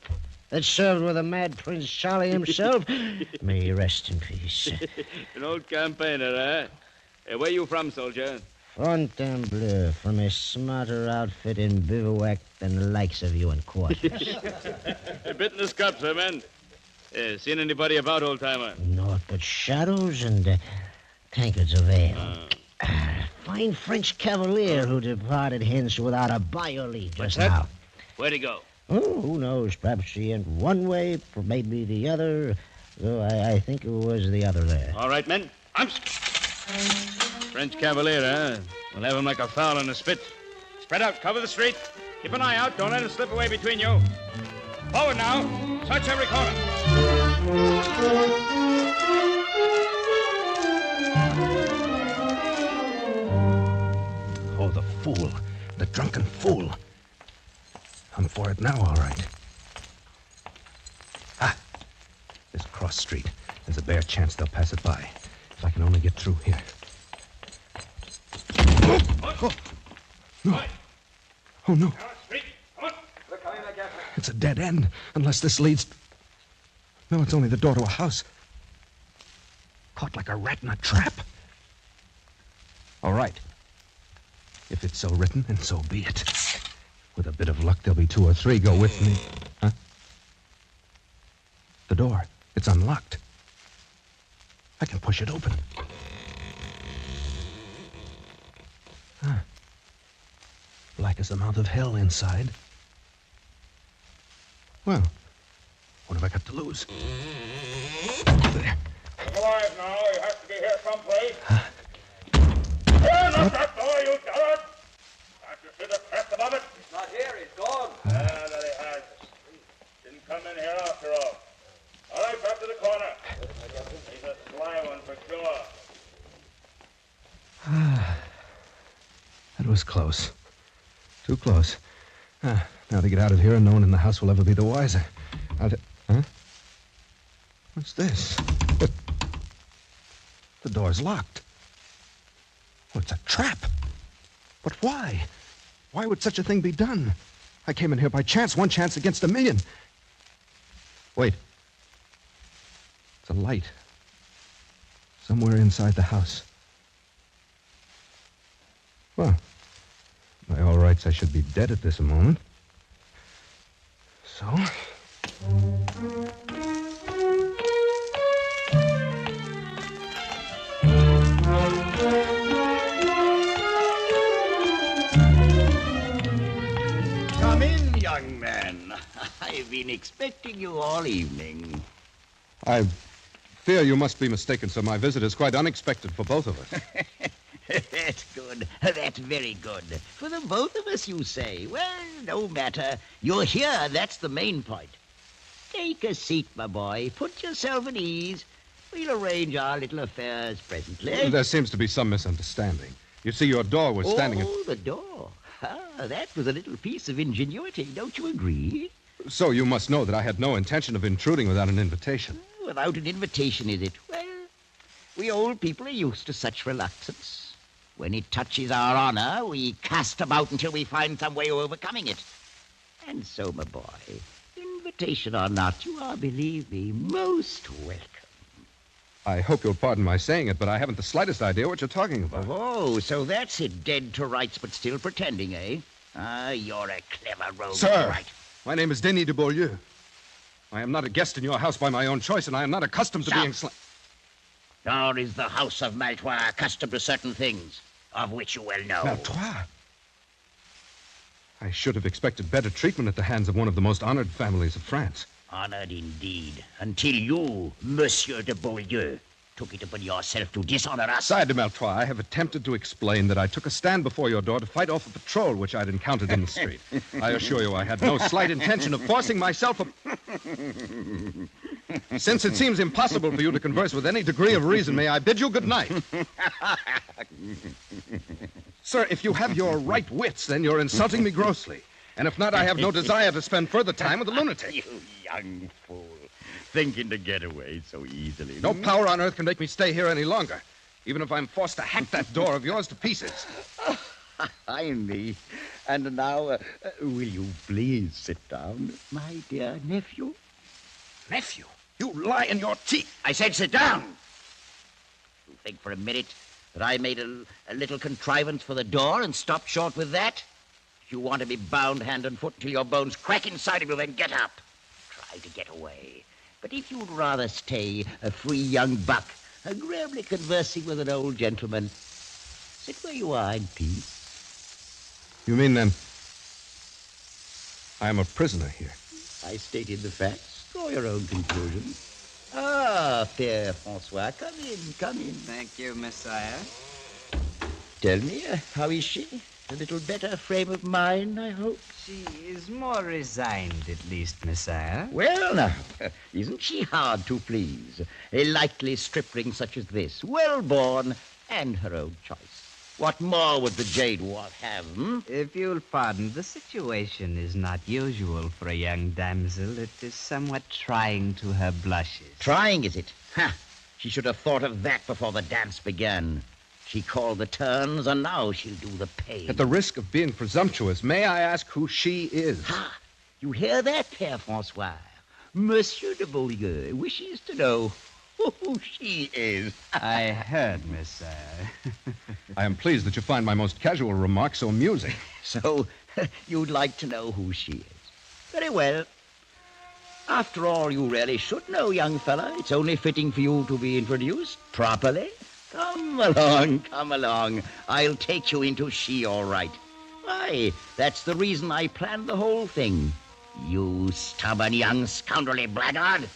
That served with the mad Prince Charlie himself. May he rest in peace. An old campaigner, eh? Hey, where you from, soldier? Fontainebleau, from a smarter outfit in bivouac than the likes of you in quarters. A bit in the scups, eh, man? Seen anybody about, old-timer? Naught but shadows and tankards of ale. Fine French cavalier who departed hence without a by your leave just now. Where'd he go? Oh, who knows? Perhaps he went one way, maybe the other. Though I think it was the other there. All right, men. Arms. French cavalier, huh? We'll have him like a fowl in a spit. Spread out, cover the street. Keep an eye out. Don't let him slip away between you. Forward now. Search every corner. Oh, the fool. The drunken fool. I'm for it now, all right. This cross street. There's a bare chance they'll pass it by. If I can only get through here. Oh, no. Oh, no. It's a dead end, unless this leads... No, it's only the door to a house. Caught like a rat in a trap. All right. If it's so written, then so be it. With a bit of luck, there'll be 2 or 3 go with me. Huh? The door. It's unlocked. I can push it open. Black as the mouth of hell inside. Well, what have I got to lose? There. Come alive now. You have to be here someplace. Turn up that door, you dullard! Can't you see the crest above it? He's not here. He's gone. That he has. Didn't come in here after all. All right, back to the corner. He's a sly one for sure. That was close. Too close. Now to get out of here, and no one in the house will ever be the wiser. Huh? What's this? What? The door's locked. Oh, it's a trap. But why? Why would such a thing be done? I came in here by chance, 1 chance against 1,000,000. Wait. It's a light. Somewhere inside the house. Well, by all rights, I should be dead at this moment. So... Come in, young man. I've been expecting you all evening. I fear you must be mistaken, sir. My visit is quite unexpected for both of us. That's good. That's very good. For the both of us, you say. Well, no matter. You're here. That's the main point. Take a seat, my boy. Put yourself at ease. We'll arrange our little affairs presently. There seems to be some misunderstanding. You see, your door was standing... Oh, the door. That was a little piece of ingenuity. Don't you agree? So you must know that I had no intention of intruding without an invitation. Without an invitation, is it? Well, we old people are used to such reluctance. When it touches our honor, we cast about until we find some way of overcoming it. And so, my boy, invitation or not, you are, believe me, most welcome. I hope you'll pardon my saying it, but I haven't the slightest idea what you're talking about. Oh, so that's it, dead to rights, but still pretending, eh? You're a clever rogue. Sir, right. My name is Denis de Beaulieu. I am not a guest in your house by my own choice, and I am not accustomed to being... Nor is the house of Maltois accustomed to certain things, of which you well know. Maltois? I should have expected better treatment at the hands of one of the most honored families of France. Honored indeed, until you, Monsieur de Beaulieu, took it upon yourself to dishonor us. Sire de Maltois, I have attempted to explain that I took a stand before your door to fight off a patrol which I'd encountered in the street. I assure you I had no slight intention of forcing myself Since it seems impossible for you to converse with any degree of reason, may I bid you good night? Sir, if you have your right wits, then you're insulting me grossly. And if not, I have no desire to spend further time with a lunatic. You young fool. Thinking to get away so easily. No power on earth can make me stay here any longer, even if I'm forced to hack that door of yours to pieces. I me. And now, will you please sit down, my dear nephew? Nephew? You lie in your teeth. I said sit down. You think for a minute that I made a little contrivance for the door and stopped short with that? If you want to be bound hand and foot till your bones crack inside of you, then get up. Try to get away. But if you'd rather stay a free young buck, agreeably conversing with an old gentleman, sit where you are in peace. You mean, then, I am a prisoner here? I stated the facts. Draw your own conclusion. Ah, Père François, come in, come in. Thank you, Messiah. Tell me, how is she? A little better frame of mind, I hope. She is more resigned, at least, Messiah. Well, now, isn't she hard to please? A likely stripling such as this, well-born, and her own choice. What more would the jade dwarf have, If you'll pardon, the situation is not usual for a young damsel. It is somewhat trying to her blushes. Trying, is it? Ha! She should have thought of that before the dance began. She called the turns, and now she'll do the paying. At the risk of being presumptuous, may I ask who she is? Ha! You hear that, Père François? Monsieur de Beaulieu wishes to know who she is. I heard, Messiah. I am pleased that you find my most casual remark so amusing. So, you'd like to know who she is. Very well. After all, you really should know, young fella. It's only fitting for you to be introduced properly. Come along. I'll take you into she, all right. Why, that's the reason I planned the whole thing. You stubborn young scoundrelly blackguard.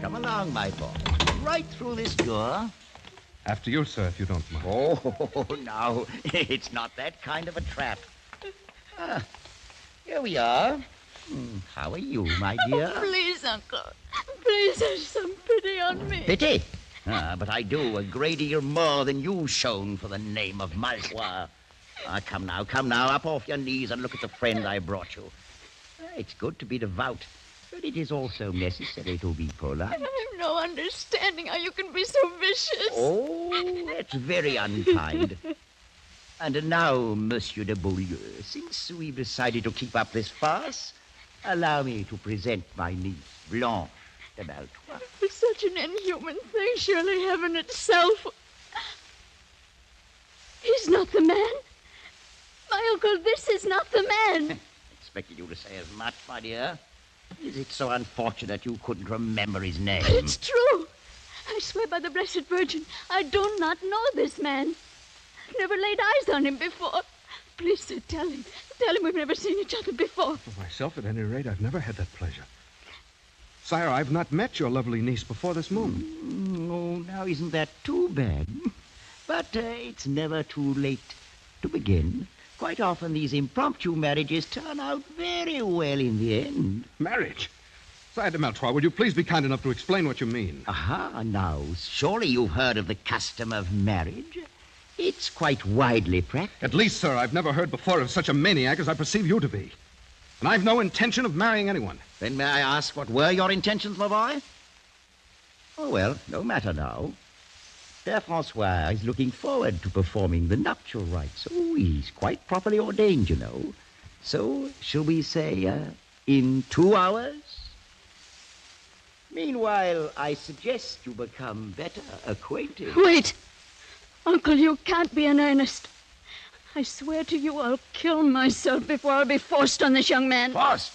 Come along, my boy. Right through this door. After you, sir, if you don't mind. Oh, no. It's not that kind of a trap. Here we are. How are you, my dear? Oh, please, Uncle. Please have some pity on me. Pity? But I do a great deal more than you've shown for the name of Malfoy. Come now, up off your knees and look at the friend I brought you. It's good to be devout, but it is also necessary to be polite. I have no understanding how you can be so vicious. Oh, that's very unkind. And now, Monsieur de Beaulieu, since we've decided to keep up this farce, allow me to present my niece, Blanche de Malfoy. For such an inhuman thing, surely heaven itself. He's not the man. My uncle, this is not the man. Expected you to say as much, my dear. Is it so unfortunate you couldn't remember his name? But it's true. I swear by the Blessed Virgin, I do not know this man. I've never laid eyes on him before. Please, sir, tell him. Tell him we've never seen each other before. For myself, at any rate, I've never had that pleasure. Sire, I've not met your lovely niece before this moment. Oh, now isn't that too bad? But it's never too late to begin. Quite often these impromptu marriages turn out very well in the end. Marriage? Sire de Malfoy, would you please be kind enough to explain what you mean? Aha, now, surely you've heard of the custom of marriage. It's quite widely practiced. At least, sir, I've never heard before of such a maniac as I perceive you to be. And I've no intention of marrying anyone. Then may I ask what were your intentions, my boy? Oh, well, no matter now. Père François is looking forward to performing the nuptial rites. Oh, he's quite properly ordained, you know. So, shall we say, in 2 hours? Meanwhile, I suggest you become better acquainted. Wait! Uncle, you can't be in earnest. I swear to you I'll kill myself before I'll be forced on this young man. Forced?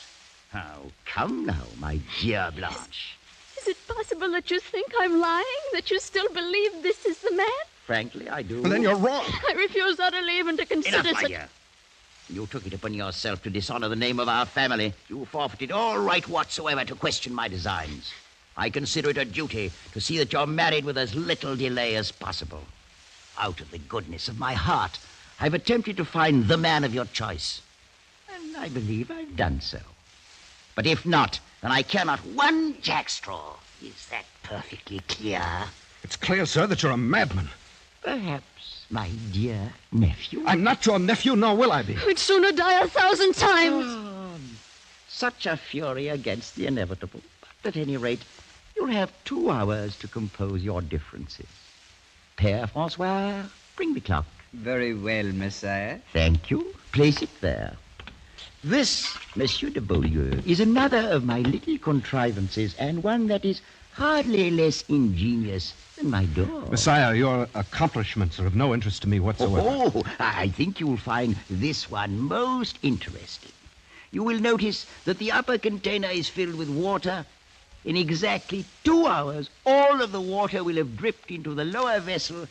Oh, come now, my dear Blanche. Is it possible that you think I'm lying? That you still believe this is the man? Frankly, I do. Well, then you're wrong. I refuse utterly even to consider Enough, my such... dear. You took it upon yourself to dishonor the name of our family. You forfeited all right whatsoever to question my designs. I consider it a duty to see that you're married with as little delay as possible. Out of the goodness of my heart, I've attempted to find the man of your choice. And I believe I've done so. But if not, then I care not one jackstraw. Is that perfectly clear? It's clear, sir, that you're a madman. Perhaps, my dear nephew. I'm not your nephew, nor will I be. I'd sooner die 1,000 times. Such a fury against the inevitable. But at any rate, you'll have 2 hours to compose your differences. Père François, bring the clock. Very well, Messiah. Thank you. Place it there. This, Monsieur de Beaulieu, is another of my little contrivances, and one that is hardly less ingenious than my door. Messiah, your accomplishments are of no interest to me whatsoever. Oh, I think you'll find this one most interesting. You will notice that the upper container is filled with water. In exactly 2 hours, all of the water will have dripped into the lower vessel,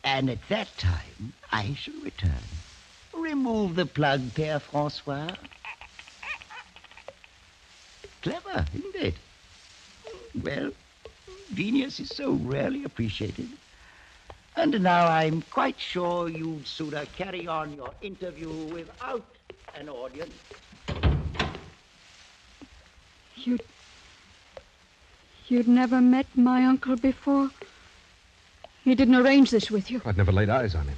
And at that time, I shall return. Remove the plug, Père Francois. Clever, isn't it? Well, genius is so rarely appreciated. And now I'm quite sure you'd sooner carry on your interview without an audience. You'd never met my uncle before? He didn't arrange this with you? I'd never laid eyes on him.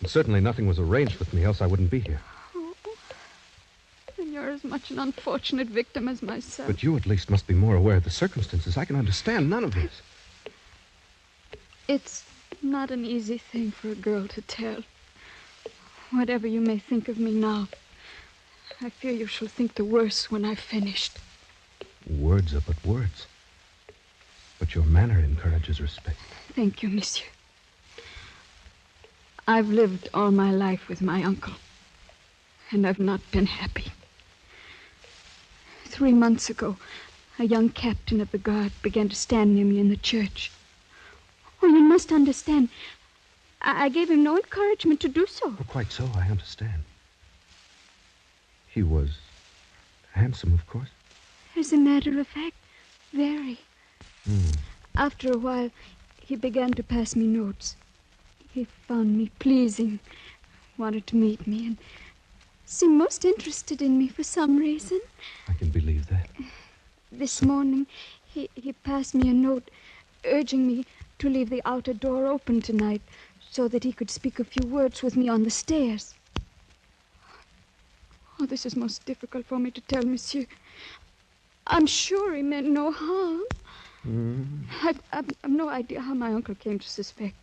And certainly nothing was arranged with me, else I wouldn't be here. Oh, then you're as much an unfortunate victim as myself. But you at least must be more aware of the circumstances. I can understand none of this. It's not an easy thing for a girl to tell. Whatever you may think of me now, I fear you shall think the worse when I've finished. Words are but words. But your manner encourages respect. Thank you, monsieur. I've lived all my life with my uncle, and I've not been happy. 3 months ago, a young captain of the guard began to stand near me in the church. Oh, you must understand. I gave him no encouragement to do so. Oh, quite so, I understand. He was handsome, of course. As a matter of fact, very. Mm. After a while, he began to pass me notes. He found me pleasing, wanted to meet me, and seemed most interested in me for some reason. I can believe that. This morning, he passed me a note urging me to leave the outer door open tonight so that he could speak a few words with me on the stairs. Oh, this is most difficult for me to tell, monsieur. I'm sure he meant no harm. I've no idea how my uncle came to suspect.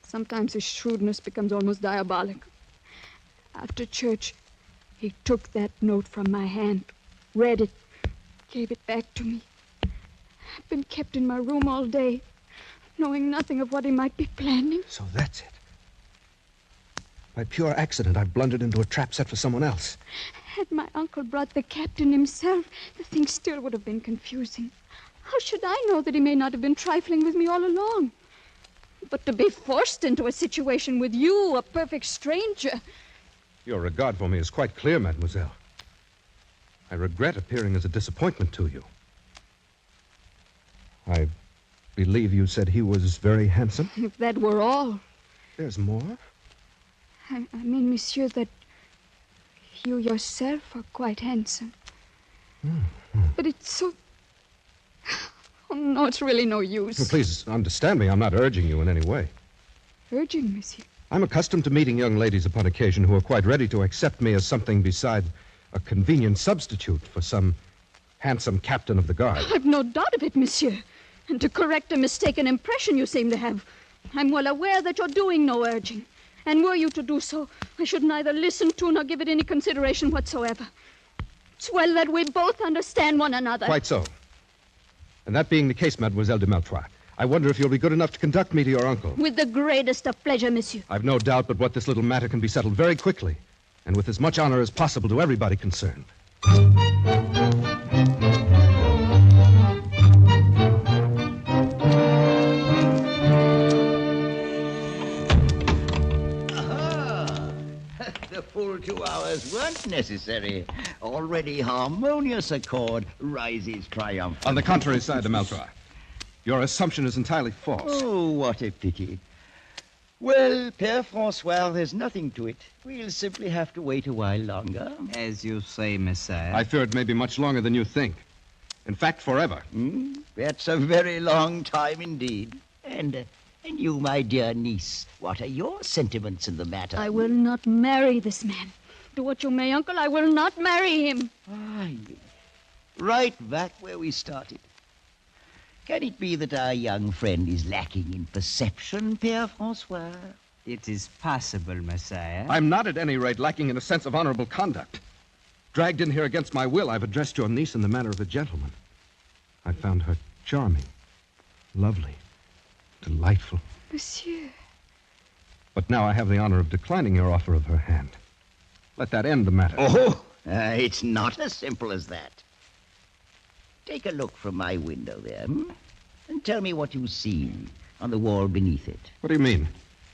Sometimes his shrewdness becomes almost diabolic. After church, he took that note from my hand, read it, gave it back to me. I've been kept in my room all day, knowing nothing of what he might be planning. So that's it. By pure accident, I've blundered into a trap set for someone else. Had my uncle brought the captain himself, the thing still would have been confusing. How should I know that he may not have been trifling with me all along? But to be forced into a situation with you, a perfect stranger... Your regard for me is quite clear, mademoiselle. I regret appearing as a disappointment to you. I believe you said he was very handsome? If that were all. There's more? I mean, monsieur, that you yourself are quite handsome. But it's so... Oh, no, it's really no use. Well, please understand me. I'm not urging you in any way. Urging, monsieur? I'm accustomed to meeting young ladies upon occasion who are quite ready to accept me as something beside a convenient substitute for some handsome captain of the guard. I've no doubt of it, monsieur. And to correct a mistaken impression you seem to have, I'm well aware that you're doing no urging. And were you to do so, I should neither listen to nor give it any consideration whatsoever. It's well that we both understand one another. Quite so. And that being the case, Mademoiselle de Maltroit, I wonder if you'll be good enough to conduct me to your uncle. With the greatest of pleasure, monsieur. I've no doubt but what this little matter can be settled very quickly, and with as much honor as possible to everybody concerned. The full 2 hours weren't necessary. Already harmonious accord rises triumphant. On the contrary side, de Maltroit, your assumption is entirely false. Oh, what a pity. Well, Père Francois, there's nothing to it. We'll simply have to wait a while longer. As you say, Messiah. I fear it may be much longer than you think. In fact, forever. That's a very long time indeed. And you, my dear niece, what are your sentiments in the matter? I will not marry this man. Do what you may, uncle, I will not marry him. Right back where we started. Can it be that our young friend is lacking in perception, Père Francois? It is possible, Messiah. I'm not at any rate lacking in a sense of honorable conduct. Dragged in here against my will, I've addressed your niece in the manner of a gentleman. I found her charming, lovely, delightful. Monsieur. But now I have the honor of declining your offer of her hand. Let that end the matter. It's not as simple as that. Take a look from my window there, and tell me what you see on the wall beneath it. What do you mean?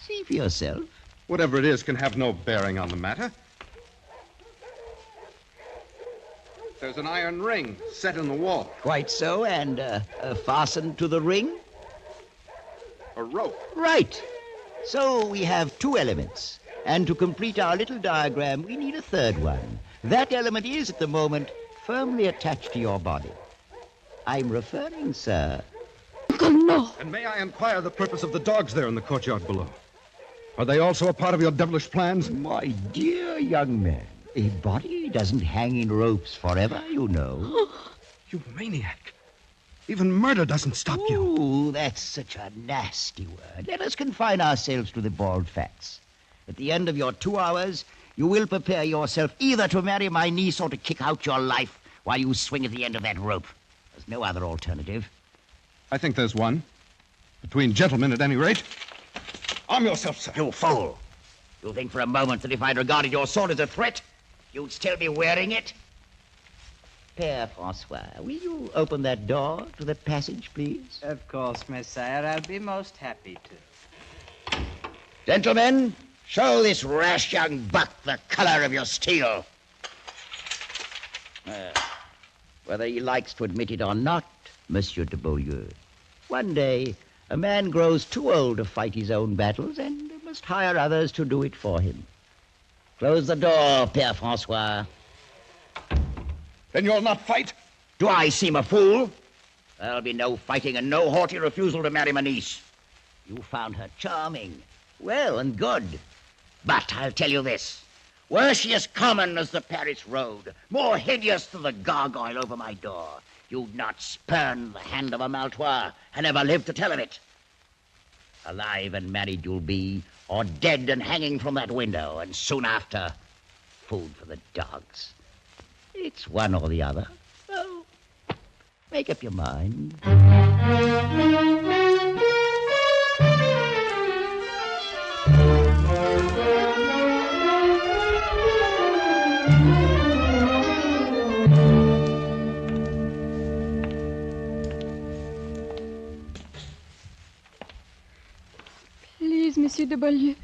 See for yourself. Whatever it is can have no bearing on the matter. There's an iron ring set in the wall. Quite so, and fastened to the ring? A rope. Right. So we have two elements. And to complete our little diagram, we need a third one. That element is, at the moment, firmly attached to your body. I'm referring, sir. Uncle, no. And may I inquire the purpose of the dogs there in the courtyard below? Are they also a part of your devilish plans? My dear young man, a body doesn't hang in ropes forever, you know. You maniac. Even murder doesn't stop you. Ooh, that's such a nasty word. Let us confine ourselves to the bald facts. At the end of your 2 hours, you will prepare yourself either to marry my niece or to kick out your life while you swing at the end of that rope. There's no other alternative. I think there's one. Between gentlemen, at any rate. Arm yourself, sir. You fool. You think for a moment that if I'd regarded your sword as a threat, you'd still be wearing it? Père Francois, will you open that door to the passage, please? Of course, Messiah. I'll be most happy to. Gentlemen, show this rash young buck the color of your steel. Whether he likes to admit it or not, Monsieur de Beaulieu, one day a man grows too old to fight his own battles and must hire others to do it for him. Close the door, Père Francois. Then you'll not fight? Do I seem a fool? There'll be no fighting and no haughty refusal to marry my niece. You found her charming. Well and good. But I'll tell you this. Were she as common as the Paris road, more hideous than the gargoyle over my door, you'd not spurn the hand of a Maltois and never live to tell of it. Alive and married you'll be, or dead and hanging from that window, and soon after, food for the dogs. It's one or the other. So, make up your mind. Please, Monsieur de Beaulieu,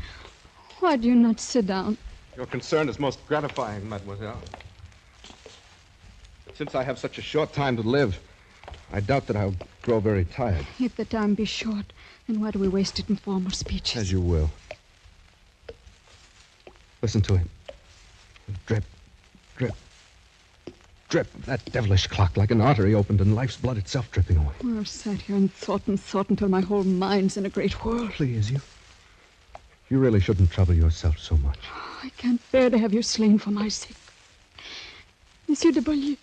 why do you not sit down? Your concern is most gratifying, mademoiselle. Since I have such a short time to live, I doubt that I'll grow very tired. If the time be short, then why do we waste it in formal speeches? As you will. Listen to him. Drip, drip, drip. That devilish clock like an artery opened and life's blood itself dripping away. Well, I've sat here and thought until my whole mind's in a great whirl. Please, you really shouldn't trouble yourself so much. I can't bear to have you slain for my sake. Monsieur de Beaulieu,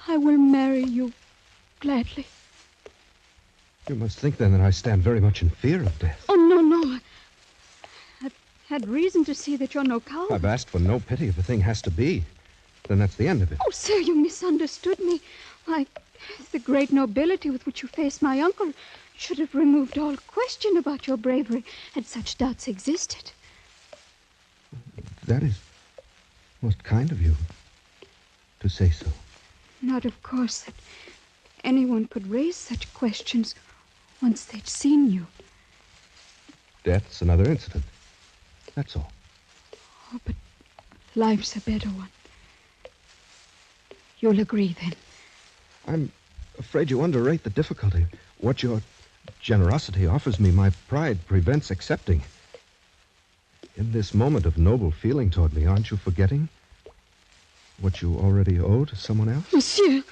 I will marry you gladly. You must think, then, that I stand very much in fear of death. Oh, no. I've had reason to see that you're no coward. I've asked for no pity. If a thing has to be, then that's the end of it. Oh, sir, you misunderstood me. Why, the great nobility with which you faced my uncle should have removed all question about your bravery had such doubts existed. That is most kind of you to say so. Not, of course, that anyone could raise such questions once they'd seen you. Death's another incident. That's all. Oh, but life's a better one. You'll agree, then? I'm afraid you underrate the difficulty. What your generosity offers me, my pride prevents accepting. In this moment of noble feeling toward me, aren't you forgetting what you already owe to someone else? Monsieur!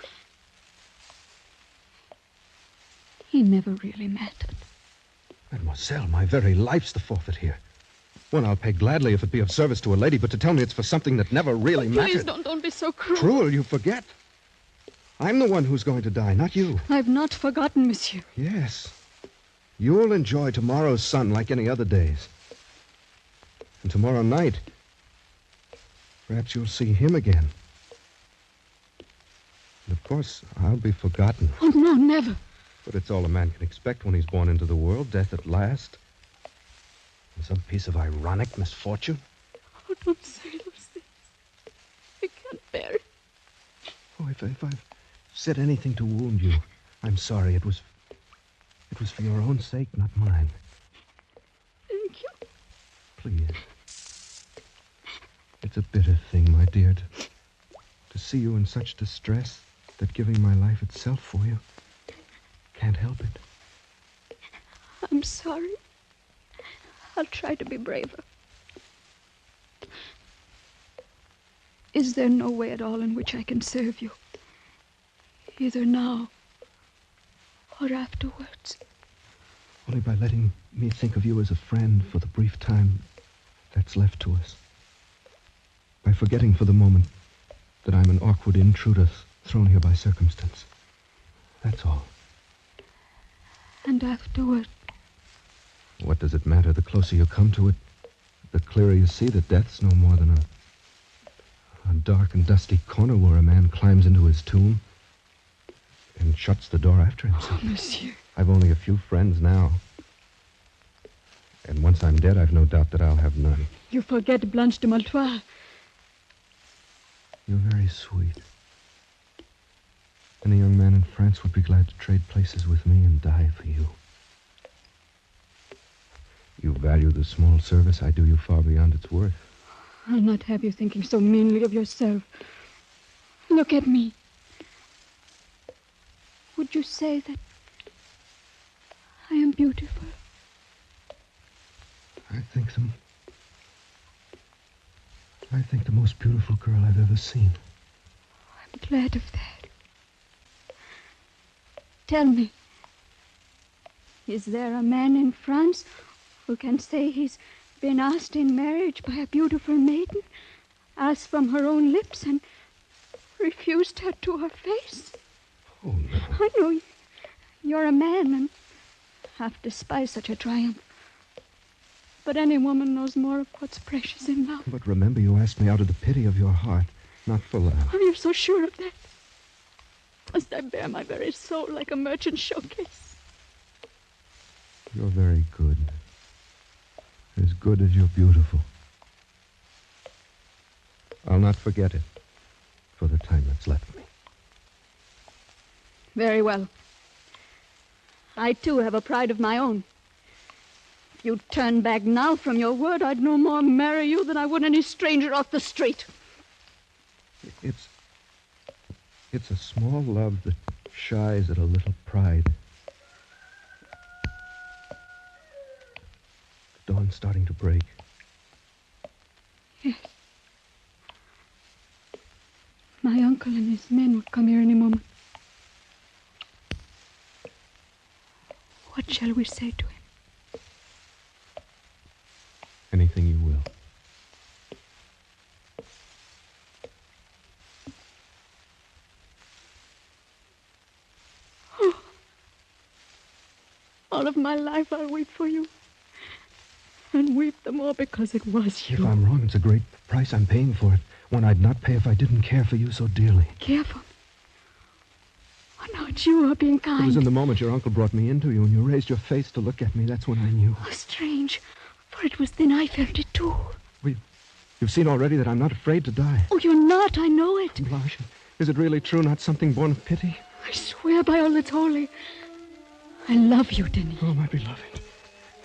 He never really mattered. Mademoiselle, my very life's the forfeit here. One I'll pay gladly if it be of service to a lady, but to tell me it's for something that never really mattered. Please don't be so cruel. Cruel, you forget. I'm the one who's going to die, not you. I've not forgotten, monsieur. Yes. You'll enjoy tomorrow's sun like any other days. And tomorrow night, perhaps you'll see him again. And of course, I'll be forgotten. Oh, no, never. But it's all a man can expect when he's born into the world, death at last. And some piece of ironic misfortune. Oh, don't say those things. I can't bear it. Oh, if I've said anything to wound you, I'm sorry. It was It was for your own sake, not mine. Thank you. Please. It's a bitter thing, my dear, to see you in such distress that giving my life itself for you can't help it. I'm sorry. I'll try to be braver. Is there no way at all in which I can serve you? Either now or afterwards? Only by letting me think of you as a friend for the brief time that's left to us. By forgetting for the moment that I'm an awkward intruder thrown here by circumstance. That's all. And afterward? What does it matter? The closer you come to it, the clearer you see that death's no more than a dark and dusty corner where a man climbs into his tomb and shuts the door after himself. Oh, monsieur. I've only a few friends now. And once I'm dead, I've no doubt that I'll have none. You forget Blanche de Maltois. You're very sweet. Any young man in France would be glad to trade places with me and die for you. You value the small service I do you far beyond its worth. I'll not have you thinking so meanly of yourself. Look at me. Would you say that I am beautiful? I think the most beautiful girl I've ever seen. I'm glad of that. Tell me, is there a man in France who can say he's been asked in marriage by a beautiful maiden, asked from her own lips and refused her to her face? Oh, no. I know you're a man and half despise such a triumph. But any woman knows more of what's precious in love. But remember, you asked me out of the pity of your heart, not for love. Oh, you're so sure of that? Must I bear my very soul like a merchant showcase? You're very good. As good as you're beautiful. I'll not forget it for the time that's left me. Very well. I, too, have a pride of my own. If you'd turn back now from your word, I'd no more marry you than I would any stranger off the street. It's a small love that shies at a little pride. The dawn's starting to break. Yes. My uncle and his men would come here any moment. What shall we say to him? Anything you will. Oh. All of my life I'll weep for you. And weep the more because it was you. If I'm wrong, it's a great price I'm paying for it. One I'd not pay if I didn't care for you so dearly. Care for me? Oh, no, it's you who are being kind. It was in the moment your uncle brought me into you and you raised your face to look at me. That's when I knew. Oh, strange. For it was then I felt it, too. You've seen already that I'm not afraid to die. Oh, you're not. I know it. Blanche, is it really true, not something born of pity? I swear by all that's holy. I love you, Denis. Oh, my beloved.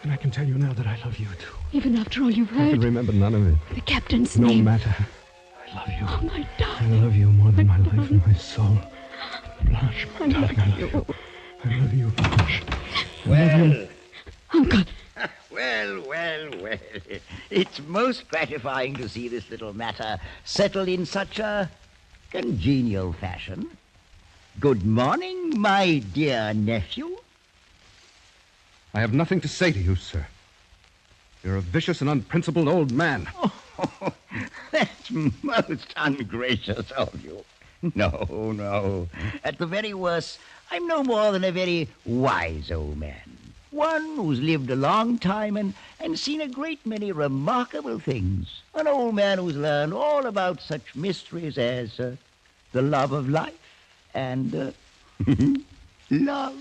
And I can tell you now that I love you, too. Even after all you've heard. I can remember none of it. The captain's no name. No matter. I love you. Oh, my darling. I love you more than my life and my soul. Blanche, my darling, I love you. I love you, Blanche. Well. Uncle. Well. It's most gratifying to see this little matter settle in such a congenial fashion. Good morning, my dear nephew. I have nothing to say to you, sir. You're a vicious and unprincipled old man. Oh, that's most ungracious of you. No. At the very worst, I'm no more than a very wise old man. One who's lived a long time and seen a great many remarkable things. An old man who's learned all about such mysteries as the love of life and love.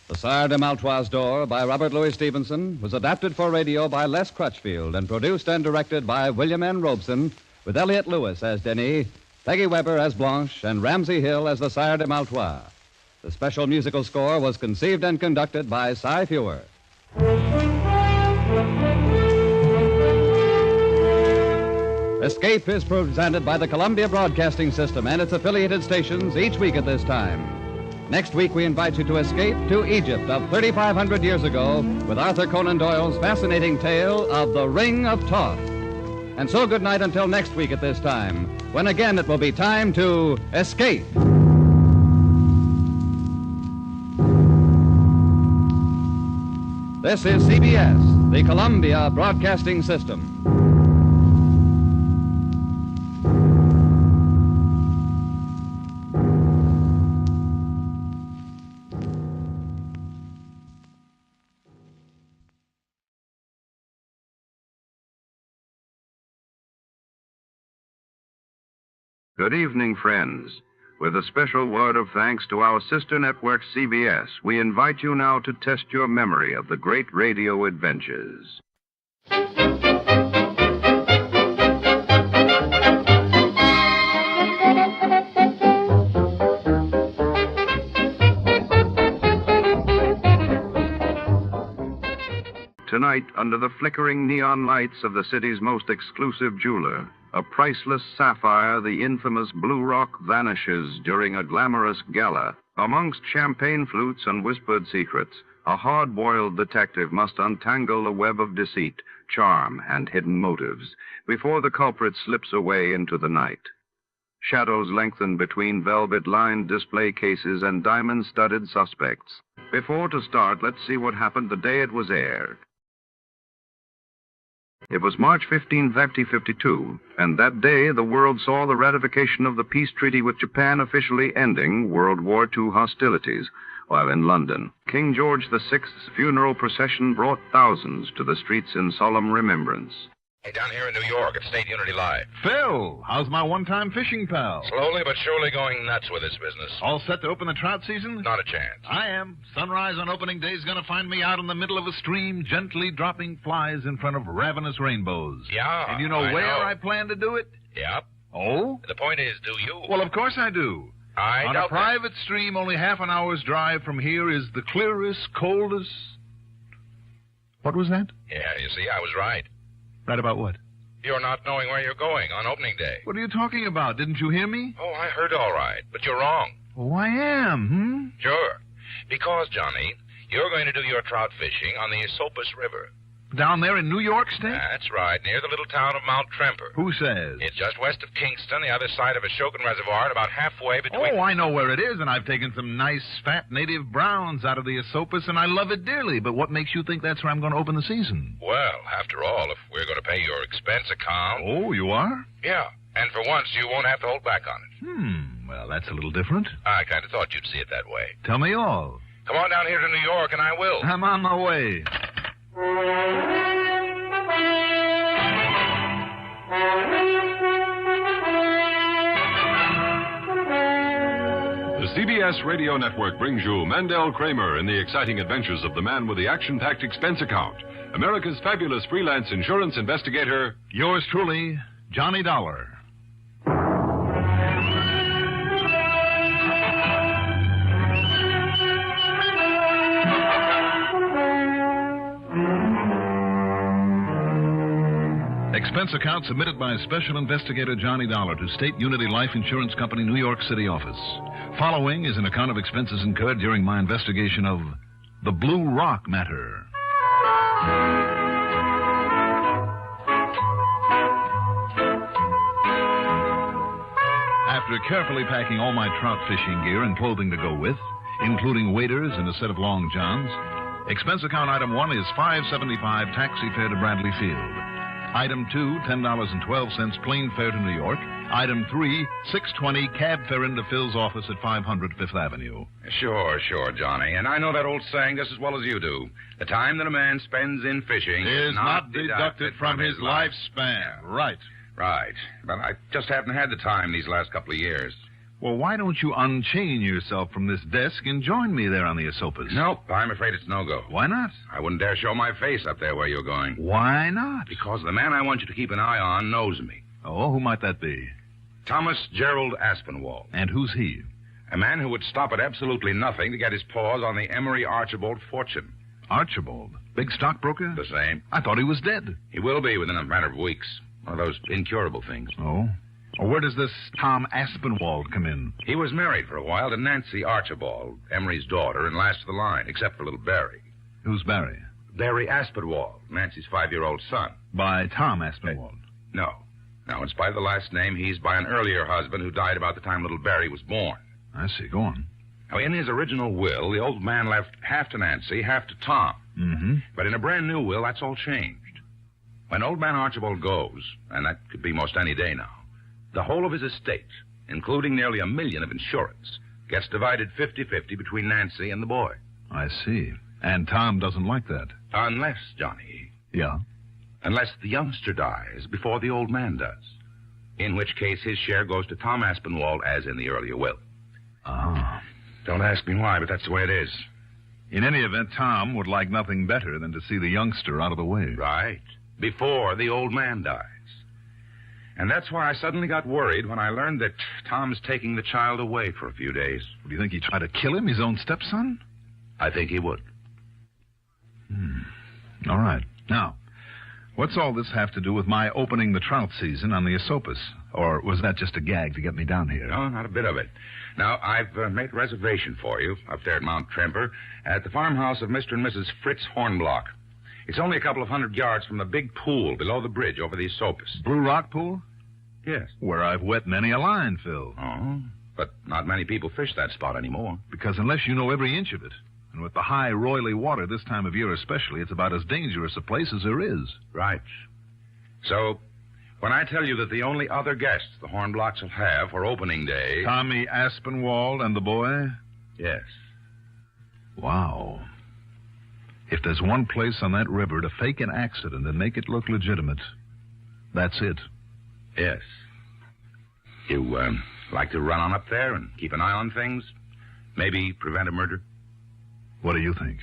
The Sire de Maltroit's Door by Robert Louis Stevenson was adapted for radio by Les Crutchfield and produced and directed by William N. Robeson, with Elliot Lewis as Denis, Peggy Weber as Blanche, and Ramsey Hill as the Sire de Maltroit. The special musical score was conceived and conducted by Cy Feuer. Escape is presented by the Columbia Broadcasting System and its affiliated stations each week at this time. Next week, we invite you to escape to Egypt of 3,500 years ago with Arthur Conan Doyle's fascinating tale of the Ring of Thoth. And so good night until next week at this time, when again it will be time to escape. This is CBS, the Columbia Broadcasting System. Good evening, friends. With a special word of thanks to our sister network, CBS, we invite you now to test your memory of the great radio adventures. Tonight, under the flickering neon lights of the city's most exclusive jeweler, a priceless sapphire, the infamous Blue Rock, vanishes during a glamorous gala. Amongst champagne flutes and whispered secrets, a hard-boiled detective must untangle the web of deceit, charm, and hidden motives before the culprit slips away into the night. Shadows lengthen between velvet-lined display cases and diamond-studded suspects. Before to start, let's see what happened the day it was aired. It was March 15, 1952, and that day the world saw the ratification of the peace treaty with Japan officially ending World War II hostilities, while in London, King George VI's funeral procession brought thousands to the streets in solemn remembrance. Hey, down here in New York at State Unity Live. Phil, how's my one-time fishing pal? Slowly but surely going nuts with this business. All set to open the trout season? Not a chance. I am. Sunrise on opening day is going to find me out in the middle of a stream, gently dropping flies in front of ravenous rainbows. Yeah, And you know where I plan to do it? Yep. Oh? The point is, do you? Well, of course I do. On a private stream, only half an hour's drive from here is the clearest, coldest... What was that? Yeah, you see, I was right. Right about what? You're not knowing where you're going on opening day. What are you talking about? Didn't you hear me? Oh, I heard all right, but you're wrong. Oh, I am, Sure. Because, Johnny, you're going to do your trout fishing on the Esopus River. Down there in New York State? That's right, near the little town of Mount Tremper. Who says? It's just west of Kingston, the other side of Ashokan Reservoir, and about halfway between... Oh, I know where it is, and I've taken some nice, fat native browns out of the Esopus, and I love it dearly. But what makes you think that's where I'm going to open the season? Well, after all, if we're going to pay your expense account... Oh, you are? Yeah, and for once, you won't have to hold back on it. Well, that's a little different. I kind of thought you'd see it that way. Tell me all. Come on down here to New York, and I will. I'm on my way. The CBS Radio Network brings you Mandel Kramer in the exciting adventures of the man with the action-packed expense account, America's fabulous freelance insurance investigator. Yours truly, Johnny Dollar. Expense account submitted by Special Investigator Johnny Dollar to State Unity Life Insurance Company, New York City office. Following is an account of expenses incurred during my investigation of the Blue Rock matter. After carefully packing all my trout fishing gear and clothing to go with, including waders and a set of long johns, expense account item 1 is $5.75 taxi fare to Bradley Field. Item 2, $10.12 plane fare to New York. Item 3, $6.20 cab fare into Phil's office at 500 Fifth Avenue. Sure, Johnny. And I know that old saying just as well as you do. The time that a man spends in fishing is not deducted from his lifespan. Right. Right. But I just haven't had the time these last couple of years. Well, why don't you unchain yourself from this desk and join me there on the Esopus? Nope, I'm afraid it's no-go. Why not? I wouldn't dare show my face up there where you're going. Why not? Because the man I want you to keep an eye on knows me. Oh, who might that be? Thomas Gerald Aspinwall. And who's he? A man who would stop at absolutely nothing to get his paws on the Emery Archibald fortune. Archibald? Big stockbroker? The same. I thought he was dead. He will be within a matter of weeks. One of those incurable things. Oh? Well, where does this Tom Aspinwall come in? He was married for a while to Nancy Archibald, Emery's daughter, and last of the line, except for little Barry. Who's Barry? Barry Aspinwall, Nancy's 5-year-old son. By Tom Aspinwall? No. No, in spite of the last name, he's by an earlier husband who died about the time little Barry was born. I see. Go on. Now, in his original will, the old man left half to Nancy, half to Tom. Mm-hmm. But in a brand new will, that's all changed. When old man Archibald goes, and that could be most any day now, the whole of his estate, including nearly $1 million of insurance, gets divided 50-50 between Nancy and the boy. I see. And Tom doesn't like that. Unless, Johnny... Yeah? Unless the youngster dies before the old man does. In which case his share goes to Tom Aspinwall as in the earlier will. Ah. Don't ask me why, but that's the way it is. In any event, Tom would like nothing better than to see the youngster out of the way. Right. Before the old man dies. And that's why I suddenly got worried when I learned that Tom's taking the child away for a few days. Do you think he'd try to kill him, his own stepson? I think he would. All right. Now, what's all this have to do with my opening the trout season on the Esopus? Or was that just a gag to get me down here? No, not a bit of it. Now, I've made a reservation for you up there at Mount Tremper at the farmhouse of Mr. and Mrs. Fritz Hornblock. It's only a couple of 100 yards from the big pool below the bridge over the Esopus. Blue Rock Pool? Yes. Where I've wet many a line, Phil. Oh, but not many people fish that spot anymore. Because unless you know every inch of it, and with the high, roily water this time of year especially, it's about as dangerous a place as there is. Right. So, when I tell you that the only other guests the Hornblocks will have for opening day... Tommy Aspinwall and the boy? Yes. Wow. If there's one place on that river to fake an accident and make it look legitimate, that's it. Yes. You, like to run on up there and keep an eye on things? Maybe prevent a murder? What do you think?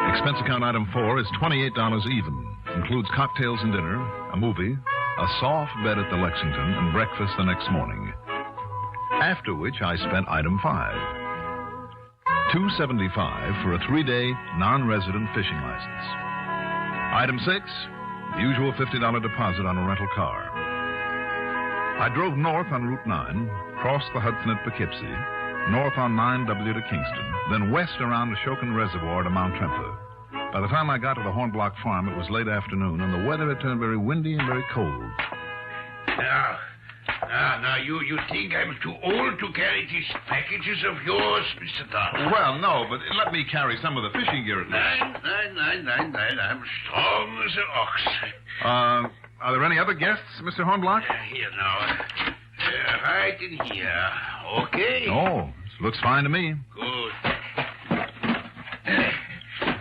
Expense account item 4 is $28 even. Includes cocktails and dinner, a movie, a soft bed at the Lexington, and breakfast the next morning. After which I spent item 5. $275 for a 3-day non-resident fishing license. Item 6, the usual $50 deposit on a rental car. I drove north on Route 9, crossed the Hudson at Poughkeepsie, north on 9W to Kingston, then west around the Shokin Reservoir to Mount Tremper. By the time I got to the Hornblock farm, it was late afternoon, and the weather had turned very windy and very cold. Now, you think I'm too old to carry these packages of yours, Mr. Dolar? Well, no, but let me carry some of the fishing gear at least. Nine. I'm strong as an ox. Are there any other guests, Mr. Hornblock? Here now. Right in here. Okay? Oh, looks fine to me. Good.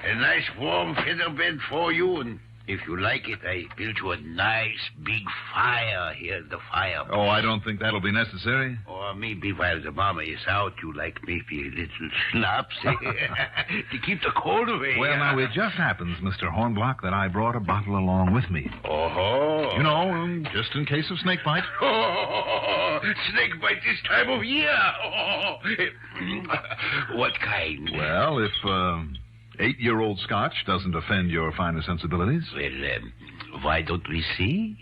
A nice warm feather bed for you, and if you like it, I built you a nice big fire here at the fire. Oh, I don't think that'll be necessary. Or maybe while the mama is out, you like maybe a little schnapps to keep the cold away. Well, now, it just happens, Mr. Hornblock, that I brought a bottle along with me. Oh. You know, just in case of snake bite. Oh, snake bite this time of year. Oh. What kind? Well, if 8-year-old Scotch doesn't offend your finer sensibilities. Well, why don't we see?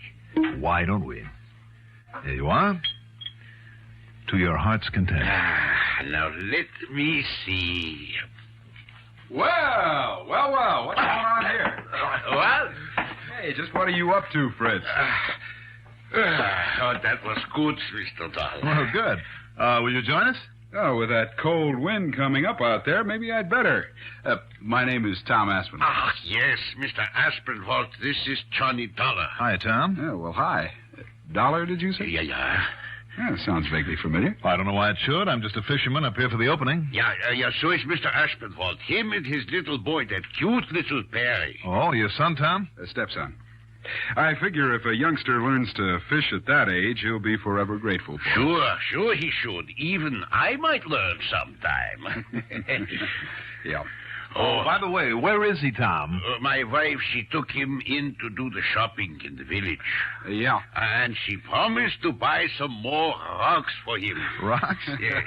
Why don't we? Here you are. To your heart's content. Now let me see. Well. What's going on here? What? Hey, just what are you up to, Fritz? That was good, Mr. Dolar. Well, good. Will you join us? Oh, with that cold wind coming up out there, maybe I'd better. My name is Tom Aspinwall. Ah, yes, Mr. Aspinwall. This is Johnny Dolar. Hi, Tom. Oh, well, hi. Dollar, did you say? Yeah. Yeah, sounds vaguely familiar. I don't know why it should. I'm just a fisherman up here for the opening. Yeah, so is Mr. Aspinwall. Him and his little boy, that cute little Perry. Oh, your son, Tom? Stepson. I figure if a youngster learns to fish at that age, he'll be forever grateful for it. Sure he should. Even I might learn sometime. Yeah. Oh, by the way, where is he, Tom? My wife, she took him in to do the shopping in the village. Yeah. And she promised to buy some more rocks for him. Rocks? Yeah.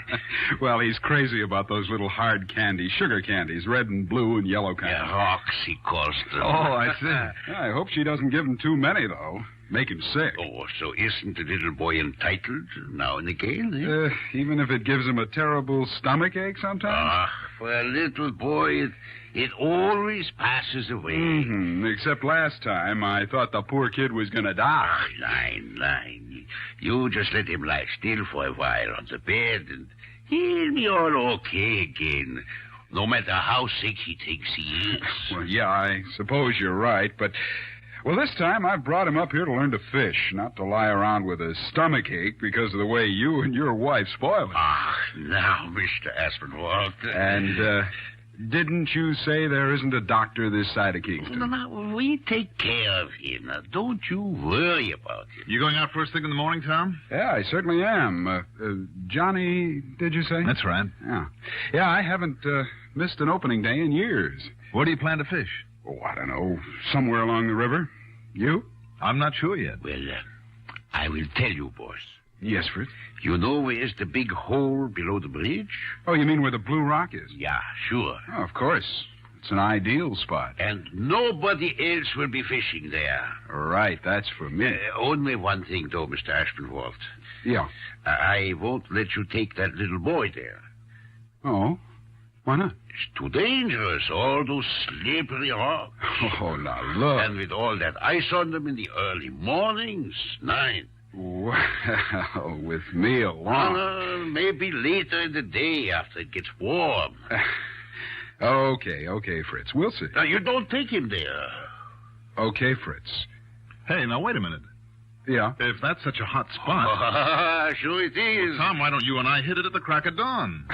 Well, he's crazy about those little hard candies, sugar candies, red and blue and yellow kind. Yeah, rocks, he calls them. Oh, I see. I hope she doesn't give him too many, though. Make him sick. Oh, so isn't the little boy entitled now and again, eh? Even if it gives him a terrible stomach ache sometimes? For a little boy, it always passes away. Mm-hmm. Except last time, I thought the poor kid was going to die. Line. You just let him lie still for a while on the bed, and he'll be all okay again, no matter how sick he thinks he is. Well, yeah, I suppose you're right, but... Well, this time I've brought him up here to learn to fish, not to lie around with a stomach ache because of the way you and your wife spoil it. Now, Mr. Aspinwall. And, didn't you say there isn't a doctor this side of Kingston? No, we take care of him. Now, don't you worry about him. You going out first thing in the morning, Tom? Yeah, I certainly am. Johnny, did you say? That's right. Yeah. Yeah, I haven't missed an opening day in years. Where do you plan to fish? Oh, I don't know. Somewhere along the river. You? I'm not sure yet. Well, I will tell you, boss. Yes, Fritz? You know where's the big hole below the bridge? Oh, you mean where the Blue Rock is? Yeah, sure. Oh, of course. It's an ideal spot. And nobody else will be fishing there. Right, that's for me. Only one thing, though, Mr. Aspinwall. Yeah. I won't let you take that little boy there. Oh? Why not? It's too dangerous, all those slippery rocks. Oh, now look. And with all that ice on them in the early mornings, 9. Well, with me along. Maybe later in the day after it gets warm. Okay, Fritz. We'll see. Now, you don't take him there. Okay, Fritz. Hey, now, wait a minute. Yeah? If that's such a hot spot... Sure it is. Well, Tom, why don't you and I hit it at the crack of dawn?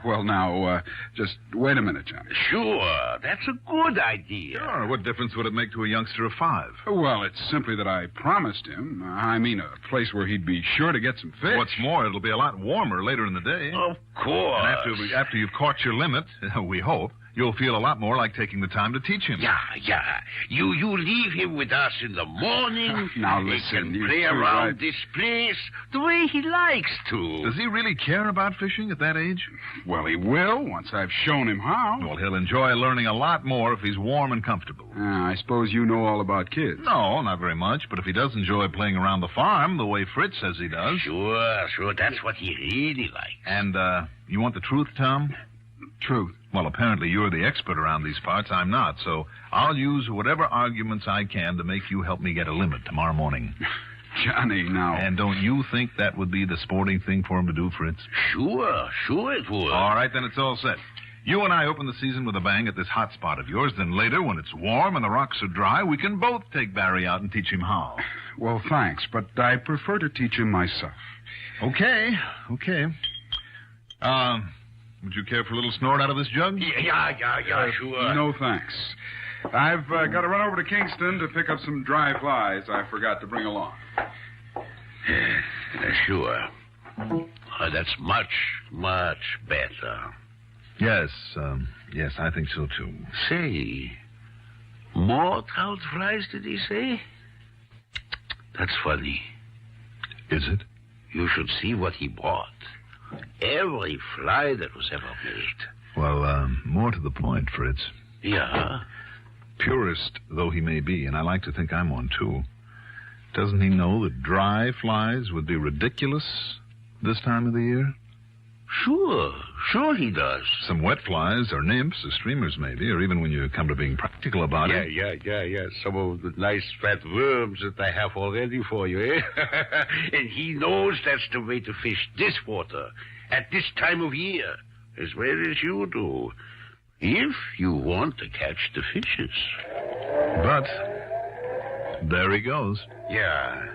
Well, now, just wait a minute, Johnny. Sure, that's a good idea. Sure, what difference would it make to a youngster of 5? Well, it's simply that I promised him. I mean, a place where he'd be sure to get some fish. What's more, it'll be a lot warmer later in the day. Of course. And after you've caught your limit, we hope, you'll feel a lot more like taking the time to teach him. Yeah. You leave him with us in the morning. Now, listen, he can play around this place the way he likes to. Does he really care about fishing at that age? Well, he will, once I've shown him how. Well, he'll enjoy learning a lot more if he's warm and comfortable. I suppose you know all about kids. No, not very much, but if he does enjoy playing around the farm the way Fritz says he does... Sure, that's what he really likes. And, you want the truth, Tom? Truth? Well, apparently you're the expert around these parts. I'm not, so I'll use whatever arguments I can to make you help me get a limit tomorrow morning. Johnny, now... And don't you think that would be the sporting thing for him to do, Fritz? Sure it would. All right, then it's all set. You and I open the season with a bang at this hot spot of yours. Then later, when it's warm and the rocks are dry, we can both take Barry out and teach him how. Well, thanks, but I prefer to teach him myself. Okay. Would you care for a little snort out of this jug? Yeah, sure. No, thanks. I've got to run over to Kingston to pick up some dry flies I forgot to bring along. Sure. That's much, much better. Yes, I think so, too. Say, more trout flies, did he say? That's funny. Is it? You should see what he bought. Every fly that was ever made. Well, more to the point, Fritz. Yeah? Purist though he may be, and I like to think I'm one, too, doesn't he know that dry flies would be ridiculous this time of the year? Sure he does. Some wet flies, or nymphs, or streamers maybe, or even when you come to being practical about it. Yeah. Some of the nice fat worms that I have already for you, eh? And he knows that's the way to fish this water at this time of year, as well as you do, if you want to catch the fishes. But there he goes. Yeah.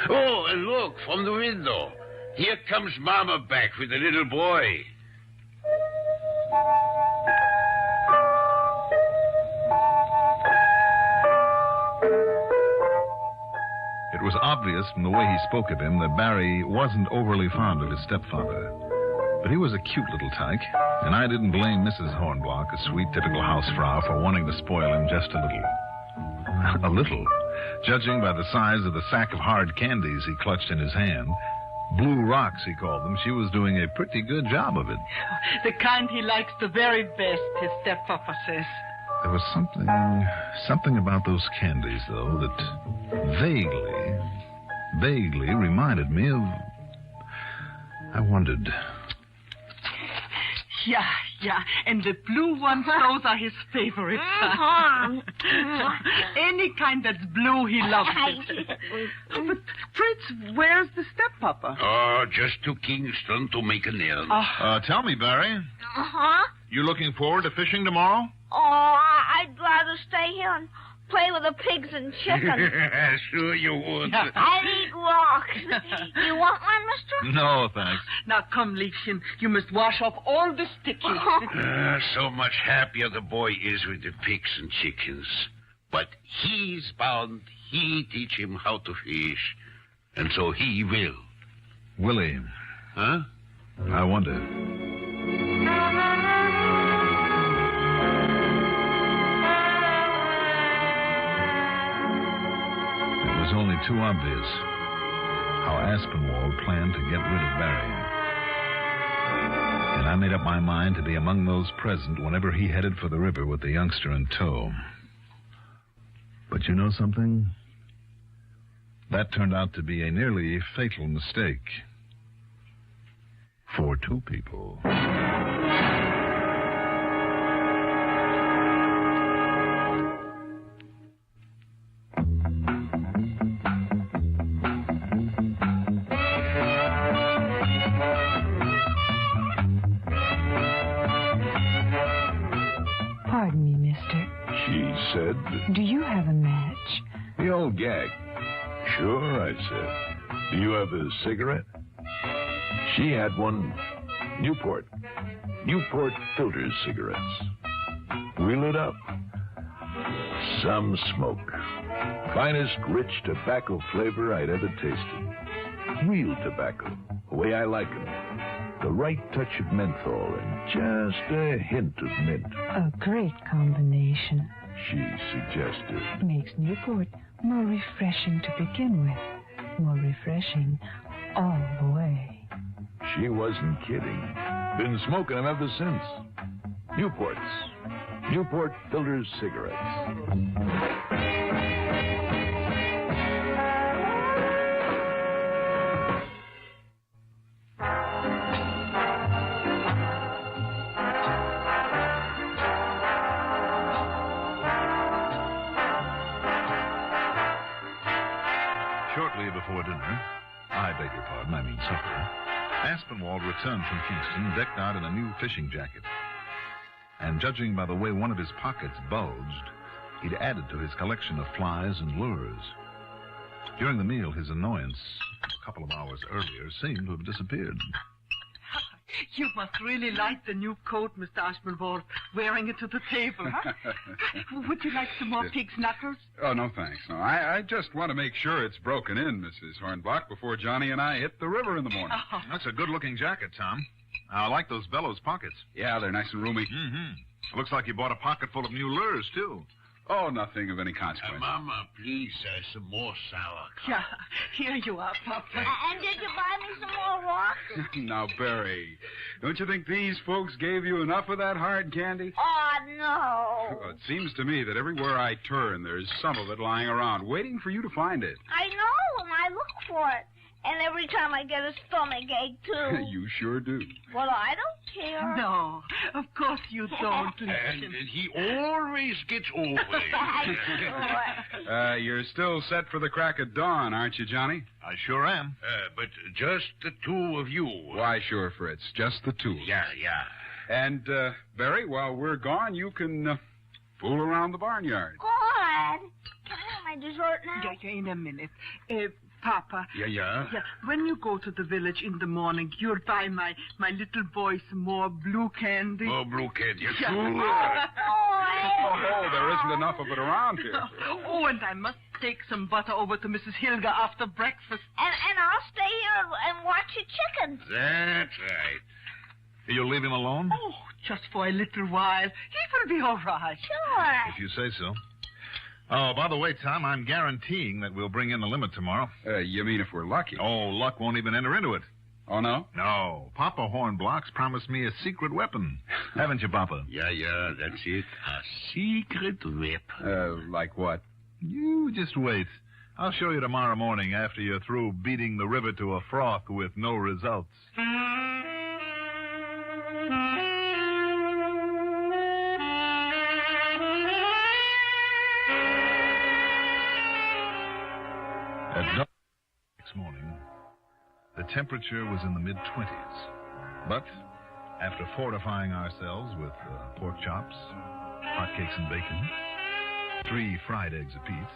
Oh, and look, from the window. Here comes Mama back with the little boy. obvious from the way he spoke of him that Barry wasn't overly fond of his stepfather. But he was a cute little tyke, and I didn't blame Mrs. Hornblock, a sweet, typical housefrau, for wanting to spoil him just a little. A little. Judging by the size of the sack of hard candies he clutched in his hand, blue rocks, he called them, she was doing a pretty good job of it. The kind he likes the very best, his steppapa says. There was something about those candies, though, that vaguely reminded me of... I wondered... Yeah, and the blue ones, those are his favorites. Any kind that's blue, he loves it. But, Fritz, where's the steppapa? Oh, just to Kingston to make a nail. Tell me, Barry, Uh-huh. you looking forward to fishing tomorrow? Oh, I'd rather stay here and play with the pigs and chickens. Sure you would. I'd eat rocks. You want one, mister? No, thanks. Now, come, Liebchen, you must wash off all the sticky. So much happier the boy is with the pigs and chickens. But he's bound he teach him how to fish. And so he will. Willie. Huh? I wonder. It was only too obvious how Aspinwall planned to get rid of Barry. And I made up my mind to be among those present whenever he headed for the river with the youngster in tow. But you know something? That turned out to be a nearly fatal mistake. For two people. Pardon me, mister. She said, Do you have a match? the old gag. Sure, I said. Do you have a cigarette? She had one. Newport filter cigarettes. We lit up. Some smoke. Finest rich tobacco flavor I'd ever tasted. Real tobacco, the way I like 'em. The right touch of menthol and just a hint of mint, A great combination. she suggested. Makes Newport more refreshing to begin with. More refreshing all the way. She wasn't kidding. Been smoking 'em ever since. Newport filter cigarettes. Shortly before dinner, I beg your pardon, I mean supper, Aspinwall returned from Kingston decked out in a new fishing jacket. And judging by the way one of his pockets bulged, he'd added to his collection of flies and lures. During the meal, his annoyance, a couple of hours earlier, seemed to have disappeared. You must really like the new coat, Mr. Aspinwall, wearing it to the table, huh? Would you like some more pig's knuckles? Oh, no, thanks. No, I just want to make sure it's broken in, Mrs. Hornblock, before Johnny and I hit the river in the morning. Oh. That's a good-looking jacket, Tom. I like those bellows pockets. Yeah, they're nice and roomy. Mm-hmm. Looks like you bought a pocket full of new lures, too. Oh, nothing of any consequence. Mama, please, some more sour. Yeah, here you are, Papa. And did you buy me some more rocks? Now, Barry, don't you think these folks gave you enough of that hard candy? Oh, no. Well, it seems to me that everywhere I turn, there's some of it lying around, waiting for you to find it. I know, and I look for it. And every time I get a stomach ache, too. You sure do. Well, I don't care. No, of course you don't, And Liebchen. he always gets over it. You're still set for the crack of dawn, aren't you, Johnny? I sure am. But just the two of you. Why, sure, Fritz. Just the two. Yeah. And, Barry, while we're gone, you can fool around the barnyard. God. Can I have my dessert now? Yeah, in a minute. Papa. Yeah. When you go to the village in the morning, you'll buy my little boy some more blue candy. More blue candy. Yeah. Sure. Oh, Oh, there isn't enough of it around here. Oh, and I must take some butter over to Mrs. Hilger after breakfast. And I'll stay here and watch your chickens. That's right. You'll leave him alone? Oh, just for a little while. He will be all right. Sure. If you say so. Oh, by the way, Tom, I'm guaranteeing that we'll bring in the limit tomorrow. You mean if we're lucky? Oh, luck won't even enter into it. Oh, no? No. Papa Hornblocks promised me a secret weapon. Haven't you, Papa? Yeah, that's it. A secret weapon. Like what? You just wait. I'll show you tomorrow morning after you're through beating the river to a froth with no results. At dark next morning, the temperature was in the mid-20s. But after fortifying ourselves with pork chops, hotcakes and bacon, 3 fried eggs apiece,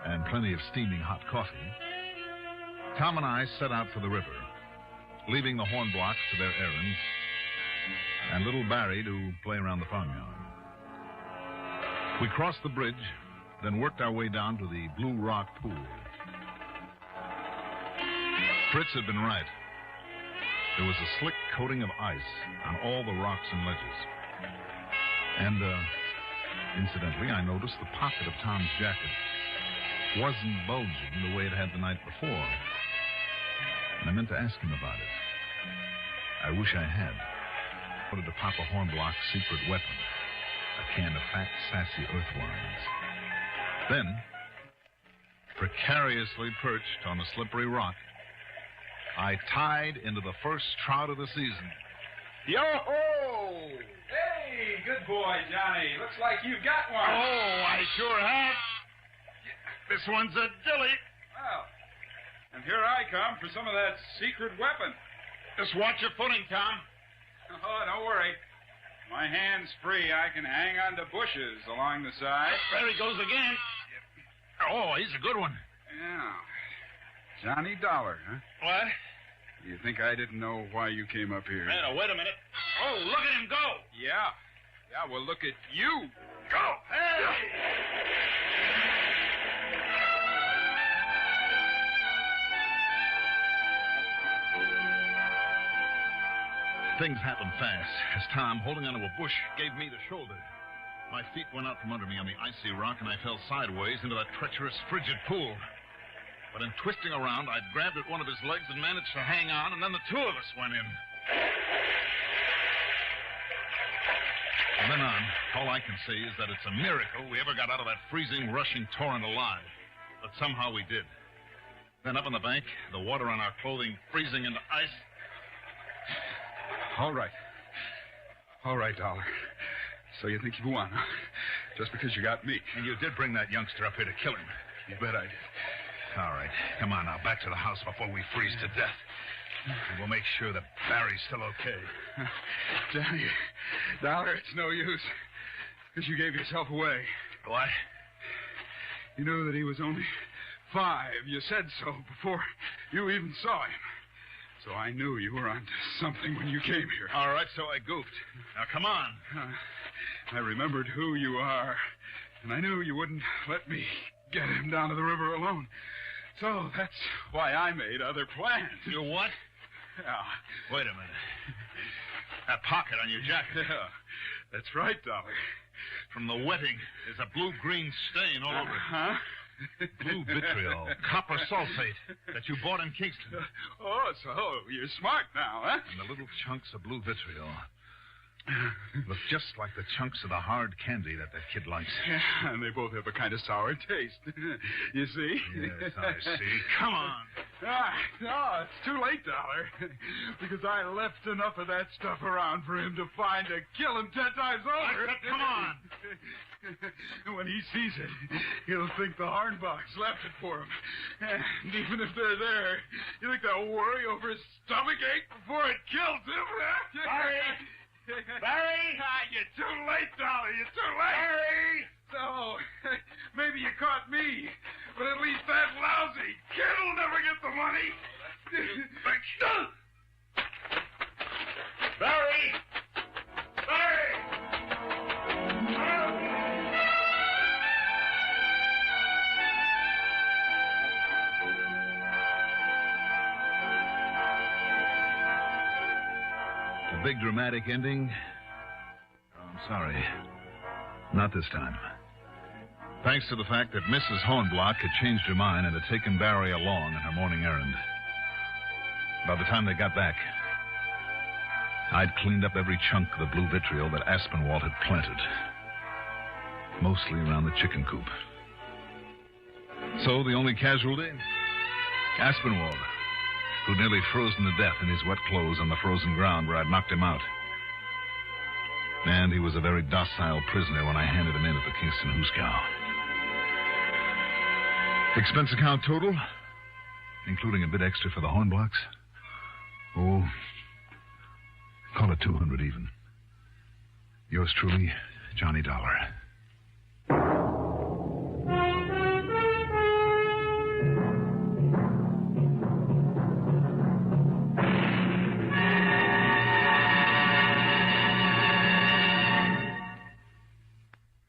and plenty of steaming hot coffee, Tom and I set out for the river, leaving the Hornblocks to their errands and little Barry to play around the farmyard. We crossed the bridge, then worked our way down to the Blue Rock Pool. Fritz had been right. There was a slick coating of ice on all the rocks and ledges. And, incidentally, I noticed the pocket of Tom's jacket wasn't bulging the way it had the night before. And I meant to ask him about it. I wish I had. I wanted to Papa Hornblock's secret weapon, a can of fat, sassy earthworms. Then, precariously perched on a slippery rock, I tied into the first trout of the season. Yo-ho! Hey, good boy, Johnny. Looks like you've got one. Oh, I sure have. This one's a dilly. Well, and here I come for some of that secret weapon. Just watch your footing, Tom. Oh, don't worry. My hand's free. I can hang on to bushes along the side. There he goes again. Oh, he's a good one. Yeah. Johnny Dollar, huh? What? You think I didn't know why you came up here? Now, wait a minute. Oh, look at him go. Yeah. Yeah, well, look at you. Go. Hey! Things happened fast as Tom, holding onto a bush, gave me the shoulder. My feet went out from under me on the icy rock, and I fell sideways into that treacherous, frigid pool. But in twisting around, I'd grabbed at one of his legs and managed to hang on, and then the two of us went in. From then on, all I can say is that it's a miracle we ever got out of that freezing, rushing torrent alive. But somehow we did. Then up on the bank, the water on our clothing freezing into ice. All right. All right, Dollar. So you think you won, huh? Just because you got me. And you did bring that youngster up here to kill him. You bet I did. All right. Come on now, back to the house before we freeze to death. And we'll make sure that Barry's still okay. Johnny, Dollar, it's no use. Because you gave yourself away. What? You knew that he was only 5. You said so before you even saw him. So I knew you were onto something when you came here. All right, so I goofed. Now, come on. I remembered who you are, and I knew you wouldn't let me get him down to the river alone. So that's why I made other plans. You what? Yeah. Wait a minute. That pocket on your jacket. Yeah, that's right, Dollar. From the wetting, there's a blue-green stain all over it. Huh? Blue vitriol, copper sulfate that you bought in Kingston. Oh, so you're smart now, huh? And the little chunks of blue vitriol look just like the chunks of the hard candy that kid likes. Yeah, and they both have a kind of sour taste. You see? Yes, I see. Come on. No, it's too late, Dollar. Because I left enough of that stuff around for him to find to kill him 10 times over. Come on. When he sees it, he'll think the Hornbox left it for him. And even if they're there, you think they'll worry over his stomachache before it kills him? Barry! Barry! You're too late, Dollar. You're too late. Barry! So, maybe you caught me, but at least that lousy kid will never get the money. Barry! Barry! A big dramatic ending? Oh, I'm sorry. Not this time. Thanks to the fact that Mrs. Hornblock had changed her mind and had taken Barry along on her morning errand. By the time they got back, I'd cleaned up every chunk of the blue vitriol that Aspinwall had planted. Mostly around the chicken coop. So the only casualty? Aspinwall, who'd nearly frozen to death in his wet clothes on the frozen ground where I'd knocked him out. And he was a very docile prisoner when I handed him in at the Kingston Hooskow. Expense account total, including a bit extra for the Hornblocks? Oh, call it 200 even. Yours truly, Johnny Dollar.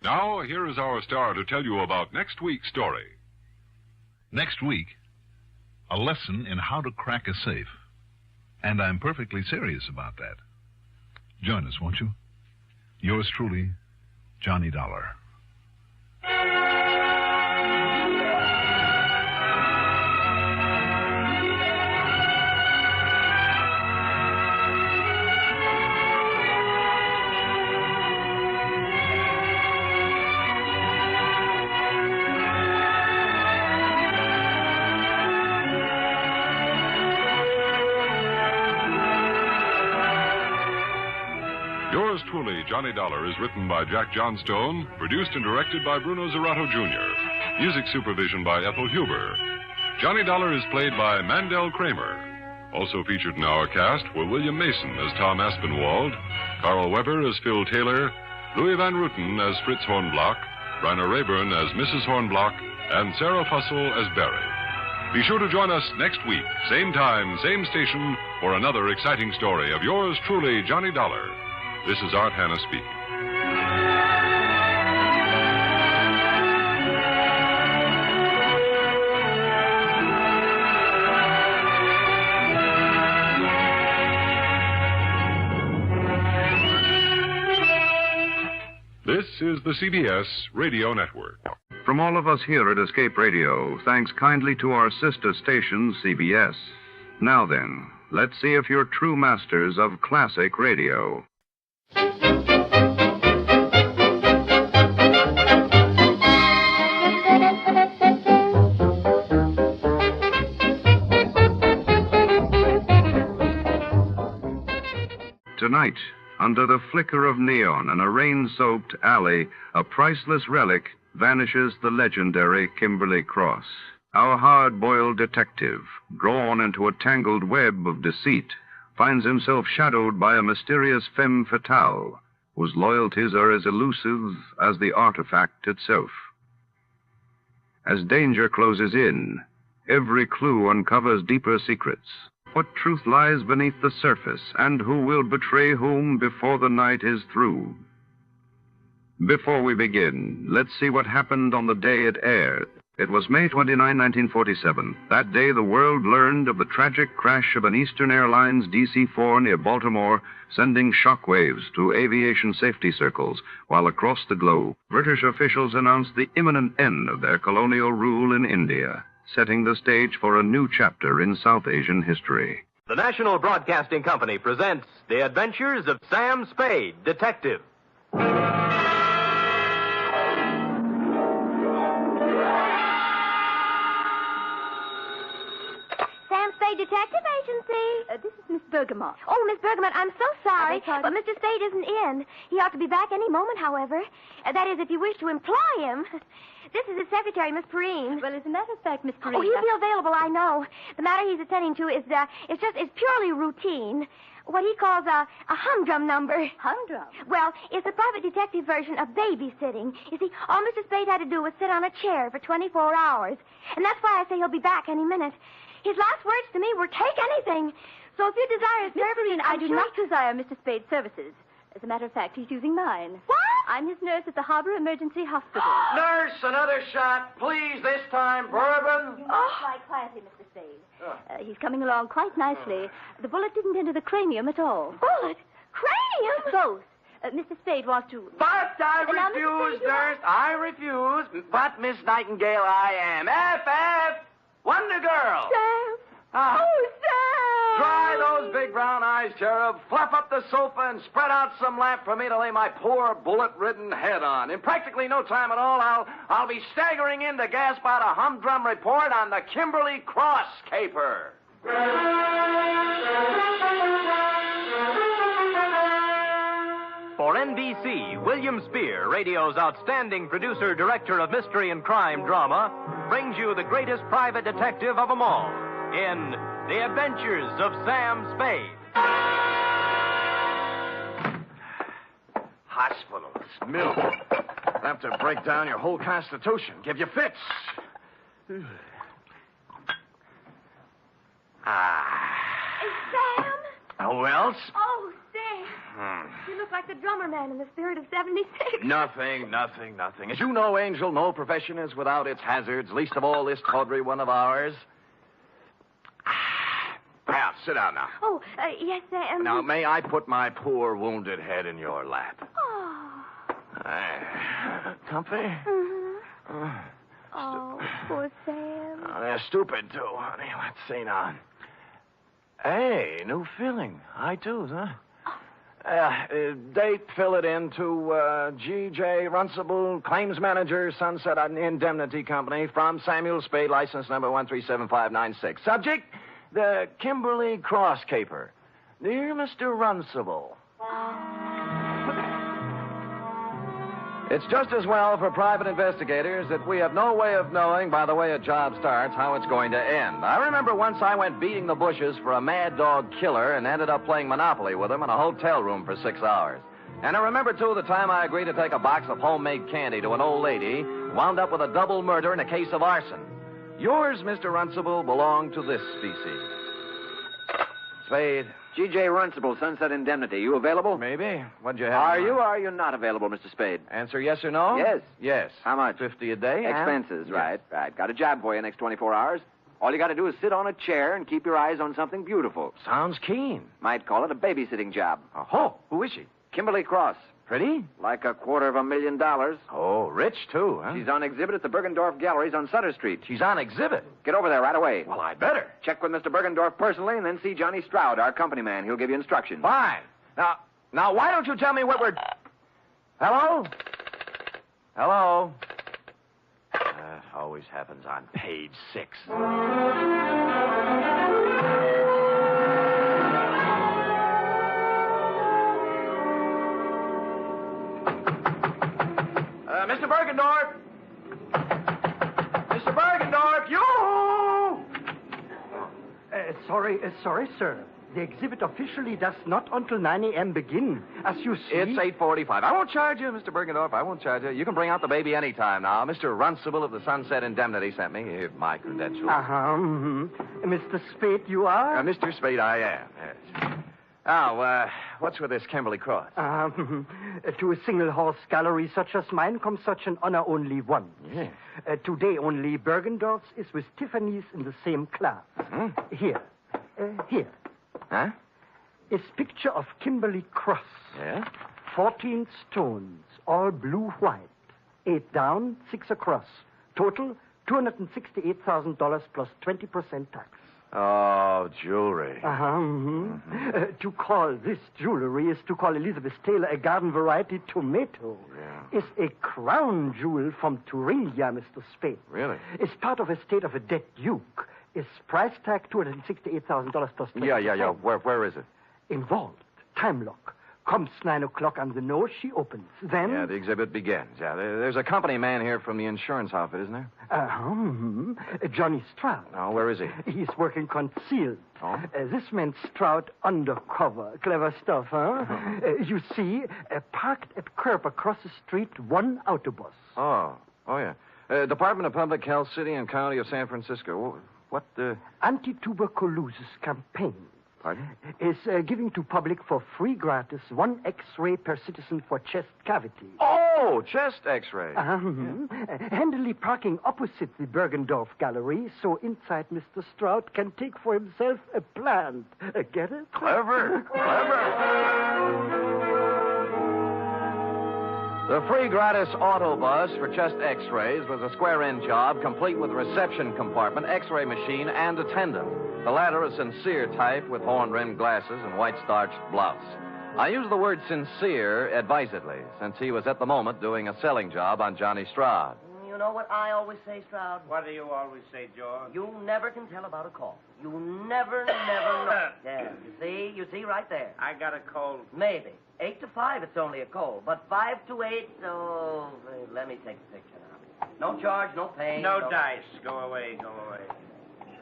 Now, here is our star to tell you about next week's story. Next week, a lesson in how to crack a safe. And I'm perfectly serious about that. Join us, won't you? Yours truly, Johnny Dollar. Yours truly, Johnny Dollar, is written by Jack Johnstone, produced and directed by Bruno Zerato Jr., music supervision by Ethel Huber. Johnny Dollar is played by Mandel Kramer. Also featured in our cast were William Mason as Tom Aspinwall, Carl Weber as Phil Taylor, Louis Van Ruten as Fritz Hornblock, Bryna Rayburn as Mrs. Hornblock, and Sarah Fussell as Barry. Be sure to join us next week, same time, same station, for another exciting story of yours truly, Johnny Dollar. This is Art Hanna speaking. This is the CBS Radio Network. From all of us here at Escape Radio, thanks kindly to our sister station, CBS. Now then, let's see if you're true masters of classic radio. Tonight, under the flicker of neon in a rain-soaked alley, a priceless relic, vanishes the legendary Kimberly Cross. Our hard-boiled detective, drawn into a tangled web of deceit, finds himself shadowed by a mysterious femme fatale, whose loyalties are as elusive as the artifact itself. As danger closes in, every clue uncovers deeper secrets. What truth lies beneath the surface, and who will betray whom before the night is through? Before we begin, let's see what happened on the day it aired. It was May 29, 1947. That day, the world learned of the tragic crash of an Eastern Airlines DC-4 near Baltimore, sending shockwaves to aviation safety circles, while across the globe, British officials announced the imminent end of their colonial rule in India, setting the stage for a new chapter in South Asian history. The National Broadcasting Company presents The Adventures of Sam Spade, Detective. Detective Agency. This is Miss Bergamot. Oh, Miss Bergamot, I'm so sorry, but Mr. Spade isn't in. He ought to be back any moment, however. That is, if you wish to employ him. This is his secretary, Miss Perrine. Well, as a matter of fact, Miss Perrine... Oh, he'll be available, I know. The matter he's attending to is purely routine. What he calls a humdrum number. Humdrum? Well, it's a private detective version of babysitting. You see, all Mr. Spade had to do was sit on a chair for 24 hours. And that's why I say he'll be back any minute. His last words to me were, take anything. So if you desire his services... I do not desire Mr. Spade's services. As a matter of fact, he's using mine. What? I'm his nurse at the Harbor Emergency Hospital. Nurse, another shot. Please, this time, bourbon. You must lie quietly, Mr. Spade. He's coming along quite nicely. The bullet didn't enter the cranium at all. Bullet? Cranium? Both. Mr. Spade wants to... But I Now, Mr. refuse, Spade, nurse. I refuse. But, Miss Nightingale, I am. F.F. Wonder Girl. Sam! Ah. Oh, Sam! Dry those big brown eyes, Cherub. Fluff up the sofa and spread out some lamp for me to lay my poor bullet-ridden head on. In practically no time at all, I'll be staggering in to gasp out a humdrum report on the Kimberly Cross caper. For NBC, William Spear, radio's outstanding producer, director of mystery and crime drama, brings you the greatest private detective of them all in The Adventures of Sam Spade. Hospitals, milk. Enough to break down your whole constitution, give you fits. Sam? Who else? Oh, Sam. You look like the drummer man in the Spirit of 76. Nothing. As you know, Angel, no profession is without its hazards, least of all this tawdry one of ours. Now, sit down now. Oh, yes, Sam. Now, may I put my poor wounded head in your lap? Oh. Comfy? Mm-hmm. Oh, poor Sam. They're stupid, too, honey. Let's see now. Hey, new filling. High twos, huh? Date, fill it in to G.J. Runcible, Claims Manager, Sunset Indemnity Company, from Samuel Spade, license number 137596. Subject, the Kimberly Cross caper. Dear Mr. Runcible. It's just as well for private investigators that we have no way of knowing, by the way a job starts, how it's going to end. I remember once I went beating the bushes for a mad dog killer and ended up playing Monopoly with him in a hotel room for 6 hours. And I remember, too, the time I agreed to take a box of homemade candy to an old lady, wound up with a double murder and a case of arson. Yours, Mr. Runcible, belong to this species. Spade. G.J. Runcible, Sunset Indemnity. You available? Maybe. What'd you have? Are you or are you not available, Mr. Spade? Answer yes or no? Yes. Yes. How much? 50 a day. Expenses, Yes. right. Got a job for you next 24 hours. All you got to do is sit on a chair and keep your eyes on something beautiful. Sounds keen. Might call it a babysitting job. Oh, who is she? Kimberly Cross. Pretty? Like $250,000. Oh, rich, too, huh? She's on exhibit at the Bergendorf Galleries on Sutter Street. She's on exhibit? Get over there right away. Well, I'd better. Check with Mr. Bergendorf personally and then see Johnny Stroud, our company man. He'll give you instructions. Fine. Now, why don't you tell me what we're... Hello? Hello? Always happens on page 6. Mr. Bergendorf! Mr. Bergendorf, you! Sorry, sir. The exhibit officially does not until 9 a.m. begin. As you see... It's 8:45. I won't charge you, Mr. Bergendorf. I won't charge you. You can bring out the baby any time now. Mr. Runcible of the Sunset Indemnity sent me. Here's my credentials. Mr. Spade, you are? Mr. Spade, I am, yes. Now, what's with this Kimberly Cross? To a single-horse gallery such as mine comes such an honor only once. Yeah. Today only Bergendorf's is with Tiffany's in the same class. Here. Huh? Is picture of Kimberly Cross. Yeah? 14 stones, all blue-white. 8 down, 6 across. Total, $268,000 plus 20% tax. Oh, jewelry. To call this jewelry is to call Elizabeth Taylor a garden variety tomato. Yeah. Is a crown jewel from Thuringia, Mr. Spade. Really? Is part of estate of a dead duke. Is price tag $268,000 plus 20%. Yeah. Where is it? Involved. Time lock. Comes 9 o'clock on the nose, she opens. Then... Yeah, the exhibit begins. Yeah, there's a company man here from the insurance outfit, isn't there? Johnny Stroud. Oh, where is he? He's working concealed. Oh? This man Stroud undercover. Clever stuff, huh? You see, parked at curb across the street, one autobus. Oh, yeah. Department of Public Health, City and County of San Francisco. What, Anti-tuberculosis campaign. Pardon? Is giving to public for free gratis 1 X-ray per citizen for chest cavity. Oh, chest X-ray. Handily parking opposite the Bergendorf Gallery, so inside Mr. Strout can take for himself a plant. Get it? Clever. The free gratis autobus for chest X-rays was a square-end job, complete with reception compartment, X-ray machine, and attendant. The latter a sincere type with horn-rimmed glasses and white-starched blouse. I use the word sincere advisedly, since he was at the moment doing a selling job on Johnny Stroud. You know what I always say, Stroud? What do you always say, George? You never can tell about a call. You never know. Yeah, you see right there. I got a cold. Maybe. 8 to 5, it's only a cold. But 5 to 8, oh, let me take the picture now. No charge, no pay. No dice. Go away.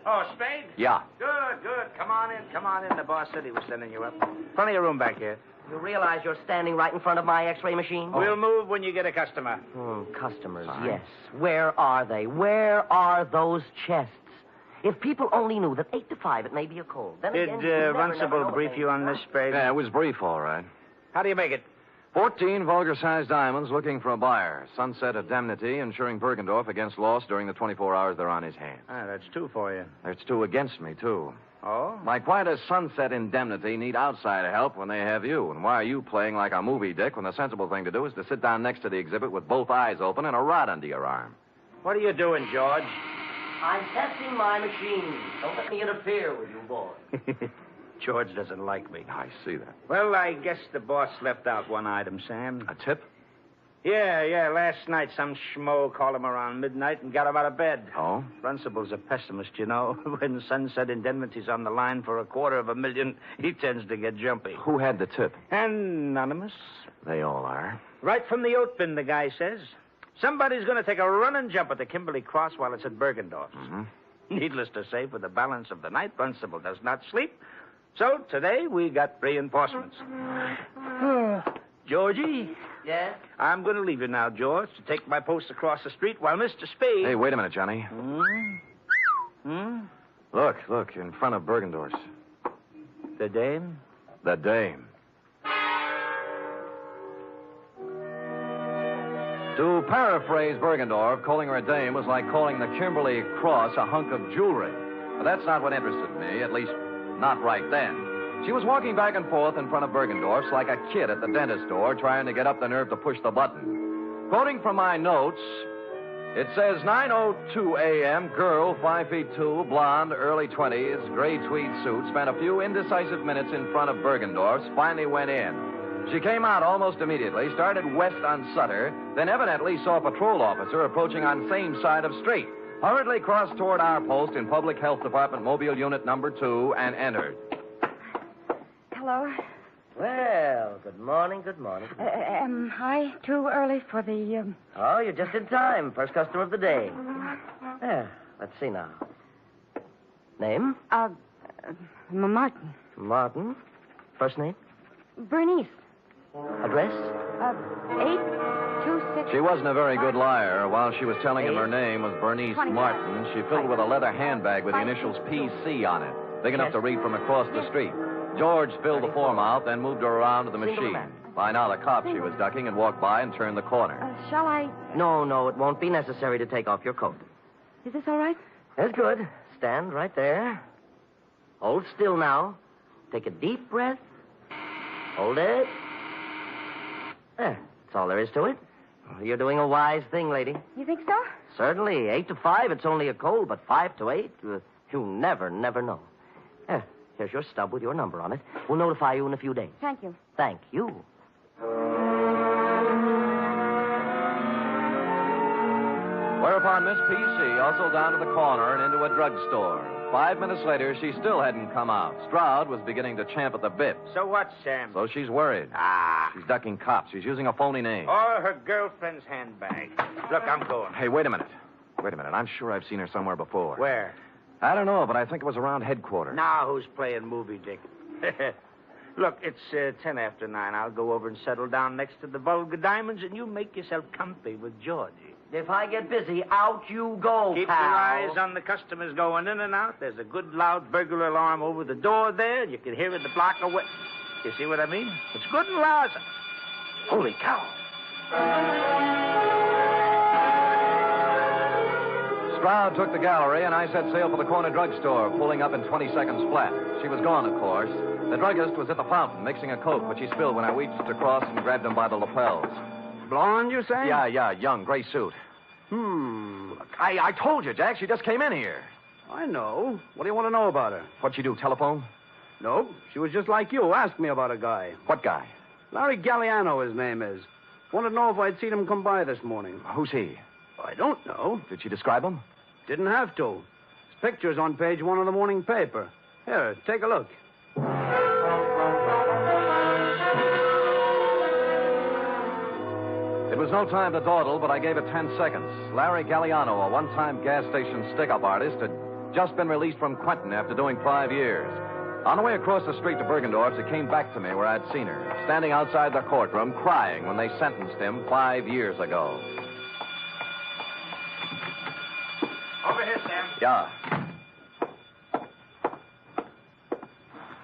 Oh, Spade? Yeah. Good. Come on in. The boss said he was sending you up. Plenty of room back here. You realize you're standing right in front of my X-ray machine? We'll move when you get a customer. Customers, Fine. yes. Where are they? Where are those chests? If people only knew that 8 to 5, it may be a cold. Then Did again, you never Runcible know brief things, you on huh? this, Spade? Yeah, it was brief, all right. How do you make it? 14 vulgar-sized diamonds looking for a buyer. Sunset indemnity insuring Bergendorf against loss during the 24 hours they're on his hands. That's 2 for you. There's 2 against me, too. Oh? Like, why does Sunset Indemnity need outside help when they have you? And why are you playing like a movie dick when the sensible thing to do is to sit down next to the exhibit with both eyes open and a rod under your arm? What are you doing, George? I'm testing my machine. Don't let me interfere with you, boy. George doesn't like me. I see that. Well, I guess the boss left out one item, Sam. A tip? Yeah. Last night, some schmo called him around midnight and got him out of bed. Oh? Runcible's a pessimist, you know. When Sunset Indemnity's on the line for $250,000, he tends to get jumpy. Who had the tip? Anonymous. They all are. Right from the oat bin, the guy says. Somebody's going to take a running jump at the Kimberly Cross while it's at Bergendorf's. Mm-hmm. Needless to say, for the balance of the night, Runcible does not sleep. So today we got reinforcements. Georgie? Yes? I'm going to leave you now, George, to take my post across the street while Mr. Spade... Hey, wait a minute, Johnny. Look, in front of Bergendorf's. The dame? The dame. To paraphrase Bergendorf, calling her a dame was like calling the Kimberly Cross a hunk of jewelry. But that's not what interested me, at least not right then. She was walking back and forth in front of Bergendorf's like a kid at the dentist door trying to get up the nerve to push the button. Quoting from my notes, it says 9:02 a.m., girl, 5'2", blonde, early 20s, gray tweed suit, spent a few indecisive minutes in front of Bergendorf's, finally went in. She came out almost immediately, started west on Sutter, then evidently saw a patrol officer approaching on same side of street, hurriedly crossed toward our post in Public Health Department Mobile Unit number 2 and entered. Hello. Well, good morning. Am I too early for the... Oh, you're just in time. First customer of the day. Let's see now. Name? Martin. Martin. First name? Bernice. Address? 826... She wasn't a very good liar. While she was telling him her name was Bernice Martin, she filled with a leather handbag with the initials PC on it, big enough to read from across the street. George filled the form out, then moved her around to the machine. By now, the cop she was ducking had walked by and turned the corner. Shall I... No, it won't be necessary to take off your coat. Is this all right? That's good. Stand right there. Hold still now. Take a deep breath. Hold it. There. That's all there is to it. You're doing a wise thing, lady. You think so? Certainly. 8 to 5, it's only a cold, but 5 to 8, you never know. Here's your stub with your number on it. We'll notify you in a few days. Thank you. Thank you. Whereupon Miss PC hustled down to the corner and into a drugstore. 5 minutes later, she still hadn't come out. Stroud was beginning to champ at the bit. So what, Sam? So she's worried. She's ducking cops. She's using a phony name. Or her girlfriend's handbag. Look, I'm going. Hey, wait a minute. I'm sure I've seen her somewhere before. Where? I don't know, but I think it was around headquarters. Now who's playing movie dick? Look, it's 10 after 9. I'll go over and settle down next to the vulgar diamonds, and you make yourself comfy with Georgie. If I get busy, out you go, Keep pal. your eyes on the customers going in and out. There's a good loud burglar alarm over the door there. You can hear it a block away. You see what I mean? It's good and loud. Holy cow. Stroud took the gallery, and I set sail for the corner drugstore, pulling up in 20 seconds flat. She was gone, of course. The druggist was at the fountain mixing a Coke, which he spilled when I reached across and grabbed him by the lapels. Blonde, you say? Yeah, young, gray suit. I told you, Jack, she just came in here. I know. What do you want to know about her? What'd she do, telephone? No, she was just like you. Asked me about a guy. What guy? Larry Galliano, his name is. Wanted to know if I'd seen him come by this morning. Who's he? I don't know. Did she describe him? Didn't have to. His picture's on page 1 of the morning paper. Here, take a look. It was no time to dawdle, but I gave it 10 seconds. Larry Galliano, a one-time gas station stick-up artist, had just been released from Quentin after doing 5 years. On the way across the street to Bergendorf's, it came back to me where I'd seen her, standing outside the courtroom, crying when they sentenced him 5 years ago. Over here, Sam. Yeah.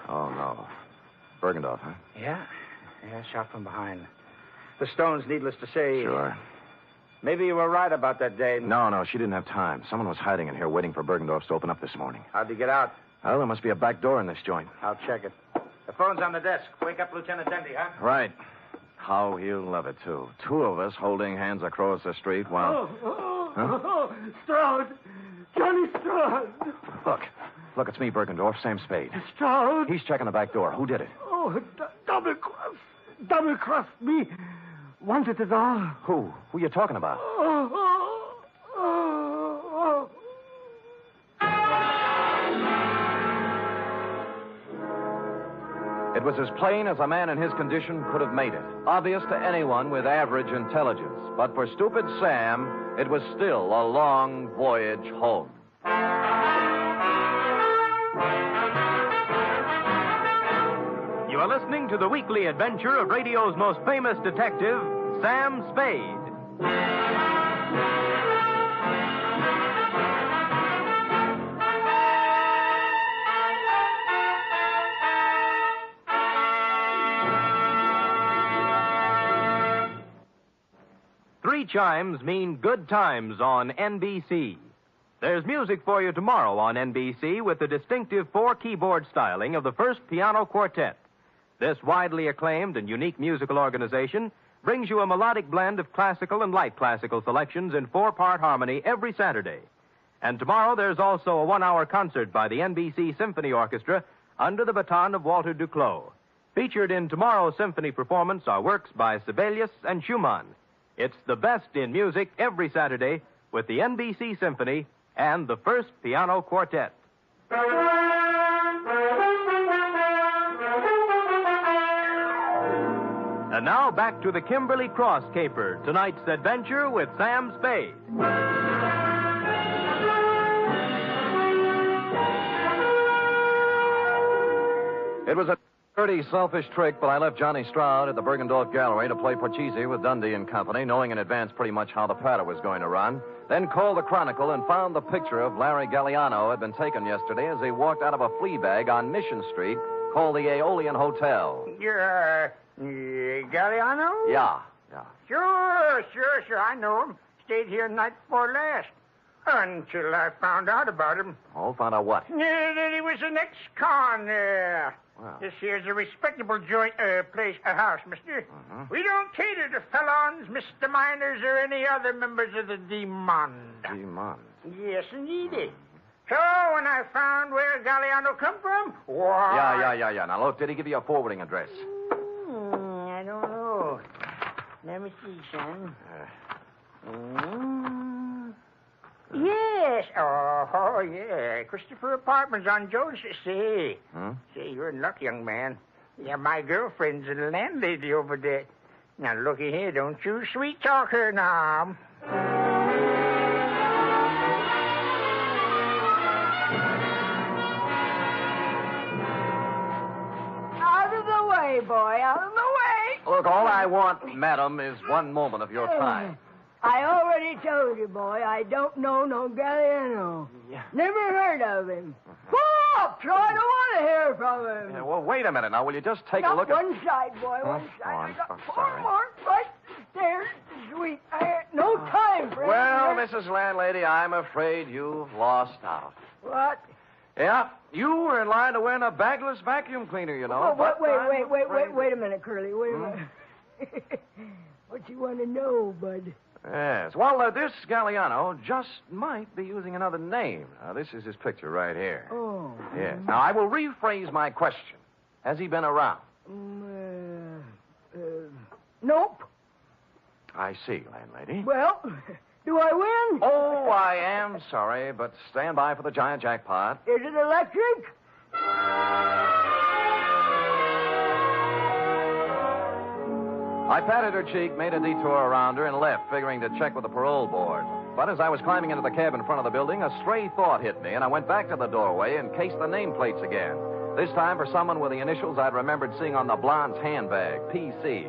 Oh, no. Bergendorf, huh? Yeah, shot from behind. The stones, needless to say. Sure. Maybe you were right about that day. No, she didn't have time. Someone was hiding in here waiting for Bergendorf's to open up this morning. How'd you get out? Well, there must be a back door in this joint. I'll check it. The phone's on the desk. Wake up Lieutenant Dendy, huh? Right. How he'll love it, too. 2 of us holding hands across the street while... Stroud! Johnny Stroud! Look, it's me, Bergendorf, Sam Spade. Stroud! He's checking the back door. Who did it? Oh, double-crossed me. Wanted it all. Who? Who you talking about? It was as plain as a man in his condition could have made it. Obvious to anyone with average intelligence. But for stupid Sam, it was still a long voyage home. You are listening to the weekly adventure of radio's most famous detective, Sam Spade. Three chimes mean good times on NBC. There's music for you tomorrow on NBC with the distinctive 4-keyboard styling of the First Piano Quartet. This widely acclaimed and unique musical organization brings you a melodic blend of classical and light classical selections in 4-part harmony every Saturday. And tomorrow there's also a 1-hour concert by the NBC Symphony Orchestra under the baton of Walter Duclos. Featured in tomorrow's symphony performance are works by Sibelius and Schumann. It's the best in music every Saturday with the NBC Symphony and the First Piano Quartet. And now back to the Kimberly Cross caper, tonight's adventure with Sam Spade. It was a dirty, selfish trick, but I left Johnny Stroud at the Bergendorf Gallery to play Porchese with Dundee and Company, knowing in advance pretty much how the patter was going to run. Then called the Chronicle and found the picture of Larry Galliano had been taken yesterday as he walked out of a flea bag on Mission Street called the Aeolian Hotel. You're, Galliano? Yeah. Sure. I know him. Stayed here night before last. Until I found out about him. Oh, found out what? That he was an ex-con. Wow. This here's a respectable house, mister. Uh-huh. We don't cater to felons, misdemeanors, or any other members of the demon. Demon? Yes, indeed. So, when I found where Galliano come from, why... Yeah. Now, look, did he give you a forwarding address? I don't know. Let me see, son. Yes. Oh, yeah. Christopher Apartments on Jones. See, you're in luck, young man. Yeah, my girlfriend's a landlady over there. Now, looky here. Don't you sweet talk her now. Out of the way, boy. Out of the way. Look, all I want, madam, is one moment of your time. I already told you, boy, I don't know no Galliano. Yeah. Never heard of him. Pull up, so I don't want to hear from him. Yeah, well, wait a minute now. Will you just take a look One side, boy, Huh? one side. Oh, I'm Four sorry. more right there. Sweet. I ain't no time for Well, it. Mrs. Landlady, I'm afraid you've lost out. What? Yeah, you were in line to win a bagless vacuum cleaner, you know. Oh, but I'm wait a minute, Curly. Wait a minute. What you want to know, bud? Yes. Well, this Galliano just might be using another name. Now, this is his picture right here. Oh. Yes. Now, I will rephrase my question. Has he been around? Nope. I see, landlady. Well, do I win? Oh, I am sorry, but stand by for the giant jackpot. Is it electric? I patted her cheek, made a detour around her, and left, figuring to check with the parole board. But as I was climbing into the cab in front of the building, a stray thought hit me, and I went back to the doorway and cased the nameplates again. This time for someone with the initials I'd remembered seeing on the blonde's handbag, PC.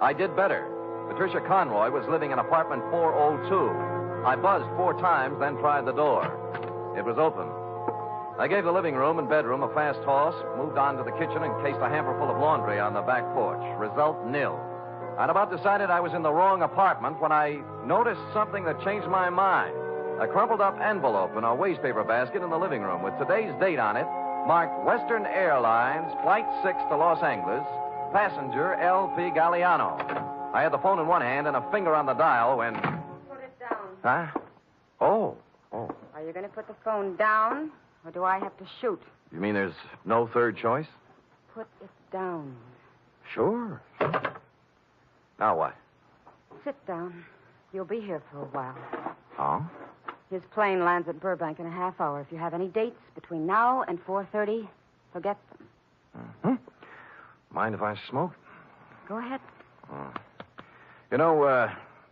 I did better. Patricia Conroy was living in apartment 402. I buzzed 4 times, then tried the door. It was open. I gave the living room and bedroom a fast toss, moved on to the kitchen, and cased a hamper full of laundry on the back porch. Result, nil. I'd about decided I was in the wrong apartment when I noticed something that changed my mind. A crumpled up envelope in a wastepaper basket in the living room with today's date on it, marked Western Airlines, Flight 6 to Los Angeles, passenger L.P. Galliano. I had the phone in one hand and a finger on the dial when... Put it down. Huh? Oh. Are you going to put the phone down, or do I have to shoot? You mean there's no third choice? Put it down. Sure. Now what? Sit down. You'll be here for a while. Oh? His plane lands at Burbank in a half hour. If you have any dates between now and 4:30, forget them. Mm-hmm. Mind if I smoke? Go ahead. Oh. You know,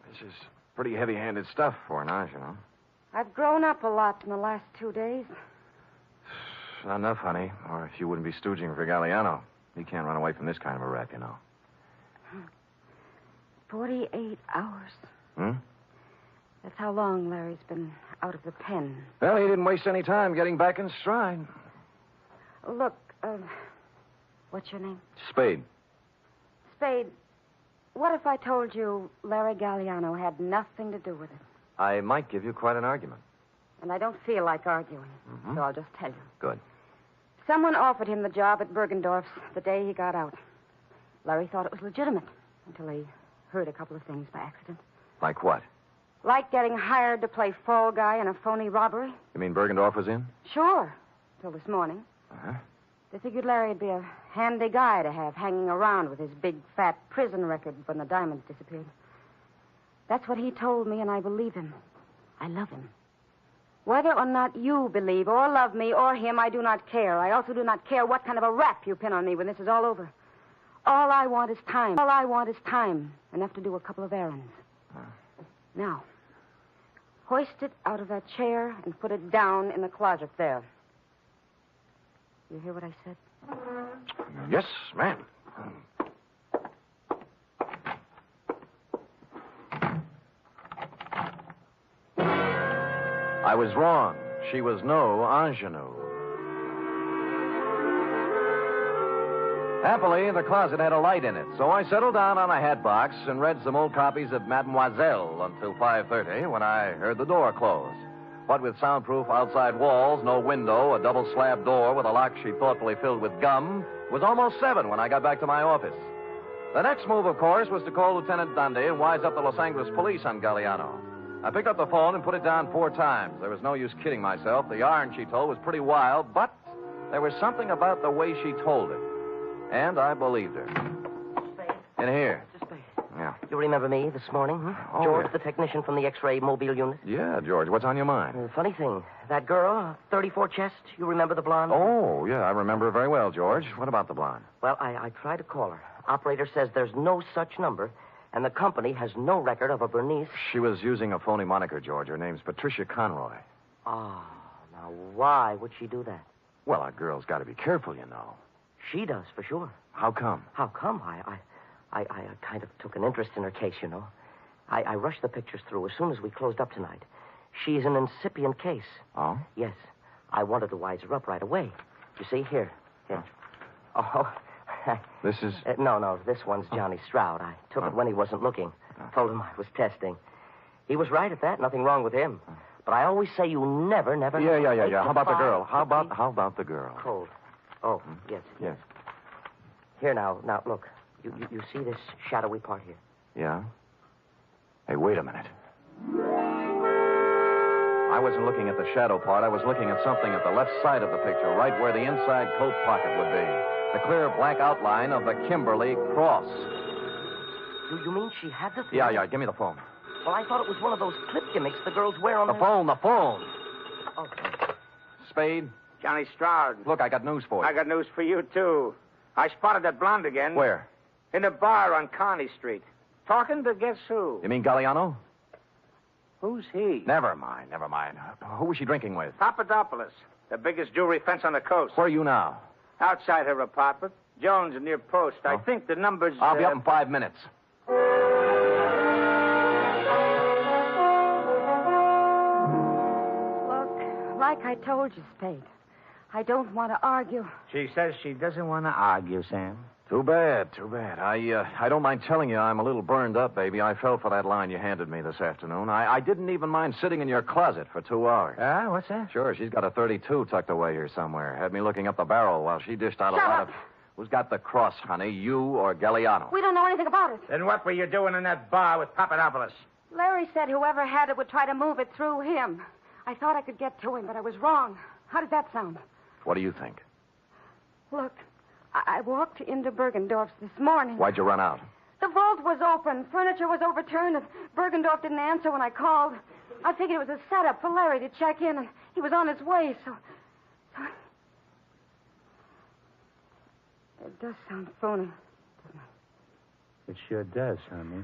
this is pretty heavy-handed stuff for an you know. I've grown up a lot in the last 2 days. Not enough, honey. Or if you wouldn't be stooging for Galliano. He can't run away from this kind of a rep, you know. 48 hours. Hmm? That's how long Larry's been out of the pen. Well, he didn't waste any time getting back in stride. Look, what's your name? Spade. Spade, what if I told you Larry Galliano had nothing to do with it? I might give you quite an argument. And I don't feel like arguing, Mm-hmm. so I'll just tell you. Good. Someone offered him the job at Bergendorf's the day he got out. Larry thought it was legitimate until he heard a couple of things by accident. Like what? Like getting hired to play fall guy in a phony robbery. You mean Bergendorf was in? Sure, till this morning. Uh-huh. They figured Larry'd be a handy guy to have hanging around with his big, fat prison record when the diamonds disappeared. That's what he told me, and I believe him. I love him. Whether or not you believe or love me or him, I do not care. I also do not care what kind of a rap you pin on me when this is all over. All I want is time. All I want is time. Enough to do a couple of errands. Now, hoist it out of that chair and put it down in the closet there. You hear what I said? Yes, ma'am. I was wrong. She was no ingenue. Happily, the closet had a light in it, so I settled down on a hat box and read some old copies of Mademoiselle until 5:30 when I heard the door close. What with soundproof outside walls, no window, a double slab door with a lock she thoughtfully filled with gum, it was almost 7 when I got back to my office. The next move, of course, was to call Lieutenant Dundee and wise up the Los Angeles police on Galliano. I picked up the phone and put it down 4 times. There was no use kidding myself. The yarn she told was pretty wild, but there was something about the way she told it. And I believed her. In here. Yeah. You remember me this morning, huh? Oh, George, yeah. the technician from the X-ray mobile unit? Yeah, George, what's on your mind? Funny thing, that girl, 34 chest, you remember the blonde? Oh, yeah, I remember her very well, George. What about the blonde? Well, I tried to call her. Operator says there's no such number, and the company has no record of a Bernice. She was using a phony moniker, George. Her name's Patricia Conroy. Ah, now why would she do that? Well, a girl's got to be careful, you know. She does, for sure. How come? How come? I kind of took an interest in her case, you know. I rushed the pictures through as soon as we closed up tonight. She's an incipient case. Oh? Yes. I wanted to wise her up right away. You see, here. Oh. This is... No. This one's Johnny Stroud. I took it when he wasn't looking. Told him I was testing. He was right at that. Nothing wrong with him. But I always say you never... Yeah. How about the girl? How about the girl? Cold. Oh, yes. Here, now, look. You see this shadowy part here? Yeah? Hey, wait a minute. I wasn't looking at the shadow part. I was looking at something at the left side of the picture, right where the inside coat pocket would be. The clear black outline of the Kimberly cross. You mean she had the thing? Yeah. Give me the phone. Well, I thought it was one of those clip gimmicks the girls wear on the phone. Oh. Spade? Johnny Stroud. Look, I got news for you. I got news for you, too. I spotted that blonde again. Where? In a bar on Kearney Street. Talking to guess who? You mean Galliano? Who's he? Never mind. Who was she drinking with? Papadopoulos, the biggest jewelry fence on the coast. Where are you now? Outside her apartment. Jones near Post. I think the number's... I'll be up in 5 minutes. Look, like I told you, Spade, I don't want to argue. She says she doesn't want to argue, Sam. Too bad. I don't mind telling you I'm a little burned up, baby. I fell for that line you handed me this afternoon. I didn't even mind sitting in your closet for 2 hours. What's that? Sure, she's got a 32 tucked away here somewhere. Had me looking up the barrel while she dished out a lot of... Who's got the cross, honey, you or Galliano? We don't know anything about it. Then what were you doing in that bar with Papadopoulos? Larry said whoever had it would try to move it through him. I thought I could get to him, but I was wrong. How does that sound? What do you think? Look, I walked into Bergendorf's this morning. Why'd you run out? The vault was open. Furniture was overturned, and Bergendorf didn't answer when I called. I figured it was a setup for Larry to check in, and he was on his way, so... It does sound phony, doesn't it? It sure does, honey.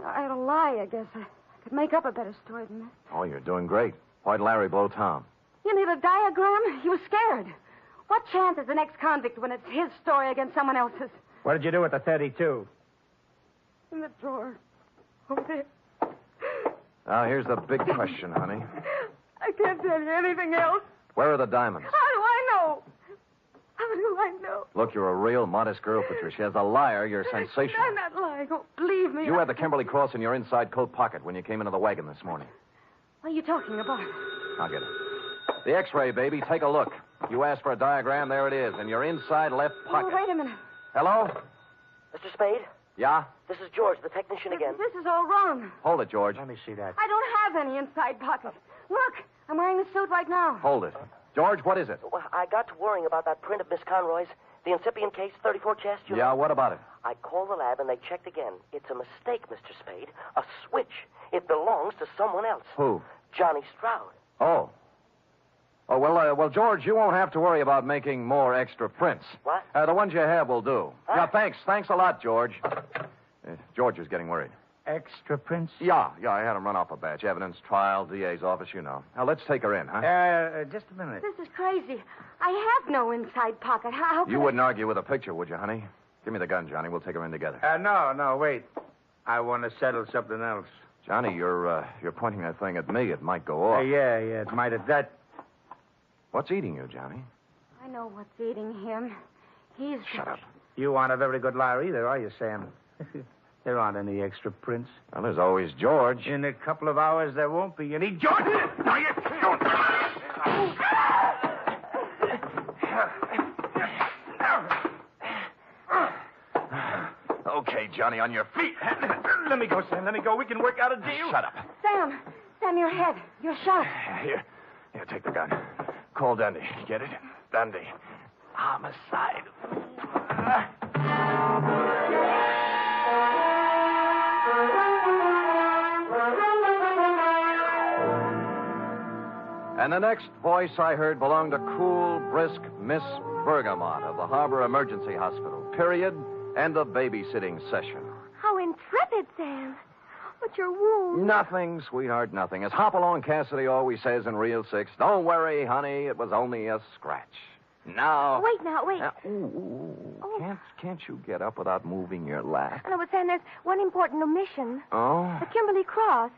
I had to lie, I guess. I could make up a better story than this. Oh, you're doing great. Why'd Larry blow Tom? You need a diagram? He was scared. What chance is an ex-convict when it's his story against someone else's? What did you do with the 32? In the drawer. Over there. Now, here's the big question, honey. I can't tell you anything else. Where are the diamonds? How do I know? How do I know? Look, you're a real modest girl, Patricia. As a liar, you're sensational. I'm not lying. Oh, believe me. You had the Kimberly cross in your inside coat pocket when you came into the wagon this morning. What are you talking about? I'll get it. The X-ray, baby. Take a look. You asked for a diagram. There it is, in your inside left pocket. Oh, wait a minute. Hello? Mr. Spade? Yeah? This is George, the technician again. This is all wrong. Hold it, George. Let me see that. I don't have any inside pocket. Look, I'm wearing the suit right now. Hold it. George, what is it? Well, I got to worrying about that print of Miss Conroy's, the incipient case, 34 chest. Yeah, what about it? I called the lab and they checked again. It's a mistake, Mr. Spade. A switch. It belongs to someone else. Who? Johnny Stroud. Oh. Oh, well, George, you won't have to worry about making more extra prints. What? The ones you have will do. Huh? Yeah, thanks. Thanks a lot, George. George is getting worried. Extra prints? Yeah, I had him run off a batch. Evidence, trial, DA's office, you know. Now, let's take her in, huh? Just a minute. This is crazy. I have no inside pocket. How You wouldn't argue with a picture, would you, honey? Give me the gun, Johnny. We'll take her in together. No, wait. I want to settle something else. Johnny, you're pointing that thing at me. It might go off. Yeah, it might have that. What's eating you, Johnny? I know what's eating him. He's... Shut up. You aren't a very good liar either, are you, Sam? There aren't any extra prints. Well, there's always George. In a couple of hours, there won't be any. George! Now you don't. Okay, Johnny, on your feet. Let me go, Sam. Let me go. We can work out a deal. Shut up. Sam, your head. You're shot. Here, take the gun. Call Dundee. Get it? Dundee. Homicide. And the next voice I heard belonged to cool, brisk Miss Bergamot of the Harbor Emergency Hospital. Period. End of babysitting session. How intrepid, Sam. What's your wound? Nothing, sweetheart, nothing. As Hopalong Cassidy always says in Reel 6, don't worry, honey, it was only a scratch. Now. Wait now, wait. Can't you get up without moving your lap? No, but Sam, there's one important omission. Oh? The Kimberly Cross.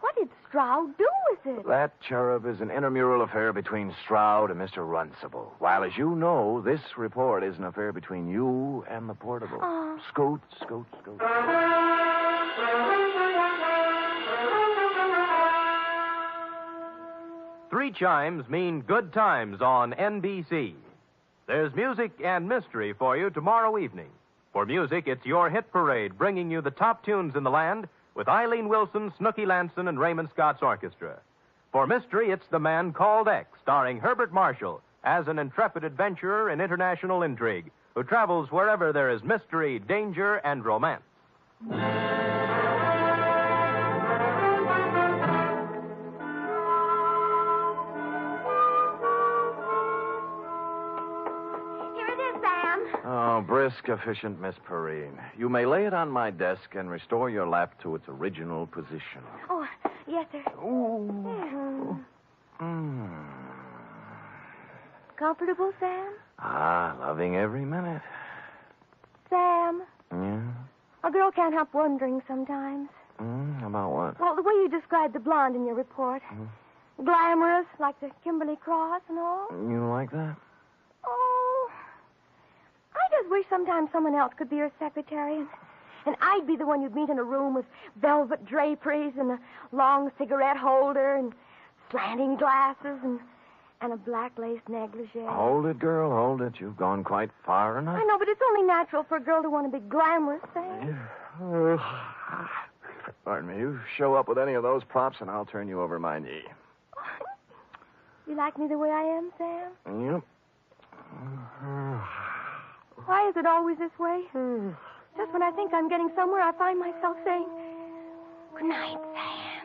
What did Stroud do with it? That cherub is an intramural affair between Stroud and Mr. Runcible. While, as you know, this report is an affair between you and the portable. Scoot, scoot, scoot. 3 chimes mean good times on NBC. There's music and mystery for you tomorrow evening. For music, it's your hit parade bringing you the top tunes in the land with Eileen Wilson, Snooky Lanson, and Raymond Scott's orchestra. For mystery, it's The Man Called X, starring Herbert Marshall as an intrepid adventurer in international intrigue who travels wherever there is mystery, danger, and romance. Oh, brisk, efficient Miss Perrine. You may lay it on my desk and restore your lap to its original position. Oh, yes, sir. Comfortable, Sam? Loving every minute. Sam, Yeah? a girl can't help wondering sometimes. About what? Well, the way you described the blonde in your report. Glamorous, like the Kimberly Cross and all. You like that? Oh, I just wish sometimes someone else could be her secretary. And I'd be the one you'd meet in a room with velvet draperies and a long cigarette holder and slanting glasses and a black lace negligee. Hold it, girl, hold it. You've gone quite far enough. I know, but it's only natural for a girl to want to be glamorous, Sam. Pardon me. You show up with any of those props and I'll turn you over my knee. You like me the way I am, Sam? Yep. Why is it always this way? Just when I think I'm getting somewhere, I find myself saying, good night, Sam.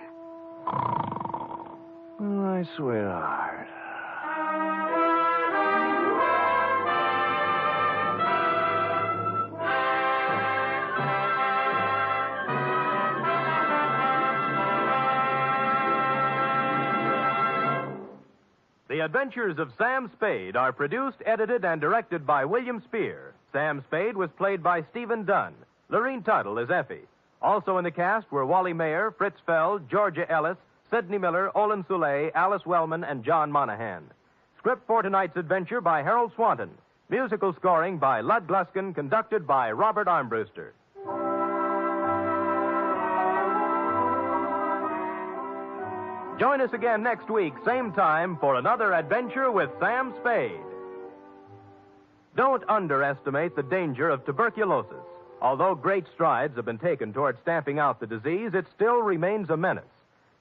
My sweetheart. The Adventures of Sam Spade are produced, edited, and directed by William Spear. Sam Spade was played by Stephen Dunn. Lorene Tuttle is Effie. Also in the cast were Wally Mayer, Fritz Feld, Georgia Ellis, Sidney Miller, Olin Soule, Alice Wellman, and John Monahan. Script for tonight's adventure by Harold Swanton. Musical scoring by Lud Gluskin, conducted by Robert Armbruster. Join us again next week, same time, for another adventure with Sam Spade. Don't underestimate the danger of tuberculosis. Although great strides have been taken toward stamping out the disease, it still remains a menace.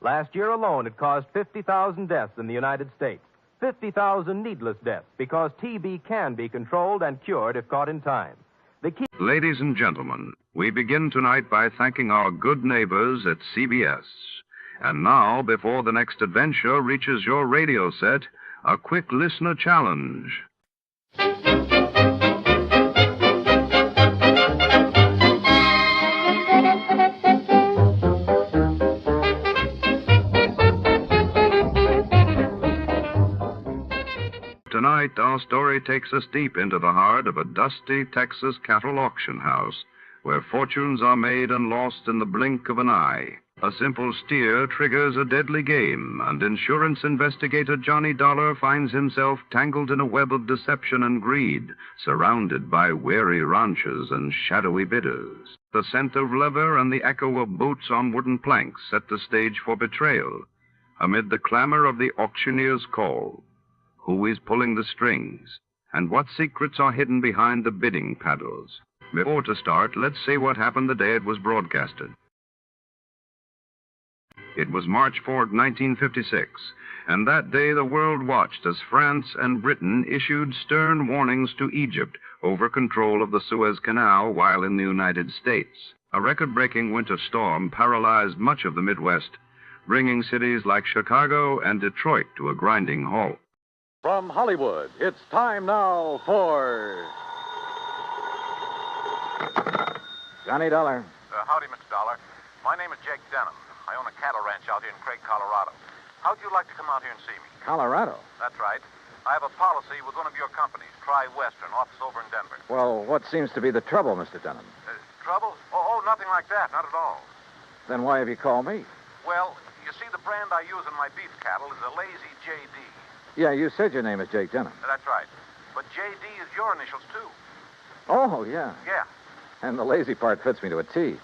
Last year alone, it caused 50,000 deaths in the United States. 50,000 needless deaths, because TB can be controlled and cured if caught in time. Ladies and gentlemen, we begin tonight by thanking our good neighbors at CBS. And now, before the next adventure reaches your radio set, a quick listener challenge. Tonight, our story takes us deep into the heart of a dusty Texas cattle auction house where fortunes are made and lost in the blink of an eye. A simple steer triggers a deadly game, and insurance investigator Johnny Dollar finds himself tangled in a web of deception and greed, surrounded by wary ranchers and shadowy bidders. The scent of leather and the echo of boots on wooden planks set the stage for betrayal. Amid the clamor of the auctioneer's call, who is pulling the strings, and what secrets are hidden behind the bidding paddles? Before to start, let's see what happened the day it was broadcasted. It was March 4, 1956, and that day the world watched as France and Britain issued stern warnings to Egypt over control of the Suez Canal while in the United States. A record-breaking winter storm paralyzed much of the Midwest, bringing cities like Chicago and Detroit to a grinding halt. From Hollywood, it's time now for... Johnny Dollar. Howdy, Mr. Dollar. My name is Jake Denham. I own a cattle ranch out here in Craig, Colorado. How'd you like to come out here and see me? Colorado. That's right. I have a policy with one of your companies, Tri-Western, office over in Denver. Well, what seems to be the trouble, Mr. Denham? Trouble? Oh, nothing like that. Not at all. Then why have you called me? Well, you see, the brand I use in my beef cattle is a Lazy JD. Yeah, you said your name is Jake Denham. That's right. But JD is your initials, too. Oh, yeah. Yeah. And the lazy part fits me to a T.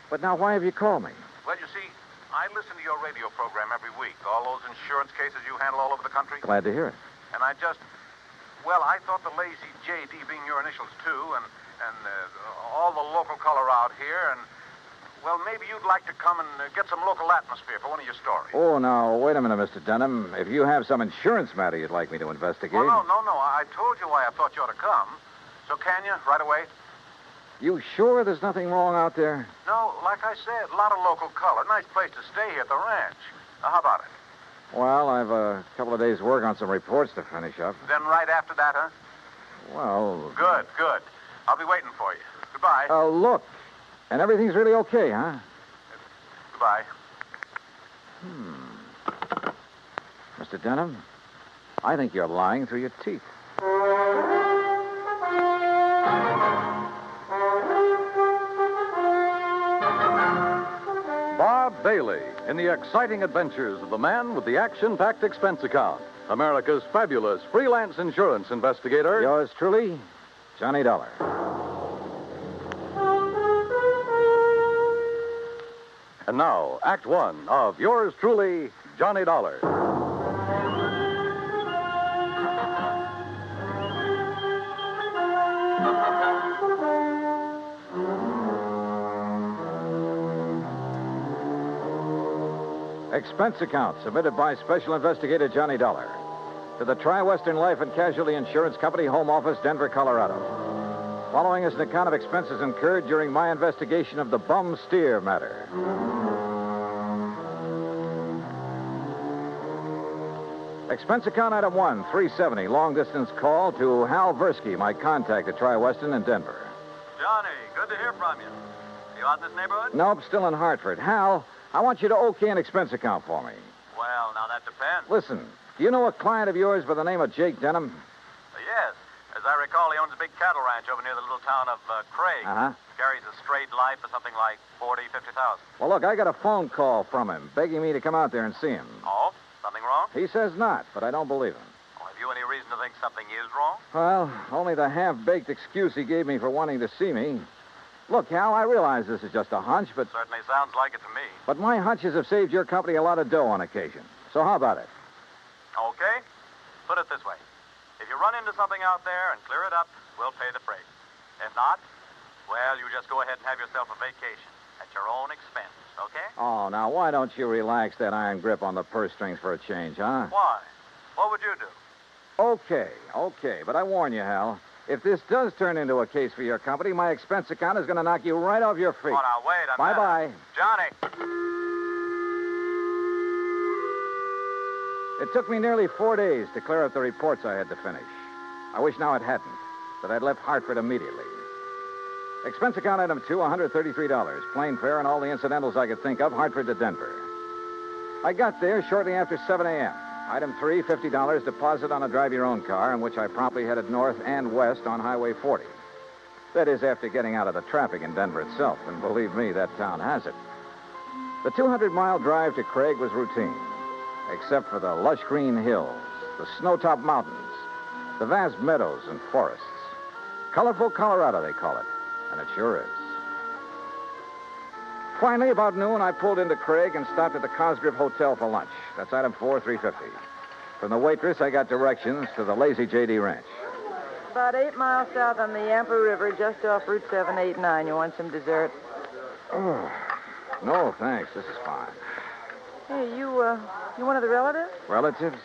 But now why have you called me? Well, you see, I listen to your radio program every week. All those insurance cases you handle all over the country. Glad to hear it. And I thought the Lazy JD being your initials, too, and all the local color out here, and, well, maybe you'd like to come and get some local atmosphere for one of your stories. Oh, now, wait a minute, Mr. Denham. If you have some insurance matter you'd like me to investigate... Well, no. I told you why I thought you ought to come. So can you, right away? You sure there's nothing wrong out there? No, like I said, a lot of local color. Nice place to stay here at the ranch. Now, how about it? Well, I've a couple of days' work on some reports to finish up. Then right after that, huh? Well... Good. I'll be waiting for you. Goodbye. Look. And everything's really okay, huh? Goodbye. Mr. Denham, I think you're lying through your teeth. Bob Bailey in the exciting adventures of the man with the action-packed expense account. America's fabulous freelance insurance investigator. Yours truly, Johnny Dollar. And now, Act One of yours truly, Johnny Dollar. Expense account submitted by Special Investigator Johnny Dollar to the Tri-Western Life and Casualty Insurance Company, Home Office, Denver, Colorado. Following is an account of expenses incurred during my investigation of the bum steer matter. Expense account item 1, 370, long-distance call to Hal Versky, my contact at Tri-Western in Denver. Johnny, good to hear from you. You out in this neighborhood? Nope, still in Hartford. Hal, I want you to okay an expense account for me. Well, now that depends. Listen, do you know a client of yours by the name of Jake Denham? Yes. As I recall, he owns a big cattle ranch over near the little town of Craig. Uh-huh. Carries a straight life for something like 40,000, 50,000. Well, look, I got a phone call from him begging me to come out there and see him. Oh? Something wrong? He says not, but I don't believe him. Well, have you any reason to think something is wrong? Well, only the half-baked excuse he gave me for wanting to see me. Look, Hal, I realize this is just a hunch, but... Certainly sounds like it to me. But my hunches have saved your company a lot of dough on occasion. So how about it? Okay. Put it this way. If you run into something out there and clear it up, we'll pay the freight. If not, well, you just go ahead and have yourself a vacation at your own expense, okay? Oh, now, why don't you relax that iron grip on the purse strings for a change, huh? Why? What would you do? Okay. But I warn you, Hal, if this does turn into a case for your company, my expense account is going to knock you right off your feet. Oh, now, wait a minute. Bye-bye. Johnny. It took me nearly 4 days to clear up the reports I had to finish. I wish now it hadn't, that I'd left Hartford immediately. Expense account item 2, $133. Plane fare and all the incidentals I could think of, Hartford to Denver. I got there shortly after 7 a.m. Item 3, $50 deposit on a drive-your-own car, in which I promptly headed north and west on Highway 40. That is, after getting out of the traffic in Denver itself, and believe me, that town has it. The 200-mile drive to Craig was routine, except for the lush green hills, the snow-topped mountains, the vast meadows and forests. Colorful Colorado, they call it, and it sure is. Finally, about noon, I pulled into Craig and stopped at the Cosgrove Hotel for lunch. That's item 4, $350. From the waitress, I got directions to the Lazy J.D. Ranch. About 8 miles south on the Yampa River, just off Route 789. You want some dessert? Oh, no, thanks. This is fine. Hey, you one of the relatives? Relatives?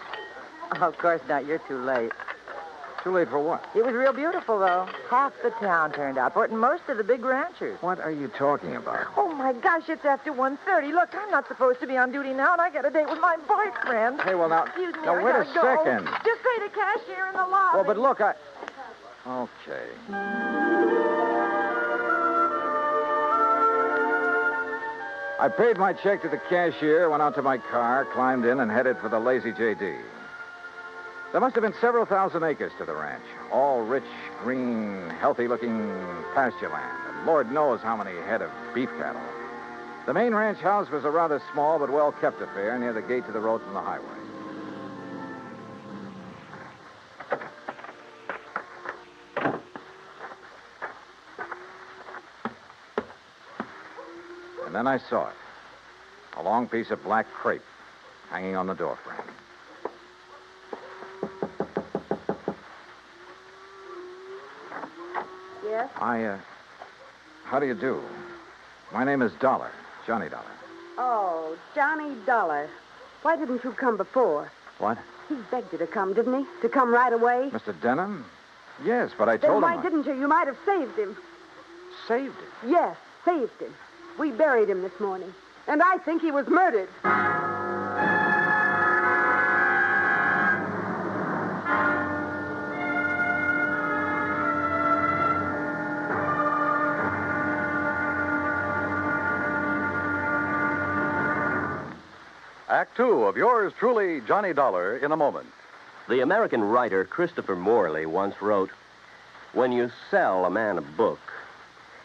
Oh, of course not. You're too late. Too late for what? It was real beautiful, though. Half the town turned out for it, and most of the big ranchers. What are you talking about? Oh, my gosh, it's after 1:30. Look, I'm not supposed to be on duty now, and I got a date with my boyfriend. Hey, well, now... Excuse me, now, I wait a gotta go. second. Just pay the cashier in the lobby. Well, but look, Okay. I paid my check to the cashier, went out to my car, climbed in, and headed for the Lazy J.D. There must have been several thousand acres to the ranch, all rich, green, healthy-looking pasture land, and Lord knows how many head of beef cattle. The main ranch house was a rather small but well-kept affair near the gate to the road from the highway. And then I saw it. A long piece of black crepe hanging on the doorframe. Yes? How do you do? My name is Dollar, Johnny Dollar. Oh, Johnny Dollar. Why didn't you come before? What? He begged you to come, didn't he? To come right away? Mr. Denham? Yes, but I Then told why him... didn't you? You might have saved him. Saved him? Yes, saved him. We buried him this morning. And I think he was murdered. Act two of yours truly, Johnny Dollar, in a moment. The American writer Christopher Morley once wrote, "When you sell a man a book,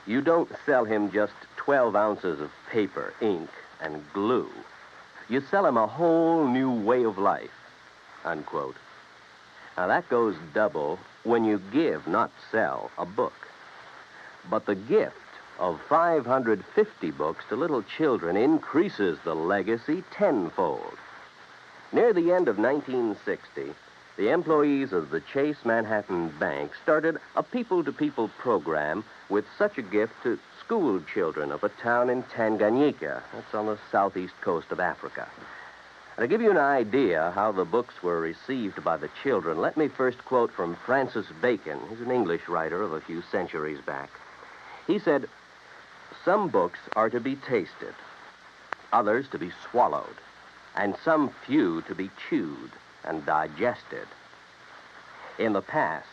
you don't sell him just 12 ounces of paper, ink, and glue. You sell him a whole new way of life," unquote. Now, that goes double when you give, not sell, a book. But the gift of 550 books to little children increases the legacy tenfold. Near the end of 1960, the employees of the Chase Manhattan Bank started a people-to-people program with such a gift to school children of a town in Tanganyika. That's on the southeast coast of Africa. To give you an idea how the books were received by the children, let me first quote from Francis Bacon. He's an English writer of a few centuries back. He said, "Some books are to be tasted, others to be swallowed, and some few to be chewed and digested." In the past,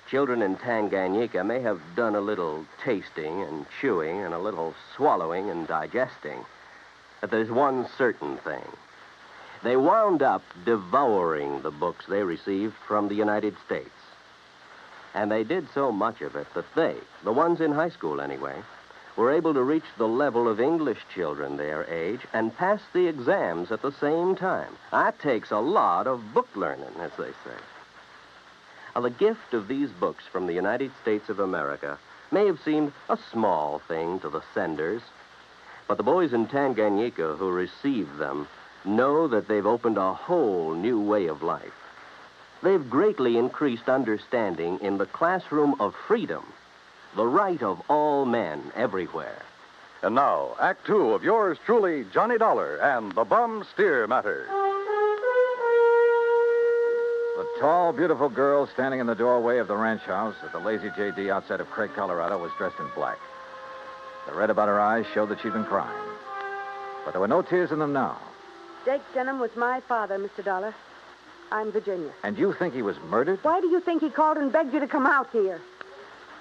children in Tanganyika may have done a little tasting and chewing and a little swallowing and digesting. But there's one certain thing. They wound up devouring the books they received from the United States. And they did so much of it that they, the ones in high school anyway, were able to reach the level of English children their age and pass the exams at the same time. That takes a lot of book learning, as they say. Now, the gift of these books from the United States of America may have seemed a small thing to the senders, but the boys in Tanganyika who received them know that they've opened a whole new way of life. They've greatly increased understanding in the classroom of freedom, the right of all men everywhere. And now, Act two of yours truly, Johnny Dollar and the Bum Steer Matter. The tall, beautiful girl standing in the doorway of the ranch house at the Lazy J.D. outside of Craig, Colorado, was dressed in black. The red about her eyes showed that she'd been crying. But there were no tears in them now. Jake Denham was my father, Mr. Dollar. I'm Virginia. And you think he was murdered? Why do you think he called and begged you to come out here?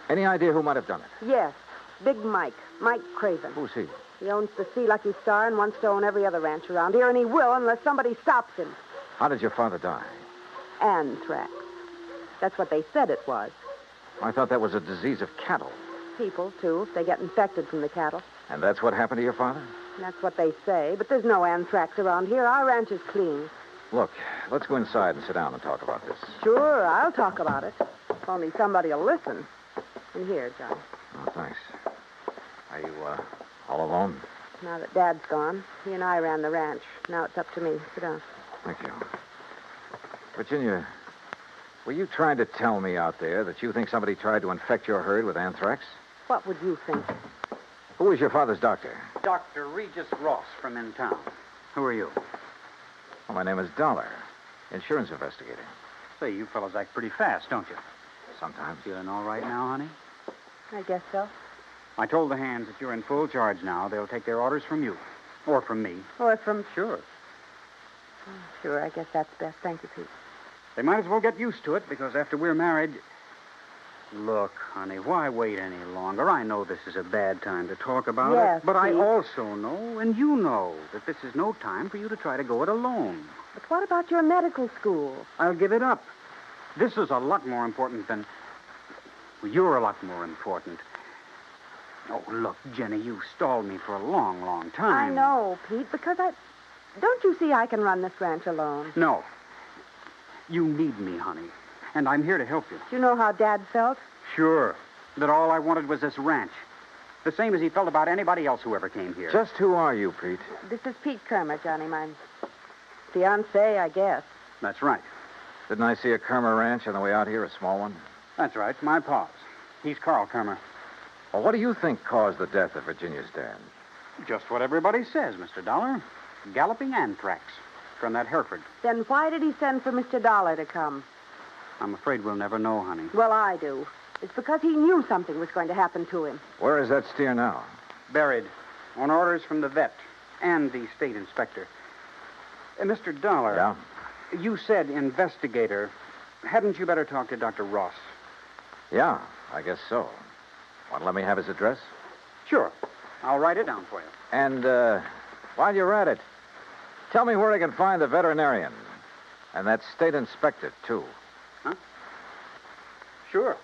Any idea who might have done it? Yes, Big Mike Craven. Who's he? He owns the Sea Lucky Star and wants to own every other ranch around here, and he will unless somebody stops him. How did your father die? Anthrax. That's what they said it was. I thought that was a disease of cattle. People, too, if they get infected from the cattle. And that's what happened to your father? That's what they say, but there's no anthrax around here. Our ranch is clean. Look, let's go inside and sit down and talk about this. Sure, I'll talk about it. If only somebody will listen. And here, John. Oh, thanks. Are you, all alone? Now that Dad's gone, he and I ran the ranch. Now it's up to me. Sit down. Thank you. Virginia, were you trying to tell me out there that you think somebody tried to infect your herd with anthrax? What would you think? Who was your father's doctor? Dr. Regis Ross from in town. Who are you? Well, my name is Dollar, insurance investigator. Say, you fellows act pretty fast, don't you? Sometimes. Feeling all right now, honey? I guess so. I told the hands that you're in full charge now. They'll take their orders from you. Or from me. Or from... Sure. Sure, I guess that's best. Thank you, Pete. They might as well get used to it, because after we're married... Look, honey, why wait any longer? I know this is a bad time to talk about Yes, it, but I Pete. also know, and you know, that this is no time for you to try to go it alone. But what about your medical school? I'll give it up. This is a lot more important than... Well, you're a lot more important. Oh, look, Jenny, you stalled me for a long, long time. I know, Pete, because Don't you see I can run this ranch alone? No. You need me, honey. And I'm here to help you. Do you know how Dad felt? Sure. That all I wanted was this ranch. The same as he felt about anybody else who ever came here. Just who are you, Pete? This is Pete Kermer, Johnny. My fiancé, I guess. That's right. Didn't I see a Kermer ranch on the way out here, a small one? That's right. My pa's. He's Carl Kermer. Well, what do you think caused the death of Virginia's dad? Just what everybody says, Mr. Dollar. Galloping anthrax from that Hereford. Then why did he send for Mr. Dollar to come? I'm afraid we'll never know, honey. Well, I do. It's because he knew something was going to happen to him. Where is that steer now? Buried. On orders from the vet and the state inspector. Mr. Dollar. Yeah? You said investigator. Hadn't you better talk to Dr. Ross? Yeah, I guess so. Want to let me have his address? Sure. I'll write it down for you. And, while you're at it, tell me where I can find the veterinarian. And that state inspector, too. Huh? Sure.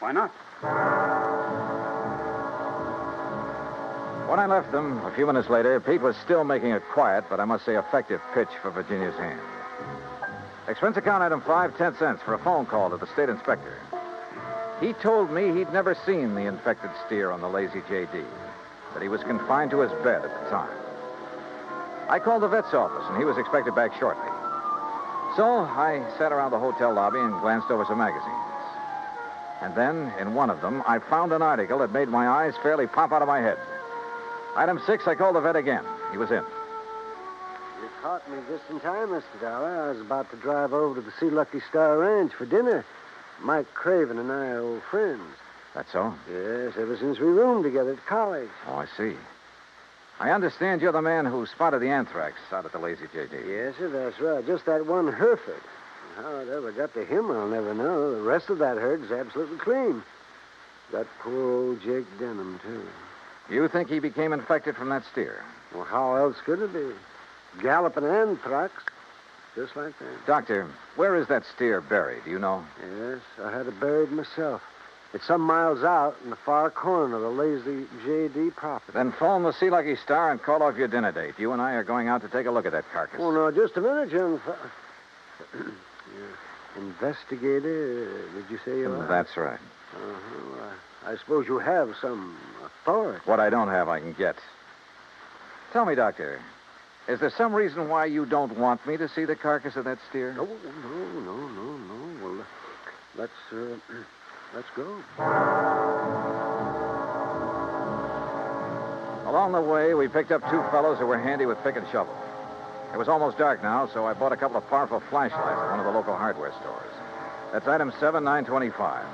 Why not? When I left them, a few minutes later, Pete was still making a quiet, but I must say effective pitch for Virginia's hand. Expense account item 5, 10 cents for a phone call to the state inspector. He told me he'd never seen the infected steer on the Lazy J.D., that he was confined to his bed at the time. I called the vet's office, and he was expected back shortly. So I sat around the hotel lobby and glanced over some magazines. And then, in one of them, I found an article that made my eyes fairly pop out of my head. Item 6, I called the vet again. He was in. You caught me just in time, Mr. Dollar. I was about to drive over to the Sea Lucky Star Ranch for dinner. Mike Craven and I are old friends. That's all? Yes, ever since we roomed together at college. Oh, I see. I understand you're the man who spotted the anthrax out at the Lazy J.D. Yes, sir, that's right. Just that one Hereford. How it ever got to him, I'll never know. The rest of that herd's absolutely clean. Got poor old Jake Denham, too. You think he became infected from that steer? Well, how else could it be? Galloping anthrax. Just like that. Doctor, where is that steer buried? Do you know? Yes, I had it buried myself. It's some miles out in the far corner of the Lazy J.D. property. Then phone the Sea Lucky Star and call off your dinner date. You and I are going out to take a look at that carcass. Oh, no, just a minute, young Investigator, did you say you are? That's right. Uh-huh. I suppose you have some authority. What I don't have, I can get. Tell me, Doctor, is there some reason why you don't want me to see the carcass of that steer? No. Well, let's go. Along the way, we picked up two fellows who were handy with pick and shovel. It was almost dark now, so I bought a couple of powerful flashlights at one of the local hardware stores. That's item 7, 925.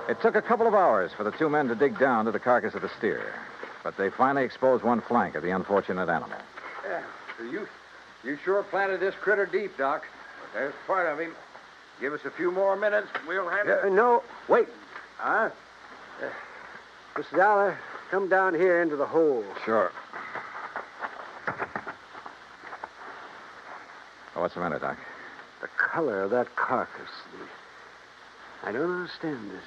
It took a couple of hours for the two men to dig down to the carcass of the steer, but they finally exposed one flank of the unfortunate animal. Yeah, you sure planted this critter deep, Doc. There's part of him. Give us a few more minutes, we'll handle it. No, wait. Huh? Mr. Dollar, come down here into the hole. Sure. Oh, what's the matter, Doc? The color of that carcass. I don't understand this.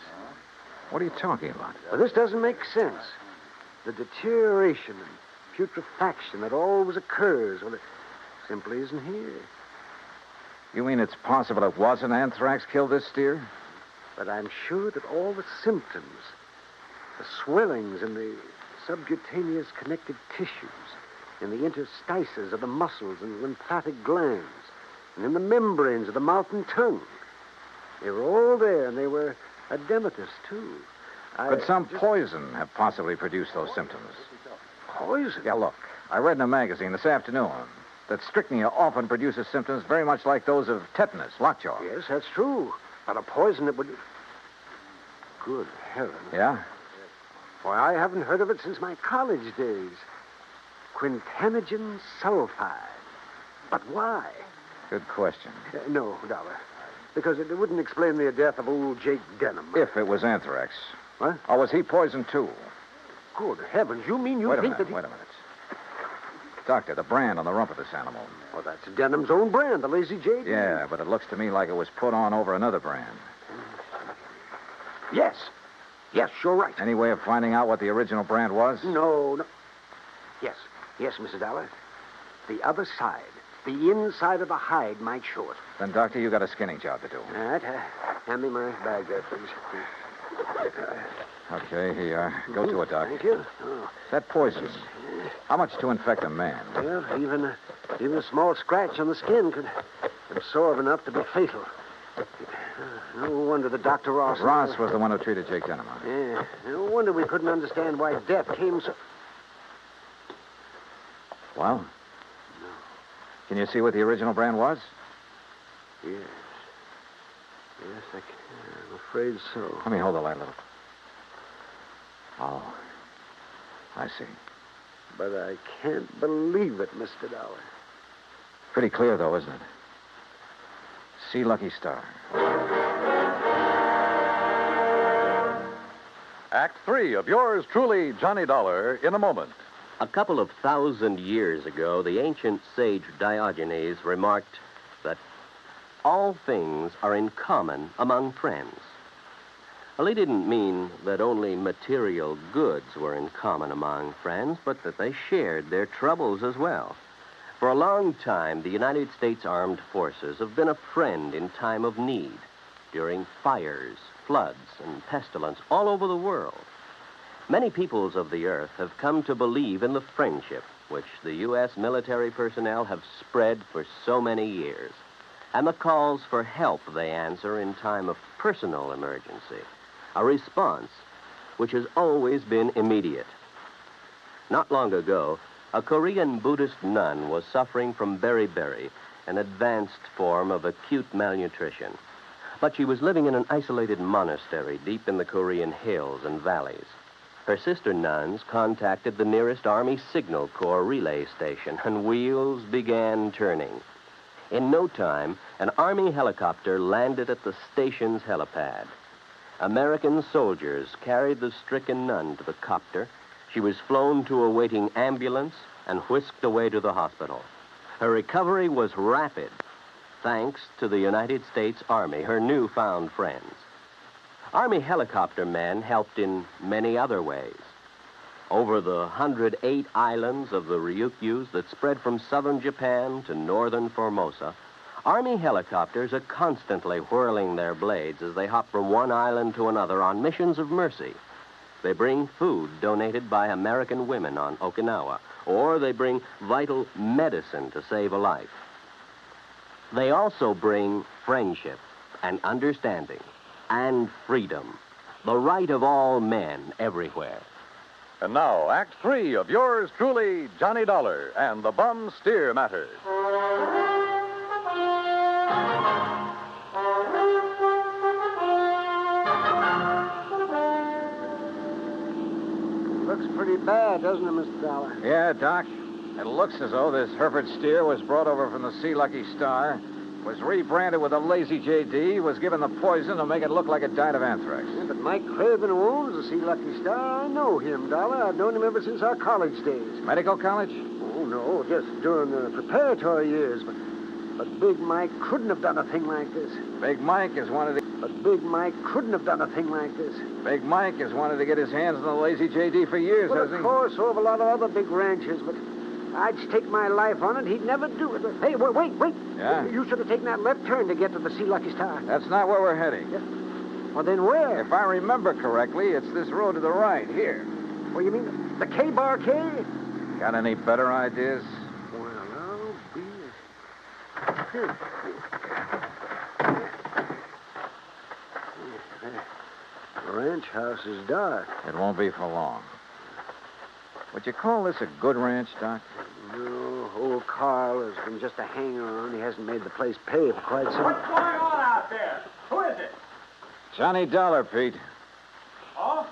What are you talking about? This doesn't make sense. The deterioration and putrefaction that always occurs, well, it simply isn't here. You mean it's possible it wasn't anthrax killed this steer? But I'm sure that all the symptoms, the swellings in the subcutaneous connective tissues, in the interstices of the muscles and lymphatic glands, and in the membranes of the mouth and tongue, they were all there, and they were edematous, too. Could some poison have possibly produced those symptoms? Poison? Yeah, look. I read in a magazine this afternoon that strychnia often produces symptoms very much like those of tetanus, lockjaw. Yes, that's true. But a poison that would... Good heavens. Yeah? Why, I haven't heard of it since my college days. Quintanogen sulfide. But why? Good question. No, Dollar. Because it wouldn't explain the death of old Jake Denham. If it was anthrax. What? Or was he poisoned, too? Good heavens. You mean you think that he... Wait a minute. Doctor, the brand on the rump of this animal. Well, that's Denham's own brand, the Lazy J.D. Yeah, but it looks to me like it was put on over another brand. Yes. Yes, sure right. Any way of finding out what the original brand was? No. Yes. Yes, Mr. Dollar. The other side. The inside of the hide might show it. Then, Doctor, you got a skinning job to do. All right. Hand me my bag there, please. Okay, here you are. Go to it, Doc. Thank you. Oh. That poison. How much to infect a man? Well, even a small scratch on the skin could absorb enough to be fatal. No wonder the Dr. Ross... Ross was the one who treated Jake Denham. Yeah. No wonder we couldn't understand why death came so... Well? No. Can you see what the original brand was? Yes. Yes, I'm afraid so. Let me hold the light a little. Oh. I see. But I can't believe it, Mr. Dollar. Pretty clear, though, isn't it? See Lucky Star. Act 3 of yours truly, Johnny Dollar, in a moment. A couple of 1,000 years ago, the ancient sage Diogenes remarked that all things are in common among friends. Well, he didn't mean that only material goods were in common among friends, but that they shared their troubles as well. For a long time, the United States Armed Forces have been a friend in time of need, during fires, floods, and pestilence all over the world. Many peoples of the earth have come to believe in the friendship which the U.S. military personnel have spread for so many years, and the calls for help they answer in time of personal emergency, a response which has always been immediate. Not long ago, a Korean Buddhist nun was suffering from beriberi, an advanced form of acute malnutrition. But she was living in an isolated monastery deep in the Korean hills and valleys. Her sister nuns contacted the nearest Army Signal Corps relay station, and wheels began turning. In no time, an Army helicopter landed at the station's helipad. American soldiers carried the stricken nun to the copter. She was flown to a waiting ambulance and whisked away to the hospital. Her recovery was rapid, thanks to the United States Army, her newfound friends. Army helicopter men helped in many other ways. Over the 108 islands of the Ryukyus that spread from southern Japan to northern Formosa, Army helicopters are constantly whirling their blades as they hop from one island to another on missions of mercy. They bring food donated by American women on Okinawa, or they bring vital medicine to save a life. They also bring friendship and understanding and freedom, the right of all men everywhere. And now, Act 3 of yours truly, Johnny Dollar, and the Bum Steer Matter. Looks pretty bad, doesn't it, Mr. Dollar? Yeah, Doc. It looks as though this Hereford steer was brought over from the Sea Lucky Star, was rebranded with a Lazy J.D., was given the poison to make it look like it died of anthrax. Yeah, but Mike Craven, who owns the Sea Lucky Star, I know him, Dollar. I've known him ever since our college days. Medical college? Oh, no, just during the preparatory years. But Big Mike couldn't have done a thing like this. Big Mike has wanted to... But Big Mike couldn't have done a thing like this. Big Mike has wanted to get his hands on the Lazy J.D. for years, well, hasn't he? Of course, so have a lot of other big ranchers, but I'd stake my life on it. He'd never do it. Hey, wait. Yeah? You should have taken that left turn to get to the Sea Lucky Star. That's not where we're heading. Yeah. Well, then where? If I remember correctly, it's this road to the right, here. Well, you mean the K-Bar K? Got any better ideas? Well, I'll be... The ranch house is dark. It won't be for long. Would you call this a good ranch, Doc? No, old Carl has been just a hanger-on. He hasn't made the place pay for quite some... What's going on out there? Who is it? Johnny Dollar, Pete. Oh?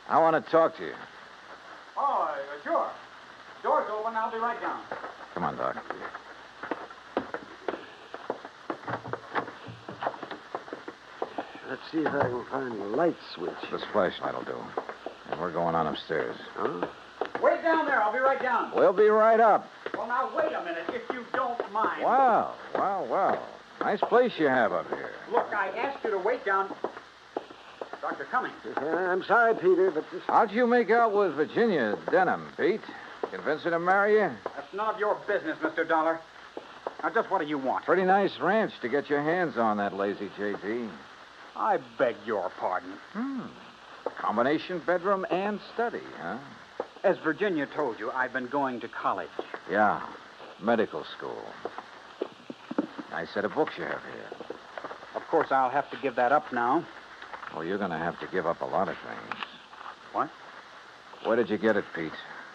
I want to talk to you. Oh, sure. Door's open. I'll be right down. Come on, Doc. Let's see if I can find the light switch. This flashlight will do. And we're going on upstairs. Huh? Wait down there. I'll be right down. We'll be right up. Well, now, wait a minute, if you don't mind. Wow, well. Nice place you have up here. Look, I asked you to wait down. Dr. Cummings. I'm sorry, Peter, but this... How'd you make out with Virginia Denham, Pete? Convince her to marry you? That's none of your business, Mr. Dollar. Now, just what do you want? Pretty nice ranch to get your hands on, that lazy JD. I beg your pardon. Combination bedroom and study, huh? As Virginia told you, I've been going to college. Yeah, medical school. Nice set of books you have here. Of course, I'll have to give that up now. Well, you're going to have to give up a lot of things. What? Where did you get it, Pete?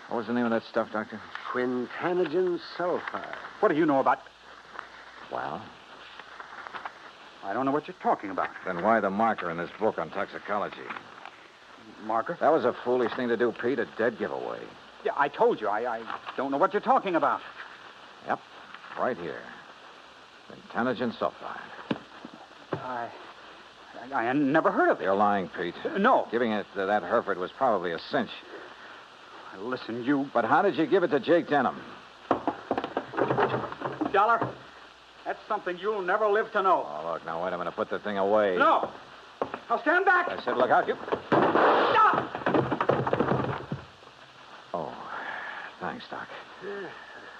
What was the name of that stuff, Doctor? Quintanogen sulfide. What do you know about... Well? I don't know what you're talking about. Then why the marker in this book on toxicology? Marker? That was a foolish thing to do, Pete. A dead giveaway. Yeah, I told you. I don't know what you're talking about. Yep. Right here. Quintanogen sulfide. I never heard of it. You're lying, Pete. No. Giving it to that Hereford was probably a cinch. Listen, you... But how did you give it to Jake Denham? Dollar, that's something you'll never live to know. Oh, look, now, wait a minute. Put the thing away. No. Now, stand back. I said, look out, you... Stop! Oh, thanks, Doc.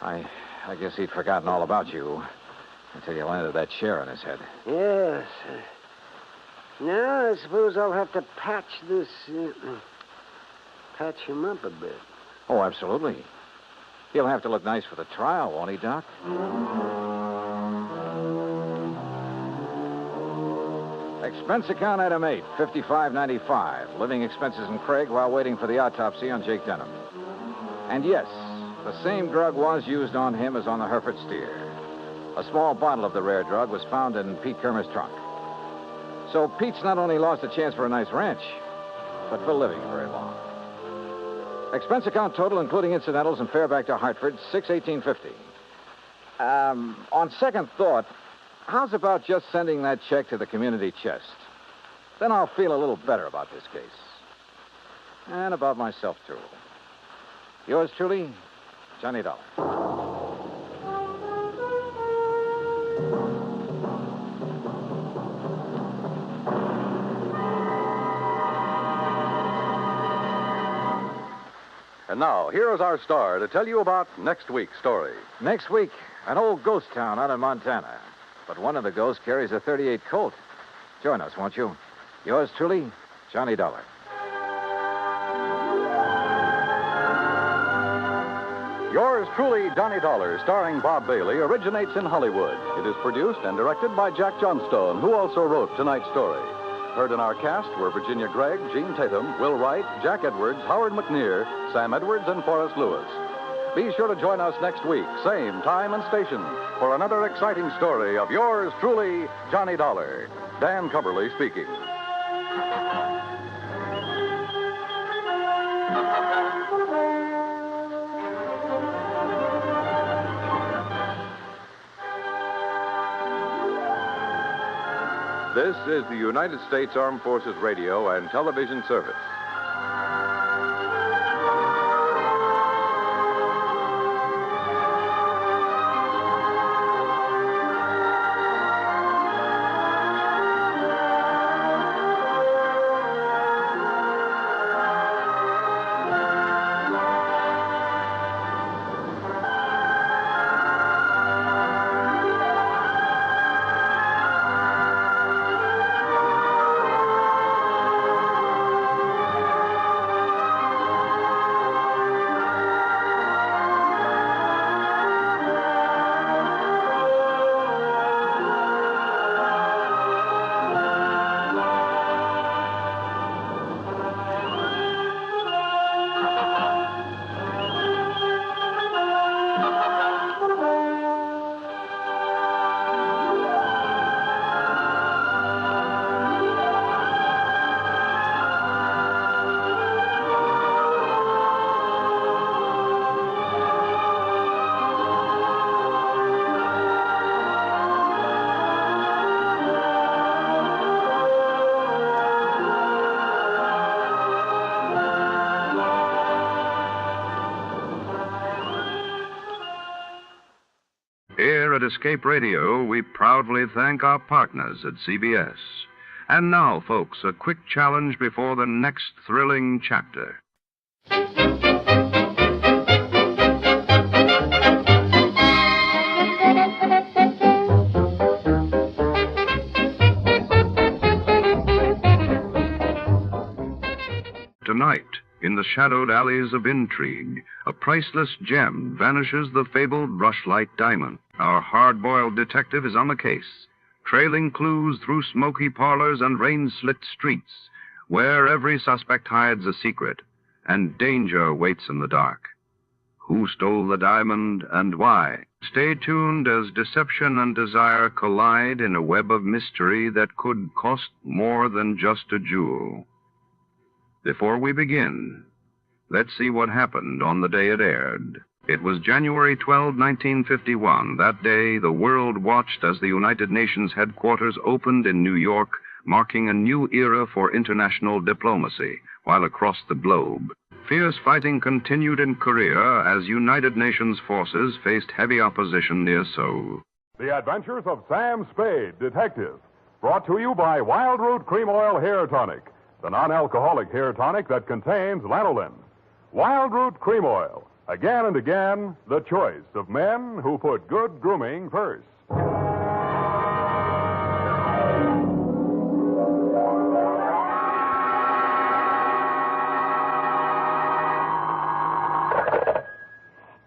I guess he'd forgotten all about you until you landed that chair on his head. Yes. Now, I suppose I'll have to patch this... patch him up a bit. Oh, absolutely. He'll have to look nice for the trial, won't he, Doc? Expense account item 8, $55.95. Living expenses in Craig while waiting for the autopsy on Jake Denham. And yes, the same drug was used on him as on the Hereford steer. A small bottle of the rare drug was found in Pete Kermer's trunk. So Pete's not only lost a chance for a nice ranch, but for living very long. Expense account total, including incidentals and fare back to Hartford, $618.50. On second thought, how's about just sending that check to the community chest? Then I'll feel a little better about this case. And about myself, too. Yours truly, Johnny Dollar. And now, here is our star to tell you about next week's story. Next week, an old ghost town out in Montana. But one of the ghosts carries a .38 Colt. Join us, won't you? Yours truly, Johnny Dollar. Yours truly, Johnny Dollar, starring Bob Bailey, originates in Hollywood. It is produced and directed by Jack Johnstone, who also wrote tonight's story. Heard in our cast were Virginia Gregg, Gene Tatum, Will Wright, Jack Edwards, Howard McNear, Sam Edwards, and Forrest Lewis. Be sure to join us next week, same time and station, for another exciting story of yours truly, Johnny Dollar. Dan Cumberly speaking. This is the United States Armed Forces Radio and Television Service. Here at Escape Radio, we proudly thank our partners at CBS. And now, folks, a quick challenge before the next thrilling chapter. Tonight, in the shadowed alleys of intrigue, a priceless gem vanishes the fabled rushlight diamond. Our hard-boiled detective is on the case, trailing clues through smoky parlors and rain-slit streets, where every suspect hides a secret, and danger waits in the dark. Who stole the diamond and why? Stay tuned as deception and desire collide in a web of mystery that could cost more than just a jewel. Before we begin, let's see what happened on the day it aired. It was January 12, 1951. That day, the world watched as the United Nations headquarters opened in New York, marking a new era for international diplomacy, while across the globe, fierce fighting continued in Korea as United Nations forces faced heavy opposition near Seoul. The Adventures of Sam Spade, Detective, brought to you by Wild Root Cream Oil Hair Tonic, the non-alcoholic hair tonic that contains lanolin. Wild Root Cream Oil, again and again, the choice of men who put good grooming first.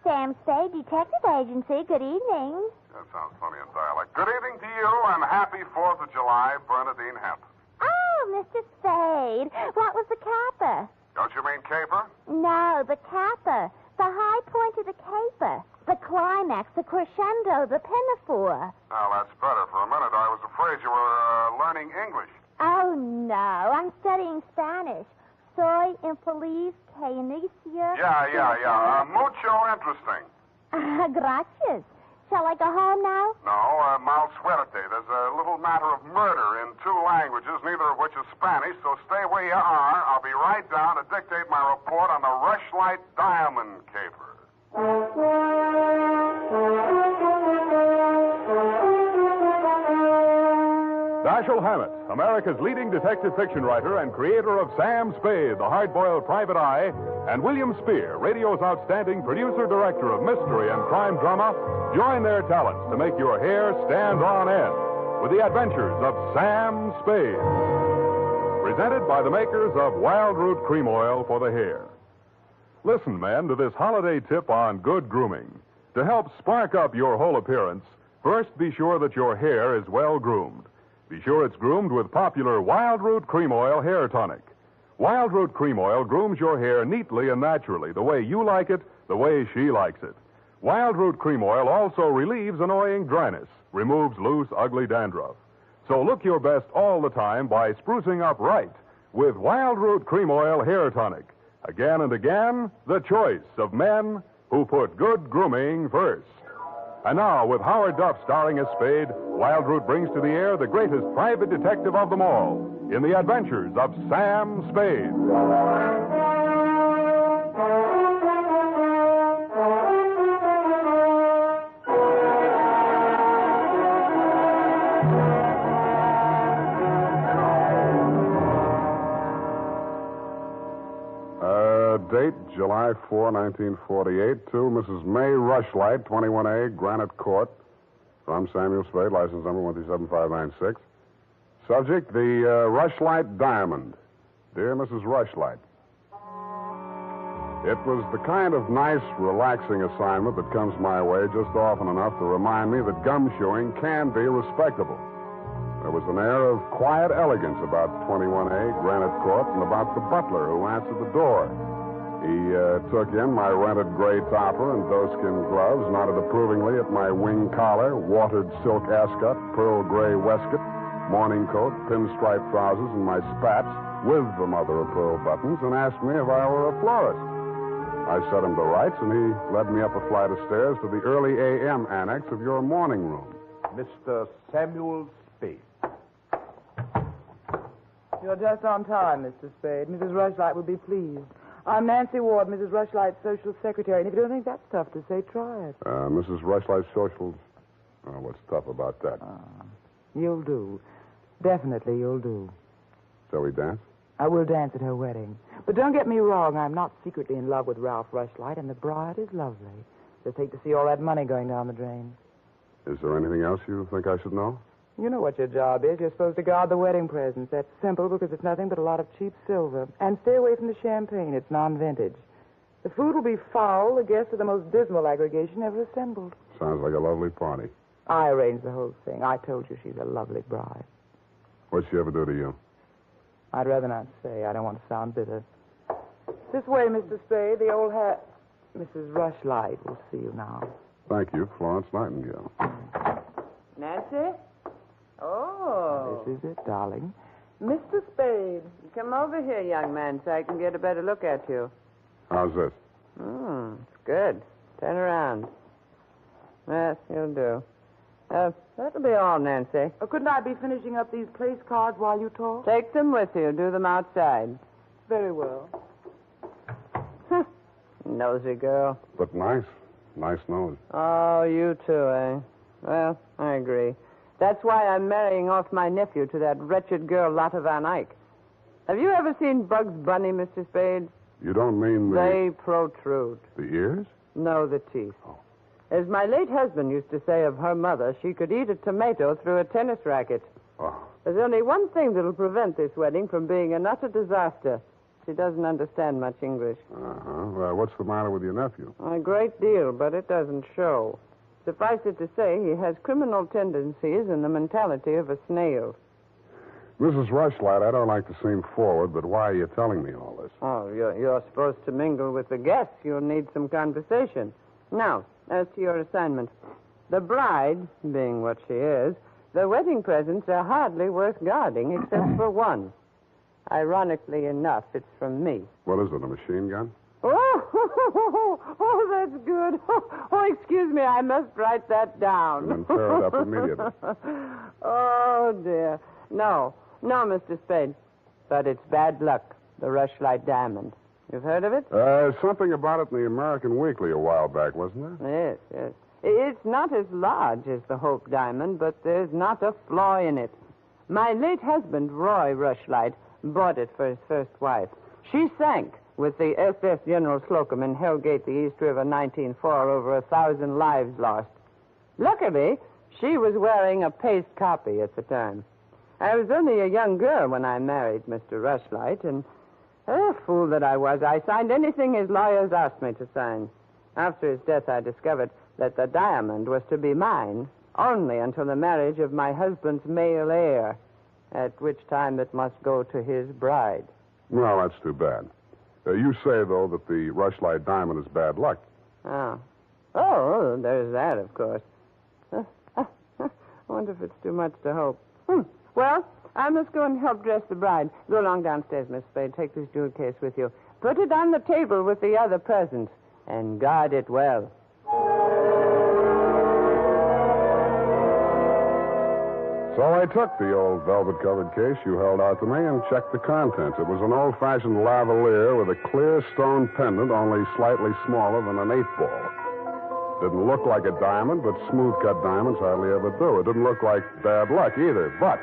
Sam Spade, Detective Agency. Good evening. That sounds funny in dialect. Good evening to you, and happy 4th of July, Bernadine Hemp. Oh, Mr. Spade. What was the capper? Don't you mean caper? No, the capper. The high point of the caper. The climax, the crescendo, the pinafore. Now, that's better. For a minute, I was afraid you were learning English. Oh, no. I'm studying Spanish. Soy infeliz que inicia... Yeah. Mucho interesting. Gracias. Shall I go home now? No, mal suerte. There's a little matter of murder in 2 languages, neither of which is Spanish, so stay where you are. I'll be right down to dictate my report on the Rushlight Diamond Caper. Dashiell Hammett, America's leading detective fiction writer and creator of Sam Spade, the hard-boiled private eye, and William Spear, radio's outstanding producer-director of mystery and crime drama, join their talents to make your hair stand on end with the adventures of Sam Spade. Presented by the makers of Wild Root Cream Oil for the hair. Listen, men, to this holiday tip on good grooming. To help spark up your whole appearance, first be sure that your hair is well groomed. Be sure it's groomed with popular Wild Root Cream Oil Hair Tonic. Wild Root Cream Oil grooms your hair neatly and naturally, the way you like it, the way she likes it. Wild Root Cream Oil also relieves annoying dryness, removes loose, ugly dandruff. So look your best all the time by sprucing up right with Wild Root Cream Oil Hair Tonic. Again and again, the choice of men who put good grooming first. And now, with Howard Duff starring as Spade, Wild Root brings to the air the greatest private detective of them all in the adventures of Sam Spade. Date, July 4, 1948, to Mrs. May Rushlight, 21A, Granite Court. From Samuel Spade, license number 137596. Subject, the Rushlight Diamond. Dear Mrs. Rushlight, it was the kind of nice, relaxing assignment that comes my way just often enough to remind me that gumshoeing can be respectable. There was an air of quiet elegance about 21A, Granite Court, and about the butler who answered the door. He took in my rented gray topper and doeskin gloves, nodded approvingly at my wing collar, watered silk ascot, pearl gray waistcoat, morning coat, pinstripe trousers, and my spats with the mother of pearl buttons, and asked me if I were a florist. I set him to rights, and he led me up a flight of stairs to the early A.M. annex of your morning room. Mr. Samuel Spade. You're just on time, Mr. Spade. Mrs. Rushlight will be pleased. I'm Nancy Ward, Mrs. Rushlight's social secretary, and if you don't think that's tough to say, try it. Mrs. Rushlight's social Oh, what's tough about that? You'll do. Definitely you'll do. Shall we dance? I will dance at her wedding. But don't get me wrong, I'm not secretly in love with Ralph Rushlight, and the bride is lovely. Just hate to see all that money going down the drain. Is there anything else you think I should know? You know what your job is. You're supposed to guard the wedding presents. That's simple because it's nothing but a lot of cheap silver. And stay away from the champagne. It's non-vintage. The food will be foul. The guests are the most dismal aggregation ever assembled. Sounds like a lovely party. I arranged the whole thing. I told you she's a lovely bride. What'd she ever do to you? I'd rather not say. I don't want to sound bitter. This way, Mr. Spade. The old hat. Mrs. Rushlight will see you now. Thank you, Florence Nightingale. Nancy? Oh. This is it, darling. Mr. Spade. Come over here, young man, so I can get a better look at you. How's this? It's good. Turn around. Yes, you'll do. That'll be all, Nancy. Couldn't I be finishing up these place cards while you talk? Take them with you. Do them outside. Very well. Nosy girl. But nice. Nice nose. Oh, you too, eh? Well, I agree. That's why I'm marrying off my nephew to that wretched girl, Lotte Van Eyck. Have you ever seen Bugs Bunny, Mr. Spade? You don't mean the... They protrude. The ears? No, the teeth. Oh. As my late husband used to say of her mother, she could eat a tomato through a tennis racket. Oh. There's only one thing that'll prevent this wedding from being an utter disaster. She doesn't understand much English. Well, what's the matter with your nephew? A great deal, but it doesn't show. Suffice it to say, he has criminal tendencies and the mentality of a snail. Mrs. Rushlight, I don't like to seem forward, but why are you telling me all this? Oh, you're supposed to mingle with the guests. You'll need some conversation. Now, as to your assignment. The bride, being what she is, the wedding presents are hardly worth guarding except for one. Ironically enough, it's from me. What is it, a machine gun? Oh, that's good. Oh, excuse me, I must write that down. And then tear it up immediately. Oh, dear. No, Mr. Spade. But it's bad luck, the Rushlight Diamond. You've heard of it? Something about it in the American Weekly a while back, wasn't there? Yes. It's not as large as the Hope Diamond, but there's not a flaw in it. My late husband, Roy Rushlight, bought it for his first wife. She sank with the SS General Slocum in Hellgate, the East River, 1904, over 1,000 lives lost. Luckily, she was wearing a paste copy at the time. I was only a young girl when I married Mr. Rushlight, and, fool that I was, I signed anything his lawyers asked me to sign. After his death, I discovered that the diamond was to be mine only until the marriage of my husband's male heir, at which time it must go to his bride. Well, that's too bad. You say, though, that the Rushlight Diamond is bad luck. Oh, there's that, of course. I wonder if it's too much to hope. Well, I must go and help dress the bride. Go along downstairs, Miss Spade. Take this jewel case with you. Put it on the table with the other presents, and guard it well. So I took the old velvet-covered case you held out to me and checked the contents. It was an old-fashioned lavalier with a clear stone pendant only slightly smaller than an 8-ball. Didn't look like a diamond, but smooth-cut diamonds hardly ever do. It didn't look like bad luck either, but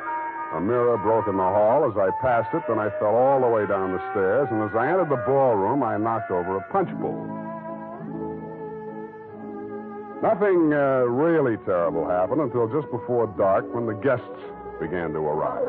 a mirror broke in the hall as I passed it, then I fell all the way down the stairs, and as I entered the ballroom, I knocked over a punch bowl. Nothing really terrible happened until just before dark when the guests began to arrive.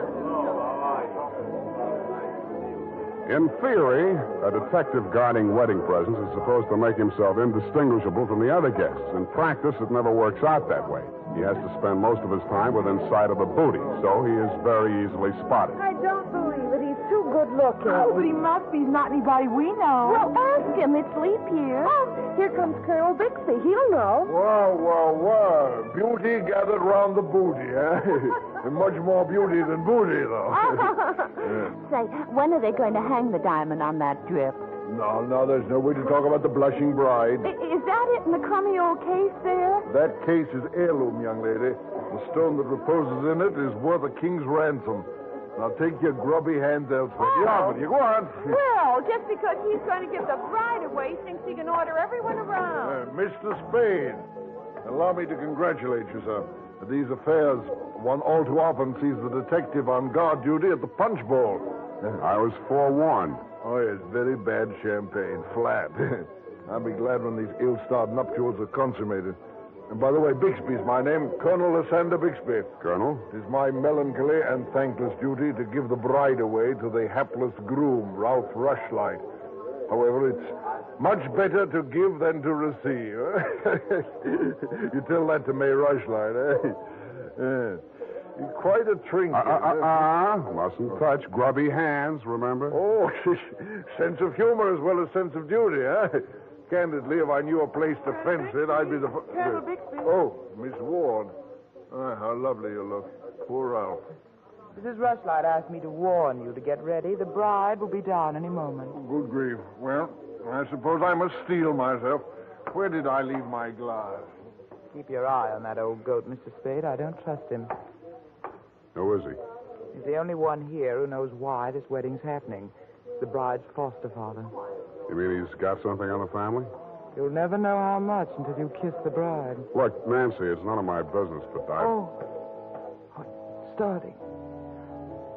In theory, a detective guarding wedding presents is supposed to make himself indistinguishable from the other guests. In practice, it never works out that way. He has to spend most of his time within sight of the booty, so he is very easily spotted. I don't believe it. He's too good looking. Oh, but he must be. He's not anybody we know. Well, ask him. It's leap year. Oh, here comes Colonel Bixby. He'll know. Whoa. Beauty gathered round the booty, eh? And much more beauty than booty, though. Say, when are they going to hang the diamond on that drip? No, there's no way to talk about the blushing bride. Is that it in the crummy old case there? That case is heirloom, young lady. The stone that reposes in it is worth a king's ransom. Now take your grubby hands elsewhere. Get on with you. Go on. Well, just because he's going to give the bride away, he thinks he can order everyone around. Mr. Spade, Allow me to congratulate you, sir. At these affairs, one all too often sees the detective on guard duty at the punch bowl. I was forewarned. Oh, yes, very bad champagne. Flat. I'll be glad when these ill-starred nuptials are consummated. And by the way, Bixby's my name, Colonel Lysander Bixby. Colonel? It is my melancholy and thankless duty to give the bride away to the hapless groom, Ralph Rushlight. However, it's much better to give than to receive. You tell that to May Rushlight, eh? You're quite a trinket. Mustn't touch. Grubby hands, remember? Oh, sense of humor as well as sense of duty, huh? Candidly, if I knew a place to fence it, I'd be the... Colonel Bixby. Oh, Miss Ward. How lovely you look. Poor Ralph. Mrs. Rushlight asked me to warn you to get ready. The bride will be down any moment. Good grief. Well, I suppose I must steel myself. Where did I leave my glass? Keep your eye on that old goat, Mr. Spade. I don't trust him. Who is he? He's the only one here who knows why this wedding's happening. It's the bride's foster father. You mean he's got something on the family? You'll never know how much until you kiss the bride. Look, Nancy, it's none of my business, but Oh, starting.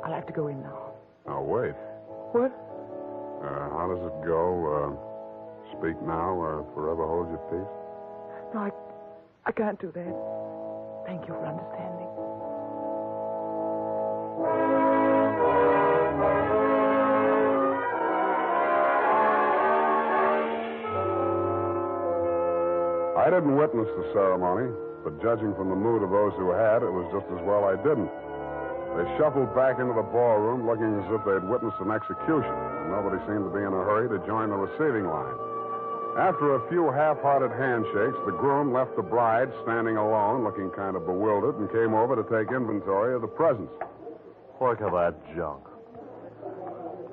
I'll have to go in now. Now, wait. What? How does it go? Speak now or forever hold your peace? No, I can't do that. Thank you for understanding. I didn't witness the ceremony, but judging from the mood of those who had, it was just as well I didn't. They shuffled back into the ballroom looking as if they'd witnessed an execution, and nobody seemed to be in a hurry to join the receiving line. After a few half-hearted handshakes, the groom left the bride standing alone, looking kind of bewildered, and came over to take inventory of the presents. Look at that junk.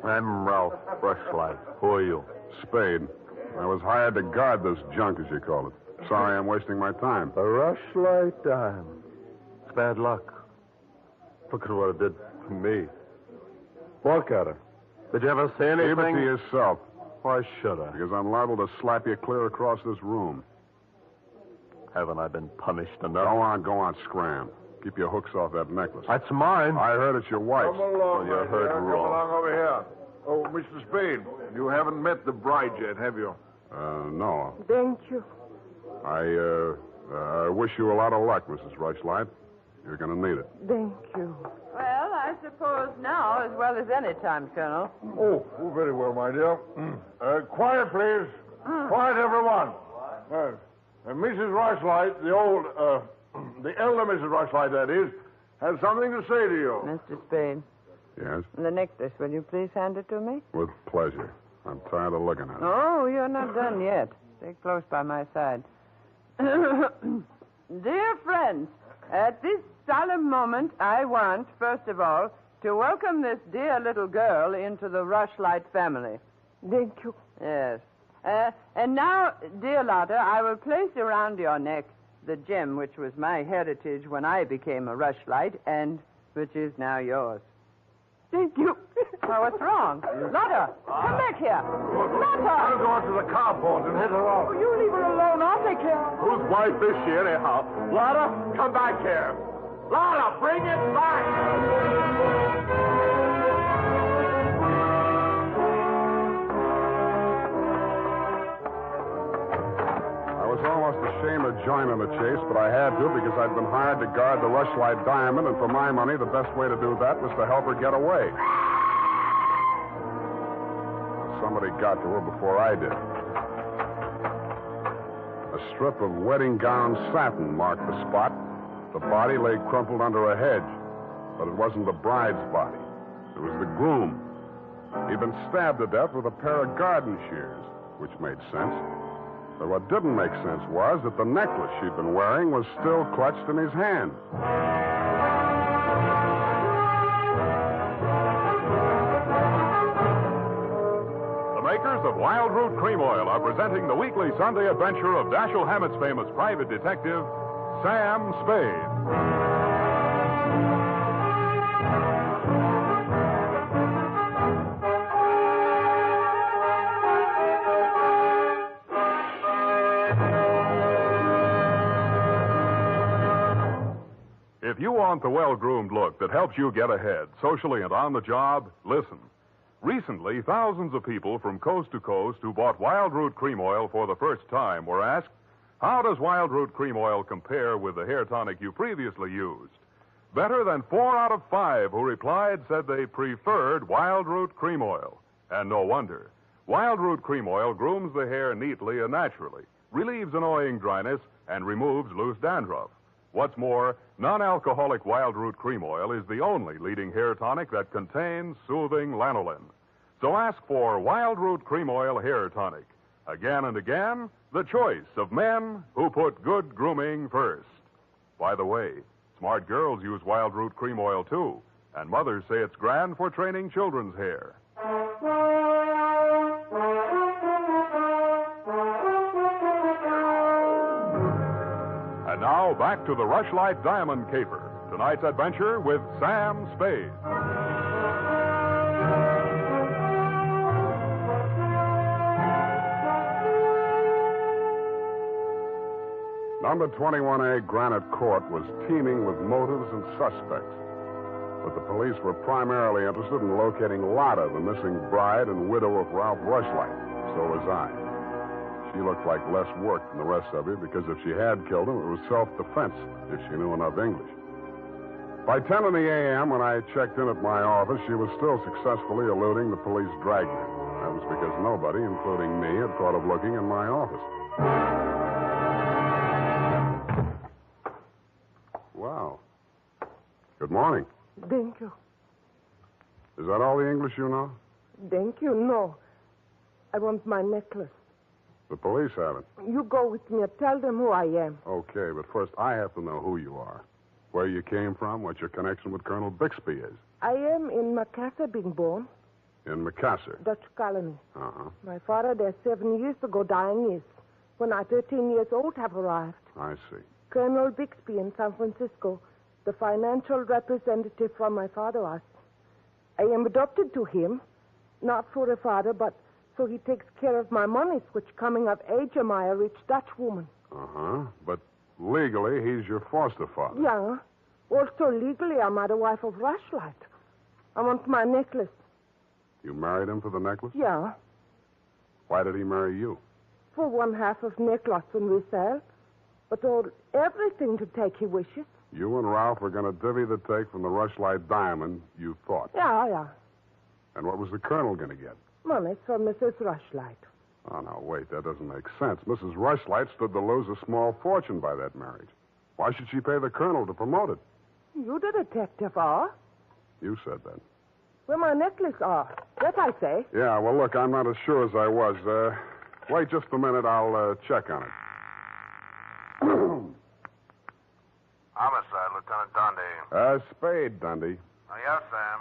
I'm Ralph Rushlight. Who are you? Spade. I was hired to guard this junk, as you call it. Sorry I'm wasting my time. A Rushlight dime. It's bad luck. Look at what it did to me. Look at her. Did you ever say anything? Keep it to yourself. Why should I? Because I'm liable to slap you clear across this room. Haven't I been punished enough? Go on, scram. Keep your hooks off that necklace. That's mine. I heard it's your wife's. Come along, you heard Come wrong. along over here. Oh, Mr. Spade, you haven't met the bride yet, have you? No. Thank you. I wish you a lot of luck, Mrs. Rushlight. You're going to need it. Thank you. Well, I suppose now, as well as any time, Colonel. Oh, very well, my dear. Quiet, please. Quiet, everyone. Mrs. Rushlight, the elder Mrs. Rushlight, that is, has something to say to you. Mr. Spade. Yes? The necklace, will you please hand it to me? With pleasure. I'm tired of looking at it. Oh, you're not done yet. Stay close by my side. Dear friends, at this solemn moment, I want, first of all, to welcome this dear little girl into the Rushlight family. Thank you. Yes. And now, dear Lotta, I will place around your neck the gem which was my heritage when I became a Rushlight and which is now yours. Thank you. Oh, what's wrong? Lotta, come back here. Lotta! I'll go out to the carport and hit her off. Oh, you leave her alone. I'll take care of her. Whose wife is she, anyhow? Lotta, come back here. Lotta, bring it back! I was almost ashamed of joining the chase, but I had to because I'd been hired to guard the Rushlight diamond, and for my money, the best way to do that was to help her get away. Somebody got to her before I did. A strip of wedding gown satin marked the spot. The body lay crumpled under a hedge, but it wasn't the bride's body. It was the groom. He'd been stabbed to death with a pair of garden shears, which made sense. But what didn't make sense was that the necklace she'd been wearing was still clutched in his hand. The makers of Wild Root Cream Oil are presenting the weekly Sunday adventure of Dashiell Hammett's famous private detective, Sam Spade. If you want the well-groomed look that helps you get ahead, socially and on the job, listen. Recently, thousands of people from coast to coast who bought Wild Root Cream Oil for the first time were asked, how does Wild Root Cream Oil compare with the hair tonic you previously used? Better than 4 out of 5 who replied said they preferred Wild Root Cream Oil. And no wonder. Wild Root Cream Oil grooms the hair neatly and naturally, relieves annoying dryness, and removes loose dandruff. What's more, non-alcoholic Wild Root Cream Oil is the only leading hair tonic that contains soothing lanolin. So ask for Wild Root Cream Oil Hair Tonic. Again and again, the choice of men who put good grooming first. By the way, smart girls use Wild Root Cream Oil, too, and mothers say it's grand for training children's hair. And now, back to the Rushlight Diamond Caper. Tonight's adventure with Sam Spade. Number 21A Granite Court was teeming with motives and suspects. But the police were primarily interested in locating Lotta, the missing bride and widow of Ralph Rushlight. So was I. She looked like less work than the rest of you because if she had killed him, it was self-defense, if she knew enough English. By 10 in the a.m., when I checked in at my office, she was still successfully eluding the police dragnet. That was because nobody, including me, had thought of looking in my office. Wow. Good morning. Thank you. Is that all the English you know? Thank you. No. I want my necklace. The police have it. You go with me. Tell them who I am. Okay, but first I have to know who you are. Where you came from, what your connection with Colonel Bixby is. I am in Macassar being born. In Macassar? Dutch colony. Uh-huh. My father there 7 years ago dying is. When I 13 years old have arrived. I see. Colonel Bixby in San Francisco, the financial representative from my father was. I am adopted to him, not for a father, but so he takes care of my monies, which coming of age am I a rich Dutch woman. Uh-huh. But legally, he's your foster father. Yeah. Also legally, I'm the wife of Rushlight. I want my necklace. You married him for the necklace? Yeah. Why did he marry you? For one half of necklace when we sell. But everything to take he wishes. You and Ralph were going to divvy the take from the Rushlight diamond, you thought. Yeah. And what was the colonel going to get? Money from Mrs. Rushlight. Oh, no, wait, that doesn't make sense. Mrs. Rushlight stood to lose a small fortune by that marriage. Why should she pay the colonel to promote it? You the detective are. You said that. Where my necklace are. That I say. Yeah, well, look, I'm not as sure as I was. Wait just a minute. I'll check on it. Homicide, Lieutenant Dundee. Spade, Dundee. Oh, yes, Sam.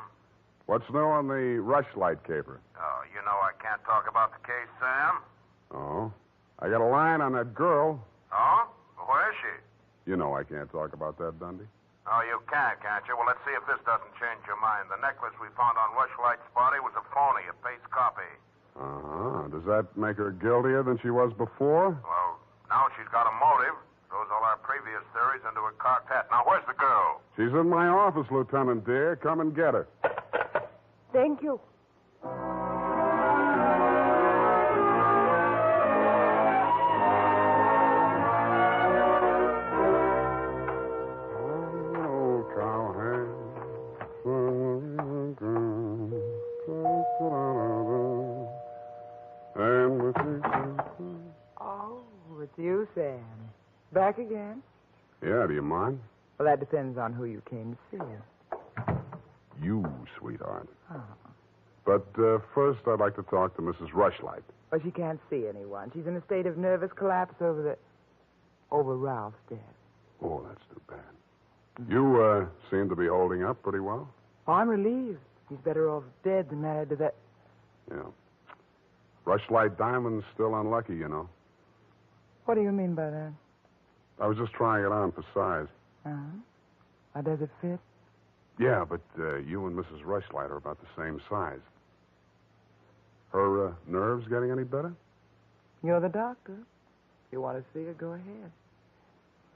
What's new on the Rushlight caper? Oh, you know I can't talk about the case, Sam. Oh? I got a line on that girl. Oh? Where is she? You know I can't talk about that, Dundee. Oh, you can't you? Well, let's see if this doesn't change your mind. The necklace we found on Rushlight's body was a phony, a paste copy. Uh-huh. Does that make her guiltier than she was before? Well, now she's got a motive. Throws all our previous theories into a cocked hat. Now, where's the girl? She's in my office, Lieutenant, dear. Come and get her. Thank you. Oh, it's you, Sam. Back again? Yeah, do you mind? Well, that depends on who you came to see. You, sweetheart. Oh. But first, I'd like to talk to Mrs. Rushlight. Well, she can't see anyone. She's in a state of nervous collapse over Ralph's death. Oh, that's too bad. You seem to be holding up pretty well. Oh, I'm relieved. He's better off dead than married to that. Yeah. Rushlight Diamond's still unlucky, you know. What do you mean by that? I was just trying it on for size. Uh-huh. How does it fit? Yeah, but you and Mrs. Rushlight are about the same size. Her nerves getting any better? You're the doctor. If you want to see her, go ahead.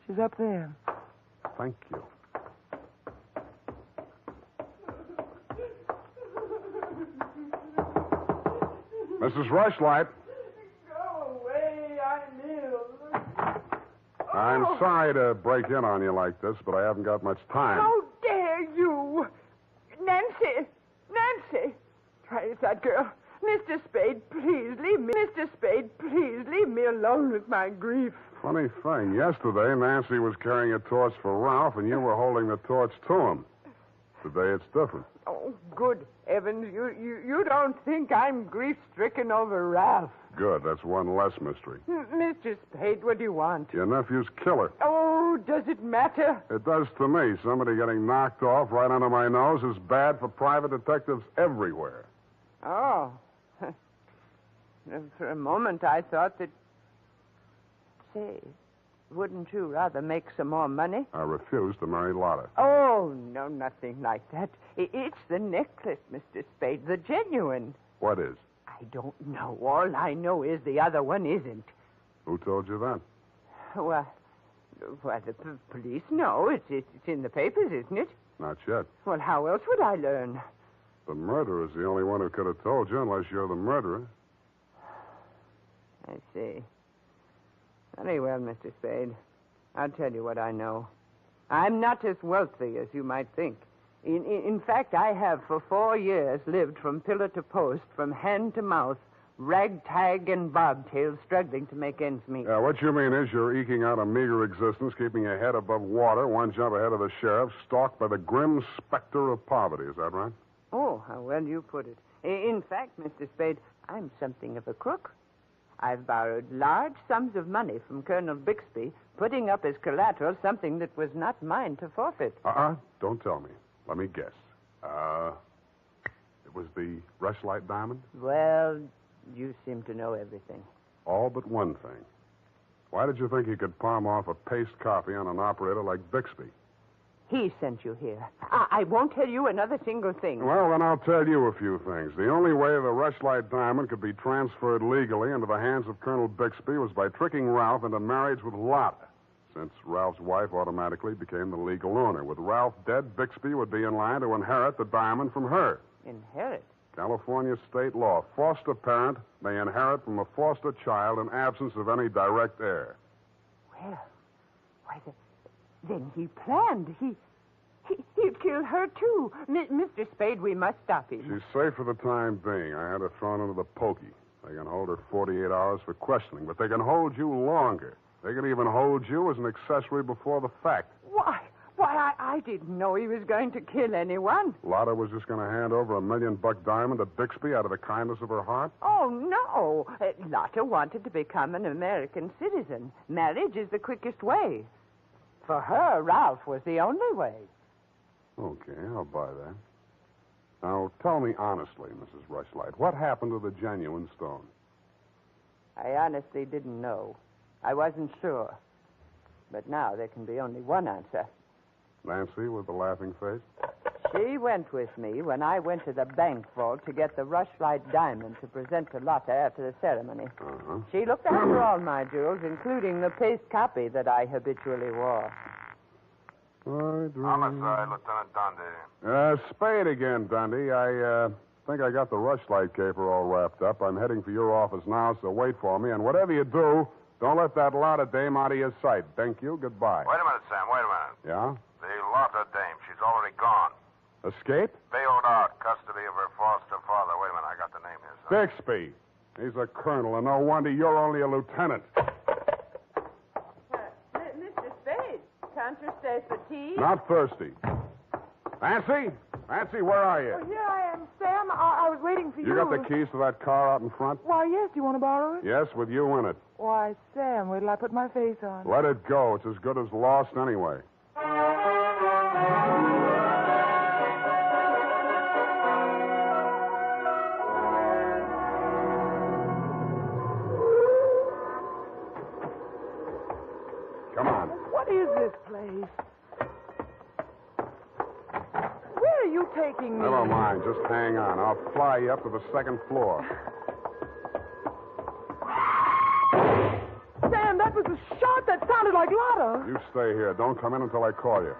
She's up there. Thank you. Mrs. Rushlight. Go away, I'm ill. I'm sorry to break in on you like this, but I haven't got much time. How dare you? Nancy! Nancy! Try it's that girl. Mr. Spade, please leave me. Mr. Spade, please leave me alone with my grief. Funny thing, yesterday Nancy was carrying a torch for Ralph, and you were holding the torch to him. Today it's different. Oh, good heavens, you don't think I'm grief-stricken over Ralph. Good, that's one less mystery. Mr. Spade, what do you want? Your nephew's killer. Oh, does it matter? It does to me. Somebody getting knocked off right under my nose is bad for private detectives everywhere. Oh. For a moment, I thought that... Say, wouldn't you rather make some more money? I refuse to marry Lotta. Oh, no, nothing like that. It's the necklace, Mr. Spade, the genuine. What is? I don't know. All I know is the other one isn't. Who told you that? Well, the police know. It's in the papers, isn't it? Not yet. Well, how else would I learn? The murderer's the only one who could have told you, unless you're the murderer. I see. Very well, Mr. Spade. I'll tell you what I know. I'm not as wealthy as you might think. In fact, I have for 4 years lived from pillar to post, from hand to mouth, ragtag and bobtail, struggling to make ends meet. What you mean is you're eking out a meager existence, keeping your head above water, one jump ahead of the sheriff, stalked by the grim specter of poverty. Is that right? Oh, how well you put it. In fact, Mr. Spade, I'm something of a crook. I've borrowed large sums of money from Colonel Bixby, putting up as collateral something that was not mine to forfeit. Don't tell me. Let me guess. It was the Rushlight diamond? Well, you seem to know everything. All but one thing. Why did you think you could palm off a paste copy on an operator like Bixby? He sent you here. I won't tell you another single thing. Well, then I'll tell you a few things. The only way the Rushlight diamond could be transferred legally into the hands of Colonel Bixby was by tricking Ralph into marriage with Lotta, since Ralph's wife automatically became the legal owner. With Ralph dead, Bixby would be in line to inherit the diamond from her. Inherit? California state law. Foster parent may inherit from a foster child in absence of any direct heir. Well, why, then he planned. He'd kill her, too. Mr. Spade, we must stop him. She's safe for the time being. I had her thrown into the pokey. They can hold her 48 hours for questioning, but they can hold you longer. They can even hold you as an accessory before the fact. Why, I didn't know he was going to kill anyone. Lotta was just going to hand over $1 million diamond to Bixby out of the kindness of her heart? Oh, no. Lotta wanted to become an American citizen. Marriage is the quickest way. For her, Ralph was the only way. Okay, I'll buy that. Now, tell me honestly, Mrs. Rushlight, what happened to the genuine stone? I honestly didn't know. I wasn't sure. But now there can be only one answer. Nancy with the laughing face? She went with me when I went to the bank vault to get the Rushlight diamond to present to Lotta after the ceremony. Uh-huh. She looked after all my jewels, including the paste copy that I habitually wore. Homicide, Lieutenant Dundee. Spade again, Dundee. I think I got the Rushlight caper all wrapped up. I'm heading for your office now, so wait for me. And whatever you do, don't let that Lotta dame out of your sight. Thank you. Goodbye. Wait a minute, Sam. Wait a minute. Yeah? The Lotta dame, she's already gone. Escape? Bailed out, custody of her foster father. Wait a minute, I got the name here, son. Bixby. He's a colonel, and no wonder you're only a lieutenant. Mr. Spade, can't you stay for tea? Not thirsty. Nancy? Nancy, where are you? Oh, here I am, Sam. I was waiting for you. You got the keys to that car out in front? Why, yes. Do you want to borrow it? Yes, with you in it. Why, Sam, wait till I put my face on. Let it go. It's as good as lost anyway. Come on. What is this place? Where are you taking me? Never mind. Just hang on. I'll fly you up to the second floor. Sam, that was a shot that sounded like Lotta. You stay here. Don't come in until I call you.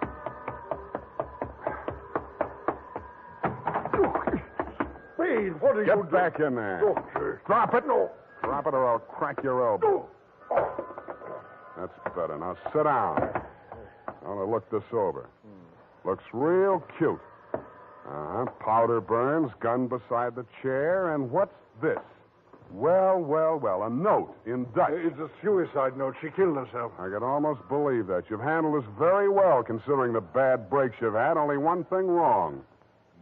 Spade! Spade, what are you doing? Get back in there. Okay. Drop it. No. Drop it or I'll crack your elbow. That's better. Now sit down. I want to look this over. Looks real cute. Powder burns, gun beside the chair, and what's this? Well, a note in Dutch. It's a suicide note. She killed herself. I could almost believe that. You've handled this very well, considering the bad breaks you've had. Only one thing wrong.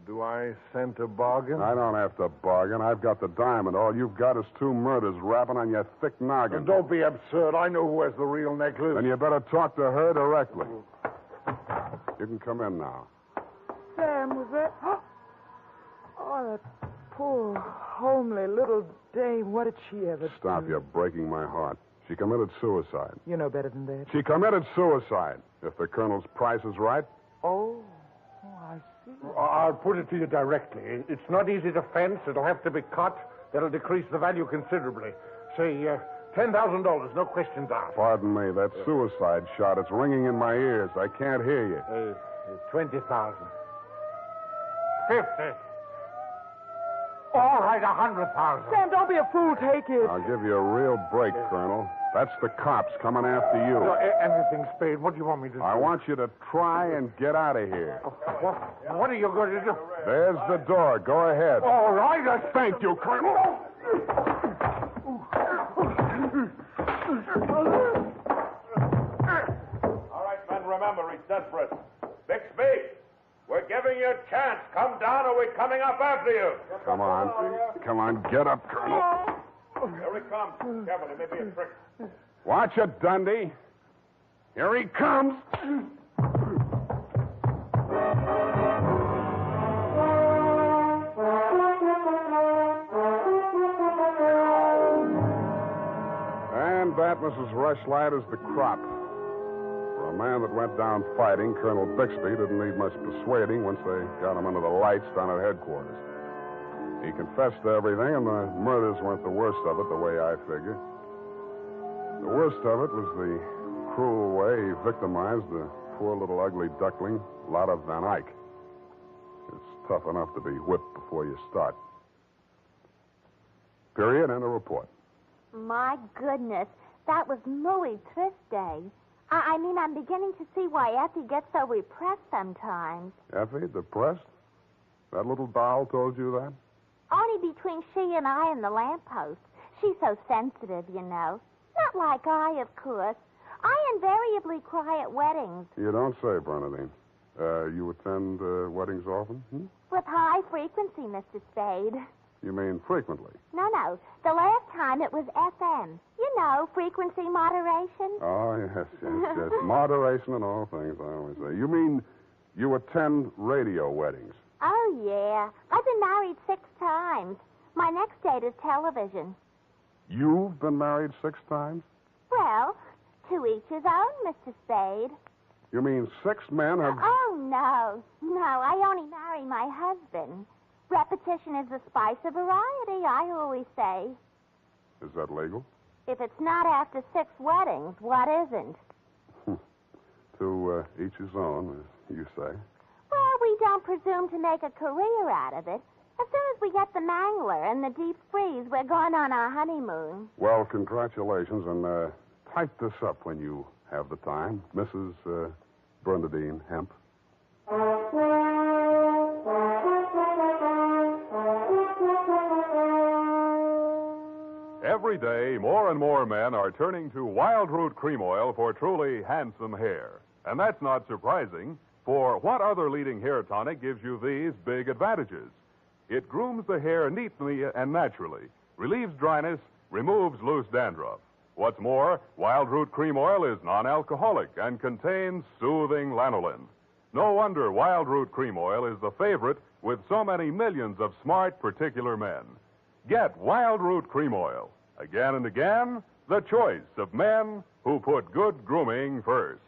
Do I scent a bargain? I don't have to bargain. I've got the diamond. All you've got is 2 murders rapping on your thick noggin. Don't be absurd. I know who has the real necklace. Then you better talk to her directly. You can come in now. Sam, was that... Oh, that poor, homely little dame. What did she ever Stop, do? you're breaking my heart. She committed suicide. You know better than that. She committed suicide. If the colonel's price is right. Oh, I see. I'll put it to you directly. It's not easy to fence. It'll have to be cut. That'll decrease the value considerably. Say, $10,000, no questions asked. Pardon me, that suicide shot, it's ringing in my ears. I can't hear you. 20,000. 50. All right, 100,000. Sam, don't be a fool. Take it. I'll give you a real break, Colonel. That's the cops coming after you. Anything, Spade. What do you want me to do? I want you to try and get out of here. What are you going to do? There's the door. Go ahead. All right. Thank you, Colonel. All right, men, remember, he's desperate. Bixby, we're giving you a chance. Come down or we're coming up after you. Come on. Come on, get up, Colonel. Here he comes. Careful, it may be a trick. Watch it, Dundee. Here he comes. And that, Mrs. Rushlight, is the crop. For a man that went down fighting, Colonel Bixby didn't need much persuading once they got him under the lights down at headquarters. He confessed to everything, and the murders weren't the worst of it, the way I figure. The worst of it was the cruel way he victimized the poor little ugly duckling, Lotta Van Eyck. It's tough enough to be whipped before you start. Period, and a report. My goodness, that was muy triste. I mean, I'm beginning to see why Effie gets so repressed sometimes. Effie, depressed? That little doll told you that? Only between she and I and the lamppost. She's so sensitive, you know. Not like I, of course. I invariably cry at weddings. You don't say, Bernadine. You attend weddings often? With high frequency, Mr. Spade. You mean frequently? No. The last time it was FM. You know, frequency moderation. Oh, yes. Moderation in all things, I always say. You mean you attend radio weddings? Oh, yeah. I've been married 6 times. My next date is television. You've been married 6 times? Well, to each his own, Mr. Spade. You mean 6 men have... Oh, no. No, I only marry my husband. Repetition is the spice of variety, I always say. Is that legal? If it's not after 6 weddings, what isn't? To each his own, as you say. Well, we don't presume to make a career out of it. As soon as we get the mangler and the deep freeze, we're going on our honeymoon. Well, congratulations, and type this up when you have the time. Mrs. Bernadine Hemp. Every day, more and more men are turning to Wild Root Cream Oil for truly handsome hair. And that's not surprising, for what other leading hair tonic gives you these big advantages? It grooms the hair neatly and naturally, relieves dryness, removes loose dandruff. What's more, Wild Root Cream Oil is non-alcoholic and contains soothing lanolin. No wonder Wild Root Cream Oil is the favorite with so many millions of smart, particular men. Get Wild Root Cream Oil. Again and again, the choice of men who put good grooming first.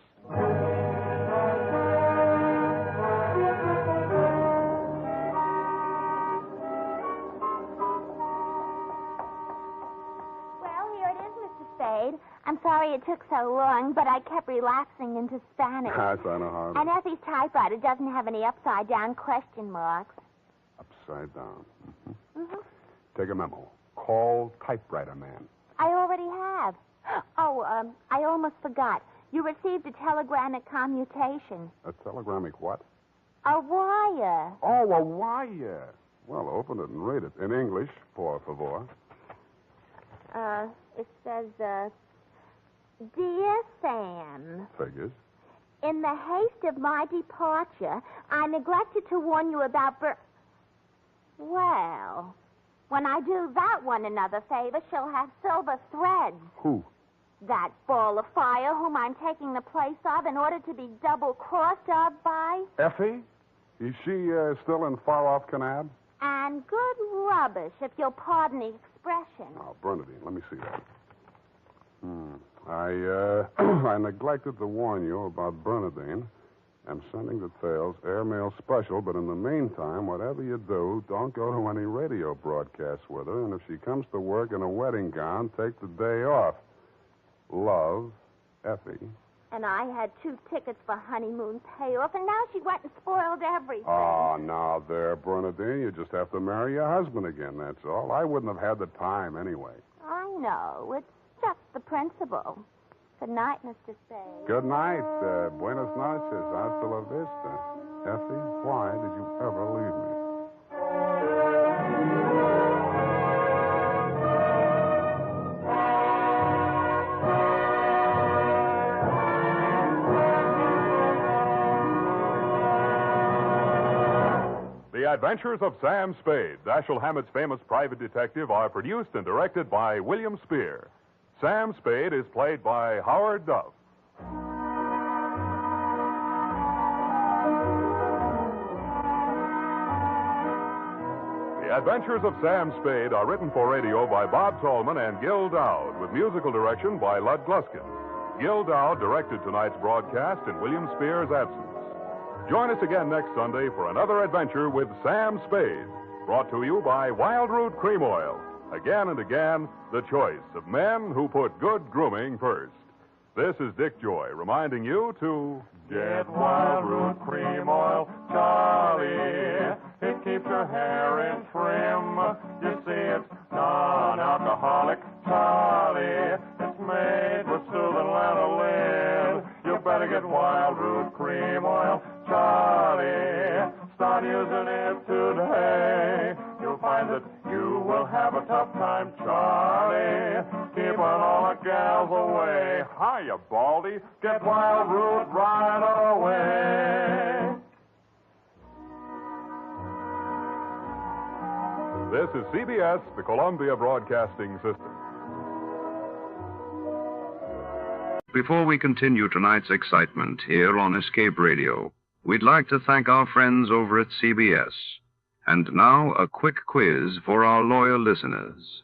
I'm sorry it took so long, but I kept relapsing into Spanish. I know how. And Effie's typewriter doesn't have any upside-down question marks. Upside down. Mm-hmm. Mm-hmm. Take a memo. Call typewriter man. I already have. Oh, I almost forgot. You received a telegrammic commutation. A telegrammic what? A wire. Oh, a wire. Well, open it and read it. In English, por favor. It says, Dear Sam. Figures. In the haste of my departure, I neglected to warn you about Well, when I do that one another favor, she'll have silver threads. Who? That ball of fire whom I'm taking the place of in order to be double-crossed of by. Effie? Is she still in far-off Kanab? And good rubbish, if you'll pardon the expression. Oh, Bernadine, let me see that. I neglected to warn you about Bernadine. I'm sending details, airmail special, but in the meantime, whatever you do, don't go to any radio broadcasts with her, and if she comes to work in a wedding gown, take the day off. Love, Effie. And I had 2 tickets for honeymoon payoff, and now she went and spoiled everything. Oh, now there, Bernadine, you just have to marry your husband again, that's all. I wouldn't have had the time anyway. I know. It's just the principle. Good night, Mr. Spade. Good night. Buenas noches. Hasta la vista. Effie, why did you ever leave me? The Adventures of Sam Spade, Dashiell Hammett's famous private detective, are produced and directed by William Spear. Sam Spade is played by Howard Duff. The Adventures of Sam Spade are written for radio by Bob Tallman and Gil Dowd, with musical direction by Lud Gluskin. Gil Dowd directed tonight's broadcast in William Spear's absence. Join us again next Sunday for another adventure with Sam Spade, brought to you by Wild Root Cream Oil. Again and again, the choice of men who put good grooming first. This is Dick Joy reminding you to get Wild Root Cream Oil, Charlie. It keeps your hair in trim. You see, it's non-alcoholic, Charlie. It's made with soothing lanolin. You better get Wild Root Cream Oil, Charlie. Start using it today. You'll find that you will have a tough time, Charlie. Keeping all the gals away. Hiya, Baldy. Get Wild Root right away. This is CBS, the Columbia Broadcasting System. Before we continue tonight's excitement here on Escape Radio, we'd like to thank our friends over at CBS. And now, a quick quiz for our loyal listeners.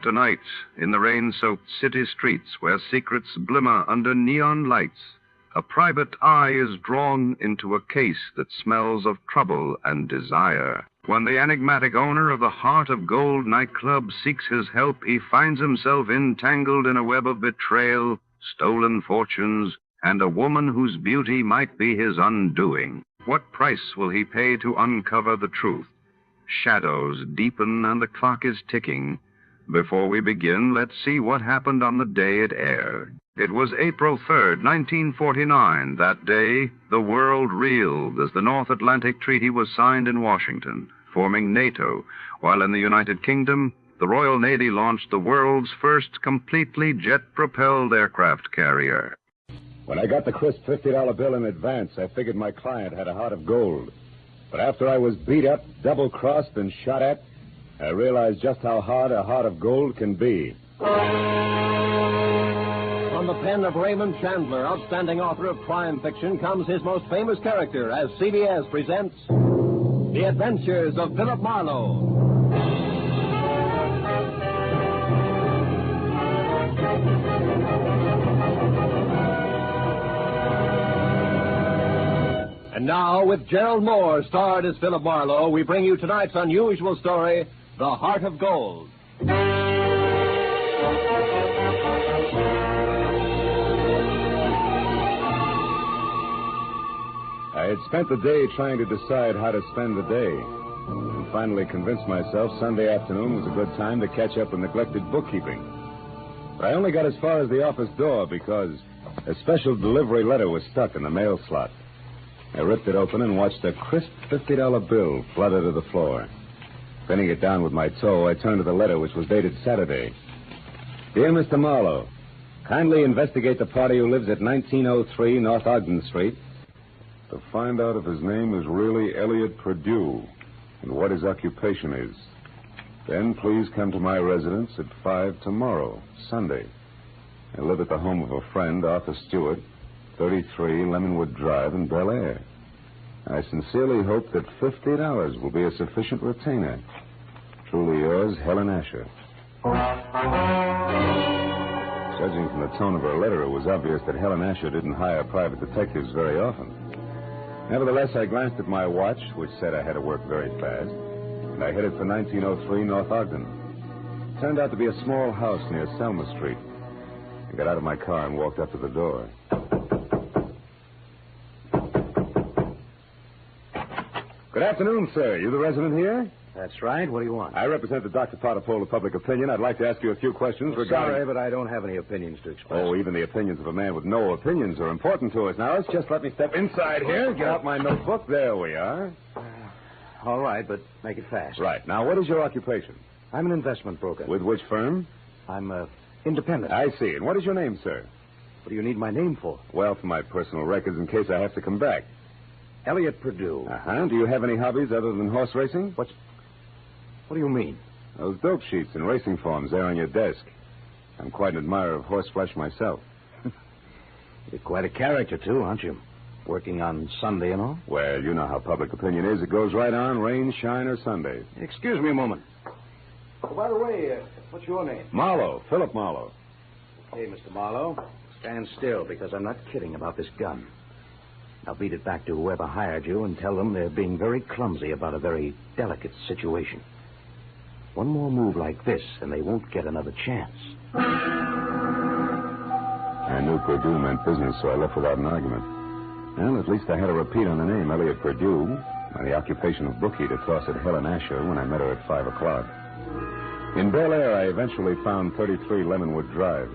Tonight, in the rain-soaked city streets where secrets glimmer under neon lights, a private eye is drawn into a case that smells of trouble and desire. When the enigmatic owner of the Heart of Gold nightclub seeks his help, he finds himself entangled in a web of betrayal, stolen fortunes, and a woman whose beauty might be his undoing. What price will he pay to uncover the truth? Shadows deepen and the clock is ticking. Before we begin, let's see what happened on the day it aired. It was April 3rd, 1949. That day, the world reeled as the North Atlantic Treaty was signed in Washington, forming NATO, while in the United Kingdom, the Royal Navy launched the world's first completely jet-propelled aircraft carrier. When I got the crisp $50 bill in advance, I figured my client had a heart of gold. But after I was beat up, double-crossed, and shot at, I realized just how hard a heart of gold can be. From the pen of Raymond Chandler, outstanding author of crime fiction, comes his most famous character as CBS presents The Adventures of Philip Marlowe. And now, with Gerald Moore starred as Philip Marlowe, we bring you tonight's unusual story, The Heart of Gold. I had spent the day trying to decide how to spend the day, and finally convinced myself Sunday afternoon was a good time to catch up with neglected bookkeeping. But I only got as far as the office door because a special delivery letter was stuck in the mail slot. I ripped it open and watched a crisp $50 bill flutter to the floor. Pinning it down with my toe, I turned to the letter, which was dated Saturday. Dear Mr. Marlowe, kindly investigate the party who lives at 1903 North Ogden Street to find out if his name is really Elliot Perdue and what his occupation is. Then please come to my residence at 5 tomorrow, Sunday. I live at the home of a friend, Arthur Stewart, 33 Lemonwood Drive in Bel Air. I sincerely hope that $50 will be a sufficient retainer. Truly yours, Helen Asher. Judging from the tone of her letter, it was obvious that Helen Asher didn't hire private detectives very often. Nevertheless, I glanced at my watch, which said I had to work very fast, and I headed for 1903 North Ogden. It turned out to be a small house near Selma Street. I got out of my car and walked up to the door. Good afternoon, sir. You the resident here? That's right. What do you want? I represent the Dr. Potter poll of public opinion. I'd like to ask you a few questions regarding... Sorry, but I don't have any opinions to express. Oh, even the opinions of a man with no opinions are important to us. Now, let's just let me step inside here, get out my notebook. There we are. All right, but make it fast. Right. Now, what is your occupation? I'm an investment broker. With which firm? I'm independent. I see. And what is your name, sir? What do you need my name for? Well, for my personal records, in case I have to come back. Elliot Perdue. Uh-huh. Do you have any hobbies other than horse racing? What do you mean? Those dope sheets and racing forms there on your desk. I'm quite an admirer of horseflesh myself. You're quite a character, too, aren't you? Working on Sunday and all? Well, you know how public opinion is. It goes right on, rain, shine, or Sunday. Excuse me a moment. Oh, by the way, what's your name? Marlowe, Philip Marlowe. Okay, Mr. Marlowe. Stand still, because I'm not kidding about this gun. I'll beat it back to whoever hired you and tell them they're being very clumsy about a very delicate situation. One more move like this, and they won't get another chance. I knew Perdue meant business, so I left without an argument. Well, at least I had a repeat on the name, Elliot Perdue, and the occupation of bookie to toss at Helen Asher when I met her at 5 o'clock. In Bel Air, I eventually found 33 Lemonwood Drive.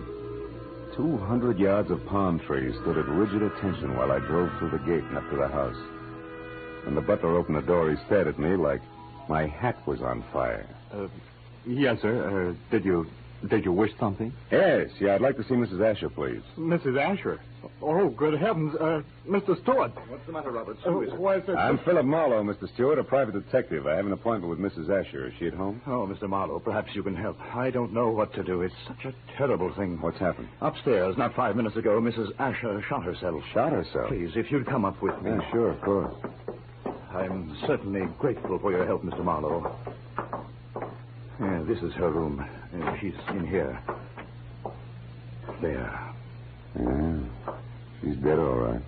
200 yards of palm trees stood at rigid attention while I drove through the gate and up to the house. When the butler opened the door, he stared at me like my hat was on fire. Yes, sir. Did you wish something? Yes, I'd like to see Mrs. Asher, please. Mrs. Asher? Oh, good heavens. Mr. Stewart. What's the matter, Roberts? Why is it... I'm Philip Marlowe, Mr. Stewart, a private detective. I have an appointment with Mrs. Asher. Is she at home? Oh, Mr. Marlowe, perhaps you can help. I don't know what to do. It's such a terrible thing. What's happened? Upstairs, not 5 minutes ago, Mrs. Asher shot herself. Shot herself? Please, if you'd come up with me. Yeah, sure, of course. I'm certainly grateful for your help, Mr. Marlowe. Yeah, this is her room. She's in here. There. Yeah. She's dead, all right.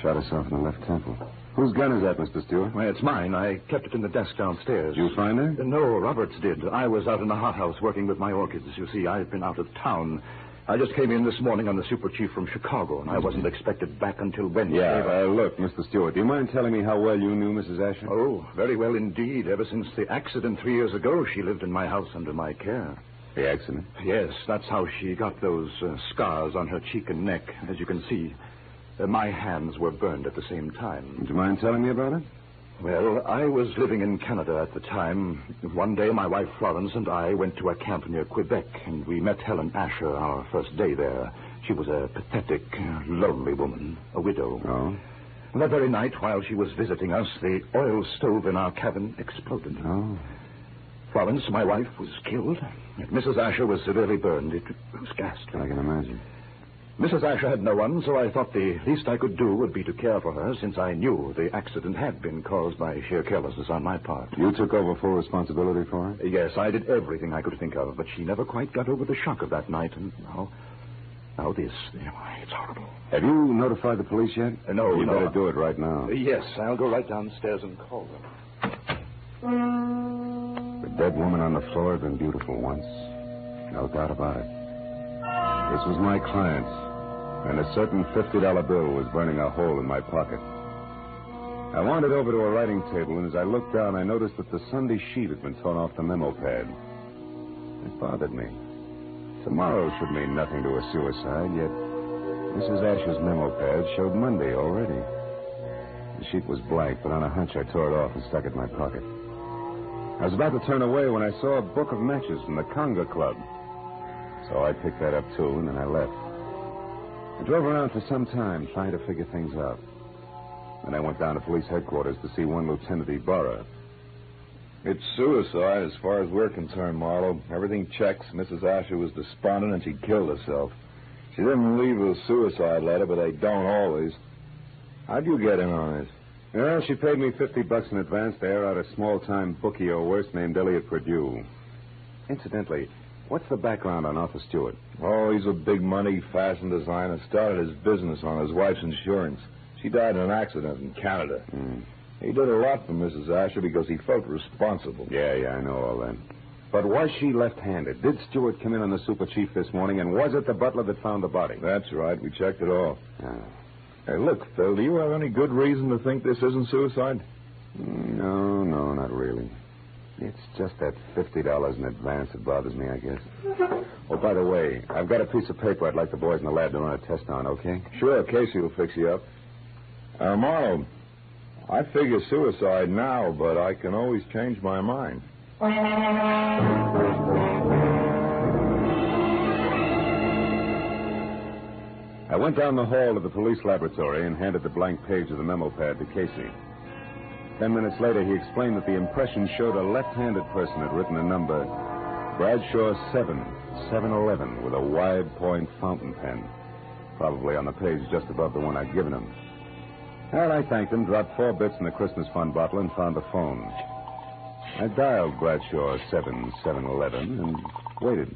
Shot herself in the left temple. Whose gun is that, Mr. Stewart? Well, it's mine. I kept it in the desk downstairs. Did you find her? No, Roberts did. I was out in the hothouse working with my orchids. You see, I've been out of town. I just came in this morning on the super chief from Chicago, and I wasn't expected back until Wednesday. Yeah, look, Mr. Stewart, do you mind telling me how well you knew Mrs. Asher? Oh, very well indeed. Ever since the accident 3 years ago, she lived in my house under my care. The accident? Yes, that's how she got those scars on her cheek and neck. As you can see, my hands were burned at the same time. Would you mind telling me about it? Well, I was living in Canada at the time. One day, my wife Florence and I went to a camp near Quebec, and we met Helen Asher our first day there. She was a pathetic, lonely woman, a widow. Oh? That very night, while she was visiting us, the oil stove in our cabin exploded. Oh. Florence, my wife, was killed. Mrs. Asher was severely burned. It was ghastly. I can imagine. Mrs. Asher had no one, so I thought the least I could do would be to care for her, since I knew the accident had been caused by sheer carelessness on my part. You took over full responsibility for her? Yes, I did everything I could think of, but she never quite got over the shock of that night, and now this. It's horrible. Have you notified the police yet? No, You no. better do it right now. Yes, I'll go right downstairs and call them. The dead woman on the floor had been beautiful once. No doubt about it. This was my client's, and a certain $50 bill was burning a hole in my pocket. I wandered over to a writing table, and as I looked down, I noticed that the Sunday sheet had been torn off the memo pad. It bothered me. Tomorrow should mean nothing to a suicide, yet Mrs. Asher's memo pad showed Monday already. The sheet was blank, but on a hunch I tore it off and stuck it in my pocket. I was about to turn away when I saw a book of matches from the Conga Club. So I picked that up, too, and then I left. I drove around for some time trying to figure things out. Then I went down to police headquarters to see one Lieutenant Ibarra. It's suicide as far as we're concerned, Marlowe. Everything checks. Mrs. Asher was despondent and she killed herself. She didn't leave a suicide letter, but they don't always. How'd you get in on this? Well, she paid me $50 in advance to air out a small-time bookie or worse named Elliot Perdue. Incidentally, what's the background on Arthur Stewart? Oh, he's a big-money fashion designer. Started his business on his wife's insurance. She died in an accident in Canada. He did a lot for Mrs. Asher because he felt responsible. Yeah, I know all that. But was she left-handed? Did Stewart come in on the super chief this morning, and was it the butler that found the body? That's right. We checked it all. Ah. Hey, look, Phil, do you have any good reason to think this isn't suicide? No, not really. It's just that $50 in advance that bothers me, I guess. Oh, by the way, I've got a piece of paper I'd like the boys in the lab to run a test on, okay? Sure, Casey will fix you up. Marlowe, I figure suicide now, but I can always change my mind. I went down the hall to the police laboratory and handed the blank page of the memo pad to Casey. 10 minutes later, he explained that the impression showed a left-handed person had written a number, Bradshaw 711, with a wide point fountain pen, probably on the page just above the one I'd given him. Well, I thanked him, dropped 4 bits in the Christmas fund bottle, and found the phone. I dialed Bradshaw 711 and waited.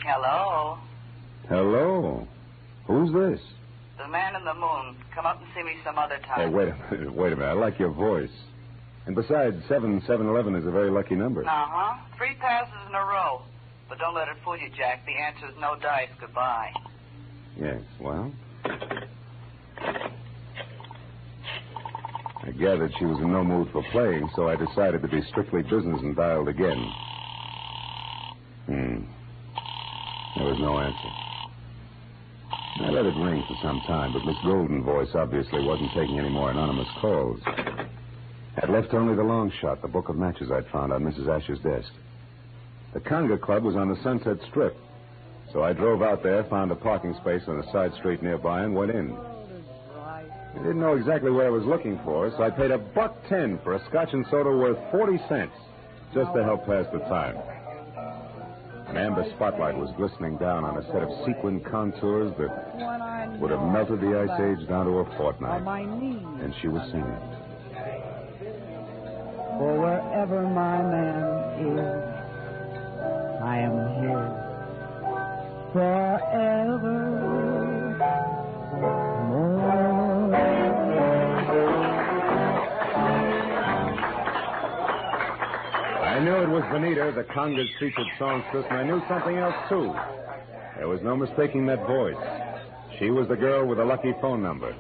Hello? Hello? Who's this? The man in the moon. Come up and see me some other time. Hey, wait a minute. I like your voice. And besides, 711 is a very lucky number. Uh-huh. 3 passes in a row. But don't let it fool you, Jack. The answer is no dice. Goodbye. Yes, well? I gathered she was in no mood for playing, so I decided to be strictly business and dialed again. There was no answer. I let it ring for some time, but Miss Golden's voice obviously wasn't taking any more anonymous calls. I'd left only the long shot, the book of matches I'd found on Mrs. Asher's desk. The Conga Club was on the Sunset Strip, so I drove out there, found a parking space on a side street nearby, and went in. I didn't know exactly what I was looking for, so I paid $1.10 for a scotch and soda worth 40 cents, just to help pass the time. An amber spotlight was glistening down on a set of sequin contours that would have melted the Ice Age down to a fortnight. And she was singing. For wherever my man is, I am here I knew it was Bonita, the Conga's featured songstress, and I knew something else, too. There was no mistaking that voice. She was the girl with the lucky phone number.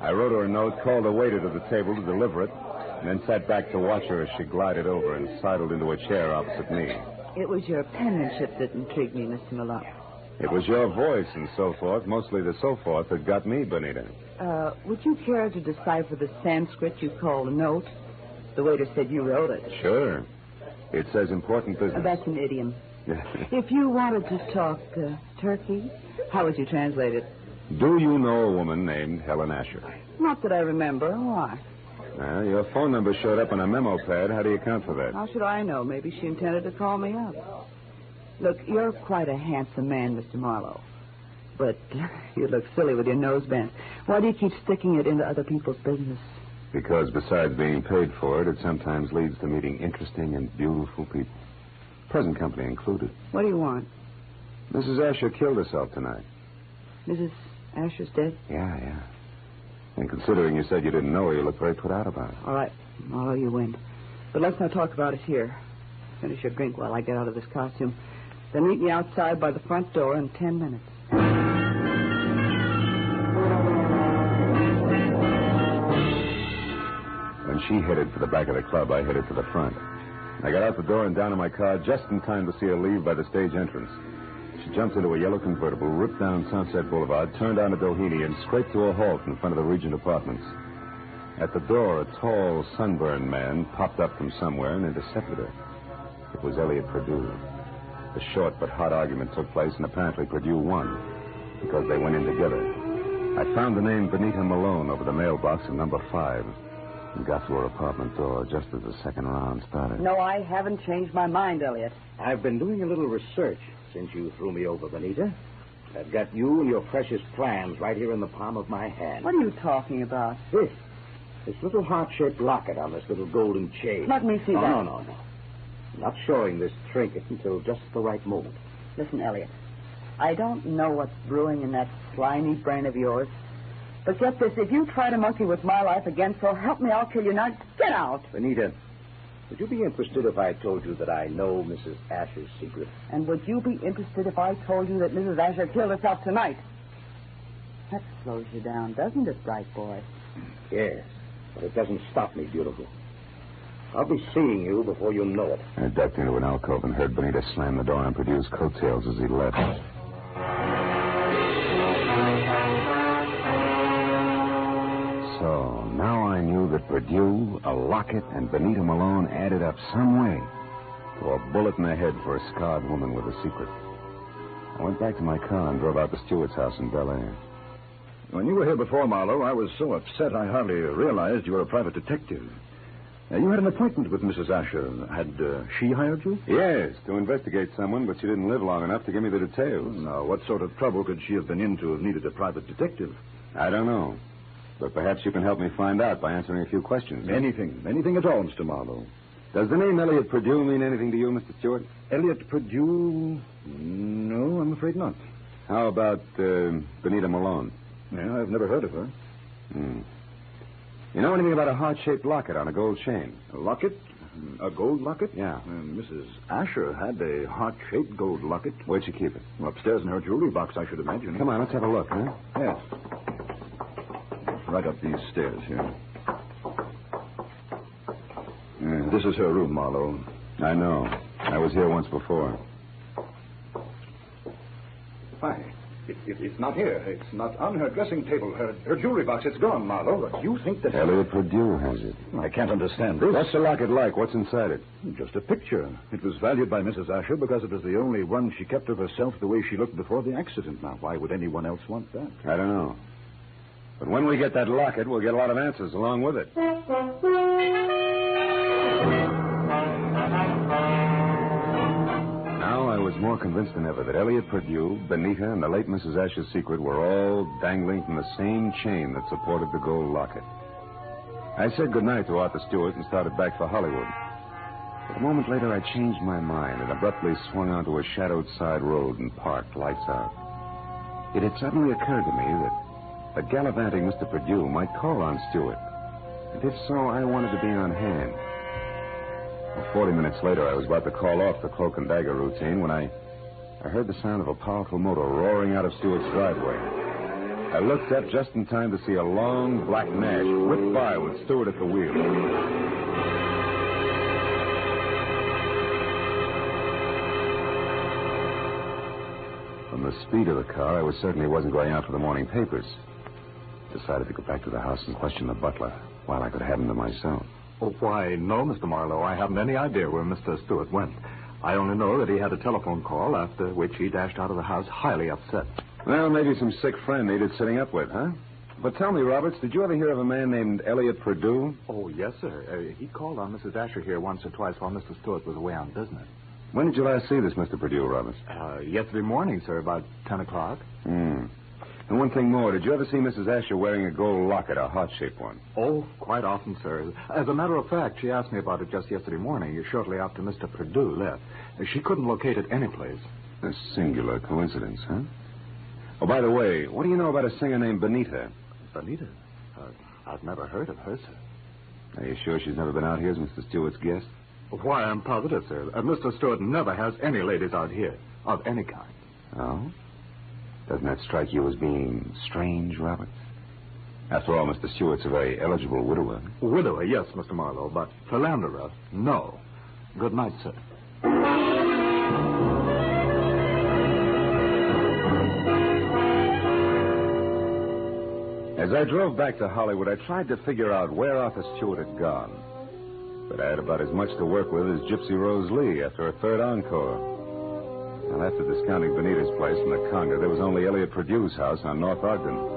I wrote her a note, called a waiter to the table to deliver it, and then sat back to watch her as she glided over and sidled into a chair opposite me. It was your penmanship that intrigued me, Mr. Malone. It was your voice and so forth, mostly the so forth, that got me, Bonita. Would you care to decipher the Sanskrit you call a note? The waiter said you wrote it. Sure. It says important business. That's an idiom. If you wanted to talk turkey, how would you translate it? Do you know a woman named Helen Asher? Not that I remember. Why? Your phone number showed up on a memo pad. How do you account for that? How should I know? Maybe she intended to call me up. Look, you're quite a handsome man, Mr. Marlowe. But you look silly with your nose bent. Why do you keep sticking it into other people's business? Because besides being paid for it, it sometimes leads to meeting interesting and beautiful people. Present company included. What do you want? Mrs. Asher killed herself tonight. Mrs. Asher's dead? Yeah. And considering you said you didn't know her, you look very put out about it. All right, Marlowe, you win. But let's not talk about it here. Finish your drink while I get out of this costume. Then meet me outside by the front door in 10 minutes. When she headed for the back of the club, I headed for the front. I got out the door and down in my car just in time to see her leave by the stage entrance. She jumped into a yellow convertible, ripped down Sunset Boulevard, turned onto Doheny, and scraped to a halt in front of the Regent Apartments. At the door, a tall, sunburned man popped up from somewhere and intercepted her. It was Elliot Perdue. A short but hot argument took place, and apparently Perdue won, because they went in together. I found the name Benita Malone over the mailbox in number 5 and got to her apartment door just as the second round started. No, I haven't changed my mind, Elliot. I've been doing a little research since you threw me over, Benita. I've got you and your precious plans right here in the palm of my hand. What are you talking about? This little heart-shaped locket on this little golden chain. Let me see that. No. I'm not showing this trinket until just the right moment. Listen, Elliot, I don't know what's brewing in that slimy brain of yours. But get this, if you try to monkey with my life again, so help me, I'll kill you. Now, get out. Benita, would you be interested if I told you that I know Mrs. Asher's secret? And would you be interested if I told you that Mrs. Asher killed herself tonight? That slows you down, doesn't it, bright boy? Yes, but it doesn't stop me, beautiful. I'll be seeing you before you know it. I ducked into an alcove and heard Benita slam the door on Perdue's coattails as he left. So, now I knew that Perdue, a locket, and Benita Malone added up some way to a bullet in the head for a scarred woman with a secret. I went back to my car and drove out to Stewart's house in Bel Air. When you were here before, Marlowe, I was so upset I hardly realized you were a private detective. You had an appointment with Mrs. Asher. Had she hired you? Yes, to investigate someone, but she didn't live long enough to give me the details. Now, what sort of trouble could she have been in to have needed a private detective? I don't know. But perhaps you can help me find out by answering a few questions. Anything at all, Mr. Marlowe. Does the name Elliot Perdue mean anything to you, Mr. Stewart? Elliot Perdue? No, I'm afraid not. How about Benita Malone? Yeah, I've never heard of her. You know anything about a heart-shaped locket on a gold chain? A locket? A gold locket? Yeah. Mrs. Asher had a heart-shaped gold locket. Where'd she keep it? Upstairs in her jewelry box, I should imagine. Come on, let's have a look, huh? Yes. Right up these stairs here. This is her room, Marlowe. I know. I was here once before. Why? It's not here. It's not on her dressing table. Her jewelry box, it's gone, Marlowe. But you think that... Elliot Perdue has it. I can't understand this. What's the locket like? What's inside it? Just a picture. It was valued by Mrs. Asher because it was the only one she kept of herself the way she looked before the accident. Now, why would anyone else want that? I don't know. But when we get that locket, we'll get a lot of answers along with it. Now I was more convinced than ever that Elliot Perdue, Benita, and the late Mrs. Asher's secret were all dangling from the same chain that supported the gold locket. I said goodnight to Arthur Stewart and started back for Hollywood. But a moment later, I changed my mind and abruptly swung onto a shadowed side road and parked, lights out. It had suddenly occurred to me that a gallivanting Mr. Perdue might call on Stewart. And if so, I wanted to be on hand. Well, 40 minutes later, I was about to call off the cloak and dagger routine when I heard the sound of a powerful motor roaring out of Stewart's driveway. I looked up just in time to see a long black Nash whip by with Stewart at the wheel. From the speed of the car, I certainly wasn't going out for the morning papers. Decided to go back to the house and question the butler while I could have him to myself. Oh, why, no, Mr. Marlowe. I haven't any idea where Mr. Stewart went. I only know that he had a telephone call, after which he dashed out of the house highly upset. Well, maybe some sick friend needed sitting up with, huh? But tell me, Roberts, did you ever hear of a man named Elliot Perdue? Oh, yes, sir. He called on Mrs. Asher here once or twice while Mr. Stewart was away on business. When did you last see this Mr. Perdue, Roberts? Yesterday morning, sir, about 10 o'clock. And one thing more, did you ever see Mrs. Asher wearing a gold locket, a heart-shaped one? Oh, quite often, sir. As a matter of fact, she asked me about it just yesterday morning, shortly after Mr. Perdue left. She couldn't locate it anyplace. A singular coincidence, huh? Oh, by the way, what do you know about a singer named Benita? Benita? I've never heard of her, sir. Are you sure she's never been out here as Mr. Stewart's guest? Why, I'm positive, sir. Mr. Stewart never has any ladies out here of any kind. Oh? Doesn't that strike you as being strange, Robert? After all, Mr. Stewart's a very eligible widower. Widower, yes, Mr. Marlowe, but philanderer, no. Good night, sir. As I drove back to Hollywood, I tried to figure out where Arthur Stewart had gone. But I had about as much to work with as Gypsy Rose Lee after a third encore. And after discounting Benita's place in the Conga, there was only Elliot Perdue's house on North Ogden.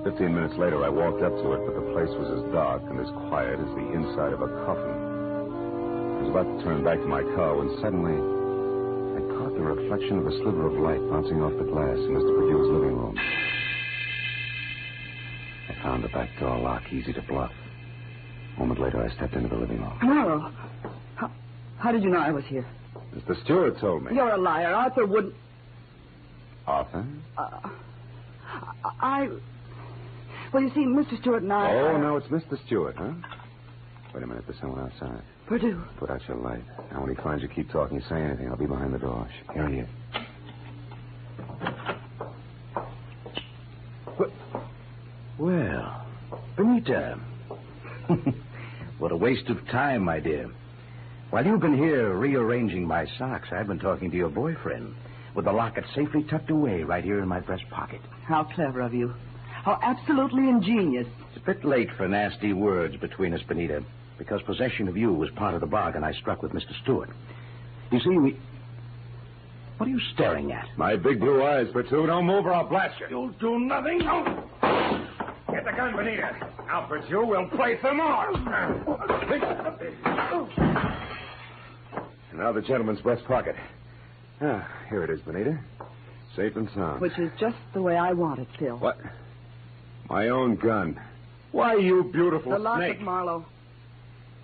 15 minutes later, I walked up to it, but the place was as dark and as quiet as the inside of a coffin. I was about to turn back to my car when suddenly I caught the reflection of a sliver of light bouncing off the glass in Mr. Perdue's living room. I found the back door lock easy to bluff. A moment later, I stepped into the living room. Marlowe, how did you know I was here? Mr. Stewart told me. You're a liar. Arthur wouldn't... Arthur? Well, you see, Mr. Stewart and I... Oh, no, it's Mr. Stewart, huh? Wait a minute, there's someone outside. Perdue. Put out your light. Now, when he finds you keep talking, say anything. I'll be behind the door. Here he is. Well, Benita. What a waste of time, my dear. While you've been here rearranging my socks, I've been talking to your boyfriend with the locket safely tucked away right here in my breast pocket. How clever of you. How absolutely ingenious. It's a bit late for nasty words between us, Benita, because possession of you was part of the bargain I struck with Mr. Stewart. You see, What are you staring at? My big blue eyes, Perdue. Don't move or I'll blast you. You'll do nothing. No. Get the gun, Benita. Now, Perdue, we'll play some more. Now the gentleman's breast pocket. Ah, here it is, Benita. Safe and sound. Which is just the way I want it, Phil. What? My own gun. Why, you beautiful the locket, snake. Marlowe.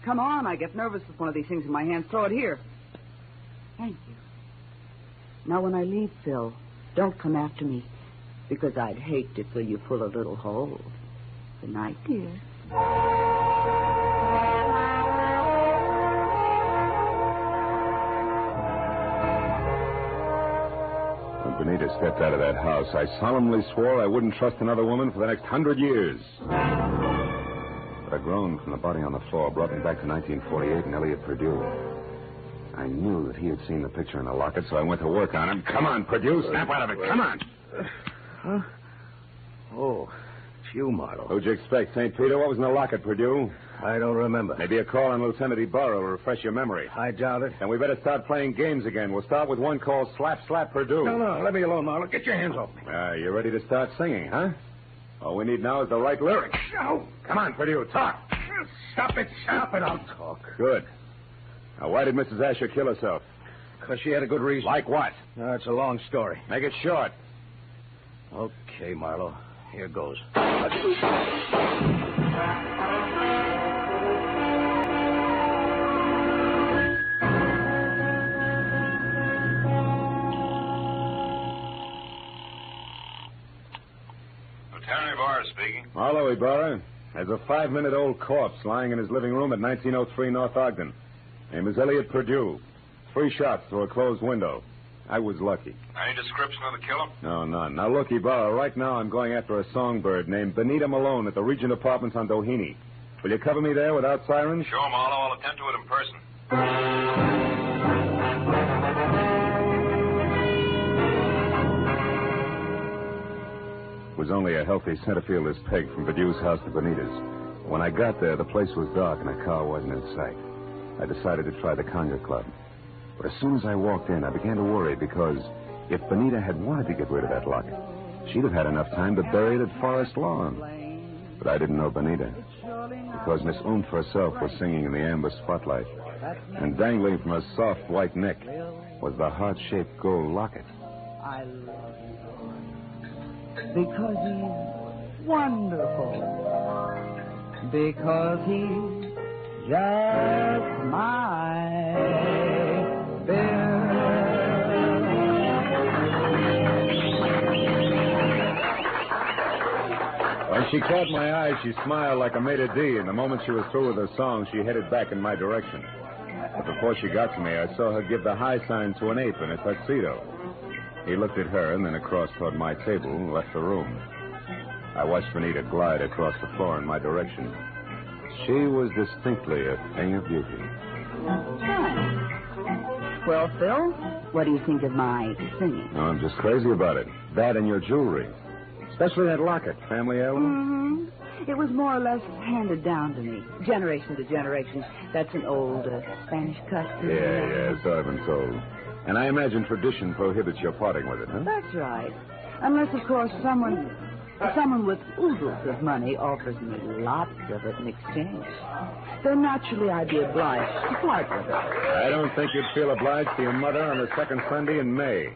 Come on, I get nervous with one of these things in my hands. Throw it here. Thank you. Now, when I leave, Phil, don't come after me, because I'd hate to fill you full of little holes. Good night, dear. When Benita stepped out of that house, I solemnly swore I wouldn't trust another woman for the next 100 years. But a groan from the body on the floor brought me back to 1948 and Elliot Perdue. I knew that he had seen the picture in the locket, so I went to work on him. Come on, Perdue, snap out of it. Come on. Huh? Oh, it's you, Marlowe. Who'd you expect, St. Peter? What was in the locket, Perdue? I don't remember. Maybe a call on Lieutenant Ibarra will refresh your memory. I doubt it. Then we better start playing games again. We'll start with one called Slap, Slap, Perdue. No, let me alone, Marlowe. Get your hands off me. You ready to start singing, huh? All we need now is the right lyrics. No. Come on, Perdue, talk. Stop it. I'll talk. Good. Now, why did Mrs. Asher kill herself? Because she had a good reason. Like what? It's a long story. Make it short. Okay, Marlowe. Here goes. Lieutenant Ibarra speaking. Marlowe, Ibarra. There's a 5-minute-old corpse lying in his living room at 1903 North Ogden. Name is Elliot Perdue. 3 shots through a closed window. I was lucky. Any description of the killer? No, none. Now, look, Ibarra, right now I'm going after a songbird named Benita Malone at the Regent Apartments on Doheny. Will you cover me there without sirens? Sure, Marlowe. I'll attend to it in person. It was only a healthy centerfielder's peg from Perdue's house to Benita's. When I got there, the place was dark and a car wasn't in sight. I decided to try the Conga Club. But as soon as I walked in, I began to worry because if Benita had wanted to get rid of that locket, she'd have had enough time to bury it at Forest Lawn. But I didn't know Benita, because Miss Oomph herself was singing in the amber spotlight, and dangling from her soft white neck was the heart-shaped gold locket. I love you because he's wonderful, because he's just my Bill. When she caught my eye, she smiled like a maitre d', and the moment she was through with her song, she headed back in my direction. But before she got to me, I saw her give the high sign to an ape in a tuxedo. He looked at her and then across toward my table and left the room. I watched Benita glide across the floor in my direction. She was distinctly a thing of beauty. Well, Phil, what do you think of my singing? Oh, I'm just crazy about it. That and your jewelry. Especially that locket, family heirloom. Mm-hmm. It was more or less handed down to me, generation to generation. That's an old Spanish custom. Yeah, so I've been told. And I imagine tradition prohibits your parting with it, huh? That's right. Unless, of course, someone with oodles of money offers me lots of it in exchange. Then naturally I'd be obliged to part with it. I don't think you'd feel obliged to your mother on the second Sunday in May.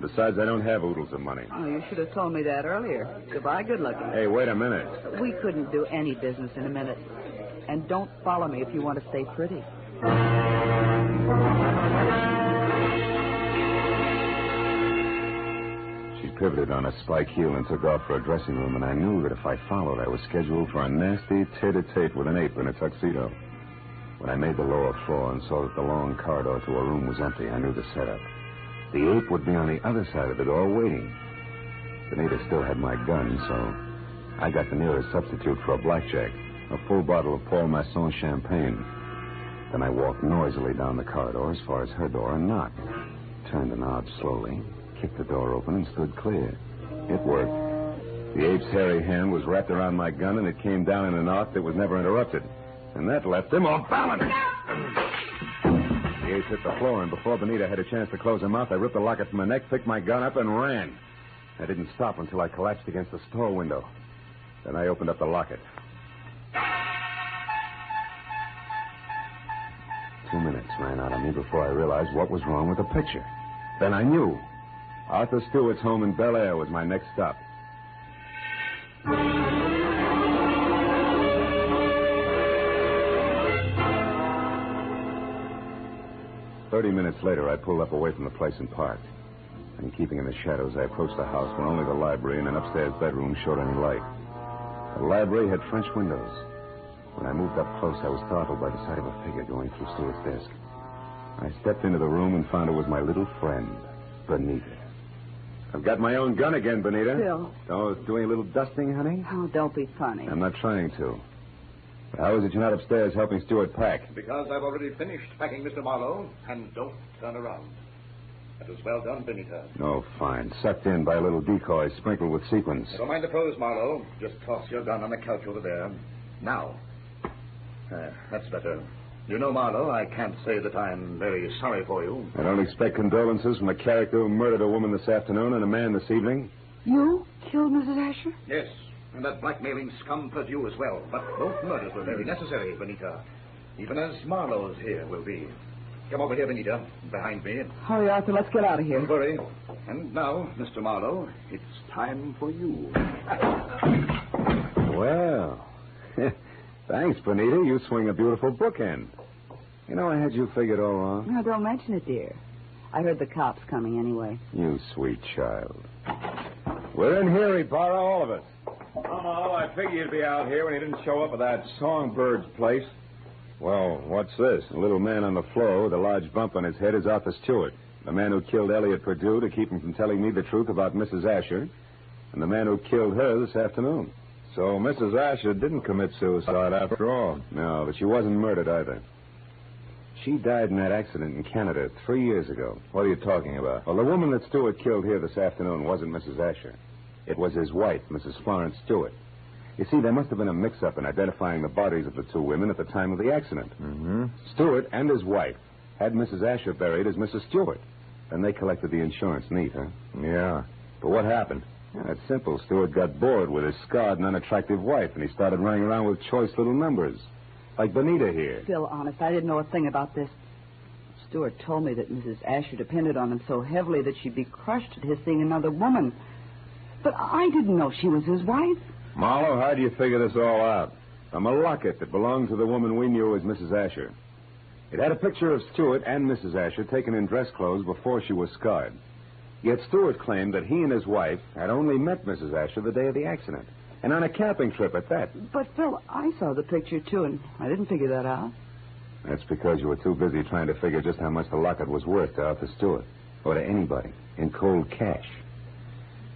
Besides, I don't have oodles of money. Oh, you should have told me that earlier. Goodbye, good looking. Hey, wait a minute. We couldn't do any business in a minute. And don't follow me if you want to stay pretty. She pivoted on a spike heel and took off for a dressing room, and I knew that if I followed, I was scheduled for a nasty tete-a-tete with an ape in a tuxedo. When I made the lower floor and saw that the long corridor to her room was empty, I knew the setup. The ape would be on the other side of the door waiting. Benita still had my gun, so I got the nearest substitute for a blackjack, a full bottle of Paul Masson champagne. Then I walked noisily down the corridor as far as her door and knocked. Turned the knob slowly, kicked the door open, and stood clear. It worked. The ape's hairy hand was wrapped around my gun, and it came down in an arc that was never interrupted. And that left him off balance. The ape hit the floor, and before Benita had a chance to close her mouth, I ripped the locket from her neck, picked my gun up, and ran. I didn't stop until I collapsed against the store window. Then I opened up the locket. 2 minutes ran out of me before I realized what was wrong with the picture. Then I knew. Arthur Stewart's home in Bel Air was my next stop. 30 minutes later, I pulled up away from the place and parked. And keeping in the shadows, I approached the house where only the library and an upstairs bedroom showed any light. The library had French windows. When I moved up close, I was startled by the sight of a figure going through Stewart's desk. I stepped into the room and found it was my little friend, Benita. I've got my own gun again, Benita. Phil. Oh, doing a little dusting, honey? Oh, don't be funny. I'm not trying to. How is it you're not upstairs helping Stewart pack? Because I've already finished packing, Mr. Marlowe, and don't turn around. That was well done, Benita. Oh, fine. Sucked in by a little decoy sprinkled with sequins. Don't mind the pose, Marlowe. Just toss your gun on the couch over there. Now. That's better. You know, Marlowe, I can't say that I'm very sorry for you. I don't expect condolences from a character who murdered a woman this afternoon and a man this evening. You killed Mrs. Asher? Yes, and that blackmailing scum Purdue as well. But both murders were very necessary, Benita. Even as Marlowe's here will be. Come over here, Benita, behind me. Hurry, Arthur, let's get out of here. Don't worry. And now, Mr. Marlowe, it's time for you. Well, thanks, Benita. You swing a beautiful bookend. You know, I had you figured all wrong. No, don't mention it, dear. I heard the cops coming anyway. You sweet child. We're in here, Ibarra, all of us. Oh, I figured you'd be out here when you didn't show up at that Songbird's place. Well, what's this? A little man on the floor with a large bump on his head is Arthur Stewart, the man who killed Elliot Purdue to keep him from telling me the truth about Mrs. Asher, and the man who killed her this afternoon. So Mrs. Asher didn't commit suicide after all. No, but she wasn't murdered either. She died in that accident in Canada 3 years ago. What are you talking about? Well, the woman that Stewart killed here this afternoon wasn't Mrs. Asher. It was his wife, Mrs. Florence Stewart. You see, there must have been a mix-up in identifying the bodies of the two women at the time of the accident. Mm-hmm. Stewart and his wife had Mrs. Asher buried as Mrs. Stewart. Then they collected the insurance neat, huh? Yeah. But what happened? Yeah, it's simple. Stewart got bored with his scarred and unattractive wife, and he started running around with choice little numbers. Like Benita here. Phil, honest, I didn't know a thing about this. Stewart told me that Mrs. Asher depended on him so heavily that she'd be crushed at his seeing another woman. But I didn't know she was his wife. Marlowe, how do you figure this all out? From a locket that belonged to the woman we knew as Mrs. Asher. It had a picture of Stewart and Mrs. Asher taken in dress clothes before she was scarred. Yet Stewart claimed that he and his wife had only met Mrs. Asher the day of the accident. And on a camping trip at that. But, Phil, I saw the picture, too, and I didn't figure that out. That's because you were too busy trying to figure just how much the locket was worth to Arthur Stewart. Or to anybody. In cold cash.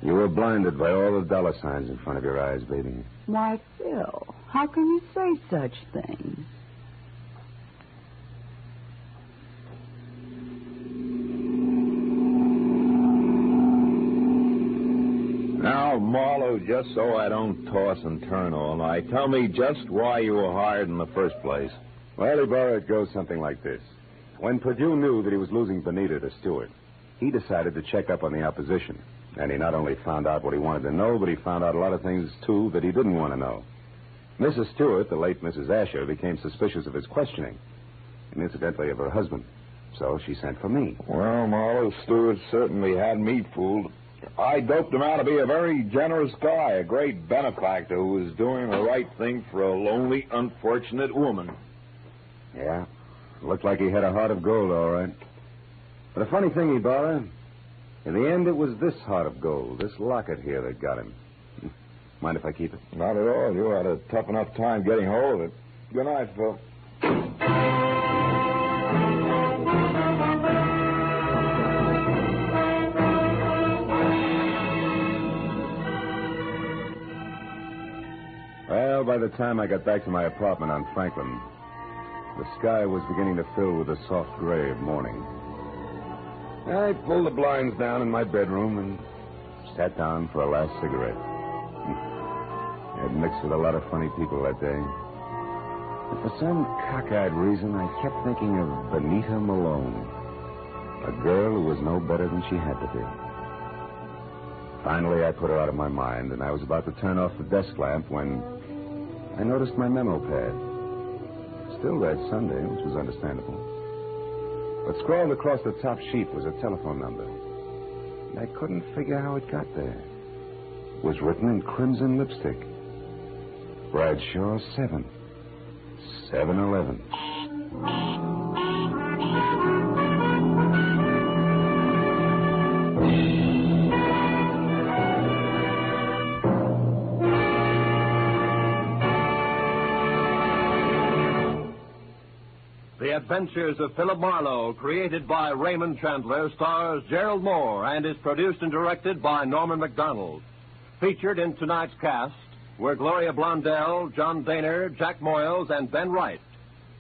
You were blinded by all the dollar signs in front of your eyes, baby. Why, Phil, how can you say such things? Now, Marlowe, just so I don't toss and turn all night, tell me just why you were hired in the first place. Well, Ibarra, it goes something like this. When Perdue knew that he was losing Benita to Stewart, he decided to check up on the opposition. And he not only found out what he wanted to know, but he found out a lot of things, too, that he didn't want to know. Mrs. Stewart, the late Mrs. Asher, became suspicious of his questioning, and incidentally of her husband. So she sent for me. Well, Marlowe, Stewart certainly had me fooled. I doped him out to be a very generous guy, a great benefactor who was doing the right thing for a lonely, unfortunate woman. Yeah, looked like he had a heart of gold, all right. But a funny thing, Ibarra, in the end, it was this heart of gold, this locket here, that got him. Mind if I keep it? Not at all. You had a tough enough time getting hold of it. Good night, Phil. Well, by the time I got back to my apartment on Franklin, the sky was beginning to fill with the soft gray of morning. I pulled the blinds down in my bedroom and sat down for a last cigarette. I had mixed with a lot of funny people that day. But for some cockeyed reason, I kept thinking of Benita Malone, a girl who was no better than she had to be. Finally, I put her out of my mind, and I was about to turn off the desk lamp when I noticed my memo pad. Still read Sunday, which was understandable. But scrawled across the top sheet was a telephone number. And I couldn't figure how it got there. It was written in crimson lipstick. Bradshaw 7. 7-Eleven. The Adventures of Philip Marlowe, created by Raymond Chandler, stars Gerald Moore and is produced and directed by Norman MacDonald. Featured in tonight's cast were Gloria Blondell, John Daner, Jack Moyles, and Ben Wright.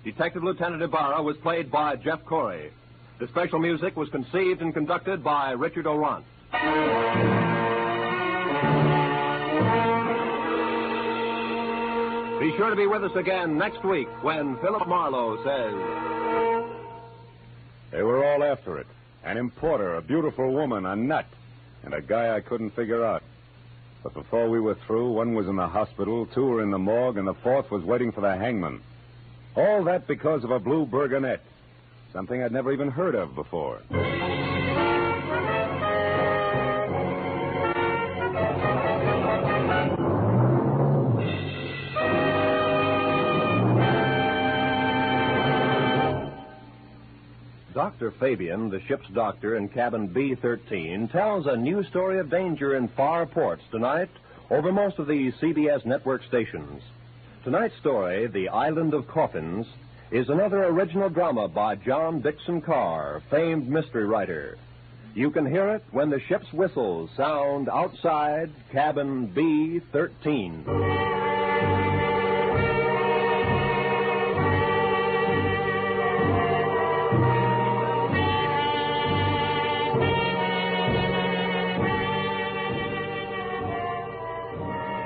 Detective Lieutenant Ibarra was played by Jeff Corey. The special music was conceived and conducted by Richard Orant. Be sure to be with us again next week when Philip Marlowe says... They were all after it. An importer, a beautiful woman, a nut, and a guy I couldn't figure out. But before we were through, one was in the hospital, two were in the morgue, and the fourth was waiting for the hangman. All that because of a blue burgonet. Something I'd never even heard of before. Dr. Fabian, the ship's doctor in cabin B-13, tells a new story of danger in far ports tonight over most of the CBS network stations. Tonight's story, The Island of Coffins, is another original drama by John Dixon Carr, famed mystery writer. You can hear it when the ship's whistles sound outside cabin B-13.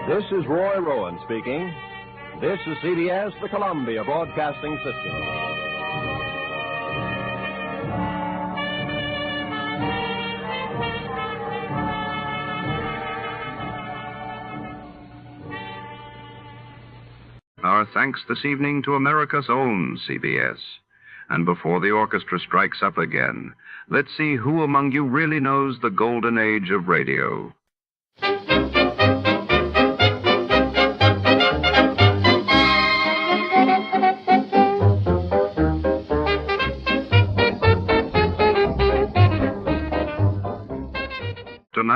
This is Roy Rowan speaking. This is CBS, the Columbia Broadcasting System. Our thanks this evening to America's own CBS. And before the orchestra strikes up again, let's see who among you really knows the golden age of radio.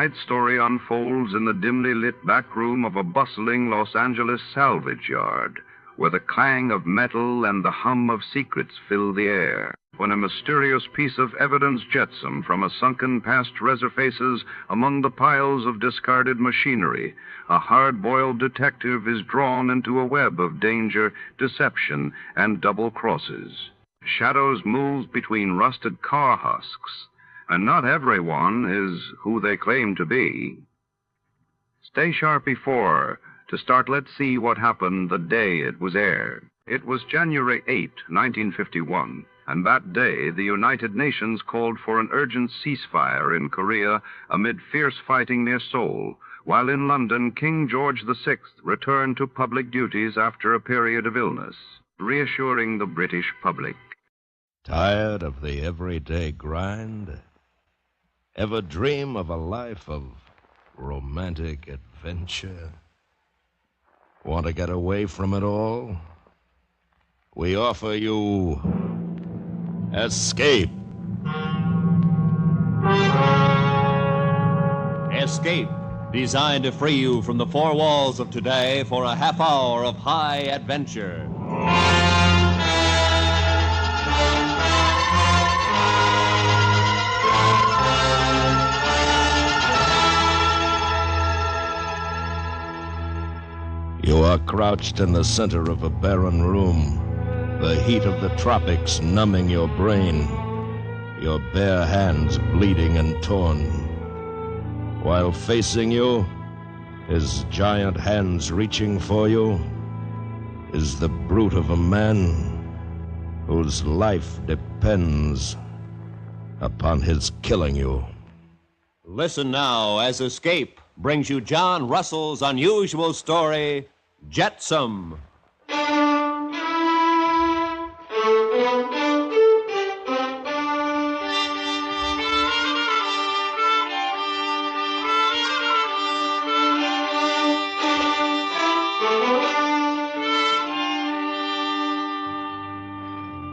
tonight's story unfolds in the dimly lit back room of a bustling Los Angeles salvage yard, where the clang of metal and the hum of secrets fill the air, when a mysterious piece of evidence jetsam from a sunken past resurfaces among the piles of discarded machinery, a hard-boiled detective is drawn into a web of danger, deception, and double crosses. Shadows move between rusted car husks, and not everyone is who they claim to be. Stay sharp before. To start, let's see what happened the day it was aired. It was January 8, 1951, and that day the United Nations called for an urgent ceasefire in Korea amid fierce fighting near Seoul, while in London King George VI returned to public duties after a period of illness, reassuring the British public. Tired of the everyday grind? Ever dream of a life of romantic adventure? Want to get away from it all? We offer you Escape. Escape, designed to free you from the four walls of today for a half hour of high adventure. You are crouched in the center of a barren room, the heat of the tropics numbing your brain, your bare hands bleeding and torn. While facing you, his giant hands reaching for you, is the brute of a man whose life depends upon his killing you. Listen now as Escape brings you John Russell's unusual story, Jetsam.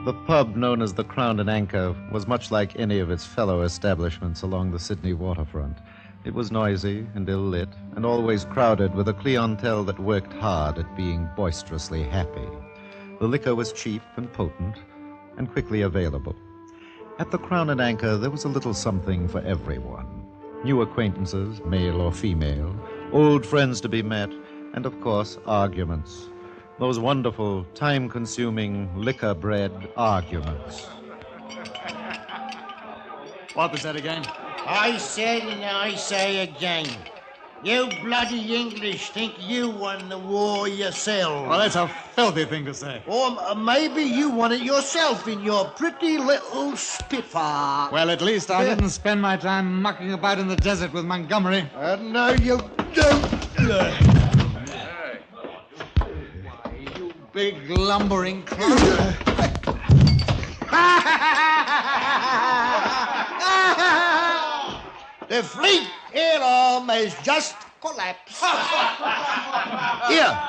The pub known as the Crown and Anchor was much like any of its fellow establishments along the Sydney waterfront. It was noisy and ill-lit and always crowded with a clientele that worked hard at being boisterously happy. The liquor was cheap and potent and quickly available. At the Crown and Anchor, there was a little something for everyone. New acquaintances, male or female, old friends to be met, and, of course, arguments. Those wonderful, time-consuming, liquor-bred arguments. What was that again? I said and I say again, you bloody English think you won the war yourselves. Well, that's a filthy thing to say. Or maybe you won it yourself in your pretty little Spitfire. Well, at least I didn't spend my time mucking about in the desert with Montgomery. No, you don't. You big lumbering clown. The fleet alarm has just collapsed. Here,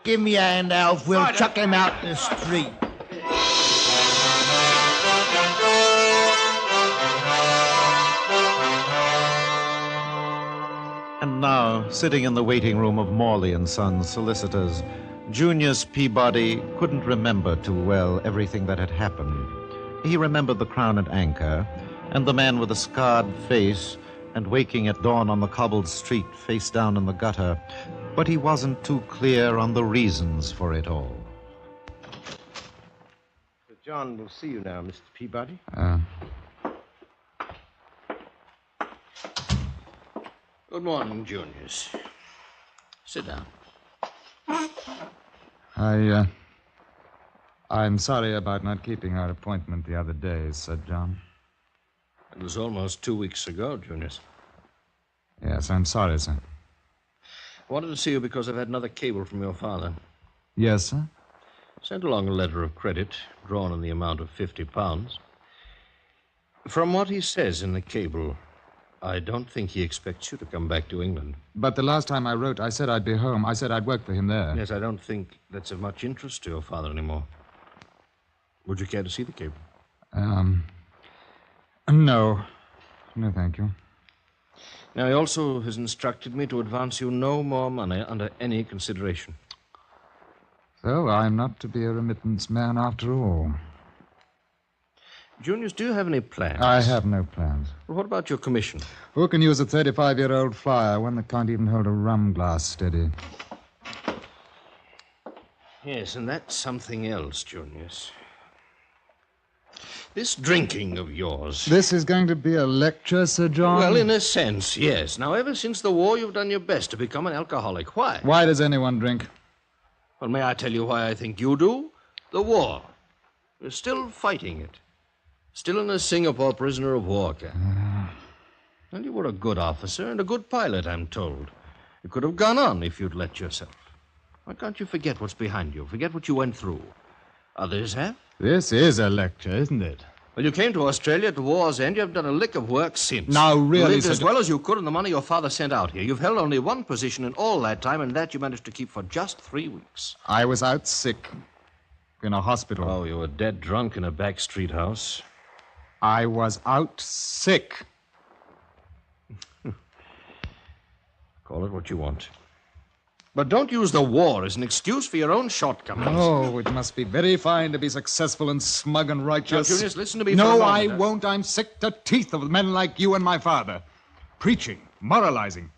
give me a hand, Alf. We'll chuck him out in the street. And now, sitting in the waiting room of Morley & Sons solicitors, Junius Peabody couldn't remember too well everything that had happened. He remembered the Crown and Anchor, and the man with the scarred face, and waking at dawn on the cobbled street face down in the gutter, but he wasn't too clear on the reasons for it all. John will see you now, Mr. Peabody. Good morning, Junius. Sit down. I'm sorry about not keeping our appointment the other day, said John. It was almost 2 weeks ago, Junius. Yes, I'm sorry, sir. I wanted to see you because I've had another cable from your father. Yes, sir? Sent along a letter of credit, drawn in the amount of £50. From what he says in the cable, I don't think he expects you to come back to England. But the last time I wrote, I said I'd be home. I said I'd work for him there. Yes, I don't think that's of much interest to your father anymore. Would you care to see the cable? No. No, thank you. Now, he also has instructed me to advance you no more money under any consideration. So I'm not to be a remittance man after all. Junius, do you have any plans? I have no plans. Well, what about your commission? Who can use a 35-year-old flyer, one that can't even hold a rum glass steady? Yes, and that's something else, Junius. This drinking of yours. This is going to be a lecture, Sir John? Well, in a sense, yes. Now, ever since the war, you've done your best to become an alcoholic. Why? Why does anyone drink? Well, may I tell you why I think you do? The war. You're still fighting it. Still in a Singapore prisoner of war camp. And you were a good officer and a good pilot, I'm told. You could have gone on if you'd let yourself. Why can't you forget what's behind you? Forget what you went through. Others have. This is a lecture, isn't it? Well, you came to Australia at the war's end. You've done a lick of work since. Now, really, you lived as well as you could on the money your father sent out here. You've held only one position in all that time, and that you managed to keep for just 3 weeks. I was out sick. In a hospital. Oh, you were dead drunk in a back street house. I was out sick. Call it what you want. But don't use the war as an excuse for your own shortcomings. Oh, it must be very fine to be successful and smug and righteous. Now, Junius, listen to me No, for a moment. I won't. I'm sick to teeth of men like you and my father. Preaching, moralizing.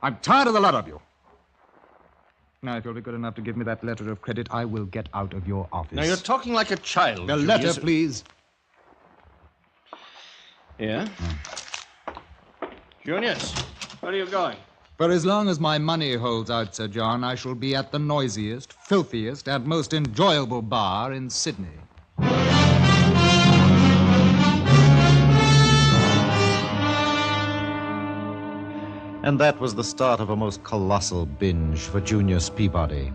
I'm tired of the lot of you. Now, if you'll be good enough to give me that letter of credit, I will get out of your office. Now, you're talking like a child. The Junius. letter, please. Yeah? Junius, where are you going? For as long as my money holds out, Sir John, I shall be at the noisiest, filthiest, and most enjoyable bar in Sydney. And that was the start of a most colossal binge for Junius Peabody.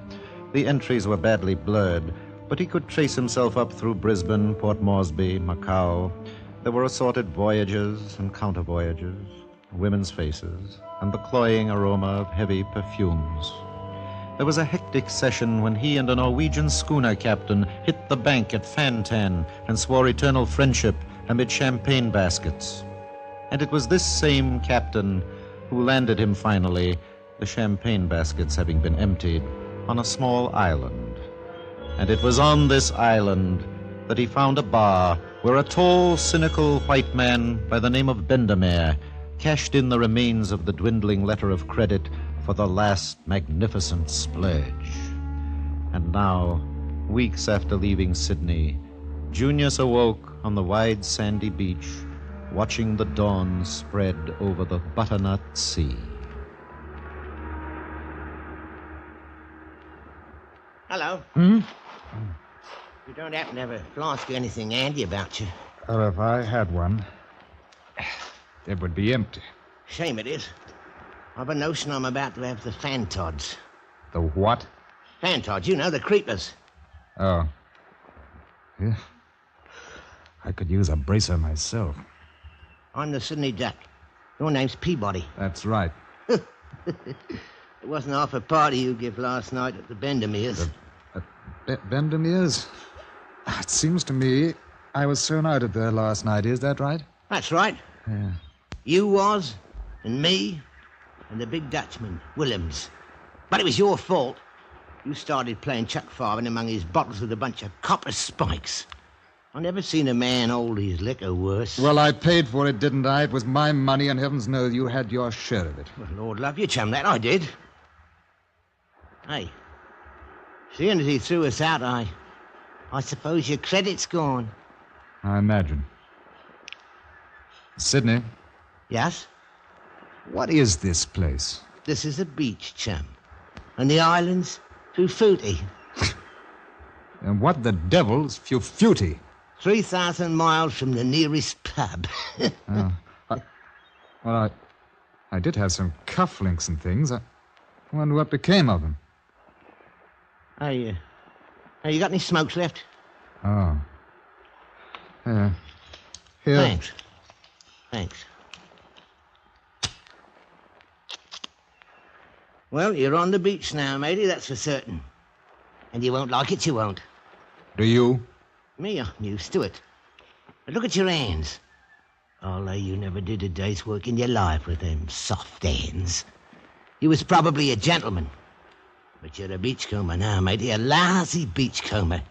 The entries were badly blurred, but he could trace himself up through Brisbane, Port Moresby, Macau. There were assorted voyages and counter-voyages, women's faces, and the cloying aroma of heavy perfumes. There was a hectic session when he and a Norwegian schooner captain hit the bank at Fantan and swore eternal friendship amid champagne baskets. And it was this same captain who landed him finally, the champagne baskets having been emptied, on a small island. And it was on this island that he found a bar where a tall, cynical white man by the name of Bendemeer cashed in the remains of the dwindling letter of credit for the last magnificent splurge. And now, weeks after leaving Sydney, Junius awoke on the wide sandy beach, watching the dawn spread over the butternut sea. Hello. Hmm? You don't happen to have a flask or anything handy about you? Well, if I had one, it would be empty. Shame it is. I've a notion I'm about to have the fantods. The what? Fantods, you know, the creepers. Oh. Yeah. I could use a bracer myself. I'm the Sydney Duck. Your name's Peabody. That's right. It wasn't half a party you give last night at the Bendemeers. Bendemeers? It seems to me I was thrown out of there last night. Is that right? That's right. Yeah. You was, and me, and the big Dutchman, Williams. But it was your fault. You started playing chuck farthing among his bottles with a bunch of copper spikes. I never seen a man hold his liquor worse. Well, I paid for it, didn't I? It was my money, and heavens knows you had your share of it. Well, Lord love you, chum, that I did. Hey, seeing as he threw us out, I suppose your credit's gone. I imagine. Sydney? Yes? What is this place? This is a beach, chum. And the island's Fufuti. And what the devil's Fufuti? 3,000 miles from the nearest pub. Oh. I did have some cufflinks and things. I wonder what became of them. Hey, you got any smokes left? Oh. Here. Thanks. Well, you're on the beach now, matey, that's for certain. And you won't like it, you won't. Do you? Me, I'm used to it. But look at your hands. I'll lay you never did a day's work in your life with them soft hands. You was probably a gentleman. But you're a beachcomber now, matey, a lousy beachcomber.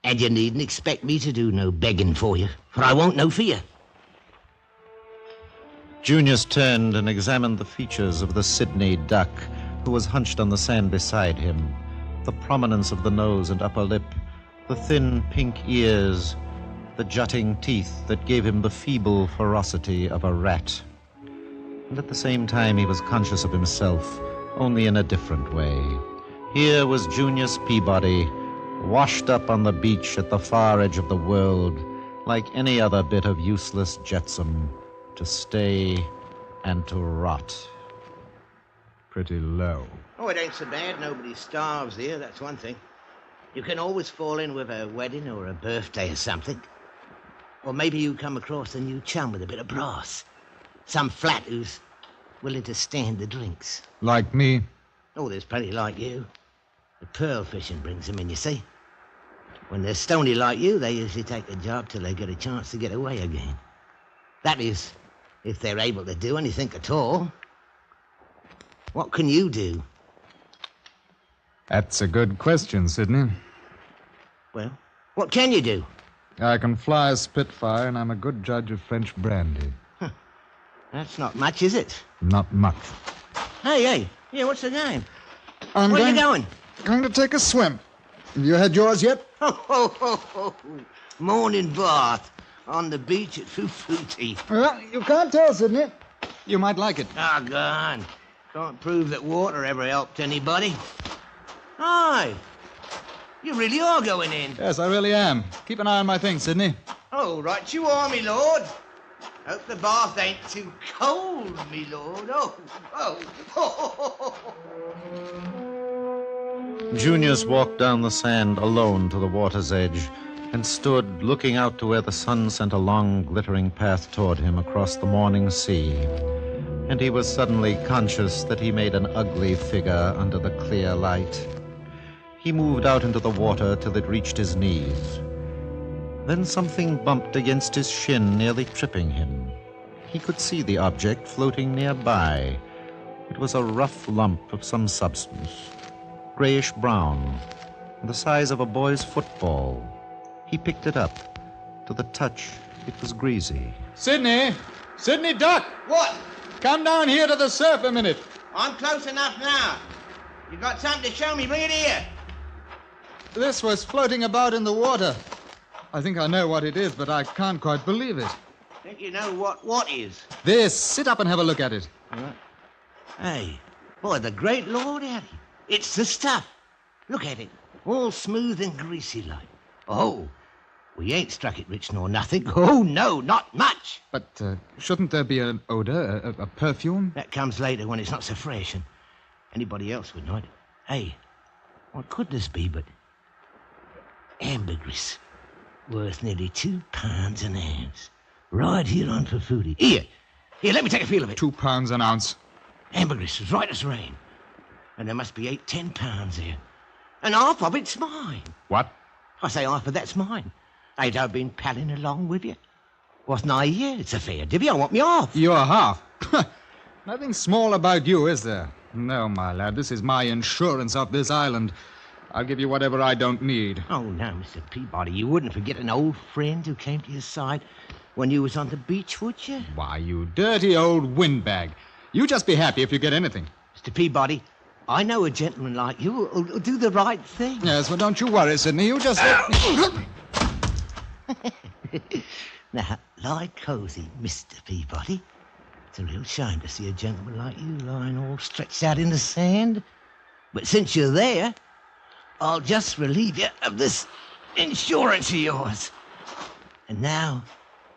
And you needn't expect me to do no begging for you, for I won't no fear. Junius turned and examined the features of the Sydney duck, who was hunched on the sand beside him. The prominence of the nose and upper lip, the thin pink ears, the jutting teeth that gave him the feeble ferocity of a rat. And at the same time he was conscious of himself, only in a different way. Here was Junius Peabody, washed up on the beach at the far edge of the world, like any other bit of useless jetsam, to stay and to rot. Pretty low. Oh, it ain't so bad. Nobody starves here, that's one thing. You can always fall in with a wedding or a birthday or something. Or maybe you come across a new chum with a bit of brass. Some flat who's willing to stand the drinks. Like me? Oh, there's plenty like you. The pearl fishing brings them in, you see. When they're stony like you, they usually take the job till they get a chance to get away again. That is, if they're able to do anything at all. What can you do? That's a good question, Sidney. Well, what can you do? I can fly a Spitfire, and I'm a good judge of French brandy. That's not much, is it? Not much. Hey, yeah, what's the game? Where are you going? Going to take a swim. Have you had yours yet? Oh. Morning bath on the beach at Fufuti. Well, you can't tell, Sidney. You might like it. Oh, gone. Can't prove that water ever helped anybody. Aye. You really are going in. Yes, I really am. Keep an eye on my things, Sidney. Oh, right you are, me lord. Hope the bath ain't too cold, me lord. Junius walked down the sand alone to the water's edge and stood looking out to where the sun sent a long, glittering path toward him across the morning sea. And he was suddenly conscious that he made an ugly figure under the clear light. He moved out into the water till it reached his knees. Then something bumped against his shin, nearly tripping him. He could see the object floating nearby. It was a rough lump of some substance, grayish-brown, the size of a boy's football. He picked it up. To the touch, it was greasy. Sidney! Sidney Duck! What? Come down here to the surf a minute. I'm close enough now. You got something to show me? Bring it here. This was floating about in the water. I think I know what it is, but I can't quite believe it. Think you know what is? This. Sit up and have a look at it. Hey, boy, the great Lord, Harry. It's the stuff. Look at it. All smooth and greasy like. Oh, we ain't struck it rich nor nothing. Oh, no, not much. But shouldn't there be an odor, a perfume? That comes later when it's not so fresh, and anybody else would know it. Hey, what could this be but ambergris, worth nearly £2 an ounce, right here on Fufuti. Here, let me take a feel of it. £2 an ounce. Ambergris as right as rain. And there must be 8-10 here. And half of it's mine. What? I say half of that's mine. Ain't I been palling along with you? Wasn't I here? It's a fair divvy. I want me half. Your half? Nothing small about you, is there? No, my lad. This is my insurance of this island. I'll give you whatever I don't need. Oh, no, Mr. Peabody. You wouldn't forget an old friend who came to your side when you was on the beach, would you? Why, you dirty old windbag. You just be happy if you get anything. Mr. Peabody, I know a gentleman like you who'll do the right thing. Yes, well, don't you worry, Sidney. You just... Now, lie cozy, Mr. Peabody. It's a real shame to see a gentleman like you lying all stretched out in the sand. But since you're there, I'll just relieve you of this insurance of yours. And now,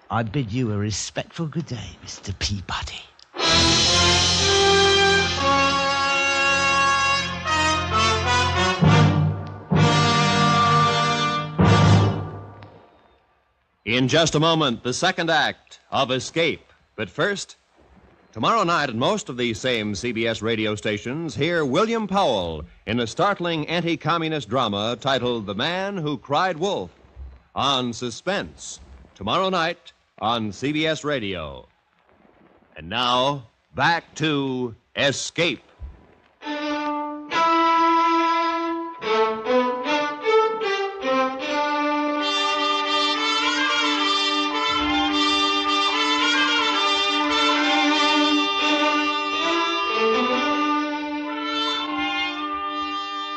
I bid you a respectful good day, Mr. Peabody. In just a moment, the second act of Escape. But first, tomorrow night at most of these same CBS radio stations, hear William Powell in a startling anti-communist drama titled The Man Who Cried Wolf on Suspense. Tomorrow night on CBS Radio. And now, back to Escape.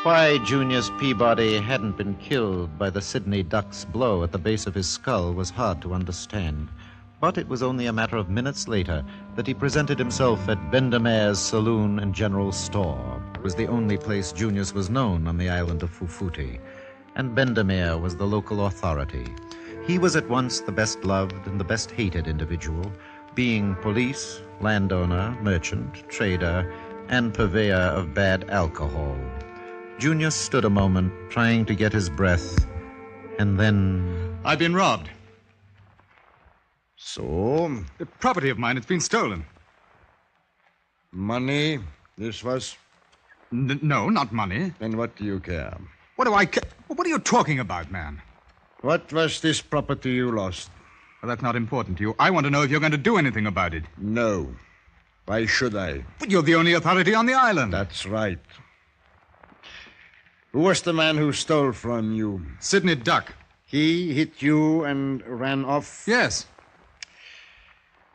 Why Junius Peabody hadn't been killed by the Sydney Duck's blow at the base of his skull was hard to understand. But it was only a matter of minutes later that he presented himself at Bendemere's Saloon and General Store. It was the only place Junius was known on the island of Fufuti, and Bendemere was the local authority. He was at once the best loved and the best hated individual, being police, landowner, merchant, trader, and purveyor of bad alcohol. Junius stood a moment, trying to get his breath, and then... I've been robbed. So? The property of mine has been stolen. Money? This was? No, not money. Then what do you care? What do I care? What are you talking about, man? What was this property you lost? Well, that's not important to you. I want to know if you're going to do anything about it. No. Why should I? But you're the only authority on the island. That's right. Who was the man who stole from you? Sydney Duck. He hit you and ran off? Yes.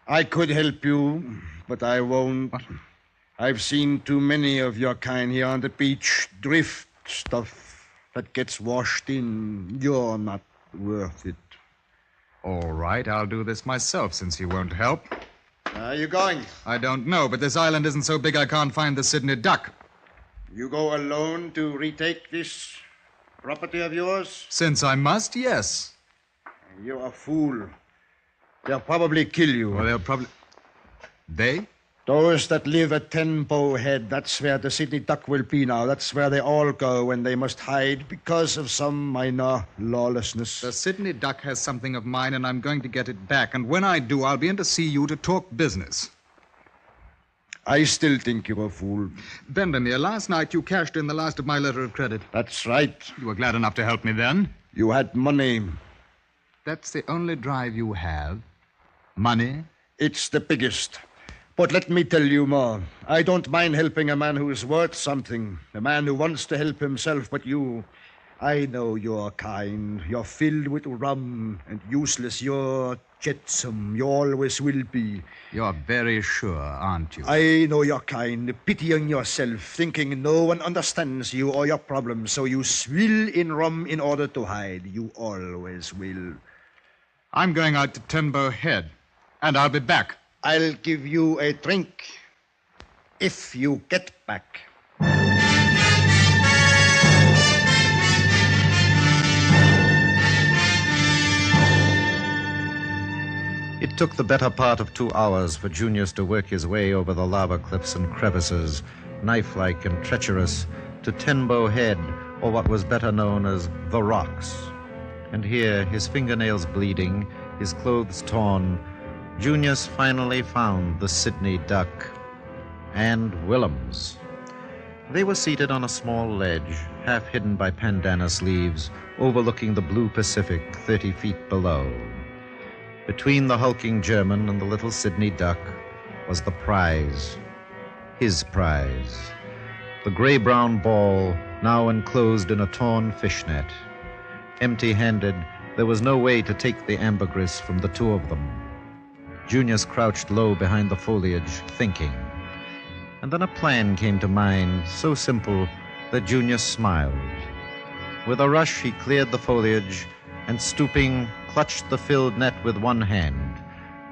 I could help you, but I won't. What? I've seen too many of your kind here on the beach. Drift stuff that gets washed in. You're not worth it. All right, I'll do this myself since you won't help. Are you going? I don't know, but this island isn't so big I can't find the Sydney Duck. You go alone to retake this property of yours? Since I must, yes. You're a fool. They'll probably kill you. Well, they'll probably... They? Those that live at Tenbo Head, that's where the Sydney Duck will be now. That's where they all go when they must hide because of some minor lawlessness. The Sydney Duck has something of mine, and I'm going to get it back. And when I do, I'll be in to see you to talk business. I still think you're a fool. Bendemeer, last night you cashed in the last of my letter of credit. That's right. You were glad enough to help me then. You had money. That's the only drive you have? Money? It's the biggest. But let me tell you more. I don't mind helping a man who is worth something, a man who wants to help himself, but you... I know you're kind. You're filled with rum and useless. You're jetsam. You always will be. You're very sure, aren't you? I know you're kind, pitying yourself, thinking no one understands you or your problems, so you swill in rum in order to hide. You always will. I'm going out to Tenbo Head, and I'll be back. I'll give you a drink if you get back. It took the better part of 2 hours for Junius to work his way over the lava cliffs and crevices, knife-like and treacherous, to Tenbo Head, or what was better known as the Rocks. And here, his fingernails bleeding, his clothes torn, Junius finally found the Sydney Duck and Willems. They were seated on a small ledge, half hidden by pandanus leaves, overlooking the blue Pacific 30 feet below. Between the hulking German and the little Sydney Duck was the prize, his prize, the gray-brown ball now enclosed in a torn fishnet. Empty-handed, there was no way to take the ambergris from the two of them. Junius crouched low behind the foliage, thinking. And then a plan came to mind, so simple that Junius smiled. With a rush, he cleared the foliage and, stooping, clutched the filled net with one hand.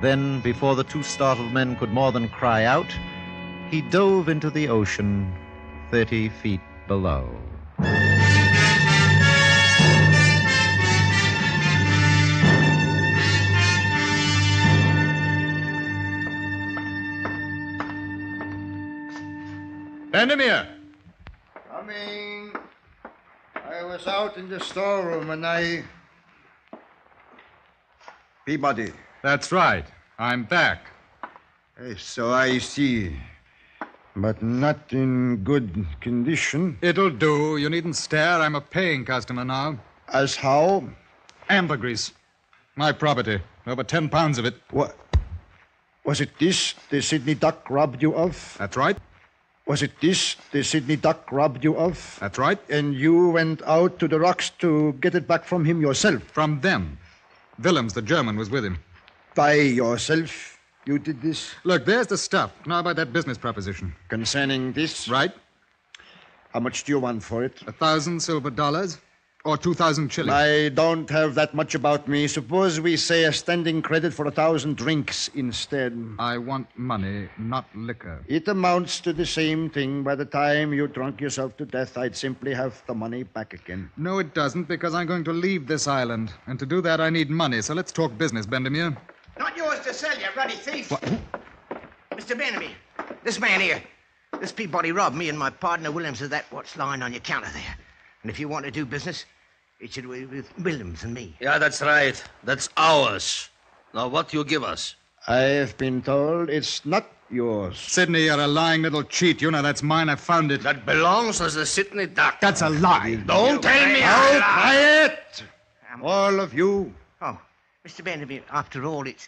Then, before the 2 startled men could more than cry out, he dove into the ocean 30 feet below. Bendemeer! Coming. I was out in the storeroom and Peabody. That's right. I'm back. So I see. But not in good condition. It'll do. You needn't stare. I'm a paying customer now. As how? Ambergris. My property. Over 10 pounds of it. What? Was it this the Sydney Duck robbed you of? That's right. Was it this the Sydney Duck robbed you of? That's right. And you went out to the rocks to get it back from him yourself? From them. Willems, the German, was with him. By yourself you did this? Look, there's the stuff. Now about that business proposition. Concerning this? Right. How much do you want for it? 1,000 silver dollars. Or 2,000 shillings. I don't have that much about me. Suppose we say a standing credit for 1,000 drinks instead. I want money, not liquor. It amounts to the same thing. By the time you drunk yourself to death, I'd simply have the money back again. No, it doesn't, because I'm going to leave this island. And to do that, I need money. So let's talk business, Bendemeer. Not yours to sell, you ruddy thief. What? Mr. Bendemeer, this man here, this Peabody robbed me and my partner Williams of that what's lying on your counter there. And if you want to do business, it should be with Williams and me. Yeah, that's right. That's ours. Now, what do you give us? I've been told it's not yours. Sydney, you're a lying little cheat. You know that's mine. I found it. That belongs to the Sydney Duck. That's a lie. Don't tell me Now, quiet! All of you. Oh, Mr. Bendemeer, after all, it's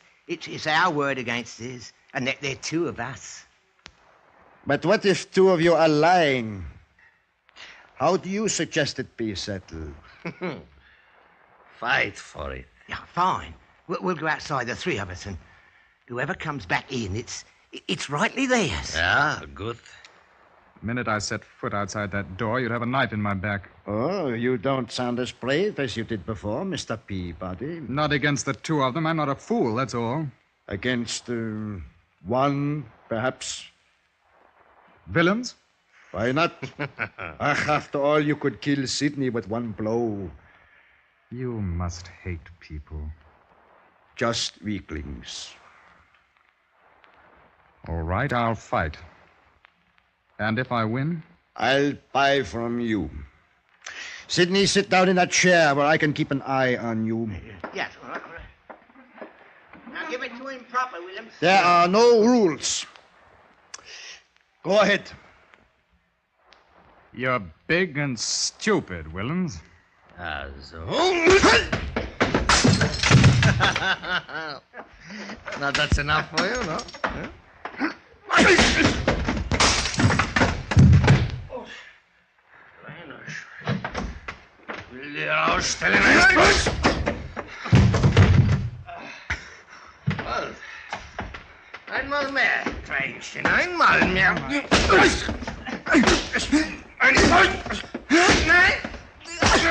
our word against his, and they're two of us. But what if two of you are lying? How do you suggest it be settled? Fight for it. Yeah, fine. We'll go outside, the three of us, and whoever comes back in, it's rightly theirs. Yeah, good. The minute I set foot outside that door, you'd have a knife in my back. Oh, you don't sound as brave as you did before, Mr. Peabody. Not against the two of them. I'm not a fool, that's all. Against one, perhaps? Willems? Why not? After all, you could kill Sydney with one blow. You must hate people. Just weaklings. All right, I'll fight. And if I win? I'll buy from you. Sydney, sit down in that chair where I can keep an eye on you. Yes, all right. Now give it to him proper, Williams. There are no rules. Go ahead. You're big and stupid, Willems. Now that's enough for you, no? Will you ausstellen? Einmal mehr, Kleinchen, einmal mehr. Nein!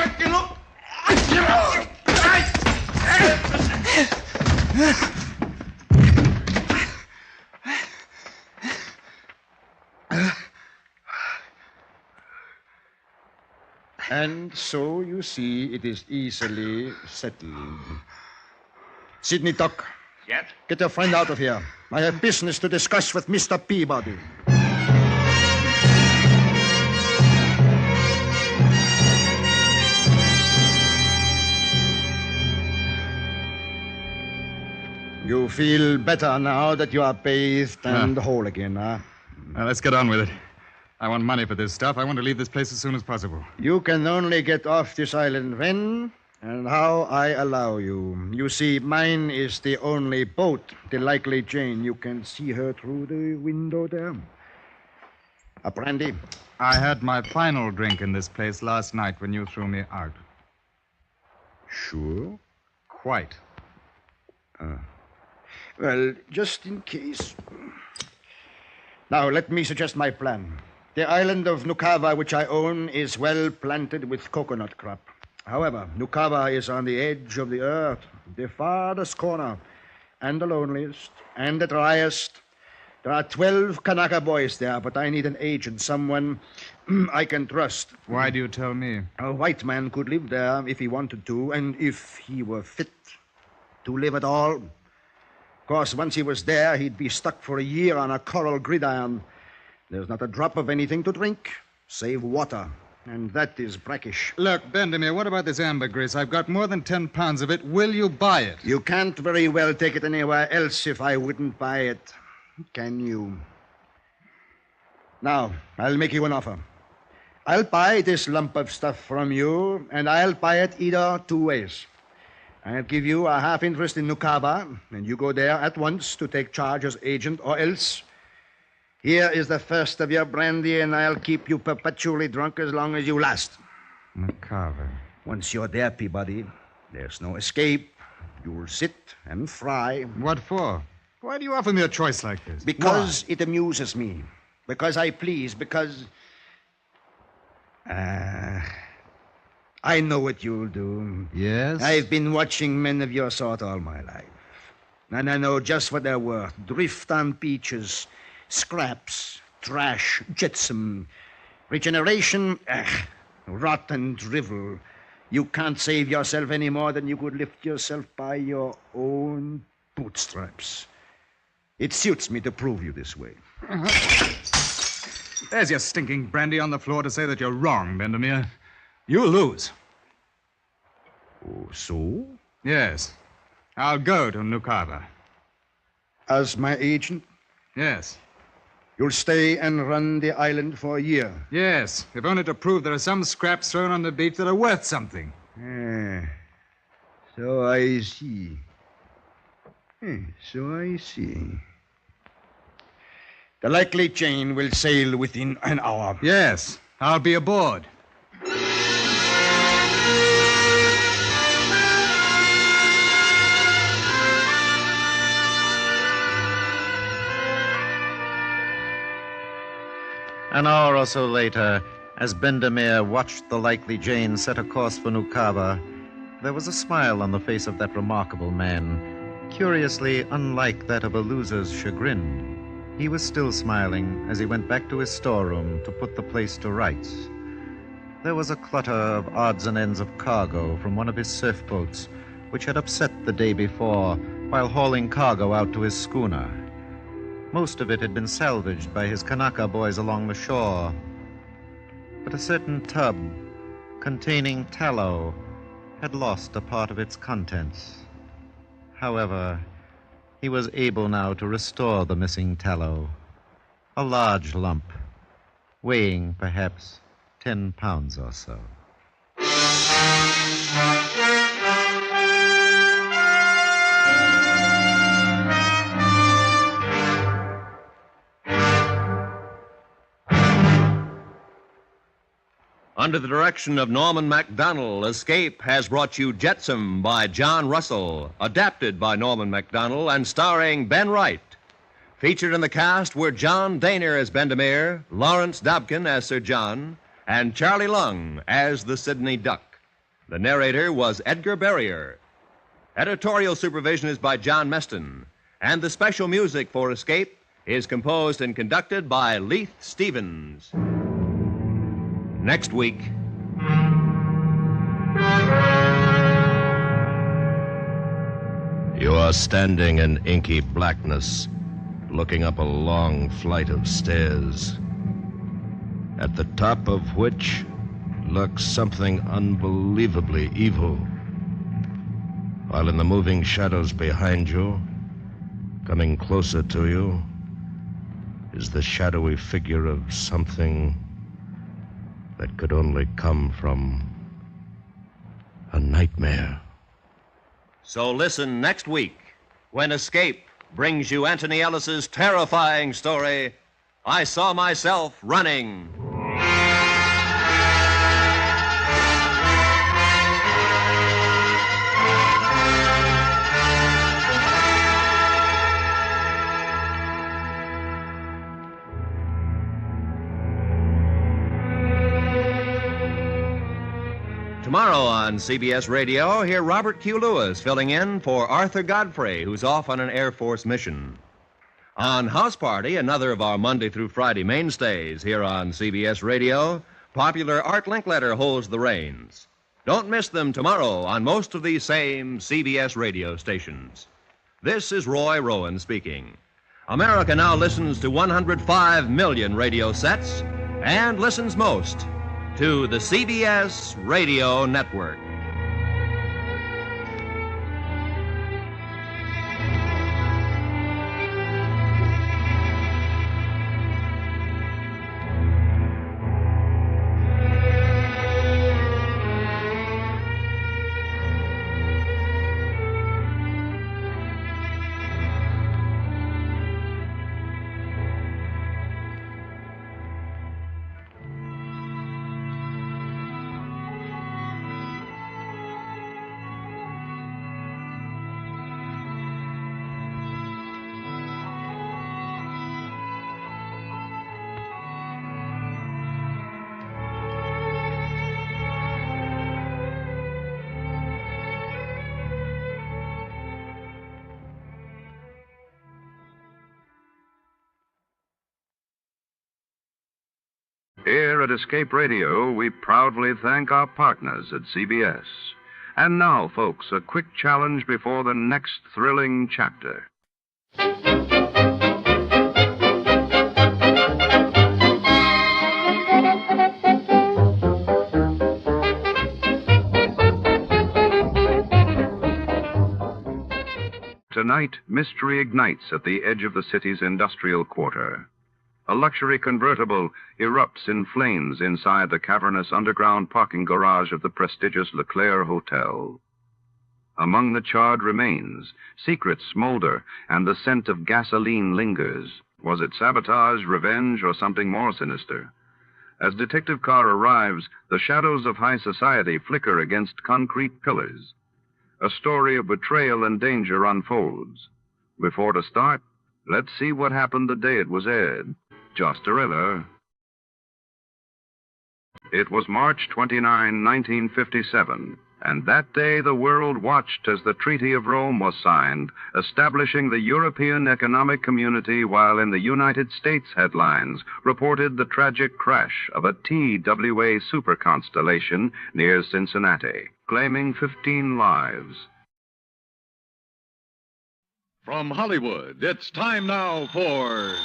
Genug! And so, you see, it is easily settled. Sydney Duck. Yes? Get your friend out of here. I have business to discuss with Mr. Peabody. You feel better now that you are bathed and whole again, huh? Now, let's get on with it. I want money for this stuff. I want to leave this place as soon as possible. You can only get off this island when and how I allow you. You see, mine is the only boat, the Likely Jane. You can see her through the window there. A brandy? I had my final drink in this place last night when you threw me out. Sure? Quite. Well, just in case. Now, let me suggest my plan. The island of Nukava, which I own, is well planted with coconut crop. However, Nukava is on the edge of the earth, the farthest corner, and the loneliest, and the driest. There are 12 Kanaka boys there, but I need an agent, someone I can trust. Why do you tell me? A white man could live there if he wanted to, and if he were fit to live at all. Of course, once he was there, he'd be stuck for a year on a coral gridiron. There's not a drop of anything to drink, save water, and that is brackish. Look, Bendemeer, what about this ambergris? I've got more than 10 pounds of it. Will you buy it? You can't very well take it anywhere else if I wouldn't buy it. Can you? Now, I'll make you an offer. I'll buy this lump of stuff from you, and I'll buy it either two ways. I'll give you a half interest in Nukaba, and you go there at once to take charge as agent, or else. Here is the first of your brandy, and I'll keep you perpetually drunk as long as you last. Nukaba. Once you're there, Peabody, there's no escape. You'll sit and fry. What for? Why do you offer me a choice like this? Because it amuses me. Because I please. Because... I know what you'll do. Yes? I've been watching men of your sort all my life. And I know just what they're worth. Drift on beaches, scraps, trash, jetsam, regeneration, rot and drivel. You can't save yourself any more than you could lift yourself by your own bootstraps. It suits me to prove you this way. There's your stinking brandy on the floor to say that you're wrong, Bendemeer. You'll lose. Oh, so? Yes. I'll go to Nukaba. As my agent? Yes. You'll stay and run the island for a year? Yes, if only to prove there are some scraps thrown on the beach that are worth something. So I see. The likely Jane will sail within an hour. Yes, I'll be aboard. An hour or so later, as Bendemeer watched the likely Jane set a course for Nukaba, there was a smile on the face of that remarkable man, curiously unlike that of a loser's chagrin. He was still smiling as he went back to his storeroom to put the place to rights. There was a clutter of odds and ends of cargo from one of his surf boats, which had upset the day before while hauling cargo out to his schooner. Most of it had been salvaged by his Kanaka boys along the shore. But a certain tub containing tallow had lost a part of its contents. However, he was able now to restore the missing tallow, a large lump, weighing perhaps 10 pounds or so. Under the direction of Norman MacDonald, Escape has brought you Jetsam by John Russell, adapted by Norman MacDonald and starring Ben Wright. Featured in the cast were John Daner as Bendemeer, Lawrence Dobkin as Sir John, and Charlie Lung as the Sydney Duck. The narrator was Edgar Barrier. Editorial supervision is by John Meston, and the special music for Escape is composed and conducted by Leith Stevens. Next week. You are standing in inky blackness, looking up a long flight of stairs, at the top of which lurks something unbelievably evil, while in the moving shadows behind you, coming closer to you, is the shadowy figure of something that could only come from a nightmare. So listen next week when Escape brings you Anthony Ellis's terrifying story, I Saw Myself Running. Tomorrow on CBS Radio, hear Robert Q. Lewis filling in for Arthur Godfrey, who's off on an Air Force mission. On House Party, another of our Monday through Friday mainstays here on CBS Radio, popular Art Linkletter holds the reins. Don't miss them tomorrow on most of these same CBS radio stations. This is Roy Rowan speaking. America now listens to 105 million radio sets and listens most to the CBS Radio Network. Here at Escape Radio, we proudly thank our partners at CBS. And now, folks, a quick challenge before the next thrilling chapter. Tonight, mystery ignites at the edge of the city's industrial quarter. A luxury convertible erupts in flames inside the cavernous underground parking garage of the prestigious LeClaire Hotel. Among the charred remains, secrets smolder and the scent of gasoline lingers. Was it sabotage, revenge, or something more sinister? As Detective Carr arrives, the shadows of high society flicker against concrete pillars. A story of betrayal and danger unfolds. Before to start, let's see what happened the day it was aired. Just a thriller. It was March 29, 1957, and that day the world watched as the Treaty of Rome was signed, establishing the European Economic Community, while in the United States headlines reported the tragic crash of a TWA superconstellation near Cincinnati, claiming 15 lives. From Hollywood, it's time now for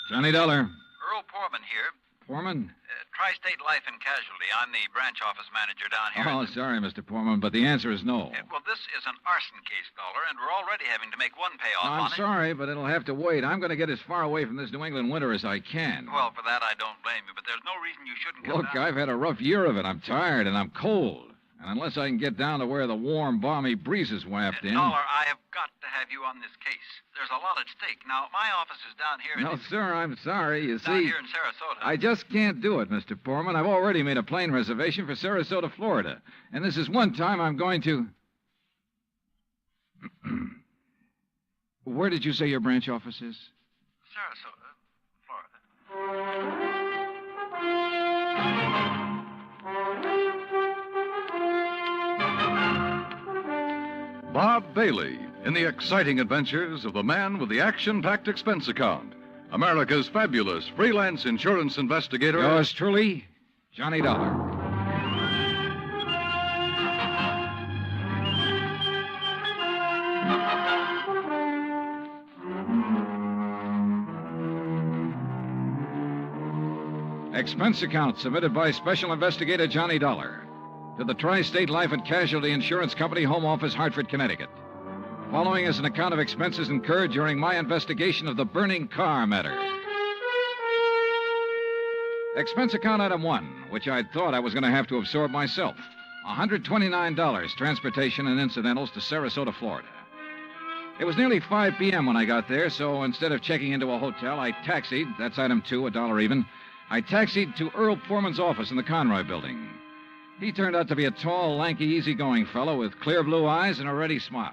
Johnny Dolar. Earl Poorman here. Poorman? Tri-State Life and Casualty. I'm the branch office manager down here. Oh, sorry, Mr. Poorman, but the answer is no. Well, this is an arson case, Dolar, and we're already having to make one payoff on I'm sorry, but it'll have to wait. I'm going to get as far away from this New England winter as I can. Well, for that, I don't blame you, but there's no reason you shouldn't come Look, down. I've had a rough year of it. I'm tired, and I'm cold. And unless I can get down to where the warm, balmy breezes waft in... Dolar, I have got to have you on this case. There's a lot at stake. Now, my office is down here... No, sir, I'm sorry. You down see... here in Sarasota. I just can't do it, Mr. Poorman. I've already made a plane reservation for Sarasota, Florida. And this is one time I'm going to... Where did you say your branch office is? Sarasota, Florida. Bob Bailey in the exciting adventures of the man with the action-packed expense account, America's fabulous freelance insurance investigator. Yours truly, Johnny Dolar. Expense account submitted by Special Investigator Johnny Dolar to the Tri-State Life and Casualty Insurance Company, Home Office, Hartford, Connecticut. Following is an account of expenses incurred during my investigation of the burning car matter. Expense account item 1, which I'd thought I was going to have to absorb myself. $129, transportation and incidentals to Sarasota, Florida. It was nearly 5 p.m. when I got there, so instead of checking into a hotel, I taxied, that's item 2, $1 even, I taxied to Earl Poorman's office in the Conroy building. He turned out to be a tall, lanky, easygoing fellow with clear blue eyes and a ready smile.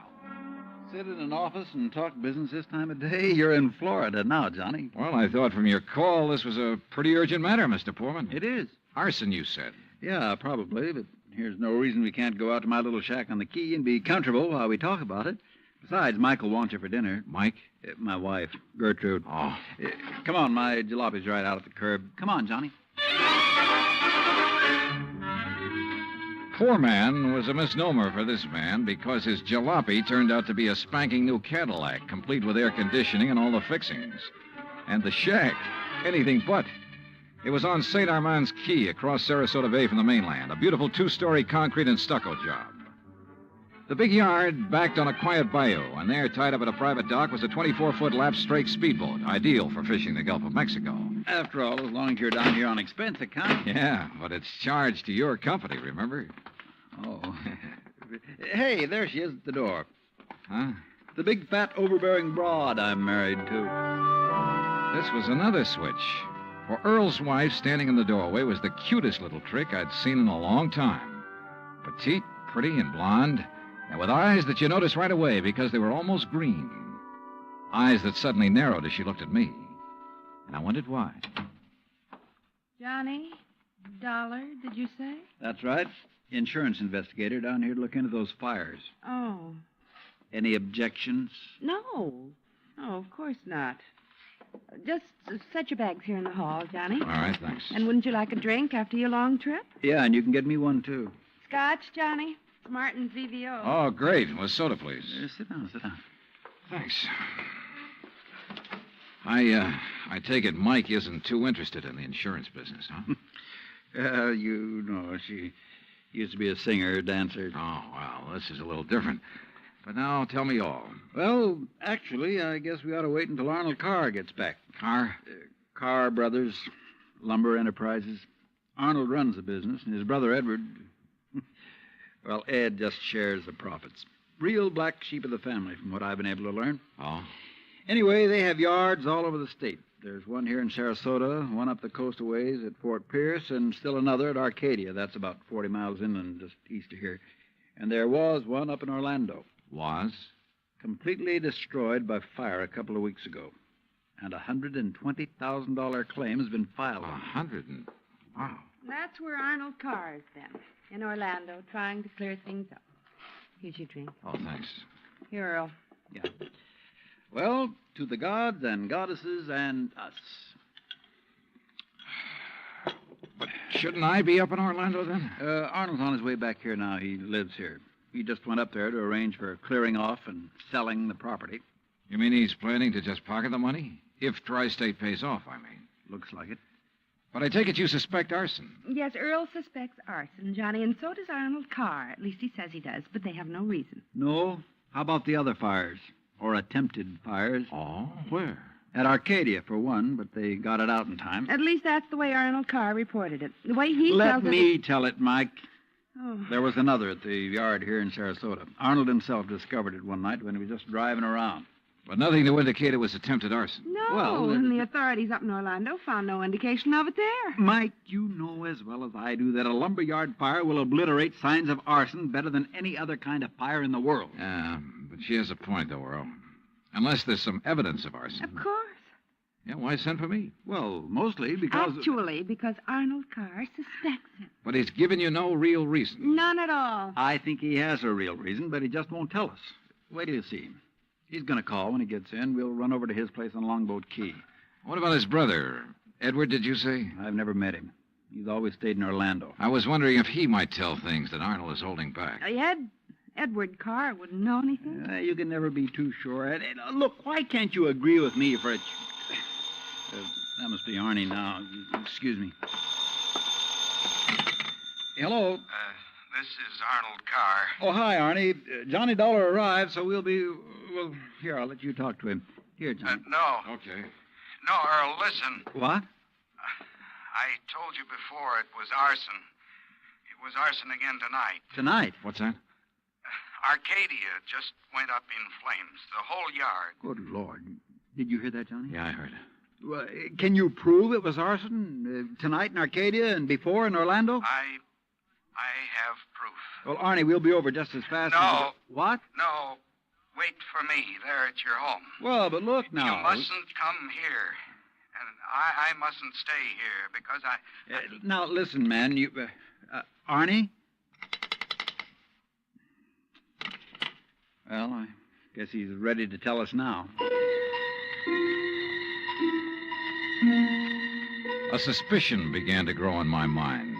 Sit in an office and talk business this time of day? You're in Florida now, Johnny. Well, I thought from your call this was a pretty urgent matter, Mr. Poorman. It is. Arson, you said. Yeah, probably, but here's no reason we can't go out to my little shack on the quay and be comfortable while we talk about it. Besides, Michael wants you for dinner. Mike? My wife, Gertrude. Oh. Come on, my jalopy's right out at the curb. Come on, Johnny. Poor man was a misnomer for this man because his jalopy turned out to be a spanking new Cadillac, complete with air conditioning and all the fixings. And the shack, anything but. It was on St. Armand's Quay across Sarasota Bay from the mainland, a beautiful 2-story concrete and stucco job. The big yard backed on a quiet bayou, and there, tied up at a private dock, was a 24-foot lap-strake speedboat, ideal for fishing the Gulf of Mexico. After all, as long as you're down here on expense account. Yeah, but it's charged to your company, remember? Oh. Hey, there she is at the door. Huh? The big, fat, overbearing broad I'm married to. This was another switch. For Earl's wife, standing in the doorway, was the cutest little trick I'd seen in a long time. Petite, pretty, and blonde, and with eyes that you noticed right away because they were almost green. Eyes that suddenly narrowed as she looked at me. And I wondered why. Johnny Dolar, did you say? That's right. Insurance investigator down here to look into those fires. Oh. Any objections? No. No, of course not. Just set your bags here in the hall, Johnny. All right, thanks. And wouldn't you like a drink after your long trip? Yeah, and you can get me one, too. Scotch, Johnny? Martin's EVO. Oh, great. Well, soda, please. Sit down, sit down. Thanks. I take it Mike isn't too interested in the insurance business, huh? You know, she used to be a singer, dancer. Oh, well, this is a little different. But now, tell me all. Well, actually, I guess we ought to wait until Arnold Carr gets back. Carr? Carr Brothers, Lumber Enterprises. Arnold runs the business, and his brother Edward, well, Ed just shares the profits. Real black sheep of the family, from what I've been able to learn. Oh? Anyway, they have yards all over the state. There's one here in Sarasota, one up the coast a ways at Fort Pierce, and still another at Arcadia. That's about 40 miles inland, just east of here. And there was one up in Orlando. Was? Completely destroyed by fire a couple of weeks ago. And a $120,000 claim has been filed. Wow. That's where Arnold Carr is then, in Orlando, trying to clear things up. Here's your drink. Oh, thanks. Here, Earl. Yeah. Well, to the gods and goddesses and us. But shouldn't I be up in Orlando then? Arnold's on his way back here now. He lives here. He just went up there to arrange for clearing off and selling the property. You mean he's planning to just pocket the money? If Tri-State pays off, I mean. Looks like it. But I take it you suspect arson. Yes, Earl suspects arson, Johnny, and so does Arnold Carr. At least he says he does, but they have no reason. No? How about the other fires? Or attempted fires? Oh, where? At Arcadia, for one, but they got it out in time. At least that's the way Arnold Carr reported it. The way he tells Let it... me tell it, Mike. Oh. There was another at the yard here in Sarasota. Arnold himself discovered it one night when he was just driving around. But nothing to indicate it was attempted arson. No, Well, and the authorities up in Orlando found no indication of it there. Mike, you know as well as I do that a lumberyard fire will obliterate signs of arson better than any other kind of fire in the world. Yeah, but she has a point, though, Earl. Unless there's some evidence of arson. Of course. Yeah, why send for me? Well, mostly because... Actually, because Arnold Carr suspects it. But he's given you no real reason. None at all. I think he has a real reason, but he just won't tell us. Wait till you see him. He's going to call when he gets in. We'll run over to his place on Longboat Key. What about his brother? Edward, did you say? I've never met him. He's always stayed in Orlando. I was wondering if he might tell things that Arnold is holding back. Edward Carr wouldn't know anything. You can never be too sure. Look, why can't you agree with me for a... that must be Arnie now. Excuse me. Hello. This is Arnold Carr. Oh, hi, Arnie. Johnny Dolar arrived, so we'll be... Well, here, I'll let you talk to him. Here, Johnny. No. Okay. No, Earl, listen. What? I told you before it was arson. It was arson again tonight. Tonight? What's that? Arcadia just went up in flames. The whole yard. Good Lord. Did you hear that, Johnny? Yeah, I heard it. Well, can you prove it was arson tonight in Arcadia and before in Orlando? I have proof. Well, Arnie, we'll be over just as fast as... What? No. Wait for me there at your home. Well, but look now. You mustn't come here. And I mustn't stay here because I... Now, listen, man. You... Arnie? Well, I guess he's ready to tell us now. A suspicion began to grow in my mind.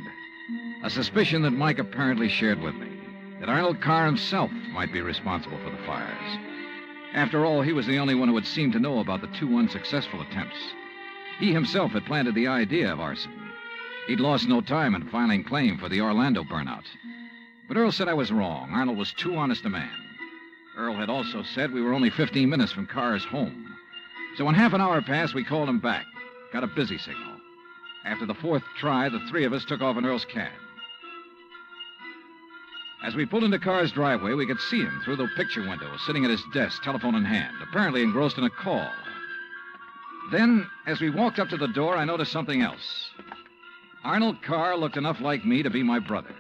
A suspicion that Mike apparently shared with me. That Arnold Carr himself might be responsible for the fires. After all, he was the only one who had seemed to know about the two unsuccessful attempts. He himself had planted the idea of arson. He'd lost no time in filing claim for the Orlando burnout. But Earl said I was wrong. Arnold was too honest a man. Earl had also said we were only 15 minutes from Carr's home. So when half an hour passed, we called him back. Got a busy signal. After the fourth try, the three of us took off in Earl's cab. As we pulled into Carr's driveway, we could see him through the picture window, sitting at his desk, telephone in hand, apparently engrossed in a call. Then, as we walked up to the door, I noticed something else. Arnold Carr looked enough like me to be my brother.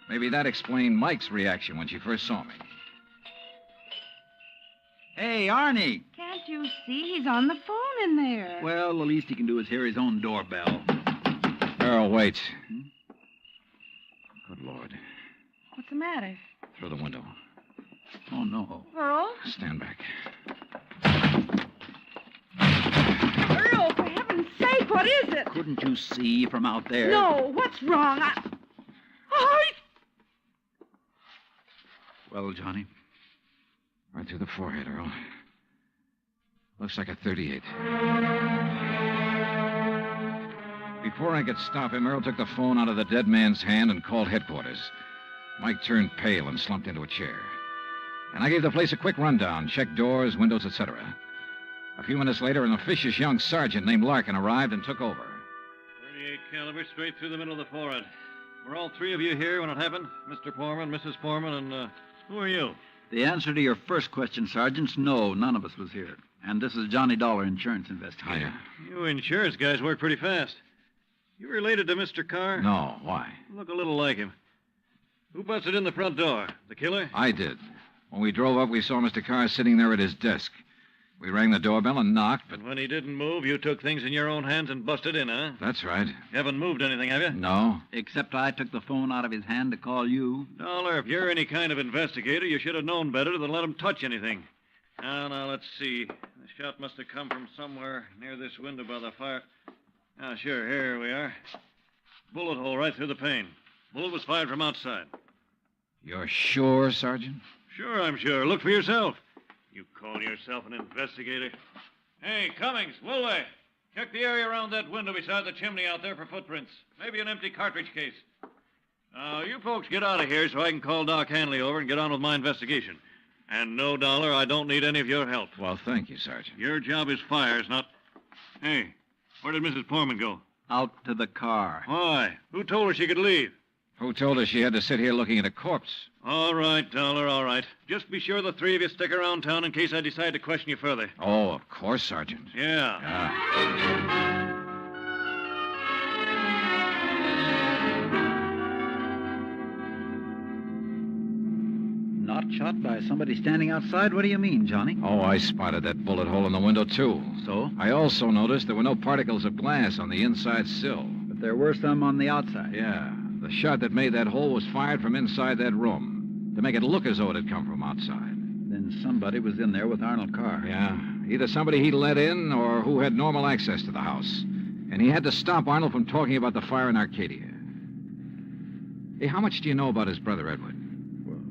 Maybe that explained Mike's reaction when she first saw me. Hey, Arnie. Can't you see? He's on the phone in there. Well, the least he can do is hear his own doorbell. Earl, wait. Good Lord. What's the matter? Through the window. Oh, no. Earl? Stand back. Couldn't you see from out there? No, what's wrong? Well, Johnny? Right through the forehead, Earl. Looks like a 38. Before I could stop him, Earl took the phone out of the dead man's hand and called headquarters. Mike turned pale and slumped into a chair. And I gave the place a quick rundown, checked doors, windows, etc. A few minutes later, an officious young sergeant named Larkin arrived and took over. 38 caliber straight through the middle of the forehead. Were all three of you here when it happened? Mr. Foreman, Mrs. Foreman, and who are you? The answer to your first question, Sergeant, no, none of us was here. And this is Johnny Dollar, insurance investigator. Hiya. You insurance guys work pretty fast. You related to Mr. Carr? No, why? Look a little like him. Who busted in the front door? The killer? I did. When we drove up, we saw Mr. Carr sitting there at his desk. We rang the doorbell and knocked, but... And when he didn't move, you took things in your own hands and busted in, huh? That's right. You haven't moved anything, have you? No. Except I took the phone out of his hand to call you. Dollar, if you're any kind of investigator, you should have known better than let him touch anything. Now, let's see. The shot must have come from somewhere near this window by the fire. Ah, sure, here we are. Bullet hole right through the pane. Bullet was fired from outside. You're sure, Sergeant? Sure, I'm sure. Look for yourself. You call yourself an investigator? Hey, Cummings, Woolway, check the area around that window beside the chimney out there for footprints. Maybe an empty cartridge case. Now, you folks get out of here so I can call Doc Hanley over and get on with my investigation. And no, Dollar, I don't need any of your help. Well, thank you, Sergeant. Your job is fires, not... Hey, where did Mrs. Foreman go? Out to the car. Why? Who told her she could leave? Who told her she had to sit here looking at a corpse? All right, Dollar, all right. Just be sure the three of you stick around town in case I decide to question you further. Oh, of course, Sergeant. Yeah. Not shot by somebody standing outside? What do you mean, Johnny? Oh, I spotted that bullet hole in the window, too. So? I also noticed there were no particles of glass on the inside sill. But there were some on the outside. Yeah. The shot that made that hole was fired from inside that room to make it look as though it had come from outside. Then somebody was in there with Arnold Carr. Yeah. Either somebody he let in or who had normal access to the house. And he had to stop Arnold from talking about the fire in Arcadia. Hey, how much do you know about his brother, Edward? Well,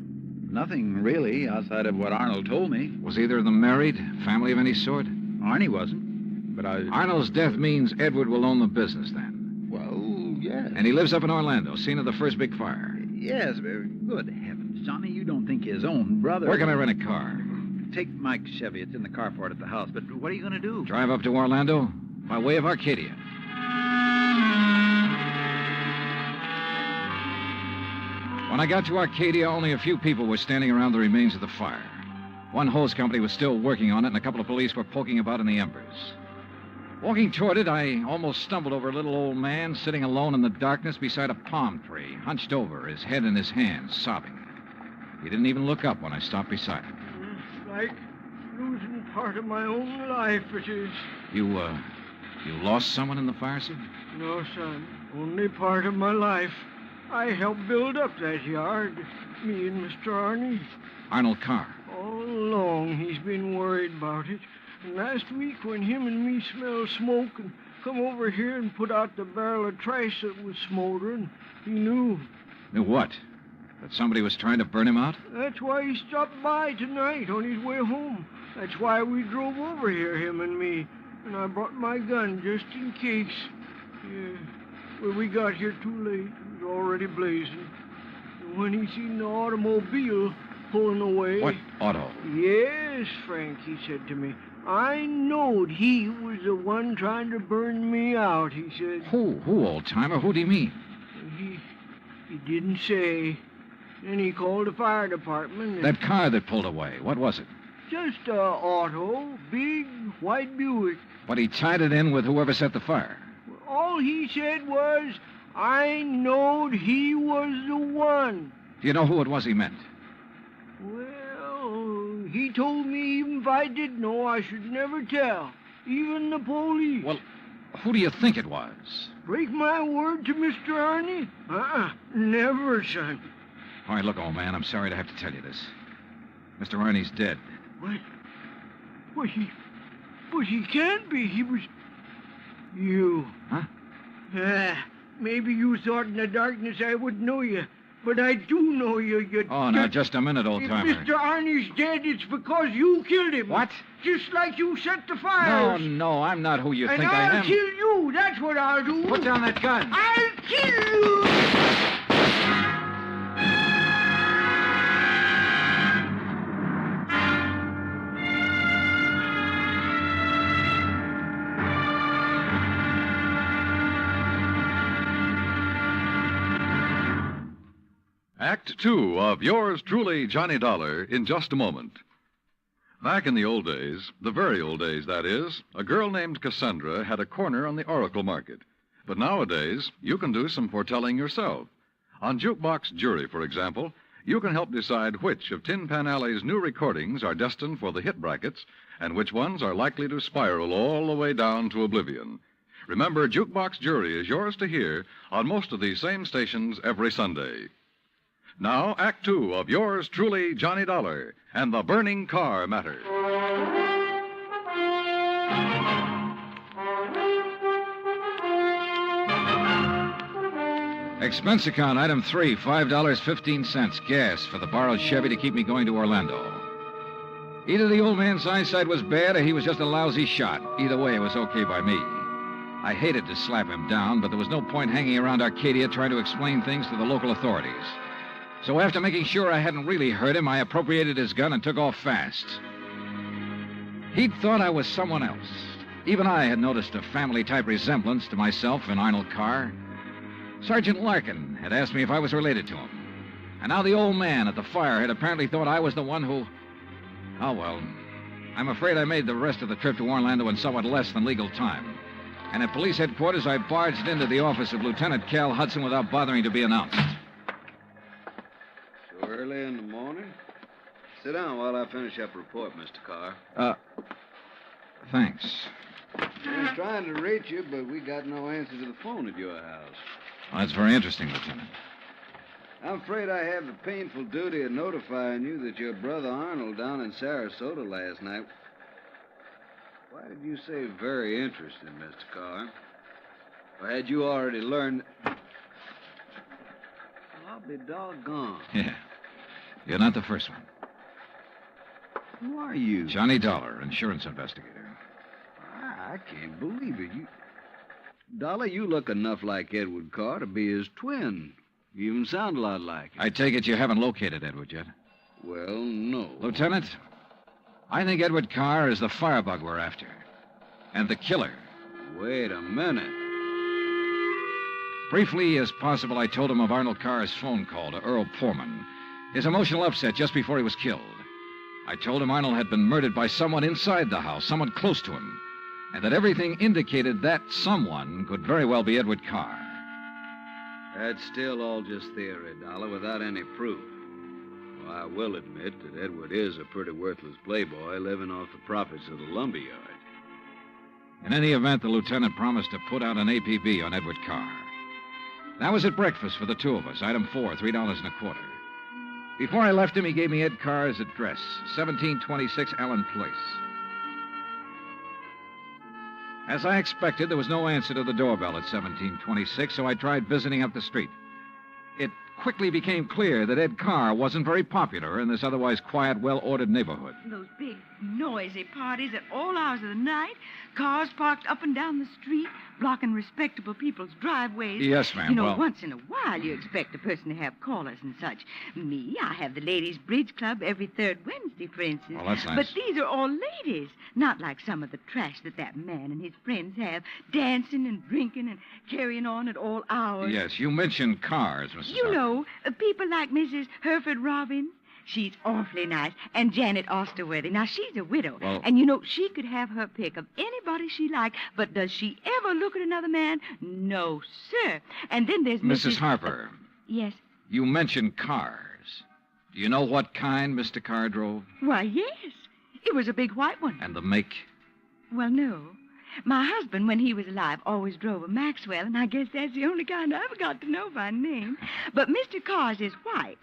nothing really, outside of what Arnold told me. Was either of them married? Family of any sort? Arnie wasn't, but Arnold's death means Edward will own the business then. Well, yes. And he lives up in Orlando, scene of the first big fire. Yes, very good heavens. Johnny, you don't think his own brother... Where can I rent a car? Take Mike's Chevy. It's in the carport at the house. But what are you going to do? Drive up to Orlando by way of Arcadia. When I got to Arcadia, only a few people were standing around the remains of the fire. One hose company was still working on it, and a couple of police were poking about in the embers. Walking toward it, I almost stumbled over a little old man sitting alone in the darkness beside a palm tree, hunched over, his head in his hands, sobbing. He didn't even look up when I stopped beside him. It's like losing part of my own life, it is. You lost someone in the fire, sir? No, son. Only part of my life. I helped build up that yard. Me and Mr. Arnie. Arnold Carr. All along, he's been worried about it. And last week, when him and me smelled smoke and come over here and put out the barrel of trash that was smoldering, he knew. Knew what? That somebody was trying to burn him out? That's why he stopped by tonight on his way home. That's why we drove over here, him and me. And I brought my gun just in case. Yeah. Well, we got here too late. It was already blazing. And when he seen the automobile pulling away... What auto? Yes, Frank, he said to me. I knowed he was the one trying to burn me out, he said. Who, old-timer? Who do you mean? He didn't say. Then he called the fire department. That car that pulled away, what was it? Just a auto, big white Buick. But he tied it in with whoever set the fire. All he said was, I knowed he was the one. Do you know who it was he meant? Well, he told me even if I did know, I should never tell. Even the police. Well, who do you think it was? Break my word to Mr. Arnie? Never, son. All right, look, old man, I'm sorry to have to tell you this. Mr. Arnie's dead. What? But he can't be. He was... You. Huh? Maybe you thought in the darkness I wouldn't know you. But I do know you. Oh, now, just a minute, old-timer. If Mr. Arnie's dead, it's because you killed him. What? Just like you set the fires. No, I'm not who you think I am. And I'll kill you. That's what I'll do. Put down that gun. I'll kill you. Act two of yours truly, Johnny Dollar, in just a moment. Back in the old days, the very old days, that is, a girl named Cassandra had a corner on the oracle market. But nowadays, you can do some foretelling yourself. On Jukebox Jury, for example, you can help decide which of Tin Pan Alley's new recordings are destined for the hit brackets and which ones are likely to spiral all the way down to oblivion. Remember, Jukebox Jury is yours to hear on most of these same stations every Sunday. Now, Act Two of yours truly, Johnny Dollar, and the burning car matter. Expense account, item 3, $5.15, gas for the borrowed Chevy to keep me going to Orlando. Either the old man's eyesight was bad or he was just a lousy shot. Either way, it was okay by me. I hated to slap him down, but there was no point hanging around Arcadia trying to explain things to the local authorities. So after making sure I hadn't really hurt him, I appropriated his gun and took off fast. He'd thought I was someone else. Even I had noticed a family-type resemblance to myself in Arnold Carr. Sergeant Larkin had asked me if I was related to him. And now the old man at the fire had apparently thought I was the one who... Oh, well, I'm afraid I made the rest of the trip to Orlando in somewhat less than legal time. And at police headquarters, I barged into the office of Lieutenant Cal Hudson without bothering to be announced. Early in the morning? Sit down while I finish up a report, Mr. Carr. Thanks. I was trying to reach you, but we got no answer to the phone at your house. Well, that's very interesting, Lieutenant. I'm afraid I have the painful duty of notifying you that your brother Arnold down in Sarasota last night... Why did you say very interesting, Mr. Carr? Or had you already learned... Well, I'll be doggone. Yeah. You're not the first one. Who are you? Johnny Dollar, insurance investigator. I can't believe it. Dollar, you look enough like Edward Carr to be his twin. You even sound a lot like him. I take it you haven't located Edward yet? Well, no. Lieutenant, I think Edward Carr is the firebug we're after. And the killer. Wait a minute. Briefly as possible, I told him of Arnold Carr's phone call to Earl Poorman. His emotional upset just before he was killed. I told him Arnold had been murdered by someone inside the house, someone close to him, and that everything indicated that someone could very well be Edward Carr. That's still all just theory, Dollar, without any proof. Well, I will admit that Edward is a pretty worthless playboy living off the profits of the lumberyard. In any event, the lieutenant promised to put out an APB on Edward Carr. That was at breakfast for the two of us, item 4, $3.25. Before I left him, he gave me Ed Carr's address, 1726 Allen Place. As I expected, there was no answer to the doorbell at 1726, so I tried visiting up the street. It quickly became clear that Ed Carr wasn't very popular in this otherwise quiet, well-ordered neighborhood. Those big, noisy parties at all hours of the night, cars parked up and down the street, blocking respectable people's driveways. Yes, ma'am. You know, well... once in a while you expect a person to have callers and such. Me, I have the Ladies' Bridge Club every third Wednesday, for instance. Well, that's nice. But these are all ladies, not like some of the trash that man and his friends have, dancing and drinking and carrying on at all hours. Yes, you mentioned cars, Mrs. You Harper. know, people like Mrs. Hereford Robbins. She's awfully nice. And Janet Osterworthy. Now, she's a widow. Well... And, you know, she could have her pick of anybody she liked. But does she ever look at another man? No, sir. And then there's Mrs. Harper. Yes? You mentioned cars. Do you know what kind Mr. Carr drove? Why, yes. It was a big white one. And the make? Well, no. My husband, when he was alive, always drove a Maxwell, and I guess that's the only kind I ever got to know by name. But Mr. Carr's is white.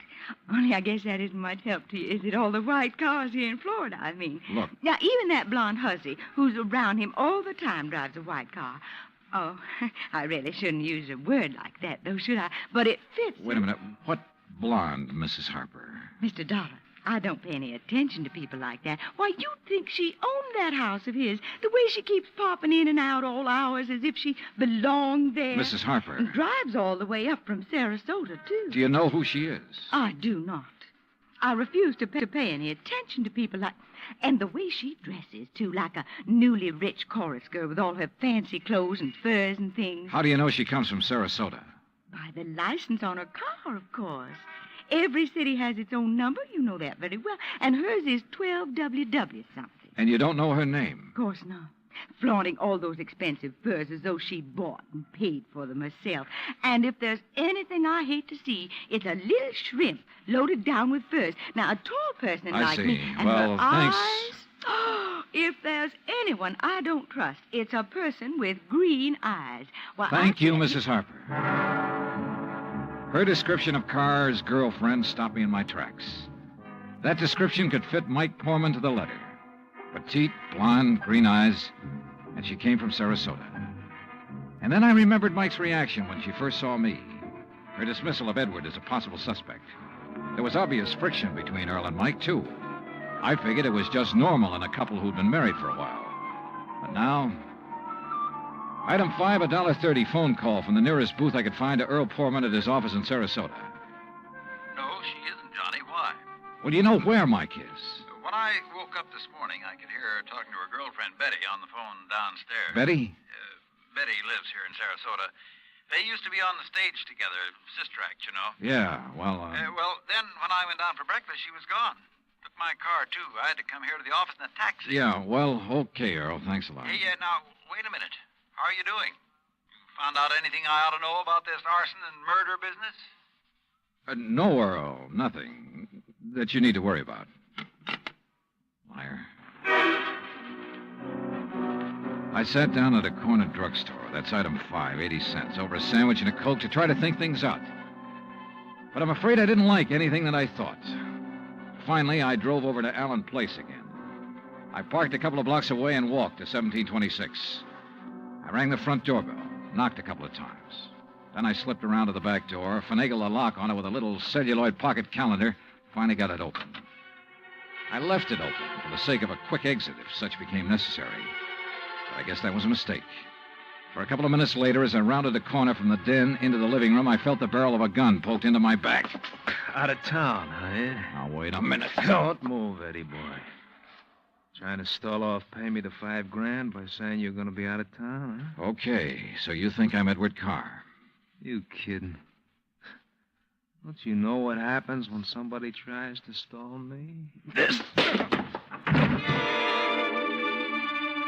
Only I guess that isn't much help to you, is it? All the white cars here in Florida, I mean. Look. Now, even that blonde hussy who's around him all the time drives a white car. Oh, I really shouldn't use a word like that, though, should I? But it fits. Wait a minute. What blonde, Mrs. Harper? Mr. Dollar, I don't pay any attention to people like that. Why, you'd think she owned that house of his. The way she keeps popping in and out all hours as if she belonged there. Mrs. Harper. And drives all the way up from Sarasota, too. Do you know who she is? I do not. I refuse to pay any attention to people like... And the way she dresses, too, like a newly rich chorus girl with all her fancy clothes and furs and things. How do you know she comes from Sarasota? By the license on her car, of course. Every city has its own number. You know that very well. And hers is 12WW something. And you don't know her name? Of course not. Flaunting all those expensive furs as though she bought and paid for them herself. And if there's anything I hate to see, it's a little shrimp loaded down with furs. Now, a tall person I like see. me... And Well, her thanks. Eyes, if there's anyone I don't trust, it's a person with green eyes. Why, Thank you, Mrs. Harper. Her description of Carr's girlfriend stopped me in my tracks. That description could fit Mike Poorman to the letter. Petite, blonde, green eyes, and she came from Sarasota. And then I remembered Mike's reaction when she first saw me. Her dismissal of Edward as a possible suspect. There was obvious friction between Earl and Mike, too. I figured it was just normal in a couple who'd been married for a while. But now... Item 5, $1.30 phone call from the nearest booth I could find to Earl Poorman at his office in Sarasota. No, she isn't, Johnny. Why? Well, do you know where Mike is? When I woke up this morning, I could hear her talking to her girlfriend, Betty, on the phone downstairs. Betty? Betty lives here in Sarasota. They used to be on the stage together, sister act, you know. Yeah, well, Well, then when I went down for breakfast, she was gone. Took my car, too. I had to come here to the office in a taxi. Yeah, well, okay, Earl. Thanks a lot. Hey, now, wait a minute. How are you doing? You found out anything I ought to know about this arson and murder business? No, Earl. Nothing that you need to worry about. Liar. I sat down at a corner drugstore. That's item 5, 80 cents, over a sandwich and a Coke to try to think things out. But I'm afraid I didn't like anything that I thought. Finally, I drove over to Allen Place again. I parked a couple of blocks away and walked to 1726. I rang the front doorbell, knocked a couple of times. Then I slipped around to the back door, finagled a lock on it with a little celluloid pocket calendar, finally got it open. I left it open for the sake of a quick exit if such became necessary. But I guess that was a mistake. For a couple of minutes later, as I rounded a corner from the den into the living room, I felt the barrel of a gun poked into my back. Out of town, huh? Now, wait a minute. Don't move, Eddie boy. Trying to stall off pay me the $5,000 by saying you're going to be out of town, huh? Okay, so you think I'm Edward Carr? You kidding? Don't you know what happens when somebody tries to stall me? This.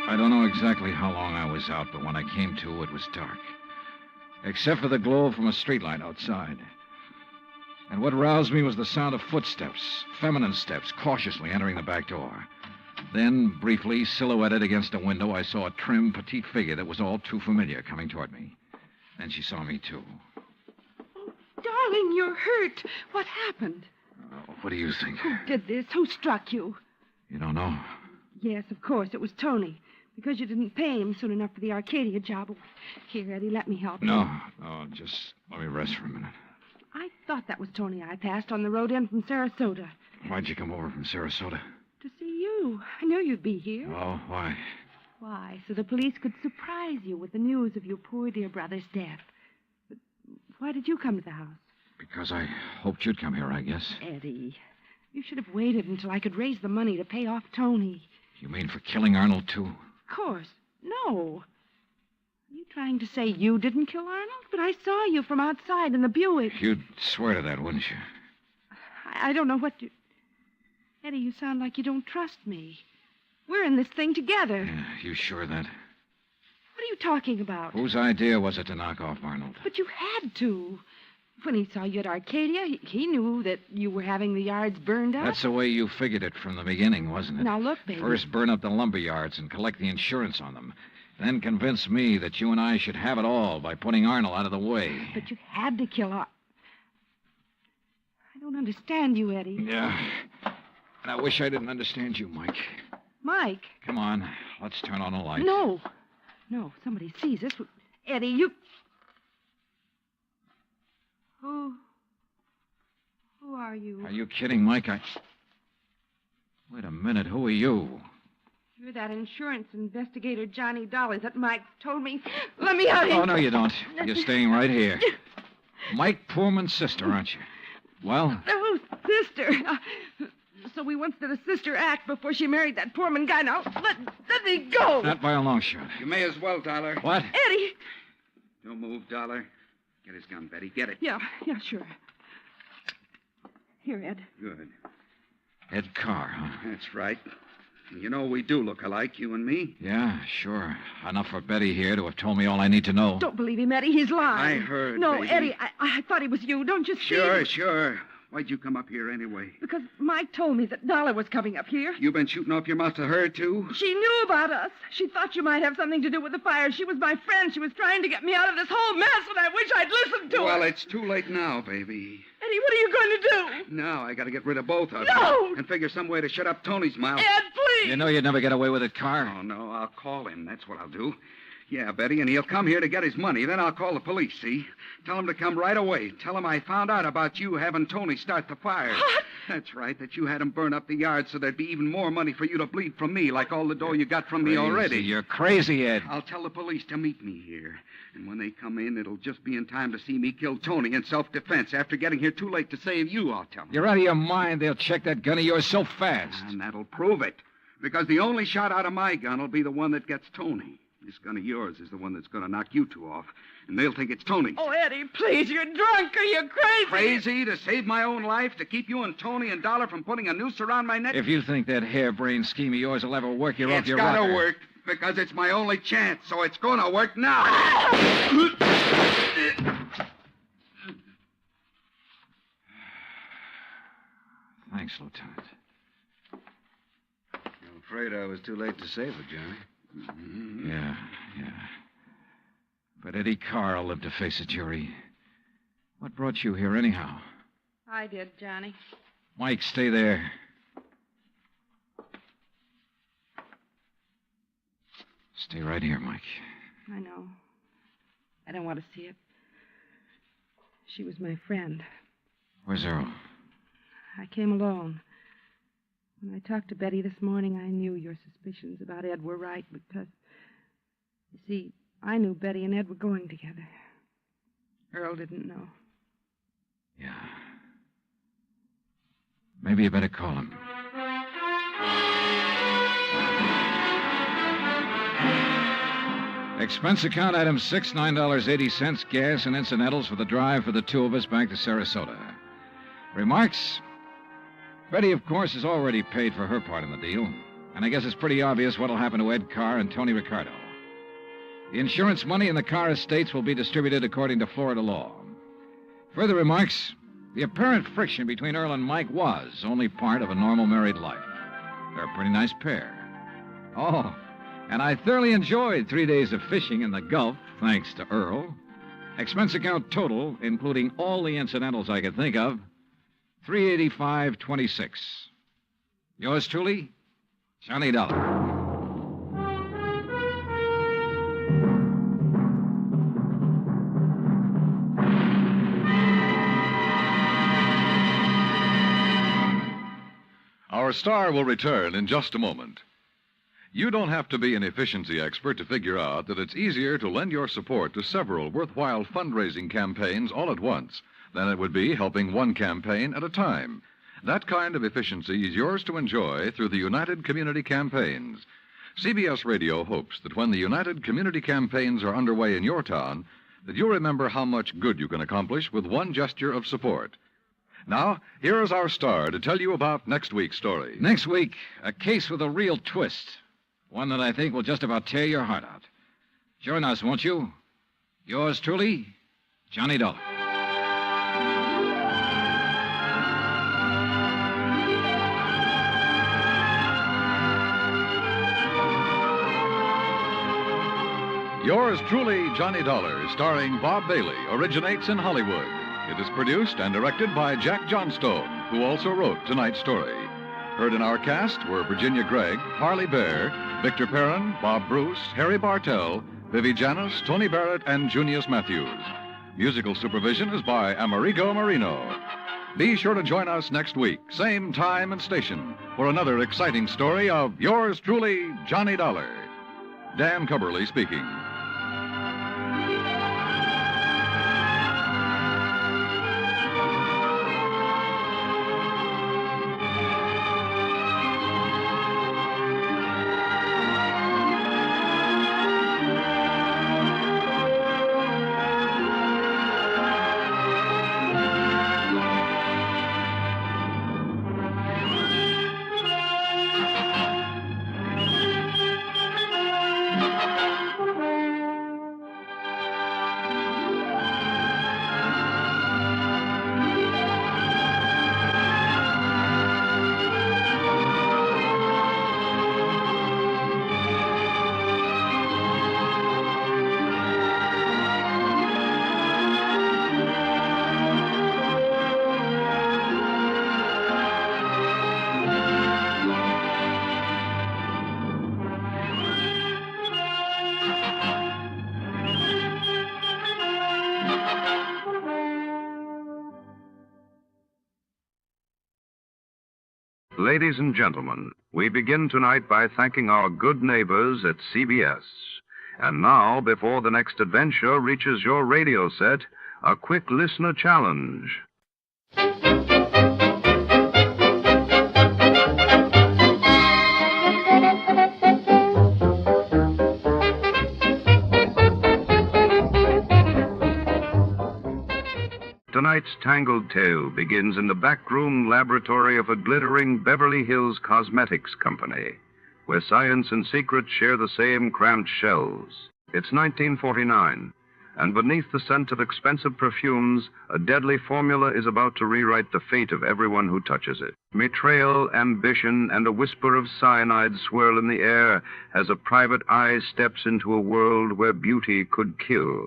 I don't know exactly how long I was out, but when I came to, it was dark. Except for the glow from a streetlight outside. And what roused me was the sound of footsteps, feminine steps, cautiously entering the back door. Then, briefly, silhouetted against a window, I saw a trim, petite figure that was all too familiar coming toward me. Then she saw me, too. Darling, you're hurt. What happened? What do you think? Who did this? Who struck you? You don't know? Yes, of course. It was Tony. Because you didn't pay him soon enough for the Arcadia job. Here, Eddie, let me help you. No, just let me rest for a minute. I thought that was Tony I passed on the road in from Sarasota. Why'd you come over from Sarasota? To see you. I knew you'd be here. Oh, why? Why, so the police could surprise you with the news of your poor dear brother's death. But why did you come to the house? Because I hoped you'd come here, I guess. Eddie, you should have waited until I could raise the money to pay off Tony. You mean for killing Arnold, too? Of course. No. Are you trying to say you didn't kill Arnold? But I saw you from outside in the Buick. You'd swear to that, wouldn't you? I don't know what you... Eddie, you sound like you don't trust me. We're in this thing together. Yeah, you sure of that? What are you talking about? Whose idea was it to knock off Arnold? But you had to. When he saw you at Arcadia, he knew that you were having the yards burned up. That's the way you figured it from the beginning, wasn't it? Now, look, baby. First burn up the lumber yards and collect the insurance on them. Then convince me that you and I should have it all by putting Arnold out of the way. But you had to kill Arnold. I don't understand you, Eddie. Yeah. And I wish I didn't understand you, Mike. Mike? Come on. Let's turn on a light. No. No, if somebody sees us. Eddie, you... Who are you? Are you kidding, Mike? Wait a minute. Who are you? You're that insurance investigator, Johnny Dollar, that Mike told me. Let me out of here. Oh, no, you don't. You're staying right here. Mike Poorman's sister, aren't you? Well? Oh, sister. So we once did a sister act before she married that Poorman guy. Now, let me go. Not by a long shot. You may as well, Dollar. What? Eddie. Don't move, Dollar. Get his gun, Betty. Get it. Yeah, sure. Here, Ed. Good. Ed Carr, huh? That's right. You know, we do look alike, you and me. Yeah, sure. Enough for Betty here to have told me all I need to know. Don't believe him, Eddie. He's lying. I heard, No, baby. Eddie, I thought he was you. Don't you see? Sure. Why'd you come up here anyway? Because Mike told me that Dollar was coming up here. You been shooting off your mouth to her, too? She knew about us. She thought you might have something to do with the fire. She was my friend. She was trying to get me out of this whole mess, and I wish I'd listened to her. Well, it's too late now, baby. Eddie, what are you going to do? Now I gotta get rid of both of No! them. And figure some way to shut up Tony's mouth. Ed, please! You know you'd never get away with it, Carr. Oh, no, I'll call him. That's what I'll do. Yeah, Betty, and he'll come here to get his money. Then I'll call the police, see? Tell him to come right away. Tell him I found out about you having Tony start the fire. What? That's right, that you had him burn up the yard so there'd be even more money for you to bleed from me, like all the dough you got from me already. You're crazy, Ed. I'll tell the police to meet me here. And when they come in, it'll just be in time to see me kill Tony in self-defense. After getting here too late to save you, I'll tell them. You're out of your mind. They'll check that gun of yours so fast. And that'll prove it. Because the only shot out of my gun will be the one that gets Tony. This gun of yours is the one that's going to knock you two off. And they'll think it's Tony's. Oh, Eddie, please, you're drunk. Are you crazy? Crazy? To save my own life? To keep you and Tony and Dollar from putting a noose around my neck? If you think that harebrained scheme of yours will ever work, you're off your rocker. It's gotta work, because it's my only chance, so it's gonna work now. Thanks, Lieutenant. I'm afraid I was too late to save her, Johnny. Mm-hmm. Yeah. But Eddie Carr will live to face a jury. What brought you here, anyhow? I did, Johnny. Mike, stay there. Stay right here, Mike. I know. I don't want to see it. She was my friend. Where's Earl? I came alone. When I talked to Betty this morning, I knew your suspicions about Ed were right because, you see, I knew Betty and Ed were going together. Earl didn't know. Yeah. Maybe you better call him. Expense account item 6, $9.80, gas and incidentals for the drive for the two of us back to Sarasota. Remarks? Betty, of course, has already paid for her part in the deal, and I guess it's pretty obvious what'll happen to Ed Carr and Tony Ricardo. The insurance money in the Carr estates will be distributed according to Florida law. Further remarks? The apparent friction between Earl and Mike was only part of a normal married life. They're a pretty nice pair. Oh, and I thoroughly enjoyed 3 days of fishing in the Gulf, thanks to Earl. Expense account total, including all the incidentals I could think of, $385.26. Yours truly, Johnny Dollar. Our star will return in just a moment. You don't have to be an efficiency expert to figure out that it's easier to lend your support to several worthwhile fundraising campaigns all at once than it would be helping one campaign at a time. That kind of efficiency is yours to enjoy through the United Community Campaigns. CBS Radio hopes that when the United Community Campaigns are underway in your town, that you'll remember how much good you can accomplish with one gesture of support. Now, here is our star to tell you about next week's story. Next week, a case with a real twist. One that I think will just about tear your heart out. Join us, won't you? Yours truly, Johnny Dollar. Yours truly, Johnny Dollar, starring Bob Bailey, originates in Hollywood. It is produced and directed by Jack Johnstone, who also wrote tonight's story. Heard in our cast were Virginia Gregg, Harley Bear, Victor Perrin, Bob Bruce, Harry Bartell, Vivi Janis, Tony Barrett, and Junius Matthews. Musical supervision is by Amerigo Marino. Be sure to join us next week, same time and station, for another exciting story of yours truly, Johnny Dollar. Dan Cubberly speaking. Ladies and gentlemen, we begin tonight by thanking our good neighbors at CBS. And now, before the next adventure reaches your radio set, a quick listener challenge. Tonight's tangled tale begins in the backroom laboratory of a glittering Beverly Hills cosmetics company, where science and secret share the same cramped shelves. It's 1949, and beneath the scent of expensive perfumes, a deadly formula is about to rewrite the fate of everyone who touches it. Betrayal, ambition, and a whisper of cyanide swirl in the air as a private eye steps into a world where beauty could kill.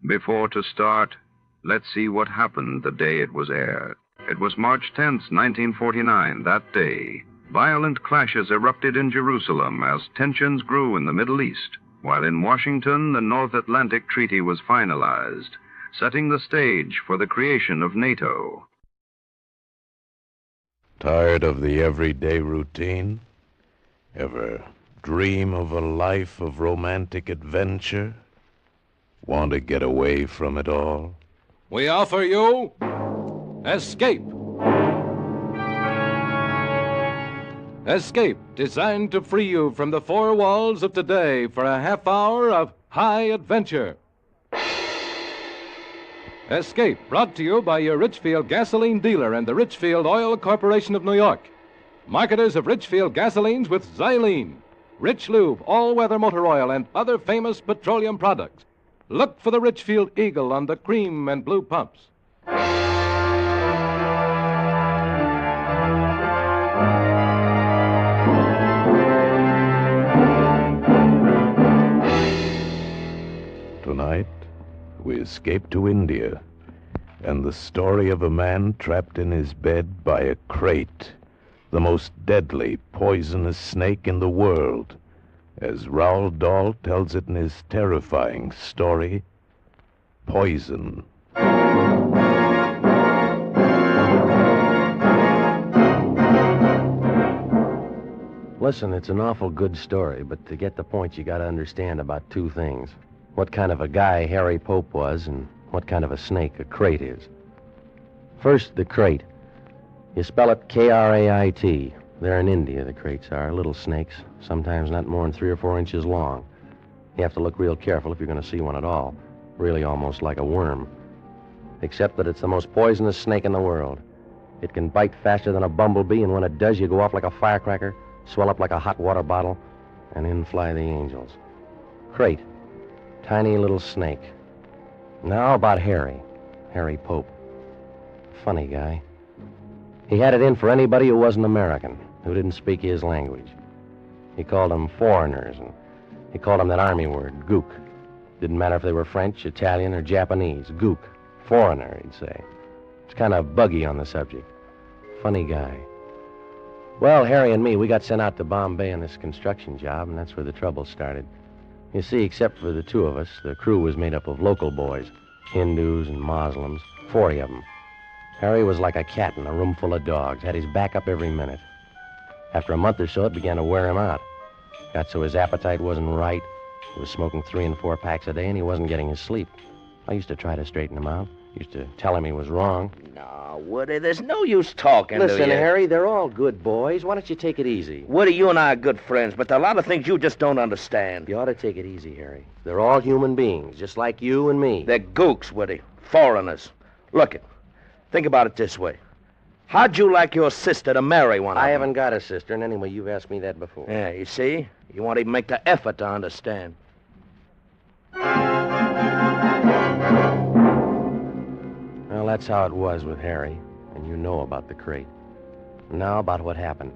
Before to start, let's see what happened the day it was aired. It was March 10th, 1949, that day. Violent clashes erupted in Jerusalem as tensions grew in the Middle East, while in Washington, the North Atlantic Treaty was finalized, setting the stage for the creation of NATO. Tired of the everyday routine? Ever dream of a life of romantic adventure? Want to get away from it all? We offer you Escape. Escape, designed to free you from the four walls of today for a half hour of high adventure. Escape, brought to you by your Richfield gasoline dealer and the Richfield Oil Corporation of New York. Marketers of Richfield gasolines with xylene, Rich Lube, all-weather motor oil, and other famous petroleum products. Look for the Richfield Eagle on the cream and blue pumps. Tonight, we escape to India, and the story of a man trapped in his bed by a crate, the most deadly, poisonous snake in the world, as Roald Dahl tells it in his terrifying story, Poison. Listen, it's an awful good story, but to get the point, you got to understand about two things. What kind of a guy Harry Pope was and what kind of a snake a crate is. First, the crate. You spell it K-R-A-I-T. They're in India, the crates are. Little snakes, sometimes not more than 3 or 4 inches long. You have to look real careful if you're going to see one at all. Really almost like a worm. Except that it's the most poisonous snake in the world. It can bite faster than a bumblebee, and when it does, you go off like a firecracker, swell up like a hot water bottle, and in fly the angels. Crate. Tiny little snake. Now about Harry Pope. Funny guy. He had it in for anybody who wasn't American, who didn't speak his language. He called them foreigners, and he called them that army word, gook. Didn't matter if they were French, Italian, or Japanese. Gook. Foreigner, he'd say. It's kind of buggy on the subject. Funny guy. Well, Harry and me, we got sent out to Bombay on this construction job, and that's where the trouble started. You see, except for the two of us, the crew was made up of local boys, Hindus and Muslims, 40 of them. Harry was like a cat in a room full of dogs, had his back up every minute. After a month or so, it began to wear him out. Got so his appetite wasn't right. He was smoking 3 and 4 packs a day, and he wasn't getting his sleep. I used to try to straighten him out. Used to tell him he was wrong. No, Woody, there's no use talking to you. Listen, Harry, they're all good boys. Why don't you take it easy? Woody, you and I are good friends, but there are a lot of things you just don't understand. You ought to take it easy, Harry. They're all human beings, just like you and me. They're gooks, Woody. Foreigners. Look it. Think about it this way. How'd you like your sister to marry one of them? I haven't got a sister, and anyway, you've asked me that before. Yeah, you see? You won't even make the effort to understand. Well, that's how it was with Harry, and you know about the crate. Now about what happened.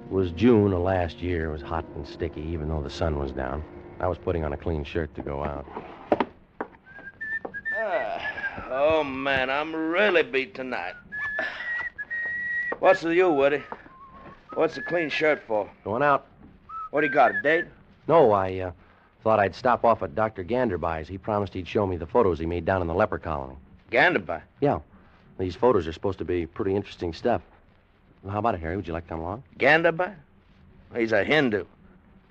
It was June of last year. It was hot and sticky, even though the sun was down. I was putting on a clean shirt to go out. Oh, man, I'm really beat tonight. What's with you, Woody? What's the clean shirt for? Going out. What do you got, a date? No, I thought I'd stop off at Dr. Ganderby's. He promised he'd show me the photos he made down in the leper colony. Ganderby? Yeah. These photos are supposed to be pretty interesting stuff. Well, how about it, Harry? Would you like to come along? Ganderby? He's a Hindu.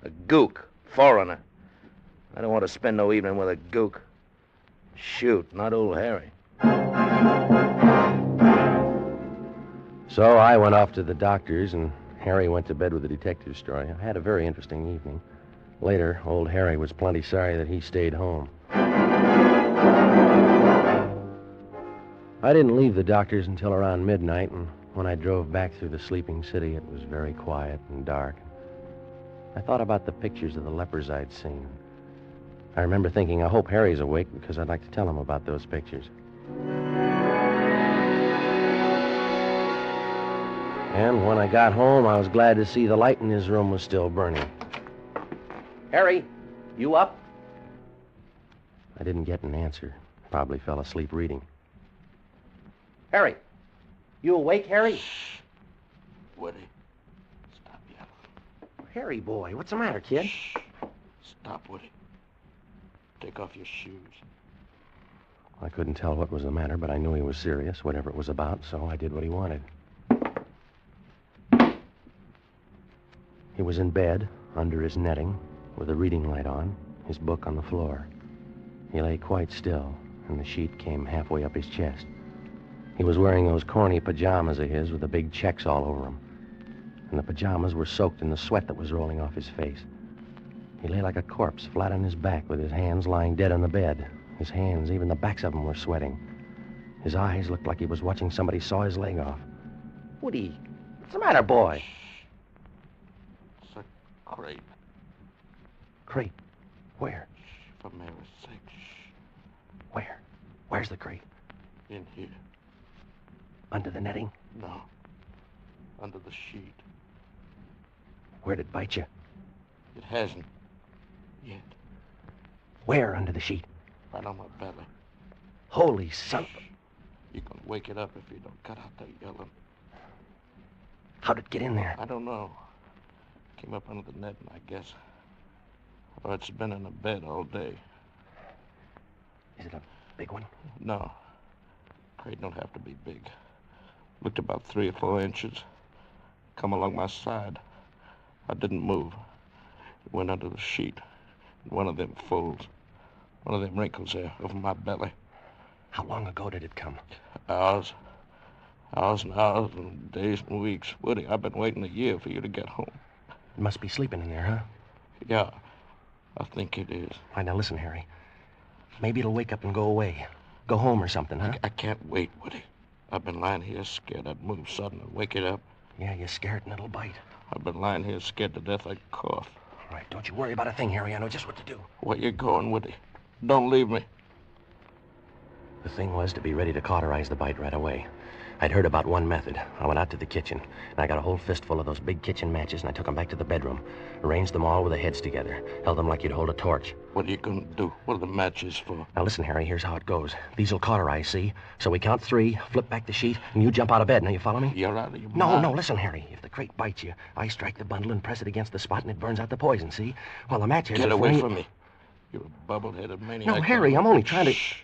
A gook. Foreigner. I don't want to spend no evening with a gook. Shoot, not old Harry. So I went off to the doctor's, and Harry went to bed with a detective story. I had a very interesting evening. Later, old Harry was plenty sorry that he stayed home. I didn't leave the doctor's until around midnight, and when I drove back through the sleeping city, it was very quiet and dark. I thought about the pictures of the lepers I'd seen. I remember thinking, I hope Harry's awake, because I'd like to tell him about those pictures. And when I got home, I was glad to see the light in his room was still burning. Harry, you up? I didn't get an answer. Probably fell asleep reading. Harry, you awake, Harry? Shh. Woody, stop yelling. Harry, boy, what's the matter, kid? Shh. Stop, Woody. Take off your shoes. I couldn't tell what was the matter, but I knew he was serious, whatever it was about, so I did what he wanted. He was in bed, under his netting, with a reading light on, his book on the floor. He lay quite still, and the sheet came halfway up his chest. He was wearing those corny pajamas of his with the big checks all over them. And the pajamas were soaked in the sweat that was rolling off his face. He lay like a corpse, flat on his back, with his hands lying dead on the bed. His hands, even the backs of them, were sweating. His eyes looked like he was watching somebody saw his leg off. Woody, what's the matter, boy? It's a crate. Crate? Where? For Mary's sake. Where? Where's the crate? In here. Under the netting? No. Under the sheet. Where'd it bite you? It hasn't. Yet. Where under the sheet? Right on my belly. Holy son. You're gonna wake it up if you don't cut out that yelling. How'd it get in there? I don't know. Came up under the netting, I guess. Or it's been in the bed all day. Is it a big one? No. Crate don't have to be big. Looked about 3 or 4 inches. Come along my side. I didn't move. It went under the sheet. One of them folds. One of them wrinkles there over my belly. How long ago did it come? Hours. Hours and hours and days and weeks. Woody, I've been waiting a year for you to get home. It must be sleeping in there, huh? Yeah, I think it is. All right, now listen, Harry. Maybe it'll wake up and go away. Go home or something, huh? I can't wait, Woody. I've been lying here scared I'd move sudden and wake it up. Yeah, you're scared and it'll bite. I've been lying here scared to death I'd cough. All right, don't you worry about a thing, Harry. I know just what to do. Where you going, Woody? Don't leave me. The thing was to be ready to cauterize the bite right away. I'd heard about one method. I went out to the kitchen, and I got a whole fistful of those big kitchen matches, and I took them back to the bedroom, arranged them all with the heads together, held them like you'd hold a torch. What are you going to do? What are the matches for? Now listen, Harry, here's how it goes. These'll cauterize, see? So we count 3, flip back the sheet, and you jump out of bed. Now, you follow me? You're out of your mind. No, listen, Harry. If the crate bites you, I strike the bundle and press it against the spot, and it burns out the poison, see? Well, the matches... Get away from me. You're a bubble-headed maniac. No, Harry, I'm only trying to... Shh.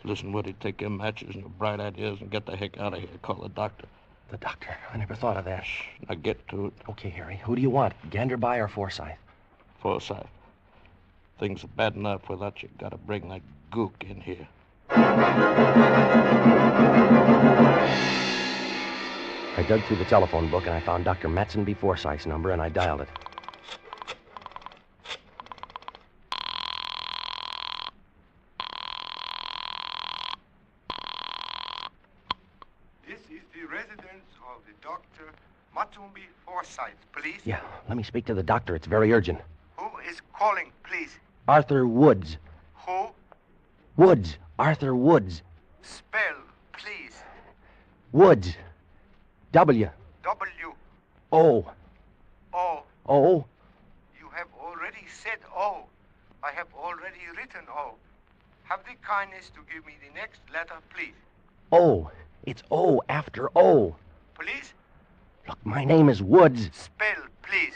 Listen, Woody, take your matches and your bright ideas and get the heck out of here. Call the doctor. The doctor? I never thought of that. Shh. Now get to it. Okay, Harry. Who do you want, Ganderby or Forsyth? Forsyth. Things are bad enough without you. Gotta bring that gook in here. I dug through the telephone book and I found Dr. Matson B. Forsyth's number and I dialed it. This is the residence of the Dr. Matumbi Forsyth, please. Yeah, let me speak to the doctor. It's very urgent. Who is calling, please? Arthur Woods. Who? Woods. Arthur Woods. Spell, please. Woods. W. W. O. O. O. You have already said O. I have already written O. Have the kindness to give me the next letter, please. O. It's O after O. Please? Look, my name is Woods. Spell, please.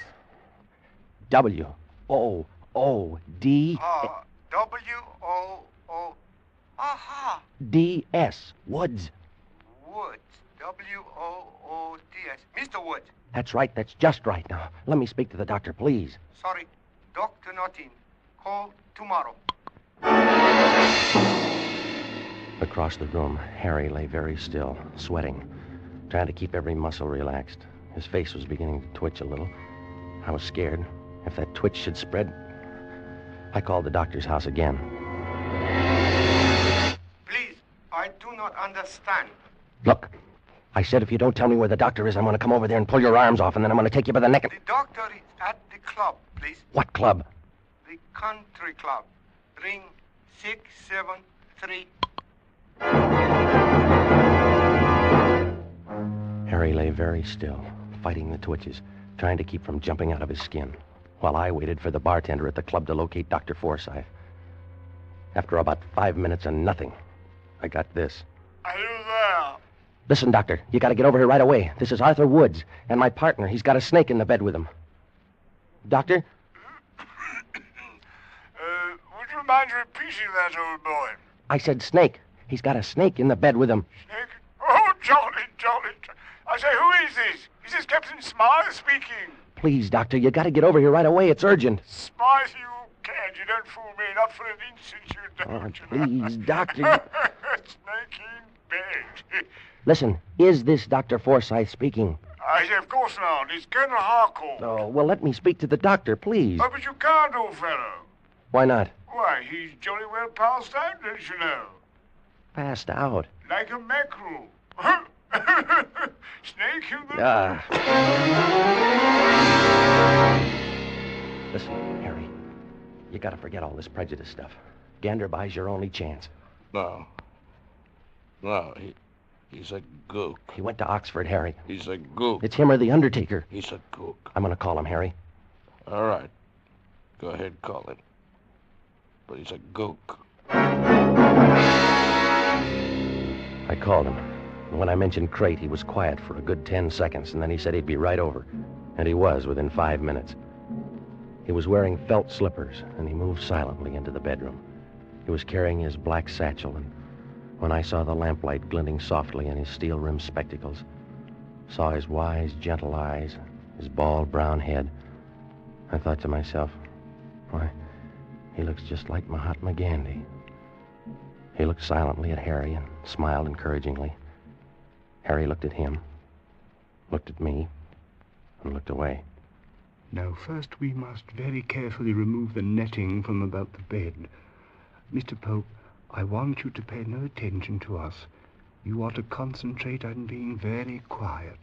W. O. O. D. W. O. O. Aha. D. S. Woods. Woods. W. O. O. D. S. Mr. Woods. That's right. That's just right. Now, let me speak to the doctor, please. Sorry. Doctor not in. Call tomorrow. Across the room, Harry lay very still, sweating, trying to keep every muscle relaxed. His face was beginning to twitch a little. I was scared. If that twitch should spread... I called the doctor's house again. Please, I do not understand. Look, I said if you don't tell me where the doctor is, I'm going to come over there and pull your arms off, and then I'm going to take you by the neck and... The doctor is at the club, please. What club? The country club. Ring 673. Harry lay very still, fighting the twitches, trying to keep from jumping out of his skin, while I waited for the bartender at the club to locate Dr. Forsyth. After about 5 minutes and nothing, I got this. Are you there? Listen, Doctor, you got to get over here right away. This is Arthur Woods, and my partner. He's got a snake in the bed with him. Doctor? Would you mind repeating that, old boy? I said snake. He's got a snake in the bed with him. Snake? Oh, jolly, jolly. I say, who is this? Is this Captain Smythe speaking? Please, Doctor, you got to get over here right away. It's urgent. Smythe, you can't. You don't fool me. Not for an instant, you don't. Please, Doctor. Snake in bed. Listen, is this Dr. Forsyth speaking? I say, of course not. It's Colonel Harcourt. Oh, well, let me speak to the doctor, please. Oh, but you can't, old fellow. Why not? Why, he's jolly well passed out, don't you know? Passed out. Like a mackerel. Snake in the... Listen, Harry, you got to forget all this prejudice stuff. Ganderby's your only chance. No, he's a gook. He went to Oxford, Harry. He's a gook. It's him or the Undertaker. He's a gook. I'm going to call him, Harry. All right. Go ahead, call him. But he's a gook. I called him. And when I mentioned crate, he was quiet for a good 10 seconds, and then he said he'd be right over. And he was within 5 minutes. He was wearing felt slippers, and he moved silently into the bedroom. He was carrying his black satchel, and when I saw the lamplight glinting softly in his steel-rimmed spectacles, saw his wise, gentle eyes, his bald brown head, I thought to myself, why, he looks just like Mahatma Gandhi. He looked silently at Harry and smiled encouragingly. Harry looked at him, looked at me, and looked away. Now, first we must very carefully remove the netting from about the bed. Mr. Pope, I want you to pay no attention to us. You are to concentrate on being very quiet,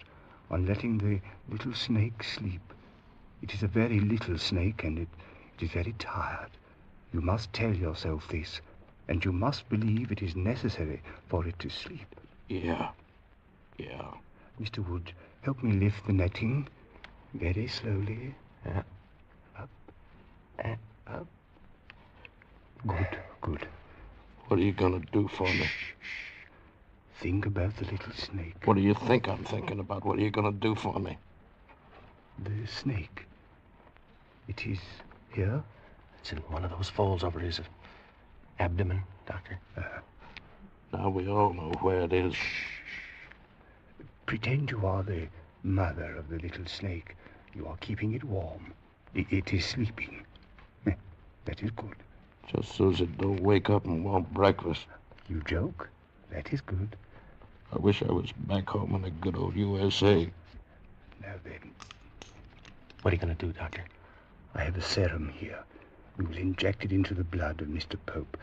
on letting the little snake sleep. It is a very little snake, and it is very tired. You must tell yourself this, and you must believe it is necessary for it to sleep. Yeah. Mr. Wood, help me lift the netting very slowly. Up, and up. Good. What are you going to do for me? Think about the little snake. What do you think I'm thinking about? What are you going to do for me? The snake. It is here. It's in one of those folds over his abdomen, Doctor. Now we all know where it is. Pretend you are the mother of the little snake. You are keeping it warm. It is sleeping. That is good. Just so as it don't wake up and want breakfast. You joke? That is good. I wish I was back home in the good old USA. Now then. What are you going to do, Doctor? I have a serum here. We will inject it into the blood of Mr. Pope.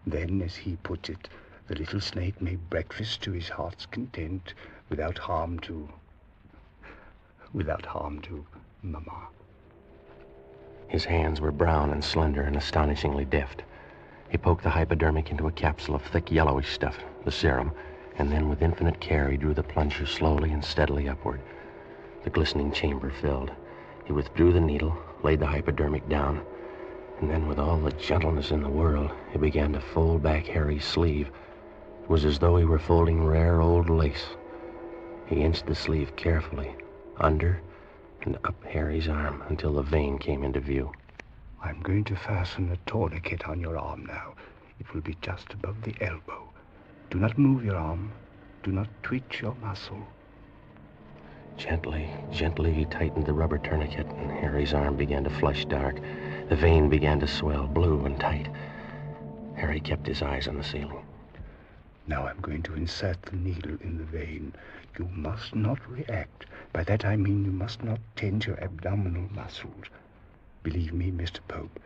Then, as he puts it, the little snake may breakfast to his heart's content without harm to Mama. His hands were brown and slender and astonishingly deft. He poked the hypodermic into a capsule of thick yellowish stuff, the serum, and then with infinite care he drew the plunger slowly and steadily upward. The glistening chamber filled. He withdrew the needle, laid the hypodermic down, and then with all the gentleness in the world, he began to fold back Harry's sleeve. It was as though he were folding rare old lace. He inched the sleeve carefully, under and up Harry's arm until the vein came into view. I'm going to fasten a tourniquet on your arm now. It will be just above the elbow. Do not move your arm. Do not twitch your muscle. Gently, gently he tightened the rubber tourniquet, and Harry's arm began to flush dark. The vein began to swell, blue and tight. Harry kept his eyes on the ceiling. Now I'm going to insert the needle in the vein. You must not react. By that I mean you must not tense your abdominal muscles. Believe me, Mr. Pope,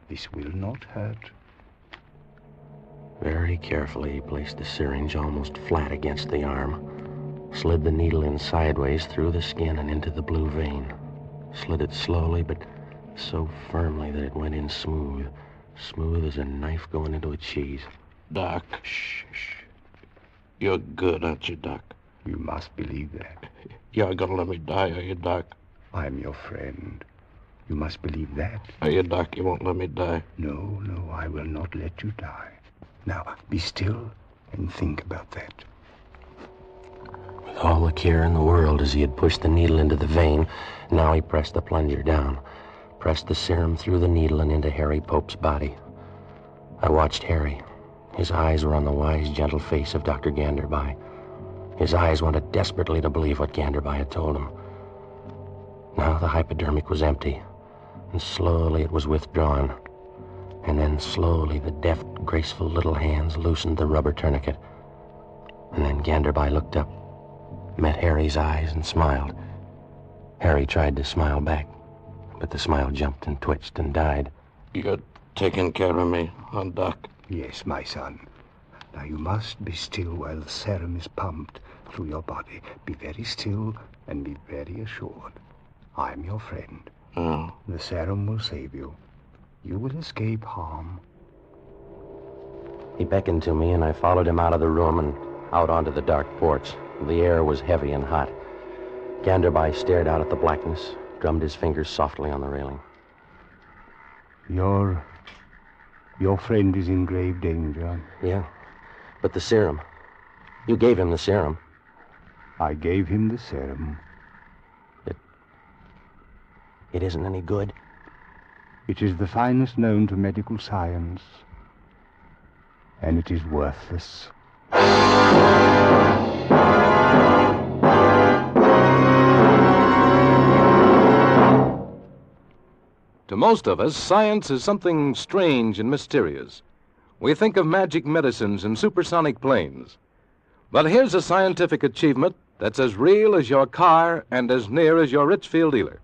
this will not hurt. Very carefully he placed the syringe almost flat against the arm, slid the needle in sideways through the skin and into the blue vein, slid it slowly but so firmly that it went in smooth as a knife going into a cheese. Doc. Shh. You're good, aren't you, Doc? You must believe that. You aren't gonna let me die, are you, Doc? I'm your friend. You must believe that. Are you, Doc? You won't let me die? No, I will not let you die. Now, be still and think about that. With all the care in the world as he had pushed the needle into the vein, now he pressed the plunger down, pressed the serum through the needle and into Harry Pope's body. I watched Harry. His eyes were on the wise, gentle face of Dr. Ganderby. His eyes wanted desperately to believe what Ganderby had told him. Now the hypodermic was empty, and slowly it was withdrawn. And then slowly the deft, graceful little hands loosened the rubber tourniquet. And then Ganderby looked up, met Harry's eyes, and smiled. Harry tried to smile back, but the smile jumped and twitched and died. You're taking care of me, huh, Doc? Yes, my son. Now you must be still while the serum is pumped through your body. Be very still and be very assured. I'm your friend. Oh. The serum will save you. You will escape harm. He beckoned to me, and I followed him out of the room and out onto the dark porch. The air was heavy and hot. Ganderby stared out at the blackness, drummed his fingers softly on the railing. Your friend is in grave danger. Yeah, but the serum. You gave him the serum. I gave him the serum. It isn't any good. It is the finest known to medical science, and it is worthless. To most of us, science is something strange and mysterious. We think of magic medicines and supersonic planes. But here's a scientific achievement that's as real as your car and as near as your Richfield dealer.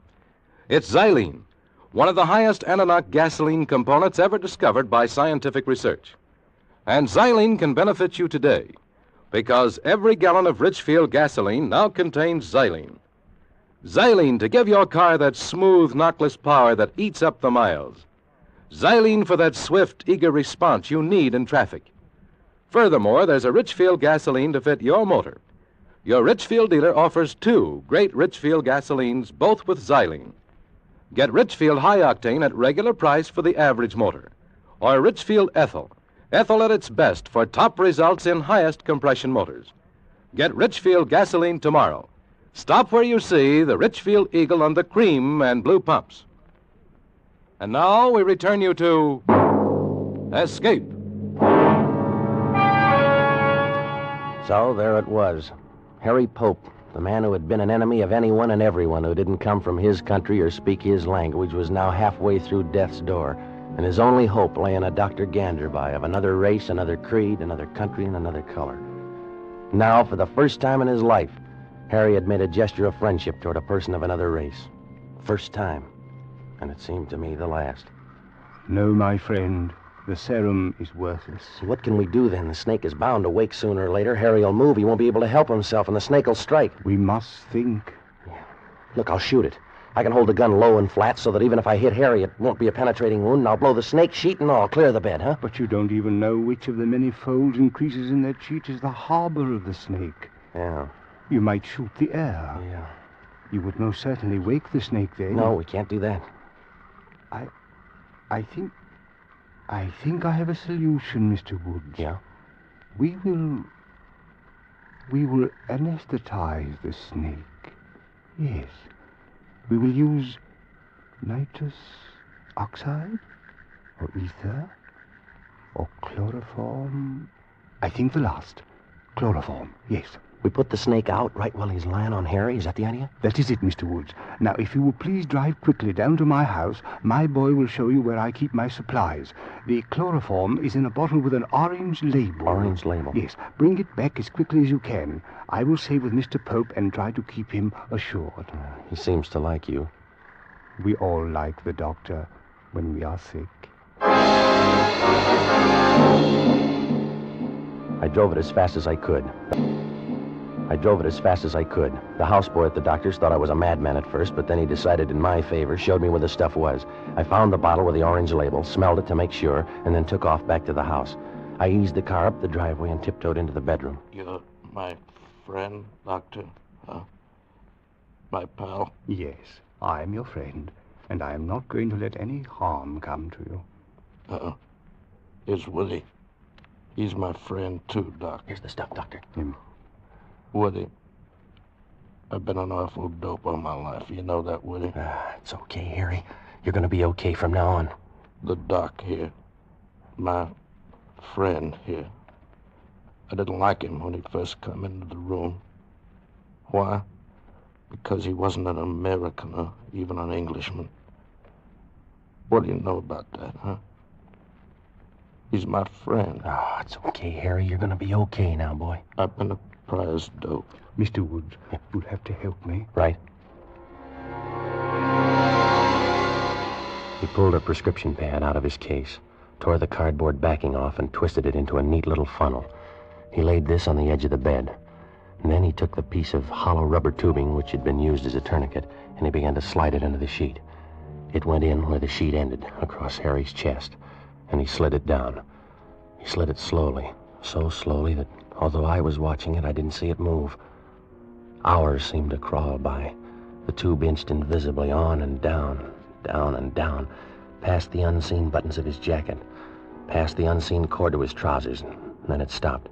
It's xylene, one of the highest ananoc gasoline components ever discovered by scientific research. And xylene can benefit you today, because every gallon of Richfield gasoline now contains xylene. Xylene to give your car that smooth, knockless power that eats up the miles. Xylene for that swift, eager response you need in traffic. Furthermore, there's a Richfield gasoline to fit your motor. Your Richfield dealer offers 2 great Richfield gasolines, both with xylene. Get Richfield High Octane at regular price for the average motor, or Richfield Ethyl at its best for top results in highest compression motors. Get Richfield gasoline tomorrow. Stop where you see the Richfield Eagle on the cream and blue pumps. And now we return you to Escape. So there it was. Harry Pope, the man who had been an enemy of anyone and everyone who didn't come from his country or speak his language, was now halfway through death's door, and his only hope lay in a Dr. Ganderby of another race, another creed, another country, and another color. Now, for the first time in his life, Harry had made a gesture of friendship toward a person of another race. First time. And it seemed to me the last. No, my friend. The serum is worthless. So what can we do then? The snake is bound to wake sooner or later. Harry'll move. He won't be able to help himself, and the snake will strike. We must think. Yeah. Look, I'll shoot it. I can hold the gun low and flat so that even if I hit Harry, it won't be a penetrating wound, and I'll blow the snake, sheet and all, clear the bed, huh? But you don't even know which of the many folds and creases in that sheet is the harbor of the snake. Yeah. You might shoot the air. Yeah. You would most certainly wake the snake then. No, we can't do that. I think I have a solution, Mr. Woods. Yeah? We will anesthetize the snake. Yes. We will use nitrous oxide, or ether, or chloroform. I think the last. Chloroform, yes. We put the snake out right while he's lying on Harry? Is that the idea? That is it, Mr. Woods. Now, if you will please drive quickly down to my house, my boy will show you where I keep my supplies. The chloroform is in a bottle with an orange label. Orange label? Yes. Bring it back as quickly as you can. I will stay with Mr. Pope and try to keep him assured. He seems to like you. We all like the doctor when we are sick. I drove it as fast as I could. The houseboy at the doctor's thought I was a madman at first, but then he decided in my favor, showed me where the stuff was. I found the bottle with the orange label, smelled it to make sure, and then took off back to the house. I eased the car up the driveway and tiptoed into the bedroom. You're my friend, Doctor? My pal? Yes, I am your friend, and I am not going to let any harm come to you. Here's Woody. He's my friend, too, Doc. Here's the stuff, Doctor. Woody, I've been an awful dope all my life. You know that, Woody? It's okay, Harry. You're going to be okay from now on. The doc here, my friend here, I didn't like him when he first come into the room. Why? Because he wasn't an American or even an Englishman. What do you know about that, huh? He's my friend. It's okay, Harry. You're going to be okay now, boy. I've been a prize dope. Mr. Woods, you'll have to help me. Right. He pulled a prescription pad out of his case, tore the cardboard backing off, and twisted it into a neat little funnel. He laid this on the edge of the bed. And then he took the piece of hollow rubber tubing which had been used as a tourniquet, and he began to slide it into the sheet. It went in where the sheet ended, across Harry's chest, and he slid it down. He slid it slowly, so slowly that although I was watching it, I didn't see it move. Hours seemed to crawl by. The tube inched invisibly on and down, down and down, past the unseen buttons of his jacket, past the unseen cord to his trousers, and then it stopped.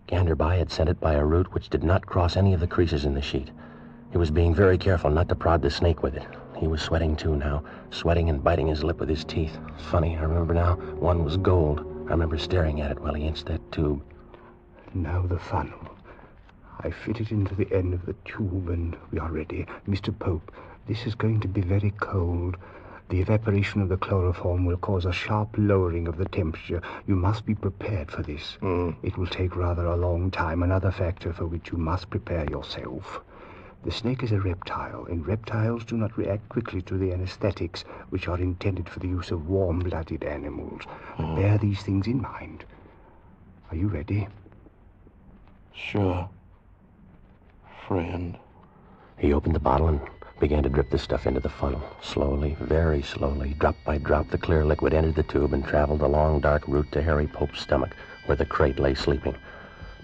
Ganderby had sent it by a route which did not cross any of the creases in the sheet. He was being very careful not to prod the snake with it. He was sweating, too, now, sweating and biting his lip with his teeth. It's funny, I remember now, one was gold. I remember staring at it while he inched that tube. Now the funnel. I fit it into the end of the tube, and we are ready. Mr. Pope, this is going to be very cold. The evaporation of the chloroform will cause a sharp lowering of the temperature. You must be prepared for this. It will take rather a long time, another factor for which you must prepare yourself. The snake is a reptile, and reptiles do not react quickly to the anesthetics which are intended for the use of warm-blooded animals. Bear these things in mind. Are you ready? Sure. Friend. He opened the bottle and began to drip the stuff into the funnel. Slowly, very slowly, drop by drop, the clear liquid entered the tube and traveled the long, dark route to Harry Pope's stomach, where the crate lay sleeping.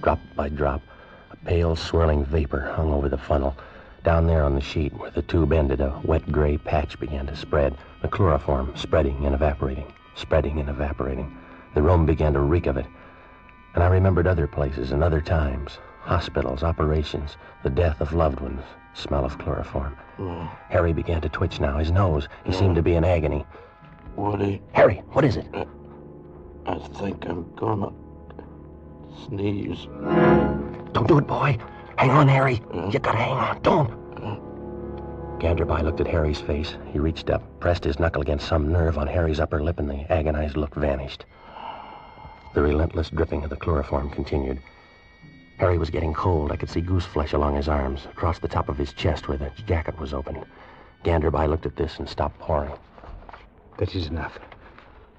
Drop by drop, a pale, swirling vapor hung over the funnel. Down there on the sheet, where the tube ended, a wet gray patch began to spread, the chloroform spreading and evaporating, spreading and evaporating. The room began to reek of it. And I remembered other places and other times. Hospitals, operations, the death of loved ones, smell of chloroform. Harry began to twitch now, his nose. He seemed to be in agony. Woody. Harry, what is it? I think I'm gonna sneeze. Don't do it, boy. Hang on, Harry. You gotta hang on. Don't. Ganderby looked at Harry's face. He reached up, pressed his knuckle against some nerve on Harry's upper lip, and the agonized look vanished. The relentless dripping of the chloroform continued. Harry was getting cold. I could see goose flesh along his arms, across the top of his chest where the jacket was open. Ganderby looked at this and stopped pouring. That is enough.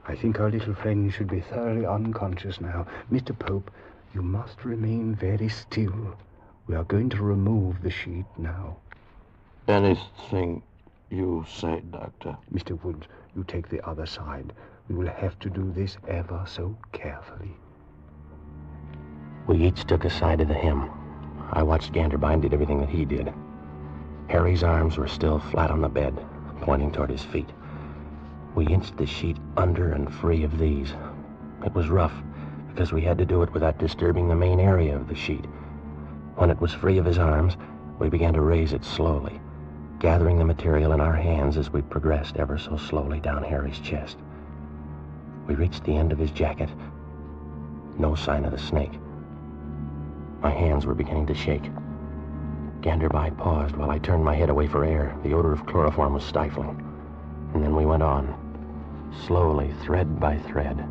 I think our little friend should be thoroughly unconscious now. Mr. Pope, you must remain very still. We are going to remove the sheet now. Anything you say, Doctor. Mr. Woods, you take the other side. We will have to do this ever so carefully. We each took a side of the hem. I watched Ganderby and did everything that he did. Harry's arms were still flat on the bed, pointing toward his feet. We inched the sheet under and free of these. It was rough, because we had to do it without disturbing the main area of the sheet. When it was free of his arms, we began to raise it slowly, gathering the material in our hands as we progressed ever so slowly down Harry's chest. We reached the end of his jacket. No sign of the snake. My hands were beginning to shake. Ganderby paused while I turned my head away for air. The odor of chloroform was stifling. And then we went on, slowly, thread by thread,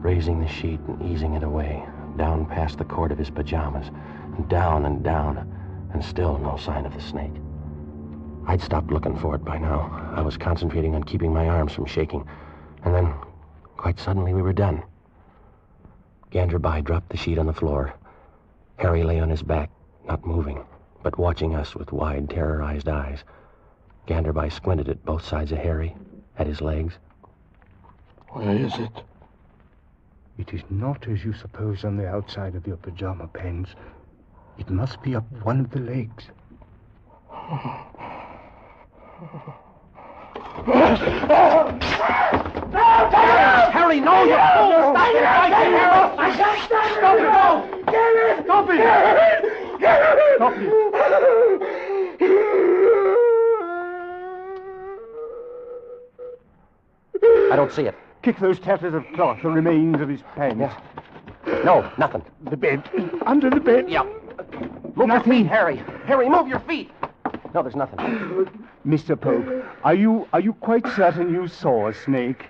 raising the sheet and easing it away, down past the cord of his pajamas, and down, and still no sign of the snake. I'd stopped looking for it by now. I was concentrating on keeping my arms from shaking. And then, quite suddenly, we were done. Ganderby dropped the sheet on the floor. Harry lay on his back, not moving, but watching us with wide, terrorized eyes. Ganderby squinted at both sides of Harry, at his legs. Where is it? It is not as you suppose on the outside of your pajama pants. It must be up one of the legs. Harry, no, you fool! Stop it! Stop it! Go! Get it! Stop it! Stop it! I don't see it. Kick those tatters of cloth, the remains of his pants. Yeah. No, nothing. The bed. Under the bed. Yeah. Move your feet, Harry. Harry, move your feet. No, there's nothing. Mr. Pope, are you quite certain you saw a snake?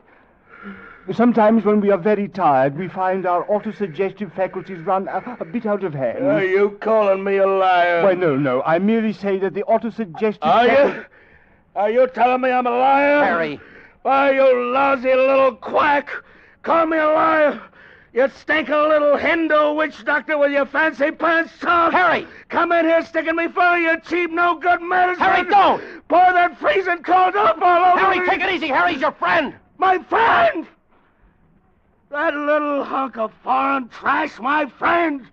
Sometimes when we are very tired, we find our autosuggestive faculties run a bit out of hand. Are you calling me a liar? Well, no. I merely say that the autosuggestive Are you telling me I'm a liar? Harry. Why, you lousy little quack. Call me a liar. You stinking little Hindu witch doctor with your fancy pants on. Harry! Come in here sticking me full of your cheap, no-good medicine. Harry, don't! Pour that freezing cold up all over Harry, me. take it easy. Harry's your friend. My friend? That little hunk of foreign trash, my friend?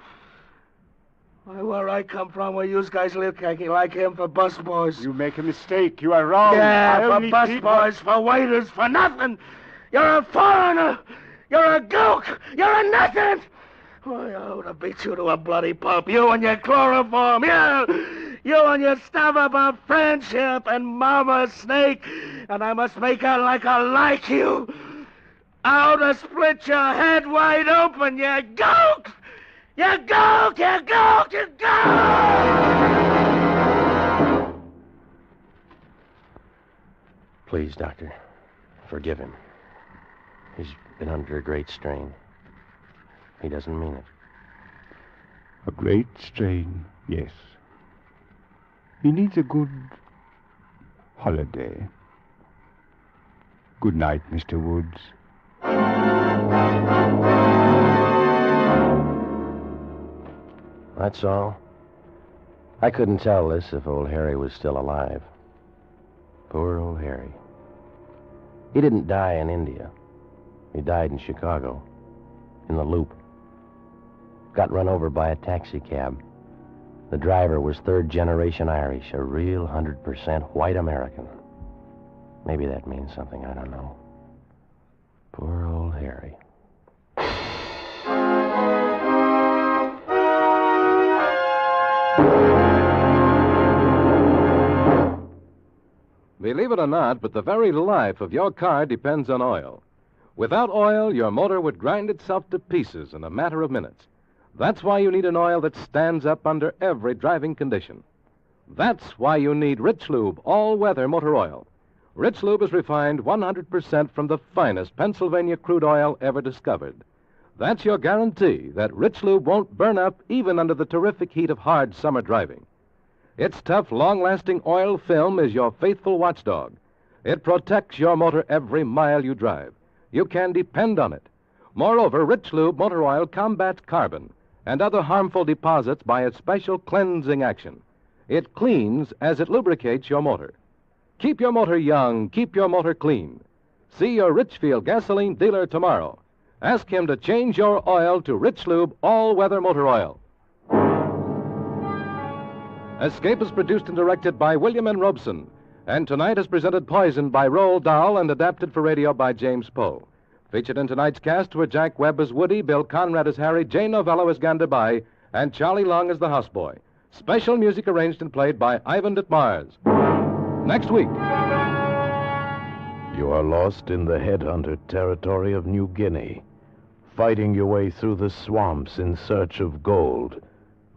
Why, where I come from, where you guys live, khaki like him for busboys. You make a mistake. You are wrong. Yeah, for busboys, for waiters, for nothing. You're a foreigner. You're a gook! You're a nothing! Why, I ought to beat you to a bloody pulp. You and your chloroform, yeah! You and your stuff about friendship and Mama Snake. And I must make out like I like you. I ought to split your head wide open, you gook! You gook! You gook! You gook! Please, Doctor, forgive him. He's been under a great strain. He doesn't mean it. A great strain, yes. He needs a good holiday. Good night, Mr. Woods. That's all. I couldn't tell this if old Harry was still alive. Poor old Harry. He didn't die in India. He died in Chicago, in the Loop. Got run over by a taxi cab. The driver was third-generation Irish, a real 100% white American. Maybe that means something, I don't know. Poor old Harry. Believe it or not, but the very life of your car depends on oil. Without oil, your motor would grind itself to pieces in a matter of minutes. That's why you need an oil that stands up under every driving condition. That's why you need Rich Lube all-weather motor oil. Rich Lube is refined 100% from the finest Pennsylvania crude oil ever discovered. That's your guarantee that Rich Lube won't burn up even under the terrific heat of hard summer driving. Its tough, long-lasting oil film is your faithful watchdog. It protects your motor every mile you drive. You can depend on it. Moreover, Rich Lube motor oil combats carbon and other harmful deposits by its special cleansing action. It cleans as it lubricates your motor. Keep your motor young, keep your motor clean. See your Richfield gasoline dealer tomorrow. Ask him to change your oil to Rich Lube all-weather motor oil. Escape is produced and directed by William N. Robeson, and tonight is presented Poison by Roald Dahl and adapted for radio by James Poe. Featured in tonight's cast were Jack Webb as Woody, Bill Conrad as Harry, Jane Novello as Ganderbai, and Charlie Long as the houseboy. Special music arranged and played by Ivan Ditmars. Next week. You are lost in the headhunter territory of New Guinea, fighting your way through the swamps in search of gold.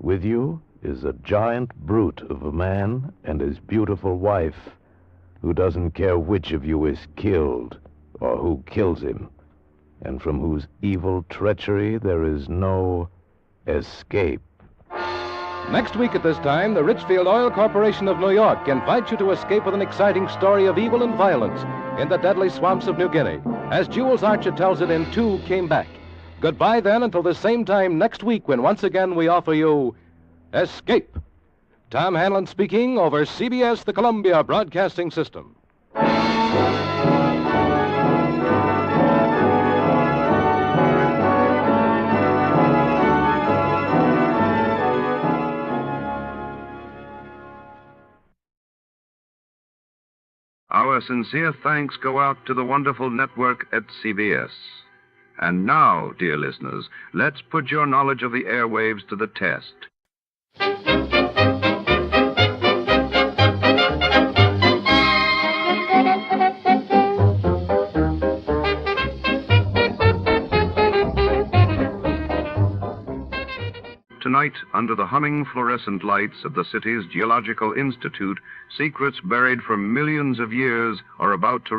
With you is a giant brute of a man and his beautiful wife, who doesn't care which of you is killed or who kills him, and from whose evil treachery there is no escape. Next week at this time, the Richfield Oil Corporation of New York invites you to escape with an exciting story of evil and violence in the deadly swamps of New Guinea, as Jules Archer tells it in Two Came Back. Goodbye, then, until the same time next week when once again we offer you Escape. Tom Hanlon speaking over CBS, the Columbia Broadcasting System. Our sincere thanks go out to the wonderful network at CBS. And now, dear listeners, let's put your knowledge of the airwaves to the test. Tonight, under the humming fluorescent lights of the city's Geological Institute, secrets buried for millions of years are about to